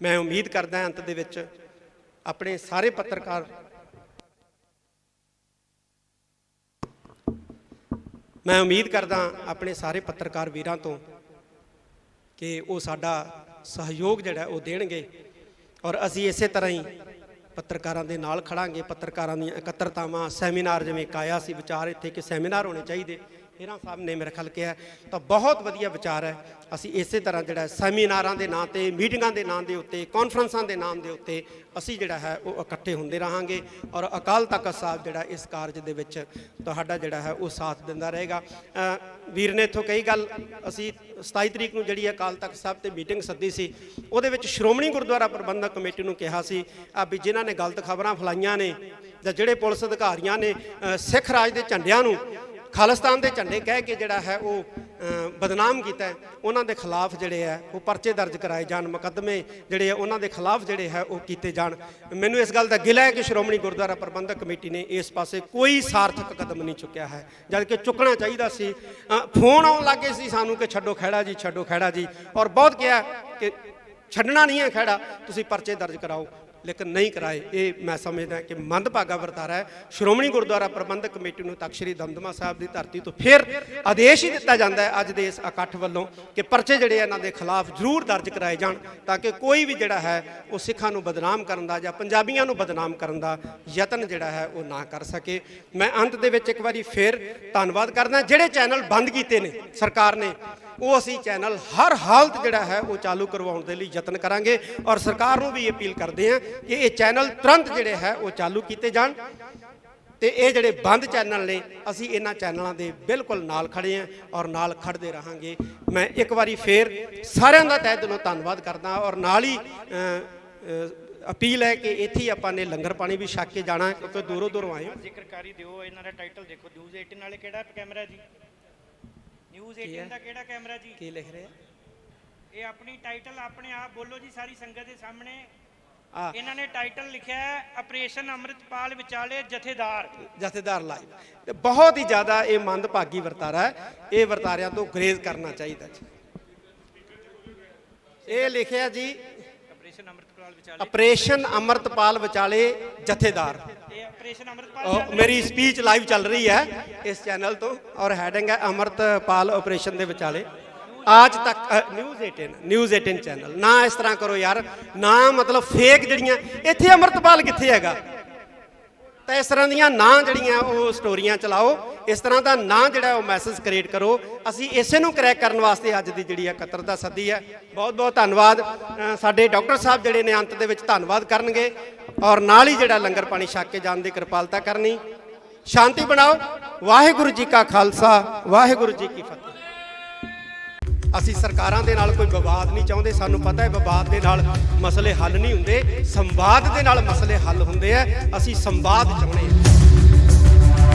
ਮੈਂ ਉਮੀਦ ਕਰਦਾ ਅੰਤ ਦੇ ਵਿੱਚ ਆਪਣੇ ਸਾਰੇ ਪੱਤਰਕਾਰ ਆਪਣੇ ਸਾਰੇ ਪੱਤਰਕਾਰ ਵੀਰਾਂ ਤੋਂ ਕਿ ਉਹ ਸਾਡਾ ਸਹਿਯੋਗ ਜਿਹੜਾ ਉਹ ਦੇਣਗੇ ਔਰ ਅਸੀਂ ਇਸੇ ਤਰ੍ਹਾਂ ਹੀ ਪੱਤਰਕਾਰਾਂ ਦੇ ਨਾਲ ਖੜਾਂਗੇ। ਪੱਤਰਕਾਰਾਂ ਦੀਆਂ ਇਕੱਤਰਤਾਵਾਂ, ਸੈਮੀਨਾਰ, ਜਿਵੇਂ ਕਾਇਆ ਸੀ ਵਿਚਾਰ ਇੱਥੇ ਕਿ ਸੈਮੀਨਾਰ ਹੋਣੇ ਚਾਹੀਦੇ, ਹੀਰਾ ਸਾਹਿਬ ਨੇ ਮੇਰੇ ਖਿਆਲ ਕਿਹਾ, ਤਾਂ ਬਹੁਤ ਵਧੀਆ ਵਿਚਾਰ ਹੈ। ਅਸੀਂ ਇਸੇ ਤਰ੍ਹਾਂ ਜਿਹੜਾ ਸੈਮੀਨਾਰਾਂ ਦੇ ਨਾਂ ਤੇ, ਮੀਟਿੰਗਾਂ ਦੇ ਨਾਂ ਦੇ ਉੱਤੇ, ਕਾਨਫਰੰਸਾਂ ਦੇ ਨਾਮ ਦੇ ਉੱਤੇ ਅਸੀਂ ਜਿਹੜਾ ਹੈ ਉਹ ਇਕੱਠੇ ਹੁੰਦੇ ਰਹਾਂਗੇ ਔਰ ਅਕਾਲ ਤਖਤ ਸਾਹਿਬ ਜਿਹੜਾ ਇਸ ਕਾਰਜ ਦੇ ਵਿੱਚ ਤੁਹਾਡਾ ਜਿਹੜਾ ਹੈ ਉਹ ਸਾਥ ਦਿੰਦਾ ਰਹੇਗਾ। ਵੀਰ ਨੇ ਇੱਥੋਂ ਕਈ ਗੱਲ, ਅਸੀਂ 27 ਤਰੀਕ ਨੂੰ ਜਿਹੜੀ ਅਕਾਲ ਤਖਤ ਸਾਹਿਬ ਤੇ ਮੀਟਿੰਗ ਸੱਦੀ ਸੀ, ਉਹਦੇ ਵਿੱਚ ਸ਼੍ਰੋਮਣੀ ਗੁਰਦੁਆਰਾ ਪ੍ਰਬੰਧਕ ਕਮੇਟੀ ਨੂੰ ਕਿਹਾ ਸੀ ਵੀ ਜਿਨ੍ਹਾਂ ਨੇ ਗਲਤ ਖਬਰਾਂ ਫੈਲਾਈਆਂ ਨੇ ਜਾਂ ਜਿਹੜੇ ਪੁਲਿਸ ਅਧਿਕਾਰੀਆਂ ਨੇ ਸਿੱਖ ਰਾਜ ਦੇ ਝੰਡਿਆਂ ਨੂੰ ਖਾਲਿਸਤਾਨ ਦੇ ਝੰਡੇ ਕਹਿ ਕੇ ਜਿਹੜਾ ਹੈ ਉਹ ਬਦਨਾਮ ਕੀਤਾ, ਉਹਨਾਂ ਦੇ ਖਿਲਾਫ ਜਿਹੜੇ ਹੈ ਉਹ ਪਰਚੇ ਦਰਜ ਕਰਾਏ ਜਾਣ, ਮੁਕੱਦਮੇ ਜਿਹੜੇ ਆ ਉਹਨਾਂ ਦੇ ਖਿਲਾਫ ਜਿਹੜੇ ਹੈ ਉਹ ਕੀਤੇ ਜਾਣ। ਮੈਨੂੰ ਇਸ ਗੱਲ ਦਾ ਗਿਲਾ ਹੈ ਕਿ ਸ਼੍ਰੋਮਣੀ ਗੁਰਦੁਆਰਾ ਪ੍ਰਬੰਧਕ ਕਮੇਟੀ ਨੇ ਇਸ ਪਾਸੇ ਕੋਈ ਸਾਰਥਕ ਕਦਮ ਨਹੀਂ ਚੁੱਕਿਆ ਹੈ, ਜਦ ਕਿ ਚੁੱਕਣਾ ਚਾਹੀਦਾ ਸੀ। ਫੋਨ ਆਉਣ ਲੱਗੇ ਸੀ ਸਾਨੂੰ ਕਿ ਛੱਡੋ ਖਹਿੜਾ ਜੀ, ਛੱਡੋ ਖਹਿੜਾ ਜੀ, ਔਰ ਬਹੁਤ ਕਿਹਾ ਕਿ ਛੱਡਣਾ ਨਹੀਂ ਹੈ ਖਹਿੜਾ, ਤੁਸੀਂ ਪਰਚੇ ਦਰਜ ਕਰਾਓ, ਲੇਕਿਨ ਨਹੀਂ ਕਰਾਏ। ਇਹ ਮੈਂ ਸਮਝਦਾ ਕਿ ਮੰਦਭਾਗਾ ਵਰਤਾਰਾ ਹੈ। ਸ਼੍ਰੋਮਣੀ ਗੁਰਦੁਆਰਾ ਪ੍ਰਬੰਧਕ ਕਮੇਟੀ ਨੂੰ ਤਖਤ ਸ੍ਰੀ ਦਮਦਮਾ ਸਾਹਿਬ ਦੀ ਧਰਤੀ ਤੋਂ ਫਿਰ ਆਦੇਸ਼ ਹੀ ਦਿੱਤਾ ਜਾਂਦਾ ਹੈ ਅੱਜ ਦੇ ਇਸ ਇਕੱਠ ਵੱਲੋਂ ਕਿ ਪਰਚੇ ਜਿਹੜੇ ਇਹਨਾਂ ਦੇ ਖਿਲਾਫ ਜ਼ਰੂਰ ਦਰਜ ਕਰਾਏ ਜਾਣ, ਤਾਂ ਕਿ ਕੋਈ ਵੀ ਜਿਹੜਾ ਹੈ ਉਹ ਸਿੱਖਾਂ ਨੂੰ ਬਦਨਾਮ ਕਰਨ ਦਾ ਜਾਂ ਪੰਜਾਬੀਆਂ ਨੂੰ ਬਦਨਾਮ ਕਰਨ ਦਾ ਯਤਨ ਜਿਹੜਾ ਹੈ ਉਹ ਨਾ ਕਰ ਸਕੇ। ਮੈਂ ਅੰਤ ਦੇ ਵਿੱਚ ਇੱਕ ਵਾਰੀ ਫਿਰ ਧੰਨਵਾਦ ਕਰਦਾ। ਜਿਹੜੇ ਚੈਨਲ ਬੰਦ ਕੀਤੇ ਨੇ ਸਰਕਾਰ ਨੇ, ਉਹ ਅਸੀਂ ਚੈਨਲ ਹਰ ਹਾਲਤ ਜਿਹੜਾ ਹੈ ਉਹ ਚਾਲੂ ਕਰਵਾਉਣ ਦੇ ਲਈ ਯਤਨ ਕਰਾਂਗੇ ਔਰ ਸਰਕਾਰ ਨੂੰ ਵੀ ਅਪੀਲ ਕਰਦੇ ਹਾਂ ਕਿ ਇਹ ਚੈਨਲ ਤੁਰੰਤ ਜਿਹੜੇ ਹੈ ਉਹ ਚਾਲੂ ਕੀਤੇ ਜਾਣ। ਤੇ ਇਹ ਜਿਹੜੇ ਬੰਦ ਚੈਨਲ ਨੇ, ਅਸੀਂ ਇਹਨਾਂ ਚੈਨਲਾਂ ਦੇ ਬਿਲਕੁਲ ਨਾਲ ਖੜੇ ਹਾਂ ਔਰ ਨਾਲ ਖੜਦੇ ਰਹਾਂਗੇ। ਮੈਂ ਇੱਕ ਵਾਰੀ ਫੇਰ ਸਾਰਿਆਂ ਦਾ ਤਹਿ ਦਿਲੋਂ ਧੰਨਵਾਦ ਕਰਦਾ ਔਰ ਨਾਲ ਹੀ ਅਪੀਲ ਹੈ ਕਿ ਇੱਥੇ ਹੀ ਆਪਾਂ ਨੇ ਲੰਗਰ ਪਾਣੀ ਵੀ ਛਕ ਕੇ ਜਾਣਾ, ਕਿਉਂਕਿ ਦੂਰੋਂ ਦੂਰੋਂ ਆਏ। ਜ਼ਿਕਰਕਾਰੀ ਦਿਓ, ਇਹਨਾਂ ਦਾ ਟਾਈਟਲ ਦੇਖੋ, ਨਿਊਜ਼ 18 ਵਾਲੇ ਕਿਹੜਾ ਕੈਮਰਾ ਜੀ? ਨਿਊਜ਼ 18 ਦਾ ਕਿਹੜਾ ਕੈਮਰਾ ਜੀ? ਕੀ ਲਿਖ ਰਿਹਾ? ਇਹ ਆਪਣੀ ਟਾਈਟਲ ਆਪਣੇ ਆਪ ਬੋਲੋ ਜੀ ਸਾਰੀ ਸੰਗਤ ਦੇ ਸਾਹਮਣੇ। ਇਹਨਾਂ ਨੇ ਟਾਈਟਲ ਲਿਖਿਆ ਹੈ ਆਪਰੇਸ਼ਨ ਅੰਮ੍ਰਿਤਪਾਲ ਵਿਚਾਲੇ ਜਥੇਦਾਰ ਲਾਈਵ। ਤੇ ਬਹੁਤ ਹੀ ਜ਼ਿਆਦਾ ਇਹ ਮੰਦਭਾਗੀ ਵਰਤਾਰਾ ਹੈ, ਇਹ ਵਰਤਾਰਿਆਂ ਤੋਂ ਗੁਰੇਜ਼ ਕਰਨਾ ਚਾਹੀਦਾ ਜੀ। ਇਹ ਲਿਖਿਆ ਜੀ ਆਪਰੇਸ਼ਨ ਅੰਮ੍ਰਿਤਪਾਲ ਵਿਚਾਲੇ ਜਥੇਦਾਰ। ਇਹ ਆਪਰੇਸ਼ਨ ਅੰਮ੍ਰਿਤਪਾਲ ਮੇਰੀ ਸਪੀਚ ਲਾਈਵ ਚੱਲ ਰਹੀ ਹੈ ਇਸ ਚੈਨਲ ਤੋਂ ਔਰ ਹੈਡਿੰਗ ਹੈ ਅੰਮ੍ਰਿਤਪਾਲ ਆਪਰੇਸ਼ਨ ਦੇ ਵਿਚਾਲੇ। ਅੱਜ ਤੱਕ ਨਿਊਜ਼ 18 ਚੈਨਲ। ਨਾ ਇਸ ਤਰ੍ਹਾਂ ਕਰੋ ਯਾਰ, ਨਾ ਮਤਲਬ ਫੇਕ ਜਿਹੜੀਆਂ ਇੱਥੇ ਅੰਮ੍ਰਿਤਪਾਲ ਕਿੱਥੇ ਹੈਗਾ, ਤਾਂ ਇਸ ਤਰ੍ਹਾਂ ਦੀਆਂ ਨਾ ਜਿਹੜੀਆਂ ਉਹ ਸਟੋਰੀਆਂ ਚਲਾਓ, ਇਸ ਤਰ੍ਹਾਂ ਦਾ ਨਾ ਜਿਹੜਾ ਉਹ ਮੈਸੇਜ ਕ੍ਰੀਏਟ ਕਰੋ। ਅਸੀਂ ਇਸੇ ਨੂੰ ਕਰੈਕ ਕਰਨ ਵਾਸਤੇ ਅੱਜ ਦੀ ਜਿਹੜੀ ਇਕੱਤਰਤਾ ਸੱਦੀ ਹੈ। ਬਹੁਤ ਬਹੁਤ ਧੰਨਵਾਦ। ਸਾਡੇ ਡਾਕਟਰ ਸਾਹਿਬ ਜਿਹੜੇ ਨੇ ਅੰਤ ਦੇ ਵਿੱਚ ਧੰਨਵਾਦ ਕਰਨਗੇ ਔਰ ਨਾਲ ਹੀ ਜਿਹੜਾ ਲੰਗਰ ਪਾਣੀ ਛਕ ਕੇ ਜਾਣ ਦੀ ਕਿਰਪਾਲਤਾ ਕਰਨੀ। ਸ਼ਾਂਤੀ ਬਣਾਓ। ਵਾਹਿਗੁਰੂ ਜੀ ਕਾ ਖਾਲਸਾ, ਵਾਹਿਗੁਰੂ ਜੀ ਕੀ ਫਤਿਹ। ਅਸੀਂ ਸਰਕਾਰਾਂ ਦੇ ਨਾਲ ਕੋਈ ਵਿਵਾਦ ਨਹੀਂ ਚਾਹੁੰਦੇ। ਸਾਨੂੰ ਪਤਾ ਹੈ ਵਿਵਾਦ ਦੇ ਨਾਲ ਮਸਲੇ ਹੱਲ ਨਹੀਂ ਹੁੰਦੇ, ਸੰਵਾਦ ਦੇ ਨਾਲ ਮਸਲੇ ਹੱਲ ਹੁੰਦੇ ਆ। ਅਸੀਂ ਸੰਵਾਦ ਚਾਹੁੰਦੇ ਹਾਂ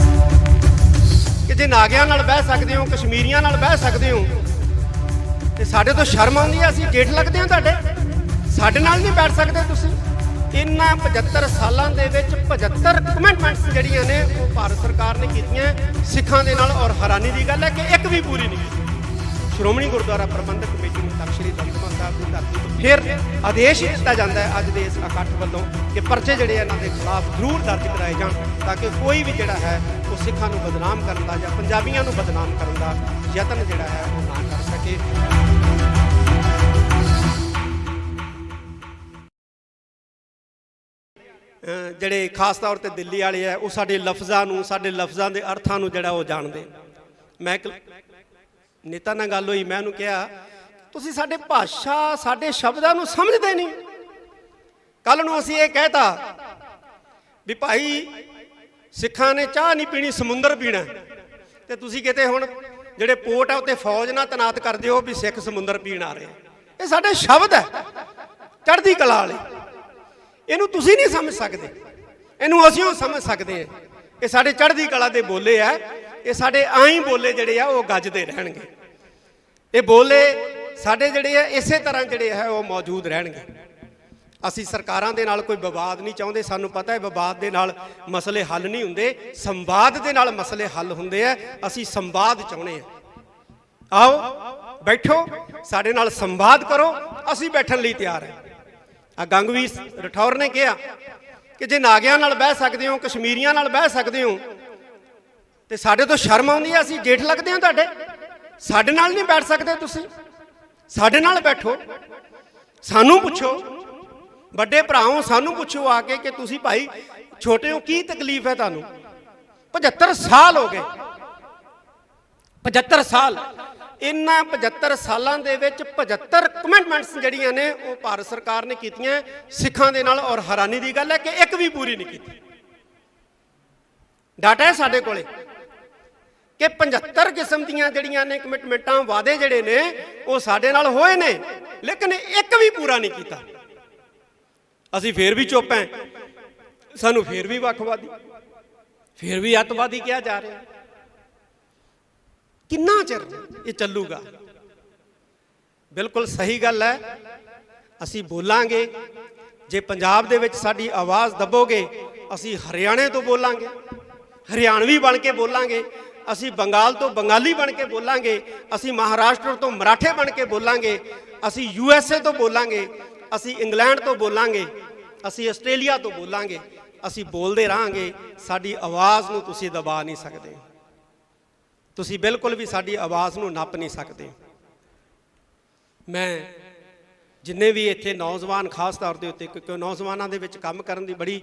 ਕਿ ਜੇ ਨਾਗਿਆਂ ਨਾਲ ਬਹਿ ਸਕਦੇ ਹੋ, ਕਸ਼ਮੀਰੀਆਂ ਨਾਲ ਬਹਿ ਸਕਦੇ ਹੋ, ਤੇ ਸਾਡੇ ਤੋਂ ਸ਼ਰਮ ਆਉਂਦੀ ਹੈ, ਅਸੀਂ ਜੇਠ ਲੱਗਦੇ ਹਾਂ ਤੁਹਾਡੇ, ਸਾਡੇ ਨਾਲ ਨਹੀਂ ਬੈਠ ਸਕਦੇ ਤੁਸੀਂ। ਇਹਨਾਂ 75 ਸਾਲਾਂ ਦੇ ਵਿੱਚ 75 ਕਮਿਟਮੈਂਟਸ ਜਿਹੜੀਆਂ ਨੇ ਉਹ ਭਾਰਤ ਸਰਕਾਰ ਨੇ ਕੀਤੀਆਂ ਸਿੱਖਾਂ ਦੇ ਨਾਲ, ਔਰ ਹੈਰਾਨੀ ਦੀ ਗੱਲ ਹੈ ਕਿ ਇੱਕ ਵੀ ਪੂਰੀ ਨਹੀਂ ਕੀਤੀ। ਸ਼੍ਰੋਮਣੀ ਗੁਰਦੁਆਰਾ ਪ੍ਰਬੰਧਕ ਕਮੇਟੀ ਨੂੰ ਤਖ਼ਤ ਸ੍ਰੀ ਦਮਦਮਾ ਸਾਹਿਬ ਦੀ ਧਰਤੀ ਤੋਂ ਫਿਰ ਆਦੇਸ਼ ਦਿੱਤਾ ਜਾਂਦਾ ਹੈ ਅੱਜ ਦੇ ਇਸ ਇਕੱਠ ਵੱਲੋਂ ਕਿ ਪਰਚੇ ਜਿਹੜੇ ਇਹਨਾਂ ਦੇ ਖਿਲਾਫ ਜ਼ਰੂਰ ਦਰਜ ਕਰਾਏ ਜਾਣ, ਤਾਂ ਕਿ ਕੋਈ ਵੀ ਜਿਹੜਾ ਹੈ ਉਹ ਸਿੱਖਾਂ ਨੂੰ ਬਦਨਾਮ ਕਰਨ ਦਾ ਜਾਂ ਪੰਜਾਬੀਆਂ ਨੂੰ ਬਦਨਾਮ ਕਰਨ ਦਾ ਯਤਨ ਜਿਹੜਾ ਹੈ ਉਹ ਨਾ ਕਰ ਸਕੇ। ਜਿਹੜੇ ਖਾਸ ਤੌਰ ਤੇ ਦਿੱਲੀ ਵਾਲੇ ਆ, ਉਹ ਸਾਡੇ ਲਫ਼ਜ਼ਾਂ ਨੂੰ, ਸਾਡੇ ਲਫ਼ਜ਼ਾਂ ਦੇ ਅਰਥਾਂ ਨੂੰ ਜਿਹੜਾ ਉਹ ਜਾਣਦੇ। ਮੈਂ ਇੱਕ ਨੇਤਾ ਨਾਲ ਗੱਲ ਹੋਈ, ਮੈਂ ਉਹਨੂੰ ਕਿਹਾ ਤੁਸੀਂ ਸਾਡੇ ਭਾਸ਼ਾ, ਸਾਡੇ ਸ਼ਬਦਾਂ ਨੂੰ ਸਮਝਦੇ ਨਹੀਂ। ਕੱਲ ਨੂੰ ਅਸੀਂ ਇਹ ਕਹਿਤਾ ਵੀ ਭਾਈ ਸਿੱਖਾਂ ਨੇ ਚਾਹ ਨਹੀਂ ਪੀਣੀ, ਸਮੁੰਦਰ ਪੀਣਾ, ਤੇ ਤੁਸੀਂ ਕਿਤੇ ਹੁਣ ਜਿਹੜੇ ਪੋਰਟ ਆ ਉੱਤੇ ਫੌਜ ਨਾਲ ਤੈਨਾਤ ਕਰ ਦਿਓ ਵੀ ਸਿੱਖ ਸਮੁੰਦਰ ਪੀਣ ਆ ਰਹੇ। ਇਹ ਸਾਡੇ ਸ਼ਬਦ ਹੈ ਚੜ੍ਹਦੀ ਕਲਾ ਵਾਲੇ, ਇਹਨੂੰ ਤੁਸੀਂ ਨਹੀਂ ਸਮਝ ਸਕਦੇ, ਇਹਨੂੰ ਅਸੀਂ ਉਹ ਸਮਝ ਸਕਦੇ ਹਾਂ। ਇਹ ਸਾਡੇ ਚੜ੍ਹਦੀ ਕਲਾ ਦੇ ਬੋਲੇ ਆ, ਇਹ ਸਾਡੇ ਆਈ ਬੋਲੇ ਜਿਹੜੇ ਆ ਉਹ ਗੱਜਦੇ ਰਹਿਣਗੇ। ਇਹ ਬੋਲੇ ਸਾਡੇ ਜਿਹੜੇ ਆ ਇਸੇ ਤਰ੍ਹਾਂ ਜਿਹੜੇ ਹੈ ਉਹ ਮੌਜੂਦ ਰਹਿਣਗੇ। ਅਸੀਂ ਸਰਕਾਰਾਂ ਦੇ ਨਾਲ ਕੋਈ ਵਿਵਾਦ ਨਹੀਂ ਚਾਹੁੰਦੇ, ਸਾਨੂੰ ਪਤਾ ਹੈ ਵਿਵਾਦ ਦੇ ਨਾਲ ਮਸਲੇ ਹੱਲ ਨਹੀਂ ਹੁੰਦੇ, ਸੰਵਾਦ ਦੇ ਨਾਲ ਮਸਲੇ ਹੱਲ ਹੁੰਦੇ ਆ। ਅਸੀਂ ਸੰਵਾਦ ਚਾਹੁੰਦੇ ਹਾਂ। ਆਓ ਬੈਠੋ, ਸਾਡੇ ਨਾਲ ਸੰਵਾਦ ਕਰੋ, ਅਸੀਂ ਬੈਠਣ ਲਈ ਤਿਆਰ ਹਾਂ। ਆ ਗੰਗਵੀਰ ਰਠੌਰ ਨੇ ਕਿਹਾ ਕਿ ਜੇ ਨਾਗਿਆਂ ਨਾਲ ਬਹਿ ਸਕਦੇ ਹੋ, ਕਸ਼ਮੀਰੀਆਂ ਨਾਲ ਬਹਿ ਸਕਦੇ ਹੋ, ਤੇ ਸਾਡੇ ਤੋਂ ਸ਼ਰਮ ਆਉਂਦੀ ਹੈ, ਅਸੀਂ ਜੇਠ ਲੱਗਦੇ ਹਾਂ ਤੁਹਾਡੇ, ਸਾਡੇ ਨਾਲ ਨਹੀਂ ਬੈਠ ਸਕਦੇ ਤੁਸੀਂ, ਸਾਡੇ ਨਾਲ ਬੈਠੋ। ਸਾਨੂੰ ਪੁੱਛੋ, ਵੱਡੇ ਭਰਾਓ, ਸਾਨੂੰ ਪੁੱਛੋ ਆ ਕੇ ਕਿ ਤੁਸੀਂ ਭਾਈ ਛੋਟੇ ਹੋ, ਕੀ ਤਕਲੀਫ ਹੈ ਤੁਹਾਨੂੰ? 75 ਸਾਲ ਹੋ ਗਏ, 75 ਸਾਲ। ਇਹਨਾਂ 75 ਸਾਲਾਂ ਦੇ ਵਿੱਚ 75 ਕਮਿਟਮੈਂਟਸ ਜਿਹੜੀਆਂ ਨੇ ਉਹ ਭਾਰਤ ਸਰਕਾਰ ਨੇ ਕੀਤੀਆਂ ਸਿੱਖਾਂ ਦੇ ਨਾਲ, ਔਰ ਹੈਰਾਨੀ ਦੀ ਗੱਲ ਹੈ ਕਿ ਇੱਕ ਵੀ ਪੂਰੀ ਨਹੀਂ ਕੀਤੀ। ਡਾਟਾ ਹੈ ਸਾਡੇ ਕੋਲੇ ਕਿ 75 ਕਿਸਮ ਦੀਆਂ ਜਿਹੜੀਆਂ ਨੇ ਕਮਿਟਮੈਂਟਾਂ, ਵਾਅਦੇ ਜਿਹੜੇ ਨੇ ਉਹ ਸਾਡੇ ਨਾਲ ਹੋਏ ਨੇ, ਲੇਕਿਨ ਇੱਕ ਵੀ ਪੂਰਾ ਨਹੀਂ ਕੀਤਾ। ਅਸੀਂ ਫੇਰ ਵੀ ਚੁੱਪ ਹਾਂ, ਸਾਨੂੰ ਫੇਰ ਵੀ ਵੱਖਵਾਦੀ, ਫੇਰ ਵੀ ਅੱਤਵਾਦੀ ਕਿਹਾ ਜਾ ਰਿਹਾ। ਕਿੰਨਾ ਚਿਰ ਇਹ ਚੱਲੂਗਾ? ਬਿਲਕੁਲ ਸਹੀ ਗੱਲ ਹੈ, ਅਸੀਂ ਬੋਲਾਂਗੇ। ਜੇ ਪੰਜਾਬ ਦੇ ਵਿੱਚ ਸਾਡੀ ਆਵਾਜ਼ ਦੱਬੋਗੇ, ਅਸੀਂ ਹਰਿਆਣੇ ਤੋਂ ਬੋਲਾਂਗੇ, ਹਰਿਆਣਵੀ ਬਣ ਕੇ ਬੋਲਾਂਗੇ, ਅਸੀਂ ਬੰਗਾਲ ਤੋਂ ਬੰਗਾਲੀ ਬਣ ਕੇ ਬੋਲਾਂਗੇ, ਅਸੀਂ ਮਹਾਰਾਸ਼ਟਰ ਤੋਂ ਮਰਾਠੇ ਬਣ ਕੇ ਬੋਲਾਂਗੇ, ਅਸੀਂ USA ਤੋਂ ਬੋਲਾਂਗੇ, ਅਸੀਂ ਇੰਗਲੈਂਡ ਤੋਂ ਬੋਲਾਂਗੇ, ਅਸੀਂ ਆਸਟ੍ਰੇਲੀਆ ਤੋਂ ਬੋਲਾਂਗੇ। ਅਸੀਂ ਬੋਲਦੇ ਰਹਾਂਗੇ, ਸਾਡੀ ਆਵਾਜ਼ ਨੂੰ ਤੁਸੀਂ ਦਬਾ ਨਹੀਂ ਸਕਦੇ, ਤੁਸੀਂ ਬਿਲਕੁਲ ਵੀ ਸਾਡੀ ਆਵਾਜ਼ ਨੂੰ ਨੱਪ ਨਹੀਂ ਸਕਦੇ। ਮੈਂ ਜਿੰਨੇ ਵੀ ਇੱਥੇ ਨੌਜਵਾਨ, ਖਾਸ ਤੌਰ ਦੇ ਉੱਤੇ, ਕਿਉਂਕਿ ਨੌਜਵਾਨਾਂ ਦੇ ਵਿੱਚ ਕੰਮ ਕਰਨ ਦੀ ਬੜੀ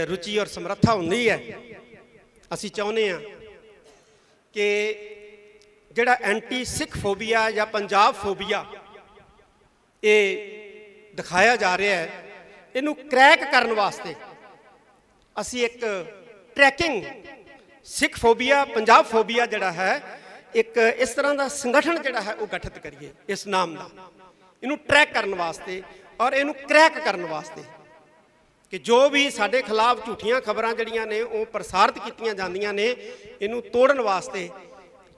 ਰੁਚੀ ਔਰ ਸਮਰੱਥਾ ਹੁੰਦੀ ਹੈ, ਅਸੀਂ ਚਾਹੁੰਦੇ ਹਾਂ ਕਿ ਜਿਹੜਾ ਐਂਟੀ ਸਿੱਖ ਫੋਬੀਆ ਜਾਂ ਪੰਜਾਬ ਫੋਬੀਆ ਇਹ ਦਿਖਾਇਆ ਜਾ ਰਿਹਾ ਹੈ, ਇਹਨੂੰ ਕ੍ਰੈਕ ਕਰਨ ਵਾਸਤੇ ਅਸੀਂ ਇੱਕ ਟਰੈਕਿੰਗ ਸਿੱਖ ਫੋਬੀਆ, ਪੰਜਾਬ ਫੋਬੀਆ ਜਿਹੜਾ ਹੈ, ਇੱਕ ਇਸ ਤਰ੍ਹਾਂ ਦਾ ਸੰਗਠਨ ਜਿਹੜਾ ਹੈ ਉਹ ਗਠਿਤ ਕਰੀਏ ਇਸ ਨਾਮ ਦਾ, ਇਹਨੂੰ ਟਰੈਕ ਕਰਨ ਵਾਸਤੇ ਔਰ ਇਹਨੂੰ ਕ੍ਰੈਕ ਕਰਨ ਵਾਸਤੇ ਕਿ ਜੋ ਵੀ ਸਾਡੇ ਖਿਲਾਫ ਝੂਠੀਆਂ ਖਬਰਾਂ ਜਿਹੜੀਆਂ ਨੇ ਉਹ ਪ੍ਰਸਾਰਿਤ ਕੀਤੀਆਂ ਜਾਂਦੀਆਂ ਨੇ, ਇਹਨੂੰ ਤੋੜਨ ਵਾਸਤੇ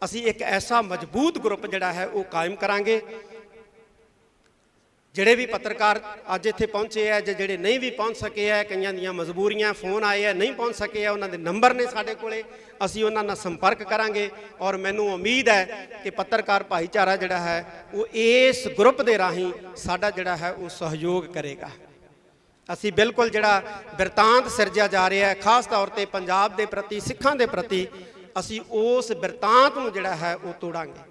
ਅਸੀਂ ਇੱਕ ਐਸਾ ਮਜ਼ਬੂਤ ਗਰੁੱਪ ਜਿਹੜਾ ਹੈ ਉਹ ਕਾਇਮ ਕਰਾਂਗੇ। ਜਿਹੜੇ ਵੀ ਪੱਤਰਕਾਰ ਅੱਜ ਇੱਥੇ ਪਹੁੰਚੇ ਆ ਜਾਂ ਜਿਹੜੇ ਨਹੀਂ ਵੀ ਪਹੁੰਚ ਸਕੇ ਆ, ਕਈਆਂ ਦੀਆਂ ਮਜਬੂਰੀਆਂ, ਫੋਨ ਆਏ ਆ, ਨਹੀਂ ਪਹੁੰਚ ਸਕੇ ਆ, ਉਹਨਾਂ ਦੇ ਨੰਬਰ ਨੇ ਸਾਡੇ ਕੋਲੇ, ਅਸੀਂ ਉਹਨਾਂ ਨਾਲ ਸੰਪਰਕ ਕਰਾਂਗੇ। ਔਰ ਮੈਨੂੰ ਉਮੀਦ ਹੈ ਕਿ ਪੱਤਰਕਾਰ ਭਾਈਚਾਰਾ ਜਿਹੜਾ ਹੈ ਉਹ ਇਸ ਗਰੁੱਪ ਦੇ ਰਾਹੀਂ ਸਾਡਾ ਜਿਹੜਾ ਹੈ ਉਹ ਸਹਿਯੋਗ ਕਰੇਗਾ। ਅਸੀਂ ਬਿਲਕੁਲ ਜਿਹੜਾ ਬਿਰਤਾਂਤ ਸਿਰਜਿਆ ਜਾ ਰਿਹਾ ਹੈ, ਖਾਸ ਤੌਰ ਤੇ ਪੰਜਾਬ ਦੇ ਪ੍ਰਤੀ, ਸਿੱਖਾਂ ਦੇ ਪ੍ਰਤੀ, ਅਸੀਂ ਉਸ ਬਿਰਤਾਂਤ ਨੂੰ ਜਿਹੜਾ ਹੈ ਉਹ ਤੋੜਾਂਗੇ।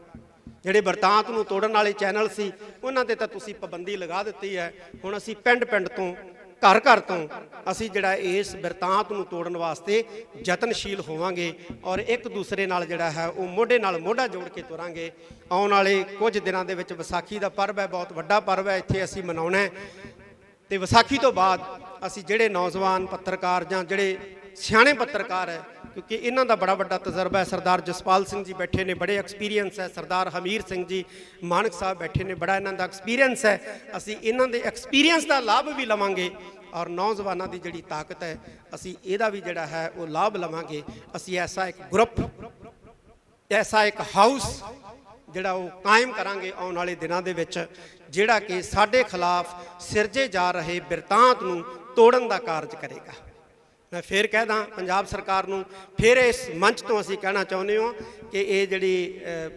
ਜਿਹੜੇ ਬਿਰਤਾਂਤ ਨੂੰ ਤੋੜਨ ਵਾਲੇ ਚੈਨਲ ਸੀ ਉਹਨਾਂ ਤੇ ਤਾਂ ਤੁਸੀਂ ਪਾਬੰਦੀ ਲਗਾ ਦਿੱਤੀ ਹੈ। ਹੁਣ ਅਸੀਂ ਪਿੰਡ ਪਿੰਡ ਤੋਂ, ਘਰ ਘਰ ਤੋਂ ਅਸੀਂ ਜਿਹੜਾ ਇਸ ਬਿਰਤਾਂਤ ਨੂੰ ਤੋੜਨ ਵਾਸਤੇ ਯਤਨਸ਼ੀਲ ਹੋਵਾਂਗੇ ਔਰ ਇੱਕ ਦੂਸਰੇ ਨਾਲ ਜਿਹੜਾ ਹੈ ਉਹ ਮੋਢੇ ਨਾਲ ਮੋਢਾ ਜੋੜ ਕੇ ਤੁਰਾਂਗੇ। ਆਉਣ ਵਾਲੇ ਕੁਝ ਦਿਨਾਂ ਦੇ ਵਿੱਚ ਵਿਸਾਖੀ ਦਾ ਪਰਵ ਹੈ, ਬਹੁਤ ਵੱਡਾ ਪਰਵ ਹੈ, ਇੱਥੇ ਅਸੀਂ ਮਨਾਉਣਾ ਹੈ। ਤੇ ਵਿਸਾਖੀ ਤੋਂ ਬਾਅਦ ਅਸੀਂ ਜਿਹੜੇ ਨੌਜਵਾਨ ਪੱਤਰਕਾਰ ਜਾਂ ਜਿਹੜੇ ਸਿਆਣੇ ਪੱਤਰਕਾਰ ਹੈ, ਕਿਉਂਕਿ ਇਹਨਾਂ ਦਾ ਬੜਾ ਵੱਡਾ ਤਜਰਬਾ ਹੈ, ਸਰਦਾਰ ਜਸਪਾਲ ਸਿੰਘ ਜੀ ਬੈਠੇ ਨੇ, ਬੜੇ ਐਕਸਪੀਰੀਅੰਸ ਹੈ, ਸਰਦਾਰ ਹਮੀਰ ਸਿੰਘ ਜੀ ਮਾਨਕ ਸਾਹਿਬ ਬੈਠੇ ਨੇ, ਬੜਾ ਇਹਨਾਂ ਦਾ ਐਕਸਪੀਰੀਅੰਸ ਹੈ। ਅਸੀਂ ਇਹਨਾਂ ਦੇ ਐਕਸਪੀਰੀਅੰਸ ਦਾ ਲਾਭ ਵੀ ਲਵਾਂਗੇ ਔਰ ਨੌਜਵਾਨਾਂ ਦੀ ਜਿਹੜੀ ਤਾਕਤ ਹੈ ਅਸੀਂ ਇਹਦਾ ਵੀ ਜਿਹੜਾ ਹੈ ਉਹ ਲਾਭ ਲਵਾਂਗੇ। ਅਸੀਂ ਐਸਾ ਇੱਕ ਗਰੁੱਪ, ਐਸਾ ਇੱਕ ਹਾਊਸ ਜਿਹੜਾ ਉਹ ਕਾਇਮ ਕਰਾਂਗੇ ਆਉਣ ਵਾਲੇ ਦਿਨਾਂ ਦੇ ਵਿੱਚ, ਜਿਹੜਾ ਕਿ ਸਾਡੇ ਖਿਲਾਫ ਸਿਰਜੇ ਜਾ ਰਹੇ ਬਿਰਤਾਂਤ ਨੂੰ ਤੋੜਨ ਦਾ ਕਾਰਜ ਕਰੇਗਾ। ਮੈਂ ਫਿਰ ਕਹਿਦਾ ਪੰਜਾਬ ਸਰਕਾਰ ਨੂੰ, ਫਿਰ ਇਸ ਮੰਚ ਤੋਂ ਅਸੀਂ ਕਹਿਣਾ ਚਾਹੁੰਦੇ ਹਾਂ ਕਿ ਇਹ ਜਿਹੜੀ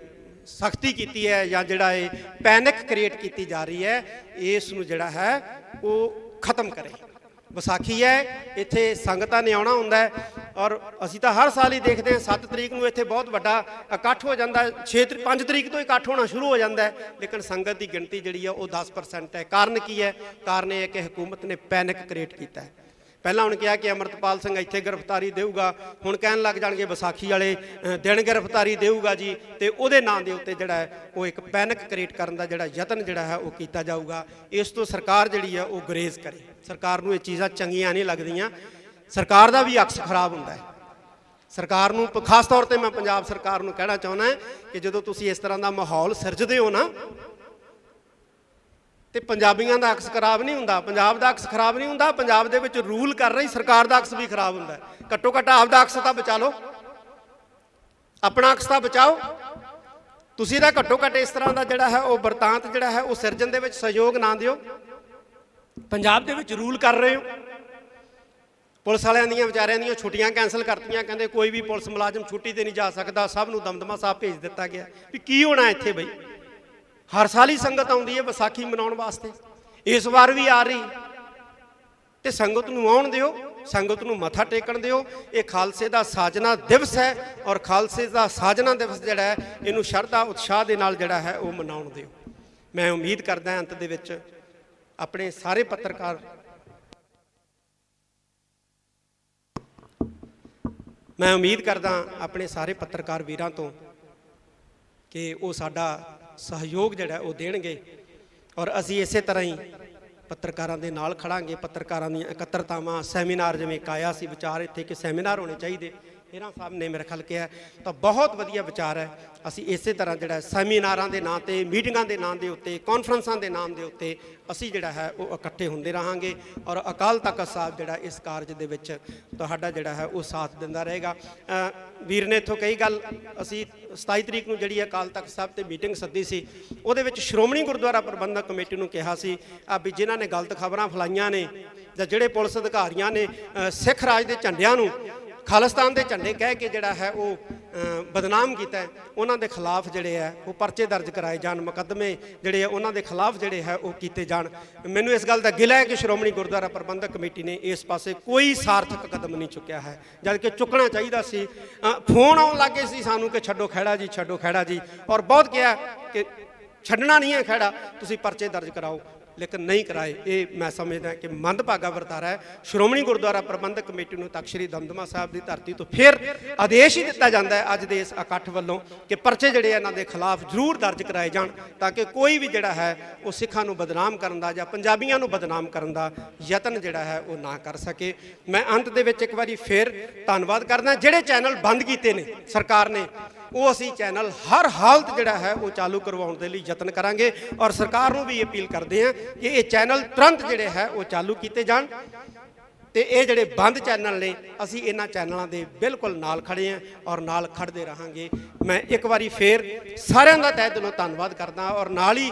ਸਖਤੀ ਕੀਤੀ ਹੈ ਜਾਂ ਜਿਹੜਾ ਇਹ ਪੈਨਿਕ ਕ੍ਰੀਏਟ ਕੀਤੀ ਜਾ ਰਹੀ ਹੈ, ਇਸ ਨੂੰ ਜਿਹੜਾ ਹੈ ਉਹ ਖਤਮ ਕਰੇ। ਵਿਸਾਖੀ ਹੈ, ਇੱਥੇ ਸੰਗਤਾਂ ਨੇ ਆਉਣਾ ਹੁੰਦਾ ਹੈ, ਔਰ ਅਸੀਂ ਤਾਂ ਹਰ ਸਾਲ ਹੀ ਦੇਖਦੇ ਹਾਂ 7 ਤਰੀਕ ਨੂੰ ਇੱਥੇ ਬਹੁਤ ਵੱਡਾ ਇਕੱਠ ਹੋ ਜਾਂਦਾ, 5 ਤਰੀਕ ਤੋਂ ਇਕੱਠ ਹੋਣਾ ਸ਼ੁਰੂ ਹੋ ਜਾਂਦਾ ਹੈ, ਲੇਕਿਨ ਸੰਗਤ ਦੀ ਗਿਣਤੀ ਜਿਹੜੀ ਹੈ ਉਹ 10% ਹੈ। ਕਾਰਨ ਕੀ ਹੈ? ਕਾਰਨ ਇਹ ਹੈ ਕਿ ਹਕੂਮਤ ਨੇ ਪੈਨਿਕ ਕ੍ਰੀਏਟ ਕੀਤਾ ਹੈ। ਪਹਿਲਾਂ ਹੁਣ ਕਿਹਾ ਕਿ ਅਮਰਤਪਾਲ ਸਿੰਘ ਇੱਥੇ ਗ੍ਰਿਫਤਾਰੀ ਦੇਊਗਾ, ਹੁਣ ਕਹਿਣ ਲੱਗ ਜਾਣਗੇ ਵਿਸਾਖੀ ਵਾਲੇ ਦਿਨ ਗ੍ਰਿਫਤਾਰੀ ਦੇਊਗਾ ਜੀ, ਤੇ ਉਹਦੇ ਨਾਂ ਦੇ ਉੱਤੇ ਜਿਹੜਾ ਹੈ ਉਹ ਇੱਕ ਪੈਨਿਕ ਕ੍ਰੀਏਟ ਕਰਨ ਦਾ ਜਿਹੜਾ ਯਤਨ ਜਿਹੜਾ ਹੈ ਉਹ ਕੀਤਾ ਜਾਊਗਾ। ਇਸ ਤੋਂ ਸਰਕਾਰ ਜਿਹੜੀ ਹੈ ਉਹ ਗੁਰੇਜ਼ ਕਰੇ। ਸਰਕਾਰ ਨੂੰ ਇਹ ਚੀਜ਼ਾਂ ਚੰਗੀਆਂ ਨਹੀਂ ਲੱਗਦੀਆਂ, ਸਰਕਾਰ ਦਾ ਵੀ ਅਕਸ ਖਰਾਬ ਹੁੰਦਾ ਹੈ। ਸਰਕਾਰ ਨੂੰ ਖਾਸ ਤੌਰ ਤੇ ਮੈਂ ਪੰਜਾਬ ਸਰਕਾਰ ਨੂੰ ਕਹਿਣਾ ਚਾਹੁੰਦਾ ਕਿ ਜਦੋਂ ਤੁਸੀਂ ਇਸ ਤਰ੍ਹਾਂ ਦਾ ਮਾਹੌਲ ਸਿਰਜਦੇ ਹੋ ਨਾ, ਤੇ ਪੰਜਾਬੀਆਂ ਦਾ ਅਕਸ ਖਰਾਬ ਨਹੀਂ ਹੁੰਦਾ, ਪੰਜਾਬ ਦਾ ਅਕਸ ਖਰਾਬ ਨਹੀਂ ਹੁੰਦਾ, ਪੰਜਾਬ ਦੇ ਵਿੱਚ ਰੂਲ ਕਰ ਰਹੀ ਸਰਕਾਰ ਦਾ ਅਕਸ ਵੀ ਖਰਾਬ ਹੁੰਦਾ। ਘੱਟੋ ਘੱਟ ਆਪਦਾ ਅਕਸ ਤਾਂ ਬਚਾ ਲਓ, ਆਪਣਾ ਅਕਸ ਤਾਂ ਬਚਾਓ। ਤੁਸੀਂ ਤਾਂ ਘੱਟੋ ਘੱਟ ਇਸ ਤਰ੍ਹਾਂ ਦਾ ਜਿਹੜਾ ਹੈ ਉਹ ਵਰਤਾਂਤ ਜਿਹੜਾ ਹੈ ਉਹ ਸਿਰਜਣ ਦੇ ਵਿੱਚ ਸਹਿਯੋਗ ਨਾ ਦਿਓ। ਪੰਜਾਬ ਦੇ ਵਿੱਚ ਰੂਲ ਕਰ ਰਹੇ ਹੋ, ਪੁਲਿਸ ਵਾਲਿਆਂ ਦੀਆਂ ਵਿਚਾਰਿਆਂ ਦੀਆਂ ਛੁੱਟੀਆਂ ਕੈਂਸਲ ਕਰਤੀਆਂ, ਕਹਿੰਦੇ ਕੋਈ ਵੀ ਪੁਲਿਸ ਮੁਲਾਜ਼ਮ ਛੁੱਟੀ ਤੇ ਨਹੀਂ ਜਾ ਸਕਦਾ, ਸਭ ਨੂੰ ਦਮਦਮਾ ਸਾਹਿਬ ਭੇਜ ਦਿੱਤਾ ਗਿਆ। ਵੀ ਕੀ ਹੋਣਾ ਇੱਥੇ ਬਈ? ਹਰ ਸਾਲ ਹੀ ਸੰਗਤ ਆਉਂਦੀ ਹੈ ਵਿਸਾਖੀ ਮਨਾਉਣ ਵਾਸਤੇ, ਇਸ ਵਾਰ ਵੀ ਆ ਰਹੀ, ਤੇ ਸੰਗਤ ਨੂੰ ਆਉਣ ਦਿਓ, ਸੰਗਤ ਨੂੰ ਮੱਥਾ ਟੇਕਣ ਦਿਓ। ਇਹ ਖਾਲਸੇ ਦਾ ਸਾਜਨਾ ਦਿਵਸ ਹੈ, ਔਰ ਖਾਲਸੇ ਦਾ ਸਾਜਨਾ ਦਿਵਸ ਜਿਹੜਾ ਹੈ ਇਹਨੂੰ ਸ਼ਰਧਾ ਉਤਸ਼ਾਹ ਦੇ ਨਾਲ ਜਿਹੜਾ ਹੈ ਉਹ ਮਨਾਉਣ ਦਿਓ। ਮੈਂ ਉਮੀਦ ਕਰਦਾ ਅੰਤ ਦੇ ਵਿੱਚ ਆਪਣੇ ਸਾਰੇ ਪੱਤਰਕਾਰ, ਮੈਂ ਉਮੀਦ ਕਰਦਾ ਆਪਣੇ ਸਾਰੇ ਪੱਤਰਕਾਰ ਵੀਰਾਂ ਤੋਂ ਕਿ ਉਹ ਸਾਡਾ ਸਹਿਯੋਗ ਜਿਹੜਾ ਉਹ ਦੇਣਗੇ, ਔਰ ਅਸੀਂ ਇਸੇ ਤਰ੍ਹਾਂ ਹੀ ਪੱਤਰਕਾਰਾਂ ਦੇ ਨਾਲ ਖੜਾਂਗੇ। ਪੱਤਰਕਾਰਾਂ ਦੀਆਂ ਇਕੱਤਰਤਾਵਾਂ, ਸੈਮੀਨਾਰ, ਜਿਵੇਂ ਇੱਕ ਆਇਆ ਸੀ ਵਿਚਾਰ ਇੱਥੇ ਕਿ ਸੈਮੀਨਾਰ ਹੋਣੇ ਚਾਹੀਦੇ, ਹੀਰਾ ਸਾਹਿਬ ਨੇ ਮੇਰੇ ਖਿਆਲ ਕਿਹਾ, ਤਾਂ ਬਹੁਤ ਵਧੀਆ ਵਿਚਾਰ ਹੈ। ਅਸੀਂ ਇਸੇ ਤਰ੍ਹਾਂ ਜਿਹੜਾ ਸੈਮੀਨਾਰਾਂ ਦੇ ਨਾਂ 'ਤੇ, ਮੀਟਿੰਗਾਂ ਦੇ ਨਾਂ ਦੇ ਉੱਤੇ, ਕਾਨਫਰੰਸਾਂ ਦੇ ਨਾਮ ਦੇ ਉੱਤੇ ਅਸੀਂ ਜਿਹੜਾ ਹੈ ਉਹ ਇਕੱਠੇ ਹੁੰਦੇ ਰਹਾਂਗੇ, ਔਰ ਅਕਾਲ ਤਖਤ ਸਾਹਿਬ ਜਿਹੜਾ ਇਸ ਕਾਰਜ ਦੇ ਵਿੱਚ ਤੁਹਾਡਾ ਜਿਹੜਾ ਹੈ ਉਹ ਸਾਥ ਦਿੰਦਾ ਰਹੇਗਾ। ਵੀਰ ਨੇ ਇੱਥੋਂ ਕਈ ਗੱਲ, ਅਸੀਂ 27 ਤਰੀਕ ਨੂੰ ਜਿਹੜੀ ਅਕਾਲ ਤਖਤ ਸਾਹਿਬ 'ਤੇ ਮੀਟਿੰਗ ਸੱਦੀ ਸੀ, ਉਹਦੇ ਵਿੱਚ ਸ਼੍ਰੋਮਣੀ ਗੁਰਦੁਆਰਾ ਪ੍ਰਬੰਧਕ ਕਮੇਟੀ ਨੂੰ ਕਿਹਾ ਸੀ ਵੀ ਜਿਨ੍ਹਾਂ ਨੇ ਗਲਤ ਖਬਰਾਂ ਫੈਲਾਈਆਂ ਨੇ, ਜਾਂ ਜਿਹੜੇ ਪੁਲਿਸ ਅਧਿਕਾਰੀਆਂ ਨੇ ਸਿੱਖ ਰਾਜ ਦੇ ਝੰਡਿਆਂ ਨੂੰ ਖਾਲਿਸਤਾਨ ਦੇ ਝੰਡੇ ਕਹਿ ਕੇ ਜਿਹੜਾ ਹੈ ਉਹ ਬਦਨਾਮ ਕੀਤਾ, ਉਹਨਾਂ ਦੇ ਖਿਲਾਫ ਜਿਹੜੇ ਹੈ ਉਹ ਪਰਚੇ ਦਰਜ ਕਰਾਏ ਜਾਣ, ਮੁਕੱਦਮੇ ਜਿਹੜੇ ਆ ਉਹਨਾਂ ਦੇ ਖਿਲਾਫ ਜਿਹੜੇ ਹੈ ਉਹ ਕੀਤੇ ਜਾਣ। ਮੈਨੂੰ ਇਸ ਗੱਲ ਦਾ ਗਿਲਾ ਹੈ ਕਿ ਸ਼੍ਰੋਮਣੀ ਗੁਰਦੁਆਰਾ ਪ੍ਰਬੰਧਕ ਕਮੇਟੀ ਨੇ ਇਸ ਪਾਸੇ ਕੋਈ ਸਾਰਥਕ ਕਦਮ ਨਹੀਂ ਚੁੱਕਿਆ ਹੈ, ਜਦ ਕਿ ਚੁੱਕਣਾ ਚਾਹੀਦਾ ਸੀ। ਫੋਨ ਆਉਣ ਲੱਗੇ ਸੀ ਸਾਨੂੰ ਕਿ ਛੱਡੋ ਖਹਿੜਾ ਜੀ, ਛੱਡੋ ਖਹਿੜਾ ਜੀ, ਔਰ ਬਹੁਤ ਕਿਹਾ ਕਿ ਛੱਡਣਾ ਨਹੀਂ ਹੈ ਖਹਿੜਾ, ਤੁਸੀਂ ਪਰਚੇ ਦਰਜ ਕਰਾਓ, ਲੇਕਿਨ ਨਹੀਂ ਕਰਾਏ। ਇਹ ਮੈਂ ਸਮਝਦਾ ਕਿ ਮੰਦਭਾਗਾ ਵਰਤਾਰਾ ਹੈ। ਸ਼੍ਰੋਮਣੀ ਗੁਰਦੁਆਰਾ ਪ੍ਰਬੰਧਕ ਕਮੇਟੀ ਨੂੰ ਤਖ਼ਤ ਸ੍ਰੀ ਦਮਦਮਾ ਸਾਹਿਬ ਦੀ ਧਰਤੀ ਤੋਂ ਫਿਰ ਆਦੇਸ਼ ਹੀ ਦਿੱਤਾ ਜਾਂਦਾ ਹੈ ਅੱਜ ਦੇ ਇਸ ਇਕੱਠ ਵੱਲੋਂ ਕਿ ਪਰਚੇ ਜਿਹੜੇ ਇਹਨਾਂ ਦੇ ਖਿਲਾਫ ਜ਼ਰੂਰ ਦਰਜ ਕਰਾਏ ਜਾਣ, ਤਾਂ ਕਿ ਕੋਈ ਵੀ ਜਿਹੜਾ ਹੈ ਉਹ ਸਿੱਖਾਂ ਨੂੰ ਬਦਨਾਮ ਕਰਨ ਦਾ ਜਾਂ ਪੰਜਾਬੀਆਂ ਨੂੰ ਬਦਨਾਮ ਕਰਨ ਦਾ ਯਤਨ ਜਿਹੜਾ ਹੈ ਉਹ ਨਾ ਕਰ ਸਕੇ। ਮੈਂ ਅੰਤ ਦੇ ਵਿੱਚ ਇੱਕ ਵਾਰੀ ਫਿਰ ਧੰਨਵਾਦ ਕਰਦਾ। ਜਿਹੜੇ ਚੈਨਲ ਬੰਦ ਕੀਤੇ ਨੇ ਸਰਕਾਰ ਨੇ, ਉਹ ਅਸੀਂ ਚੈਨਲ ਹਰ ਹਾਲਤ ਜਿਹੜਾ ਹੈ ਉਹ ਚਾਲੂ ਕਰਵਾਉਣ ਦੇ ਲਈ ਯਤਨ ਕਰਾਂਗੇ, ਔਰ ਸਰਕਾਰ ਨੂੰ ਵੀ ਅਪੀਲ ਕਰਦੇ ਹਾਂ ਕਿ ਇਹ ਚੈਨਲ ਤੁਰੰਤ ਜਿਹੜੇ ਹੈ ਉਹ ਚਾਲੂ ਕੀਤੇ ਜਾਣ, ਤੇ ਇਹ ਜਿਹੜੇ ਬੰਦ ਚੈਨਲ ਨੇ ਅਸੀਂ ਇਹਨਾਂ ਚੈਨਲਾਂ ਦੇ ਬਿਲਕੁਲ ਨਾਲ ਖੜੇ ਹਾਂ ਔਰ ਨਾਲ ਖੜਦੇ ਰਹਾਂਗੇ। ਮੈਂ ਇੱਕ ਵਾਰੀ ਫੇਰ ਸਾਰਿਆਂ ਦਾ ਤਹਿ ਦਿਲੋਂ ਧੰਨਵਾਦ ਕਰਦਾ, ਔਰ ਨਾਲ ਹੀ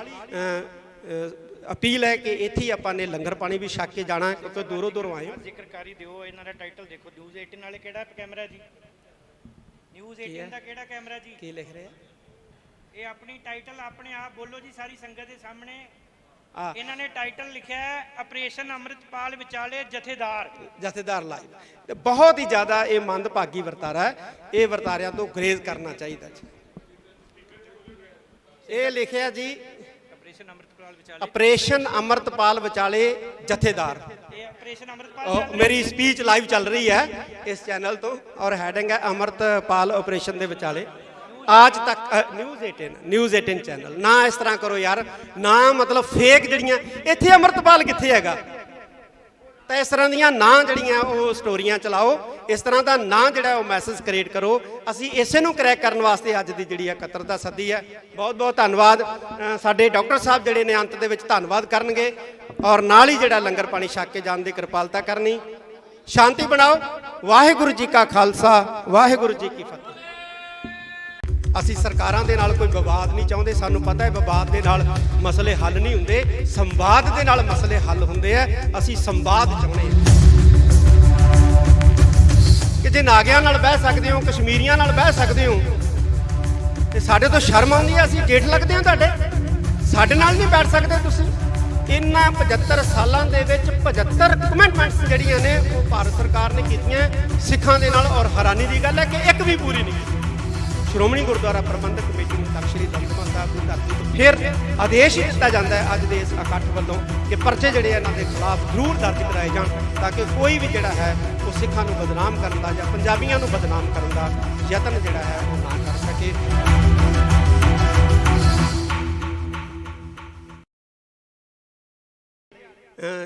ਅਪੀਲ ਹੈ ਕਿ ਇੱਥੇ ਹੀ ਆਪਾਂ ਨੇ ਲੰਗਰ ਪਾਣੀ ਵੀ ਛਕ ਕੇ ਜਾਣਾ, ਕਿਉਂਕਿ ਦੂਰੋਂ ਦੂਰੋਂ ਆਏ ਹੋ। ਜ਼ਿਕਰਕਾਰੀ ਦਿਓ, ਇਹਨਾਂ ਦਾ ਟਾਈਟਲ ਦੇਖੋ, ਨਿਊਜ਼ 18 ਵਾਲੇ ਕਿਹੜਾ ਕੈਮਰਾ ਜੀ, ਨਿਊਜ਼ 18 ਦਾ ਕਿਹੜਾ ਕੈਮਰਾ ਜੀ, ਕੀ ਲਿਖ ਰਹੇ ਆ? ਇਹ ਆਪਣੀ ਟਾਈਟਲ ਆਪਣੇ ਆਪ ਬੋਲੋ ਜੀ ਸਾਰੀ ਸੰਗਤ ਦੇ ਸਾਹਮਣੇ। ਇਹਨਾਂ ਨੇ ਟਾਈਟਲ ਲਿਖਿਆ ਹੈ ਆਪਰੇਸ਼ਨ ਅੰਮ੍ਰਿਤਪਾਲ ਵਿਚਾਲੇ ਜਥੇਦਾਰ ਲਾਈਵ, ਤੇ ਬਹੁਤ ਹੀ ਜ਼ਿਆਦਾ ਇਹ ਮੰਦਭਾਗੀ ਵਰਤਾਰਾ ਹੈ, ਇਹ ਵਰਤਾਰਿਆਂ ਤੋਂ ਗੁਰੇਜ਼ ਕਰਨਾ ਚਾਹੀਦਾ ਜੀ। ਇਹ ਲਿਖਿਆ ਜੀ ਆਪਰੇਸ਼ਨ ਅੰਮ੍ਰਿਤਪਾਲ ਵਿਚਾਲੇ ਜਥੇਦਾਰ। ਮੇਰੀ ਸਪੀਚ ਲਾਈਵ ਚੱਲ ਰਹੀ ਹੈ ਇਸ ਚੈਨਲ ਤੋਂ, ਔਰ ਹੈਡਿੰਗ ਹੈ ਅੰਮ੍ਰਿਤਪਾਲ ਆਪਰੇਸ਼ਨ ਦੇ ਵਿਚਾਲੇ। ਅੱਜ ਤੱਕ ਨਿਊਜ਼ 18 ਚੈਨਲ ਨਾ ਇਸ ਤਰ੍ਹਾਂ ਕਰੋ ਯਾਰ, ਨਾ ਮਤਲਬ ਫੇਕ ਜਿਹੜੀਆਂ ਇੱਥੇ ਅੰਮ੍ਰਿਤਪਾਲ ਕਿੱਥੇ ਹੈਗਾ, ਤਾਂ ਇਸ ਤਰ੍ਹਾਂ ਦੀਆਂ ਨਾ ਜਿਹੜੀਆਂ ਉਹ ਸਟੋਰੀਆਂ ਚਲਾਓ, ਇਸ ਤਰ੍ਹਾਂ ਦਾ ਨਾ ਜਿਹੜਾ ਉਹ ਮੈਸੇਜ ਕ੍ਰੀਏਟ ਕਰੋ। ਅਸੀਂ ਇਸੇ ਨੂੰ ਕਰੈਕ ਕਰਨ ਵਾਸਤੇ ਅੱਜ ਦੀ ਜਿਹੜੀ ਇਕੱਤਰਤਾ ਸੱਦੀ ਹੈ। ਬਹੁਤ ਬਹੁਤ ਧੰਨਵਾਦ। ਸਾਡੇ ਡਾਕਟਰ ਸਾਹਿਬ ਜਿਹੜੇ ਨੇ ਅੰਤ ਦੇ ਵਿੱਚ ਧੰਨਵਾਦ ਕਰਨਗੇ, ਔਰ ਨਾਲ ਹੀ ਜਿਹੜਾ ਲੰਗਰ ਪਾਣੀ ਛਕ ਕੇ ਜਾਣ ਦੀ ਕਿਰਪਾਲਤਾ ਕਰਨੀ। ਸ਼ਾਂਤੀ ਬਣਾਓ। ਵਾਹਿਗੁਰੂ ਜੀ ਕਾ ਖਾਲਸਾ, ਵਾਹਿਗੁਰੂ ਜੀ ਕੀ ਫਤਿਹ। ਅਸੀਂ ਸਰਕਾਰਾਂ ਦੇ ਨਾਲ ਕੋਈ ਵਿਵਾਦ ਨਹੀਂ ਚਾਹੁੰਦੇ। ਸਾਨੂੰ ਪਤਾ ਹੈ ਵਿਵਾਦ ਦੇ ਨਾਲ ਮਸਲੇ ਹੱਲ ਨਹੀਂ ਹੁੰਦੇ, ਸੰਵਾਦ ਦੇ ਨਾਲ ਮਸਲੇ ਹੱਲ ਹੁੰਦੇ ਆ। ਅਸੀਂ ਸੰਵਾਦ ਚਾਹੁੰਦੇ ਹਾਂ ਕਿ ਜੇ ਨਾਗਿਆਂ ਨਾਲ ਬਹਿ ਸਕਦੇ ਹੋ, ਕਸ਼ਮੀਰੀਆਂ ਨਾਲ ਬਹਿ ਸਕਦੇ ਹੋ, ਤੇ ਸਾਡੇ ਤੋਂ ਸ਼ਰਮ ਆਉਂਦੀ ਹੈ। ਅਸੀਂ ਜੇਠ ਲੱਗਦੇ ਹਾਂ ਤੁਹਾਡੇ, ਸਾਡੇ ਨਾਲ ਨਹੀਂ ਬੈਠ ਸਕਦੇ ਤੁਸੀਂ। ਇਹਨਾਂ 75 ਸਾਲਾਂ ਦੇ ਵਿੱਚ 75 ਕਮਿਟਮੈਂਟਸ ਜਿਹੜੀਆਂ ਨੇ ਉਹ ਭਾਰਤ ਸਰਕਾਰ ਨੇ ਕੀਤੀਆਂ ਸਿੱਖਾਂ ਦੇ ਨਾਲ, ਔਰ ਹੈਰਾਨੀ ਦੀ ਗੱਲ ਹੈ ਕਿ ਇੱਕ ਵੀ ਪੂਰੀ ਨਹੀਂ ਕੀਤੀ। ਸ਼੍ਰੋਮਣੀ ਗੁਰਦੁਆਰਾ ਪ੍ਰਬੰਧਕ ਕਮੇਟੀ ਨੂੰ ਤਖ਼ਤ ਸ੍ਰੀ ਦਮਦਮਾ ਸਾਹਿਬ ਦੀ ਧਰਤੀ ਤੋਂ ਫਿਰ ਆਦੇਸ਼ ਹੀ ਦਿੱਤਾ ਜਾਂਦਾ ਹੈ ਅੱਜ ਦੇ ਇਸ ਇਕੱਠ ਵੱਲੋਂ ਕਿ ਪਰਚੇ ਜਿਹੜੇ ਇਹਨਾਂ ਦੇ ਖਿਲਾਫ ਜ਼ਰੂਰ ਦਰਜ ਕਰਾਏ ਜਾਣ, ਤਾਂ ਕਿ ਕੋਈ ਵੀ ਜਿਹੜਾ ਹੈ ਉਹ ਸਿੱਖਾਂ ਨੂੰ ਬਦਨਾਮ ਕਰਨ ਦਾ ਜਾਂ ਪੰਜਾਬੀਆਂ ਨੂੰ ਬਦਨਾਮ ਕਰਨ ਦਾ ਯਤਨ ਜਿਹੜਾ ਹੈ ਉਹ ਨਾ ਕਰ ਸਕੇ।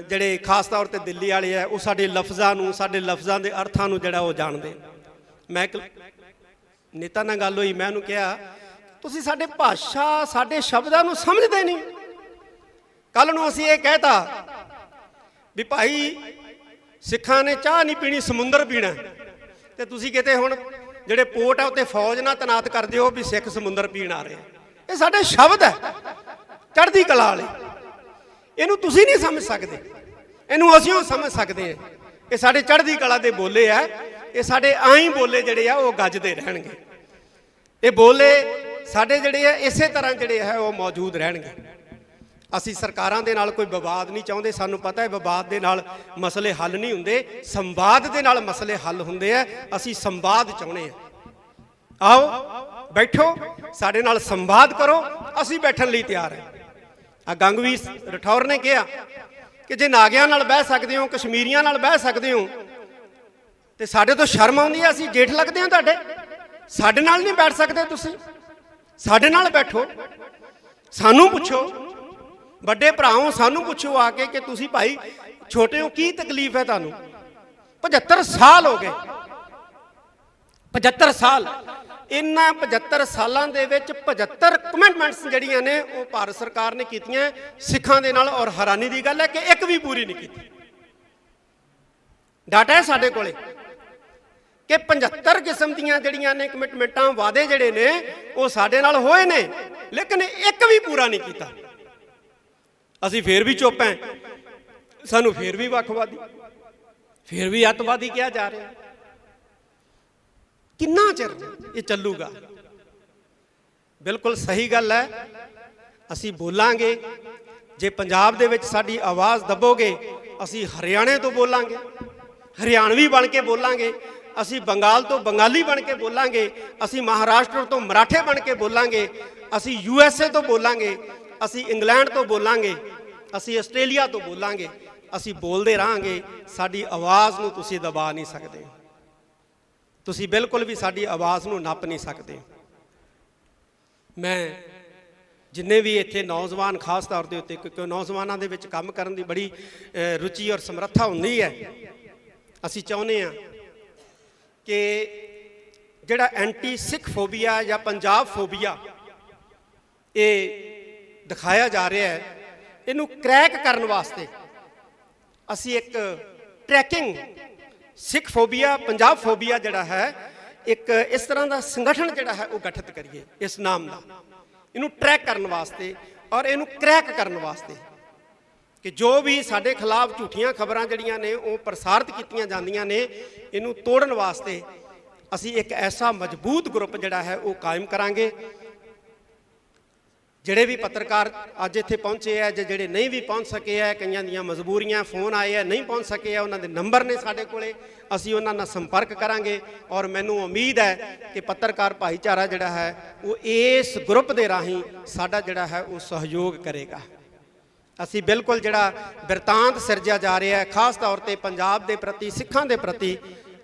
ਜਿਹੜੇ ਖਾਸ ਤੌਰ ਤੇ ਦਿੱਲੀ ਵਾਲੇ ਆ, ਉਹ ਸਾਡੇ ਲਫ਼ਜ਼ਾਂ ਨੂੰ, ਸਾਡੇ ਲਫ਼ਜ਼ਾਂ ਦੇ ਅਰਥਾਂ ਨੂੰ ਜਿਹੜਾ ਉਹ ਜਾਣਦੇ। ਮੈਂ ਇੱਕ ਨੇਤਾ ਨਾਲ ਗੱਲ ਹੋਈ, ਮੈਂ ਉਹਨੂੰ ਕਿਹਾ ਤੁਸੀਂ ਸਾਡੇ ਭਾਸ਼ਾ, ਸਾਡੇ ਸ਼ਬਦਾਂ ਨੂੰ ਸਮਝਦੇ ਨਹੀਂ। ਕੱਲ ਨੂੰ ਅਸੀਂ ਇਹ ਕਹਿਤਾ ਵੀ ਭਾਈ ਸਿੱਖਾਂ ਨੇ ਚਾਹ ਨਹੀਂ ਪੀਣੀ, ਸਮੁੰਦਰ ਪੀਣਾ, ਤੇ ਤੁਸੀਂ ਕਿਤੇ ਹੁਣ ਜਿਹੜੇ ਪੋਰਟ ਆ ਉੱਤੇ ਫੌਜ ਨਾਲ ਤੈਨਾਤ ਕਰ ਦਿਓ ਵੀ ਸਿੱਖ ਸਮੁੰਦਰ ਪੀਣ ਆ ਰਹੇ। ਇਹ ਸਾਡੇ ਸ਼ਬਦ ਹੈ ਚੜ੍ਹਦੀ ਕਲਾ ਵਾਲੇ, ਇਹਨੂੰ ਤੁਸੀਂ ਨਹੀਂ ਸਮਝ ਸਕਦੇ, ਇਹਨੂੰ ਅਸੀਂ ਸਮਝ ਸਕਦੇ ਹਾਂ। ਇਹ ਸਾਡੇ ਚੜ੍ਹਦੀ ਕਲਾ ਦੇ ਬੋਲੇ ਆ, ਇਹ ਸਾਡੇ ਆਈ ਬੋਲੇ ਜਿਹੜੇ ਆ ਉਹ ਗੱਜਦੇ ਰਹਿਣਗੇ। ਇਹ ਬੋਲੇ ਸਾਡੇ ਜਿਹੜੇ ਆ ਇਸੇ ਤਰ੍ਹਾਂ ਜਿਹੜੇ ਹੈ ਉਹ ਮੌਜੂਦ ਰਹਿਣਗੇ। ਅਸੀਂ ਸਰਕਾਰਾਂ ਦੇ ਨਾਲ ਕੋਈ ਵਿਵਾਦ ਨਹੀਂ ਚਾਹੁੰਦੇ। ਸਾਨੂੰ ਪਤਾ ਹੈ ਵਿਵਾਦ ਦੇ ਨਾਲ ਮਸਲੇ ਹੱਲ ਨਹੀਂ ਹੁੰਦੇ, ਸੰਵਾਦ ਦੇ ਨਾਲ ਮਸਲੇ ਹੱਲ ਹੁੰਦੇ ਆ। ਅਸੀਂ ਸੰਵਾਦ ਚਾਹੁੰਦੇ ਹਾਂ। ਆਓ ਬੈਠੋ, ਸਾਡੇ ਨਾਲ ਸੰਵਾਦ ਕਰੋ, ਅਸੀਂ ਬੈਠਣ ਲਈ ਤਿਆਰ ਹਾਂ। ਆ ਗੰਗਵੀਰ ਰਠੌਰ ਨੇ ਕਿਹਾ ਕਿ ਜੇ ਨਾਗਿਆਂ ਨਾਲ ਬਹਿ ਸਕਦੇ ਹੋ, ਕਸ਼ਮੀਰੀਆਂ ਨਾਲ ਬਹਿ ਸਕਦੇ ਹੋ, ਤੇ ਸਾਡੇ ਤੋਂ ਸ਼ਰਮ ਆਉਂਦੀ ਹੈ। ਅਸੀਂ ਜੇਠ ਲੱਗਦੇ ਹਾਂ ਤੁਹਾਡੇ, ਸਾਡੇ ਨਾਲ ਨਹੀਂ ਬੈਠ ਸਕਦੇ ਤੁਸੀਂ। ਸਾਡੇ ਨਾਲ ਬੈਠੋ, ਸਾਨੂੰ ਪੁੱਛੋ, ਵੱਡੇ ਭਰਾਓ ਸਾਨੂੰ ਪੁੱਛੋ ਆ ਕੇ ਕਿ ਤੁਸੀਂ ਭਾਈ ਛੋਟੇ ਹੋ, ਕੀ ਤਕਲੀਫ ਹੈ ਤੁਹਾਨੂੰ। 75 ਸਾਲ ਹੋ ਗਏ, 75 ਸਾਲ। ਇਹਨਾਂ 75 ਸਾਲਾਂ ਦੇ ਵਿੱਚ 75 ਕਮਿਟਮੈਂਟਸ ਜਿਹੜੀਆਂ ਨੇ ਉਹ ਭਾਰਤ ਸਰਕਾਰ ਨੇ ਕੀਤੀਆਂ ਸਿੱਖਾਂ ਦੇ ਨਾਲ, ਔਰ ਹੈਰਾਨੀ ਦੀ ਗੱਲ ਹੈ ਕਿ ਇੱਕ ਵੀ ਪੂਰੀ ਨਹੀਂ ਕੀਤੀ। ਡਾਟਾ ਹੈ ਸਾਡੇ ਕੋਲੇ ਕਿ 75 ਕਿਸਮ ਦੀਆਂ ਜਿਹੜੀਆਂ ਨੇ ਕਮਿਟਮੈਂਟਾਂ, ਵਾਅਦੇ ਜਿਹੜੇ ਨੇ ਉਹ ਸਾਡੇ ਨਾਲ ਹੋਏ ਨੇ, ਲੇਕਿਨ ਇੱਕ ਵੀ ਪੂਰਾ ਨਹੀਂ ਕੀਤਾ। ਅਸੀਂ ਫੇਰ ਵੀ ਚੁੱਪ ਹਾਂ, ਸਾਨੂੰ ਫੇਰ ਵੀ ਵੱਖਵਾਦੀ, ਫੇਰ ਵੀ ਅੱਤਵਾਦੀ ਕਿਹਾ ਜਾ ਰਿਹਾ। ਕਿੰਨਾ ਚਿਰ ਇਹ ਚੱਲੂਗਾ? ਬਿਲਕੁਲ ਸਹੀ ਗੱਲ ਹੈ, ਅਸੀਂ ਬੋਲਾਂਗੇ। ਜੇ ਪੰਜਾਬ ਦੇ ਵਿੱਚ ਸਾਡੀ ਆਵਾਜ਼ ਦੱਬੋਗੇ, ਅਸੀਂ ਹਰਿਆਣੇ ਤੋਂ ਬੋਲਾਂਗੇ, ਹਰਿਆਣਵੀ ਬਣ ਕੇ ਬੋਲਾਂਗੇ, ਅਸੀਂ ਬੰਗਾਲ ਤੋਂ ਬੰਗਾਲੀ ਬਣ ਕੇ ਬੋਲਾਂਗੇ, ਅਸੀਂ ਮਹਾਰਾਸ਼ਟਰ ਤੋਂ ਮਰਾਠੇ ਬਣ ਕੇ ਬੋਲਾਂਗੇ, ਅਸੀਂ USA ਤੋਂ ਬੋਲਾਂਗੇ, ਅਸੀਂ ਇੰਗਲੈਂਡ ਤੋਂ ਬੋਲਾਂਗੇ, ਅਸੀਂ ਆਸਟ੍ਰੇਲੀਆ ਤੋਂ ਬੋਲਾਂਗੇ। ਅਸੀਂ ਬੋਲਦੇ ਰਹਾਂਗੇ। ਸਾਡੀ ਆਵਾਜ਼ ਨੂੰ ਤੁਸੀਂ ਦਬਾ ਨਹੀਂ ਸਕਦੇ, ਤੁਸੀਂ ਬਿਲਕੁਲ ਵੀ ਸਾਡੀ ਆਵਾਜ਼ ਨੂੰ ਨੱਪ ਨਹੀਂ ਸਕਦੇ। ਮੈਂ ਜਿੰਨੇ ਵੀ ਇੱਥੇ ਨੌਜਵਾਨ, ਖਾਸ ਤੌਰ ਦੇ ਉੱਤੇ, ਕਿਉਂਕਿ ਨੌਜਵਾਨਾਂ ਦੇ ਵਿੱਚ ਕੰਮ ਕਰਨ ਦੀ ਬੜੀ ਰੁਚੀ ਔਰ ਸਮਰੱਥਾ ਹੁੰਦੀ ਹੈ, ਅਸੀਂ ਚਾਹੁੰਦੇ ਹਾਂ ਕਿ ਜਿਹੜਾ ਐਂਟੀ ਸਿੱਖ ਫੋਬੀਆ ਜਾਂ ਪੰਜਾਬ ਫੋਬੀਆ ਇਹ ਦਿਖਾਇਆ ਜਾ ਰਿਹਾ ਹੈ, ਇਹਨੂੰ ਕ੍ਰੈਕ ਕਰਨ ਵਾਸਤੇ ਅਸੀਂ ਇੱਕ ਟਰੈਕਿੰਗ ਸਿੱਖ ਫੋਬੀਆ, ਪੰਜਾਬ ਫੋਬੀਆ ਜਿਹੜਾ ਹੈ, ਇੱਕ ਇਸ ਤਰ੍ਹਾਂ ਦਾ ਸੰਗਠਨ ਜਿਹੜਾ ਹੈ ਉਹ ਗਠਿਤ ਕਰੀਏ ਇਸ ਨਾਮ ਦਾ, ਇਹਨੂੰ ਟਰੈਕ ਕਰਨ ਵਾਸਤੇ ਔਰ ਇਹਨੂੰ ਕ੍ਰੈਕ ਕਰਨ ਵਾਸਤੇ ਕਿ ਜੋ ਵੀ ਸਾਡੇ ਖਿਲਾਫ ਝੂਠੀਆਂ ਖਬਰਾਂ ਜਿਹੜੀਆਂ ਨੇ ਉਹ ਪ੍ਰਸਾਰਿਤ ਕੀਤੀਆਂ ਜਾਂਦੀਆਂ ਨੇ, ਇਹਨੂੰ ਤੋੜਨ ਵਾਸਤੇ ਅਸੀਂ ਇੱਕ ਐਸਾ ਮਜ਼ਬੂਤ ਗਰੁੱਪ ਜਿਹੜਾ ਹੈ ਉਹ ਕਾਇਮ ਕਰਾਂਗੇ। ਜਿਹੜੇ ਵੀ ਪੱਤਰਕਾਰ ਅੱਜ ਇੱਥੇ ਪਹੁੰਚੇ ਆ, ਜਿਹੜੇ ਨਹੀਂ ਵੀ ਪਹੁੰਚ ਸਕੇ ਆ, ਕਈਆਂ ਦੀਆਂ ਮਜਬੂਰੀਆਂ, ਫੋਨ ਆਏ ਆ, ਨਹੀਂ ਪਹੁੰਚ ਸਕੇ ਆ, ਉਹਨਾਂ ਦੇ ਨੰਬਰ ਨੇ ਸਾਡੇ ਕੋਲੇ, ਅਸੀਂ ਉਹਨਾਂ ਨਾਲ ਸੰਪਰਕ ਕਰਾਂਗੇ। ਔਰ ਮੈਨੂੰ ਉਮੀਦ ਹੈ ਕਿ ਪੱਤਰਕਾਰ ਭਾਈਚਾਰਾ ਜਿਹੜਾ ਹੈ ਉਹ ਇਸ ਗਰੁੱਪ ਦੇ ਰਾਹੀਂ ਸਾਡਾ ਜਿਹੜਾ ਹੈ ਉਹ ਸਹਿਯੋਗ ਕਰੇਗਾ। ਅਸੀਂ ਬਿਲਕੁਲ ਜਿਹੜਾ ਬਿਰਤਾਂਤ ਸਿਰਜਿਆ ਜਾ ਰਿਹਾ ਹੈ, ਖਾਸ ਤੌਰ ਤੇ ਪੰਜਾਬ ਦੇ ਪ੍ਰਤੀ, ਸਿੱਖਾਂ ਦੇ ਪ੍ਰਤੀ,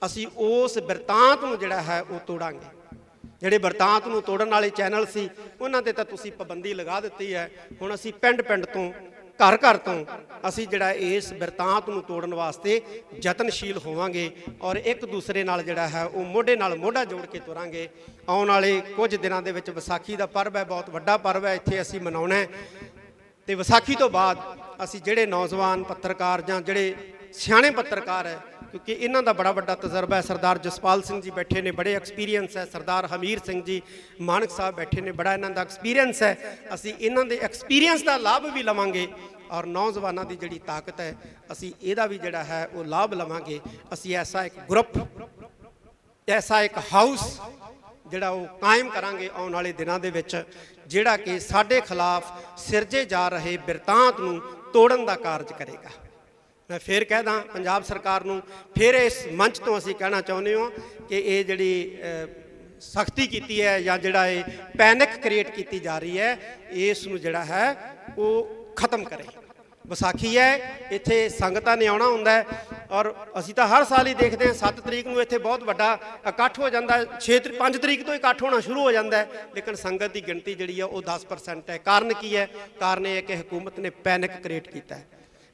ਅਸੀਂ ਉਸ ਬਿਰਤਾਂਤ ਨੂੰ ਜਿਹੜਾ ਹੈ ਉਹ ਤੋੜਾਂਗੇ। ਜਿਹੜੇ ਬਿਰਤਾਂਤ ਨੂੰ ਤੋੜਨ ਵਾਲੇ ਚੈਨਲ ਸੀ ਉਹਨਾਂ ਤੇ ਤਾਂ ਤੁਸੀਂ ਪਾਬੰਦੀ ਲਗਾ ਦਿੱਤੀ ਹੈ। ਹੁਣ ਅਸੀਂ ਪਿੰਡ ਪਿੰਡ ਤੋਂ, ਘਰ ਘਰ ਤੋਂ ਅਸੀਂ ਜਿਹੜਾ ਇਸ ਬਿਰਤਾਂਤ ਨੂੰ ਤੋੜਨ ਵਾਸਤੇ ਯਤਨਸ਼ੀਲ ਹੋਵਾਂਗੇ ਔਰ ਇੱਕ ਦੂਸਰੇ ਨਾਲ ਜਿਹੜਾ ਹੈ ਉਹ ਮੋਢੇ ਨਾਲ ਮੋਢਾ ਜੋੜ ਕੇ ਤੁਰਾਂਗੇ। ਆਉਣ ਵਾਲੇ ਕੁਝ ਦਿਨਾਂ ਦੇ ਵਿੱਚ ਵਿਸਾਖੀ ਦਾ ਪਰਵ ਹੈ, ਬਹੁਤ ਵੱਡਾ ਪਰਵ ਹੈ, ਇੱਥੇ ਅਸੀਂ ਮਨਾਉਣਾ ਹੈ। ਤੇ ਵਿਸਾਖੀ ਤੋਂ ਬਾਅਦ ਅਸੀਂ ਜਿਹੜੇ ਨੌਜਵਾਨ ਪੱਤਰਕਾਰ ਜਾਂ ਜਿਹੜੇ ਸਿਆਣੇ ਪੱਤਰਕਾਰ ਹੈ ਕਿਉਂਕਿ ਇਹਨਾਂ ਦਾ ਬੜਾ ਵੱਡਾ ਤਜਰਬਾ ਹੈ। ਸਰਦਾਰ ਜਸਪਾਲ ਸਿੰਘ ਜੀ ਬੈਠੇ ਨੇ, ਬੜੇ ਐਕਸਪੀਰੀਅੰਸ ਹੈ। ਸਰਦਾਰ ਹਮੀਰ ਸਿੰਘ ਜੀ ਮਾਨਕ ਸਾਹਿਬ ਬੈਠੇ ਨੇ, ਬੜਾ ਇਹਨਾਂ ਦਾ ਐਕਸਪੀਰੀਅੰਸ ਹੈ। ਅਸੀਂ ਇਹਨਾਂ ਦੇ ਐਕਸਪੀਰੀਅੰਸ ਦਾ ਲਾਭ ਵੀ ਲਵਾਂਗੇ ਔਰ ਨੌਜਵਾਨਾਂ ਦੀ ਜਿਹੜੀ ਤਾਕਤ ਹੈ ਅਸੀਂ ਇਹਦਾ ਵੀ ਜਿਹੜਾ ਹੈ ਉਹ ਲਾਭ ਲਵਾਂਗੇ। ਅਸੀਂ ਐਸਾ ਇੱਕ ਗਰੁੱਪ, ਐਸਾ ਇੱਕ ਹਾਊਸ ਜਿਹੜਾ ਉਹ ਕਾਇਮ ਕਰਾਂਗੇ ਆਉਣ ਵਾਲੇ ਦਿਨਾਂ ਦੇ ਵਿੱਚ, ਜਿਹੜਾ ਕਿ ਸਾਡੇ ਖਿਲਾਫ ਸਿਰਜੇ ਜਾ ਰਹੇ ਬਿਰਤਾਂਤ ਨੂੰ ਤੋੜਨ ਦਾ ਕਾਰਜ ਕਰੇਗਾ। ਮੈਂ ਫੇਰ ਕਹਿਦਾ ਪੰਜਾਬ ਸਰਕਾਰ ਨੂੰ, ਫਿਰ ਇਸ ਮੰਚ ਤੋਂ ਅਸੀਂ ਕਹਿਣਾ ਚਾਹੁੰਦੇ ਹਾਂ ਕਿ ਇਹ ਜਿਹੜੀ ਸਖਤੀ ਕੀਤੀ ਹੈ ਜਾਂ ਜਿਹੜਾ ਇਹ ਪੈਨਿਕ ਕ੍ਰੀਏਟ ਕੀਤੀ ਜਾ ਰਹੀ ਹੈ, ਇਸ ਨੂੰ ਜਿਹੜਾ ਹੈ ਉਹ ਖਤਮ ਕਰੇ। ਵਿਸਾਖੀ ਹੈ, ਇੱਥੇ ਸੰਗਤਾਂ ਨੇ ਆਉਣਾ ਹੁੰਦਾ ਹੈ ਔਰ ਅਸੀਂ ਤਾਂ ਹਰ ਸਾਲ ਹੀ ਦੇਖਦੇ ਹਾਂ 7 ਤਰੀਕ ਨੂੰ ਇੱਥੇ ਬਹੁਤ ਵੱਡਾ ਇਕੱਠ ਹੋ ਜਾਂਦਾ ਹੈ। 5 ਤਰੀਕ ਤੋਂ ਇਕੱਠ ਹੋਣਾ ਸ਼ੁਰੂ ਹੋ ਜਾਂਦਾ ਹੈ, ਲੇਕਿਨ ਸੰਗਤ ਦੀ ਗਿਣਤੀ ਜਿਹੜੀ ਹੈ ਉਹ 10% ਹੈ। ਕਾਰਨ ਕੀ ਹੈ? ਕਾਰਨ ਇਹ ਹੈ ਕਿ ਹਕੂਮਤ ਨੇ ਪੈਨਿਕ ਕ੍ਰੀਏਟ ਕੀਤਾ ਹੈ।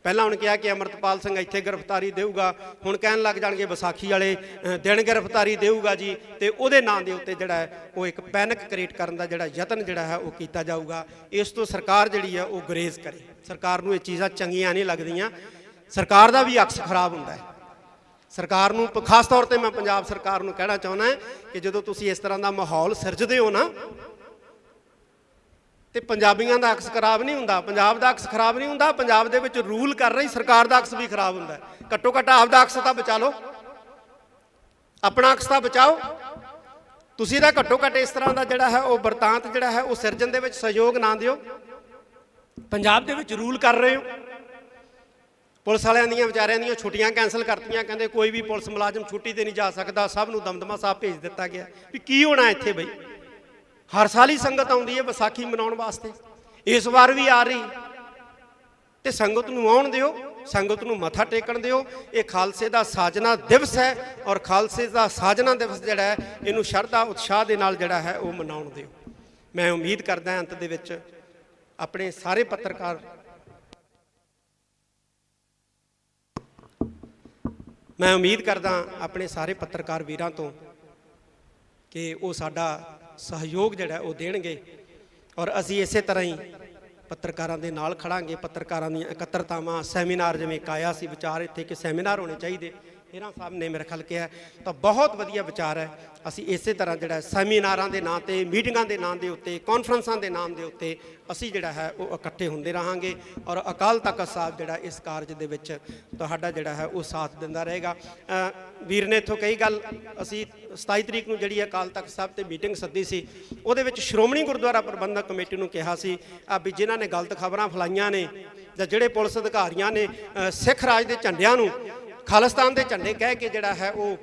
ਪਹਿਲਾਂ ਹੁਣ ਕਿਹਾ ਕਿ ਅਮਰਤਪਾਲ ਸਿੰਘ ਇੱਥੇ ਗ੍ਰਿਫਤਾਰੀ ਦੇਊਗਾ, ਹੁਣ ਕਹਿਣ ਲੱਗ ਜਾਣਗੇ ਵਿਸਾਖੀ ਵਾਲੇ ਦਿਨ ਗ੍ਰਿਫਤਾਰੀ ਦੇਊਗਾ ਜੀ, ਤੇ ਉਹਦੇ ਨਾਂ ਦੇ ਉੱਤੇ ਜਿਹੜਾ ਹੈ ਉਹ ਇੱਕ ਪੈਨਿਕ ਕ੍ਰੀਏਟ ਕਰਨ ਦਾ ਜਿਹੜਾ ਯਤਨ ਜਿਹੜਾ ਹੈ ਉਹ ਕੀਤਾ ਜਾਊਗਾ। ਇਸ ਤੋਂ ਸਰਕਾਰ ਜਿਹੜੀ ਹੈ ਉਹ ਗੁਰੇਜ਼ ਕਰੇ। ਸਰਕਾਰ ਨੂੰ ਇਹ ਚੀਜ਼ਾਂ ਚੰਗੀਆਂ ਨਹੀਂ ਲੱਗਦੀਆਂ, ਸਰਕਾਰ ਦਾ ਵੀ ਅਕਸ ਖਰਾਬ ਹੁੰਦਾ ਹੈ। ਸਰਕਾਰ ਨੂੰ ਖਾਸ ਤੌਰ ਤੇ ਮੈਂ ਪੰਜਾਬ ਸਰਕਾਰ ਨੂੰ ਕਹਿਣਾ ਚਾਹੁੰਦਾ ਕਿ ਜਦੋਂ ਤੁਸੀਂ ਇਸ ਤਰ੍ਹਾਂ ਦਾ ਮਾਹੌਲ ਸਿਰਜਦੇ ਹੋ ਨਾ, ਤੇ ਪੰਜਾਬੀਆਂ ਦਾ ਅਕਸ ਖਰਾਬ ਨਹੀਂ ਹੁੰਦਾ, ਪੰਜਾਬ ਦਾ ਅਕਸ ਖਰਾਬ ਨਹੀਂ ਹੁੰਦਾ, ਪੰਜਾਬ ਦੇ ਵਿੱਚ ਰੂਲ ਕਰ ਰਹੀ ਸਰਕਾਰ ਦਾ ਅਕਸ ਵੀ ਖਰਾਬ ਹੁੰਦਾ ਹੈ। ਘੱਟੋ ਘੱਟ ਆਪਦਾ ਅਕਸ ਤਾਂ ਬਚਾ ਲਓ, ਆਪਣਾ ਅਕਸ ਤਾਂ ਬਚਾਓ। ਤੁਸੀਂ ਤਾਂ ਘੱਟੋ ਘੱਟ ਇਸ ਤਰ੍ਹਾਂ ਦਾ ਜਿਹੜਾ ਹੈ ਉਹ ਵਰਤਾਂਤ ਜਿਹੜਾ ਹੈ ਉਹ ਸਿਰਜਣ ਦੇ ਵਿੱਚ ਸਹਿਯੋਗ ਨਾ ਦਿਓ। ਪੰਜਾਬ ਦੇ ਵਿੱਚ ਰੂਲ ਕਰ ਰਹੇ ਹੋ, ਪੁਲਿਸ ਵਾਲਿਆਂ ਦੀਆਂ ਵਿਚਾਰਿਆਂ ਦੀਆਂ ਛੁੱਟੀਆਂ ਕੈਂਸਲ ਕਰਤੀਆਂ, ਕਹਿੰਦੇ ਕੋਈ ਵੀ ਪੁਲਿਸ ਮੁਲਾਜ਼ਮ ਛੁੱਟੀ ਤੇ ਨਹੀਂ ਜਾ ਸਕਦਾ, ਸਭ ਨੂੰ ਦਮਦਮਾ ਸਾਹਿਬ ਭੇਜ ਦਿੱਤਾ ਗਿਆ। ਵੀ ਕੀ ਹੋਣਾ ਇੱਥੇ ਬਈ? ਹਰ ਸਾਲ ਹੀ ਸੰਗਤ ਆਉਂਦੀ ਹੈ ਵਿਸਾਖੀ ਮਨਾਉਣ ਵਾਸਤੇ, ਇਸ ਵਾਰ ਵੀ ਆ ਰਹੀ, ਤੇ ਸੰਗਤ ਨੂੰ ਆਉਣ ਦਿਓ, ਸੰਗਤ ਨੂੰ ਮੱਥਾ ਟੇਕਣ ਦਿਓ। ਇਹ ਖਾਲਸੇ ਦਾ ਸਾਜਨਾ ਦਿਵਸ ਹੈ ਔਰ ਖਾਲਸੇ ਦਾ ਸਾਜਨਾ ਦਿਵਸ ਜਿਹੜਾ ਹੈ ਇਹਨੂੰ ਸ਼ਰਧਾ ਉਤਸ਼ਾਹ ਦੇ ਨਾਲ ਜਿਹੜਾ ਹੈ ਉਹ ਮਨਾਉਣ ਦਿਓ। ਮੈਂ ਉਮੀਦ ਕਰਦਾ ਅੰਤ ਦੇ ਵਿੱਚ ਆਪਣੇ ਸਾਰੇ ਪੱਤਰਕਾਰ, ਮੈਂ ਉਮੀਦ ਕਰਦਾ ਆਪਣੇ ਸਾਰੇ ਪੱਤਰਕਾਰ ਵੀਰਾਂ ਤੋਂ ਕਿ ਉਹ ਸਾਡਾ ਸਹਿਯੋਗ ਜਿਹੜਾ ਉਹ ਦੇਣਗੇ ਔਰ ਅਸੀਂ ਇਸੇ ਤਰ੍ਹਾਂ ਹੀ ਪੱਤਰਕਾਰਾਂ ਦੇ ਨਾਲ ਖੜਾਂਗੇ। ਪੱਤਰਕਾਰਾਂ ਦੀਆਂ ਇਕੱਤਰਤਾਵਾਂ, ਸੈਮੀਨਾਰ, ਜਿਵੇਂ ਇੱਕ ਆਇਆ ਸੀ ਵਿਚਾਰ ਇੱਥੇ ਕਿ ਸੈਮੀਨਾਰ ਹੋਣੇ ਚਾਹੀਦੇ, ਹੀਰਾ ਸਾਹਿਬ ਨੇ ਮੇਰੇ ਖਿਆਲ ਕਿਹਾ, ਤਾਂ ਬਹੁਤ ਵਧੀਆ ਵਿਚਾਰ ਹੈ। ਅਸੀਂ ਇਸੇ ਤਰ੍ਹਾਂ ਜਿਹੜਾ ਸੈਮੀਨਾਰਾਂ ਦੇ ਨਾਂ ਤੇ, ਮੀਟਿੰਗਾਂ ਦੇ ਨਾਂ ਦੇ ਉੱਤੇ, ਕਾਨਫਰੰਸਾਂ ਦੇ ਨਾਮ ਦੇ ਉੱਤੇ ਅਸੀਂ ਜਿਹੜਾ ਹੈ ਉਹ ਇਕੱਠੇ ਹੁੰਦੇ ਰਹਾਂਗੇ ਔਰ ਅਕਾਲ ਤਖਤ ਸਾਹਿਬ ਜਿਹੜਾ ਇਸ ਕਾਰਜ ਦੇ ਵਿੱਚ ਤੁਹਾਡਾ ਜਿਹੜਾ ਹੈ ਉਹ ਸਾਥ ਦਿੰਦਾ ਰਹੇਗਾ। ਵੀਰ ਨੇ ਇੱਥੋਂ ਕਈ ਗੱਲ, ਅਸੀਂ 27 ਤਰੀਕ ਨੂੰ ਜਿਹੜੀ ਅਕਾਲ ਤਖਤ ਸਾਹਿਬ ਤੇ ਮੀਟਿੰਗ ਸੱਦੀ ਸੀ, ਉਹਦੇ ਵਿੱਚ ਸ਼੍ਰੋਮਣੀ ਗੁਰਦੁਆਰਾ ਪ੍ਰਬੰਧਕ ਕਮੇਟੀ ਨੂੰ ਕਿਹਾ ਸੀ ਵੀ ਜਿਨ੍ਹਾਂ ਨੇ ਗਲਤ ਖਬਰਾਂ ਫੈਲਾਈਆਂ ਨੇ ਜਾਂ ਜਿਹੜੇ ਪੁਲਿਸ ਅਧਿਕਾਰੀਆਂ ਨੇ ਸਿੱਖ ਰਾਜ ਦੇ ਝੰਡਿਆਂ ਨੂੰ ਖਾਲਿਸਤਾਨ ਦੇ ਝੰਡੇ ਕਹਿ ਕੇ ਜਿਹੜਾ ਹੈ ਉਹ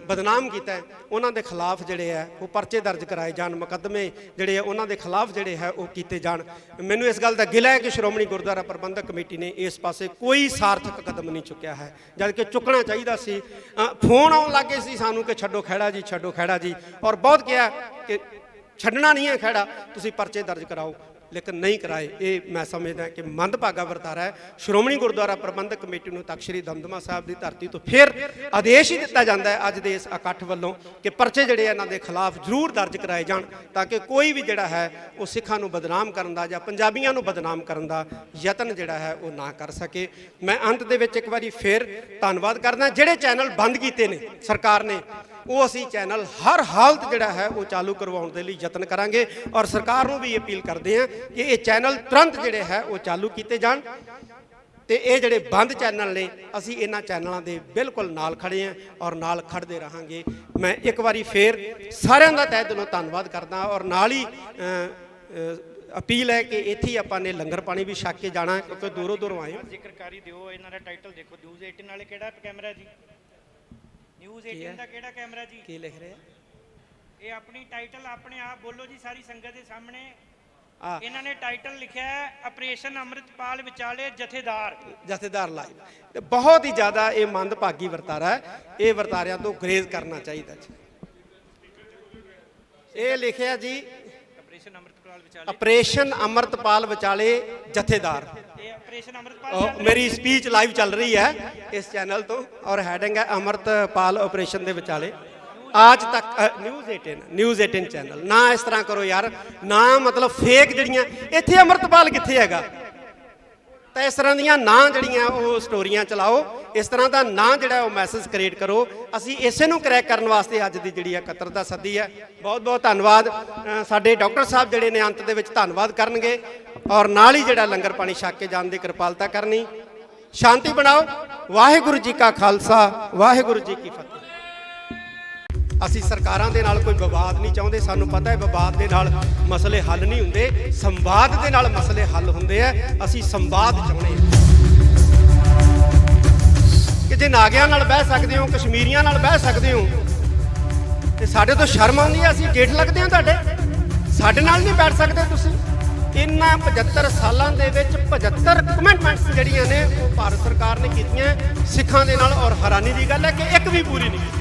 ਬਦਨਾਮ ਕੀਤਾ ਹੈ, ਉਹਨਾਂ ਦੇ ਖਿਲਾਫ ਜਿਹੜੇ ਹੈ ਉਹ ਪਰਚੇ ਦਰਜ ਕਰਾਏ ਜਾਣ, ਮੁਕੱਦਮੇ ਜਿਹੜੇ ਆ ਉਹਨਾਂ ਦੇ ਖਿਲਾਫ ਜਿਹੜੇ ਹੈ ਉਹ ਕੀਤੇ ਜਾਣ। ਮੈਨੂੰ ਇਸ ਗੱਲ ਦਾ ਗਿਲਾ ਹੈ ਕਿ ਸ਼੍ਰੋਮਣੀ ਗੁਰਦੁਆਰਾ ਪ੍ਰਬੰਧਕ ਕਮੇਟੀ ਨੇ ਇਸ ਪਾਸੇ ਕੋਈ ਸਾਰਥਕ ਕਦਮ ਨਹੀਂ ਚੁੱਕਿਆ ਹੈ, ਜਦ ਕਿ ਚੁੱਕਣਾ ਚਾਹੀਦਾ ਸੀ। ਫੋਨ ਆਉਣ ਲੱਗੇ ਸੀ ਸਾਨੂੰ ਕਿ ਛੱਡੋ ਖਹਿੜਾ ਜੀ, ਛੱਡੋ ਖਹਿੜਾ ਜੀ, ਔਰ ਬਹੁਤ ਕਿਹਾ ਕਿ ਛੱਡਣਾ ਨਹੀਂ ਹੈ ਖਹਿੜਾ, ਤੁਸੀਂ ਪਰਚੇ ਦਰਜ ਕਰਾਓ, ਲੇਕਿਨ ਨਹੀਂ ਕਰਾਏ। ਇਹ ਮੈਂ ਸਮਝਦਾ ਕਿ ਮੰਦਭਾਗਾ ਵਰਤਾਰਾ ਹੈ। ਸ਼੍ਰੋਮਣੀ ਗੁਰਦੁਆਰਾ ਪ੍ਰਬੰਧਕ ਕਮੇਟੀ ਨੂੰ ਤਖ਼ਤ ਸ੍ਰੀ ਦਮਦਮਾ ਸਾਹਿਬ ਦੀ ਧਰਤੀ ਤੋਂ ਫਿਰ ਆਦੇਸ਼ ਹੀ ਦਿੱਤਾ ਜਾਂਦਾ ਹੈ ਅੱਜ ਦੇ ਇਸ ਇਕੱਠ ਵੱਲੋਂ ਕਿ ਪਰਚੇ ਜਿਹੜੇ ਇਹਨਾਂ ਦੇ ਖਿਲਾਫ ਜ਼ਰੂਰ ਦਰਜ ਕਰਾਏ ਜਾਣ, ਤਾਂ ਕਿ ਕੋਈ ਵੀ ਜਿਹੜਾ ਹੈ ਉਹ ਸਿੱਖਾਂ ਨੂੰ ਬਦਨਾਮ ਕਰਨ ਦਾ ਜਾਂ ਪੰਜਾਬੀਆਂ ਨੂੰ ਬਦਨਾਮ ਕਰਨ ਦਾ ਯਤਨ ਜਿਹੜਾ ਹੈ ਉਹ ਨਾ ਕਰ ਸਕੇ। ਮੈਂ ਅੰਤ ਦੇ ਵਿੱਚ ਇੱਕ ਵਾਰੀ ਫਿਰ ਧੰਨਵਾਦ ਕਰਦਾ। ਜਿਹੜੇ ਚੈਨਲ ਬੰਦ ਕੀਤੇ ਨੇ ਸਰਕਾਰ ਨੇ, ਉਹ ਅਸੀਂ ਚੈਨਲ ਹਰ ਹਾਲਤ ਜਿਹੜਾ ਹੈ ਉਹ ਚਾਲੂ ਕਰਵਾਉਣ ਦੇ ਲਈ ਯਤਨ ਕਰਾਂਗੇ ਔਰ ਸਰਕਾਰ ਨੂੰ ਵੀ ਅਪੀਲ ਕਰਦੇ ਹਾਂ ਕਿ ਇਹ ਚੈਨਲ ਤੁਰੰਤ ਜਿਹੜੇ ਹੈ ਉਹ ਚਾਲੂ ਕੀਤੇ ਜਾਣ। ਤੇ ਇਹ ਜਿਹੜੇ ਬੰਦ ਚੈਨਲ ਨੇ, ਅਸੀਂ ਇਹਨਾਂ ਚੈਨਲਾਂ ਦੇ ਬਿਲਕੁਲ ਨਾਲ ਖੜੇ ਹਾਂ ਔਰ ਨਾਲ ਖੜਦੇ ਰਹਾਂਗੇ। ਮੈਂ ਇੱਕ ਵਾਰੀ ਫੇਰ ਸਾਰਿਆਂ ਦਾ ਤਹਿ ਦਿਲੋਂ ਧੰਨਵਾਦ ਕਰਦਾ ਔਰ ਨਾਲ ਹੀ ਅਪੀਲ ਹੈ ਕਿ ਇੱਥੇ ਹੀ ਆਪਾਂ ਨੇ ਲੰਗਰ ਪਾਣੀ ਵੀ ਛਕ ਕੇ ਜਾਣਾ, ਕਿਉਂਕਿ ਦੂਰੋਂ ਦੂਰੋਂ ਆਏ ਹੋ। ਜ਼ਿਕਰਕਾਰੀ ਦਿਓ, ਇਹਨਾਂ ਦਾ ਟਾਈਟਲ ਦੇਖੋ, ਨਿਊਜ਼ 18 ਵਾਲੇ ਕਿਹੜਾ ਕੈਮਰਾ ਜੀ? ਨਿਊਜ਼ 18 ਦਾ ਕਿਹੜਾ ਕੈਮਰਾ ਜੀ? ਕੀ ਲਿਖ ਰਹੇ ਆ? ਇਹ ਆਪਣੀ ਟਾਈਟਲ ਆਪਣੇ ਆਪ ਬੋਲੋ ਜੀ ਸਾਰੀ ਸੰਗਤ ਦੇ ਸਾਹਮਣੇ। ਇਹਨਾਂ ਨੇ ਟਾਈਟਲ ਲਿਖਿਆ ਹੈ ਆਪਰੇਸ਼ਨ ਅੰਮ੍ਰਿਤਪਾਲ ਵਿਚਾਲੇ ਜਥੇਦਾਰ ਲਾਈਵ। ਤੇ ਬਹੁਤ ਹੀ ਜ਼ਿਆਦਾ ਇਹ ਮੰਦਭਾਗੀ ਵਰਤਾਰਾ ਹੈ, ਇਹ ਵਰਤਾਰਿਆਂ ਤੋਂ ਗੁਰੇਜ਼ ਕਰਨਾ ਚਾਹੀਦਾ ਜੀ। ਇਹ ਲਿਖਿਆ ਜੀ ਆਪਰੇਸ਼ਨ ਅੰਮ੍ਰਿਤਪਾਲ ਵਿਚਾਲੇ ਜਥੇਦਾਰ। ਮੇਰੀ ਸਪੀਚ ਲਾਈਵ ਚੱਲ ਰਹੀ ਹੈ ਇਸ ਚੈਨਲ ਤੋਂ ਔਰ ਹੈਡਿੰਗ ਹੈ ਅੰਮ੍ਰਿਤਪਾਲ ਆਪਰੇਸ਼ਨ ਦੇ ਵਿਚਾਲੇ। ਅੱਜ ਤੱਕ ਨਿਊਜ਼ 18 ਚੈਨਲ। ਨਾ ਇਸ ਤਰ੍ਹਾਂ ਕਰੋ ਯਾਰ, ਨਾ ਮਤਲਬ ਫੇਕ ਜਿਹੜੀਆਂ ਇੱਥੇ ਅੰਮ੍ਰਿਤਪਾਲ ਕਿੱਥੇ ਹੈਗਾ, ਤਾਂ ਇਸ ਤਰ੍ਹਾਂ ਦੀਆਂ ਨਾ ਜਿਹੜੀਆਂ ਉਹ ਸਟੋਰੀਆਂ ਚਲਾਓ इस तरह का ना जिहड़ा मैसेज क्रिएट करो। असी इसे नूं क्रैक करने वास्ते अज की जिहड़ी इकत्तरता सदी है। बहुत बहुत धन्नवाद। साडे डॉक्टर साहब जिहड़े ने अंत दे विच धन्नवाद करनगे और नाल ही जिहड़ा लंगर पानी छक के जाण दी किरपालता करनी। शांति बनाओ। वाहिगुरू जी का खालसा वाहिगुरू जी की फतेह। ਅਸੀਂ ਸਰਕਾਰਾਂ ਦੇ ਨਾਲ ਕੋਈ ਵਿਵਾਦ ਨਹੀਂ ਚਾਹੁੰਦੇ। ਸਾਨੂੰ ਪਤਾ ਹੈ ਵਿਵਾਦ ਦੇ ਨਾਲ ਮਸਲੇ ਹੱਲ ਨਹੀਂ ਹੁੰਦੇ, ਸੰਵਾਦ ਦੇ ਨਾਲ ਮਸਲੇ ਹੱਲ ਹੁੰਦੇ ਆ। ਅਸੀਂ ਸੰਵਾਦ ਚਾਹੁੰਦੇ ਹਾਂ ਕਿ ਜੇ ਨਾਗਿਆਂ ਨਾਲ ਬਹਿ ਸਕਦੇ ਹੋ, ਕਸ਼ਮੀਰੀਆਂ ਨਾਲ ਬਹਿ ਸਕਦੇ ਹੋ ਤੇ ਸਾਡੇ ਤੋਂ ਸ਼ਰਮ ਆਉਂਦੀ ਹੈ। ਅਸੀਂ ਜੇਠ ਲੱਗਦੇ ਹਾਂ ਤੁਹਾਡੇ, ਸਾਡੇ ਨਾਲ ਨਹੀਂ ਬੈਠ ਸਕਦੇ ਤੁਸੀਂ। ਇਹਨਾਂ 75 ਸਾਲਾਂ ਦੇ ਵਿੱਚ 75 ਕਮਿਟਮੈਂਟਸ ਜਿਹੜੀਆਂ ਨੇ ਉਹ ਭਾਰਤ ਸਰਕਾਰ ਨੇ ਕੀਤੀਆਂ ਸਿੱਖਾਂ ਦੇ ਨਾਲ। ਔਰ ਹੈਰਾਨੀ ਦੀ ਗੱਲ ਹੈ ਕਿ ਇੱਕ ਵੀ ਪੂਰੀ ਨਹੀਂ ਕੀਤੀ।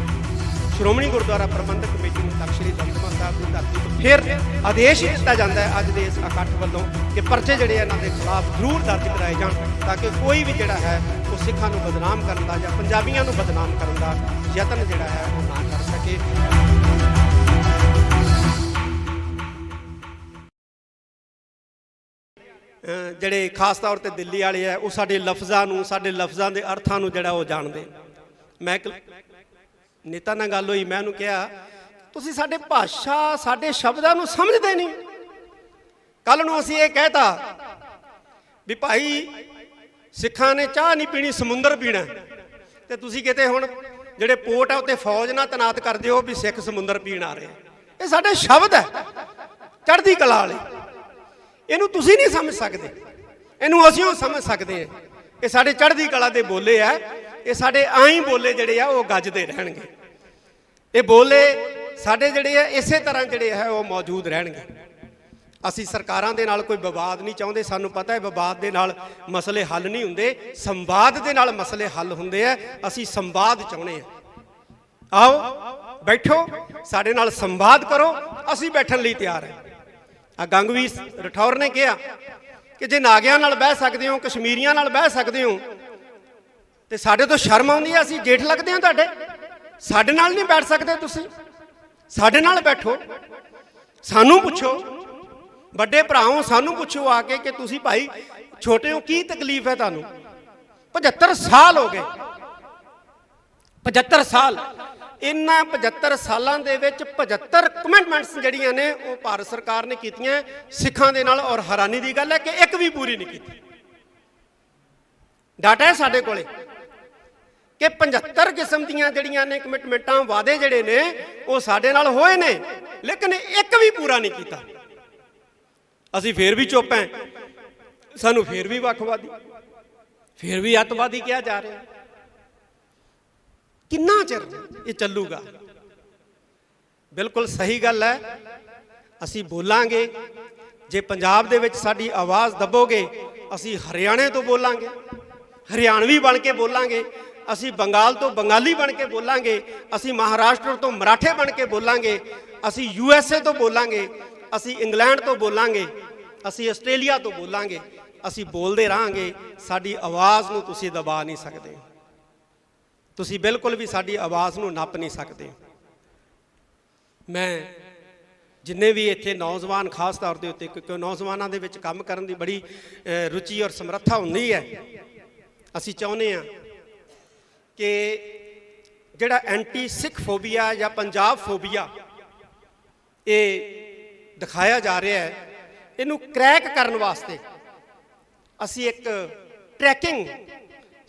ਸ਼੍ਰੋਮਣੀ ਗੁਰਦੁਆਰਾ ਪ੍ਰਬੰਧਕ ਕਮੇਟੀ ਨੂੰ ਤਖ਼ਤ ਸ੍ਰੀ ਦਮਦਮਾ ਸਾਹਿਬ ਦੀ ਧਰਤੀ ਤੋਂ ਫਿਰ ਆਦੇਸ਼ ਦਿੱਤਾ ਜਾਂਦਾ ਹੈ ਅੱਜ ਦੇ ਇਸ ਇਕੱਠ ਵੱਲੋਂ ਕਿ ਪਰਚੇ ਜਿਹੜੇ ਇਹਨਾਂ ਦੇ ਖਿਲਾਫ ਜ਼ਰੂਰ ਦਰਜ ਕਰਾਏ ਜਾਣ ਤਾਂ ਕਿ ਕੋਈ ਵੀ ਜਿਹੜਾ ਹੈ ਉਹ ਸਿੱਖਾਂ ਨੂੰ ਬਦਨਾਮ ਕਰਨ ਦਾ ਜਾਂ ਪੰਜਾਬੀਆਂ ਨੂੰ ਬਦਨਾਮ ਕਰਨ ਦਾ ਯਤਨ ਜਿਹੜਾ ਹੈ ਉਹ ਨਾ ਕਰ ਸਕੇ। ਜਿਹੜੇ ਖਾਸ ਤੌਰ ਤੇ ਦਿੱਲੀ ਵਾਲੇ ਆ ਉਹ ਸਾਡੇ ਲਫ਼ਜ਼ਾਂ ਨੂੰ, ਸਾਡੇ ਲਫ਼ਜ਼ਾਂ ਦੇ ਅਰਥਾਂ ਨੂੰ ਜਿਹੜਾ ਉਹ ਜਾਣਦੇ। ਮੈਂ ਨੇਤਾ ਨਾਲ ਗੱਲ ਹੋਈ, ਮੈਂ ਉਹਨੂੰ ਕਿਹਾ ਤੁਸੀਂ ਸਾਡੇ ਭਾਸ਼ਾ, ਸਾਡੇ ਸ਼ਬਦਾਂ ਨੂੰ ਸਮਝਦੇ ਨਹੀਂ। ਕੱਲ ਨੂੰ ਅਸੀਂ ਇਹ ਕਹਿਤਾ ਵੀ ਭਾਈ ਸਿੱਖਾਂ ਨੇ ਚਾਹ ਨਹੀਂ ਪੀਣੀ, ਸਮੁੰਦਰ ਪੀਣਾ, ਤੇ ਤੁਸੀਂ ਕਿਤੇ ਹੁਣ ਜਿਹੜੇ ਪੋਰਟ ਆ ਉੱਤੇ ਫੌਜ ਨਾਲ ਤੈਨਾਤ ਕਰ ਦਿਓ ਵੀ ਸਿੱਖ ਸਮੁੰਦਰ ਪੀਣ ਆ ਰਹੇ। ਇਹ ਸਾਡੇ ਸ਼ਬਦ ਹੈ ਚੜ੍ਹਦੀ ਕਲਾ ਵਾਲੇ। ਇਹਨੂੰ ਤੁਸੀਂ ਨਹੀਂ ਸਮਝ ਸਕਦੇ, ਇਹਨੂੰ ਅਸੀਂ ਉਹ ਸਮਝ ਸਕਦੇ ਹਾਂ। ਇਹ ਸਾਡੇ ਚੜ੍ਹਦੀ ਕਲਾ ਦੇ ਬੋਲੇ ਆ। ਇਹ ਸਾਡੇ ਆਈ ਬੋਲੇ ਜਿਹੜੇ ਆ ਉਹ ਗੱਜਦੇ ਰਹਿਣਗੇ। ਇਹ ਬੋਲੇ ਸਾਡੇ ਜਿਹੜੇ ਆ ਇਸੇ ਤਰ੍ਹਾਂ ਜਿਹੜੇ ਹੈ ਉਹ ਮੌਜੂਦ ਰਹਿਣਗੇ। ਅਸੀਂ ਸਰਕਾਰਾਂ ਦੇ ਨਾਲ ਕੋਈ ਵਿਵਾਦ ਨਹੀਂ ਚਾਹੁੰਦੇ। ਸਾਨੂੰ ਪਤਾ ਹੈ ਵਿਵਾਦ ਦੇ ਨਾਲ ਮਸਲੇ ਹੱਲ ਨਹੀਂ ਹੁੰਦੇ, ਸੰਵਾਦ ਦੇ ਨਾਲ ਮਸਲੇ ਹੱਲ ਹੁੰਦੇ ਆ। ਅਸੀਂ ਸੰਵਾਦ ਚਾਹੁੰਦੇ ਹਾਂ। ਆਓ ਬੈਠੋ, ਸਾਡੇ ਨਾਲ ਸੰਵਾਦ ਕਰੋ, ਅਸੀਂ ਬੈਠਣ ਲਈ ਤਿਆਰ ਹਾਂ। ਆ ਗੰਗਵੀਰ ਰਠੌਰ ਨੇ ਕਿਹਾ ਕਿ ਜੇ ਨਾਗਿਆਂ ਨਾਲ ਬਹਿ ਸਕਦੇ ਹੋ, ਕਸ਼ਮੀਰੀਆਂ ਨਾਲ ਬਹਿ ਸਕਦੇ ਹੋ ਤੇ ਸਾਡੇ ਤੋਂ ਸ਼ਰਮ ਆਉਂਦੀ ਹੈ। ਅਸੀਂ ਜੇਠ ਲੱਗਦੇ ਹਾਂ ਤੁਹਾਡੇ, ਸਾਡੇ ਨਾਲ ਨਹੀਂ ਬੈਠ ਸਕਦੇ ਤੁਸੀਂ। ਸਾਡੇ ਨਾਲ ਬੈਠੋ, ਸਾਨੂੰ ਪੁੱਛੋ, ਵੱਡੇ ਭਰਾਓ ਸਾਨੂੰ ਪੁੱਛੋ ਆ ਕੇ ਕਿ ਤੁਸੀਂ ਭਾਈ ਛੋਟੇ ਹੋ, ਕੀ ਤਕਲੀਫ ਹੈ ਤੁਹਾਨੂੰ। 75 ਸਾਲ ਹੋ ਗਏ, 75 ਸਾਲ। ਇਹਨਾਂ 75 ਸਾਲਾਂ ਦੇ ਵਿੱਚ 75 ਕਮਿਟਮੈਂਟਸ ਜਿਹੜੀਆਂ ਨੇ ਉਹ ਭਾਰਤ ਸਰਕਾਰ ਨੇ ਕੀਤੀਆਂ ਸਿੱਖਾਂ ਦੇ ਨਾਲ। ਔਰ ਹੈਰਾਨੀ ਦੀ ਗੱਲ ਹੈ ਕਿ ਇੱਕ ਵੀ ਪੂਰੀ ਨਹੀਂ ਕੀਤੀ। ਡਾਟਾ ਹੈ ਸਾਡੇ ਕੋਲੇ ਕਿ 75 ਕਿਸਮ ਦੀਆਂ ਜਿਹੜੀਆਂ ਨੇ ਕਮਿਟਮੈਂਟਾਂ, ਵਾਅਦੇ ਜਿਹੜੇ ਨੇ ਉਹ ਸਾਡੇ ਨਾਲ ਹੋਏ ਨੇ, ਲੇਕਿਨ ਇੱਕ ਵੀ ਪੂਰਾ ਨਹੀਂ ਕੀਤਾ। ਅਸੀਂ ਫੇਰ ਵੀ ਚੁੱਪ ਹਾਂ, ਸਾਨੂੰ ਫੇਰ ਵੀ ਵੱਖਵਾਦੀ, ਫੇਰ ਵੀ ਅੱਤਵਾਦੀ ਕਿਹਾ ਜਾ ਰਿਹਾ। ਕਿੰਨਾ ਚਿਰ ਇਹ ਚੱਲੂਗਾ? ਬਿਲਕੁਲ ਸਹੀ ਗੱਲ ਹੈ। ਅਸੀਂ ਬੋਲਾਂਗੇ, ਜੇ ਪੰਜਾਬ ਦੇ ਵਿੱਚ ਸਾਡੀ ਆਵਾਜ਼ ਦੱਬੋਗੇ ਅਸੀਂ ਹਰਿਆਣੇ ਤੋਂ ਬੋਲਾਂਗੇ, ਹਰਿਆਣਵੀ ਬਣ ਕੇ ਬੋਲਾਂਗੇ। ਅਸੀਂ ਬੰਗਾਲ ਤੋਂ ਬੰਗਾਲੀ ਬਣ ਕੇ ਬੋਲਾਂਗੇ। ਅਸੀਂ ਮਹਾਰਾਸ਼ਟਰ ਤੋਂ ਮਰਾਠੇ ਬਣ ਕੇ ਬੋਲਾਂਗੇ। ਅਸੀਂ USA ਤੋਂ ਬੋਲਾਂਗੇ। ਅਸੀਂ ਇੰਗਲੈਂਡ ਤੋਂ ਬੋਲਾਂਗੇ। ਅਸੀਂ ਆਸਟ੍ਰੇਲੀਆ ਤੋਂ ਬੋਲਾਂਗੇ। ਅਸੀਂ ਬੋਲਦੇ ਰਹਾਂਗੇ। ਸਾਡੀ ਆਵਾਜ਼ ਨੂੰ ਤੁਸੀਂ ਦਬਾ ਨਹੀਂ ਸਕਦੇ। ਤੁਸੀਂ ਬਿਲਕੁਲ ਵੀ ਸਾਡੀ ਆਵਾਜ਼ ਨੂੰ ਨੱਪ ਨਹੀਂ ਸਕਦੇ। ਮੈਂ ਜਿੰਨੇ ਵੀ ਇੱਥੇ ਨੌਜਵਾਨ ਖਾਸ ਤੌਰ ਦੇ ਉੱਤੇ, ਕਿਉਂਕਿ ਨੌਜਵਾਨਾਂ ਦੇ ਵਿੱਚ ਕੰਮ ਕਰਨ ਦੀ ਬੜੀ ਰੁਚੀ ਔਰ ਸਮਰੱਥਾ ਹੁੰਦੀ ਹੈ, ਅਸੀਂ ਚਾਹੁੰਦੇ ਹਾਂ ਕਿ ਜਿਹੜਾ ਐਂਟੀ ਸਿੱਖ ਫੋਬੀਆ ਜਾਂ ਪੰਜਾਬ ਫੋਬੀਆ ਇਹ ਦਿਖਾਇਆ ਜਾ ਰਿਹਾ ਹੈ, ਇਹਨੂੰ ਕ੍ਰੈਕ ਕਰਨ ਵਾਸਤੇ ਅਸੀਂ ਇੱਕ ਟਰੈਕਿੰਗ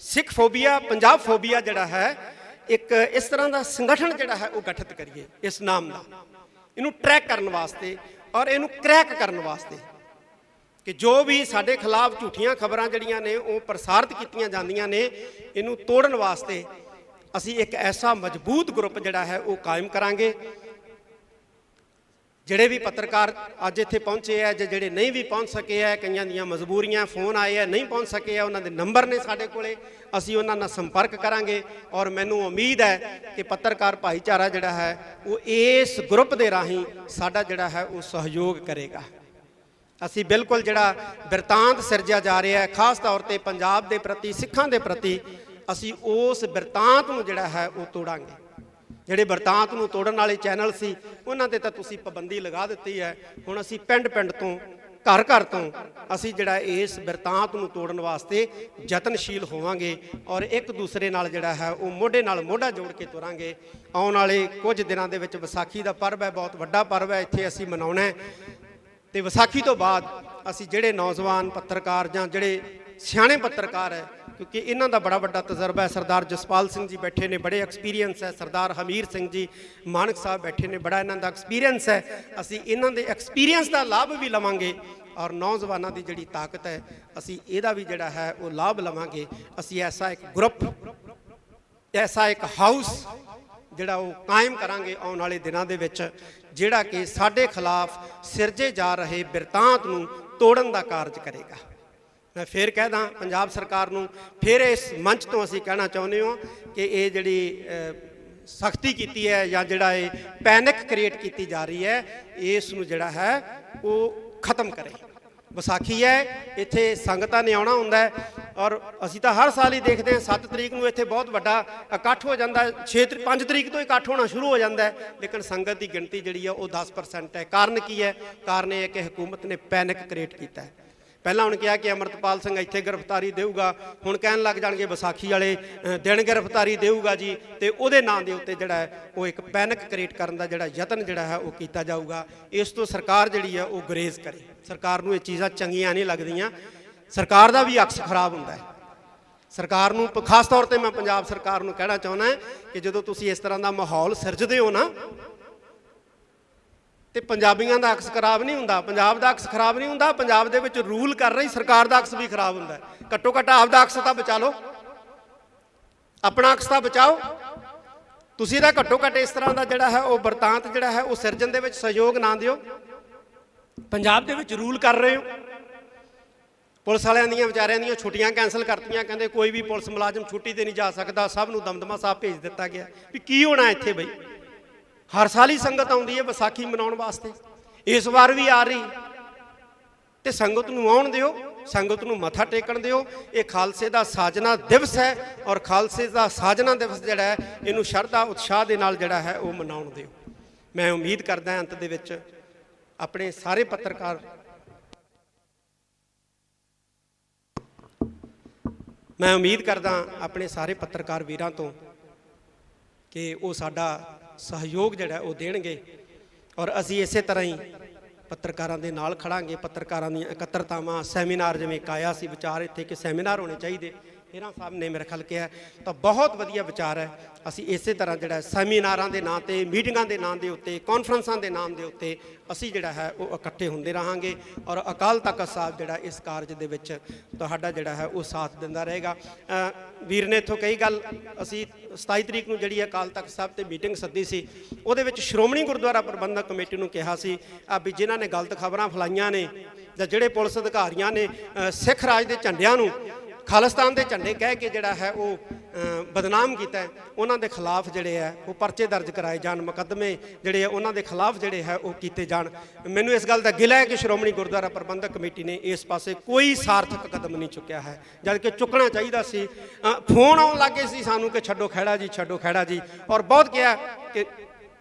ਸਿੱਖ ਫੋਬੀਆ, ਪੰਜਾਬ ਫੋਬੀਆ ਜਿਹੜਾ ਹੈ, ਇੱਕ ਇਸ ਤਰ੍ਹਾਂ ਦਾ ਸੰਗਠਨ ਜਿਹੜਾ ਹੈ ਉਹ ਗਠਿਤ ਕਰੀਏ ਇਸ ਨਾਮ ਨਾਲ, ਇਹਨੂੰ ਟਰੈਕ ਕਰਨ ਵਾਸਤੇ ਔਰ ਇਹਨੂੰ ਕ੍ਰੈਕ ਕਰਨ ਵਾਸਤੇ ਕਿ ਜੋ ਵੀ ਸਾਡੇ ਖਿਲਾਫ ਝੂਠੀਆਂ ਖਬਰਾਂ ਜਿਹੜੀਆਂ ਨੇ ਉਹ ਪ੍ਰਸਾਰਿਤ ਕੀਤੀਆਂ ਜਾਂਦੀਆਂ ਨੇ, ਇਹਨੂੰ ਤੋੜਨ ਵਾਸਤੇ ਅਸੀਂ ਇੱਕ ਐਸਾ ਮਜ਼ਬੂਤ ਗਰੁੱਪ ਜਿਹੜਾ ਹੈ ਉਹ ਕਾਇਮ ਕਰਾਂਗੇ। ਜਿਹੜੇ ਵੀ ਪੱਤਰਕਾਰ ਅੱਜ ਇੱਥੇ ਪਹੁੰਚੇ ਆ, ਜਿਹੜੇ ਨਹੀਂ ਵੀ ਪਹੁੰਚ ਸਕੇ ਆ, ਕਈਆਂ ਦੀਆਂ ਮਜਬੂਰੀਆਂ, ਫੋਨ ਆਏ ਆ, ਨਹੀਂ ਪਹੁੰਚ ਸਕੇ ਆ, ਉਹਨਾਂ ਦੇ ਨੰਬਰ ਨੇ ਸਾਡੇ ਕੋਲੇ, ਅਸੀਂ ਉਹਨਾਂ ਨਾਲ ਸੰਪਰਕ ਕਰਾਂਗੇ। ਔਰ ਮੈਨੂੰ ਉਮੀਦ ਹੈ ਕਿ ਪੱਤਰਕਾਰ ਭਾਈਚਾਰਾ ਜਿਹੜਾ ਹੈ ਉਹ ਇਸ ਗਰੁੱਪ ਦੇ ਰਾਹੀਂ ਸਾਡਾ ਜਿਹੜਾ ਹੈ ਉਹ ਸਹਿਯੋਗ ਕਰੇਗਾ। ਅਸੀਂ ਬਿਲਕੁਲ ਜਿਹੜਾ ਬਿਰਤਾਂਤ ਸਿਰਜਿਆ ਜਾ ਰਿਹਾ ਹੈ ਖਾਸ ਤੌਰ ਤੇ ਪੰਜਾਬ ਦੇ ਪ੍ਰਤੀ, ਸਿੱਖਾਂ ਦੇ ਪ੍ਰਤੀ, ਅਸੀਂ ਉਸ ਬਿਰਤਾਂਤ ਨੂੰ ਜਿਹੜਾ ਹੈ ਉਹ ਤੋੜਾਂਗੇ। ਜਿਹੜੇ ਬਿਰਤਾਂਤ ਨੂੰ ਤੋੜਨ ਵਾਲੇ ਚੈਨਲ ਸੀ ਉਹਨਾਂ ਤੇ ਤਾਂ ਤੁਸੀਂ ਪਾਬੰਦੀ ਲਗਾ ਦਿੱਤੀ ਹੈ। ਹੁਣ ਅਸੀਂ ਪਿੰਡ ਪਿੰਡ ਤੋਂ ਘਰ ਘਰ ਤੋਂ ਅਸੀਂ ਜਿਹੜਾ ਇਸ ਬਿਰਤਾਂਤ ਨੂੰ ਤੋੜਨ ਵਾਸਤੇ ਯਤਨਸ਼ੀਲ ਹੋਵਾਂਗੇ ਔਰ ਇੱਕ ਦੂਸਰੇ ਨਾਲ ਜਿਹੜਾ ਹੈ ਉਹ ਮੋਢੇ ਨਾਲ ਮੋਢਾ ਜੋੜ ਕੇ ਤੁਰਾਂਗੇ। ਆਉਣ ਵਾਲੇ ਕੁਝ ਦਿਨਾਂ ਦੇ ਵਿੱਚ ਵਿਸਾਖੀ ਦਾ ਪਰਵ ਹੈ, ਬਹੁਤ ਵੱਡਾ ਪਰਵ ਹੈ, ਇੱਥੇ ਅਸੀਂ ਮਨਾਉਣਾ ਹੈ। ਤੇ ਵਿਸਾਖੀ ਤੋਂ ਬਾਅਦ ਅਸੀਂ ਜਿਹੜੇ ਨੌਜਵਾਨ ਪੱਤਰਕਾਰ ਜਾਂ ਜਿਹੜੇ ਸਿਆਣੇ ਪੱਤਰਕਾਰ ਹੈ, ਕਿਉਂਕਿ ਇਹਨਾਂ ਦਾ ਬੜਾ ਵੱਡਾ ਤਜਰਬਾ ਹੈ, ਸਰਦਾਰ ਜਸਪਾਲ ਸਿੰਘ ਜੀ ਬੈਠੇ ਨੇ, ਬੜੇ ਐਕਸਪੀਰੀਅੰਸ ਹੈ, ਸਰਦਾਰ ਹਮੀਰ ਸਿੰਘ ਜੀ ਮਾਨਕ ਸਾਹਿਬ ਬੈਠੇ ਨੇ, ਬੜਾ ਇਹਨਾਂ ਦਾ ਐਕਸਪੀਰੀਅੰਸ ਹੈ। ਅਸੀਂ ਇਹਨਾਂ ਦੇ ਐਕਸਪੀਰੀਅੰਸ ਦਾ ਲਾਭ ਵੀ ਲਵਾਂਗੇ ਔਰ ਨੌਜਵਾਨਾਂ ਦੀ ਜਿਹੜੀ ਤਾਕਤ ਹੈ ਅਸੀਂ ਇਹਦਾ ਵੀ ਜਿਹੜਾ ਹੈ ਉਹ ਲਾਭ ਲਵਾਂਗੇ। ਅਸੀਂ ਐਸਾ ਇੱਕ ਗਰੁੱਪ, ਐਸਾ ਇੱਕ ਹਾਊਸ ਜਿਹੜਾ ਉਹ ਕਾਇਮ ਕਰਾਂਗੇ ਆਉਣ ਵਾਲੇ ਦਿਨਾਂ ਦੇ ਵਿੱਚ, ਜਿਹੜਾ ਕਿ ਸਾਡੇ ਖਿਲਾਫ ਸਿਰਜੇ ਜਾ ਰਹੇ ਬਿਰਤਾਂਤ ਨੂੰ ਤੋੜਨ ਦਾ ਕਾਰਜ ਕਰੇਗਾ। ਮੈਂ ਫਿਰ ਕਹਿਦਾ ਪੰਜਾਬ ਸਰਕਾਰ ਨੂੰ, ਫਿਰ ਇਸ ਮੰਚ ਤੋਂ ਅਸੀਂ ਕਹਿਣਾ ਚਾਹੁੰਦੇ ਹਾਂ ਕਿ ਇਹ ਜਿਹੜੀ ਸਖਤੀ ਕੀਤੀ ਹੈ ਜਾਂ ਜਿਹੜਾ ਇਹ ਪੈਨਿਕ ਕ੍ਰੀਏਟ ਕੀਤੀ ਜਾ ਰਹੀ ਹੈ, ਇਸ ਨੂੰ ਜਿਹੜਾ ਹੈ ਉਹ ਖਤਮ ਕਰੇ। ਵਿਸਾਖੀ ਹੈ, ਇੱਥੇ ਸੰਗਤਾਂ ਨੇ ਆਉਣਾ ਹੁੰਦਾ ਹੈ ਔਰ ਅਸੀਂ ਤਾਂ ਹਰ ਸਾਲ ਹੀ ਦੇਖਦੇ ਹਾਂ 7 ਤਰੀਕ ਨੂੰ ਇੱਥੇ ਬਹੁਤ ਵੱਡਾ ਇਕੱਠ ਹੋ ਜਾਂਦਾ ਹੈ, 5 ਤਰੀਕ ਤੋਂ ਇਕੱਠ ਹੋਣਾ ਸ਼ੁਰੂ ਹੋ ਜਾਂਦਾ ਹੈ, ਲੇਕਿਨ ਸੰਗਤ ਦੀ ਗਿਣਤੀ ਜਿਹੜੀ ਹੈ ਉਹ 10% ਹੈ। ਕਾਰਨ ਕੀ ਹੈ? ਕਾਰਨ ਇਹ ਹੈ ਕਿ ਹਕੂਮਤ ਨੇ ਪੈਨਿਕ ਕ੍ਰੀਏਟ ਕੀਤਾ ਹੈ। ਪਹਿਲਾਂ ਹੁਣ ਕਿਹਾ ਕਿ ਅਮਰਤਪਾਲ ਸਿੰਘ ਇੱਥੇ ਗ੍ਰਿਫਤਾਰੀ ਦੇਊਗਾ, ਹੁਣ ਕਹਿਣ ਲੱਗ ਜਾਣਗੇ ਵਿਸਾਖੀ ਵਾਲੇ ਦਿਨ ਗ੍ਰਿਫਤਾਰੀ ਦੇਊਗਾ ਜੀ, ਤੇ ਉਹਦੇ ਨਾਂ ਦੇ ਉੱਤੇ ਜਿਹੜਾ ਹੈ ਉਹ ਇੱਕ ਪੈਨਿਕ ਕ੍ਰੀਏਟ ਕਰਨ ਦਾ ਜਿਹੜਾ ਯਤਨ ਜਿਹੜਾ ਹੈ ਉਹ ਕੀਤਾ ਜਾਊਗਾ। ਇਸ ਤੋਂ ਸਰਕਾਰ ਜਿਹੜੀ ਹੈ ਉਹ ਗੁਰੇਜ਼ ਕਰੇ। ਸਰਕਾਰ ਨੂੰ ਇਹ ਚੀਜ਼ਾਂ ਚੰਗੀਆਂ ਨਹੀਂ ਲੱਗਦੀਆਂ, ਸਰਕਾਰ ਦਾ ਵੀ ਅਕਸ ਖਰਾਬ ਹੁੰਦਾ ਹੈ। ਸਰਕਾਰ ਨੂੰ ਖਾਸ ਤੌਰ ਤੇ ਮੈਂ ਪੰਜਾਬ ਸਰਕਾਰ ਨੂੰ ਕਹਿਣਾ ਚਾਹੁੰਦਾ ਕਿ ਜਦੋਂ ਤੁਸੀਂ ਇਸ ਤਰ੍ਹਾਂ ਦਾ ਮਾਹੌਲ ਸਿਰਜਦੇ ਹੋ ਨਾ, ਤੇ ਪੰਜਾਬੀਆਂ ਦਾ ਅਕਸ ਖਰਾਬ ਨਹੀਂ ਹੁੰਦਾ, ਪੰਜਾਬ ਦਾ ਅਕਸ ਖਰਾਬ ਨਹੀਂ ਹੁੰਦਾ, ਪੰਜਾਬ ਦੇ ਵਿੱਚ ਰੂਲ ਕਰ ਰਹੀ ਸਰਕਾਰ ਦਾ ਅਕਸ ਵੀ ਖਰਾਬ ਹੁੰਦਾ ਹੈ। ਘੱਟੋ ਘੱਟ ਆਪਦਾ ਅਕਸ ਤਾਂ ਬਚਾ ਲਓ, ਆਪਣਾ ਅਕਸ ਤਾਂ ਬਚਾਓ। ਤੁਸੀਂ ਤਾਂ ਘੱਟੋ ਘੱਟ ਇਸ ਤਰ੍ਹਾਂ ਦਾ ਜਿਹੜਾ ਹੈ ਉਹ ਵਰਤਾਂਤ ਜਿਹੜਾ ਹੈ ਉਹ ਸਿਰਜਣ ਦੇ ਵਿੱਚ ਸਹਿਯੋਗ ਨਾ ਦਿਓ। ਪੰਜਾਬ ਦੇ ਵਿੱਚ ਰੂਲ ਕਰ ਰਹੇ ਹੋ, ਪੁਲਿਸ ਵਾਲਿਆਂ ਦੀਆਂ ਵਿਚਾਰਿਆਂ ਦੀਆਂ ਛੁੱਟੀਆਂ ਕੈਂਸਲ ਕਰਤੀਆਂ, ਕਹਿੰਦੇ ਕੋਈ ਵੀ ਪੁਲਿਸ ਮੁਲਾਜ਼ਮ ਛੁੱਟੀ ਤੇ ਨਹੀਂ ਜਾ ਸਕਦਾ, ਸਭ ਨੂੰ ਦਮਦਮਾ ਸਾਹਿਬ ਭੇਜ ਦਿੱਤਾ ਗਿਆ। ਵੀ ਕੀ ਹੋਣਾ ਇੱਥੇ ਬਈ? ਹਰ ਸਾਲ ਹੀ ਸੰਗਤ ਆਉਂਦੀ ਹੈ ਵਿਸਾਖੀ ਮਨਾਉਣ ਵਾਸਤੇ, ਇਸ ਵਾਰ ਵੀ ਆ ਰਹੀ, ਤੇ ਸੰਗਤ ਨੂੰ ਆਉਣ ਦਿਓ, ਸੰਗਤ ਨੂੰ ਮੱਥਾ ਟੇਕਣ ਦਿਓ। ਇਹ ਖਾਲਸੇ ਦਾ ਸਾਜਨਾ ਦਿਵਸ ਹੈ ਔਰ ਖਾਲਸੇ ਦਾ ਸਾਜਨਾ ਦਿਵਸ ਜਿਹੜਾ ਹੈ ਇਹਨੂੰ ਸ਼ਰਧਾ ਉਤਸ਼ਾਹ ਦੇ ਨਾਲ ਜਿਹੜਾ ਹੈ ਉਹ ਮਨਾਉਣ ਦਿਓ। ਮੈਂ ਉਮੀਦ ਕਰਦਾ ਅੰਤ ਦੇ ਵਿੱਚ ਆਪਣੇ ਸਾਰੇ ਪੱਤਰਕਾਰ ਆਪਣੇ ਸਾਰੇ ਪੱਤਰਕਾਰ ਵੀਰਾਂ ਤੋਂ ਕਿ ਉਹ ਸਾਡਾ ਸਹਿਯੋਗ ਜਿਹੜਾ ਉਹ ਦੇਣਗੇ ਔਰ ਅਸੀਂ ਇਸੇ ਤਰ੍ਹਾਂ ਹੀ ਪੱਤਰਕਾਰਾਂ ਦੇ ਨਾਲ ਖੜਾਂਗੇ। ਪੱਤਰਕਾਰਾਂ ਦੀਆਂ ਇਕੱਤਰਤਾਵਾਂ, ਸੈਮੀਨਾਰ, ਜਿਵੇਂ ਇੱਕ ਆਇਆ ਸੀ ਵਿਚਾਰ ਇੱਥੇ ਕਿ ਸੈਮੀਨਾਰ ਹੋਣੇ ਚਾਹੀਦੇ, ਹੀਰਾ ਸਾਹਿਬ ਨੇ ਮੇਰੇ ਖਿਆਲ ਕਿਹਾ, ਤਾਂ ਬਹੁਤ ਵਧੀਆ ਵਿਚਾਰ ਹੈ। ਅਸੀਂ ਇਸੇ ਤਰ੍ਹਾਂ ਜਿਹੜਾ ਸੈਮੀਨਾਰਾਂ ਦੇ ਨਾਂ ਤੇ, ਮੀਟਿੰਗਾਂ ਦੇ ਨਾਂ ਦੇ ਉੱਤੇ, ਕਾਨਫਰੰਸਾਂ ਦੇ ਨਾਮ ਦੇ ਉੱਤੇ ਅਸੀਂ ਜਿਹੜਾ ਹੈ ਉਹ ਇਕੱਠੇ ਹੁੰਦੇ ਰਹਾਂਗੇ ਔਰ ਅਕਾਲ ਤਖਤ ਸਾਹਿਬ ਜਿਹੜਾ ਇਸ ਕਾਰਜ ਦੇ ਵਿੱਚ ਤੁਹਾਡਾ ਜਿਹੜਾ ਹੈ ਉਹ ਸਾਥ ਦਿੰਦਾ ਰਹੇਗਾ। ਵੀਰ ਨੇ ਇੱਥੋਂ ਕਈ ਗੱਲ, ਅਸੀਂ 27 ਤਰੀਕ ਨੂੰ ਜਿਹੜੀ ਅਕਾਲ ਤਖਤ ਸਾਹਿਬ ਤੇ ਮੀਟਿੰਗ ਸੱਦੀ ਸੀ, ਉਹਦੇ ਵਿੱਚ ਸ਼੍ਰੋਮਣੀ ਗੁਰਦੁਆਰਾ ਪ੍ਰਬੰਧਕ ਕਮੇਟੀ ਨੂੰ ਕਿਹਾ ਸੀ ਵੀ ਜਿਨ੍ਹਾਂ ਨੇ ਗਲਤ ਖਬਰਾਂ ਫੈਲਾਈਆਂ ਨੇ ਜਾਂ ਜਿਹੜੇ ਪੁਲਿਸ ਅਧਿਕਾਰੀਆਂ ਨੇ ਸਿੱਖ ਰਾਜ ਦੇ ਝੰਡਿਆਂ ਨੂੰ ਖਾਲਿਸਤਾਨ ਦੇ ਝੰਡੇ ਕਹਿ ਕੇ ਜਿਹੜਾ ਹੈ ਉਹ ਬਦਨਾਮ ਕੀਤਾ, ਉਹਨਾਂ ਦੇ ਖਿਲਾਫ ਜਿਹੜੇ ਹੈ ਉਹ ਪਰਚੇ ਦਰਜ ਕਰਾਏ ਜਾਣ, ਮੁਕੱਦਮੇ ਜਿਹੜੇ ਆ ਉਹਨਾਂ ਦੇ ਖਿਲਾਫ ਜਿਹੜੇ ਹੈ ਉਹ ਕੀਤੇ ਜਾਣ। ਮੈਨੂੰ ਇਸ ਗੱਲ ਦਾ ਗਿਲਾ ਹੈ ਕਿ ਸ਼੍ਰੋਮਣੀ ਗੁਰਦੁਆਰਾ ਪ੍ਰਬੰਧਕ ਕਮੇਟੀ ਨੇ ਇਸ ਪਾਸੇ ਕੋਈ ਸਾਰਥਕ ਕਦਮ ਨਹੀਂ ਚੁੱਕਿਆ ਹੈ, ਜਦ ਕਿ ਚੁੱਕਣਾ ਚਾਹੀਦਾ ਸੀ। ਫੋਨ ਆਉਣ ਲੱਗੇ ਸੀ ਸਾਨੂੰ ਕਿ ਛੱਡੋ ਖਹਿੜਾ ਜੀ, ਛੱਡੋ ਖਹਿੜਾ ਜੀ, ਔਰ ਬਹੁਤ ਕਿਹਾ ਕਿ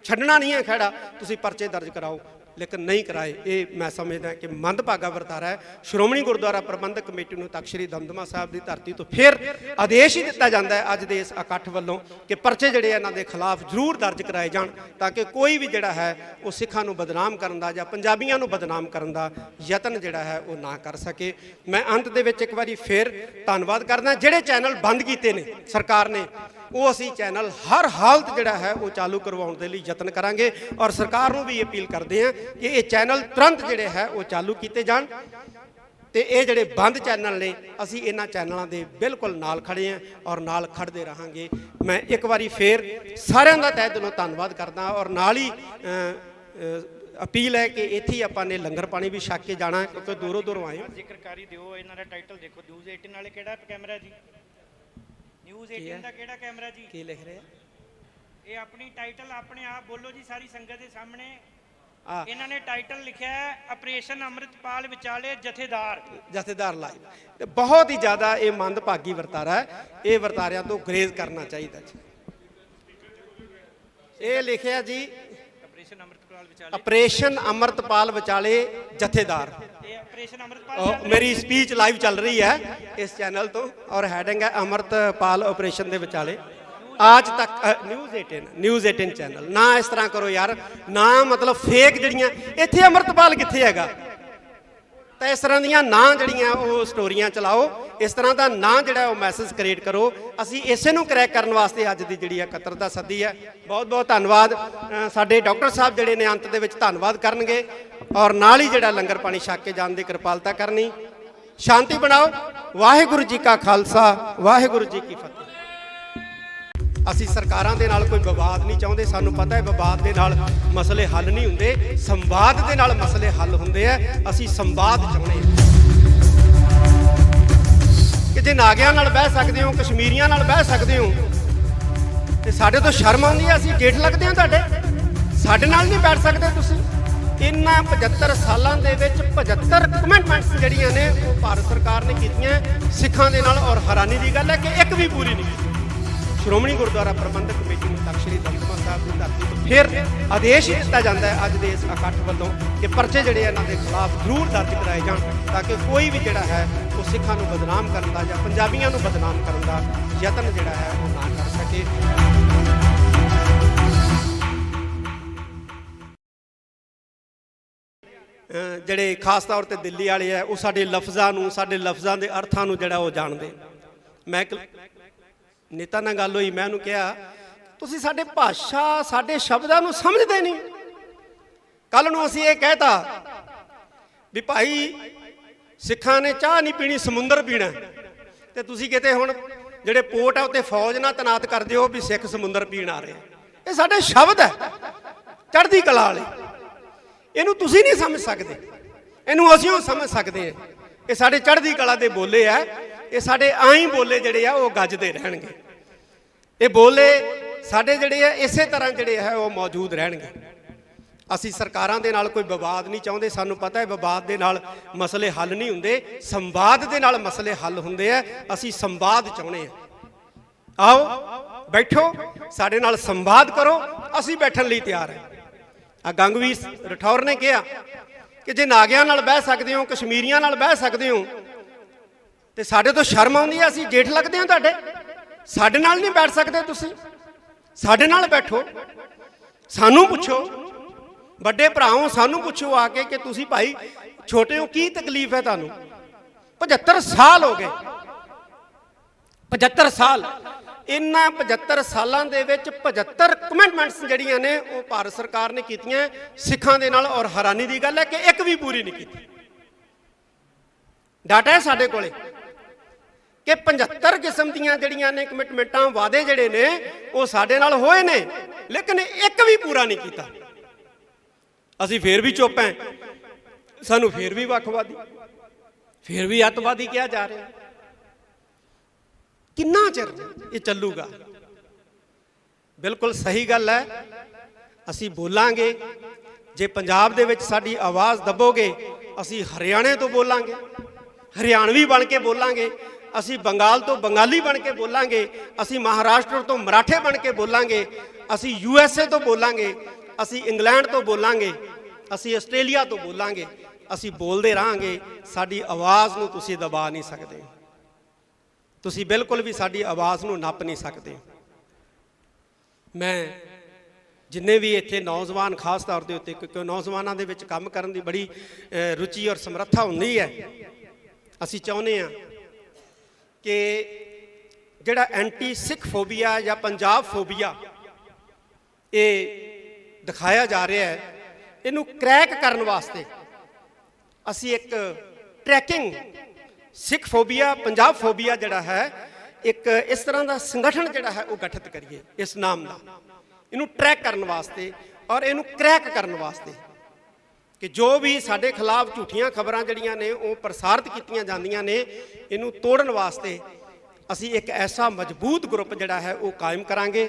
ਛੱਡਣਾ ਨਹੀਂ ਹੈ ਖਹਿੜਾ, ਤੁਸੀਂ ਪਰਚੇ ਦਰਜ ਕਰਾਓ, ਲੇਕਿਨ ਨਹੀਂ ਕਰਾਏ। ਇਹ ਮੈਂ ਸਮਝਦਾ ਕਿ ਮੰਦਭਾਗਾ ਵਰਤਾਰਾ ਹੈ। ਸ਼੍ਰੋਮਣੀ ਗੁਰਦੁਆਰਾ ਪ੍ਰਬੰਧਕ ਕਮੇਟੀ ਨੂੰ ਤਖ਼ਤ ਸ੍ਰੀ ਦਮਦਮਾ ਸਾਹਿਬ ਦੀ ਧਰਤੀ ਤੋਂ ਫਿਰ ਆਦੇਸ਼ ਹੀ ਦਿੱਤਾ ਜਾਂਦਾ ਹੈ ਅੱਜ ਦੇ ਇਸ ਇਕੱਠ ਵੱਲੋਂ ਕਿ ਪਰਚੇ ਜਿਹੜੇ ਇਹਨਾਂ ਦੇ ਖਿਲਾਫ ਜ਼ਰੂਰ ਦਰਜ ਕਰਾਏ ਜਾਣ, ਤਾਂ ਕਿ ਕੋਈ ਵੀ ਜਿਹੜਾ ਹੈ ਉਹ ਸਿੱਖਾਂ ਨੂੰ ਬਦਨਾਮ ਕਰਨ ਦਾ ਜਾਂ ਪੰਜਾਬੀਆਂ ਨੂੰ ਬਦਨਾਮ ਕਰਨ ਦਾ ਯਤਨ ਜਿਹੜਾ ਹੈ ਉਹ ਨਾ ਕਰ ਸਕੇ। ਮੈਂ ਅੰਤ ਦੇ ਵਿੱਚ ਇੱਕ ਵਾਰੀ ਫਿਰ ਧੰਨਵਾਦ ਕਰਦਾ। ਜਿਹੜੇ ਚੈਨਲ ਬੰਦ ਕੀਤੇ ਨੇ ਸਰਕਾਰ ਨੇ, ਉਹ ਅਸੀਂ ਚੈਨਲ ਹਰ ਹਾਲਤ ਜਿਹੜਾ ਹੈ ਉਹ ਚਾਲੂ ਕਰਵਾਉਣ ਦੇ ਲਈ ਯਤਨ ਕਰਾਂਗੇ ਔਰ ਸਰਕਾਰ ਨੂੰ ਵੀ ਅਪੀਲ ਕਰਦੇ ਹਾਂ ਕਿ ਇਹ ਚੈਨਲ ਤੁਰੰਤ ਜਿਹੜੇ ਹੈ ਉਹ ਚਾਲੂ ਕੀਤੇ ਜਾਣ। ਤੇ ਇਹ ਜਿਹੜੇ ਬੰਦ ਚੈਨਲ ਨੇ, ਅਸੀਂ ਇਹਨਾਂ ਚੈਨਲਾਂ ਦੇ ਬਿਲਕੁਲ ਨਾਲ ਖੜੇ ਹਾਂ ਔਰ ਨਾਲ ਖੜਦੇ ਰਹਾਂਗੇ। ਮੈਂ ਇੱਕ ਵਾਰੀ ਫੇਰ ਸਾਰਿਆਂ ਦਾ ਤਹਿ ਦਿਲੋਂ ਧੰਨਵਾਦ ਕਰਦਾ ਔਰ ਨਾਲ ਹੀ ਅਪੀਲ ਹੈ ਕਿ ਇੱਥੇ ਹੀ ਆਪਾਂ ਨੇ ਲੰਗਰ ਪਾਣੀ ਵੀ ਛਕ ਕੇ ਜਾਣਾ, ਕਿਉਂਕਿ ਦੂਰੋਂ ਦੂਰੋਂ ਆਏ। ਜ਼ਿਕਰਕਾਰੀ ਦਿਓ, ਇਹਨਾਂ ਦਾ ਟਾਈਟਲ ਦੇਖੋ, ਨਿਊਜ਼ 18 ਵਾਲੇ ਕਿਹੜਾ ਕੈਮਰਾ ਜੀ? ਨਿਊਜ਼ 18 ਦਾ ਕਿਹੜਾ ਕੈਮਰਾ ਜੀ? ਕੀ ਲਿਖ ਰਹੇ ਆ? ਇਹ ਆਪਣੀ ਟਾਈਟਲ ਆਪਣੇ ਆਪ ਬੋਲੋ ਜੀ ਸਾਰੀ ਸੰਗਤ ਦੇ ਸਾਹਮਣੇ। ਇਹਨਾਂ ਨੇ ਟਾਈਟਲ ਲਿਖਿਆ ਹੈ ਆਪਰੇਸ਼ਨ ਅੰਮ੍ਰਿਤਪਾਲ ਵਿਚਾਲੇ ਜਥੇਦਾਰ ਲਾਈਵ। ਤੇ ਬਹੁਤ ਹੀ ਜ਼ਿਆਦਾ ਇਹ ਮੰਦਭਾਗੀ ਵਰਤਾਰਾ ਹੈ, ਇਹ ਵਰਤਾਰਿਆਂ ਤੋਂ ਗੁਰੇਜ਼ ਕਰਨਾ ਚਾਹੀਦਾ ਜੀ। ਇਹ ਲਿਖਿਆ ਜੀ ਆਪਰੇਸ਼ਨ ਅੰਮ੍ਰਿਤਪਾਲ ਆਪਰੇਸ਼ਨ ਅੰਮ੍ਰਿਤਪਾਲ ਵਿਚਾਲੇ ਜਥੇਦਾਰ। ਇਹ ਆਪਰੇਸ਼ਨ ਅੰਮ੍ਰਿਤਪਾਲ ਮੇਰੀ ਸਪੀਚ ਲਾਈਵ ਚੱਲ ਰਹੀ ਹੈ ਇਸ ਚੈਨਲ ਤੋਂ ਔਰ ਹੈਡਿੰਗ ਹੈ ਅੰਮ੍ਰਿਤਪਾਲ ਆਪਰੇਸ਼ਨ ਦੇ ਵਿਚਾਲੇ। ਅੱਜ ਤੱਕ ਨਿਊਜ਼ 18 ਚੈਨਲ। ਨਾ ਇਸ ਤਰ੍ਹਾਂ ਕਰੋ ਯਾਰ, ਨਾ ਮਤਲਬ ਫੇਕ ਜਿਹੜੀਆਂ ਇੱਥੇ ਅੰਮ੍ਰਿਤਪਾਲ ਕਿੱਥੇ ਹੈਗਾ, ਤਾਂ ਇਸ ਤਰ੍ਹਾਂ ਦੀਆਂ ਨਾ ਜਿਹੜੀਆਂ ਉਹ ਸਟੋਰੀਆਂ ਚਲਾਓ, ਇਸ ਤਰ੍ਹਾਂ ਦਾ ਨਾ ਜਿਹੜਾ ਉਹ ਮੈਸੇਜ ਕ੍ਰੀਏਟ ਕਰੋ। ਅਸੀਂ ਇਸੇ ਨੂੰ ਕਰੈਕ ਕਰਨ ਵਾਸਤੇ ਅੱਜ ਦੀ ਜਿਹੜੀ ਇਕੱਤਰਤਾ ਸੱਦੀ ਹੈ। ਬਹੁਤ ਬਹੁਤ ਧੰਨਵਾਦ। ਸਾਡੇ ਡਾਕਟਰ ਸਾਹਿਬ ਜਿਹੜੇ ਨੇ ਅੰਤ ਦੇ ਵਿੱਚ ਧੰਨਵਾਦ ਕਰਨਗੇ ਔਰ ਨਾਲ ਹੀ ਜਿਹੜਾ ਲੰਗਰ ਪਾਣੀ ਛਕ ਕੇ ਜਾਣ ਦੀ ਕਿਰਪਾਲਤਾ ਕਰਨੀ। ਸ਼ਾਂਤੀ ਬਣਾਓ। ਵਾਹਿਗੁਰੂ ਜੀ ਕਾ ਖਾਲਸਾ, ਵਾਹਿਗੁਰੂ ਜੀ ਕੀ ਫਤਿਹ। ਅਸੀਂ ਸਰਕਾਰਾਂ ਦੇ ਨਾਲ ਕੋਈ ਵਿਵਾਦ ਨਹੀਂ ਚਾਹੁੰਦੇ। ਸਾਨੂੰ ਪਤਾ ਹੈ ਵਿਵਾਦ ਦੇ ਨਾਲ ਮਸਲੇ ਹੱਲ ਨਹੀਂ ਹੁੰਦੇ, ਸੰਵਾਦ ਦੇ ਨਾਲ ਮਸਲੇ ਹੱਲ ਹੁੰਦੇ ਆ। ਅਸੀਂ ਸੰਵਾਦ ਚਾਹੁੰਦੇ ਹਾਂ ਕਿ ਜੇ ਨਾਗਿਆਂ ਨਾਲ ਬਹਿ ਸਕਦੇ ਹੋ, ਕਸ਼ਮੀਰੀਆਂ ਨਾਲ ਬਹਿ ਸਕਦੇ ਹੋ, ਤੇ ਸਾਡੇ ਤੋਂ ਸ਼ਰਮ ਆਉਂਦੀ ਹੈ। ਅਸੀਂ ਜੇਠ ਲੱਗਦੇ ਹਾਂ ਤੁਹਾਡੇ, ਸਾਡੇ ਨਾਲ ਨਹੀਂ ਬੈਠ ਸਕਦੇ ਤੁਸੀਂ। ਇਹਨਾਂ 75 ਸਾਲਾਂ ਦੇ ਵਿੱਚ 75 ਕਮਿਟਮੈਂਟਸ ਜਿਹੜੀਆਂ ਨੇ ਉਹ ਭਾਰਤ ਸਰਕਾਰ ਨੇ ਕੀਤੀਆਂ ਸਿੱਖਾਂ ਦੇ ਨਾਲ, ਔਰ ਹੈਰਾਨੀ ਦੀ ਗੱਲ ਹੈ ਕਿ ਇੱਕ ਵੀ ਪੂਰੀ ਨਹੀਂ ਕੀਤੀ। ਸ਼੍ਰੋਮਣੀ ਗੁਰਦੁਆਰਾ ਪ੍ਰਬੰਧਕ ਕਮੇਟੀ ਨੂੰ ਤਖ਼ਤ ਸ੍ਰੀ ਦਮਦਮਾ ਸਾਹਿਬ ਦੀ ਧਰਤੀ ਤੋਂ ਫਿਰ ਆਦੇਸ਼ ਦਿੱਤਾ ਜਾਂਦਾ ਹੈ ਅੱਜ ਦੇ ਇਸ ਇਕੱਠ ਵੱਲੋਂ ਕਿ ਪਰਚੇ ਜਿਹੜੇ ਇਹਨਾਂ ਦੇ ਖਿਲਾਫ ਜ਼ਰੂਰ ਦਰਜ ਕਰਾਏ ਜਾਣ, ਤਾਂ ਕਿ ਕੋਈ ਵੀ ਜਿਹੜਾ ਹੈ ਉਹ ਸਿੱਖਾਂ ਨੂੰ ਬਦਨਾਮ ਕਰਨ ਦਾ ਜਾਂ ਪੰਜਾਬੀਆਂ ਨੂੰ ਬਦਨਾਮ ਕਰਨ ਦਾ ਯਤਨ ਜਿਹੜਾ ਹੈ ਉਹ ਨਾ ਕਰ ਸਕੇ। ਜਿਹੜੇ ਖਾਸ ਤੌਰ ਤੇ ਦਿੱਲੀ ਵਾਲੇ ਆ, ਉਹ ਸਾਡੇ ਲਫ਼ਜ਼ਾਂ ਨੂੰ, ਸਾਡੇ ਲਫ਼ਜ਼ਾਂ ਦੇ ਅਰਥਾਂ ਨੂੰ ਜਿਹੜਾ ਉਹ ਜਾਣਦੇ। ਮੈਂ ਨੇਤਾ ਨਾਲ ਗੱਲ ਹੋਈ, ਮੈਂ ਉਹਨੂੰ ਕਿਹਾ ਤੁਸੀਂ ਸਾਡੇ ਭਾਸ਼ਾ, ਸਾਡੇ ਸ਼ਬਦਾਂ ਨੂੰ ਸਮਝਦੇ ਨਹੀਂ। ਕੱਲ ਨੂੰ ਅਸੀਂ ਇਹ ਕਹਿਤਾ ਵੀ ਭਾਈ ਸਿੱਖਾਂ ਨੇ ਚਾਹ ਨਹੀਂ ਪੀਣੀ, ਸਮੁੰਦਰ ਪੀਣਾ, ਤੇ ਤੁਸੀਂ ਕਿਤੇ ਹੁਣ ਜਿਹੜੇ ਪੋਰਟ ਆ ਉੱਤੇ ਫੌਜ ਨਾਲ ਤੈਨਾਤ ਕਰ ਦਿਓ ਵੀ ਸਿੱਖ ਸਮੁੰਦਰ ਪੀਣ ਆ ਰਹੇ। ਇਹ ਸਾਡੇ ਸ਼ਬਦ ਹੈ ਚੜ੍ਹਦੀ ਕਲਾ ਵਾਲੇ, ਇਹਨੂੰ ਤੁਸੀਂ ਨਹੀਂ ਸਮਝ ਸਕਦੇ, ਇਹਨੂੰ ਅਸੀਂ ਉਹ ਸਮਝ ਸਕਦੇ ਹਾਂ। ਇਹ ਸਾਡੇ ਚੜ੍ਹਦੀ ਕਲਾ ਦੇ ਬੋਲੇ ਆ, ਇਹ ਸਾਡੇ ਆਈ ਬੋਲੇ ਜਿਹੜੇ ਆ ਉਹ ਗੱਜਦੇ ਰਹਿਣਗੇ। ਇਹ ਬੋਲੇ ਸਾਡੇ ਜਿਹੜੇ ਆ ਇਸੇ ਤਰ੍ਹਾਂ ਜਿਹੜੇ ਹੈ ਉਹ ਮੌਜੂਦ ਰਹਿਣਗੇ। ਅਸੀਂ ਸਰਕਾਰਾਂ ਦੇ ਨਾਲ ਕੋਈ ਵਿਵਾਦ ਨਹੀਂ ਚਾਹੁੰਦੇ। ਸਾਨੂੰ ਪਤਾ ਹੈ ਵਿਵਾਦ ਦੇ ਨਾਲ ਮਸਲੇ ਹੱਲ ਨਹੀਂ ਹੁੰਦੇ, ਸੰਵਾਦ ਦੇ ਨਾਲ ਮਸਲੇ ਹੱਲ ਹੁੰਦੇ ਆ। ਅਸੀਂ ਸੰਵਾਦ ਚਾਹੁੰਦੇ ਹਾਂ। ਆਓ ਬੈਠੋ, ਸਾਡੇ ਨਾਲ ਸੰਵਾਦ ਕਰੋ, ਅਸੀਂ ਬੈਠਣ ਲਈ ਤਿਆਰ ਹਾਂ। ਆ ਗੰਗਵੀਰ ਰਠੌਰ ਨੇ ਕਿਹਾ ਕਿ ਜੇ ਨਾਗਿਆਂ ਨਾਲ ਬਹਿ ਸਕਦੇ ਹੋ, ਕਸ਼ਮੀਰੀਆਂ ਨਾਲ ਬਹਿ ਸਕਦੇ ਹੋ, ਤੇ ਸਾਡੇ ਤੋਂ ਸ਼ਰਮ ਆਉਂਦੀ ਹੈ। ਅਸੀਂ ਜੇਠ ਲੱਗਦੇ ਹਾਂ ਤੁਹਾਡੇ, ਸਾਡੇ ਨਾਲ ਨਹੀਂ ਬੈਠ ਸਕਦੇ ਤੁਸੀਂ। ਸਾਡੇ ਨਾਲ ਬੈਠੋ, ਸਾਨੂੰ ਪੁੱਛੋ, ਵੱਡੇ ਭਰਾਓ ਸਾਨੂੰ ਪੁੱਛੋ ਆ ਕੇ ਕਿ ਤੁਸੀਂ ਭਾਈ ਛੋਟੇ ਹੋ, ਕੀ ਤਕਲੀਫ ਹੈ ਤੁਹਾਨੂੰ। 75 ਸਾਲ ਹੋ ਗਏ, 75 ਸਾਲ। ਇਹਨਾਂ 75 ਸਾਲਾਂ ਦੇ ਵਿੱਚ 75 ਕਮਿਟਮੈਂਟਸ ਜਿਹੜੀਆਂ ਨੇ ਉਹ ਭਾਰਤ ਸਰਕਾਰ ਨੇ ਕੀਤੀਆਂ ਸਿੱਖਾਂ ਦੇ ਨਾਲ, ਔਰ ਹੈਰਾਨੀ ਦੀ ਗੱਲ ਹੈ ਕਿ ਇੱਕ ਵੀ ਪੂਰੀ ਨਹੀਂ ਕੀਤੀ। ਡਾਟਾ ਹੈ ਸਾਡੇ ਕੋਲੇ ਕਿ 75 ਕਿਸਮ ਦੀਆਂ ਜਿਹੜੀਆਂ ਨੇ ਕਮਿਟਮੈਂਟਾਂ, ਵਾਅਦੇ ਜਿਹੜੇ ਨੇ ਉਹ ਸਾਡੇ ਨਾਲ ਹੋਏ ਨੇ, ਲੇਕਿਨ ਇੱਕ ਵੀ ਪੂਰਾ ਨਹੀਂ ਕੀਤਾ। ਅਸੀਂ ਫੇਰ ਵੀ ਚੁੱਪ ਹਾਂ, ਸਾਨੂੰ ਫੇਰ ਵੀ ਵੱਖਵਾਦੀ, ਫੇਰ ਵੀ ਅੱਤਵਾਦੀ ਕਿਹਾ ਜਾ ਰਿਹਾ। ਕਿੰਨਾ ਚਿਰ ਇਹ ਚੱਲੂਗਾ? ਬਿਲਕੁਲ ਸਹੀ ਗੱਲ ਹੈ, ਅਸੀਂ ਬੋਲਾਂਗੇ। ਜੇ ਪੰਜਾਬ ਦੇ ਵਿੱਚ ਸਾਡੀ ਆਵਾਜ਼ ਦੱਬੋਗੇ, ਅਸੀਂ ਹਰਿਆਣੇ ਤੋਂ ਬੋਲਾਂਗੇ, ਹਰਿਆਣਵੀ ਬਣ ਕੇ ਬੋਲਾਂਗੇ। ਅਸੀਂ ਬੰਗਾਲ ਤੋਂ ਬੰਗਾਲੀ ਬਣ ਕੇ ਬੋਲਾਂਗੇ। ਅਸੀਂ ਮਹਾਰਾਸ਼ਟਰ ਤੋਂ ਮਰਾਠੇ ਬਣ ਕੇ ਬੋਲਾਂਗੇ। ਅਸੀਂ USA ਤੋਂ ਬੋਲਾਂਗੇ। ਅਸੀਂ ਇੰਗਲੈਂਡ ਤੋਂ ਬੋਲਾਂਗੇ। ਅਸੀਂ ਆਸਟ੍ਰੇਲੀਆ ਤੋਂ ਬੋਲਾਂਗੇ। ਅਸੀਂ ਬੋਲਦੇ ਰਹਾਂਗੇ। ਸਾਡੀ ਆਵਾਜ਼ ਨੂੰ ਤੁਸੀਂ ਦਬਾ ਨਹੀਂ ਸਕਦੇ। ਤੁਸੀਂ ਬਿਲਕੁਲ ਵੀ ਸਾਡੀ ਆਵਾਜ਼ ਨੂੰ ਨੱਪ ਨਹੀਂ ਸਕਦੇ। ਮੈਂ ਜਿੰਨੇ ਵੀ ਇੱਥੇ ਨੌਜਵਾਨ, ਖਾਸ ਤੌਰ ਦੇ ਉੱਤੇ, ਕਿਉਂਕਿ ਨੌਜਵਾਨਾਂ ਦੇ ਵਿੱਚ ਕੰਮ ਕਰਨ ਦੀ ਬੜੀ ਰੁਚੀ ਔਰ ਸਮਰੱਥਾ ਹੁੰਦੀ ਹੈ, ਅਸੀਂ ਚਾਹੁੰਦੇ ਹਾਂ ਕਿ ਜਿਹੜਾ ਐਂਟੀ ਸਿੱਖ ਫੋਬੀਆ ਜਾਂ ਪੰਜਾਬ ਫੋਬੀਆ ਇਹ ਦਿਖਾਇਆ ਜਾ ਰਿਹਾ ਹੈ, ਇਹਨੂੰ ਕਰੈਕ ਕਰਨ ਵਾਸਤੇ ਅਸੀਂ ਇੱਕ ਟਰੈਕਿੰਗ ਸਿੱਖ ਫੋਬੀਆ, ਪੰਜਾਬ ਫੋਬੀਆ ਜਿਹੜਾ ਹੈ, ਇੱਕ ਇਸ ਤਰ੍ਹਾਂ ਦਾ ਸੰਗਠਨ ਜਿਹੜਾ ਹੈ ਉਹ ਗਠਿਤ ਕਰੀਏ ਇਸ ਨਾਮ ਦਾ, ਇਹਨੂੰ ਟਰੈਕ ਕਰਨ ਵਾਸਤੇ ਔਰ ਇਹਨੂੰ ਕਰੈਕ ਕਰਨ ਵਾਸਤੇ ਕਿ ਜੋ ਵੀ ਸਾਡੇ ਖਿਲਾਫ ਝੂਠੀਆਂ ਖਬਰਾਂ ਜਿਹੜੀਆਂ ਨੇ ਉਹ ਪ੍ਰਸਾਰਿਤ ਕੀਤੀਆਂ ਜਾਂਦੀਆਂ ਨੇ, ਇਹਨੂੰ ਤੋੜਨ ਵਾਸਤੇ ਅਸੀਂ ਇੱਕ ਐਸਾ ਮਜ਼ਬੂਤ ਗਰੁੱਪ ਜਿਹੜਾ ਹੈ ਉਹ ਕਾਇਮ ਕਰਾਂਗੇ।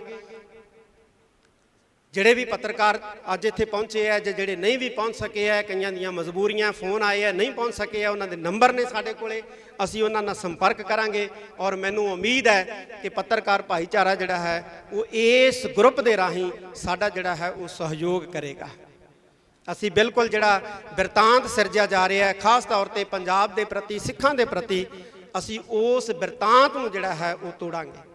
ਜਿਹੜੇ ਵੀ ਪੱਤਰਕਾਰ ਅੱਜ ਇੱਥੇ ਪਹੁੰਚੇ ਆ ਜਾਂ ਜਿਹੜੇ ਨਹੀਂ ਵੀ ਪਹੁੰਚ ਸਕੇ ਆ, ਕਈਆਂ ਦੀਆਂ ਮਜਬੂਰੀਆਂ, ਫੋਨ ਆਏ ਆ, ਨਹੀਂ ਪਹੁੰਚ ਸਕੇ ਆ, ਉਹਨਾਂ ਦੇ ਨੰਬਰ ਨੇ ਸਾਡੇ ਕੋਲੇ, ਅਸੀਂ ਉਹਨਾਂ ਨਾਲ ਸੰਪਰਕ ਕਰਾਂਗੇ। ਔਰ ਮੈਨੂੰ ਉਮੀਦ ਹੈ ਕਿ ਪੱਤਰਕਾਰ ਭਾਈਚਾਰਾ ਜਿਹੜਾ ਹੈ ਉਹ ਇਸ ਗਰੁੱਪ ਦੇ ਰਾਹੀਂ ਸਾਡਾ ਜਿਹੜਾ ਹੈ ਉਹ ਸਹਿਯੋਗ ਕਰੇਗਾ। ਅਸੀਂ ਬਿਲਕੁਲ ਜਿਹੜਾ ਬਿਰਤਾਂਤ ਸਿਰਜਿਆ ਜਾ ਰਿਹਾ ਹੈ ਖਾਸ ਤੌਰ ਤੇ ਪੰਜਾਬ ਦੇ ਪ੍ਰਤੀ, ਸਿੱਖਾਂ ਦੇ ਪ੍ਰਤੀ, ਅਸੀਂ ਉਸ ਬਿਰਤਾਂਤ ਨੂੰ ਜਿਹੜਾ ਹੈ ਉਹ ਤੋੜਾਂਗੇ।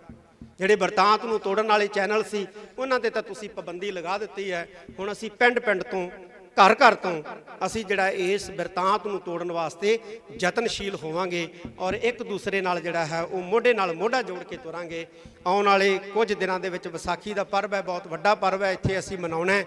ਜਿਹੜੇ ਬਿਰਤਾਂਤ ਨੂੰ ਤੋੜਨ ਵਾਲੇ ਚੈਨਲ ਸੀ ਉਹਨਾਂ ਤੇ ਤਾਂ ਤੁਸੀਂ ਪਾਬੰਦੀ ਲਗਾ ਦਿੱਤੀ ਹੈ। ਹੁਣ ਅਸੀਂ ਪਿੰਡ ਪਿੰਡ ਤੋਂ, ਘਰ ਘਰ ਤੋਂ ਅਸੀਂ ਜਿਹੜਾ ਇਸ ਬਿਰਤਾਂਤ ਨੂੰ ਤੋੜਨ ਵਾਸਤੇ ਯਤਨਸ਼ੀਲ ਹੋਵਾਂਗੇ ਔਰ ਇੱਕ ਦੂਸਰੇ ਨਾਲ ਜਿਹੜਾ ਹੈ ਉਹ ਮੋਢੇ ਨਾਲ ਮੋਢਾ ਜੋੜ ਕੇ ਤੁਰਾਂਗੇ। ਆਉਣ ਵਾਲੇ ਕੁਝ ਦਿਨਾਂ ਦੇ ਵਿੱਚ ਵਿਸਾਖੀ ਦਾ ਪਰਬ ਹੈ, ਬਹੁਤ ਵੱਡਾ ਪਰਬ ਹੈ, ਇੱਥੇ ਅਸੀਂ ਮਨਾਉਣਾ ਹੈ।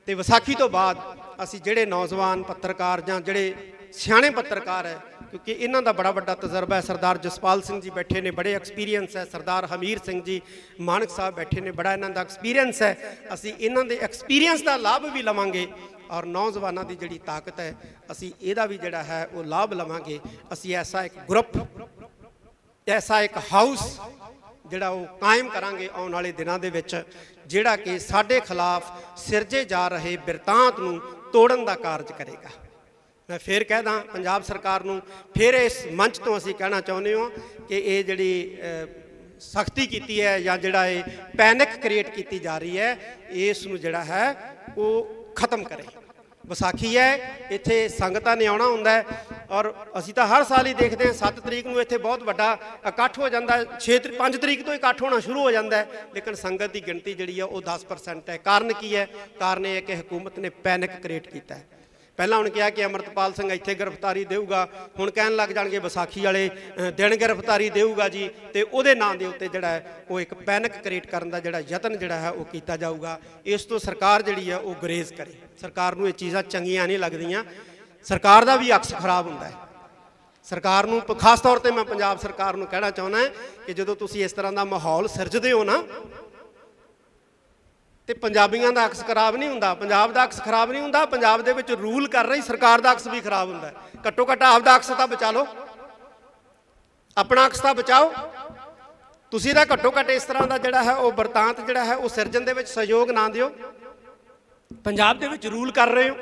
ਤੇ ਵਿਸਾਖੀ ਤੋਂ ਬਾਅਦ ਅਸੀਂ ਜਿਹੜੇ ਨੌਜਵਾਨ ਪੱਤਰਕਾਰ ਜਾਂ ਜਿਹੜੇ ਸਿਆਣੇ ਪੱਤਰਕਾਰ ਹੈ, ਕਿਉਂਕਿ ਇਹਨਾਂ ਦਾ ਬੜਾ ਵੱਡਾ ਤਜਰਬਾ ਹੈ, ਸਰਦਾਰ ਜਸਪਾਲ ਸਿੰਘ ਜੀ ਬੈਠੇ ਨੇ, ਬੜੇ ਐਕਸਪੀਰੀਅੰਸ ਹੈ, ਸਰਦਾਰ ਹਮੀਰ ਸਿੰਘ ਜੀ ਮਾਨਕ ਸਾਹਿਬ ਬੈਠੇ ਨੇ, ਬੜਾ ਇਹਨਾਂ ਦਾ ਐਕਸਪੀਰੀਅੰਸ ਹੈ। ਅਸੀਂ ਇਹਨਾਂ ਦੇ ਐਕਸਪੀਰੀਅੰਸ ਦਾ ਲਾਭ ਵੀ ਲਵਾਂਗੇ ਔਰ ਨੌਜਵਾਨਾਂ ਦੀ ਜਿਹੜੀ ਤਾਕਤ ਹੈ ਅਸੀਂ ਇਹਦਾ ਵੀ ਜਿਹੜਾ ਹੈ ਉਹ ਲਾਭ ਲਵਾਂਗੇ। ਅਸੀਂ ਐਸਾ ਇੱਕ ਗਰੁੱਪ, ਐਸਾ ਇੱਕ ਹਾਊਸ ਜਿਹੜਾ ਉਹ ਕਾਇਮ ਕਰਾਂਗੇ ਆਉਣ ਵਾਲੇ ਦਿਨਾਂ ਦੇ ਵਿੱਚ, ਜਿਹੜਾ ਕਿ ਸਾਡੇ ਖਿਲਾਫ ਸਿਰਜੇ ਜਾ ਰਹੇ ਬਿਰਤਾਂਤ ਨੂੰ ਤੋੜਨ ਦਾ ਕਾਰਜ ਕਰੇਗਾ। ਮੈਂ ਫਿਰ ਕਹਿਦਾ ਪੰਜਾਬ ਸਰਕਾਰ ਨੂੰ, ਫਿਰ ਇਸ ਮੰਚ ਤੋਂ ਅਸੀਂ ਕਹਿਣਾ ਚਾਹੁੰਦੇ ਹਾਂ ਕਿ ਇਹ ਜਿਹੜੀ ਸਖਤੀ ਕੀਤੀ ਹੈ ਜਾਂ ਜਿਹੜਾ ਇਹ ਪੈਨਿਕ ਕ੍ਰੀਏਟ ਕੀਤੀ ਜਾ ਰਹੀ ਹੈ, ਇਸ ਨੂੰ ਜਿਹੜਾ ਹੈ ਉਹ ਖਤਮ ਕਰੇ। ਵਿਸਾਖੀ ਹੈ, ਇੱਥੇ ਸੰਗਤਾਂ ਨੇ ਆਉਣਾ ਹੁੰਦਾ ਹੈ ਔਰ ਅਸੀਂ ਤਾਂ ਹਰ ਸਾਲ ਹੀ ਦੇਖਦੇ ਹਾਂ 7 ਤਰੀਕ ਨੂੰ ਇੱਥੇ ਬਹੁਤ ਵੱਡਾ ਇਕੱਠ ਹੋ ਜਾਂਦਾ, 5 ਤਰੀਕ ਤੋਂ ਇਕੱਠ ਹੋਣਾ ਸ਼ੁਰੂ ਹੋ ਜਾਂਦਾ ਹੈ, ਲੇਕਿਨ ਸੰਗਤ ਦੀ ਗਿਣਤੀ ਜਿਹੜੀ ਹੈ ਉਹ 10% ਹੈ। ਕਾਰਨ ਕੀ ਹੈ? ਕਾਰਨ ਇਹ ਹੈ ਕਿ ਹਕੂਮਤ ਨੇ ਪੈਨਿਕ ਕ੍ਰੀਏਟ ਕੀਤਾ ਹੈ। ਪਹਿਲਾਂ ਹੁਣ ਕਿਹਾ ਕਿ ਅਮਰਤਪਾਲ ਸਿੰਘ ਇੱਥੇ ਗ੍ਰਿਫਤਾਰੀ ਦੇਊਗਾ, ਹੁਣ ਕਹਿਣ ਲੱਗ ਜਾਣਗੇ ਵਿਸਾਖੀ ਵਾਲੇ ਦਿਨ ਗ੍ਰਿਫਤਾਰੀ ਦੇਊਗਾ ਜੀ, ਤੇ ਉਹਦੇ ਨਾਂ ਦੇ ਉੱਤੇ ਜਿਹੜਾ ਹੈ ਉਹ ਇੱਕ ਪੈਨਿਕ ਕ੍ਰੀਏਟ ਕਰਨ ਦਾ ਜਿਹੜਾ ਯਤਨ ਜਿਹੜਾ ਹੈ ਉਹ ਕੀਤਾ ਜਾਊਗਾ। ਇਸ ਤੋਂ ਸਰਕਾਰ ਜਿਹੜੀ ਹੈ ਉਹ ਗੁਰੇਜ਼ ਕਰੇ। ਸਰਕਾਰ ਨੂੰ ਇਹ ਚੀਜ਼ਾਂ ਚੰਗੀਆਂ ਨਹੀਂ ਲੱਗਦੀਆਂ, ਸਰਕਾਰ ਦਾ ਵੀ ਅਕਸ ਖਰਾਬ ਹੁੰਦਾ ਹੈ। ਸਰਕਾਰ ਨੂੰ ਖਾਸ ਤੌਰ ਤੇ ਮੈਂ ਪੰਜਾਬ ਸਰਕਾਰ ਨੂੰ ਕਹਿਣਾ ਚਾਹੁੰਦਾ ਕਿ ਜਦੋਂ ਤੁਸੀਂ ਇਸ ਤਰ੍ਹਾਂ ਦਾ ਮਾਹੌਲ ਸਿਰਜਦੇ ਹੋ ਨਾ, ਤੇ ਪੰਜਾਬੀਆਂ ਦਾ ਅਕਸ ਖਰਾਬ ਨਹੀਂ ਹੁੰਦਾ, ਪੰਜਾਬ ਦਾ ਅਕਸ ਖਰਾਬ ਨਹੀਂ ਹੁੰਦਾ, ਪੰਜਾਬ ਦੇ ਵਿੱਚ ਰੂਲ ਕਰ ਰਹੀ ਸਰਕਾਰ ਦਾ ਅਕਸ ਵੀ ਖਰਾਬ ਹੁੰਦਾ। ਘੱਟੋ ਘੱਟ ਆਪਦਾ ਅਕਸ ਤਾਂ ਬਚਾ ਲਓ, ਆਪਣਾ ਅਕਸ ਤਾਂ ਬਚਾਓ। ਤੁਸੀਂ ਤਾਂ ਘੱਟੋ ਘੱਟ ਇਸ ਤਰ੍ਹਾਂ ਦਾ ਜਿਹੜਾ ਹੈ ਉਹ ਬਿਰਤਾਂਤ ਜਿਹੜਾ ਹੈ ਉਹ ਸਿਰਜਣ ਦੇ ਵਿੱਚ ਸਹਿਯੋਗ ਨਾ ਦਿਓ। ਪੰਜਾਬ ਦੇ ਵਿੱਚ ਰੂਲ ਕਰ ਰਹੇ ਹੋ,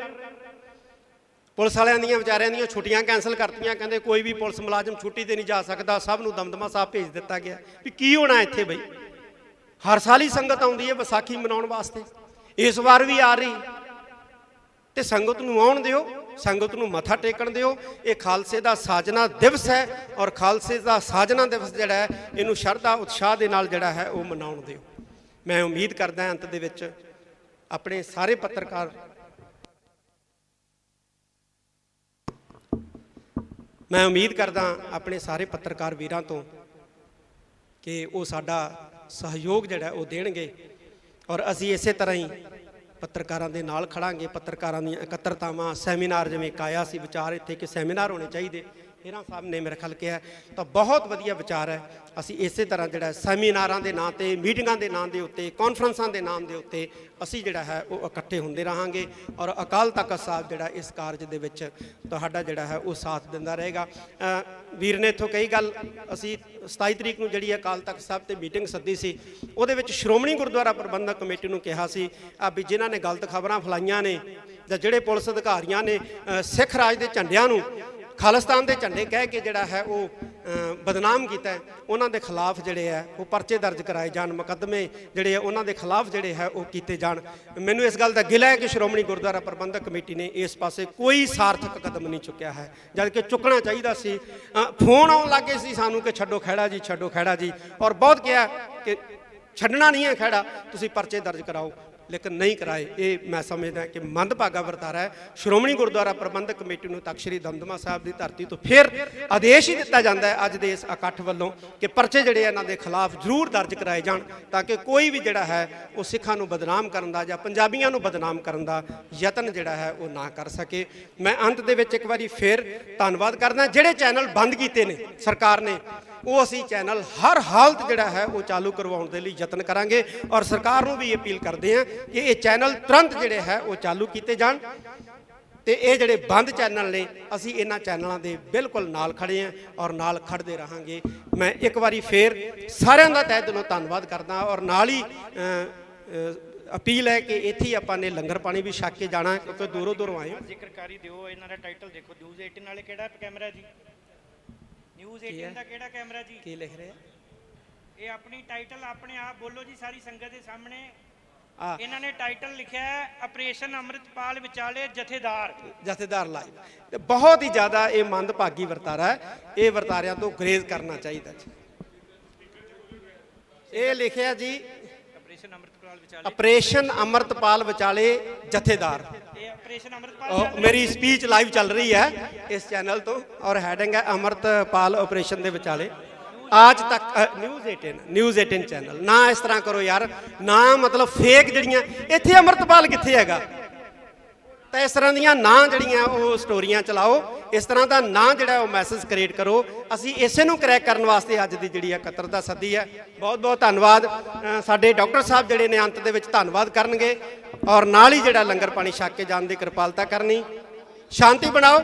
ਪੁਲਿਸ ਵਾਲਿਆਂ ਦੀਆਂ ਵਿਚਾਰਿਆਂ ਦੀਆਂ ਛੁੱਟੀਆਂ ਕੈਂਸਲ ਕਰਤੀਆਂ, ਕਹਿੰਦੇ ਕੋਈ ਵੀ ਪੁਲਿਸ ਮੁਲਾਜ਼ਮ ਛੁੱਟੀ ਤੇ ਨਹੀਂ ਜਾ ਸਕਦਾ, ਸਭ ਨੂੰ ਦਮਦਮਾ ਸਾਹਿਬ ਭੇਜ ਦਿੱਤਾ ਗਿਆ। ਵੀ ਕੀ ਹੋਣਾ ਇੱਥੇ ਬਈ? ਹਰ ਸਾਲ ਹੀ ਸੰਗਤ ਆਉਂਦੀ ਹੈ ਵਿਸਾਖੀ ਮਨਾਉਣ ਵਾਸਤੇ, ਇਸ ਵਾਰ ਵੀ ਆ ਰਹੀ, ਤੇ ਸੰਗਤ ਨੂੰ ਆਉਣ ਦਿਓ, ਸੰਗਤ ਨੂੰ ਮੱਥਾ ਟੇਕਣ ਦਿਓ। ਇਹ ਖਾਲਸੇ ਦਾ ਸਾਜਨਾ ਦਿਵਸ ਹੈ ਔਰ ਖਾਲਸੇ ਦਾ ਸਾਜਨਾ ਦਿਵਸ ਜਿਹੜਾ ਹੈ ਇਹਨੂੰ ਸ਼ਰਧਾ ਉਤਸ਼ਾਹ ਦੇ ਨਾਲ ਜਿਹੜਾ ਹੈ ਉਹ ਮਨਾਉਣ ਦਿਓ। ਮੈਂ ਉਮੀਦ ਕਰਦਾ ਅੰਤ ਦੇ ਵਿੱਚ ਆਪਣੇ ਸਾਰੇ ਪੱਤਰਕਾਰ, ਮੈਂ ਉਮੀਦ ਕਰਦਾ ਆਪਣੇ ਸਾਰੇ ਪੱਤਰਕਾਰ ਵੀਰਾਂ ਤੋਂ ਕਿ ਉਹ ਸਾਡਾ ਸਹਿਯੋਗ ਜਿਹੜਾ ਉਹ ਦੇਣਗੇ ਔਰ ਅਸੀਂ ਇਸੇ ਤਰ੍ਹਾਂ ਹੀ ਪੱਤਰਕਾਰਾਂ ਦੇ ਨਾਲ ਖੜਾਂਗੇ। ਪੱਤਰਕਾਰਾਂ ਦੀਆਂ ਇਕੱਤਰਤਾਵਾਂ, ਸੈਮੀਨਾਰ, ਜਿਵੇਂ ਇੱਕ ਆਇਆ ਸੀ ਵਿਚਾਰ ਇੱਥੇ ਕਿ ਸੈਮੀਨਾਰ ਹੋਣੇ ਚਾਹੀਦੇ, ਹੀਰਾ ਸਾਹਿਬ ਨੇ ਮੇਰੇ ਖਿਆਲ ਕਿਹਾ, ਤਾਂ ਬਹੁਤ ਵਧੀਆ ਵਿਚਾਰ ਹੈ। ਅਸੀਂ ਇਸੇ ਤਰ੍ਹਾਂ ਜਿਹੜਾ ਸੈਮੀਨਾਰਾਂ ਦੇ ਨਾਂ ਤੇ, ਮੀਟਿੰਗਾਂ ਦੇ ਨਾਂ ਦੇ ਉੱਤੇ, ਕਾਨਫਰੰਸਾਂ ਦੇ ਨਾਮ ਦੇ ਉੱਤੇ ਅਸੀਂ ਜਿਹੜਾ ਹੈ ਉਹ ਇਕੱਠੇ ਹੁੰਦੇ ਰਹਾਂਗੇ ਔਰ ਅਕਾਲ ਤਖਤ ਸਾਹਿਬ ਜਿਹੜਾ ਇਸ ਕਾਰਜ ਦੇ ਵਿੱਚ ਤੁਹਾਡਾ ਜਿਹੜਾ ਹੈ ਉਹ ਸਾਥ ਦਿੰਦਾ ਰਹੇਗਾ। ਵੀਰ ਨੇ ਇੱਥੋਂ ਕਈ ਗੱਲ, ਅਸੀਂ 27 ਤਰੀਕ ਨੂੰ ਜਿਹੜੀ ਅਕਾਲ ਤਖਤ ਸਾਹਿਬ ਤੇ ਮੀਟਿੰਗ ਸੱਦੀ ਸੀ, ਉਹਦੇ ਵਿੱਚ ਸ਼੍ਰੋਮਣੀ ਗੁਰਦੁਆਰਾ ਪ੍ਰਬੰਧਕ ਕਮੇਟੀ ਨੂੰ ਕਿਹਾ ਸੀ ਵੀ ਜਿਨ੍ਹਾਂ ਨੇ ਗਲਤ ਖਬਰਾਂ ਫੈਲਾਈਆਂ ਨੇ ਜਾਂ ਜਿਹੜੇ ਪੁਲਿਸ ਅਧਿਕਾਰੀਆਂ ਨੇ ਸਿੱਖ ਰਾਜ ਦੇ ਝੰਡਿਆਂ ਨੂੰ ਖਾਲਿਸਤਾਨ ਦੇ ਝੰਡੇ ਕਹਿ ਕੇ ਜਿਹੜਾ ਹੈ ਉਹ ਬਦਨਾਮ ਕੀਤਾ, ਉਹਨਾਂ ਦੇ ਖਿਲਾਫ ਜਿਹੜੇ ਹੈ ਉਹ ਪਰਚੇ ਦਰਜ ਕਰਾਏ ਜਾਣ, ਮੁਕੱਦਮੇ ਜਿਹੜੇ ਆ ਉਹਨਾਂ ਦੇ ਖਿਲਾਫ ਜਿਹੜੇ ਹੈ ਉਹ ਕੀਤੇ ਜਾਣ। ਮੈਨੂੰ ਇਸ ਗੱਲ ਦਾ ਗਿਲਾ ਹੈ ਕਿ ਸ਼੍ਰੋਮਣੀ ਗੁਰਦੁਆਰਾ ਪ੍ਰਬੰਧਕ ਕਮੇਟੀ ਨੇ ਇਸ ਪਾਸੇ ਕੋਈ ਸਾਰਥਕ ਕਦਮ ਨਹੀਂ ਚੁੱਕਿਆ ਹੈ, ਜਦ ਕਿ ਚੁੱਕਣਾ ਚਾਹੀਦਾ ਸੀ। ਫੋਨ ਆਉਣ ਲੱਗੇ ਸੀ ਸਾਨੂੰ ਕਿ ਛੱਡੋ ਖਹਿੜਾ ਜੀ, ਛੱਡੋ ਖਹਿੜਾ ਜੀ, ਔਰ ਬਹੁਤ ਕਿਹਾ ਕਿ ਛੱਡਣਾ ਨਹੀਂ ਹੈ ਖਹਿੜਾ, ਤੁਸੀਂ ਪਰਚੇ ਦਰਜ ਕਰਾਓ, ਲੇਕਿਨ ਨਹੀਂ ਕਰਾਏ। ਇਹ ਮੈਂ ਸਮਝਦਾ ਕਿ ਮੰਦਭਾਗਾ ਵਰਤਾਰਾ ਹੈ। ਸ਼੍ਰੋਮਣੀ ਗੁਰਦੁਆਰਾ ਪ੍ਰਬੰਧਕ ਕਮੇਟੀ ਨੂੰ ਤਖ਼ਤ ਸ੍ਰੀ ਦਮਦਮਾ ਸਾਹਿਬ ਦੀ ਧਰਤੀ ਤੋਂ ਫਿਰ ਆਦੇਸ਼ ਹੀ ਦਿੱਤਾ ਜਾਂਦਾ ਹੈ ਅੱਜ ਦੇ ਇਸ ਇਕੱਠ ਵੱਲੋਂ ਕਿ ਪਰਚੇ ਜਿਹੜੇ ਇਹਨਾਂ ਦੇ ਖਿਲਾਫ ਜ਼ਰੂਰ ਦਰਜ ਕਰਾਏ ਜਾਣ, ਤਾਂ ਕਿ ਕੋਈ ਵੀ ਜਿਹੜਾ ਹੈ ਉਹ ਸਿੱਖਾਂ ਨੂੰ ਬਦਨਾਮ ਕਰਨ ਦਾ ਜਾਂ ਪੰਜਾਬੀਆਂ ਨੂੰ ਬਦਨਾਮ ਕਰਨ ਦਾ ਯਤਨ ਜਿਹੜਾ ਹੈ ਉਹ ਨਾ ਕਰ ਸਕੇ। ਮੈਂ ਅੰਤ ਦੇ ਵਿੱਚ ਇੱਕ ਵਾਰੀ ਫਿਰ ਧੰਨਵਾਦ ਕਰਦਾ। ਜਿਹੜੇ ਚੈਨਲ ਬੰਦ ਕੀਤੇ ਨੇ ਸਰਕਾਰ ਨੇ, ਉਹ ਅਸੀਂ ਚੈਨਲ ਹਰ ਹਾਲਤ ਜਿਹੜਾ ਹੈ ਉਹ ਚਾਲੂ ਕਰਵਾਉਣ ਦੇ ਲਈ ਯਤਨ ਕਰਾਂਗੇ ਔਰ ਸਰਕਾਰ ਨੂੰ ਵੀ ਅਪੀਲ ਕਰਦੇ ਹਾਂ ਕਿ ਇਹ ਚੈਨਲ ਤੁਰੰਤ ਜਿਹੜੇ ਹੈ ਉਹ ਚਾਲੂ ਕੀਤੇ ਜਾਣ। ਤੇ ਇਹ ਜਿਹੜੇ ਬੰਦ ਚੈਨਲ ਨੇ, ਅਸੀਂ ਇਹਨਾਂ ਚੈਨਲਾਂ ਦੇ ਬਿਲਕੁਲ ਨਾਲ ਖੜੇ ਹਾਂ ਔਰ ਨਾਲ ਖੜਦੇ ਰਹਾਂਗੇ। ਮੈਂ ਇੱਕ ਵਾਰੀ ਫੇਰ ਸਾਰਿਆਂ ਦਾ ਤਹਿ ਦਿਲੋਂ ਧੰਨਵਾਦ ਕਰਦਾ ਔਰ ਨਾਲ ਹੀ ਅਪੀਲ ਹੈ ਕਿ ਇੱਥੇ ਹੀ ਆਪਾਂ ਨੇ ਲੰਗਰ ਪਾਣੀ ਵੀ ਛਕ ਕੇ ਜਾਣਾ, ਕਿਉਂਕਿ ਦੂਰੋਂ ਦੂਰੋਂ ਆਏ। ਜ਼ਿਕਰਕਾਰੀ ਦਿਓ, ਇਹਨਾਂ ਦਾ ਟਾਈਟਲ ਦੇਖੋ, ਨਿਊਜ਼ 18 ਵਾਲੇ ਕਿਹੜਾ ਕੈਮਰਾ ਜੀ, ਨਿਊਜ਼ 18 ਦਾ ਕਿਹੜਾ ਕੈਮਰਾ ਜੀ, ਕੀ ਲਿਖ ਰਹੇ ਆ? ਇਹ ਆਪਣੀ ਟਾਈਟਲ ਆਪਣੇ ਆਪ ਬੋਲੋ ਜੀ ਸਾਰੀ ਸੰਗਤ ਦੇ ਸਾਹਮਣੇ। ਇਹਨਾਂ ਨੇ ਟਾਈਟਲ ਲਿਖਿਆ ਹੈ ਆਪਰੇਸ਼ਨ ਅੰਮ੍ਰਿਤਪਾਲ ਵਿਚਾਲੇ ਜਥੇਦਾਰ ਲਾਈਵ। ਤੇ ਬਹੁਤ ਹੀ ਜ਼ਿਆਦਾ ਇਹ ਮੰਦਭਾਗੀ ਵਰਤਾਰਾ ਹੈ, ਇਹ ਵਰਤਾਰਿਆਂ ਤੋਂ ਗਰੇਜ਼ ਕਰਨਾ ਚਾਹੀਦਾ ਜੀ। ਇਹ ਲਿਖਿਆ ਜੀ ਆਪਰੇਸ਼ਨ ਅੰਮ੍ਰਿਤਪਾਲ ਵਿਚਾਲੇ ਜਥੇਦਾਰ। ਮੇਰੀ ਸਪੀਚ ਲਾਈਵ ਚੱਲ ਰਹੀ ਹੈ ਇਸ ਚੈਨਲ ਤੋਂ ਔਰ ਹੈਡਿੰਗ ਹੈ ਅੰਮ੍ਰਿਤਪਾਲ ਆਪਰੇਸ਼ਨ ਦੇ ਵਿਚਾਲੇ। आज तक न्यूज़ 18 चैनल ना इस तरह करो यार, ना मतलब फेक जड़ियाँ इत्थे अमृतपाल कित्थे हैगा, तो इस तरह दियाँ ना जड़ियाँ वो स्टोरियाँ चलाओ, इस तरह का ना जड़ा वो मैसेज क्रिएट करो। असी इसे नूं क्रैक करने वास्ते अज दी जिहड़ी इकत्तरता सदी है। बहुत बहुत धन्नवाद साडे डॉक्टर साहब जिहड़े ने अंत दे विच धन्नवाद करनगे और नाल ही जिहड़ा लंगर पानी छक के जाण दी किरपालता करनी। शांति बनाओ।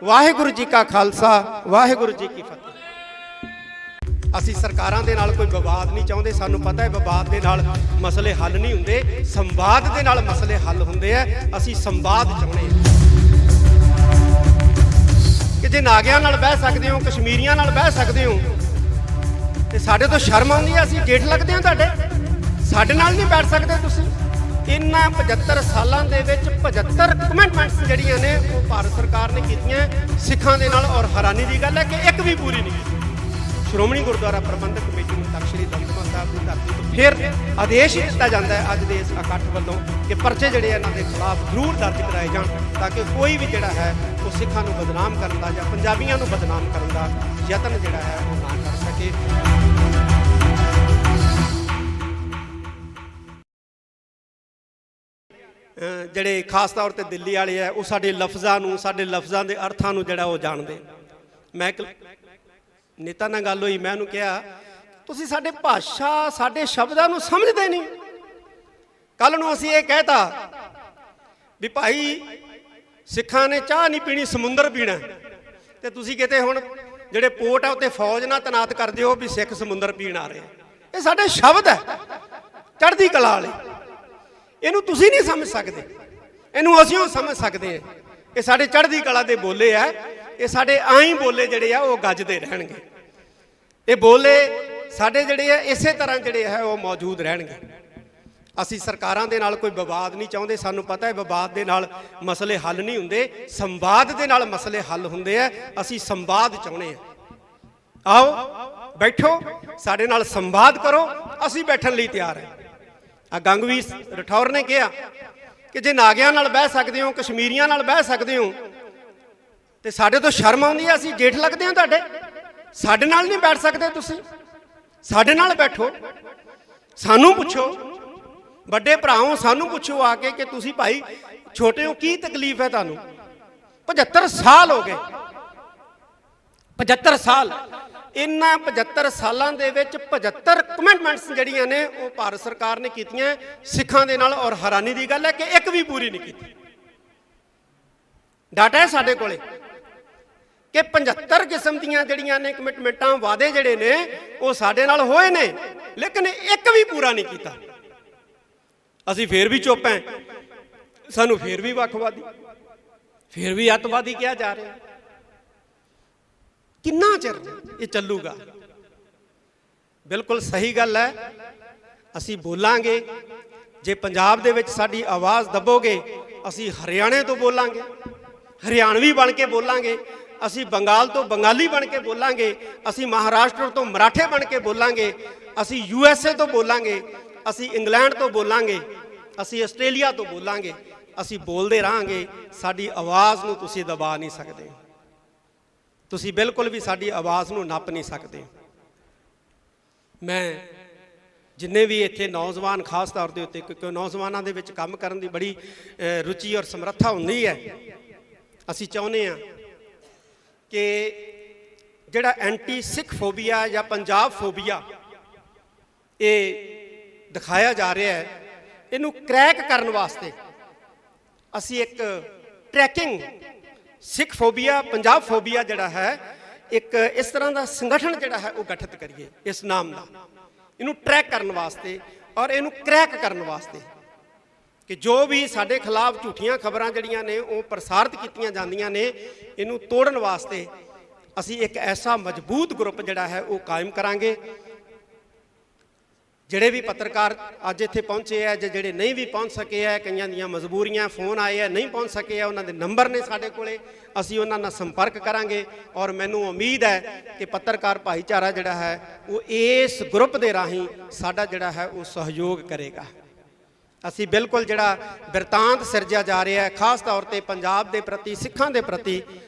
वाहिगुरू जी का खालसा, वाहिगुरू जी की फतेह। ਅਸੀਂ ਸਰਕਾਰਾਂ ਦੇ ਨਾਲ ਕੋਈ ਵਿਵਾਦ ਨਹੀਂ ਚਾਹੁੰਦੇ, ਸਾਨੂੰ ਪਤਾ ਹੈ ਵਿਵਾਦ ਦੇ ਨਾਲ ਮਸਲੇ ਹੱਲ ਨਹੀਂ ਹੁੰਦੇ, ਸੰਵਾਦ ਦੇ ਨਾਲ ਮਸਲੇ ਹੱਲ ਹੁੰਦੇ ਆ। ਅਸੀਂ ਸੰਵਾਦ ਚਾਹੁੰਦੇ ਹਾਂ ਕਿ ਜੇ ਨਾਗਿਆਂ ਨਾਲ ਬਹਿ ਸਕਦੇ ਹੋ, ਕਸ਼ਮੀਰੀਆਂ ਨਾਲ ਬਹਿ ਸਕਦੇ ਹੋ, ਤੇ ਸਾਡੇ ਤੋਂ ਸ਼ਰਮ ਆਉਂਦੀ ਹੈ, ਅਸੀਂ ਜੇਠ ਲੱਗਦੇ ਹਾਂ ਤੁਹਾਡੇ, ਸਾਡੇ ਨਾਲ ਨਹੀਂ ਬੈਠ ਸਕਦੇ ਤੁਸੀਂ। ਇਹਨਾਂ 75 ਸਾਲਾਂ ਦੇ ਵਿੱਚ 75 ਕਮਿਟਮੈਂਟਸ ਜਿਹੜੀਆਂ ਨੇ ਉਹ ਭਾਰਤ ਸਰਕਾਰ ਨੇ ਕੀਤੀਆਂ ਸਿੱਖਾਂ ਦੇ ਨਾਲ, ਔਰ ਹੈਰਾਨੀ ਦੀ ਗੱਲ ਹੈ ਕਿ ਇੱਕ ਵੀ ਪੂਰੀ ਨਹੀਂ ਕੀਤੀ। ਸ਼੍ਰੋਮਣੀ ਗੁਰਦੁਆਰਾ ਪ੍ਰਬੰਧਕ ਕਮੇਟੀ ਨੂੰ ਤਖ਼ਤ ਸ੍ਰੀ ਦਮਦਮਾ ਸਾਹਿਬ ਦੀ ਧਰਤੀ ਤੋਂ ਫਿਰ ਆਦੇਸ਼ ਹੀ ਦਿੱਤਾ ਜਾਂਦਾ ਹੈ ਅੱਜ ਦੇ ਇਸ ਇਕੱਠ ਵੱਲੋਂ ਕਿ ਪਰਚੇ ਜਿਹੜੇ ਇਹਨਾਂ ਦੇ ਖਿਲਾਫ ਜ਼ਰੂਰ ਦਰਜ ਕਰਾਏ ਜਾਣ, ਤਾਂ ਕਿ ਕੋਈ ਵੀ ਜਿਹੜਾ ਹੈ ਉਹ ਸਿੱਖਾਂ ਨੂੰ ਬਦਨਾਮ ਕਰਨ ਦਾ ਜਾਂ ਪੰਜਾਬੀਆਂ ਨੂੰ ਬਦਨਾਮ ਕਰਨ ਦਾ ਯਤਨ ਜਿਹੜਾ ਹੈ ਉਹ ਨਾ ਕਰ ਸਕੇ। ਜਿਹੜੇ ਖਾਸ ਤੌਰ ਤੇ ਦਿੱਲੀ ਵਾਲੇ ਆ ਉਹ ਸਾਡੇ ਲਫ਼ਜ਼ਾਂ ਨੂੰ, ਸਾਡੇ ਲਫ਼ਜ਼ਾਂ ਦੇ ਅਰਥਾਂ ਨੂੰ ਜਿਹੜਾ ਉਹ ਜਾਣਦੇ। ਮੈਂ ਨੇਤਾ ਨਾਲ ਗੱਲ ਹੋਈ, ਮੈਂ ਉਹਨੂੰ ਕਿਹਾ ਤੁਸੀਂ ਸਾਡੇ ਭਾਸ਼ਾ, ਸਾਡੇ ਸ਼ਬਦਾਂ ਨੂੰ ਸਮਝਦੇ ਨਹੀਂ। ਕੱਲ ਨੂੰ ਅਸੀਂ ਇਹ ਕਹਿਤਾ ਵੀ ਭਾਈ ਸਿੱਖਾਂ ਨੇ ਚਾਹ ਨਹੀਂ ਪੀਣੀ, ਸਮੁੰਦਰ ਪੀਣਾ, ਤੇ ਤੁਸੀਂ ਕਿਤੇ ਹੁਣ ਜਿਹੜੇ ਪੋਰਟ ਆ ਉੱਤੇ ਫੌਜ ਨਾਲ ਤੈਨਾਤ ਕਰ ਦਿਓ ਵੀ ਸਿੱਖ ਸਮੁੰਦਰ ਪੀਣ ਆ ਰਹੇ। ਇਹ ਸਾਡੇ ਸ਼ਬਦ ਹੈ ਚੜ੍ਹਦੀ ਕਲਾ ਵਾਲੇ, ਇਹਨੂੰ ਤੁਸੀਂ ਨਹੀਂ ਸਮਝ ਸਕਦੇ, ਇਹਨੂੰ ਅਸੀਂ ਉਹ ਸਮਝ ਸਕਦੇ ਹਾਂ। ਇਹ ਸਾਡੇ ਚੜ੍ਹਦੀ ਕਲਾ ਦੇ ਬੋਲੇ ਆ, ਇਹ ਸਾਡੇ ਆਈ ਬੋਲੇ ਜਿਹੜੇ ਆ ਉਹ ਗੱਜਦੇ ਰਹਿਣਗੇ। ਇਹ ਬੋਲੇ ਸਾਡੇ ਜਿਹੜੇ ਆ ਇਸੇ ਤਰ੍ਹਾਂ ਜਿਹੜੇ ਹੈ ਉਹ ਮੌਜੂਦ ਰਹਿਣਗੇ। ਅਸੀਂ ਸਰਕਾਰਾਂ ਦੇ ਨਾਲ ਕੋਈ ਵਿਵਾਦ ਨਹੀਂ ਚਾਹੁੰਦੇ, ਸਾਨੂੰ ਪਤਾ ਹੈ ਵਿਵਾਦ ਦੇ ਨਾਲ ਮਸਲੇ ਹੱਲ ਨਹੀਂ ਹੁੰਦੇ, ਸੰਵਾਦ ਦੇ ਨਾਲ ਮਸਲੇ ਹੱਲ ਹੁੰਦੇ ਆ। ਅਸੀਂ ਸੰਵਾਦ ਚਾਹੁੰਦੇ ਹਾਂ। ਆਓ ਬੈਠੋ, ਸਾਡੇ ਨਾਲ ਸੰਵਾਦ ਕਰੋ, ਅਸੀਂ ਬੈਠਣ ਲਈ ਤਿਆਰ ਹਾਂ। ਆ ਗੰਗਵੀਰ ਰਠੌਰ ਨੇ ਕਿਹਾ ਕਿ ਜੇ ਨਾਗਿਆਂ ਨਾਲ ਬਹਿ ਸਕਦੇ ਹੋ, ਕਸ਼ਮੀਰੀਆਂ ਨਾਲ ਬਹਿ ਸਕਦੇ ਹੋ, ਤੇ ਸਾਡੇ ਤੋਂ ਸ਼ਰਮ ਆਉਂਦੀ ਹੈ, ਅਸੀਂ ਜੇਠ ਲੱਗਦੇ ਹਾਂ ਤੁਹਾਡੇ, ਸਾਡੇ ਨਾਲ ਨਹੀਂ ਬੈਠ ਸਕਦੇ ਤੁਸੀਂ, ਸਾਡੇ ਨਾਲ ਬੈਠੋ। ਸਾਨੂੰ ਪੁੱਛੋ, ਵੱਡੇ ਭਰਾਓ ਸਾਨੂੰ ਪੁੱਛੋ ਆ ਕੇ ਕਿ ਤੁਸੀਂ ਭਾਈ ਛੋਟੇ ਹੋ, ਕੀ ਤਕਲੀਫ ਹੈ ਤੁਹਾਨੂੰ? 75 ਸਾਲ ਹੋ ਗਏ, 75 ਸਾਲ। ਇਹਨਾਂ 75 ਸਾਲਾਂ ਦੇ ਵਿੱਚ 75 ਕਮਿਟਮੈਂਟਸ ਜਿਹੜੀਆਂ ਨੇ ਉਹ ਭਾਰਤ ਸਰਕਾਰ ਨੇ ਕੀਤੀਆਂ ਸਿੱਖਾਂ ਦੇ ਨਾਲ, ਔਰ ਹੈਰਾਨੀ ਦੀ ਗੱਲ ਹੈ ਕਿ ਇੱਕ ਵੀ ਪੂਰੀ ਨਹੀਂ ਕੀਤੀ। ਡਾਟਾ ਹੈ ਸਾਡੇ ਕੋਲੇ ਕਿ 75 ਕਿਸਮ ਦੀਆਂ ਜਿਹੜੀਆਂ ਨੇ ਕਮਿਟਮੈਂਟਾਂ, ਵਾਅਦੇ ਜਿਹੜੇ ਨੇ ਉਹ ਸਾਡੇ ਨਾਲ ਹੋਏ ਨੇ, ਲੇਕਿਨ ਇੱਕ ਵੀ ਪੂਰਾ ਨਹੀਂ ਕੀਤਾ। ਅਸੀਂ ਫੇਰ ਵੀ ਚੁੱਪ ਹਾਂ, ਸਾਨੂੰ ਫੇਰ ਵੀ ਵੱਖਵਾਦੀ, ਫੇਰ ਵੀ ਅੱਤਵਾਦੀ ਕਿਹਾ ਜਾ ਰਿਹਾ। ਕਿੰਨਾ ਚਿਰ ਇਹ ਚੱਲੂਗਾ? ਬਿਲਕੁਲ ਸਹੀ ਗੱਲ ਹੈ, ਅਸੀਂ ਬੋਲਾਂਗੇ। ਜੇ ਪੰਜਾਬ ਦੇ ਵਿੱਚ ਸਾਡੀ ਆਵਾਜ਼ ਦੱਬੋਗੇ, ਅਸੀਂ ਹਰਿਆਣੇ ਤੋਂ ਬੋਲਾਂਗੇ, ਹਰਿਆਣਵੀ ਬਣ ਕੇ ਬੋਲਾਂਗੇ, ਅਸੀਂ ਬੰਗਾਲ ਤੋਂ ਬੰਗਾਲੀ ਬਣ ਕੇ ਬੋਲਾਂਗੇ, ਅਸੀਂ ਮਹਾਰਾਸ਼ਟਰ ਤੋਂ ਮਰਾਠੇ ਬਣ ਕੇ ਬੋਲਾਂਗੇ, ਅਸੀਂ USA ਤੋਂ ਬੋਲਾਂਗੇ, ਅਸੀਂ ਇੰਗਲੈਂਡ ਤੋਂ ਬੋਲਾਂਗੇ, ਅਸੀਂ ਆਸਟ੍ਰੇਲੀਆ ਤੋਂ ਬੋਲਾਂਗੇ। ਅਸੀਂ ਬੋਲਦੇ ਰਹਾਂਗੇ, ਸਾਡੀ ਆਵਾਜ਼ ਨੂੰ ਤੁਸੀਂ ਦਬਾ ਨਹੀਂ ਸਕਦੇ, ਤੁਸੀਂ ਬਿਲਕੁਲ ਵੀ ਸਾਡੀ ਆਵਾਜ਼ ਨੂੰ ਨੱਪ ਨਹੀਂ ਸਕਦੇ। ਮੈਂ ਜਿੰਨੇ ਵੀ ਇੱਥੇ ਨੌਜਵਾਨ ਖਾਸ ਤੌਰ ਦੇ ਉੱਤੇ, ਕਿਉਂਕਿ ਨੌਜਵਾਨਾਂ ਦੇ ਵਿੱਚ ਕੰਮ ਕਰਨ ਦੀ ਬੜੀ ਰੁਚੀ ਔਰ ਸਮਰੱਥਾ ਹੁੰਦੀ ਹੈ, ਅਸੀਂ ਚਾਹੁੰਦੇ ਹਾਂ ਕਿ ਜਿਹੜਾ ਐਂਟੀ ਸਿੱਖ ਫੋਬੀਆ ਜਾਂ ਪੰਜਾਬ ਫੋਬੀਆ ਇਹ ਦਿਖਾਇਆ ਜਾ ਰਿਹਾ ਹੈ, ਇਹਨੂੰ ਕ੍ਰੈਕ ਕਰਨ ਵਾਸਤੇ ਅਸੀਂ ਇੱਕ ਟਰੈਕਿੰਗ ਸਿੱਖ ਫੋਬੀਆ, ਪੰਜਾਬ ਫੋਬੀਆ ਜਿਹੜਾ ਹੈ, ਇੱਕ ਇਸ ਤਰ੍ਹਾਂ ਦਾ ਸੰਗਠਨ ਜਿਹੜਾ ਹੈ ਉਹ ਗਠਿਤ ਕਰੀਏ ਇਸ ਨਾਮ ਦਾ, ਇਹਨੂੰ ਟਰੈਕ ਕਰਨ ਵਾਸਤੇ ਔਰ ਇਹਨੂੰ ਕ੍ਰੈਕ ਕਰਨ ਵਾਸਤੇ ਕਿ ਜੋ ਵੀ ਸਾਡੇ ਖਿਲਾਫ ਝੂਠੀਆਂ ਖਬਰਾਂ ਜਿਹੜੀਆਂ ਨੇ ਉਹ ਪ੍ਰਸਾਰਿਤ ਕੀਤੀਆਂ ਜਾਂਦੀਆਂ ਨੇ, ਇਹਨੂੰ ਤੋੜਨ ਵਾਸਤੇ ਅਸੀਂ ਇੱਕ ਐਸਾ ਮਜ਼ਬੂਤ ਗਰੁੱਪ ਜਿਹੜਾ ਹੈ ਉਹ ਕਾਇਮ ਕਰਾਂਗੇ ਜਿਹੜੇ ਵੀ ਪੱਤਰਕਾਰ ਅੱਜ ਇੱਥੇ ਪਹੁੰਚੇ ਆ ਜਾਂ ਜਿਹੜੇ ਨਹੀਂ ਵੀ ਪਹੁੰਚ ਸਕੇ ਆ, ਕਈਆਂ ਦੀਆਂ ਮਜਬੂਰੀਆਂ, ਫੋਨ ਆਏ ਆ, ਨਹੀਂ ਪਹੁੰਚ ਸਕੇ ਆ, ਉਹਨਾਂ ਦੇ ਨੰਬਰ ਨੇ ਸਾਡੇ ਕੋਲੇ, ਅਸੀਂ ਉਹਨਾਂ ਨਾਲ ਸੰਪਰਕ ਕਰਾਂਗੇ। ਔਰ ਮੈਨੂੰ ਉਮੀਦ ਹੈ ਕਿ ਪੱਤਰਕਾਰ ਭਾਈਚਾਰਾ ਜਿਹੜਾ ਹੈ ਉਹ ਇਸ ਗਰੁੱਪ ਦੇ ਰਾਹੀਂ ਸਾਡਾ ਜਿਹੜਾ ਹੈ ਉਹ ਸਹਿਯੋਗ ਕਰੇਗਾ। ਅਸੀਂ ਬਿਲਕੁਲ ਜਿਹੜਾ ਬਿਰਤਾਂਤ ਸਿਰਜਿਆ ਜਾ ਰਿਹਾ ਹੈ, ਖਾਸ ਤੌਰ ਤੇ ਪੰਜਾਬ ਦੇ ਪ੍ਰਤੀ, ਸਿੱਖਾਂ ਦੇ ਪ੍ਰਤੀ,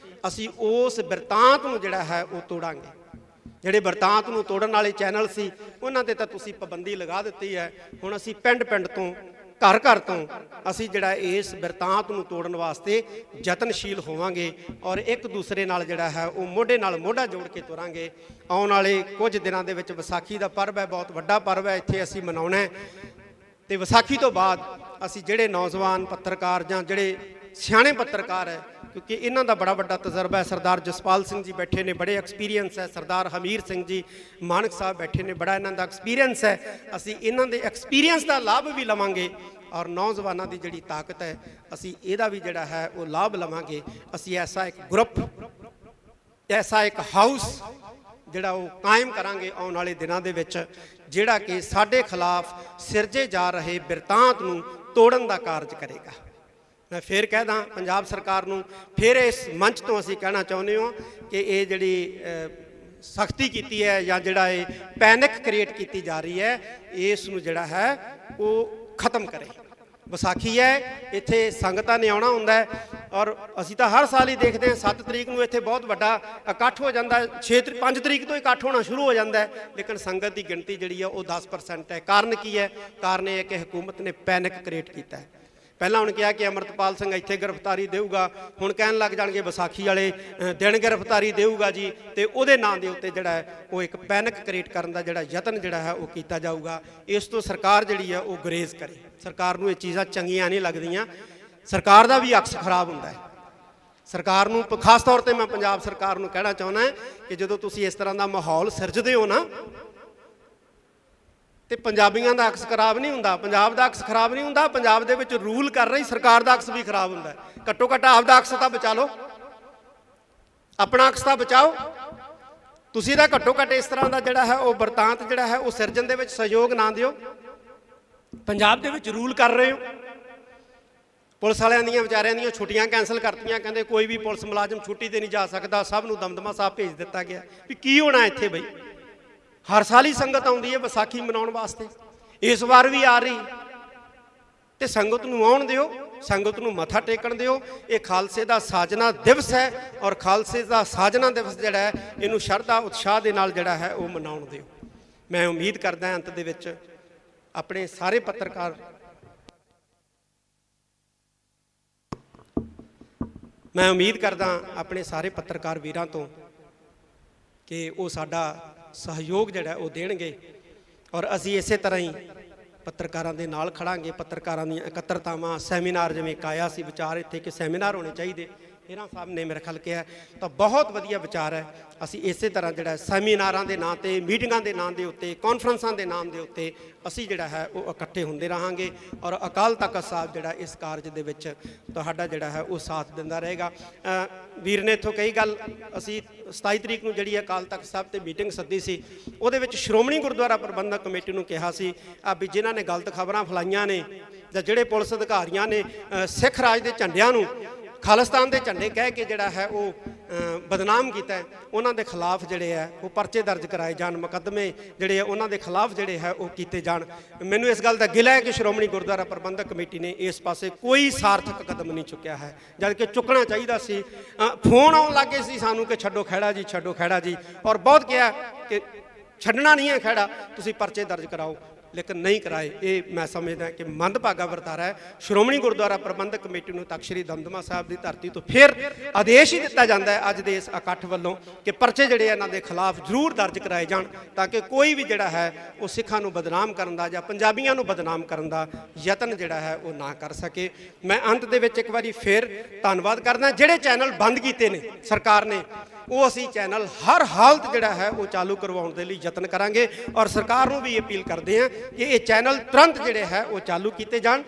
ਅਸੀਂ ਉਸ ਬਿਰਤਾਂਤ ਨੂੰ ਜਿਹੜਾ ਹੈ ਉਹ ਤੋੜਾਂਗੇ। ਜਿਹੜੇ ਬਿਰਤਾਂਤ ਨੂੰ ਤੋੜਨ ਵਾਲੇ ਚੈਨਲ ਸੀ ਉਹਨਾਂ ਤੇ ਤਾਂ ਤੁਸੀਂ ਪਾਬੰਦੀ ਲਗਾ ਦਿੱਤੀ ਹੈ। ਹੁਣ ਅਸੀਂ ਪਿੰਡ ਪਿੰਡ ਤੋਂ, ਘਰ ਘਰ ਤੋਂ ਅਸੀਂ ਜਿਹੜਾ ਇਸ ਬਿਰਤਾਂਤ ਨੂੰ ਤੋੜਨ ਵਾਸਤੇ ਯਤਨਸ਼ੀਲ ਹੋਵਾਂਗੇ ਔਰ ਇੱਕ ਦੂਸਰੇ ਨਾਲ ਜਿਹੜਾ ਹੈ ਉਹ ਮੋਢੇ ਨਾਲ ਮੋਢਾ ਜੋੜ ਕੇ ਤੁਰਾਂਗੇ। ਆਉਣ ਵਾਲੇ ਕੁਝ ਦਿਨਾਂ ਦੇ ਵਿੱਚ ਵਿਸਾਖੀ ਦਾ ਪਰਵ ਹੈ, ਬਹੁਤ ਵੱਡਾ ਪਰਵ ਹੈ, ਇੱਥੇ ਅਸੀਂ ਮਨਾਉਣਾ ਹੈ। ਤੇ ਵਿਸਾਖੀ ਤੋਂ ਬਾਅਦ ਅਸੀਂ ਜਿਹੜੇ ਨੌਜਵਾਨ ਪੱਤਰਕਾਰ ਜਾਂ ਜਿਹੜੇ ਸਿਆਣੇ ਪੱਤਰਕਾਰ ਹੈ, ਕਿਉਂਕਿ ਇਹਨਾਂ ਦਾ ਬੜਾ ਵੱਡਾ ਤਜਰਬਾ ਹੈ, ਸਰਦਾਰ ਜਸਪਾਲ ਸਿੰਘ ਜੀ ਬੈਠੇ ਨੇ, ਬੜੇ ਐਕਸਪੀਰੀਅੰਸ ਹੈ, ਸਰਦਾਰ ਹਮੀਰ ਸਿੰਘ ਜੀ ਮਾਨਕ ਸਾਹਿਬ ਬੈਠੇ ਨੇ, ਬੜਾ ਇਹਨਾਂ ਦਾ ਐਕਸਪੀਰੀਅੰਸ ਹੈ। ਅਸੀਂ ਇਹਨਾਂ ਦੇ ਐਕਸਪੀਰੀਅੰਸ ਦਾ ਲਾਭ ਵੀ ਲਵਾਂਗੇ ਔਰ ਨੌਜਵਾਨਾਂ ਦੀ ਜਿਹੜੀ ਤਾਕਤ ਹੈ ਅਸੀਂ ਇਹਦਾ ਵੀ ਜਿਹੜਾ ਹੈ ਉਹ ਲਾਭ ਲਵਾਂਗੇ। ਅਸੀਂ ਐਸਾ ਇੱਕ ਗਰੁੱਪ, ਐਸਾ ਇੱਕ ਹਾਊਸ ਜਿਹੜਾ ਉਹ ਕਾਇਮ ਕਰਾਂਗੇ ਆਉਣ ਵਾਲੇ ਦਿਨਾਂ ਦੇ ਵਿੱਚ, ਜਿਹੜਾ ਕਿ ਸਾਡੇ ਖਿਲਾਫ ਸਿਰਜੇ ਜਾ ਰਹੇ ਬਿਰਤਾਂਤ ਨੂੰ ਤੋੜਨ ਦਾ ਕਾਰਜ ਕਰੇਗਾ। ਮੈਂ ਫਿਰ ਕਹਿਦਾ ਪੰਜਾਬ ਸਰਕਾਰ ਨੂੰ, ਫਿਰ ਇਸ ਮੰਚ ਤੋਂ ਅਸੀਂ ਕਹਿਣਾ ਚਾਹੁੰਦੇ ਹਾਂ ਕਿ ਇਹ ਜਿਹੜੀ ਸਖਤੀ ਕੀਤੀ ਹੈ ਜਾਂ ਜਿਹੜਾ ਇਹ ਪੈਨਿਕ ਕ੍ਰੀਏਟ ਕੀਤੀ ਜਾ ਰਹੀ ਹੈ, ਇਸ ਨੂੰ ਜਿਹੜਾ ਹੈ ਉਹ ਖਤਮ ਕਰੇ। ਵਿਸਾਖੀ ਹੈ, ਇੱਥੇ ਸੰਗਤਾਂ ਨੇ ਆਉਣਾ ਹੁੰਦਾ ਹੈ ਔਰ ਅਸੀਂ ਤਾਂ ਹਰ ਸਾਲ ਹੀ ਦੇਖਦੇ ਹਾਂ 7 ਤਰੀਕ ਨੂੰ ਇੱਥੇ ਬਹੁਤ ਵੱਡਾ ਇਕੱਠ ਹੋ ਜਾਂਦਾ ਹੈ, 5 ਤਰੀਕ ਤੋਂ ਇਕੱਠ ਹੋਣਾ ਸ਼ੁਰੂ ਹੋ ਜਾਂਦਾ ਹੈ, ਲੇਕਿਨ ਸੰਗਤ ਦੀ ਗਿਣਤੀ ਜਿਹੜੀ ਹੈ ਉਹ 10% ਹੈ। ਕਾਰਨ ਕੀ ਹੈ? ਕਾਰਨ ਇਹ ਹੈ ਕਿ ਹਕੂਮਤ ਨੇ ਪੈਨਿਕ ਕ੍ਰੀਏਟ ਕੀਤਾ ਹੈ। ਪਹਿਲਾਂ ਹੁਣ ਕਿਹਾ ਕਿ ਅਮਰਤਪਾਲ ਸਿੰਘ ਇੱਥੇ ਗ੍ਰਿਫਤਾਰੀ ਦੇਊਗਾ, ਹੁਣ ਕਹਿਣ ਲੱਗ ਜਾਣਗੇ ਵਿਸਾਖੀ ਵਾਲੇ ਦਿਨ ਗ੍ਰਿਫਤਾਰੀ ਦੇਊਗਾ ਜੀ, ਤੇ ਉਹਦੇ ਨਾਂ ਦੇ ਉੱਤੇ ਜਿਹੜਾ ਹੈ ਉਹ ਇੱਕ ਪੈਨਿਕ ਕ੍ਰੀਏਟ ਕਰਨ ਦਾ ਜਿਹੜਾ ਯਤਨ ਜਿਹੜਾ ਹੈ ਉਹ ਕੀਤਾ ਜਾਊਗਾ। ਇਸ ਤੋਂ ਸਰਕਾਰ ਜਿਹੜੀ ਹੈ ਉਹ ਗੁਰੇਜ਼ ਕਰੇ। ਸਰਕਾਰ ਨੂੰ ਇਹ ਚੀਜ਼ਾਂ ਚੰਗੀਆਂ ਨਹੀਂ ਲੱਗਦੀਆਂ, ਸਰਕਾਰ ਦਾ ਵੀ ਅਕਸ ਖਰਾਬ ਹੁੰਦਾ ਹੈ। ਸਰਕਾਰ ਨੂੰ, ਖਾਸ ਤੌਰ ਤੇ ਮੈਂ ਪੰਜਾਬ ਸਰਕਾਰ ਨੂੰ ਕਹਿਣਾ ਚਾਹੁੰਦਾ ਕਿ ਜਦੋਂ ਤੁਸੀਂ ਇਸ ਤਰ੍ਹਾਂ ਦਾ ਮਾਹੌਲ ਸਿਰਜਦੇ ਹੋ ਨਾ, ਤੇ ਪੰਜਾਬੀਆਂ ਦਾ ਅਕਸ ਖਰਾਬ ਨਹੀਂ ਹੁੰਦਾ, ਪੰਜਾਬ ਦਾ ਅਕਸ ਖਰਾਬ ਨਹੀਂ ਹੁੰਦਾ, ਪੰਜਾਬ ਦੇ ਵਿੱਚ ਰੂਲ ਕਰ ਰਹੀ ਸਰਕਾਰ ਦਾ ਅਕਸ ਵੀ ਖਰਾਬ ਹੁੰਦਾ ਹੈ। ਘੱਟੋ ਘੱਟ ਆਪਦਾ ਅਕਸ ਤਾਂ ਬਚਾ ਲਓ, ਆਪਣਾ ਅਕਸ ਤਾਂ ਬਚਾਓ। ਤੁਸੀਂ ਤਾਂ ਘੱਟੋ ਘੱਟ ਇਸ ਤਰ੍ਹਾਂ ਦਾ ਜਿਹੜਾ ਹੈ ਉਹ ਬਿਰਤਾਂਤ ਜਿਹੜਾ ਹੈ ਉਹ ਸਿਰਜਣ ਦੇ ਵਿੱਚ ਸਹਿਯੋਗ ਨਾ ਦਿਓ। ਪੰਜਾਬ ਦੇ ਵਿੱਚ ਰੂਲ ਕਰ ਰਹੇ ਹੋ, ਪੁਲਿਸ ਵਾਲਿਆਂ ਦੀਆਂ ਵਿਚਾਰਿਆਂ ਦੀਆਂ ਛੁੱਟੀਆਂ ਕੈਂਸਲ ਕਰਤੀਆਂ, ਕਹਿੰਦੇ ਕੋਈ ਵੀ ਪੁਲਿਸ ਮੁਲਾਜ਼ਮ ਛੁੱਟੀ ਤੇ ਨਹੀਂ ਜਾ ਸਕਦਾ, ਸਭ ਨੂੰ ਦਮਦਮਾ ਸਾਹਿਬ ਭੇਜ ਦਿੱਤਾ ਗਿਆ। ਵੀ ਕੀ ਹੋਣਾ ਇੱਥੇ ਬਈ? ਹਰ ਸਾਲ ਹੀ ਸੰਗਤ ਆਉਂਦੀ ਹੈ ਵਿਸਾਖੀ ਮਨਾਉਣ ਵਾਸਤੇ, ਇਸ ਵਾਰ ਵੀ ਆ ਰਹੀ, ਤੇ ਸੰਗਤ ਨੂੰ ਆਉਣ ਦਿਓ, ਸੰਗਤ ਨੂੰ ਮੱਥਾ ਟੇਕਣ ਦਿਓ। ਇਹ ਖਾਲਸੇ ਦਾ ਸਾਜਨਾ ਦਿਵਸ ਹੈ ਔਰ ਖਾਲਸੇ ਦਾ ਸਾਜਨਾ ਦਿਵਸ ਜਿਹੜਾ ਹੈ ਇਹਨੂੰ ਸ਼ਰਧਾ ਉਤਸ਼ਾਹ ਦੇ ਨਾਲ ਜਿਹੜਾ ਹੈ ਉਹ ਮਨਾਉਣ ਦਿਓ। ਮੈਂ ਉਮੀਦ ਕਰਦਾ ਅੰਤ ਦੇ ਵਿੱਚ ਆਪਣੇ ਸਾਰੇ ਪੱਤਰਕਾਰ, ਮੈਂ ਉਮੀਦ ਕਰਦਾ ਆਪਣੇ ਸਾਰੇ ਪੱਤਰਕਾਰ ਵੀਰਾਂ ਤੋਂ ਕਿ ਉਹ ਸਾਡਾ ਸਹਿਯੋਗ ਜਿਹੜਾ ਉਹ ਦੇਣਗੇ ਔਰ ਅਸੀਂ ਇਸੇ ਤਰ੍ਹਾਂ ਹੀ ਪੱਤਰਕਾਰਾਂ ਦੇ ਨਾਲ ਖੜਾਂਗੇ। ਪੱਤਰਕਾਰਾਂ ਦੀਆਂ ਇਕੱਤਰਤਾਵਾਂ, ਸੈਮੀਨਾਰ, ਜਿਵੇਂ ਕਾਇਆ ਸੀ ਵਿਚਾਰ ਇੱਥੇ ਕਿ ਸੈਮੀਨਾਰ ਹੋਣੇ ਚਾਹੀਦੇ, ਹੀਰਾ ਸਾਹਿਬ ਨੇ ਮੇਰੇ ਖਿਆਲ ਕਿਹਾ, ਤਾਂ ਬਹੁਤ ਵਧੀਆ ਵਿਚਾਰ ਹੈ। ਅਸੀਂ ਇਸੇ ਤਰ੍ਹਾਂ ਜਿਹੜਾ ਸੈਮੀਨਾਰਾਂ ਦੇ ਨਾਂ ਤੇ, ਮੀਟਿੰਗਾਂ ਦੇ ਨਾਂ ਦੇ ਉੱਤੇ, ਕਾਨਫਰੰਸਾਂ ਦੇ ਨਾਮ ਦੇ ਉੱਤੇ ਅਸੀਂ ਜਿਹੜਾ ਹੈ ਉਹ ਇਕੱਠੇ ਹੁੰਦੇ ਰਹਾਂਗੇ ਔਰ ਅਕਾਲ ਤਖਤ ਸਾਹਿਬ ਜਿਹੜਾ ਇਸ ਕਾਰਜ ਦੇ ਵਿੱਚ ਤੁਹਾਡਾ ਜਿਹੜਾ ਹੈ ਉਹ ਸਾਥ ਦਿੰਦਾ ਰਹੇਗਾ। ਵੀਰ ਨੇ ਇੱਥੋਂ ਕਈ ਗੱਲ, ਅਸੀਂ 27 ਤਰੀਕ ਨੂੰ ਜਿਹੜੀ ਅਕਾਲ ਤਖਤ ਸਾਹਿਬ ਤੇ ਮੀਟਿੰਗ ਸੱਦੀ ਸੀ, ਉਹਦੇ ਵਿੱਚ ਸ਼੍ਰੋਮਣੀ ਗੁਰਦੁਆਰਾ ਪ੍ਰਬੰਧਕ ਕਮੇਟੀ ਨੂੰ ਕਿਹਾ ਸੀ ਵੀ ਜਿਨ੍ਹਾਂ ਨੇ ਗਲਤ ਖਬਰਾਂ ਫੈਲਾਈਆਂ ਨੇ ਜਾਂ ਜਿਹੜੇ ਪੁਲਿਸ ਅਧਿਕਾਰੀਆਂ ਨੇ ਸਿੱਖ ਰਾਜ ਦੇ ਝੰਡਿਆਂ ਨੂੰ ਖਾਲਿਸਤਾਨ ਦੇ ਝੰਡੇ ਕਹਿ ਕੇ ਜਿਹੜਾ ਹੈ ਉਹ ਬਦਨਾਮ ਕੀਤਾ, ਉਹਨਾਂ ਦੇ ਖਿਲਾਫ ਜਿਹੜੇ ਹੈ ਉਹ ਪਰਚੇ ਦਰਜ ਕਰਾਏ ਜਾਣ, ਮੁਕੱਦਮੇ ਜਿਹੜੇ ਆ ਉਹਨਾਂ ਦੇ ਖਿਲਾਫ ਜਿਹੜੇ ਹੈ ਉਹ ਕੀਤੇ ਜਾਣ। ਮੈਨੂੰ ਇਸ ਗੱਲ ਦਾ ਗਿਲਾ ਹੈ ਕਿ ਸ਼੍ਰੋਮਣੀ ਗੁਰਦੁਆਰਾ ਪ੍ਰਬੰਧਕ ਕਮੇਟੀ ਨੇ ਇਸ ਪਾਸੇ ਕੋਈ ਸਾਰਥਕ ਕਦਮ ਨਹੀਂ ਚੁੱਕਿਆ ਹੈ, ਜਦ ਕਿ ਚੁੱਕਣਾ ਚਾਹੀਦਾ ਸੀ। ਫੋਨ ਆਉਣ ਲੱਗੇ ਸੀ ਸਾਨੂੰ ਕਿ ਛੱਡੋ ਖਹਿੜਾ ਜੀ, ਛੱਡੋ ਖਹਿੜਾ ਜੀ, ਔਰ ਬਹੁਤ ਕਿਹਾ ਕਿ ਛੱਡਣਾ ਨਹੀਂ ਹੈ ਖਹਿੜਾ, ਤੁਸੀਂ ਪਰਚੇ ਦਰਜ ਕਰਾਓ, ਲੇਕਿਨ ਨਹੀਂ ਕਰਾਏ। ਇਹ ਮੈਂ ਸਮਝਦਾ ਕਿ ਮੰਦਭਾਗਾ ਵਰਤਾਰਾ ਹੈ। ਸ਼੍ਰੋਮਣੀ ਗੁਰਦੁਆਰਾ ਪ੍ਰਬੰਧਕ ਕਮੇਟੀ ਨੂੰ ਤਖਤ ਸ੍ਰੀ ਦਮਦਮਾ ਸਾਹਿਬ ਦੀ ਧਰਤੀ ਤੋਂ ਫਿਰ ਆਦੇਸ਼ ਹੀ ਦਿੱਤਾ ਜਾਂਦਾ ਹੈ ਅੱਜ ਦੇ ਇਸ ਇਕੱਠ ਵੱਲੋਂ ਕਿ ਪਰਚੇ ਜਿਹੜੇ ਇਹਨਾਂ ਦੇ ਖਿਲਾਫ ਜ਼ਰੂਰ ਦਰਜ ਕਰਾਏ ਜਾਣ, ਤਾਂ ਕਿ ਕੋਈ ਵੀ ਜਿਹੜਾ ਹੈ ਉਹ ਸਿੱਖਾਂ ਨੂੰ ਬਦਨਾਮ ਕਰਨ ਦਾ ਜਾਂ ਪੰਜਾਬੀਆਂ ਨੂੰ ਬਦਨਾਮ ਕਰਨ ਦਾ ਯਤਨ ਜਿਹੜਾ ਹੈ ਉਹ ਨਾ ਕਰ ਸਕੇ। ਮੈਂ ਅੰਤ ਦੇ ਵਿੱਚ ਇੱਕ ਵਾਰੀ ਫਿਰ ਧੰਨਵਾਦ ਕਰਦਾ। ਜਿਹੜੇ ਚੈਨਲ ਬੰਦ ਕੀਤੇ ਨੇ ਸਰਕਾਰ ਨੇ, ਉਹ ਅਸੀਂ ਚੈਨਲ ਹਰ ਹਾਲਤ ਜਿਹੜਾ ਹੈ ਉਹ ਚਾਲੂ ਕਰਵਾਉਣ ਦੇ ਲਈ ਯਤਨ ਕਰਾਂਗੇ ਔਰ ਸਰਕਾਰ ਨੂੰ ਵੀ ਅਪੀਲ ਕਰਦੇ ਹਾਂ ਕਿ ਇਹ ਚੈਨਲ ਤੁਰੰਤ ਜਿਹੜੇ ਹੈ ਉਹ ਚਾਲੂ ਕੀਤੇ ਜਾਣ।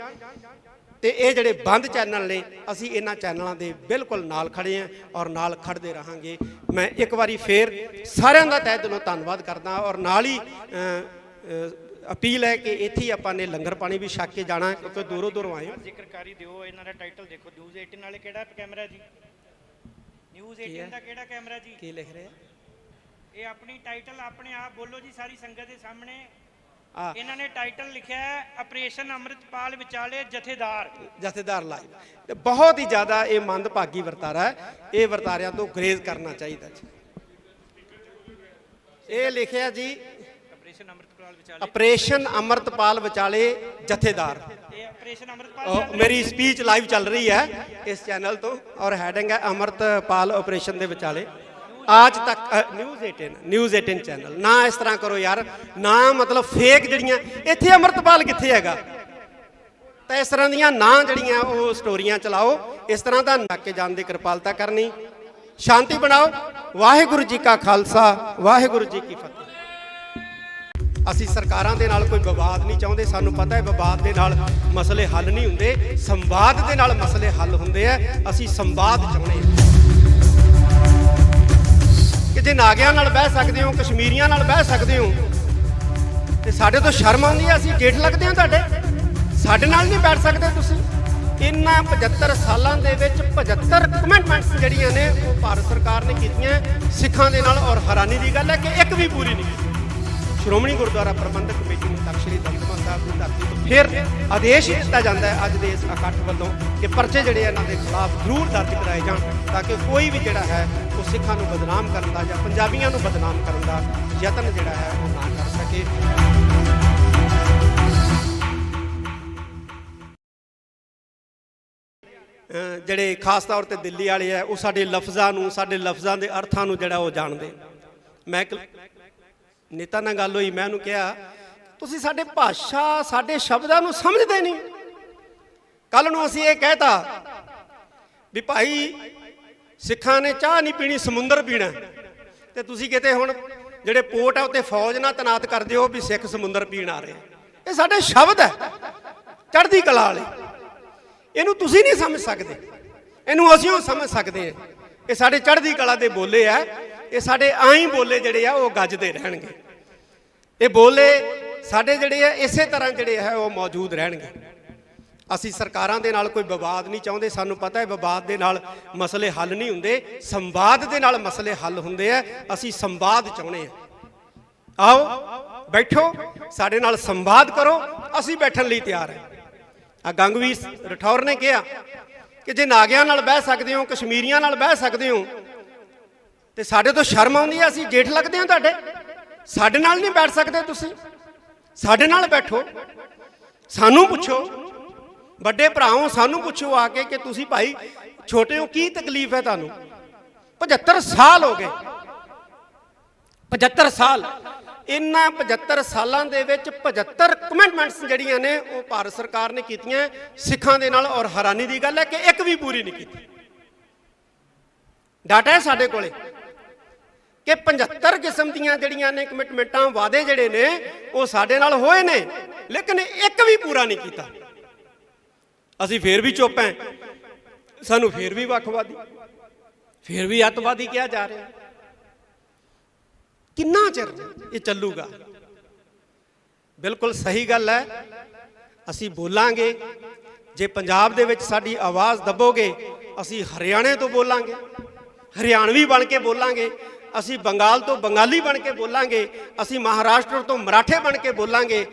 ਤੇ ਇਹ ਜਿਹੜੇ ਬੰਦ ਚੈਨਲ ਨੇ, ਅਸੀਂ ਇਹਨਾਂ ਚੈਨਲਾਂ ਦੇ ਬਿਲਕੁਲ ਨਾਲ ਖੜੇ ਹਾਂ ਔਰ ਨਾਲ ਖੜਦੇ ਰਹਾਂਗੇ। ਮੈਂ ਇੱਕ ਵਾਰੀ ਫੇਰ ਸਾਰਿਆਂ ਦਾ ਤਹਿ ਦਿਲੋਂ ਧੰਨਵਾਦ ਕਰਦਾ ਔਰ ਨਾਲ ਹੀ ਅਪੀਲ ਹੈ ਕਿ ਇੱਥੇ ਹੀ ਆਪਾਂ ਨੇ ਲੰਗਰ ਪਾਣੀ ਵੀ ਛਕ ਕੇ ਜਾਣਾ, ਕਿਉਂਕਿ ਦੂਰੋਂ ਦੂਰੋਂ ਆਏ ਹੋ। ਜ਼ਿਕਰਕਾਰੀ ਦਿਓ ਇਹਨਾਂ ਦਾ ਟਾਈਟਲ ਦੇਖੋ, ਨਿਊਜ਼ 18 ਵਾਲੇ ਕਿਹੜਾ ਕੈਮਰਾ ਜੀ, ਨਿਊਜ਼ 18 ਦਾ ਕਿਹੜਾ ਕੈਮਰਾ ਜੀ, ਕੀ ਲਿਖ ਰਹੇ ਆ? ਇਹ ਆਪਣੀ ਟਾਈਟਲ ਆਪਣੇ ਆਪ ਬੋਲੋ ਜੀ ਸਾਰੀ ਸੰਗਤ ਦੇ ਸਾਹਮਣੇ। ਆ ਇਹਨਾਂ ਨੇ ਟਾਈਟਲ ਲਿਖਿਆ ਹੈ ਆਪਰੇਸ਼ਨ ਅੰਮ੍ਰਿਤਪਾਲ ਵਿਚਾਲੇ ਜਥੇਦਾਰ ਲਾਈਵ। ਤੇ ਬਹੁਤ ਹੀ ਜ਼ਿਆਦਾ ਇਹ ਮੰਦਭਾਗੀ ਵਰਤਾਰਾ ਹੈ, ਇਹ ਵਰਤਾਰਿਆਂ ਤੋਂ ਗਰੇਜ਼ ਕਰਨਾ ਚਾਹੀਦਾ ਜੀ। ਇਹ ਲਿਖਿਆ ਜੀ ਆਪਰੇਸ਼ਨ ਅੰਮ੍ਰਿਤਪਾਲ ਵਿਚਾਲੇ ਜਥੇਦਾਰ। ਇਹ ਆਪਰੇਸ਼ਨ ਅੰਮ੍ਰਿਤਪਾਲ ਮੇਰੀ ਸਪੀਚ ਲਾਈਵ ਚੱਲ ਰਹੀ ਹੈ ਇਸ ਚੈਨਲ ਤੋਂ, ਔਰ ਹੈਡਿੰਗ ਹੈ ਅੰਮ੍ਰਿਤਪਾਲ ਆਪਰੇਸ਼ਨ ਦੇ ਵਿਚਾਲੇ। ਅੱਜ ਤੱਕ ਨਿਊਜ਼ 18 ਚੈਨਲ। ਨਾ ਇਸ ਤਰ੍ਹਾਂ ਕਰੋ ਯਾਰ, ਨਾ ਮਤਲਬ ਫੇਕ ਜਿਹੜੀਆਂ ਇੱਥੇ ਅੰਮ੍ਰਿਤਪਾਲ ਕਿੱਥੇ ਹੈਗਾ, ਤਾਂ ਇਸ ਤਰ੍ਹਾਂ ਦੀਆਂ ਨਾ ਜਿਹੜੀਆਂ ਉਹ ਸਟੋਰੀਆਂ ਚਲਾਓ, ਇਸ ਤਰ੍ਹਾਂ ਦਾ ਨੱਕ ਕੇ ਜਾਣ ਦੀ ਕਿਰਪਾਲਤਾ ਕਰਨੀ। ਸ਼ਾਂਤੀ ਬਣਾਓ। ਵਾਹਿਗੁਰੂ ਜੀ ਕਾ ਖਾਲਸਾ, ਵਾਹਿਗੁਰੂ ਜੀ ਕੀ ਫਤਿਹ। ਅਸੀਂ ਸਰਕਾਰਾਂ ਦੇ ਨਾਲ ਕੋਈ ਵਿਵਾਦ ਨਹੀਂ ਚਾਹੁੰਦੇ। ਸਾਨੂੰ ਪਤਾ ਹੈ ਵਿਵਾਦ ਦੇ ਨਾਲ ਮਸਲੇ ਹੱਲ ਨਹੀਂ ਹੁੰਦੇ, ਸੰਵਾਦ ਦੇ ਨਾਲ ਮਸਲੇ ਹੱਲ ਹੁੰਦੇ ਆ। ਅਸੀਂ ਸੰਵਾਦ ਚਾਹੁੰਦੇ ਹਾਂ ਕਿ ਜੇ ਨਾਗਿਆਂ ਨਾਲ ਬਹਿ ਸਕਦੇ ਹੋ, ਕਸ਼ਮੀਰੀਆਂ ਨਾਲ ਬਹਿ ਸਕਦੇ ਹੋ, ਤੇ ਸਾਡੇ ਤੋਂ ਸ਼ਰਮ ਆਉਂਦੀ ਹੈ, ਅਸੀਂ ਜੇਠ ਲੱਗਦੇ ਹਾਂ ਤੁਹਾਡੇ, ਸਾਡੇ ਨਾਲ ਨਹੀਂ ਬੈਠ ਸਕਦੇ ਤੁਸੀਂ। ਇਹਨਾਂ 75 ਸਾਲਾਂ ਦੇ ਵਿੱਚ 75 ਕਮਿਟਮੈਂਟਸ ਜਿਹੜੀਆਂ ਨੇ ਉਹ ਭਾਰਤ ਸਰਕਾਰ ਨੇ ਕੀਤੀਆਂ ਸਿੱਖਾਂ ਦੇ ਨਾਲ, ਔਰ ਹੈਰਾਨੀ ਦੀ ਗੱਲ ਹੈ ਕਿ ਇੱਕ ਵੀ ਪੂਰੀ ਨਹੀਂ ਕੀਤੀ। ਸ਼੍ਰੋਮਣੀ ਗੁਰਦੁਆਰਾ ਪ੍ਰਬੰਧਕ ਕਮੇਟੀ ਨੂੰ ਤਖ਼ਤ ਸ੍ਰੀ ਦਮਦਮਾ ਸਾਹਿਬ ਦੀ ਧਰਤੀ ਤੋਂ ਫਿਰ ਆਦੇਸ਼ ਦਿੱਤਾ ਜਾਂਦਾ ਹੈ ਅੱਜ ਦੇ ਇਸ ਇਕੱਠ ਵੱਲੋਂ ਕਿ ਪਰਚੇ ਜਿਹੜੇ ਇਹਨਾਂ ਦੇ ਖਿਲਾਫ ਜ਼ਰੂਰ ਦਰਜ ਕਰਾਏ ਜਾਣ, ਤਾਂ ਕਿ ਕੋਈ ਵੀ ਜਿਹੜਾ ਹੈ ਉਹ ਸਿੱਖਾਂ ਨੂੰ ਬਦਨਾਮ ਕਰਨ ਦਾ ਜਾਂ ਪੰਜਾਬੀਆਂ ਨੂੰ ਬਦਨਾਮ ਕਰਨ ਦਾ ਯਤਨ ਜਿਹੜਾ ਹੈ ਉਹ ਨਾ ਕਰ ਸਕੇ। ਜਿਹੜੇ ਖਾਸ ਤੌਰ ਤੇ ਦਿੱਲੀ ਵਾਲੇ ਆ, ਉਹ ਸਾਡੇ ਲਫ਼ਜ਼ਾਂ ਨੂੰ, ਸਾਡੇ ਲਫ਼ਜ਼ਾਂ ਦੇ ਅਰਥਾਂ ਨੂੰ ਜਿਹੜਾ ਉਹ ਜਾਣਦੇ। ਮੈਂ ਇੱਕ ਨੇਤਾ ਨਾਲ ਗੱਲ ਹੋਈ, ਮੈਂ ਉਹਨੂੰ ਕਿਹਾ ਤੁਸੀਂ ਸਾਡੇ ਭਾਸ਼ਾ, ਸਾਡੇ ਸ਼ਬਦਾਂ ਨੂੰ ਸਮਝਦੇ ਨਹੀਂ। ਕੱਲ ਨੂੰ ਅਸੀਂ ਇਹ ਕਹਿਤਾ ਵੀ ਭਾਈ ਸਿੱਖਾਂ ਨੇ ਚਾਹ ਨਹੀਂ ਪੀਣੀ, ਸਮੁੰਦਰ ਪੀਣਾ, ਤੇ ਤੁਸੀਂ ਕਿਤੇ ਹੁਣ ਜਿਹੜੇ ਪੋਰਟ ਆ ਉੱਤੇ ਫੌਜ ਨਾਲ ਤੈਨਾਤ ਕਰ ਦਿਓ ਵੀ ਸਿੱਖ ਸਮੁੰਦਰ ਪੀਣ ਆ ਰਹੇ। ਇਹ ਸਾਡੇ ਸ਼ਬਦ ਹੈ ਚੜ੍ਹਦੀ ਕਲਾ ਵਾਲੇ, ਇਹਨੂੰ ਤੁਸੀਂ ਨਹੀਂ ਸਮਝ ਸਕਦੇ, ਇਹਨੂੰ ਅਸੀਂ ਉਹ ਸਮਝ ਸਕਦੇ ਹਾਂ। ਇਹ ਸਾਡੇ ਚੜ੍ਹਦੀ ਕਲਾ ਦੇ ਬੋਲੇ ਆ, ਇਹ ਸਾਡੇ ਆਈ ਬੋਲੇ ਜਿਹੜੇ ਆ ਉਹ ਗੱਜਦੇ ਰਹਿਣਗੇ। ਇਹ ਬੋਲੇ ਸਾਡੇ ਜਿਹੜੇ ਆ ਇਸੇ ਤਰ੍ਹਾਂ ਜਿਹੜੇ ਹੈ ਉਹ ਮੌਜੂਦ ਰਹਿਣਗੇ। ਅਸੀਂ ਸਰਕਾਰਾਂ ਦੇ ਨਾਲ ਕੋਈ ਵਿਵਾਦ ਨਹੀਂ ਚਾਹੁੰਦੇ। ਸਾਨੂੰ ਪਤਾ ਹੈ ਵਿਵਾਦ ਦੇ ਨਾਲ ਮਸਲੇ ਹੱਲ ਨਹੀਂ ਹੁੰਦੇ, ਸੰਵਾਦ ਦੇ ਨਾਲ ਮਸਲੇ ਹੱਲ ਹੁੰਦੇ ਆ। ਅਸੀਂ ਸੰਵਾਦ ਚਾਹੁੰਦੇ ਹਾਂ। ਆਓ ਬੈਠੋ, ਸਾਡੇ ਨਾਲ ਸੰਵਾਦ ਕਰੋ, ਅਸੀਂ ਬੈਠਣ ਲਈ ਤਿਆਰ ਹਾਂ। ਆ ਗੰਗਵੀਰ ਰਠੌਰ ਨੇ ਕਿਹਾ ਕਿ ਜੇ ਨਾਗਿਆਂ ਨਾਲ ਬਹਿ ਸਕਦੇ ਹੋ, ਕਸ਼ਮੀਰੀਆਂ ਨਾਲ ਬਹਿ ਸਕਦੇ ਹੋ, ਤੇ ਸਾਡੇ ਤੋਂ ਸ਼ਰਮ ਆਉਂਦੀ ਹੈ, ਅਸੀਂ ਜੇਠ ਲੱਗਦੇ ਹਾਂ ਤੁਹਾਡੇ, ਸਾਡੇ ਨਾਲ ਨਹੀਂ ਬੈਠ ਸਕਦੇ ਤੁਸੀਂ, ਸਾਡੇ ਨਾਲ ਬੈਠੋ। ਸਾਨੂੰ ਪੁੱਛੋ, ਵੱਡੇ ਭਰਾਓ ਸਾਨੂੰ ਪੁੱਛੋ ਆ ਕੇ ਕਿ ਤੁਸੀਂ ਭਾਈ ਛੋਟੇ ਹੋ, ਕੀ ਤਕਲੀਫ ਹੈ ਤੁਹਾਨੂੰ? 75 ਸਾਲ ਹੋ ਗਏ, 75 ਸਾਲ। ਇਹਨਾਂ 75 ਸਾਲਾਂ ਦੇ ਵਿੱਚ 75 ਕਮਿਟਮੈਂਟਸ ਜਿਹੜੀਆਂ ਨੇ ਉਹ ਭਾਰਤ ਸਰਕਾਰ ਨੇ ਕੀਤੀਆਂ ਸਿੱਖਾਂ ਦੇ ਨਾਲ, ਔਰ ਹੈਰਾਨੀ ਦੀ ਗੱਲ ਹੈ ਕਿ ਇੱਕ ਵੀ ਪੂਰੀ ਨਹੀਂ ਕੀਤੀ। ਡਾਟਾ ਹੈ ਸਾਡੇ ਕੋਲੇ ਕਿ 75 ਕਿਸਮ ਦੀਆਂ ਜਿਹੜੀਆਂ ਨੇ ਕਮਿਟਮੈਂਟਾਂ, ਵਾਅਦੇ ਜਿਹੜੇ ਨੇ ਉਹ ਸਾਡੇ ਨਾਲ ਹੋਏ ਨੇ, ਲੇਕਿਨ ਇੱਕ ਵੀ ਪੂਰਾ ਨਹੀਂ ਕੀਤਾ। ਅਸੀਂ ਫੇਰ ਵੀ ਚੁੱਪ ਹਾਂ, ਸਾਨੂੰ ਫੇਰ ਵੀ ਵੱਖਵਾਦੀ, ਫੇਰ ਵੀ ਅੱਤਵਾਦੀ ਕਿਹਾ ਜਾ ਰਿਹਾ। ਕਿੰਨਾ ਚਿਰ ਇਹ ਚੱਲੂਗਾ? ਬਿਲਕੁਲ ਸਹੀ ਗੱਲ ਹੈ, ਅਸੀਂ ਬੋਲਾਂਗੇ। ਜੇ ਪੰਜਾਬ ਦੇ ਵਿੱਚ ਸਾਡੀ ਆਵਾਜ਼ ਦੱਬੋਗੇ, ਅਸੀਂ ਹਰਿਆਣੇ ਤੋਂ ਬੋਲਾਂਗੇ, ਹਰਿਆਣਵੀ ਬਣ ਕੇ ਬੋਲਾਂਗੇ, ਅਸੀਂ ਬੰਗਾਲ ਤੋਂ ਬੰਗਾਲੀ ਬਣ ਕੇ ਬੋਲਾਂਗੇ, ਅਸੀਂ ਮਹਾਰਾਸ਼ਟਰ ਤੋਂ ਮਰਾਠੇ ਬਣ ਕੇ ਬੋਲਾਂਗੇ,